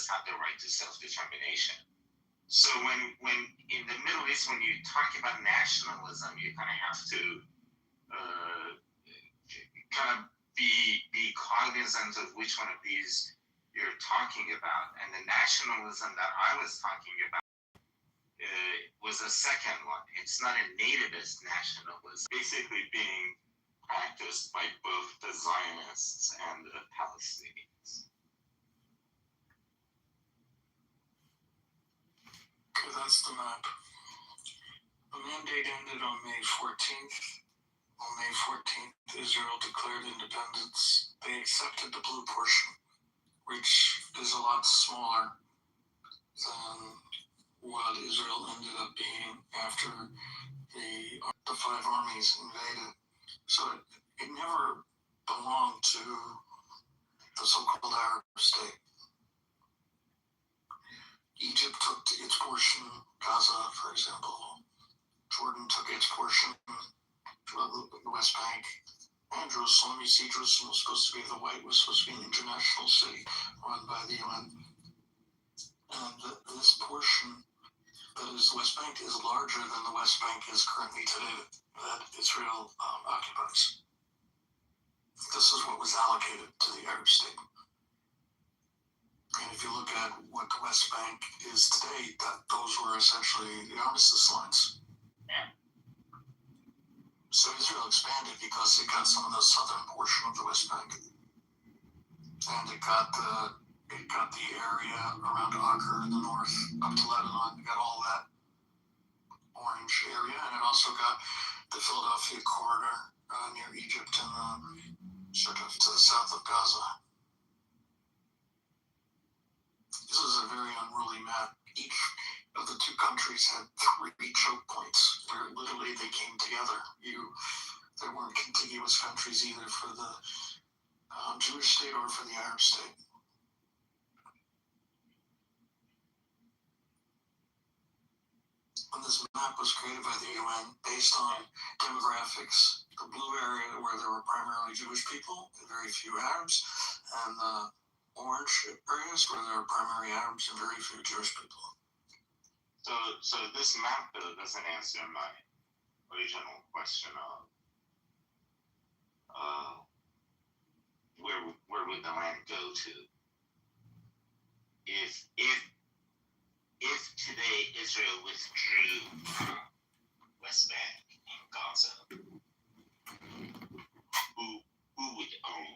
have the right to self-determination. So when in the Middle East, when you talk about nationalism, you kind of have to be cognizant of which one of these you're talking about. And the nationalism that I was talking about was a second one. It's not a nativist nationalism, basically being practiced by both the Zionists and the Palestinians. Okay, that's the map. The mandate ended on May 14th. On May 14th, Israel declared independence. They accepted the blue portion, which is a lot smaller than what Israel ended up being after the five armies invaded. So it never belonged to the so-called Arab state. Egypt took its portion, Gaza, for example. Jordan took its portion, the West Bank, and Jerusalem. You see, Jerusalem was supposed to be was supposed to be an international city run by the UN. And this portion, that is the West Bank, is larger than the West Bank is currently today that Israel occupies. This is what was allocated to the Arab state. And if you look at what the West Bank is today, those were essentially the armistice lines. Yeah. So Israel expanded because it got some of the southern portion of the West Bank, and it got the area around Acre in the north up to Lebanon. It got all that orange area, and it also got the Philadelphia corridor near Egypt and sort of to the south of Gaza. This is a very unruly map. Each of the two countries had 3 choke points where literally they came together. They weren't contiguous countries either for the Jewish state or for the Arab state. And this map was created by the UN based on demographics. The blue area where there were primarily Jewish people and very few Arabs, and the orange areas where there are primary Arabs and very few Jewish people. So this map doesn't answer my original question of where would the land go to if today Israel withdrew from West Bank and Gaza, who would own?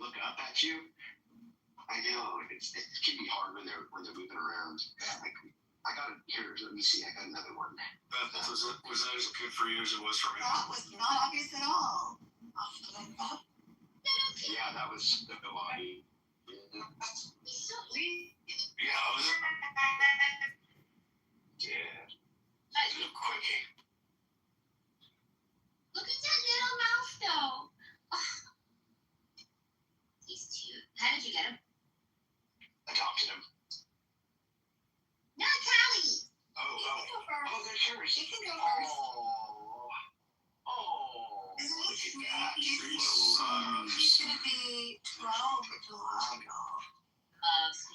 look up at you. I know it can be hard when they're moving around. Like, I got it here. Let me see. I got another one. Beth, was that as good for you as it was for me? That was not obvious at all. Yeah, that was the body. He's so weird. Yeah, was it? Yeah. It's a quickie. Look at that little mouse, though. Oh, he's cute. How did you get him? Adopted him. No, Callie. Oh, they're yours. You can go first. Oh. Isn't Look he at sweet? that. He's gonna be 12 in July.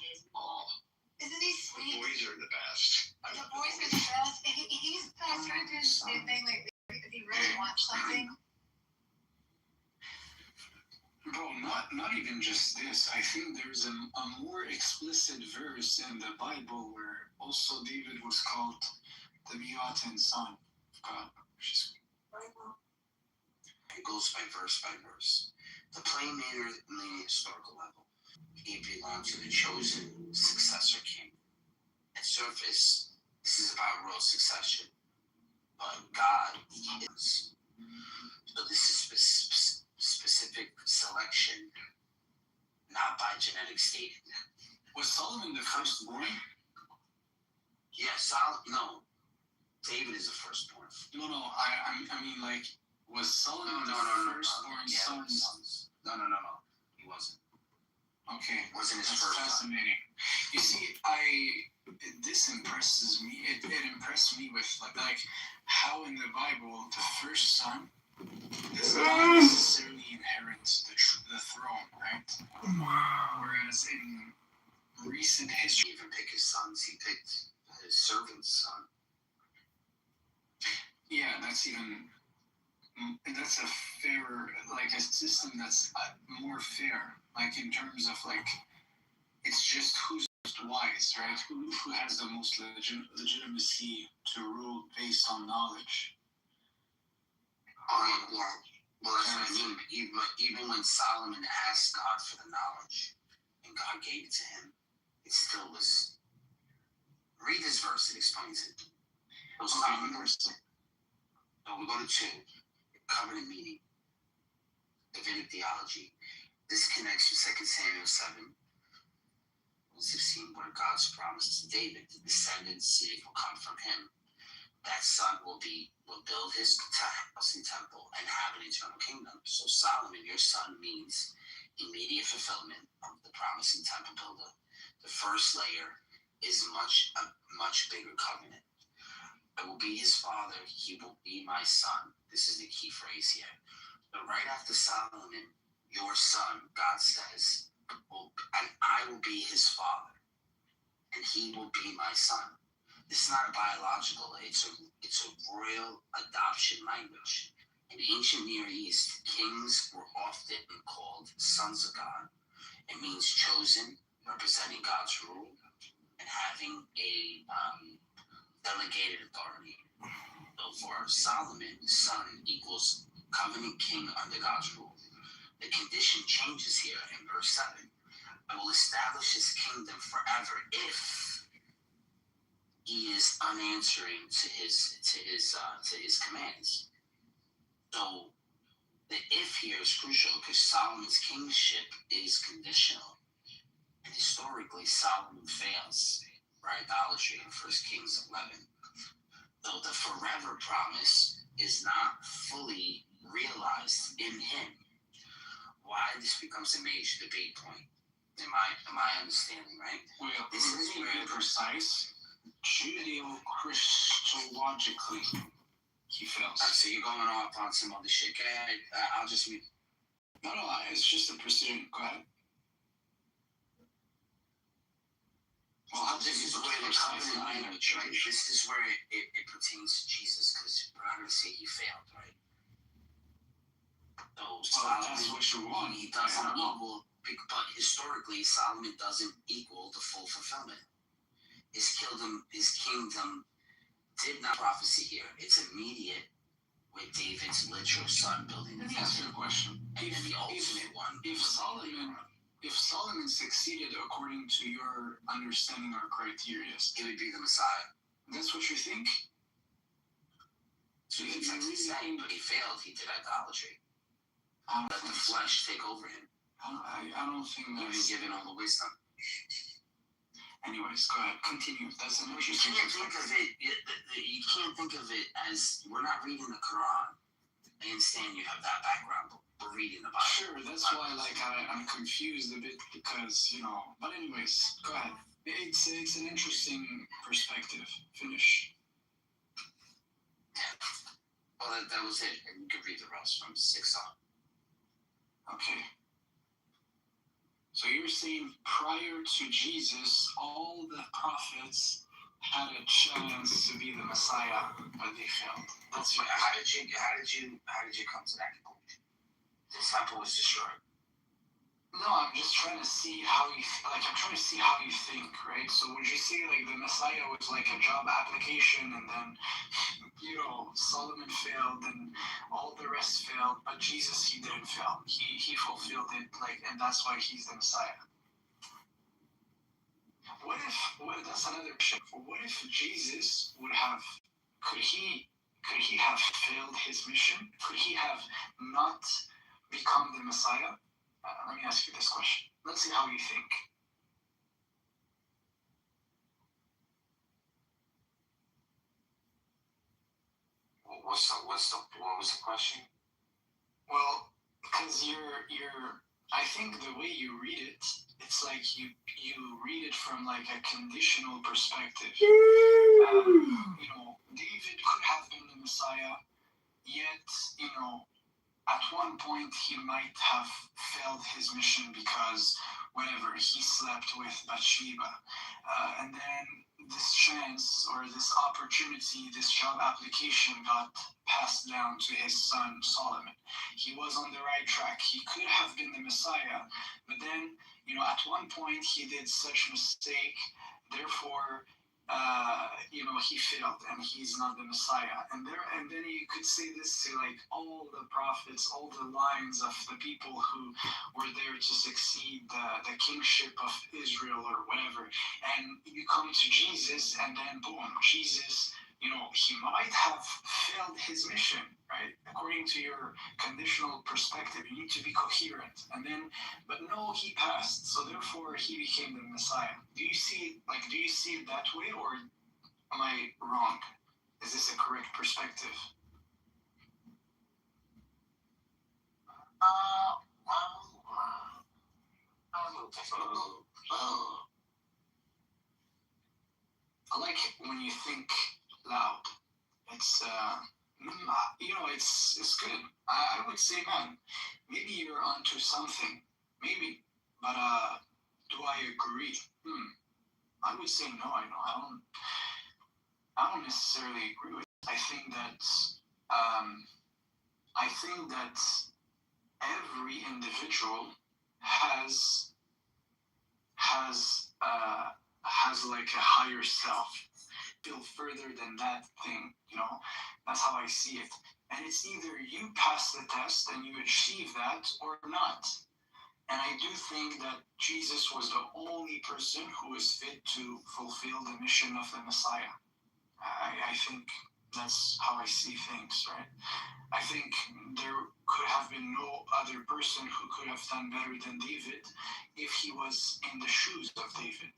His ball. Isn't he The sweet? boys are the best. The boys are the best. He's kind of started doing the same thing lately. If he really wants something. Bro, not even just this. I think there's a more explicit verse in the Bible where also David was called the begotten son of God. It goes by verse. The plain manner in the historical level. He belonged to the chosen successor king. At surface, this is about royal succession. But God is. So this is specific selection, not by genetic statement. Was Solomon the firstborn? Yeah, no. David is the firstborn. No, I mean, like, was Solomon the firstborn son? No. He wasn't. Okay, wasn't his that's first fascinating. You see, this impresses me. It impressed me with like how in the Bible the first son does not necessarily inherit the throne, right? Whereas in recent history, he didn't pick his sons. He picked his servant's son. Yeah, that's a fairer, like a system that's more fair, like in terms of like, it's just who's wise, right? Who has the most legitimacy to rule based on knowledge. Well, that's what I mean. Even when Solomon asked God for the knowledge, and God gave it to him, it still was. Read this verse, it explains it. So we go to 2, covenant meaning, Davidic theology. This connects with 2 Samuel 7:16, where God's promise to David, the descendants' seed will come from him. That son will build his house and temple and have an eternal kingdom. So Solomon, your son, means immediate fulfillment of the promising temple builder. The first layer is a much bigger covenant. I will be his father, he will be my son. This is the key phrase here. But right after Solomon, your son, God says, and I will be his father, and he will be my son. This is not a biological, it's a royal adoption language. In ancient Near East, kings were often called sons of God. It means chosen, representing God's rule, and having a delegated authority. So for Solomon, son equals covenant king under God's rule. The condition changes here in verse 7. I will establish his kingdom forever if he is unanswering to his commands. So the if here is crucial because Solomon's kingship is conditional. And historically, Solomon fails for idolatry in 1 Kings 11. Though the forever promise is not fully realized in him. Why this becomes a major debate point. Am I understanding, right? Well, this is to be where precise, Judeo-Christologically, he fails. So you're going off on some other shit. I'll just read. No, it's just a precision. Go ahead. Well, this is where the covenant language, right? This is where it pertains to Jesus, because we're not going to say he failed, right? So Solomon, he doesn't equal, but historically, Solomon doesn't equal the full fulfillment. His kingdom did not prophecy here. It's immediate with David's literal son building the Let me ask you a question. and then the ultimate one. If Solomon succeeded according to your understanding or criteria, He would be the Messiah. that's what you think? So he thinks like he's saying, but he failed. He did idolatry. Let the flesh take over him. I don't think He was that's... given all the wisdom. Anyways, go ahead. Continue. That's an You interesting can't think of it. You can't think of it as we're not reading the Quran. I understand you have that background, but we're reading the Bible. Sure, that's why I'm confused a bit because, but anyways, go ahead. It's an interesting perspective. Finish. Well, that was it. And you can read the rest from 6 on. Okay. So you're saying prior to Jesus, all the prophets had a chance to be the Messiah, but they failed. That's what. How did you come to that conclusion? The temple was destroyed. No, I'm just trying to see how you think, right? So would you say like the Messiah was like a job application, and then Solomon failed, and all the rest failed, but Jesus, he didn't fail. He fulfilled it, and that's why he's the Messiah. That's another question. What if Jesus could he have failed his mission? Could he have not become the Messiah? Let me ask you this question. Let's see how you think. What was the question? Well, because I think the way you read it, it's like you read it from like a conditional perspective. David could have been the Messiah, yet, at one point he might have failed his mission because whatever, he slept with Bathsheba. And then this chance or this opportunity, this job application got passed down to his son Solomon. He was on the right track. He could have been the Messiah, but then, at one point he did such mistake, therefore, he failed and he's not the Messiah. And then you could say this to like all the prophets, all the lines of the people who were there to succeed the kingship of Israel or whatever. And you come to Jesus, and then boom, Jesus, he might have failed his mission, right? According to your conditional perspective, you need to be coherent. But no, he passed, so therefore he became the Messiah. Do you see it that way, or am I wrong? Is this a correct perspective? I like when you think loud. It's it's good. I would say, man, maybe you're onto something, maybe, but do I agree? I would say no. I don't necessarily agree with it. I think that every individual has like a higher self, feel further than that thing, that's how I see it. And it's either you pass the test and you achieve that or not. And I do think that Jesus was the only person who is fit to fulfill the mission of the Messiah. I think that's how I see things, right? I think there could have been no other person who could have done better than David if he was in the shoes of David.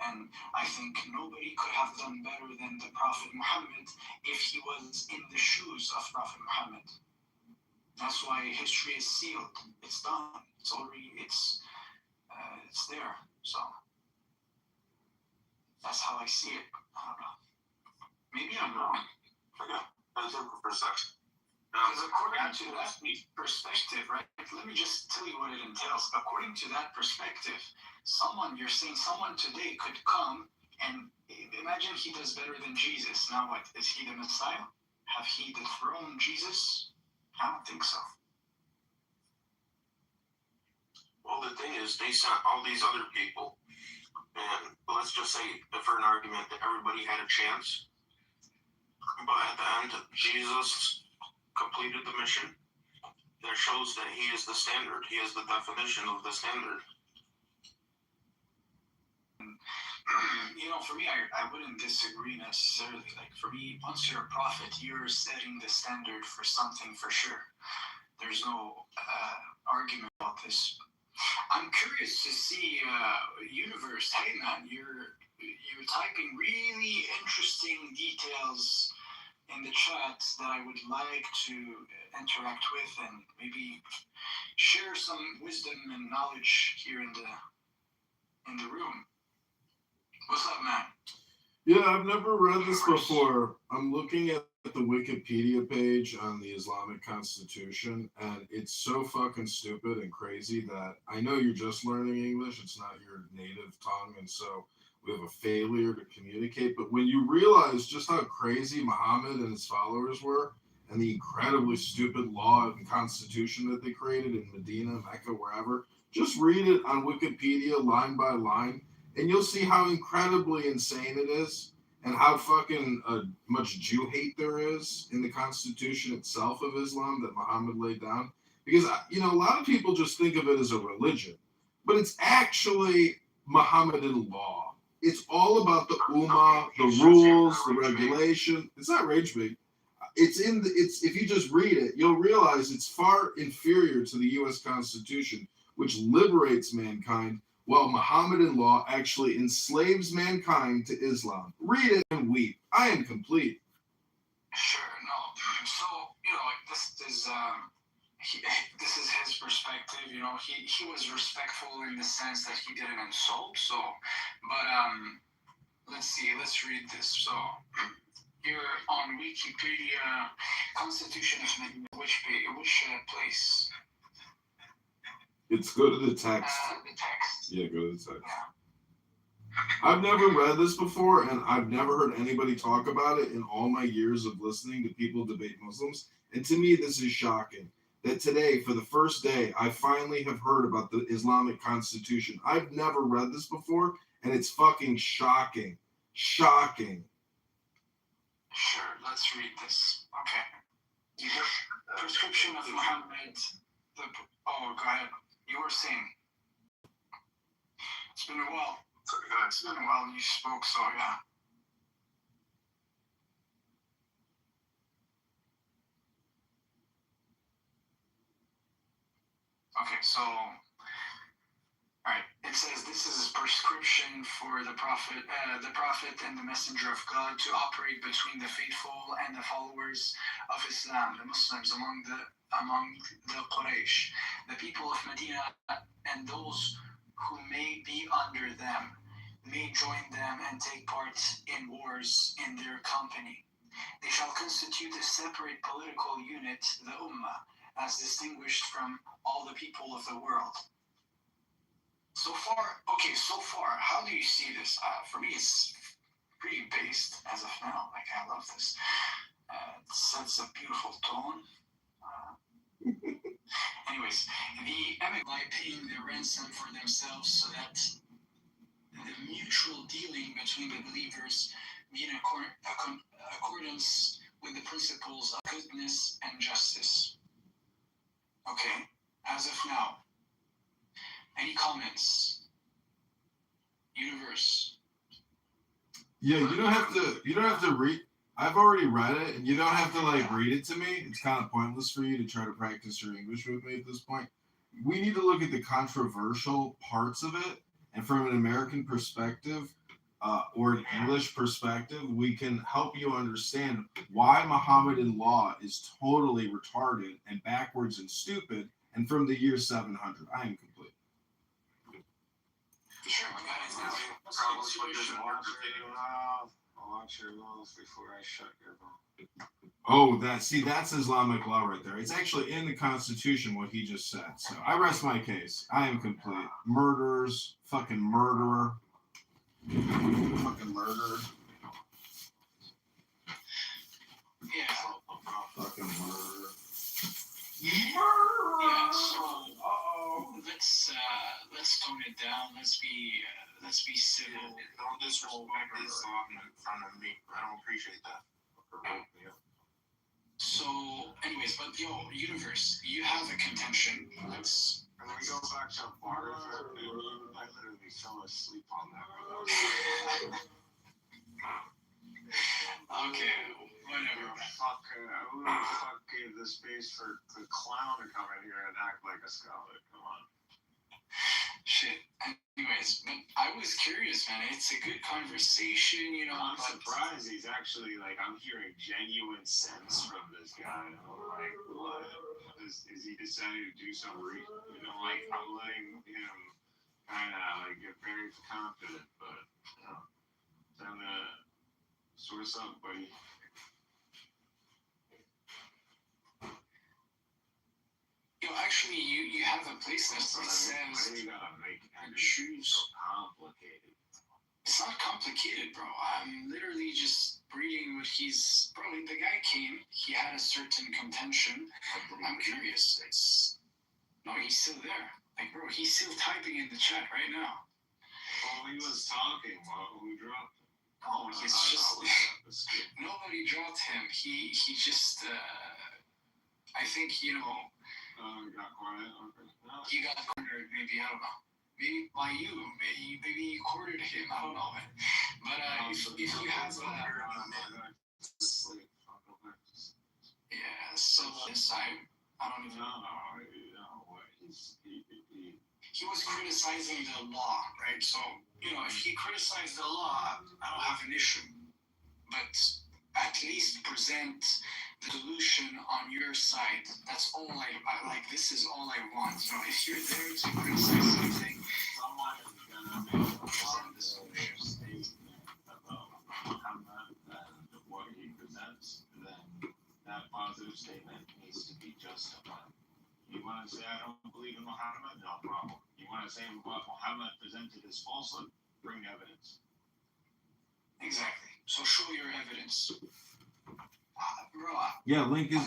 And I think nobody could have done better than the Prophet Muhammad if he was in the shoes of Prophet Muhammad. That's why history is sealed. It's done. It's already, it's there. So that's how I see it. I don't know. Maybe I'm wrong. Okay. I think for a second. Because according to that perspective, right? Let me just tell you what it entails. According to that perspective, you're saying someone today could come and imagine he does better than Jesus. Now what? Is he the Messiah? Have he dethroned Jesus? I don't think so. Well, the thing is, they sent all these other people, and let's just say, for an argument, that everybody had a chance. But at the end, Jesus completed the mission. That shows that he is the standard. He is the definition of the standard. For me, I wouldn't disagree necessarily. Like, for me, once you're a prophet, you're setting the standard for something for sure. There's no argument about this. I'm curious to see Universe. Hey, man, you're typing really interesting details in the chat that I would like to interact with and maybe share some wisdom and knowledge here in the room. What's up, man? Yeah, I've never read this before. I'm looking at the Wikipedia page on the Islamic Constitution, and it's so fucking stupid and crazy that I know you're just learning English. It's not your native tongue, and so we have a failure to communicate. But when you realize just how crazy Muhammad and his followers were, and the incredibly stupid law and constitution that they created in Medina, Mecca, wherever, just read it on Wikipedia line by line, and you'll see how incredibly insane it is and how fucking much Jew hate there is in the constitution itself of Islam that Muhammad laid down. Because, a lot of people just think of it as a religion, but it's actually Mohammedan law. It's all about the ummah, the rules, the regulation. It's not rage bait. If you just read it, you'll realize it's far inferior to the U.S. Constitution, which liberates mankind, while Mohammedan law actually enslaves mankind to Islam. Read it and weep. I am complete. Sure, no. So, this is his perspective. He was respectful in the sense that he didn't insult. So, but let's see. Let's read this. So, here on Wikipedia, Constitution of Medina, which place? It's go to the text. The text. Yeah, go to the text. I've never read this before, and I've never heard anybody talk about it in all my years of listening to people debate Muslims. And to me, this is shocking that today, for the first day, I finally have heard about the Islamic Constitution. I've never read this before, and it's fucking shocking. Shocking. Sure, let's read this. Okay. Prescription of Muhammad. Go ahead. You were saying. It's been a while. It's been a while you spoke, so yeah. Okay, so, alright, it says this is a prescription for the prophet and the messenger of God to operate between the faithful and the followers of Islam, the Muslims among the Quraysh, the people of Medina, and those who may be under them, may join them and take part in wars in their company. They shall constitute a separate political unit, the Ummah, as distinguished from all the people of the world. So far, how do you see this? For me, it's pretty based as of now. Like, I love this. It sets a beautiful tone. Anyways, the Emek by paying the ransom for themselves so that the mutual dealing between the believers be in accordance with the principles of goodness and justice. Okay, as of now, any comments? Universe. Yeah, you don't have to read. I've already read it, and you don't have to read it to me. It's kind of pointless for you to try to practice your English with me at this point. We need to look at the controversial parts of it, and from an American perspective, or an English perspective, we can help you understand why Mohammedan law is totally retarded and backwards and stupid, and from the year 700. I am complete. Sure, I'll watch your mouth before I shut your mouth. Oh, that's Islamic law right there. It's actually in the Constitution what he just said. So I rest my case. I am complete. Murderers, fucking murderer. Fucking murderer. Yeah. Fucking murderer. Yeah, so let's tone it down. Let's be civil. Don't disrespect Islam in front of me. I don't appreciate that. So, anyways, anyways, but Universe, you have a contention. Let's. Can we go back to barter? I literally fell asleep on that. Okay, whatever. Who the fuck gave the space for the clown to come in here and act like a scholar? Come on. Shit. Anyways, but I was curious, man. It's a good conversation, you know. I'm surprised he's actually like, I'm hearing genuine sense from this guy. I'm like, what? Is he decided to do some you know, like, I'm letting him kind of like get very confident, but you know, time to source up, buddy. Actually, you have a place that says why do you gotta make choose so complicated? It's not complicated, bro. I'm literally just reading what he's. Bro, the guy came. He had a certain contention. I'm curious. No, he's still there. Like, bro, he's still typing in the chat right now. Oh, he was talking. Who dropped him? Oh, he's just. Nobody dropped him. He just. I think, you know. He got quiet. Okay. No. He got cornered, maybe, I don't know. Maybe by you. Maybe you cornered him. I don't know, man. But if you have yeah, so this I don't even know. He was criticizing the law, right? So, you know, if he criticized the law, I don't have an issue. But at least present the solution on your side. That's all I like. This is all I want. You know, if you're there to criticize something, someone is gonna make a positive statement about Muhammad and what he presents, then that positive statement needs to be justified. You want to say I don't believe in Muhammad? No problem. You want to say what Muhammad presented as falsehood? Bring evidence. Exactly. So show your evidence. Yeah, link is.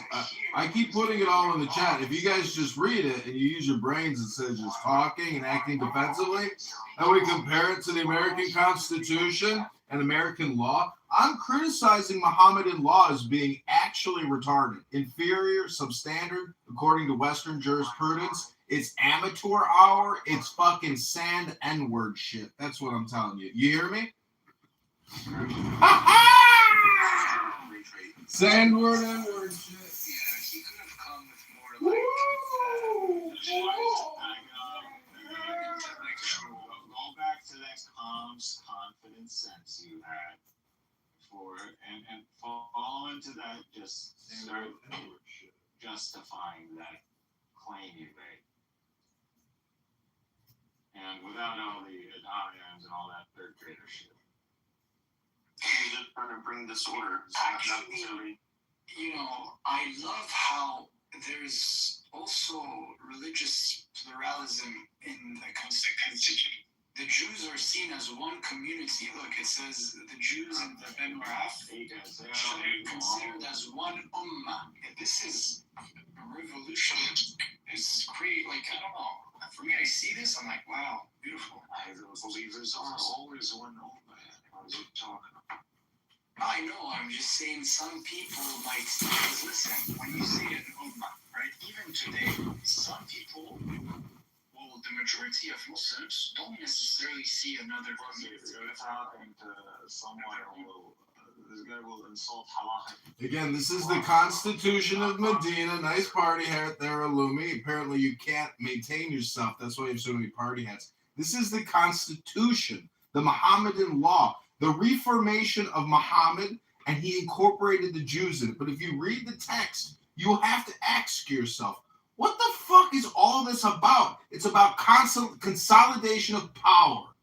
I keep putting it all in the chat. If you guys just read it and you use your brains instead of just talking and acting defensively, and we compare it to the American Constitution and American law, I'm criticizing Mohammedan law as being actually retarded, inferior, substandard, according to Western jurisprudence. It's amateur hour. It's fucking sand N-word shit. That's what I'm telling you. You hear me? Sandword N-word shit. Yeah, he could have come with more like. Go back to that calm, confident sense you had for it, and fall into that. Just start justifying that claim you made, and without all the adoniums and all that third grader shit. He's just trying to bring disorder. Actually, you know, I love how there's also religious pluralism in the Constitution. The Jews are seen as one community. Look, it says the Jews in the Ben Raf are considered as one ummah. This is a revolution. It's great. Like, I don't know. For me, I see this, I'm like, wow, beautiful. Believers are always one ummah. What are you talking about? I know, I'm just saying some people might say, listen, when you say an ummah, right, even today, some people, well, the majority of Muslims don't necessarily see another community. You're talking to someone who will, this guy will insult halacha. Again, this is the Constitution of Medina. Nice party hat there, Alumi. Apparently you can't maintain yourself. That's why you have so many party hats. This is the Constitution, the Mohammedan law. The reformation of Muhammad, and he incorporated the Jews in it. But if you read the text, you have to ask yourself, what the fuck is all this about? It's about consolidation of power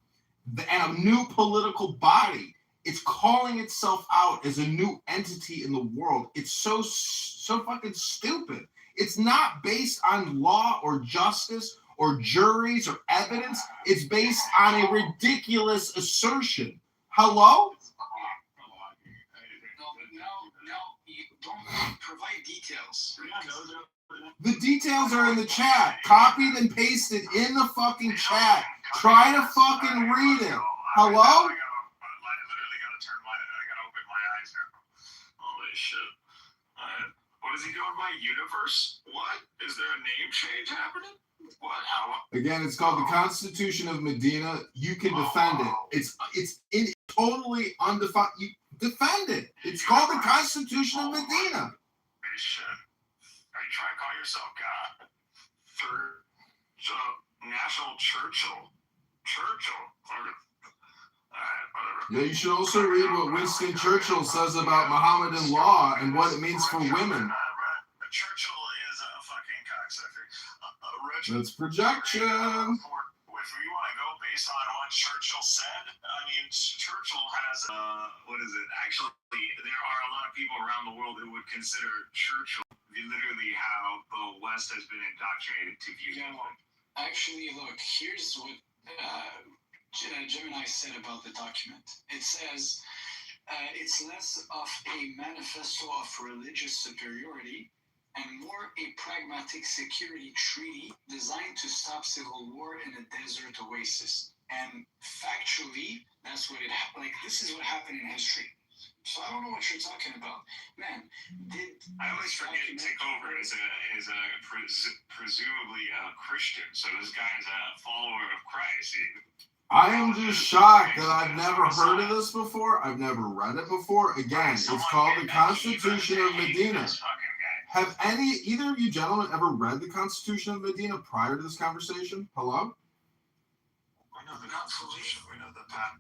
and a new political body. It's calling itself out as a new entity in the world. It's so fucking stupid. It's not based on law or justice or juries or evidence. It's based on a ridiculous assertion. Hello? No, you don't provide details. The details are in the chat. Copied and pasted in the fucking chat. Try to fucking read it. Hello? I literally gotta open my eyes now. Holy shit. What What is he going by? Universe? What? Is there a name change happening? What? How? Again, it's called the Constitution of Medina. You can defend it. It's totally undefined. You defend it. It's called the Constitution of Medina. Shit. Are you trying to call yourself God? Third, National Churchill. Alright, whatever. Yeah, you should also read what Winston Churchill says about Mohammedan law and what it means for women. Churchill is a fucking cocksucker. That's projection. If we want to go based on what Churchill said, I mean, Churchill has, what is it? Actually, there are a lot of people around the world who would consider Churchill literally how the West has been indoctrinated to view him. Actually, look, here's what Gemini said about the document. It says, it's less of a manifesto of religious superiority and more a pragmatic security treaty designed to stop civil war in a desert oasis. And factually, that's what it happened. Like, this is what happened in history. So I don't know what you're talking about, man. I always forget Kitover is presumably a Christian, so this guy is a follower of Christ. I am just shocked that I've never heard of this before. I've never read it before. Again, it's called the Constitution of Medina. Have either of you gentlemen ever read the Constitution of Medina prior to this conversation? Hello?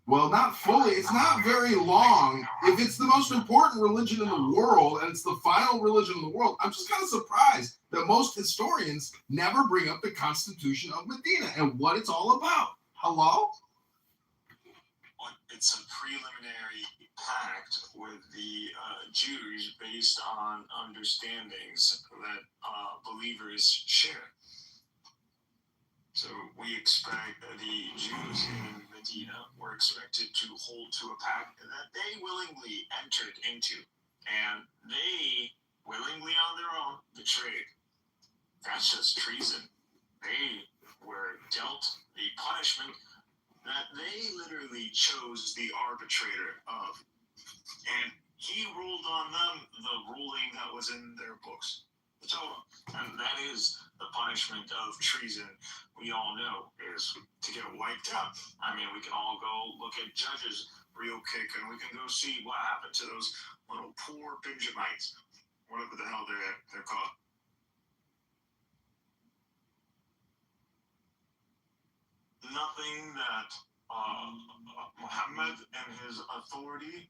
Well, not fully. It's not very long. If it's the most important religion in the world and it's the final religion in the world, I'm just kind of surprised that most historians never bring up the Constitution of Medina and what it's all about. Hello? It's a preliminary pact with the Jews based on understandings that believers share. So we expect the Jews in Medina were expected to hold to a pact that they willingly entered into, and they willingly on their own betrayed. That's just treason. They were dealt the punishment that they literally chose the arbitrator of, and he ruled on them the ruling that was in their books. So, and that is the punishment of treason. We all know is to get wiped out. I mean, we can all go look at Judges real quick, and we can go see what happened to those little poor Benjamites, whatever the hell they're called. Nothing that Muhammad and his authority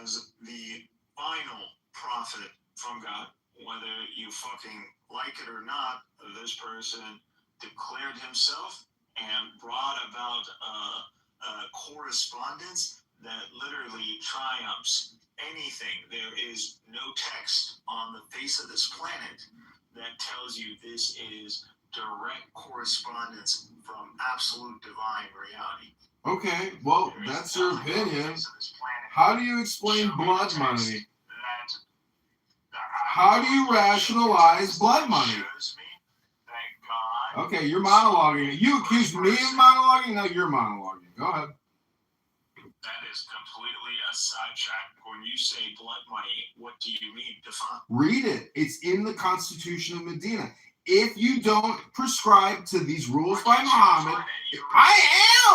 as the final prophet from God, whether you fucking like it or not, this person declared himself and brought about a correspondence that literally triumphs anything. There is no text on the face of this planet that tells you this is direct correspondence from absolute divine reality. Okay, well, that's your opinion. How do you explain blood money? How do you rationalize blood money? Okay, you're monologuing. You accused me of monologuing? No, you're monologuing. Go ahead. That is completely a sidetrack. When you say blood money, what do you mean? Define. Read it. It's in the Constitution of Medina. If you don't prescribe to these rules by Muhammad, I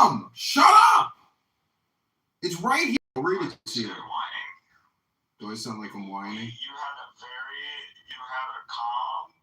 am! Shut up! It's right here. I'll read it to you. Do I sound like I'm whining? You had a calm,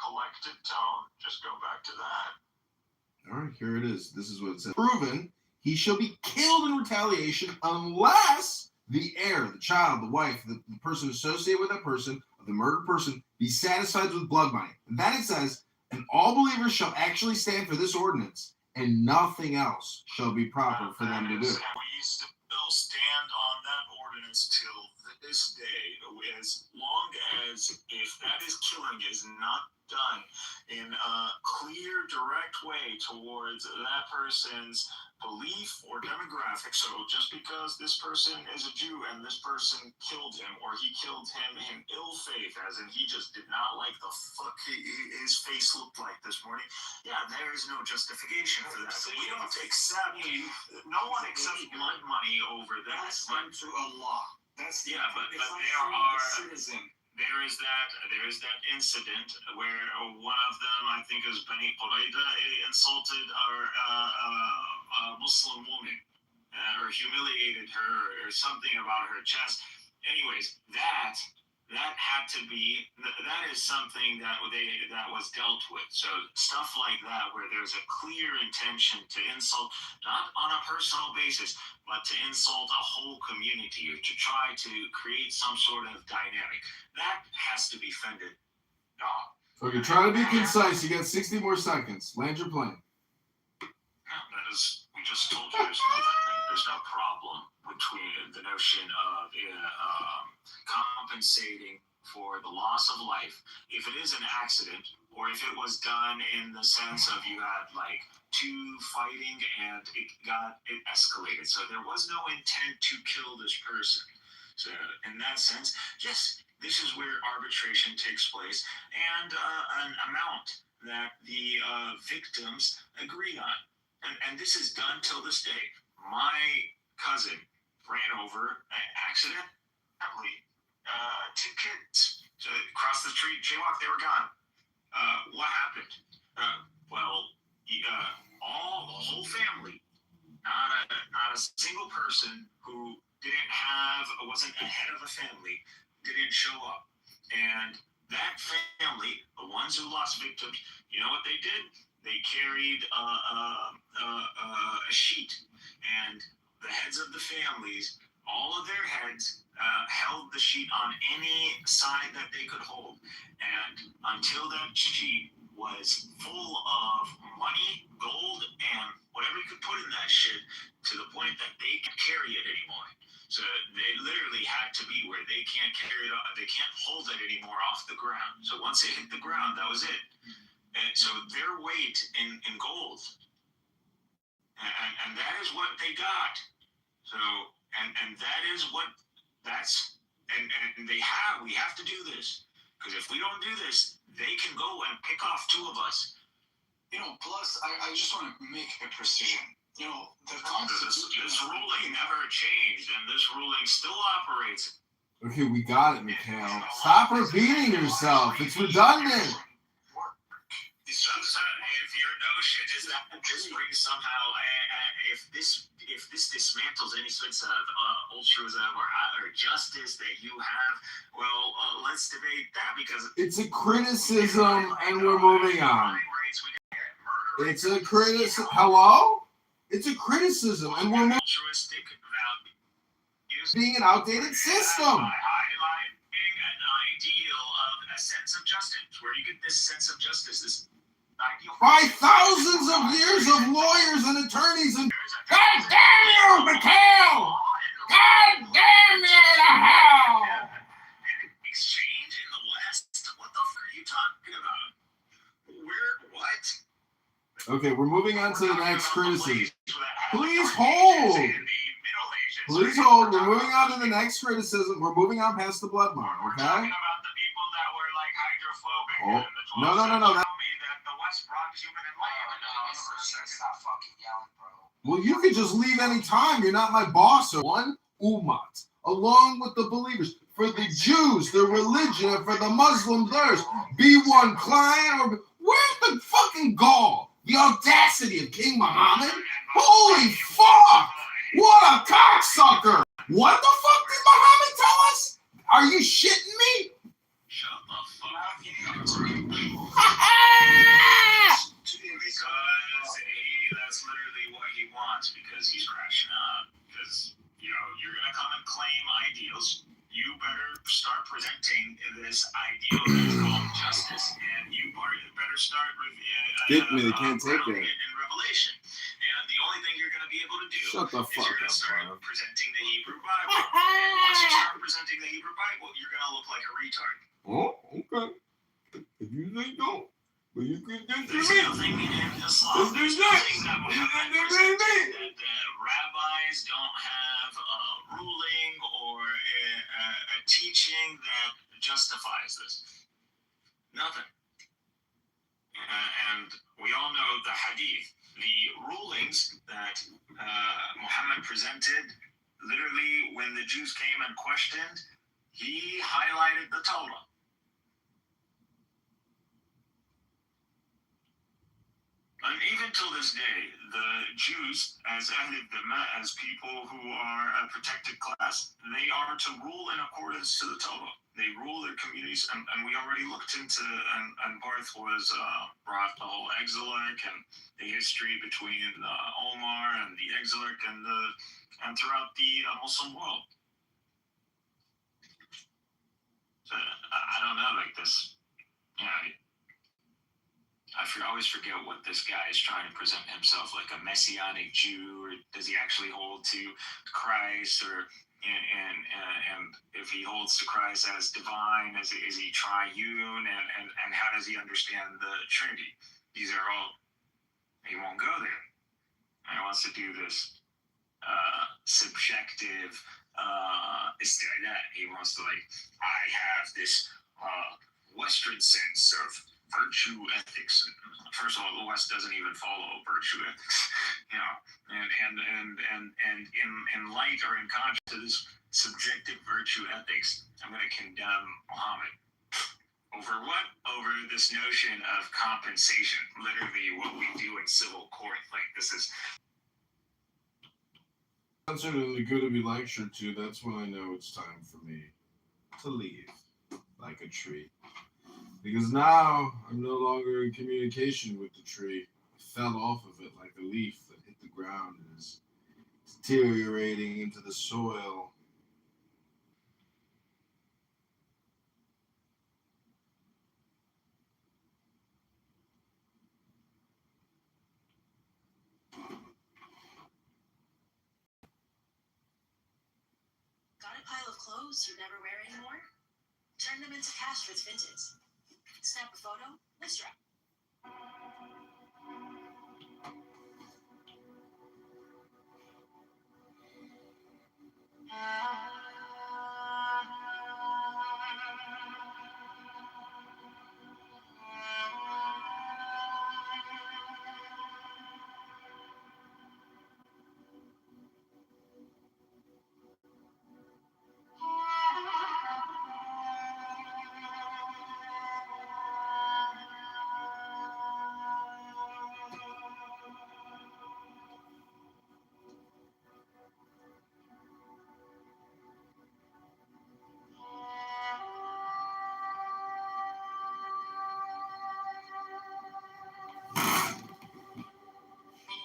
collected tone. Just go back to that. All right, here it is. This is what it says. Proven, he shall be killed in retaliation unless the heir, the child, the wife, the person associated with that person, the murdered person, be satisfied with blood money. And then it says, and all believers shall actually stand for this ordinance, and nothing else shall be proper for them to do. And we still stand on that ordinance till this day, as long as if that is killing is not done in a clear, direct way towards that person's belief or demographic. So just because this person is a Jew and this person killed him, or he killed him in ill faith, as in he just did not like the fuck his face looked like this morning, yeah, there is no justification for that. We don't accept, no one accepts blood money over that. That's done through a law. That's but there are citizen. there is that incident where one of them, I think it was Bani Qurayda, insulted a Muslim woman or humiliated her or something about her chest. Anyways, that had to be, that is something that was dealt with. So stuff like that, where there's a clear intention to insult, not on a personal basis, but to insult a whole community or to try to create some sort of dynamic, that has to be fended off. Okay, try to be concise. You got 60 more seconds. Land your plane. No, that is, we just told you there's no problem between the notion of compensating for the loss of life if it is an accident, or if it was done in the sense of you had like two fighting and it escalated. So there was no intent to kill this person. So in that sense, yes, this is where arbitration takes place and an amount that the victims agree on. And this is done till this day. My cousin ran over accidentally two kids across the street, jaywalked, they were gone. What happened? The whole family, not a single person who wasn't a head of a family, didn't show up. And that family, the ones who lost victims, you know what they did? They carried a sheet, and the heads of the families, all of their heads held the sheet on any side that they could hold. And until that sheet was full of money, gold, and whatever you could put in that shit, to the point that they can't carry it anymore. So they literally had to be where they can't carry it, they can't hold it anymore off the ground. So once it hit the ground, that was it. And so their weight in gold, and that is what they got. So and that is what we have to do this, because if we don't do this, they can go and pick off two of us. You know, plus I just want to make a precision. You know, the Constitution. This ruling never changed, and this ruling still operates. Okay, we got it, Mikhail. Stop repeating yourself. It's redundant. If your notion is that this brings somehow, if this dismantles any sorts of altruism or justice that you have, well, let's debate that, because it's a criticism, and we're moving on. It's a criticism. Hello? It's a criticism, and we're altruistic values being an outdated system. Highlighting an ideal of a sense of justice. Where do you get this sense of justice? This ideal by thousands of years of lawyers and attorneys and God damn you, Mikhail! God damn you to hell! Exchange in the West? What the fuck are you talking about? What? Okay, we're moving on to the next criticism. Please hold. Please hold. We're moving on to the next criticism. We're moving on past the blood moon, okay? We're talking about the people that were like hydrophobic. Oh. And the 12 No. tell me that the West brought human enlightenment. Stop fucking yelling, bro. Well, you could just leave any time. You're not my boss. Or one umat, along with the believers. For the Jews, their religion, and for the Muslims, theirs. Be one client or... Where's the fucking gall? The audacity of King Muhammad? Holy fuck! What a cocksucker! What the fuck did Muhammad tell us? Are you shitting me? Shut the fuck up. Because that's literally what he wants, because he's crashing up. Because, you know, you're going to come and claim ideals. You better start presenting this ideal that's called justice, and you better start Get me, they can't take it. In Revelation. And the only thing you're going to be able to do Shut the is fuck you're going to up, start bro. presenting the Hebrew Bible. And once you start presenting the Hebrew Bible, you're going to look like a retard. Oh, okay. If you say don't, but you can get to There's me. nothing in Islam. There's nothing that rabbis don't have a ruling or a teaching that justifies this. Nothing. And we all know the hadith, the rulings that Muhammad presented. Literally, when the Jews came and questioned, he highlighted the Torah. even till this day, the Jews, as people who are a protected class, they are to rule in accordance to the Torah. They rule their communities, and we already looked into, and Barth was brought the whole exilic and the history between Omar and the exilic and throughout the Muslim world. So, I don't know, like this, I always forget what this guy is trying to present himself, like a messianic Jew, or does he actually hold to Christ, or and if he holds to Christ as divine, is he triune, and how does he understand the Trinity? These are all, he won't go there. He wants to do this subjective istilah. He wants to, like, I have this Western sense of virtue ethics. First of all, the West doesn't even follow virtue ethics, and in light or in contrast to this subjective virtue ethics, I'm going to condemn Muhammad. Over what? Over this notion of compensation. Literally what we do in civil court. Like, this is Concerning the good to be lectured to, that's when I know it's time for me to leave, like a tree. Because now I'm no longer in communication with the tree. I fell off of it like a leaf that hit the ground and is deteriorating into the soil. Got a pile of clothes you never wear anymore? Turn them into cash for its vintage. Snap a photo, list wrap.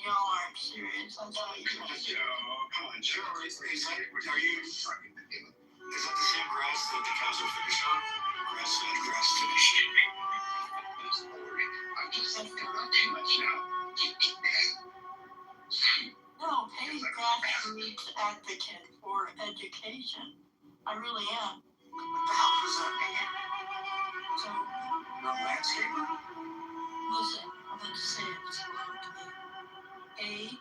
Y'all aren't serious. I thought you were. Come on, Joe. Are you? Is that the same grass that the cows are finished on? Grass-fed, grass-finished. I'm just not too much now. No, paid grassroots advocate for education. I really am. What the hell does that mean? So, No landscaper? listen, I'm going to say it slowly. Paid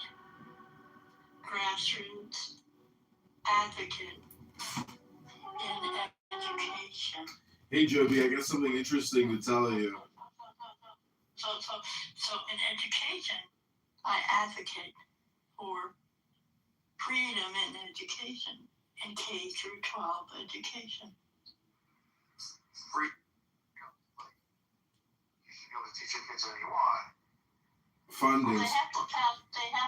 grassroots advocate in education. Hey, Joby, I got something interesting to tell you. So in education, I advocate for freedom in education, in K through 12 education. Free. You should be able to teach your kids anything you want. Funding. Well, they have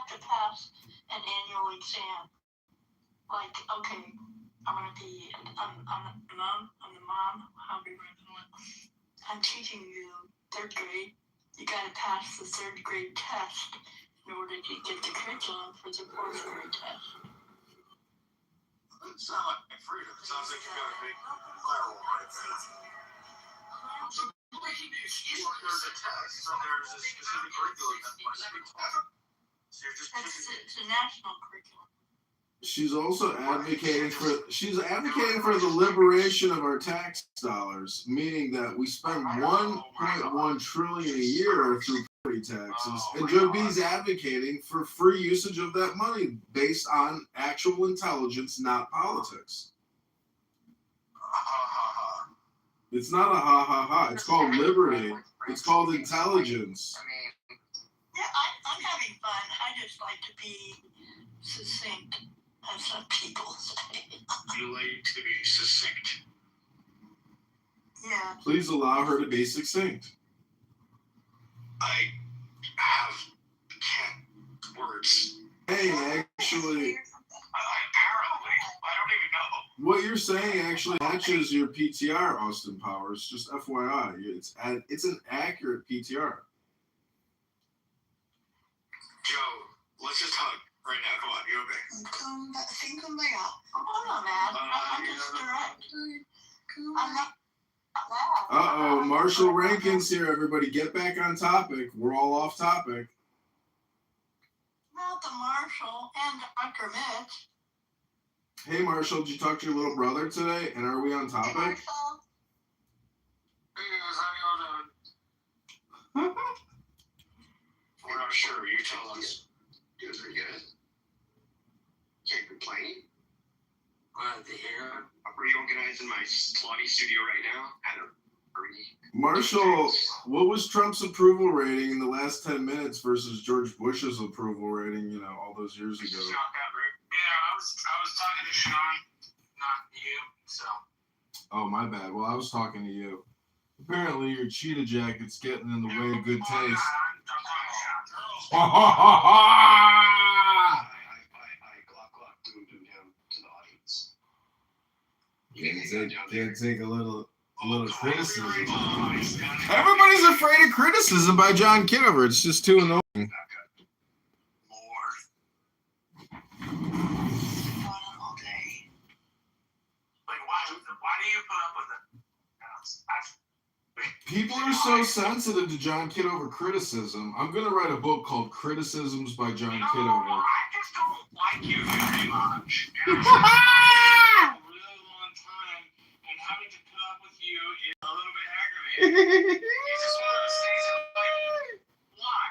to pass an annual exam. Like, okay, I'm the mom, how do you recommend? I'm teaching you 3rd grade. You gotta pass the 3rd grade test in order to get the curriculum for the 4th grade test. It doesn't sound like freedom. It sounds like you got a big firewall right there. So there's a test, so there's a specific curriculum that must be taught. So you're just it's a national curriculum. She's also advocating for the liberation of our tax dollars, meaning that we spend 1.1 trillion a year through property taxes, and Joe B's advocating for free usage of that money based on actual intelligence, not politics. It's not a ha ha ha. It's called liberty. It's called intelligence. Yeah, I'm having fun. I just like to be succinct, as some people say. You like to be succinct. Yeah. Please allow her to be succinct. I have Words. Hey, actually, Apparently, I don't even know. what you're saying actually matches your PTR, Austin Powers. Just FYI, it's an accurate PTR. Joe, let's just hug right now. Come on, you and me. Come back. I'm not mad. I'm just direct. I'm not mad. Uh-oh, Marshall Rankin's here, everybody. Get back on topic. We're all off topic. Not the Marshall and Dr. Mitch. Hey, Marshall, did you talk to your little brother today? And are we on topic? Marshall. We're not sure. You tell us. Doing pretty good. Can't complain. Glad to hear. I'm reorganizing my slotty studio right now. Had a pretty. Marshall, what was Trump's approval rating in the last 10 minutes versus George Bush's approval rating, all those years ago? Yeah, I was talking to Sean, not you, so. Oh, my bad. Well, I was talking to you. Apparently, your cheetah jacket's getting in the way of good taste. Can't take a little criticism. Everybody's afraid of criticism by John Kitover. It's just too annoying. Like, why do you put up with it? People are so sensitive to John Kitover criticism. I'm going to write a book called Criticisms by John Kitover. I just don't like you very much. And it's a really long time, and having to put up with you is a little bit aggravating. It's just one of those things that, like, why?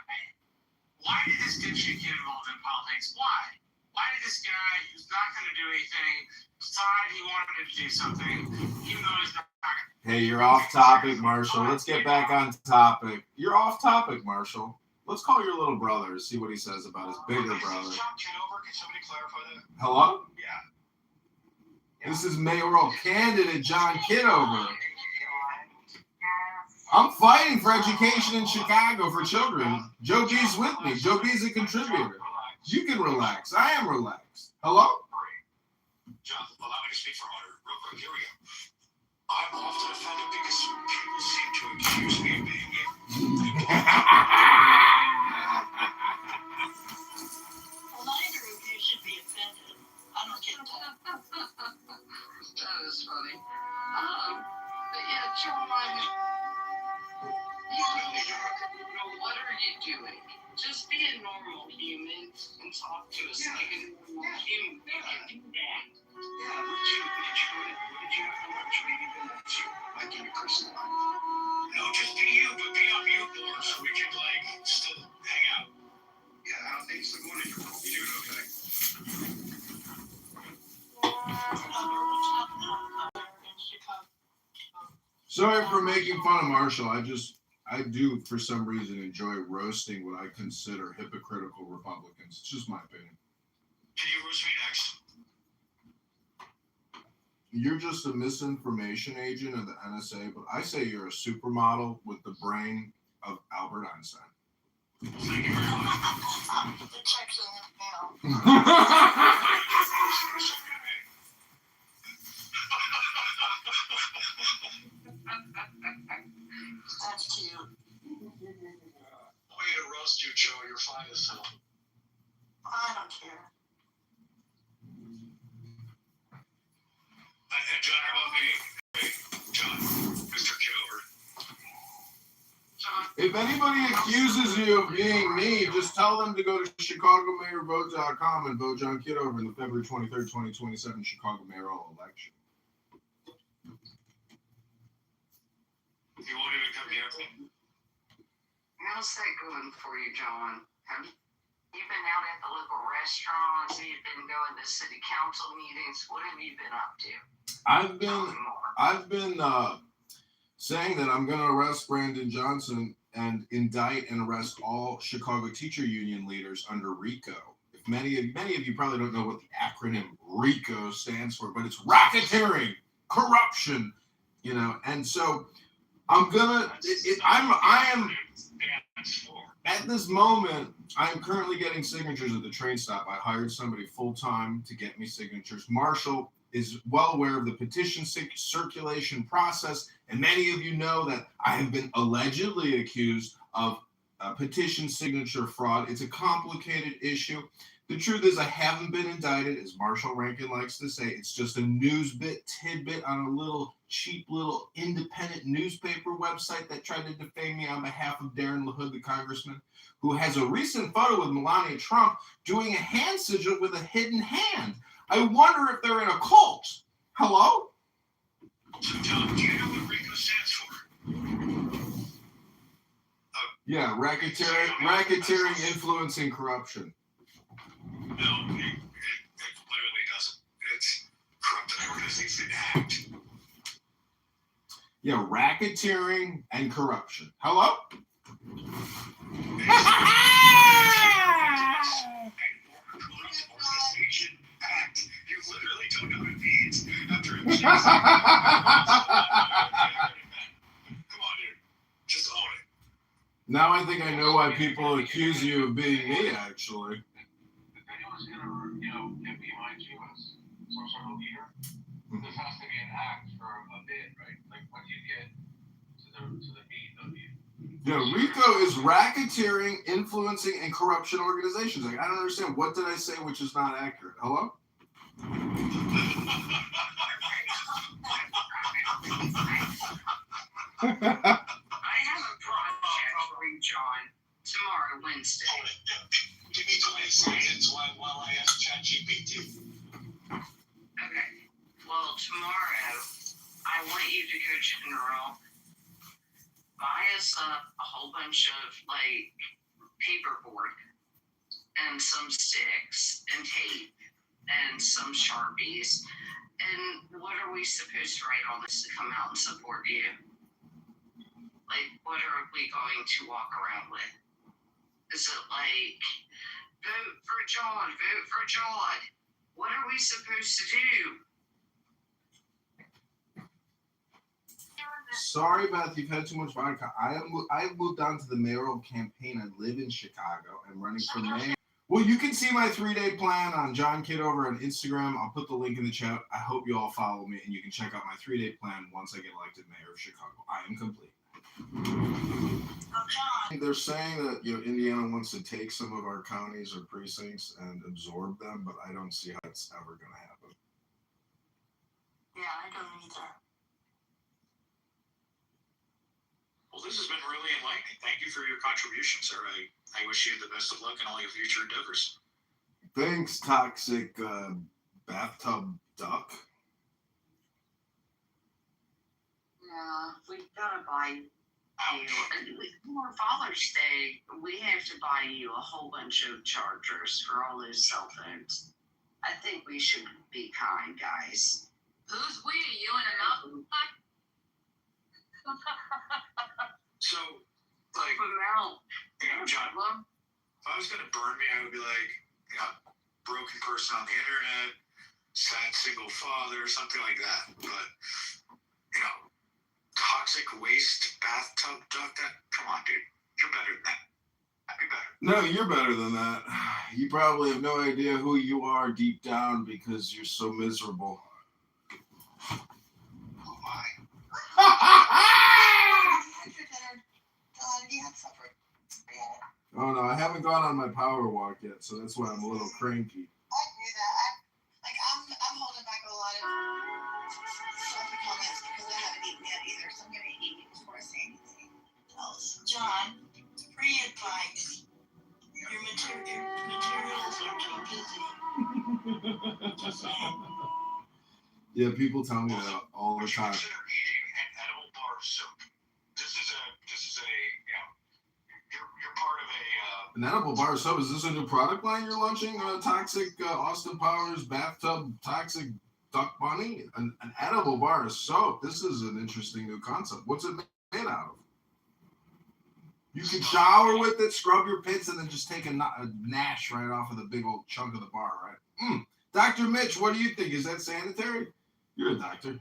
Why did this dipshit get involved in politics? Why? Why did this guy who's not going to do anything decide he wanted to do something, even though he's not? Hey, you're off topic, Marshall. Let's get back on topic. You're off topic, Marshall. Let's call your little brother, see what he says about his bigger brother. John Kitover, can somebody clarify that? Hello? Yeah. This is mayoral candidate John Kitover. I'm fighting for education in Chicago for children. Joe B's with me. Joe B's a contributor. You can relax. I am relaxed. Hello? John, allow me to speak for a moment. Real quick, here we go. I'm often offended because people seem to accuse me of being Well, neither of you should be offended. I don't get that. That is funny. But yeah, John, what are you doing? Just be a normal human and talk to us like a normal human. You can do that. Yeah, what did you have to watch me even to like in your personal life? No, just be you, but be on mute more so we can still hang out. Yeah, how things are going in your world? You doing okay? Sorry for making fun of Marshall. I do, for some reason, enjoy roasting what I consider hypocritical Republicans. It's just my opinion. Can you roast me next? You're just a misinformation agent of the NSA, but I say you're a supermodel with the brain of Albert Einstein. Thank you very much. The check's in the mail. That's cute. Way to roast you, Joe. You're fine as hell. I don't care. And John, how about me? Hey, John, Mr. Kitover. If anybody accuses you of being me, just tell them to go to ChicagoMayorVote.com and vote John Kitover in the February 23rd, 2027 Chicago mayoral election. You want him to come here? How's that going for you, John? Have you been out at the local restaurants? Have you been going to city council meetings? What have you been up to? I've been saying that I'm going to arrest Brandon Johnson and indict and arrest all Chicago teacher union leaders under RICO. If many of you probably don't know what the acronym RICO stands for, but it's racketeering, corruption, and so I'm gonna. I am. At this moment, I'm currently getting signatures at the train stop. I hired somebody full-time to get me signatures. Marshall is well aware of the petition circulation process, and many of you know that I have been allegedly accused of petition signature fraud. It's a complicated issue. The truth is I haven't been indicted, as Marshall Rankin likes to say. It's just a news tidbit on a little cheap little independent newspaper website that tried to defame me on behalf of Darren LaHood, the congressman, who has a recent photo with Melania Trump doing a hand sigil with a hidden hand. I wonder if they're in a cult. Hello? So, John, do you know what RICO stands for? Yeah, racketeering, influencing, corruption. No, it literally doesn't. It's corrupted organization act. Yeah, racketeering and corruption. Hello? Organization act. You literally don't know what it means after it. Come on, dude. Just own it. Now I think I know why people accuse you of being me, actually. If anyone's gonna, get behind you as some sort of leader, this has to be an act for a bit, right? Like when you get to the meat of you. Yeah, RICO is racketeering, influencing, and corruption organizations. Like, I don't understand. What did I say which is not accurate? Hello? I have a project for you, John, tomorrow, Wednesday. Give me 20 seconds while I ask ChatGPT. Okay. Well, tomorrow, I want you to go general, buy us up a whole bunch of, paperboard and some sticks and tape and some Sharpies. And what are we supposed to write on this to come out and support you? What are we going to walk around with? Is it vote for John, vote for John? What are we supposed to do? Sorry, Beth, you've had too much vodka. I moved on to the mayoral campaign. I live in Chicago. I'm running for mayor. Well, you can see my 3-day plan on John Kitover on Instagram. I'll put the link in the chat. I hope you all follow me, and you can check out my 3-day plan once I get elected mayor of Chicago. I am complete. They're saying that Indiana wants to take some of our counties or precincts and absorb them, but I don't see how it's ever going to happen. Yeah, I don't either. Well, this has been really enlightening. Thank you for your contribution, sir. I wish you the best of luck in all your future endeavors. Thanks, toxic bathtub duck. Yeah, we've got to buy you. For Father's Day, we have to buy you a whole bunch of chargers for all those cell phones. I think we should be kind, guys. Who's we? You and a mountain bike? So, John, if I was going to burn me, I would be like, broken person on the internet, sad single father, something like that. But, toxic waste bathtub duck, come on, dude. You're better than that. I'd be better. No, you're better than that. You probably have no idea who you are deep down because you're so miserable. Oh, my. Oh no, I haven't gone on my power walk yet, so that's why I'm a little cranky. I knew that. I'm holding back a lot of self comments because I haven't eaten yet either, so I'm gonna eat before I say anything else. John, free advice. Your materials are too busy. Yeah, people tell me that all the time. Consider eating an edible bar of soap. This is a you're part of a An edible bar of soap. Is this a new product line you're launching? Toxic Austin Powers bathtub toxic duck bunny? An edible bar of soap. This is an interesting new concept. What's it made out of? You can shower with it, scrub your pits, and then just take a nash right off of the big old chunk of the bar, right? Dr. Mitch, what do you think? Is that sanitary? You're a doctor.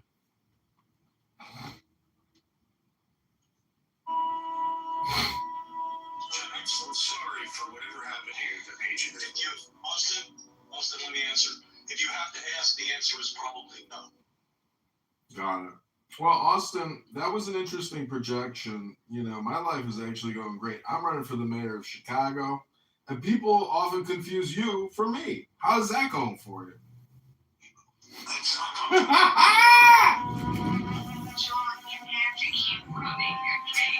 for whatever happened here that made you this way? Austin, let me answer. If you have to ask, the answer is probably no. Got it. Well, Austin, that was an interesting projection. You know, my life is actually going great. I'm running for the mayor of Chicago, and people often confuse you for me. How's that going for you? John, you have to keep running, okay?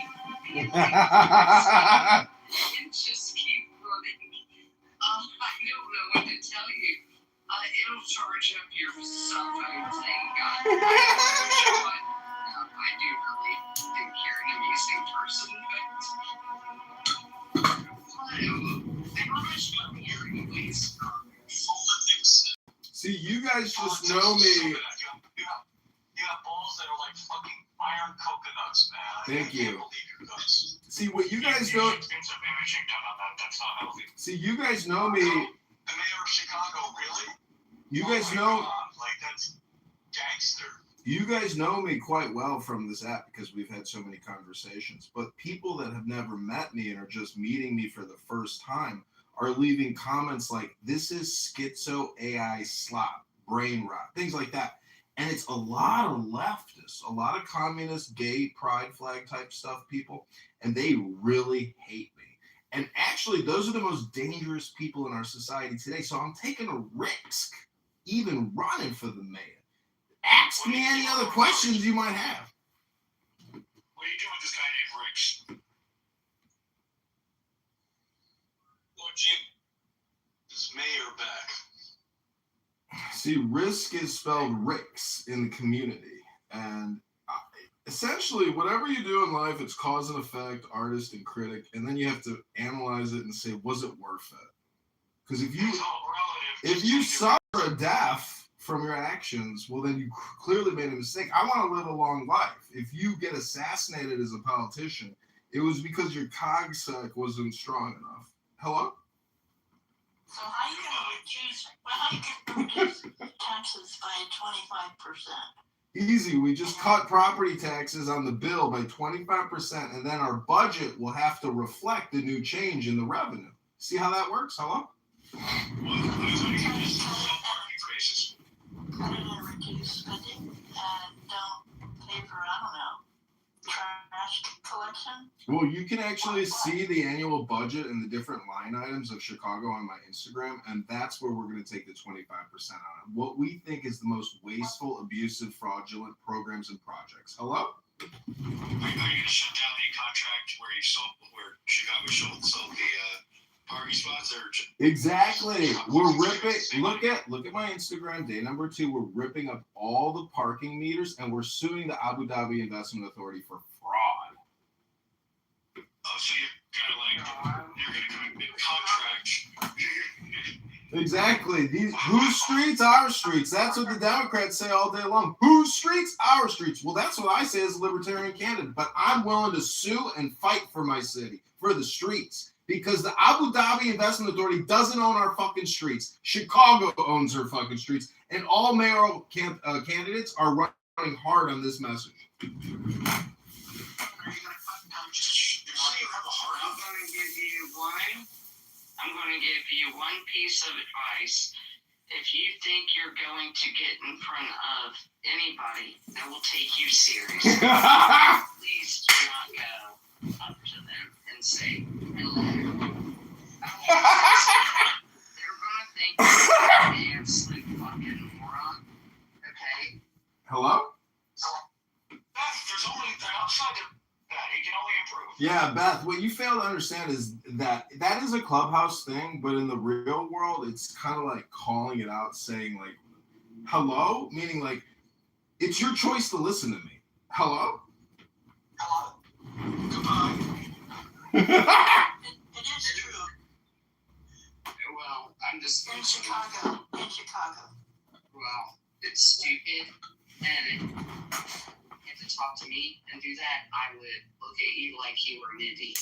You just keep running. I don't know what to tell you. It'll charge up your cell phone thing. God, I do really think you're an amazing person, but how much money are you wasting on this? See, you guys just know me. You have balls that are like fucking iron coconuts, man. Thank you. I can't believe your guts. See, what you guys don't. Extensive imaging done on that. That's not healthy. See, you guys know me. The mayor of Chicago, really? You guys know. Like, that's gangster. You guys know me quite well from this app because we've had so many conversations. But people that have never met me and are just meeting me for the first time are leaving comments like, "This is schizo AI slop, brain rot," things like that. And it's a lot of leftists, a lot of communist, gay, pride flag type stuff people, and they really hate me. And actually, those are the most dangerous people in our society today. So I'm taking a risk, even running for the mayor. Ask me any other questions you might have. What are you doing with this guy named Ricks? Lord Jim, this mayor back. See, risk is spelled Ricks in the community. And essentially, whatever you do in life, it's cause and effect, artist and critic. And then you have to analyze it and say, was it worth it? Because if you suffer a death from your actions, well, then you clearly made a mistake. I want to live a long life. If you get assassinated as a politician, it was because your cogsack wasn't strong enough. Hello? So how you gonna reduce taxes by 25%? Easy. We just cut property taxes on the bill by 25%, and then our budget will have to reflect the new change in the revenue. See how that works? Hello? Reduce spending and don't pay for, I don't know, trash collection? Well, you can actually see the annual budget and the different line items of Chicago on my Instagram, and that's where we're going to take the 25% on. What we think is the most wasteful, abusive, fraudulent programs and projects. Hello? Are you going to shut down the contract where Chicago sold the parking spots? Exactly. We're ripping. Look at my Instagram. Day number 2. We're ripping up all the parking meters, and we're suing the Abu Dhabi Investment Authority for fraud. Oh, so you're going to commit contract. Exactly. Whose streets? Our streets. That's what the Democrats say all day long. Whose streets? Our streets. Well, that's what I say as a Libertarian candidate. But I'm willing to sue and fight for my city, for the streets. Because the Abu Dhabi Investment Authority doesn't own our fucking streets. Chicago owns our fucking streets. And all mayoral candidates are running hard on this message. I'm going to give you one piece of advice. If you think you're going to get in front of anybody that will take you seriously, please do not go up to them and say hello. They're going to think you're an absolute fucking moron. Okay? Hello? There's only the outside of that. It can only improve. Yeah, Beth, what you fail to understand is that is a clubhouse thing, but in the real world, it's kind of like calling it out, saying like, hello? Meaning like, it's your choice to listen to me. Hello? Hello. Goodbye. It is true. Well, I'm just in Chicago. Well, it's stupid, and if to talk to me and do that, I would look at you like you were an idiot.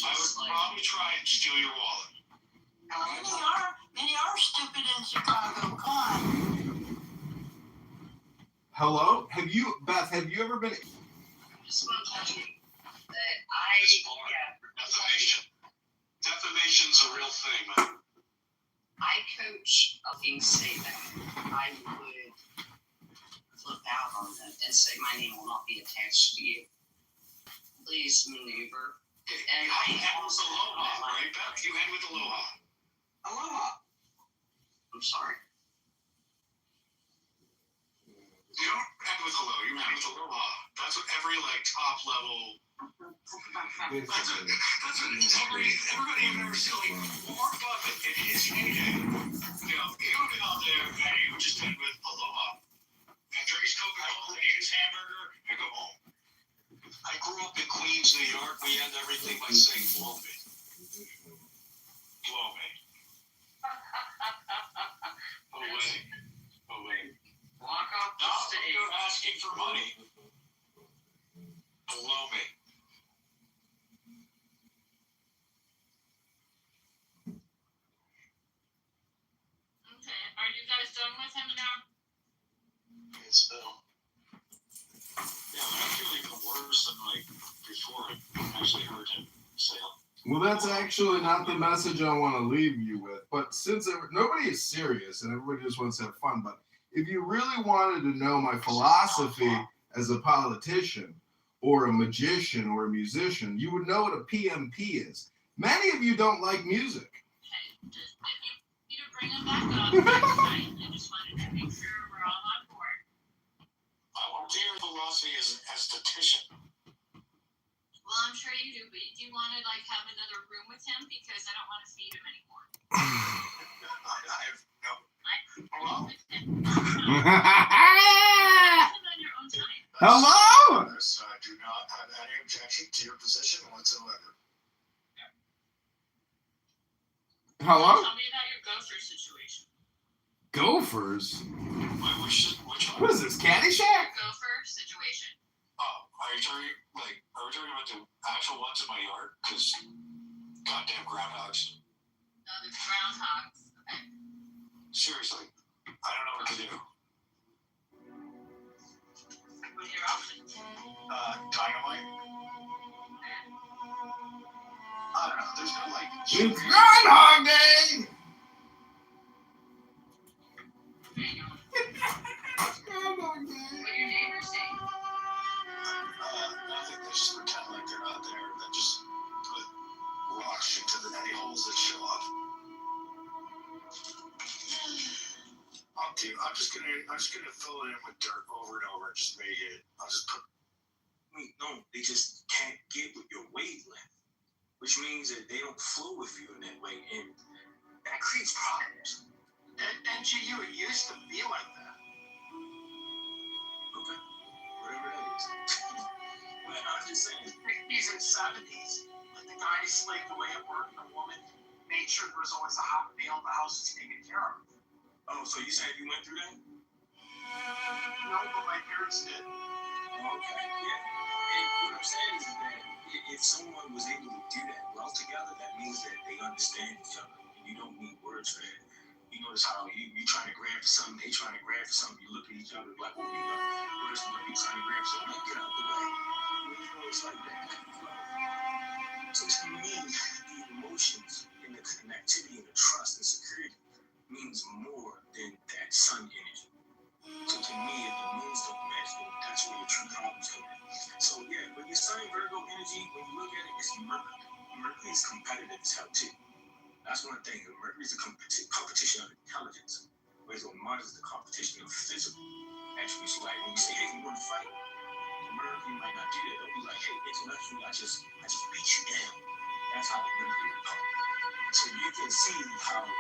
I would probably try and steal your wallet. Many are stupid in Chicago. Come on. Hello? Beth, have you ever been... I just want to tell you that Defamation thing, man. I coach a thing say that I would flip out on them and say my name will not be attached to you. Please maneuver. And I end with aloha, right, Beth? You end with aloha. Aloha. I'm sorry. You don't end with hello, you end with aloha. That's what every top level. That's what everybody you've ever seen, Warren Buffett in his heyday. He would be out there and he would just end with aloha. And drink his Coca-Cola and eat his hamburger and go home. I grew up in Queens, New York. We end everything by saying blow me. Blow me. Away. Walk off the Not when stage. you're asking for money. Blow me. Okay, are you guys done with him now? It's yeah, but I feel even worse than before I actually heard him say it. Well, that's actually not the message I want to leave you with. But since nobody is serious and everybody just wants to have fun, but if you really wanted to know my philosophy as a politician or a magician or a musician, you would know what a PMP is. Many of you don't like music. Okay, just if you bring him back up next night, I just wanted to make sure we're all on board. I want to hear philosophy as an esthetician. Well, I'm sure you do, but do you want to have another room with him because I don't want to feed him anymore. Hello? On your own time. Hello? I do not have any objection to your position whatsoever. Hello? Tell me about your gopher situation. Gophers? Which one? What is this, Caddyshack? Gopher situation. Oh, are we talking about the actual ones in my yard? Because goddamn groundhogs. No, there's groundhogs. Okay. Seriously, I don't know what to do. What are your options? Dynamite. I don't know. There's no It's Groundhog Day! Groundhog Day. What do your neighbors say? Nothing. They just pretend like they're not there. They just put rocks into the any holes that show up. I'm just gonna fill it in with dirt over and over and just make it. I'll just put. No, they just can't get with your wavelength, which means that they don't flow with you in that way, and that creates problems. At NGU, it used to be like that. Okay, whatever that is. Well, I'm just saying, 60s and 70s, the guy slaved away at work, and the woman made sure there was always a hot meal in the house that's taken care of. oh, so you saying you went through that? No, but my parents did. Oh, okay, yeah. And what I'm saying is that if someone was able to do that well together, that means that they understand each other. And you don't need words for that. You notice how you trying to grab for something, they trying to grab for something, you look at each other like, what are you doing? Words like you trying to grab something, like, get out the way. You know, it's like that. So to me, the emotions and the connectivity and the trust and security means more than that sun energy. So to me, if the moons don't match, then that's where your true problems come in. So yeah, but your sun Virgo energy, when you look at it, it's Mercury. Mercury is competitive as hell too. That's one thing. Mercury is a competition of intelligence, whereas on Mars is the competition of physical attributes. Like when you say, hey, we want to fight, Mercury might not do that. They'll be like, hey, intellectually, I just beat you down. That's how Mercury will come. So you can see how we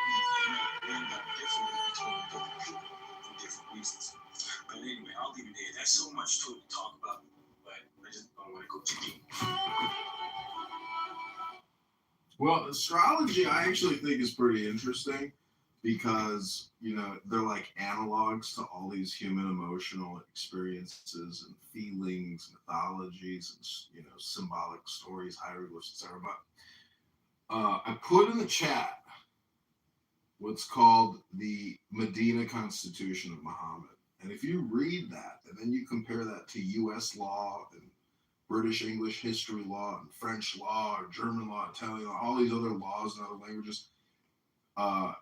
end up differently between different people for different reasons. But anyway, I'll leave it there. There's so much to it to talk about, but I just don't want to go too deep. Well, astrology I actually think is pretty interesting because, they're like analogs to all these human emotional experiences and feelings, mythologies, and, symbolic stories, hieroglyphs, etc. But I put in the chat what's called the Medina Constitution of Muhammad. And if you read that, and then you compare that to U.S. law and British English history law and French law or German law, Italian law, all these other laws in other languages,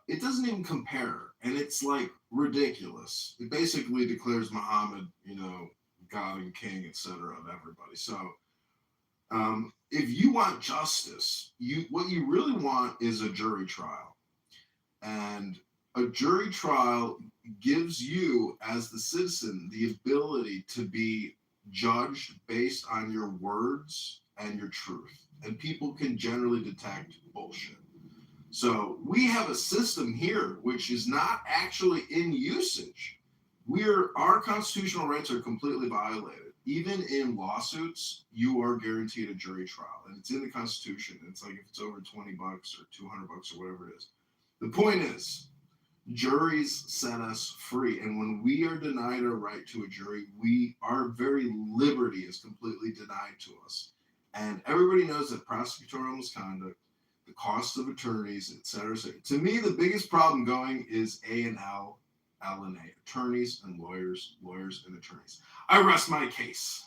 it doesn't even compare, and it's like ridiculous. It basically declares Muhammad, God and king, etc. of everybody. So, if you want justice, what you really want is a jury trial, and a jury trial gives you, as the citizen, the ability to be judged based on your words and your truth, and people can generally detect bullshit. So we have a system here which is not actually in usage. Our constitutional rights are completely violated. Even in lawsuits, you are guaranteed a jury trial, and it's in the Constitution. It's like if it's over $20 or $200 or whatever it is. The point is, juries set us free, and when we are denied our right to a jury, our very liberty is completely denied to us. And everybody knows that prosecutorial misconduct, the cost of attorneys, et cetera. To me, the biggest problem going is A&L, L&A, attorneys and lawyers and attorneys. I rest my case.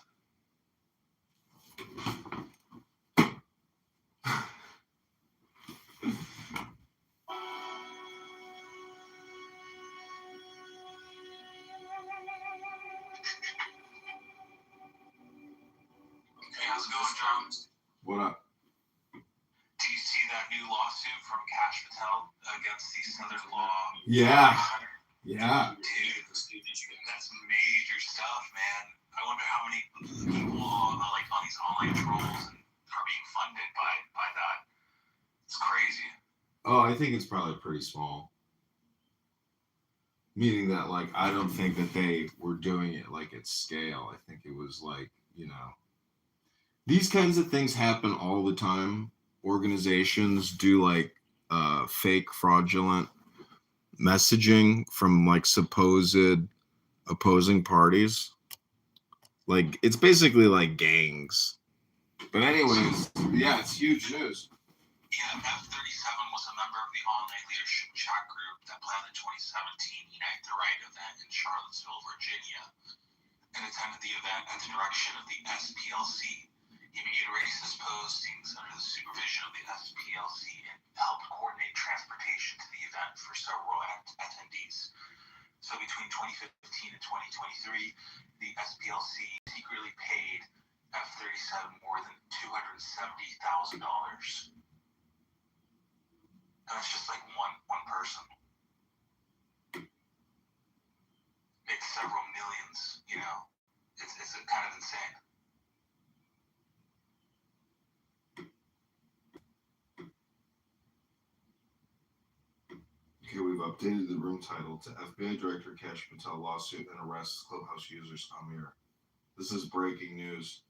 Hey, how's it going, John? What up? Do you see that new lawsuit from Cash Patel against the Southern Law? Yeah. Dude, that's major stuff, man. I wonder how many people on these online trolls are being funded by that. It's crazy. Oh, I think it's probably pretty small. Meaning that, I don't think that they were doing it, at scale. I think it was, these kinds of things happen all the time. Organizations do, fake fraudulent messaging from, supposed opposing parties. It's basically like gangs. But anyways, yeah, it's huge news. Yeah, F-37 was a member of the online leadership chat group that planned the 2017 Unite the Right event in Charlottesville, Virginia, and attended the event at the direction of the SPLC. He made racist postings under the supervision of the SPLC and helped coordinate transportation to the event for several attendees. So between 2015 and 2023, the SPLC secretly paid F-37 more than $270,000. That's just one person. Makes several millions, It's kind of insane. Okay, we've updated the room title to FBI Director Cash Patel lawsuit and arrests Clubhouse users Amir. This is breaking news.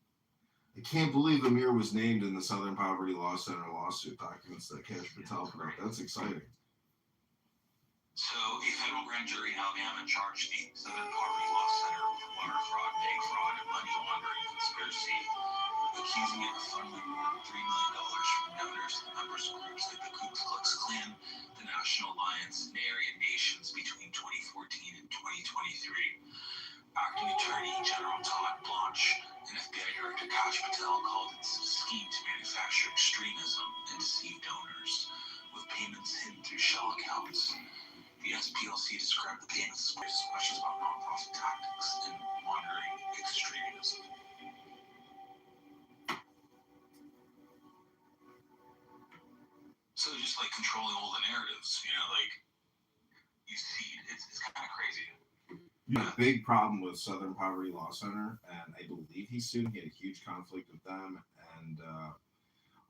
I can't believe Amir was named in the Southern Poverty Law Center lawsuit documents that Cash Patel put out. That's exciting. So, a federal grand jury in Alabama charged the Southern Poverty Law Center with wire fraud, bank fraud, and money laundering conspiracy, accusing it of funneling more than $3 million from donors to members of groups like the Ku Klux Klan, the National Alliance, and Aryan Nations between 2014 and 2023. Acting Attorney General Todd Blanche and FBI Director Kash Patel called it a scheme to manufacture extremism and deceive donors, with payments hidden through shell accounts. The SPLC described the payments as questions about nonprofit tactics and monitoring extremism. So just controlling all the narratives, you see, it's kind of crazy. You had a big problem with Southern Poverty Law Center, and I believe he sued. He had a huge conflict with them, and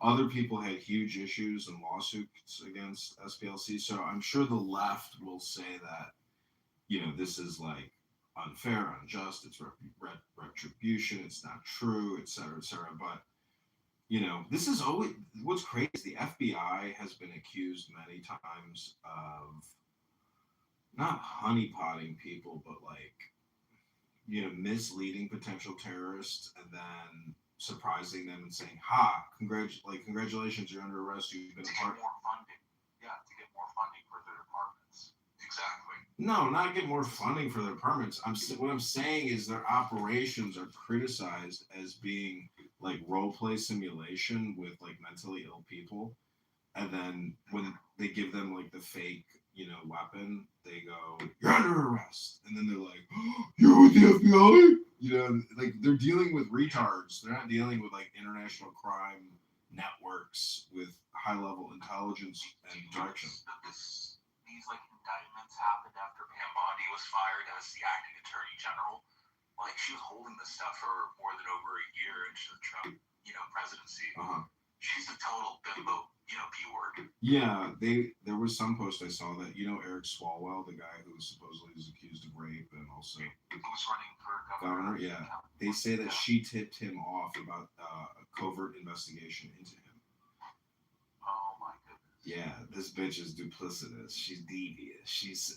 other people had huge issues and lawsuits against SPLC. So I'm sure the left will say that, this is unfair, unjust, it's retribution, it's not true, et cetera, et cetera. But, this is always what's crazy. The FBI has been accused many times of not honeypotting people, but misleading potential terrorists and then surprising them and saying, congratulations, you're under arrest. You've been to get more funding. Yeah, to get more funding for their departments. Exactly. No, not get more funding for their departments. What I'm saying is their operations are criticized as being role play simulation with mentally ill people. And then when they give them like the fake, weapon, they go, "You're under arrest," and then they're like, "You're with the FBI." Like they're dealing with retards. They're not dealing with like international crime networks with high-level intelligence and direction. These like indictments happened after Pam Bondi was fired as the acting attorney general. Like she was holding this stuff for more than over a year into the Trump, presidency. She's a total bimbo, P-word. Yeah, there was some post I saw that Eric Swalwell, the guy who supposedly is accused of rape and also Who was running for governor. Yeah, they say that she tipped him off about a covert investigation into him. Oh my goodness. Yeah, this bitch is duplicitous. She's devious.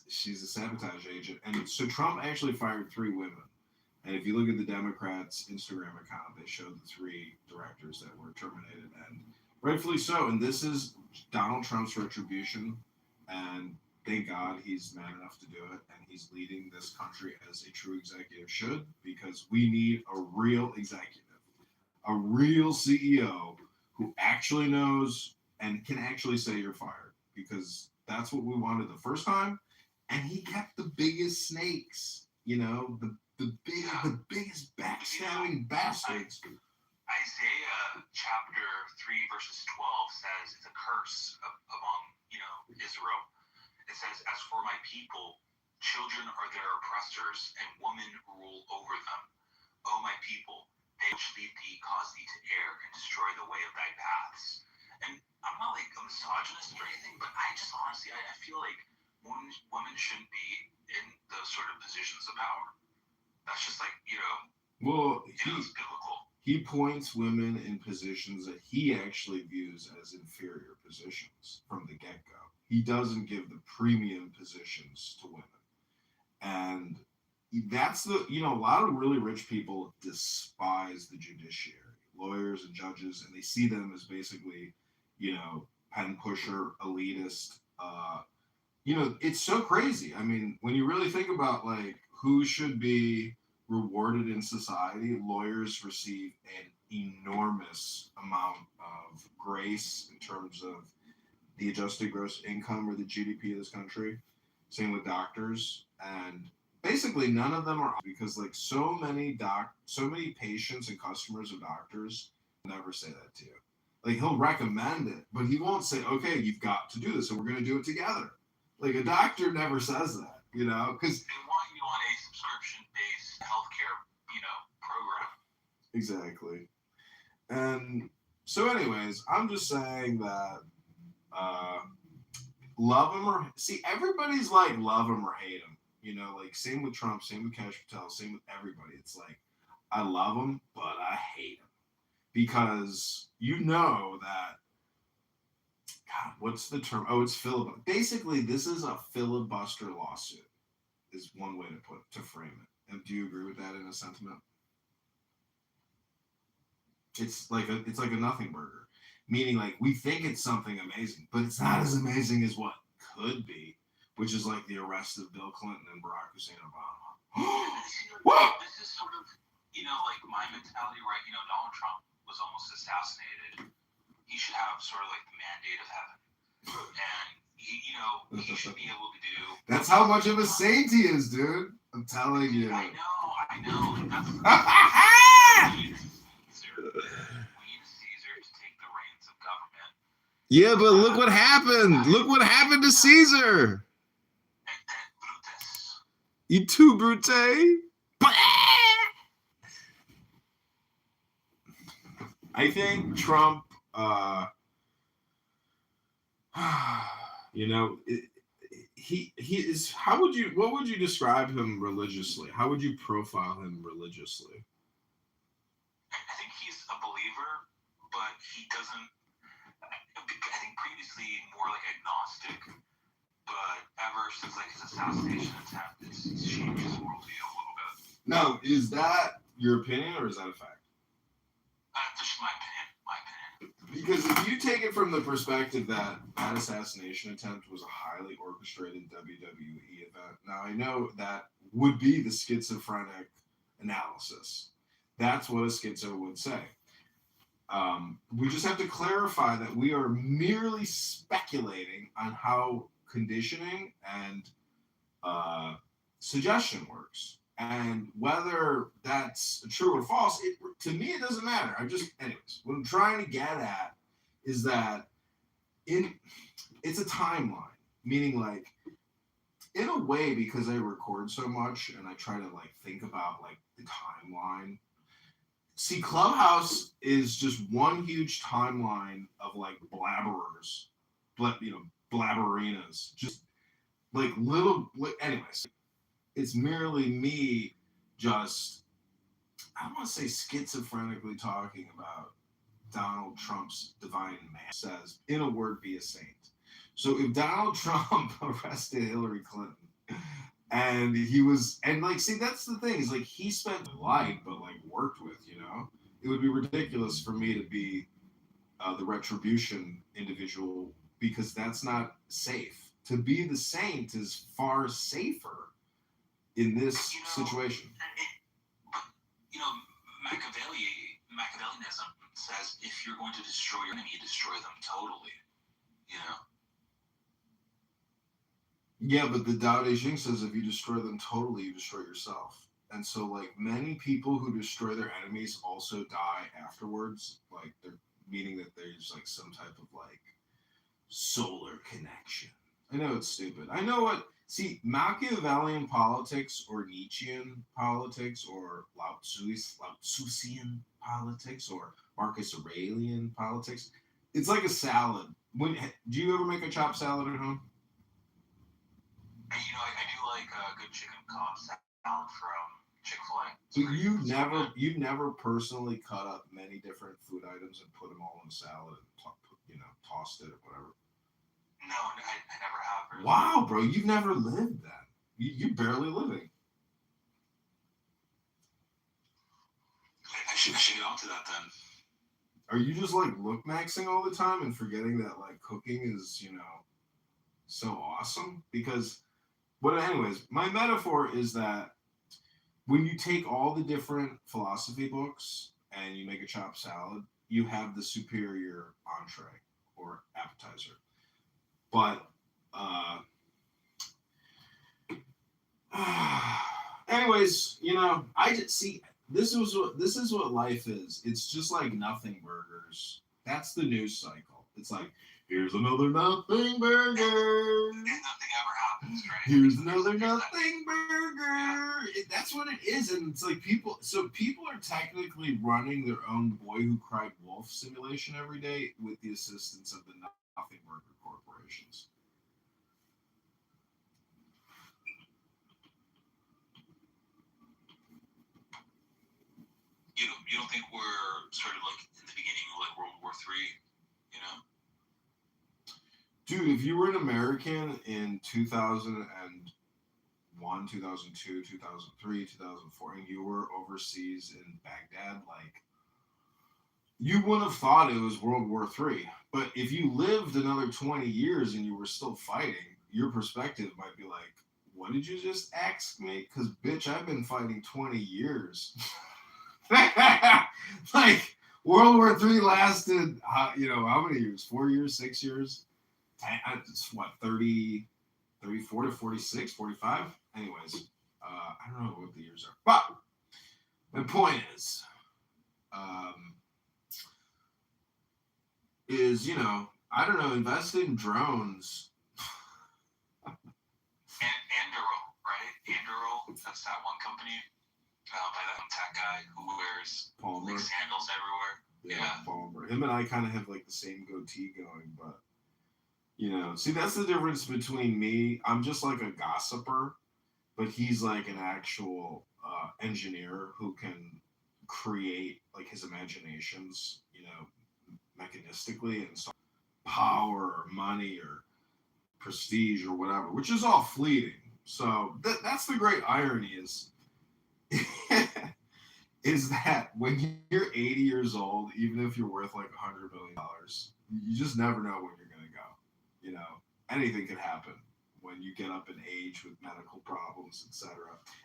She's a sabotage agent. And so Trump actually fired 3 women. And if you look at the Democrats' Instagram account, they showed the 3 directors that were terminated, and rightfully so. And this is Donald Trump's retribution. And thank God he's man enough to do it. And he's leading this country as a true executive should, because we need a real executive, a real CEO who actually knows and can actually say you're fired, because that's what we wanted the first time. And he kept the biggest snakes, the biggest backstabbing bastards. Isaiah chapter 3 verses 12 says it's a curse among Israel. It says, "As for my people, children are their oppressors, and women rule over them. O my people, they which lead thee cause thee to err and destroy the way of thy paths." And I'm not like a misogynist or anything, but I just honestly I feel like women shouldn't be in those sort of positions of power. That's just like, Well, it's biblical. He points women in positions that he actually views as inferior positions from the get-go. He doesn't give the premium positions to women. And that's a lot of really rich people despise the judiciary, lawyers and judges, and they see them as basically, pen pusher, elitist. It's so crazy. I mean, when you really think about like who should be rewarded in society, lawyers receive an enormous amount of grace in terms of the adjusted gross income or the GDP of this country. Same with doctors, and basically none of them are, because like so many patients and customers of doctors never say that to you. Like he'll recommend it, but he won't say, "Okay, you've got to do this, and we're going to do it together." Like a doctor never says that, because they want you on a subscription-based healthcare, program. Exactly. And so, anyways, I'm just saying that love him or everybody's like love him or hate him. Like same with Trump, same with Kash Patel, same with everybody. It's like I love him, but I hate him because that. God, what's the term? Oh, it's filibuster. Basically, this is a filibuster lawsuit. Is one way to frame it. And do you agree with that in a sentiment? It's like a nothing burger, meaning like we think it's something amazing, but it's not as amazing as what could be, which is like the arrest of Bill Clinton and Barack Hussein Obama. This is sort of like my mentality, right? Donald Trump was almost assassinated. He should have sort of like the mandate of heaven, and he should be able to do. That's how much of a saint he is, dude. I'm telling you. I know. That's we need a Caesar to take the reins of government. Yeah, but look what happened. Look what happened to Caesar. You too, Brute. I think Trump, he is. What would you describe him religiously? How would you profile him religiously? I think he's a believer, but he doesn't. I think previously more like agnostic, but ever since like his assassination attempt, it's changed his worldview a little bit. Now, is that your opinion or is that a fact? That's just my opinion. Because if you take it from the perspective that assassination attempt was a highly orchestrated WWE event, now I know that would be the schizophrenic analysis. That's what a schizo would say. We just have to clarify that we are merely speculating on how conditioning and suggestion works, and whether that's true or false. To me, it doesn't matter. Anyways, what I'm trying to get at is that it's a timeline, meaning like, in a way, because I record so much and I try to like think about like the timeline. See, Clubhouse is just one huge timeline of like blabberers, blabberinas, just like anyways, it's merely me just, I don't want to say schizophrenically talking about Donald Trump's divine man, says, in a word, be a saint. So if Donald Trump arrested Hillary Clinton and see, that's the thing, is like, he spent life, but like worked with, it would be ridiculous for me to be the retribution individual, because that's not safe. To be the saint is far safer in this situation. Machiavellianism says if you're going to destroy your enemy, destroy them totally. Yeah, but the Tao Te Ching says if you destroy them totally, you destroy yourself. And so, like, many people who destroy their enemies also die afterwards. Like, meaning that there's like some type of like solar connection. I know it's stupid. I know what. See, Machiavellian politics or Nietzschean politics or Lao Tzuian politics or Marcus Aurelian politics, it's like a salad. Do you ever make a chopped salad at home? I do like a good chicken cob salad from Chick-fil-A. But you've never personally cut up many different food items and put them all in a salad and tossed it or whatever. No, I never have. Really. Wow, bro, you've never lived that. You're barely living. I should get onto that then. Are you just like look maxing all the time and forgetting that like cooking is, so awesome? Because, anyways, my metaphor is that when you take all the different philosophy books and you make a chopped salad, you have the superior entree or appetizer. But anyways, I just see this is what life is. It's just like nothing burgers. That's the news cycle. It's like, here's another nothing burger. And nothing ever happens, right? Here's another nothing burger. That's what it is, and it's like people are technically running their own Boy Who Cried Wolf simulation every day with the assistance of the nothing burger corporations. You don't think we're sort of like in the beginning of like World War III, Dude, if you were an American in 2001, 2002, 2003, 2004, and you were overseas in Baghdad, like, you wouldn't have thought it was World War III. But if you lived another 20 years and you were still fighting, your perspective might be like, what did you just ask me? Because, bitch, I've been fighting 20 years. Like, World War III lasted, how many years? 4 years, 6 years? It's what, 34 to 46, 45? Anyways, I don't know what the years are. But my point is I don't know, invest in drones. Anduril, right? Anduril, that's that one company by that tech guy who wears like sandals everywhere. Yeah. Palmer. Him and I kind of have like the same goatee going, but see, that's the difference between me. I'm just like a gossiper, but he's like an actual engineer who can create like his imaginations, mechanistically, and stuff. Power or money or prestige or whatever, which is all fleeting. So that's the great irony is that when you're 80 years old, even if you're worth like $100 million, you just never know when you're gonna go. Anything can happen when you get up in age with medical problems, etc.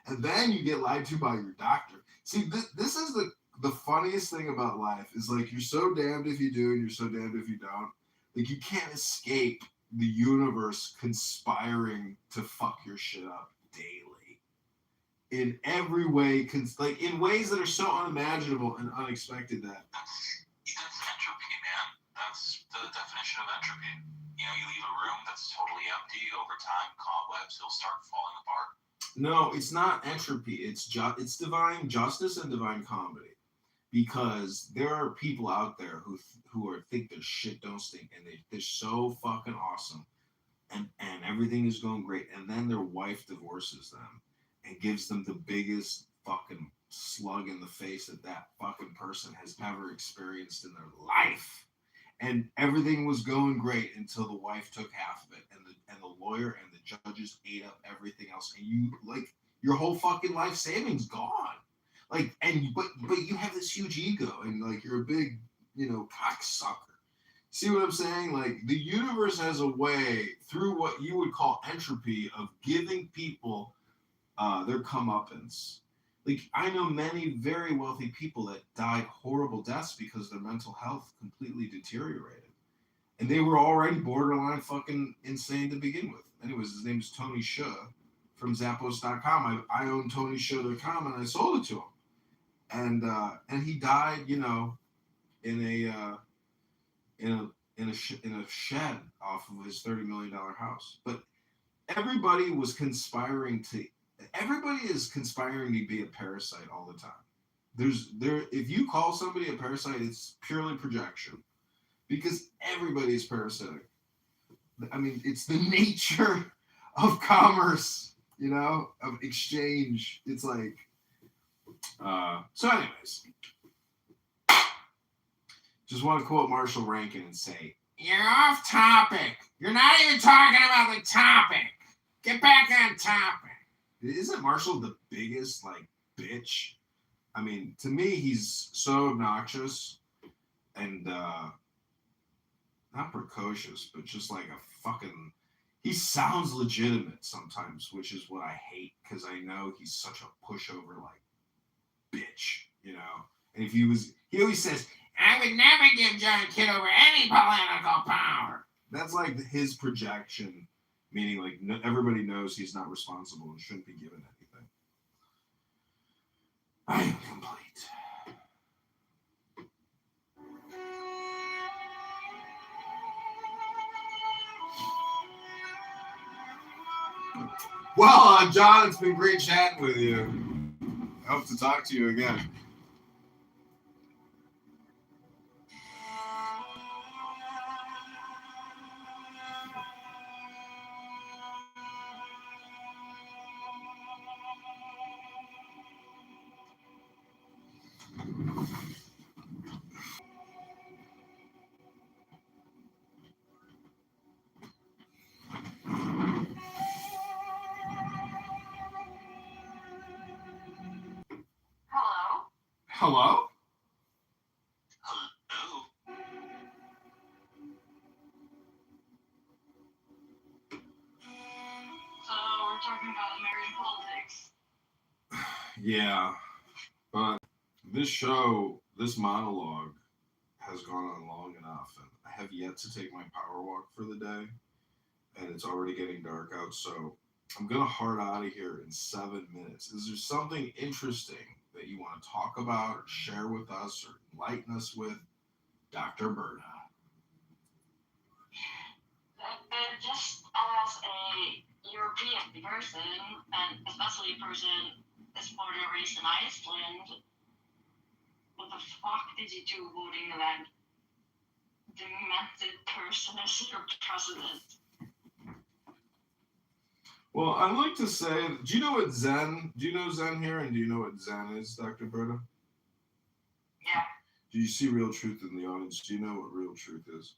And then you get lied to by your doctor. See, this is the funniest thing about life is like you're so damned if you do and you're so damned if you don't. Like you can't escape the universe conspiring to fuck your shit up daily. In every way, like in ways that are so unimaginable and unexpected that. That's entropy, man. That's the definition of entropy. You know, you leave a room that's totally empty, over time, cobwebs will start falling apart. No, it's not entropy. It's divine justice and divine comedy. Because there are people out there who think their shit don't stink and they're so fucking awesome and everything is going great, and then their wife divorces them and gives them the biggest fucking slug in the face that fucking person has ever experienced in their life. And everything was going great until the wife took half of it, and the lawyer and the judges ate up everything else, and you like your whole fucking life savings gone. Like, but you have this huge ego, and like you're a big, cocksucker. See what I'm saying? Like the universe has a way through what you would call entropy of giving people their comeuppance. Like I know many very wealthy people that died horrible deaths because their mental health completely deteriorated, and they were already borderline fucking insane to begin with. Anyways, his name is Tony Schuh from Zappos.com. I own TonySchuh.com, and I sold it to him. And he died, in a shed off of his $30 million house. But everybody is conspiring to be a parasite all the time. If you call somebody a parasite, it's purely projection, because everybody is parasitic. I mean, it's the nature of commerce, of exchange. It's like, so anyways, just want to quote Marshall Rankin and say, you're off topic. You're not even talking about the topic. Get back on topic. Isn't Marshall the biggest, bitch? I mean, to me, he's so obnoxious and, not precocious, but just like a fucking, he sounds legitimate sometimes, which is what I hate, because I know he's such a pushover, bitch, And if he always says, I would never give John Kitover any political power. That's like his projection, meaning everybody knows he's not responsible and shouldn't be given anything. I am complete. Well, John, it's been great chatting with you. I hope to talk to you again. Hello? Hello? So we're talking about American politics. Yeah, but this monologue has gone on long enough, and I have yet to take my power walk for the day, and it's already getting dark out, so I'm gonna heart out of here in 7 minutes. Is there something interesting that you want to talk about or share with us or enlighten us with, Dr. Berta? Just as a European person, and especially a person that's born and raised in Iceland, what the fuck did you do voting that demented person as your president? Well, I'd like to say, do you know Zen here, and do you know what Zen is, Dr. Berta? Yeah. Do you see real truth in the audience? Do you know what real truth is?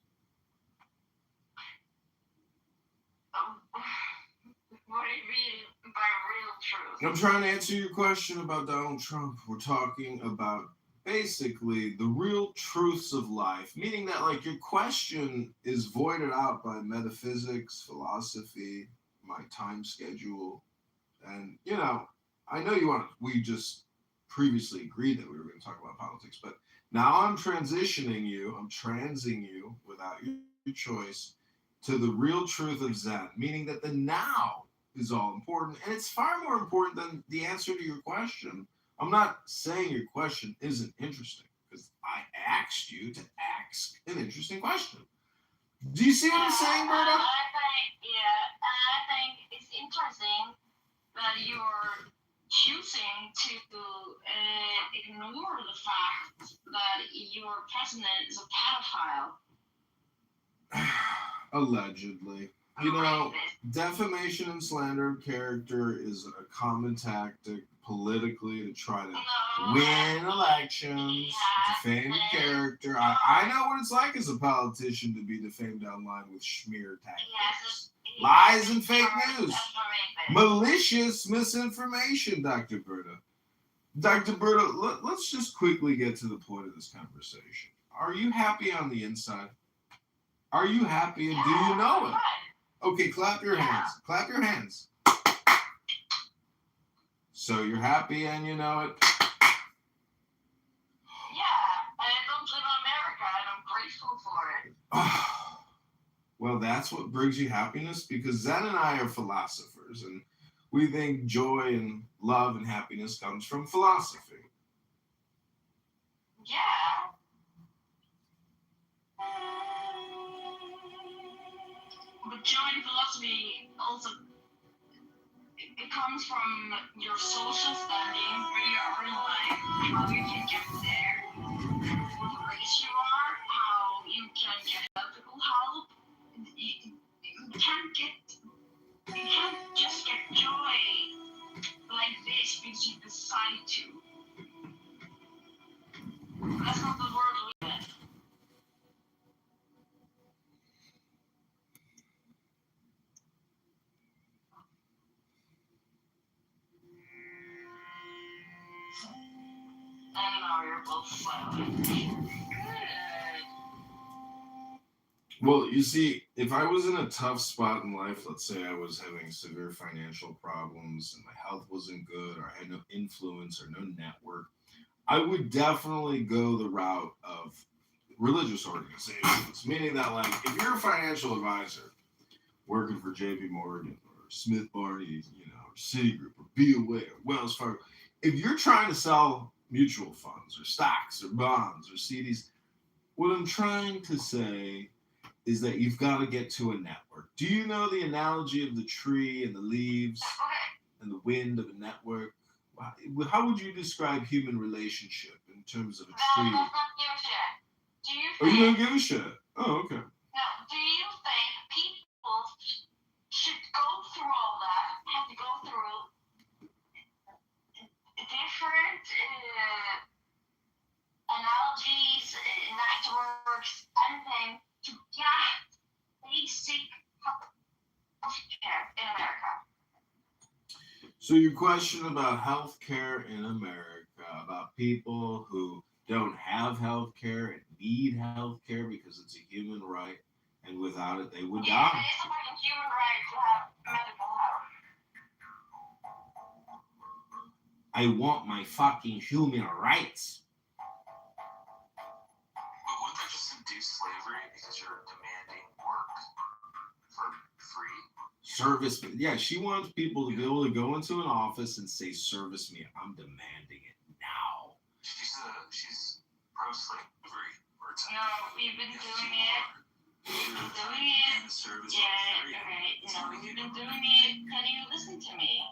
What do you mean by real truth? I'm trying to answer your question about Donald Trump. We're talking about basically the real truths of life, meaning that your question is voided out by metaphysics, philosophy, my time schedule, and I know we just previously agreed that we were going to talk about politics, but now I'm transing you without your choice to the real truth of Zen, meaning that the now is all important, and it's far more important than the answer to your question. I'm not saying your question isn't interesting, because I asked you to ask an interesting question. Do you see what I'm saying, Berta? I think it's interesting that you're choosing to ignore the fact that your president is a pedophile. Allegedly. Defamation and slander of character is a common tactic politically to try to win elections, defame character. I know what it's like as a politician to be defamed online with smear tactics. Lies and fake news. Malicious misinformation, Dr. Berta. Dr. Berta, let's just quickly get to the point of this conversation. Are you happy on the inside? Are you happy, and do you know it? Okay, clap your hands. Clap your hands. So you're happy and you know it? I don't live in America, and I'm grateful for it. Well, that's what brings you happiness, because Zen and I are philosophers, and we think joy and love and happiness comes from philosophy. Yeah. But joy and philosophy also, it comes from your social standing, where you are in life, how you can get there, what race you are, how you can get medical help. You can't just get joy like this because you decide to. That's not the world we live in. And now you're both silent. Well, you see, if I was in a tough spot in life, let's say I was having severe financial problems and my health wasn't good, or I had no influence or no network, I would definitely go the route of religious organizations, meaning that, like, if you're a financial advisor working for JP Morgan or Smith Barney, or Citigroup or BOA or Wells Fargo, if you're trying to sell mutual funds or stocks or bonds or CDs, what I'm trying to say is that you've got to get to a network. Do you know the analogy of the tree and the leaves and the wind of a network? How would you describe human relationship in terms of a tree? No, do you Oh, you don't give a shit? Oh, okay. No, do you think people should go through all that, have to go through different analogies, networks, anything to get basic healthcare in America? So your question about healthcare in America, about people who don't have healthcare and need healthcare because it's a human right, and without it they would die. Yeah, it is a fucking human right to have medical health. I want my fucking human rights. But wouldn't that just induce slavery because you're demanding work for free? Service me. Yeah, she wants people to be able to go into an office and say, service me. I'm demanding it now. She's pro-slavery. No, we've been doing it. We've been doing it. Yeah, okay. No, we've been doing it. Can you listen to me?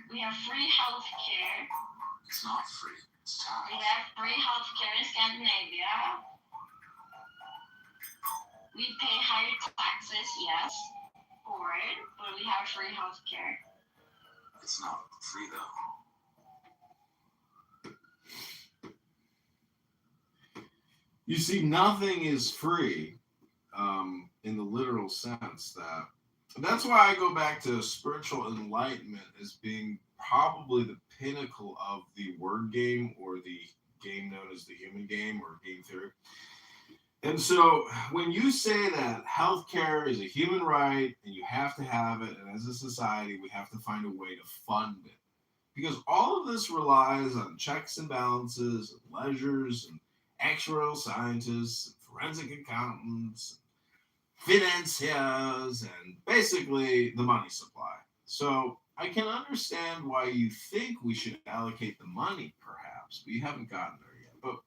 We have free health care. It's not free. It's tax. We have free health care in Scandinavia. We pay higher taxes, yes, for it, but we have free health care. It's not free, though. You see, nothing is free in the literal sense. That's why I go back to spiritual enlightenment as being probably the pinnacle of the word game, or the game known as the human game or game theory. And so when you say that healthcare is a human right and you have to have it, and as a society we have to find a way to fund it, Because all of this relies on checks and balances, and ledgers, and actuarial scientists, and forensic accountants, financiers, and basically the money supply. So I can understand why you think we should allocate the money, perhaps, but you haven't gotten there yet. But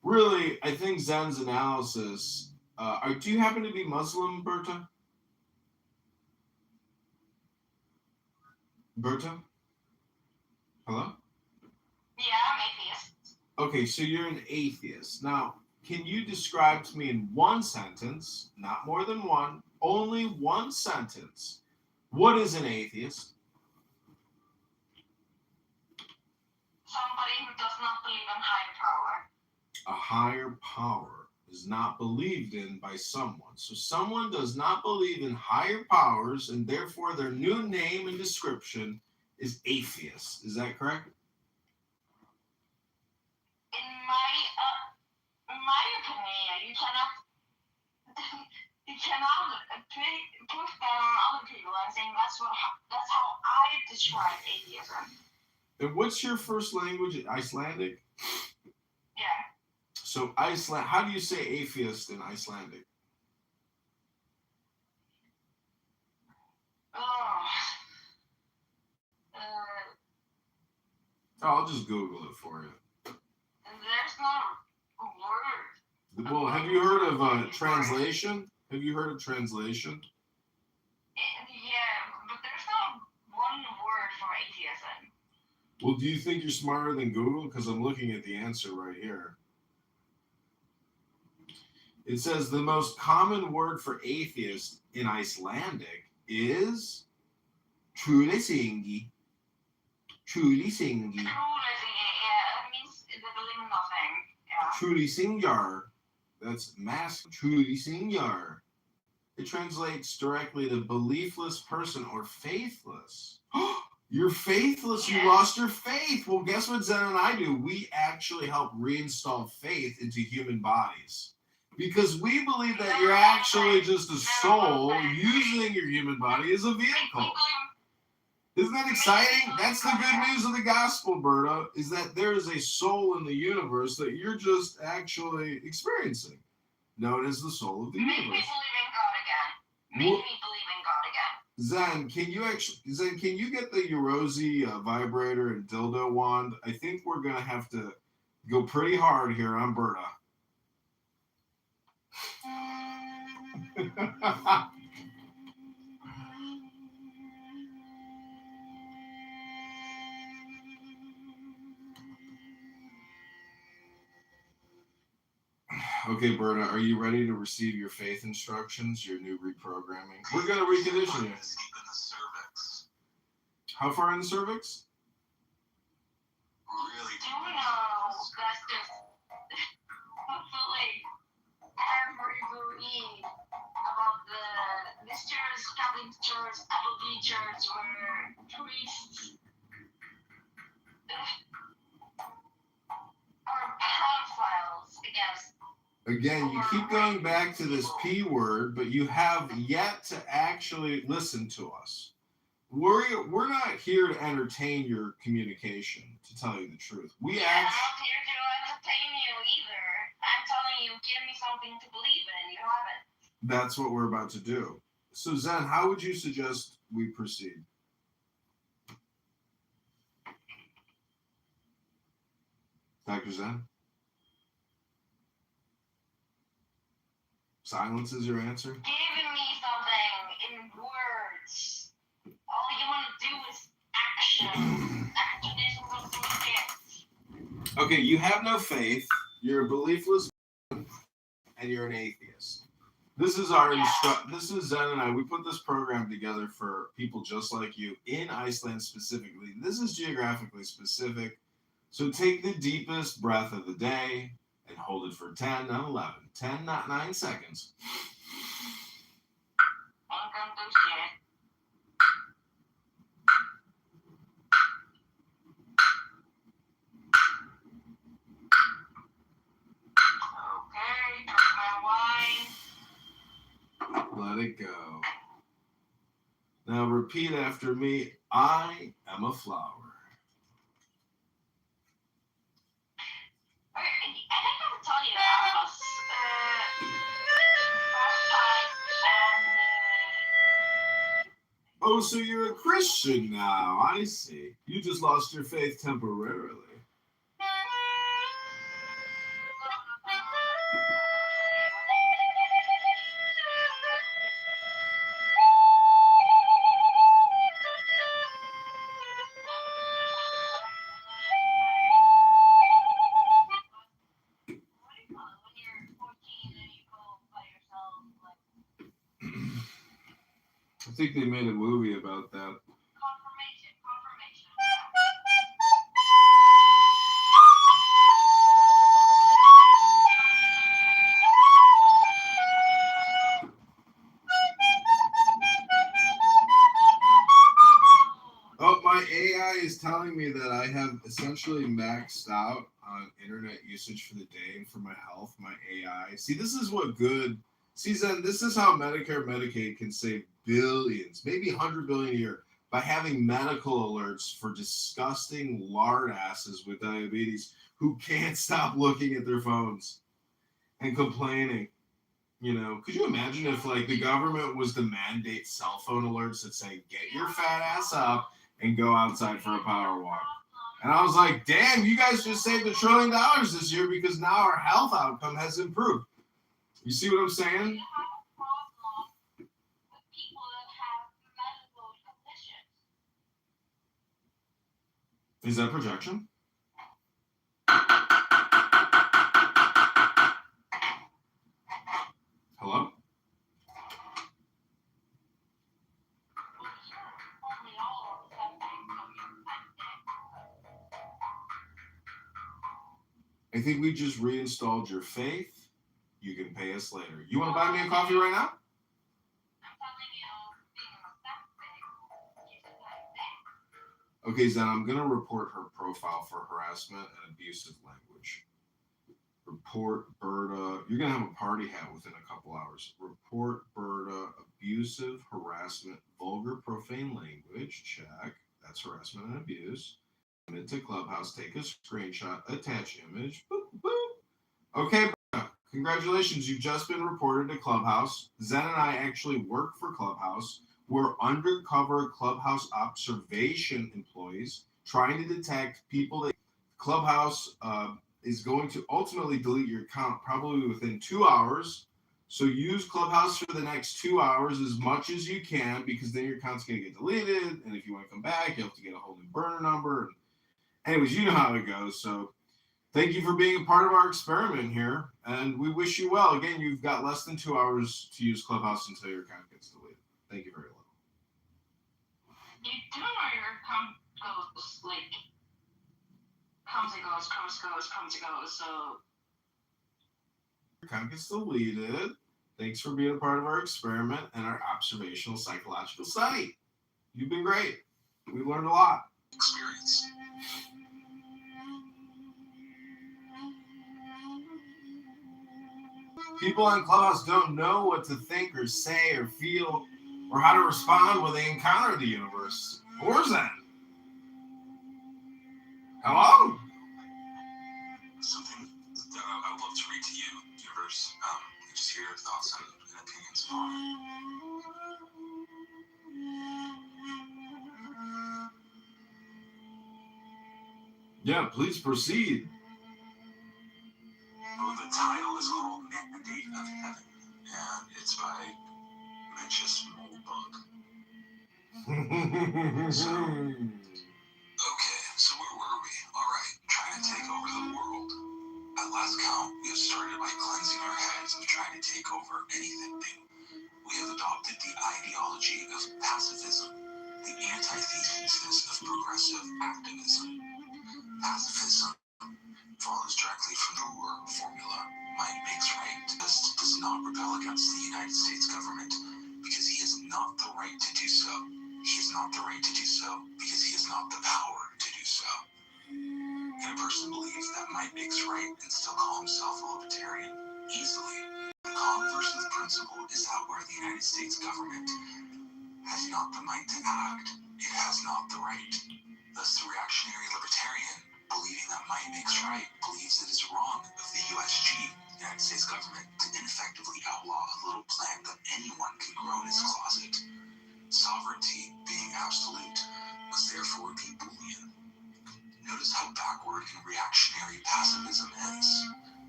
really, I think Zen's analysis. Do you happen to be Muslim, Berta? Berta? Hello? Yeah, I'm atheist. Okay, so you're an atheist. Now, can you describe to me in one sentence, not more than one, only one sentence, what is an atheist? Somebody who does not believe in higher power. A higher power is not believed in by someone. So someone does not believe in higher powers, and therefore their new name and description is atheist. Is that correct? In my opinion, you cannot push down on other people and saying that's how I describe atheism. And what's your first language? Icelandic? Yeah. So Iceland, how do you say atheist in Icelandic? I'll just Google it for you. There's no word. Well, have you heard of translation? Have you heard of translation? Yeah, but there's not one word for atheism. Well, do you think you're smarter than Google? Because I'm looking at the answer right here. It says the most common word for atheist in Icelandic is trúleysingi. Trúleysingi. Yeah, it means they believe in nothing. Yeah. Trúleysingjar. That's mask trúleysingjar. It translates directly to beliefless person or faithless. You're faithless. You lost your faith. Well, guess what Zen and I do? We actually help reinstall faith into human bodies. Because we believe that you're actually just a soul using your human body as a vehicle. Isn't that exciting? That's the good news of the gospel, Berta, is that there is a soul in the universe that you're just actually experiencing, known as the soul of the universe. Make me believe in God again. Make me believe in God again. Zen, can you get the Eurosi vibrator and dildo wand? I think we're gonna have to go pretty hard here on Berta. Okay, Berta, are you ready to receive your faith instructions, your new reprogramming? We're gonna recondition you. How far in the cervix? Really? Do you know that's just hopefully every belief about the mysteries, Catholic Church, Apple Church, where priests are pedophiles against. Again, you keep going back to this P word, but you have yet to actually listen to us. We're not here to entertain your communication, to tell you the truth. I'm not here to entertain you either. I'm telling you, give me something to believe in. You haven't. That's what we're about to do. So, Zen, how would you suggest we proceed? Dr. Zen? Silence is your answer? Giving me something in words. All you want to do is action. Okay, you have no faith. You're a beliefless and you're an atheist. This is This is Zen and I. We put this program together for people just like you in Iceland specifically. This is geographically specific. So take the deepest breath of the day and hold it for 10, not 11. 10, not 9 seconds. Let it go. Now repeat after me. I am a flower. Oh, so you're a Christian now. I see. You just lost your faith temporarily. I think they made a movie about that. Oh, my AI is telling me that I have essentially maxed out on internet usage for the day and for my health. My AI. See, this is what good. See, Zen, this is how Medicare, Medicaid can save billions, maybe 100 billion a year by having medical alerts for disgusting lard asses with diabetes who can't stop looking at their phones and complaining. You know, could you imagine if like the government was to mandate cell phone alerts that say, get your fat ass up and go outside for a power walk? And I was like, damn, you guys just saved $1 trillion this year because now our health outcome has improved. You see what I'm saying? Is that projection? Hello? I think we just reinstalled your faith. You can pay us later. You want to buy me a coffee right now? Okay, Zen, I'm going to report her profile for harassment and abusive language. Report Berta. You're going to have a party hat within a couple hours. Report Berta abusive, harassment, vulgar, profane language. Check. That's harassment and abuse. Submit to Clubhouse. Take a screenshot. Attach image. Boop, boop. Okay, Berta. Congratulations. You've just been reported to Clubhouse. Zen and I actually work for Clubhouse. We're undercover Clubhouse observation employees trying to detect people that Clubhouse is going to ultimately delete your account probably within 2 hours. So use Clubhouse for the next 2 hours as much as you can because then your account's going to get deleted. And if you want to come back, you have to get a whole new burner number. Anyways, you know how it goes. So thank you for being a part of our experiment here. And we wish you well. Again, you've got less than 2 hours to use Clubhouse until your account gets deleted. Thank you very much. You do know your account goes like comes and goes, so Your account gets deleted. Thanks for being a part of our experiment and our observational psychological study. You've been great. We've learned a lot. Experience. People on Clubhouse don't know what to think or say or feel or how to respond when they encounter the universe. Or Zen. Hello? Something that I would love to read to you, universe. Just hear your thoughts and opinions on it. Yeah, please proceed. Oh, the title is called Mandate of Heaven, and it's by Mencius Moldbug. Okay, so where were we? Alright, trying to take over the world. At last count, we have started by cleansing our heads of trying to take over anything new. We have adopted the ideology of pacifism, the antithesis of progressive activism. Pacifism follows directly from the Ruhr formula. Might makes right. This does not rebel against the United States government because he has not the right to do so. He has not the right to do so because he has not the power to do so. Can a person believe that might makes right and still call himself a libertarian? Easily. The converse of the principle is that where the United States government has not the might to act, it has not the right. Thus, the reactionary libertarian, believing that might makes right, believes it is wrong of the USG, United States government, to ineffectively outlaw a little plant that anyone can grow in his closet. Sovereignty absolute must therefore be Boolean. Notice how backward and reactionary pacifism is.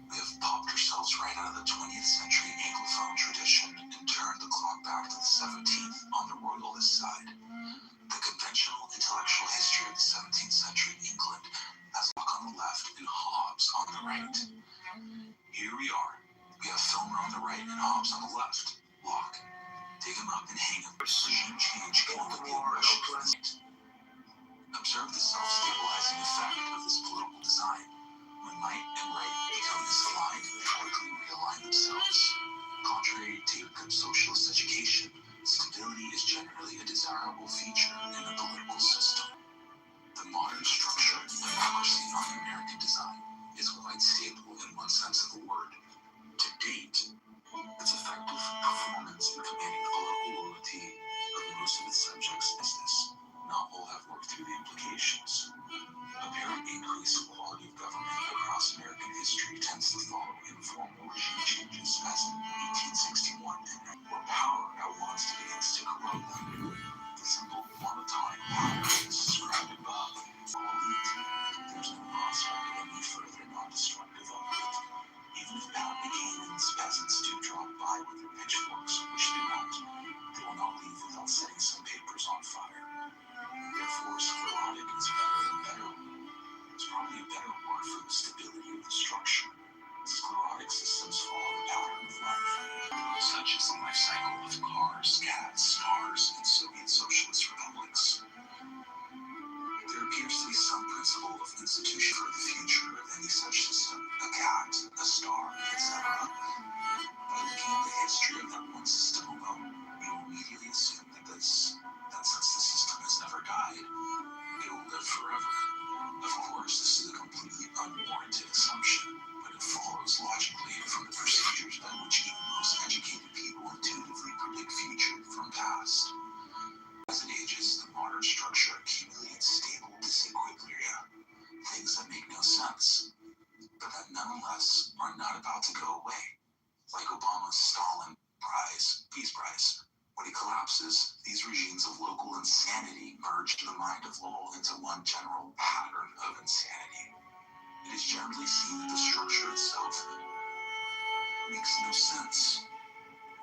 We have popped ourselves right out of the 20th century Anglophone tradition and turned the clock back to the 17th on the royalist side. The conventional intellectual history of the 17th century England has Locke on the left and Hobbes on the right. Here we are. We have Filmer on the right and Hobbes on the left. Locke. Dig him up and hang him. Regime change can only be a question for the state. Observe the self-stabilizing effect of this political design. When might and right become misaligned, they quickly realign themselves. Contrary to good socialist education, stability is generally a desirable feature in a political system. The modern structure of democracy on the American design is quite stable in one sense of the word. To date, its effective performance in commanding the political loyalty of most of its subjects is this. Not all have worked through the implications. Apparent increase in quality of government across American history tends to follow informal regime changes, as in 1861, where power at once begins to corrupt them. The simple monotonic pattern is described above. For elite, there's no prospect of any further non-destructive uplift. Even if Pat McCann's peasants do drop by with their pitchforks, which they won't, they will not leave without setting some papers on fire. Therefore, sclerotic is better. It's probably a better word for the stability of the structure. Sclerotic systems follow the pattern of life, such as the life cycle of cars, cats, stars, and Soviet socialist republics. There appears to be some principle of institution for the future of any such system, a cat, a star, etc. By looking at the history of that one system alone, we will immediately assume that since the system has never died, it will live forever. Of course, this is a completely unwarranted assumption, but it follows logically from the procedures by which even most educated people intuitively predict future from past. As it ages, the modern structure accumulates stable disequilibria, things that make no sense, but that nonetheless are not about to go away, like Obama's Stalin Peace Prize. When it collapses, these regimes of local insanity merge in the mind of all into one general pattern of insanity. It is generally seen that the structure itself makes no sense.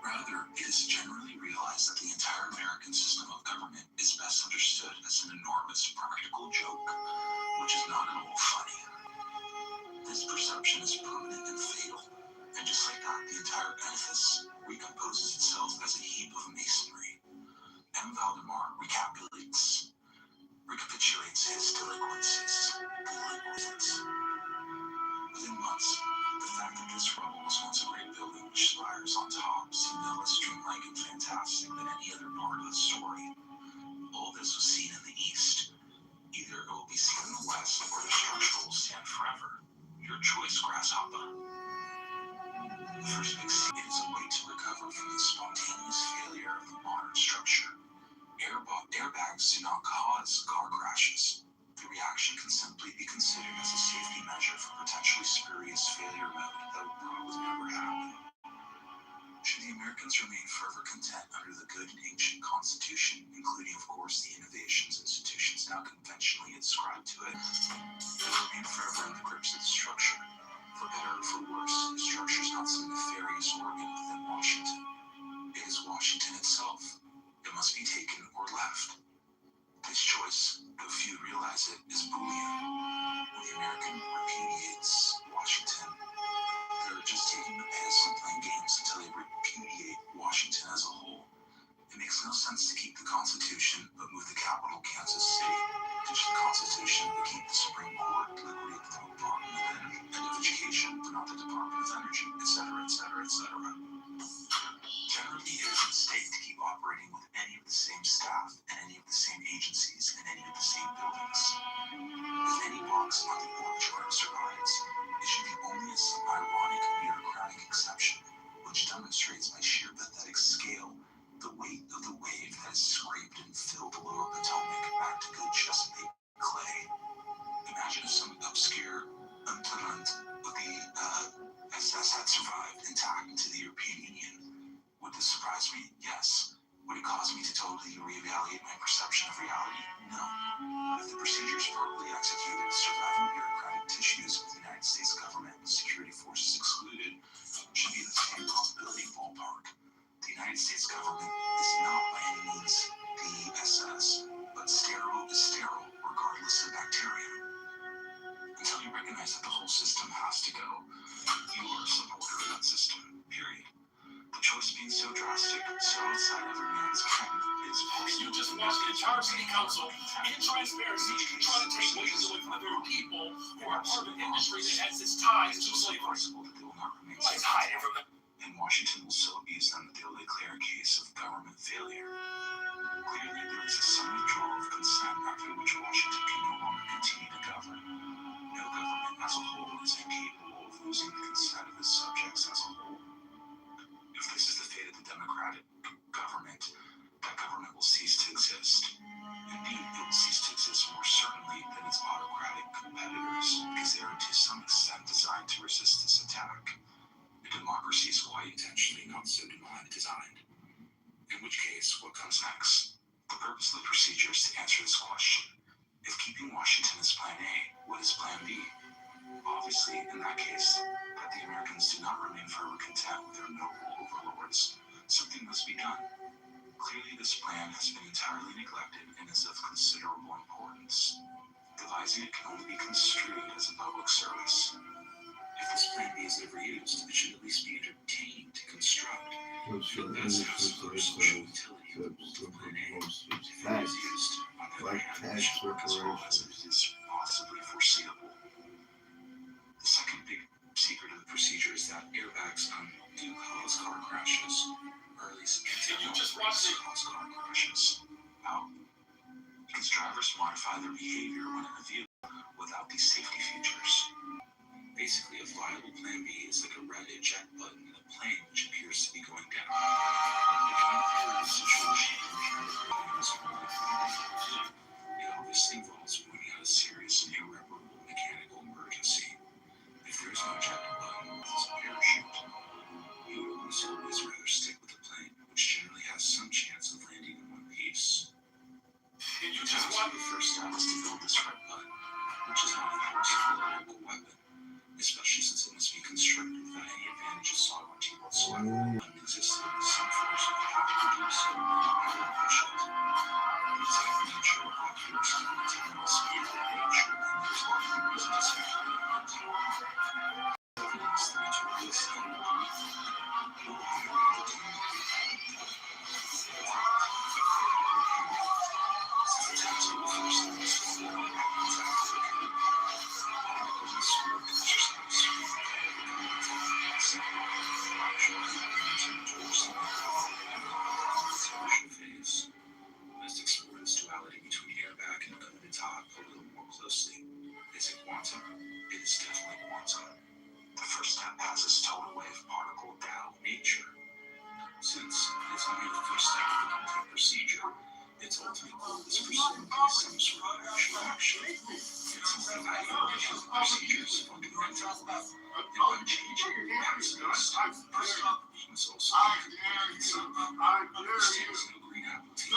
Rather, it is generally realized that the entire American system of government is best understood as an enormous practical joke, which is not at all funny. This perception is permanent and fatal, and just like that, the entire edifice recomposes itself as a heap of masonry. M. Valdemar recapitulates his delinquencies. Within months, the fact that this rubble was once a great building which spires on top seemed no less dreamlike and fantastic than any other part of the story. All this was seen in the East. Either it will be seen in the West, or the structure will stand forever. Your choice, grasshopper. The first big scene is a way to recover from the spontaneous failure of the modern structure. Airbags do not cause car crashes. The reaction can simply be considered as a safety measure for potentially spurious failure mode that would probably never happen. Should the Americans remain forever content under the good and ancient Constitution, including, of course, the innovations institutions now conventionally ascribed to it, they will remain forever in the grips of the structure. For better or for worse, the structure is not some nefarious organ within Washington. It is Washington itself. It must be taken or left. This choice, though few realize it, is Boolean. When the American repudiates Washington, they're just taking the piss and playing games until they repudiate Washington as a whole. It makes no sense to keep the Constitution, but move the capital, Kansas City. Ditch the Constitution, but keep the Supreme Court, liquidate the Department of Education, but not the Department of Energy, etc., etc., etc. Generally, it is a mistake to keep operating with any of the same staff and any of the same agencies and any of the same buildings. If any box on the org chart survives, it should be only as some ironic bureaucratic exception, which demonstrates by sheer pathetic scale the weight of the wave that has scraped and filled the lower Potomac back to good Chesapeake clay. Imagine if some obscure implement with the SS had survived intact into the European Union. Would this surprise me? Yes. Would it cause me to totally reevaluate my perception of reality? No. If the procedures verbally executed surviving bureaucratic tissues of the United States government with security forces excluded should be in the same probability ballpark. The United States government is not by any means the SS, but sterile is sterile regardless of bacteria. Until you recognize that the whole system has to go, you are a supporter of that system, period. The choice being so drastic, so outside every man's ken, is possible. You just watched the entire city council in transparency trying to take wages away from other people who are part of an industry that has its ties to slavery. It's hiding from them. And Washington will so abuse them that they will declare a case of government failure. Clearly, there is a sudden withdrawal of consent after which Washington can no longer continue to govern. No government as a whole is incapable of losing the consent of its subjects as a whole. If this is the fate of the democratic government, that government will cease to exist. Indeed, it will cease to exist more certainly than its autocratic competitors, because they are to some extent designed to resist this attack. A democracy is quite intentionally not so designed. In which case, what comes next? The purpose of the procedure is to answer this question. If keeping Washington is plan A, what is plan B? Obviously, in that case, that the Americans do not remain forever content with their noble overlords. Something must be done. Clearly, this plan has been entirely neglected and is of considerable importance. Devising it can only be construed as a public service. If this plan B is ever used, it should at least be entertained to construct. But that's how social utility of plan A. If it is used, on the other hand, it should work as well as it is possibly foreseeable. The second big secret of the procedure is that airbags do cause car crashes, or at least cause car crashes. How? Because drivers modify their behavior when in a vehicle without these safety features. Basically, a viable plan B is like a red eject button in a plane which appears to be going down. If you compare the situation it obviously involves pointing out a serious and irreparable mechanical emergency. If there is no eject button with a parachute, you would almost always rather stick with the plane, which generally has some chance of landing in one piece. The first step is to build this red button, which is not a forcible or local weapon, especially since it must be constructed without any advantage of sovereignty whatsoever. Existed in some force would have to do so in order to push it. The exact nature of that force can be determined by speed of nature, and there's no reason to speculate on it. Evidence that it's really simple. You'll have to Let's explore this duality between airbag and coup d'etat a little more closely. Is it quantum? It is definitely quantum. The first step has its total wave particle Tao nature. Since it's only the first step of the complete procedure, its ultimate goal is presumably some sort of actual action. And since the ideology of the procedure is fundamental, it would change your accidents. You must also be completely itself. There stands no green apple tea.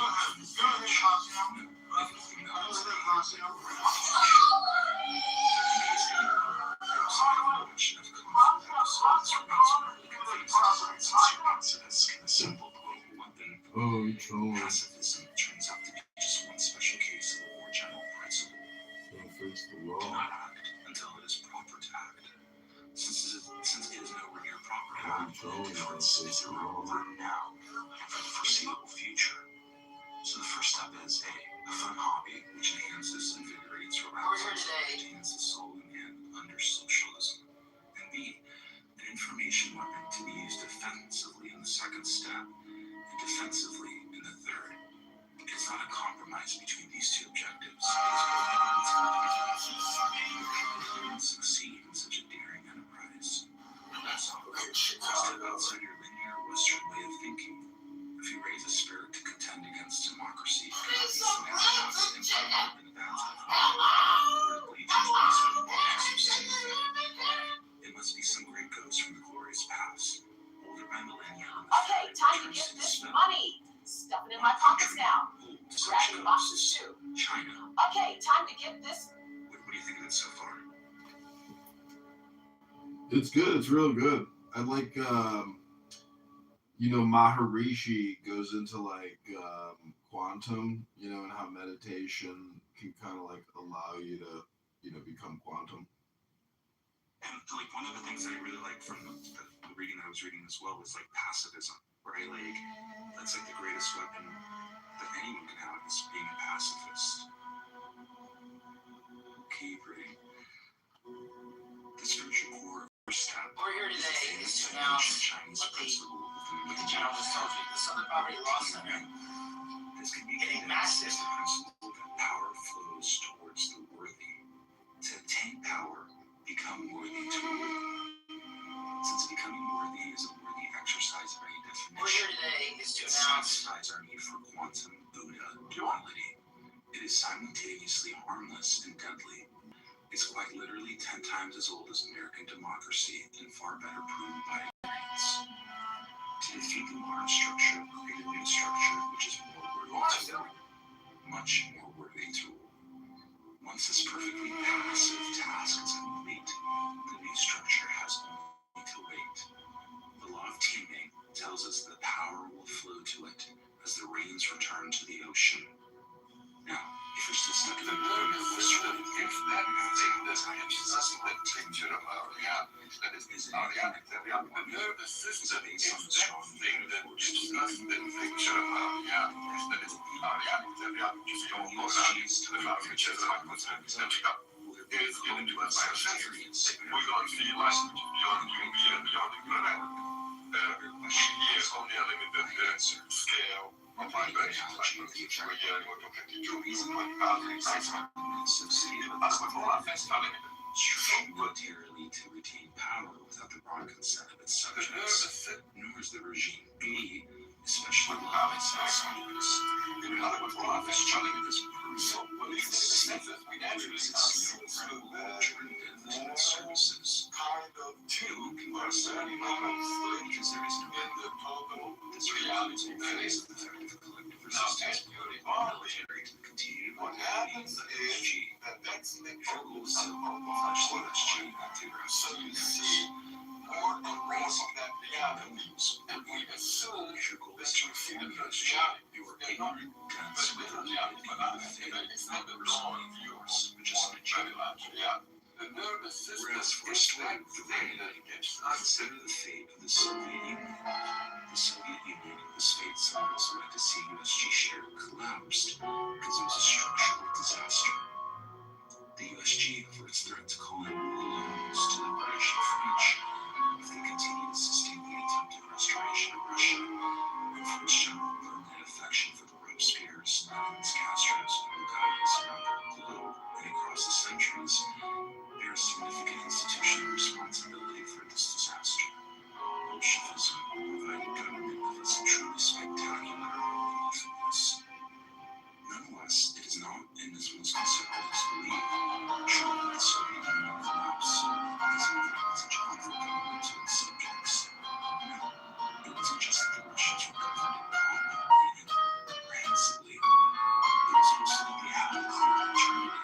Pacifism turns out to be just one special case of a more general principle. Do not act until it is proper to act. Since it is nowhere near proper to act, the difference is irrelevant now and for the foreseeable future. So the first step is A, a fun hobby which enhances and invigorates relaxes and retains the soul in man under socialism. And B, an information weapon to be used offensively in the second step and defensively in the third. It is not a compromise between these two objectives. It is succeed in such a daring enterprise. That's all. Step outside your linear Western way of thinking. If you raise a spirit to contend against democracy, it cannot be smashed out in the battle. It must be some great ghost from the glorious past, older by millennia. Okay, time to get this money. Stuff It's good. It's real good. I like, Maharishi goes into like quantum, and how meditation can kind of like allow you to, become quantum. And like one of the things that I really like from the reading I was reading as well was like pacifism, right? Like that's like the greatest weapon that anyone can have is being a pacifist. Keep reading. The spiritual core first step. We're here today is to announce what the general has told you. The Southern Poverty Law Center This can be getting massive. the principle that power flows towards the worthy. To attain power, become worthy to rule. Since becoming worthy is a worthy exercise by definition, We're here today is to it announce satisfies our need for quantum Buddha duality. It is simultaneously harmless and deadly. It's quite literally 10 times as old as American democracy and far better proven by experience. To defeat the modern structure, create a new structure which is more worthy to rule. Much more worthy to rule. Once this perfectly passive task is complete, the new structure has only to wait. The law of teaming tells us that power will flow to it as the rains return to the ocean. Now, if you're still stuck in the nervous system, if that thing does not have that picture of our reality, that is our reality, the nervous system is that thing that discusses the picture of our reality, that is our reality, the reality is your reality, the future of our stepping up is given to us by our senses. We don't feel like beyond human being and beyond the human she is on the limited scale of my reality, which we're dealing with the reason why boundaries are associated with us before our face are limited. Materially to retain power without the broad consent of its subjects, nor is the regime B, especially the balance of subjects. In another word, for office, challenging this proof, well, we naturally through alternative services. Kind of two concerning moments because there is no this reality phase of effective collective resistance military to continue what happens is that that's the goals of SG activities. So you see more and more of that reality, and we assume that you feel that you are ignorant, but not the wrong viewers, just the reality. The nervous system is like the way that it gets consider the fate of the Soviet Union. The Soviet Union and the states of its legacy USG share collapsed because it was a structural disaster. The USG averts threat to call in war loans to the British and French if they continue to sustain the attempted restoration of Russia, and French general permanent affection for the Robespierres, Lenin's, Castro's, and Bulgaria's around the globe and across the centuries. There is significant institutional responsibility for this disaster. Bolshevism provided government with its truly spectacular influence. Nonetheless, it is not in this most conservative belief true that the Soviet Union collapsed because it provided such harmful government to its subjects. No, it wasn't just that the Russians were governed incompetent and reprehensibly. It was also that they had a clear alternative,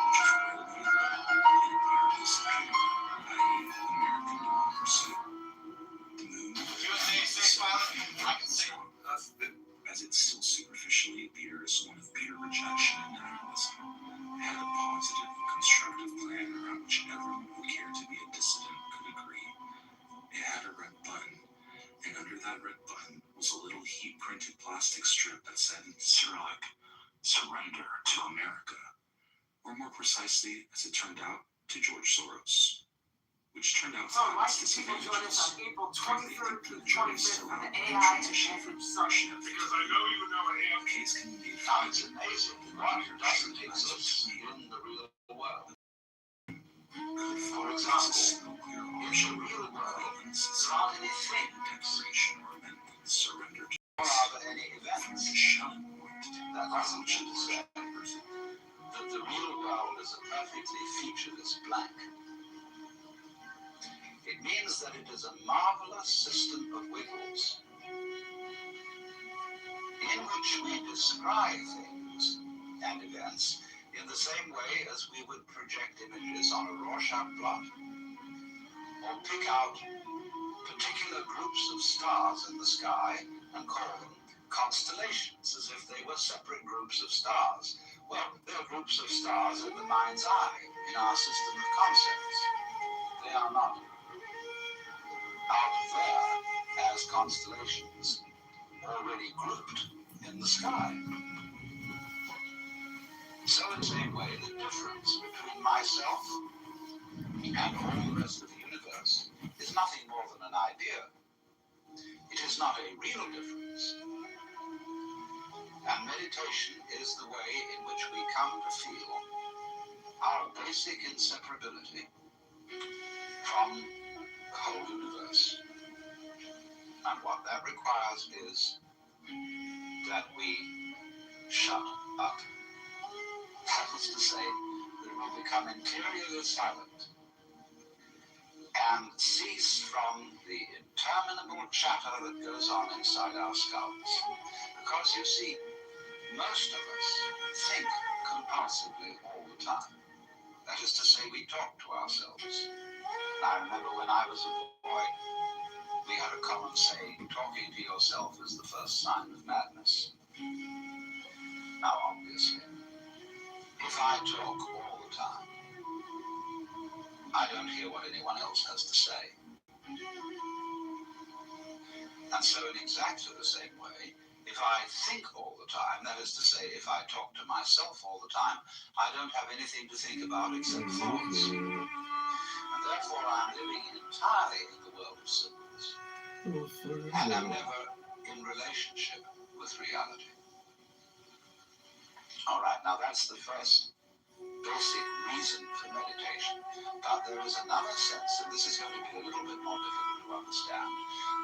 which was readily available and appeared disappearing, i.e., American democracy. The movement as it still superficially appears one of pure rejection and nihilism, had a positive and constructive plan around which everyone who cared to be a dissident could agree. It had a red button, and under that red button was a little heat-printed plastic strip that said in Cyrillic, "Surrender to America," or more precisely, as it turned out, to George Soros. Which turned out to have its disadvantages. April Frankly, I 23rd think to the the jury is 25th still with out the in AI transition message from Russian summit. because I know you know the case can be It's amazing. Water doesn't exist in the real world. For example, in the real world, there aren't any things declaration or amendment surrender to nor are there any events Shelling pointed that doesn't demonstrate that the real world is a perfectly featureless blank. It means that it is a marvelous system of wiggles in which we describe things and events in the same way as we would project images on a Rorschach plot or pick out particular groups of stars in the sky and call them constellations, as if they were separate groups of stars. Well, they're groups of stars in the mind's eye, in our system of concepts. They are not out there as constellations, already grouped in the sky. So in the same way, the difference between myself and all the rest of the universe is nothing more than an idea. It is not a real difference. And meditation is the way in which we come to feel our basic inseparability from the whole universe. And what that requires is that we shut up. That is to say, that we become interiorly silent and cease from the interminable chatter that goes on inside our skulls. Because you see, most of us think compulsively all the time. That is to say, we talk to ourselves. I remember when I was a boy, we had a common saying, talking to yourself is the first sign of madness. Now, obviously, if I talk all the time, I don't hear what anyone else has to say. And so in exactly the same way, if I think all the time, that is to say, if I talk to myself all the time, I don't have anything to think about except thoughts. And therefore I'm living entirely in the world of symbols. And I'm never in relationship with reality. All right, now that's the first basic reason for meditation. But there is another sense, and this is going to be a little bit more difficult to understand,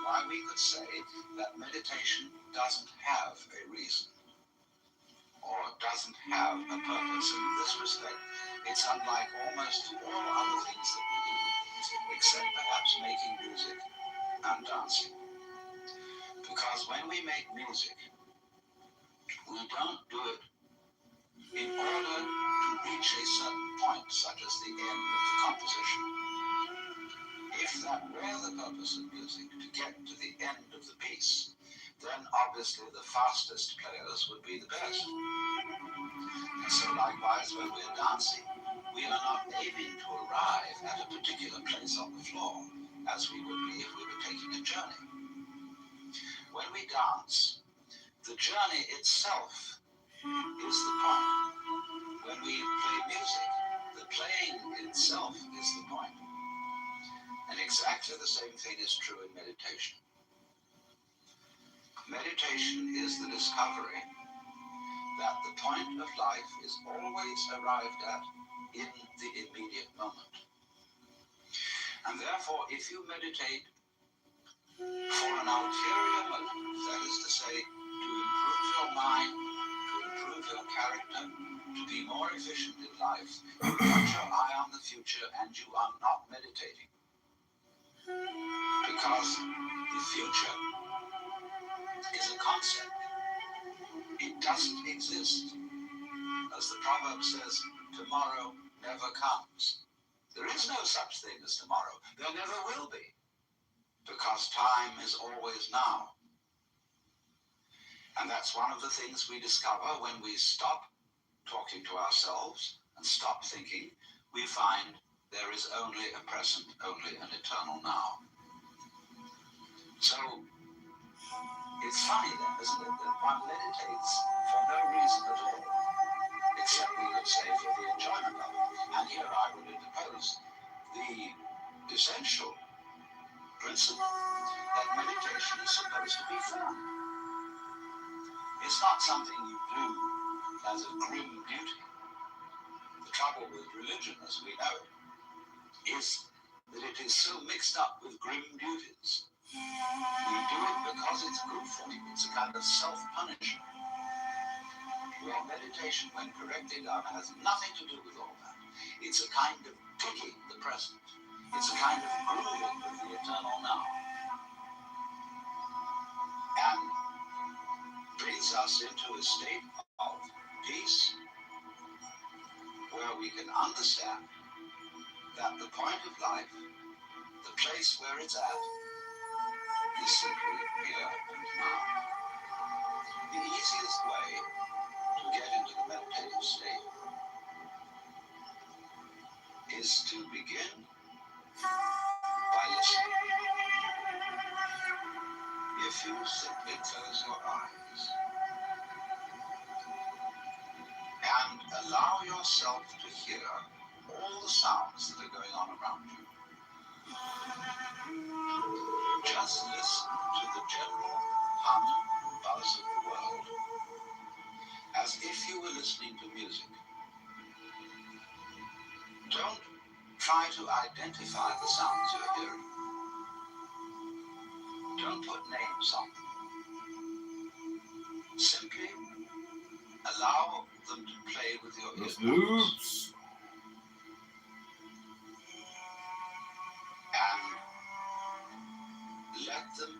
why we could say that meditation doesn't have a reason or doesn't have a purpose. And in this respect, it's unlike almost all other things that we do, except perhaps making music and dancing. Because when we make music, we don't do it in order to reach a certain point, such as the end of the composition. If that were the purpose of music, to get to the end of the piece, then obviously the fastest players would be the best. And so likewise, when we're dancing, we are not aiming to arrive at a particular place on the floor, as we would be if we were taking a journey. When we dance, the journey itself is the point. When we play music, the playing itself is the point. And exactly the same thing is true in meditation. Meditation is the discovery that the point of life is always arrived at in the immediate moment. And therefore, if you meditate for an ulterior motive, that is to say, to improve your mind, to improve your character, to be more efficient in life, you put your eye on the future and you are not meditating. Because the future is a concept. It doesn't exist. As the proverb says, tomorrow never comes. There is no such thing as tomorrow. There never will be. Because time is always now. And that's one of the things we discover when we stop talking to ourselves and stop thinking. We find there is only a present, only an eternal now. So, it's funny then, isn't it, that one meditates for no reason at all, except we could say for the enjoyment of it. And here I would interpose the essential principle that meditation is supposed to be fun. It's not something you do as a grim duty. The trouble with religion, as we know it, is that it is so mixed up with grim duties. We do it because it's good for you. It's a kind of self-punishment. Well, meditation, when correctly done, has nothing to do with all that. It's a kind of digging the present. It's a kind of grooving with the eternal now. And brings us into a state of peace where we can understand that the point of life The place where it's at is simply here and now. The easiest way to get into the meditative state is to begin by listening. If you simply close your eyes and allow yourself to hear all the sounds that are going on around you, just listen to the general hum and buzz of the world as if you were listening to music. Don't try to identify the sounds you're hearing. Don't put names on them. Simply allow them to play with your ears. And let them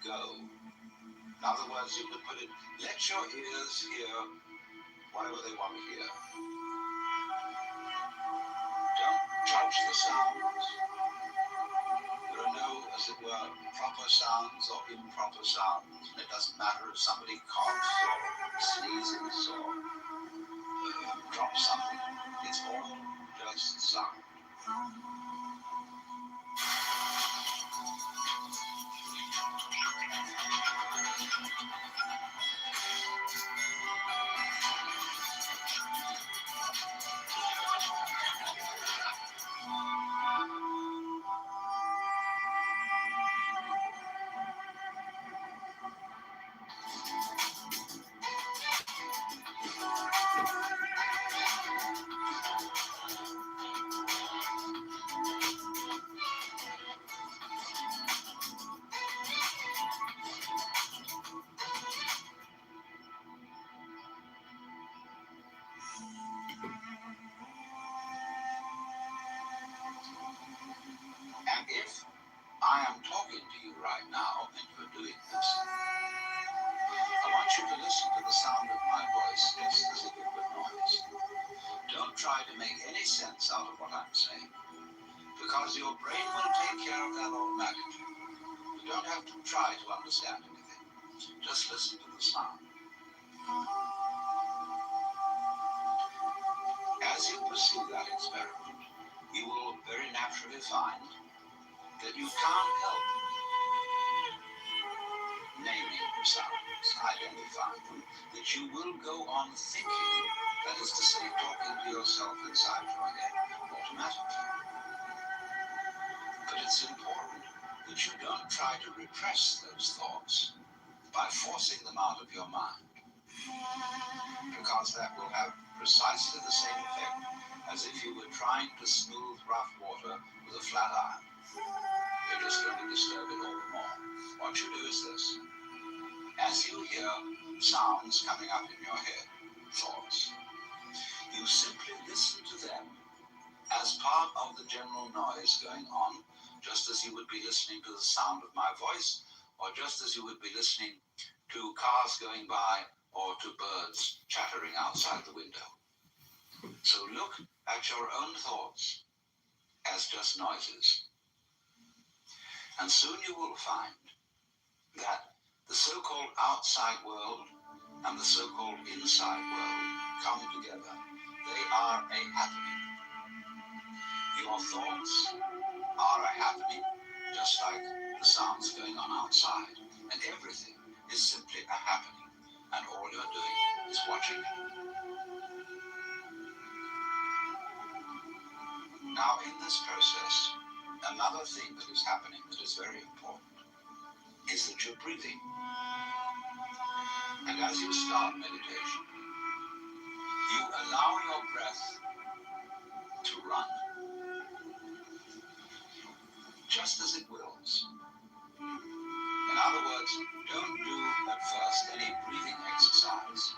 go. In other words, you could put it, let your ears hear whatever they want to hear. Don't judge the sounds. There are no, as it were, proper sounds or improper sounds. It doesn't matter if somebody coughs or sneezes or drops something. It's all just sound. And if I am talking to you right now and you're doing this, I want you to listen to the sound of my voice just as if it were noise. Don't try to make any sense out of what I'm saying, because your brain will take care of that automatically. You don't have to try to understand anything. Just listen to the sound. As you pursue that experiment, you will very naturally find that you can't help naming sounds, identifying them, that you will go on thinking, that is to say, talking to yourself inside your head automatically. But it's important that you don't try to repress those thoughts by forcing them out of your mind, because that will have precisely the same effect as if you were trying to smooth rough water with a flat iron. You're just going to disturb it all the more. What you do is this. As you hear sounds coming up in your head, thoughts, you simply listen to them as part of the general noise going on, just as you would be listening to the sound of my voice, or just as you would be listening to cars going by or to birds chattering outside the window. So look at your own thoughts as just noises. And soon you will find that the so-called outside world and the so-called inside world come together. They are a happening. Your thoughts are a happening, just like the sounds going on outside. And everything is simply a happening. And all you're doing is watching it. Now, in this process, another thing that is happening that is very important is that you're breathing. And as you start meditation, you allow your breath to run, just as it wills. In other words, don't do at first any breathing exercise,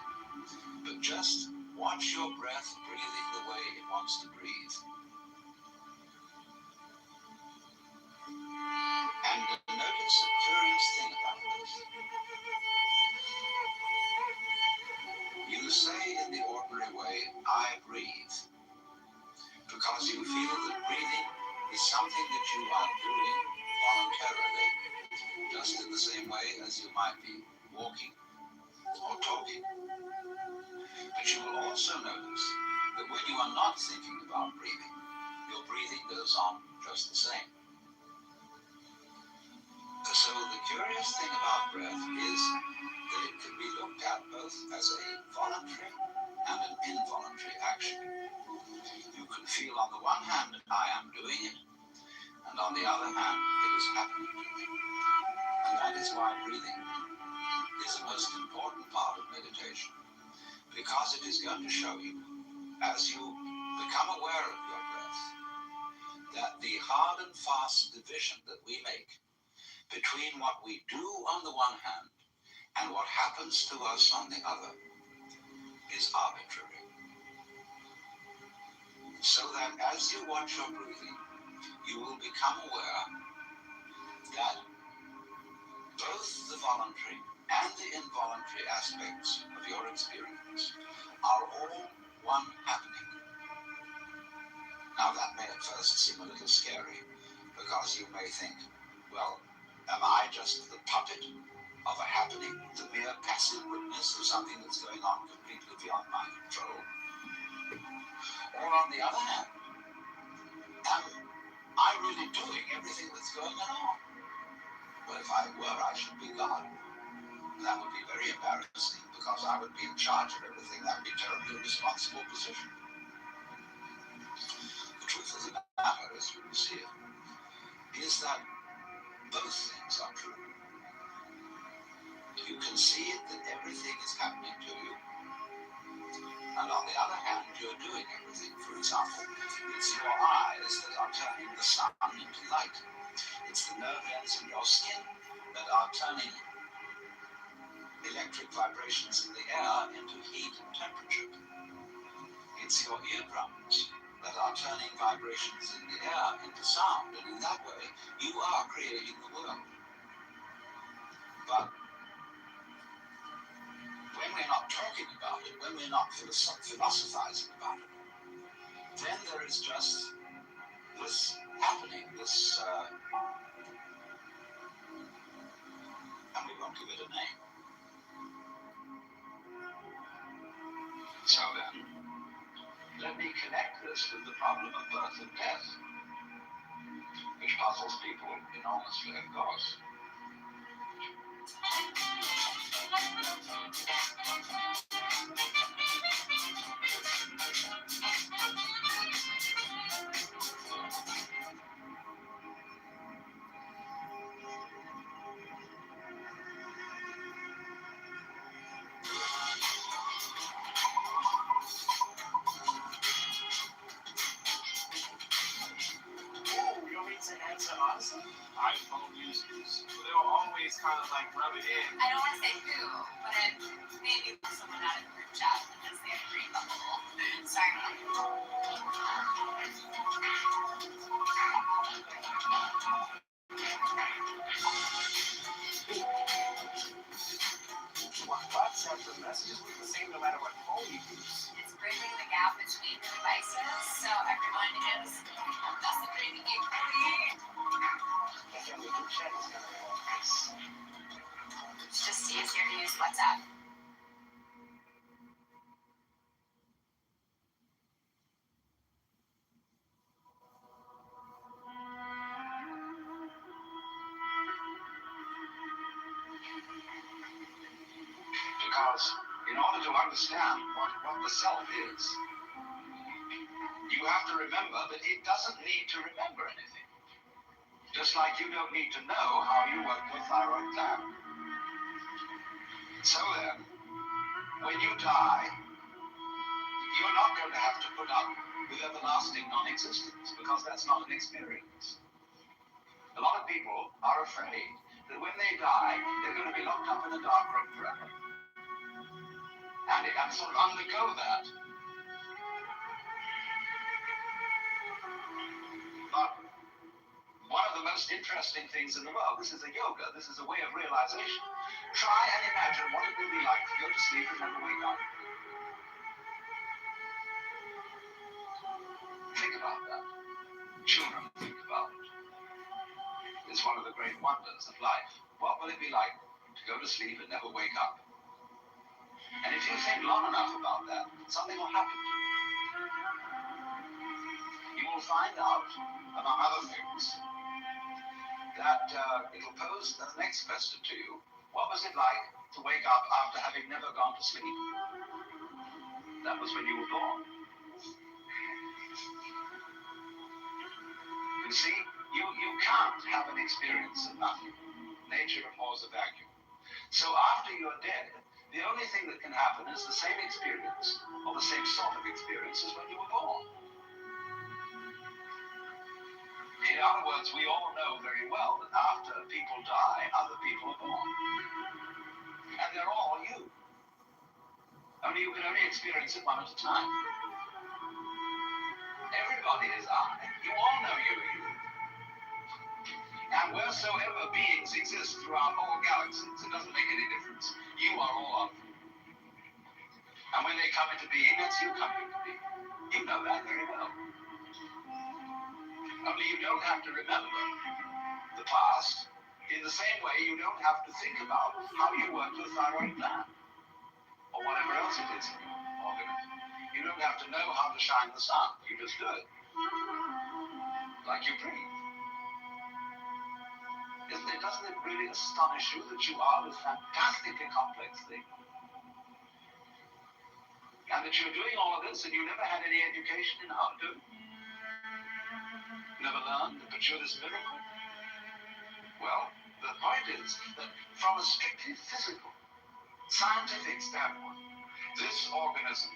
but just watch your breath breathing the way it wants to breathe. And notice a curious thing about this. You say in the ordinary way, I breathe, because you feel that breathing is something that you are doing voluntarily, just in the same way as you might be walking or talking. But you will also notice that when you are not thinking about breathing, your breathing goes on just the same. So the curious thing about breath is that it can be looked at both as a voluntary and an involuntary action. You can feel on the one hand, I am doing it, and on the other hand, it is happening to me. And that is why breathing is the most important part of meditation, because it is going to show you, as you become aware of your breath, that the hard and fast division that we make between what we do on the one hand and what happens to us on the other is arbitrary. So that as you watch your breathing, you will become aware that both the voluntary and the involuntary aspects of your experience are all one happening. Now that may at first seem a little scary, because you may think, well, am I just the puppet of a happening, the mere passive witness of something that's going on completely beyond my control? Or on the other hand, am I really doing everything that's going on? Well, if I were, I should be God. That would be very embarrassing, because I would be in charge of everything. That would be a terribly responsible position. The truth of the matter, as you will see it, is that both things are true. You can see it that everything is happening to you, and on the other hand, you're doing everything. For example, it's your eyes that are turning the sun into light. It's the nerve ends in your skin that are turning electric vibrations in the air into heat and temperature. It's your eardrums that are turning vibrations in the air into sound, and in that way, you are creating the world. But when we're not talking about it, when we're not philosophizing about it, then there is just this happening, this, and we won't give it a name. So then, let me connect this with the problem of birth and death, which puzzles people enormously, of course. You want me to answer honestly? iPhone users. They'll always kind of like rub it in. I don't want to say who, but it maybe someone out of the group chat because they agree with the whole. Sorry. WhatsApp, the messages look the same no matter what phone you use. It's bridging the gap between the devices, so everyone is messaging equally. The group chat is kind of nice. It's just easier to use WhatsApp. Because in order to understand what the self is, you have to remember that it doesn't need to remember anything. Just like you don't need to know how you work your thyroid gland. So then, when you die, you're not going to have to put up with everlasting non-existence, because that's not an experience. A lot of people are afraid that when they die, they're going to be locked up in a dark room forever. And sort of undergo that. But one of the most interesting things in the world, this is a yoga, this is a way of realization. Try and imagine what it would be like to go to sleep and never wake up. Think about that. Children, think is one of the great wonders of life. What will it be like to go to sleep and never wake up? And if you think long enough about that, something will happen to you. You will find out, among other things, that it'll pose the next question to you. What was it like to wake up after having never gone to sleep? That was when you were born. You see, you can't have an experience of nothing. Nature abhors a vacuum. So after you're dead, the only thing that can happen is the same experience, or the same sort of experience as when you were born. In other words, we all know very well that after people die, other people are born. And they're all you. Only you can only experience it one at a time. Everybody is I. You all know you are you. And wheresoever beings exist throughout all galaxies, it doesn't make any difference. You are all of them. And when they come into being, that's you coming into being. You know that very well. Only you don't have to remember the past. In the same way, you don't have to think about how you work the thyroid gland, or whatever else it is in your organism. You don't have to know how to shine the sun. You just do it. Like you breathe. Doesn't it really astonish you that you are this fantastically complex thing? And that you're doing all of this and you never had any education in how to do it? Never learned that you're this miracle? Well, the point is that from a strictly physical, scientific standpoint, this organism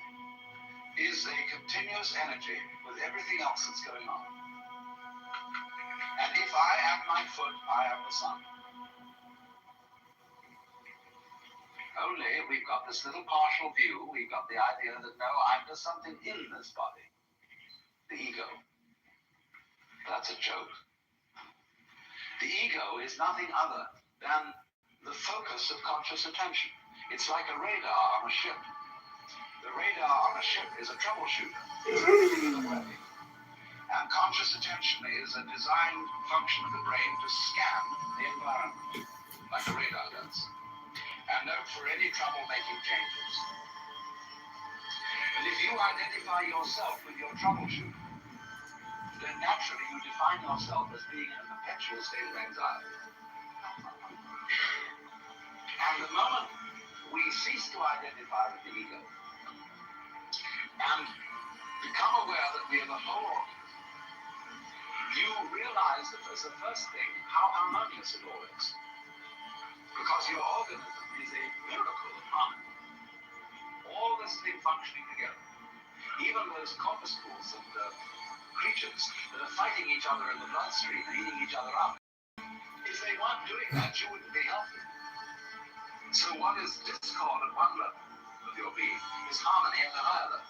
is a continuous energy with everything else that's going on. And if I am my foot, I am the sun. Only we've got this little partial view. We've got the idea that no, I'm just something in this body. The ego. That's a joke. The ego is nothing other than the focus of conscious attention. It's like a radar on a ship. The radar on a ship is a troubleshooter. It's everything in the way. And conscious attention is a designed function of the brain to scan the environment, like a radar does, and note for any trouble-making changes. But if you identify yourself with your troubleshooter, then naturally you define yourself as being in a perpetual state of anxiety. And the moment we cease to identify with the ego and become aware that we are the whole organism, you realize that as the first thing how harmonious it all is. Because your organism is a miracle of harmony. All this thing functioning together. Even those corpuscles and creatures that are fighting each other in the bloodstream, eating each other up. If they weren't doing that, you wouldn't be healthy. So what is discord at one level of your being is harmony at another level.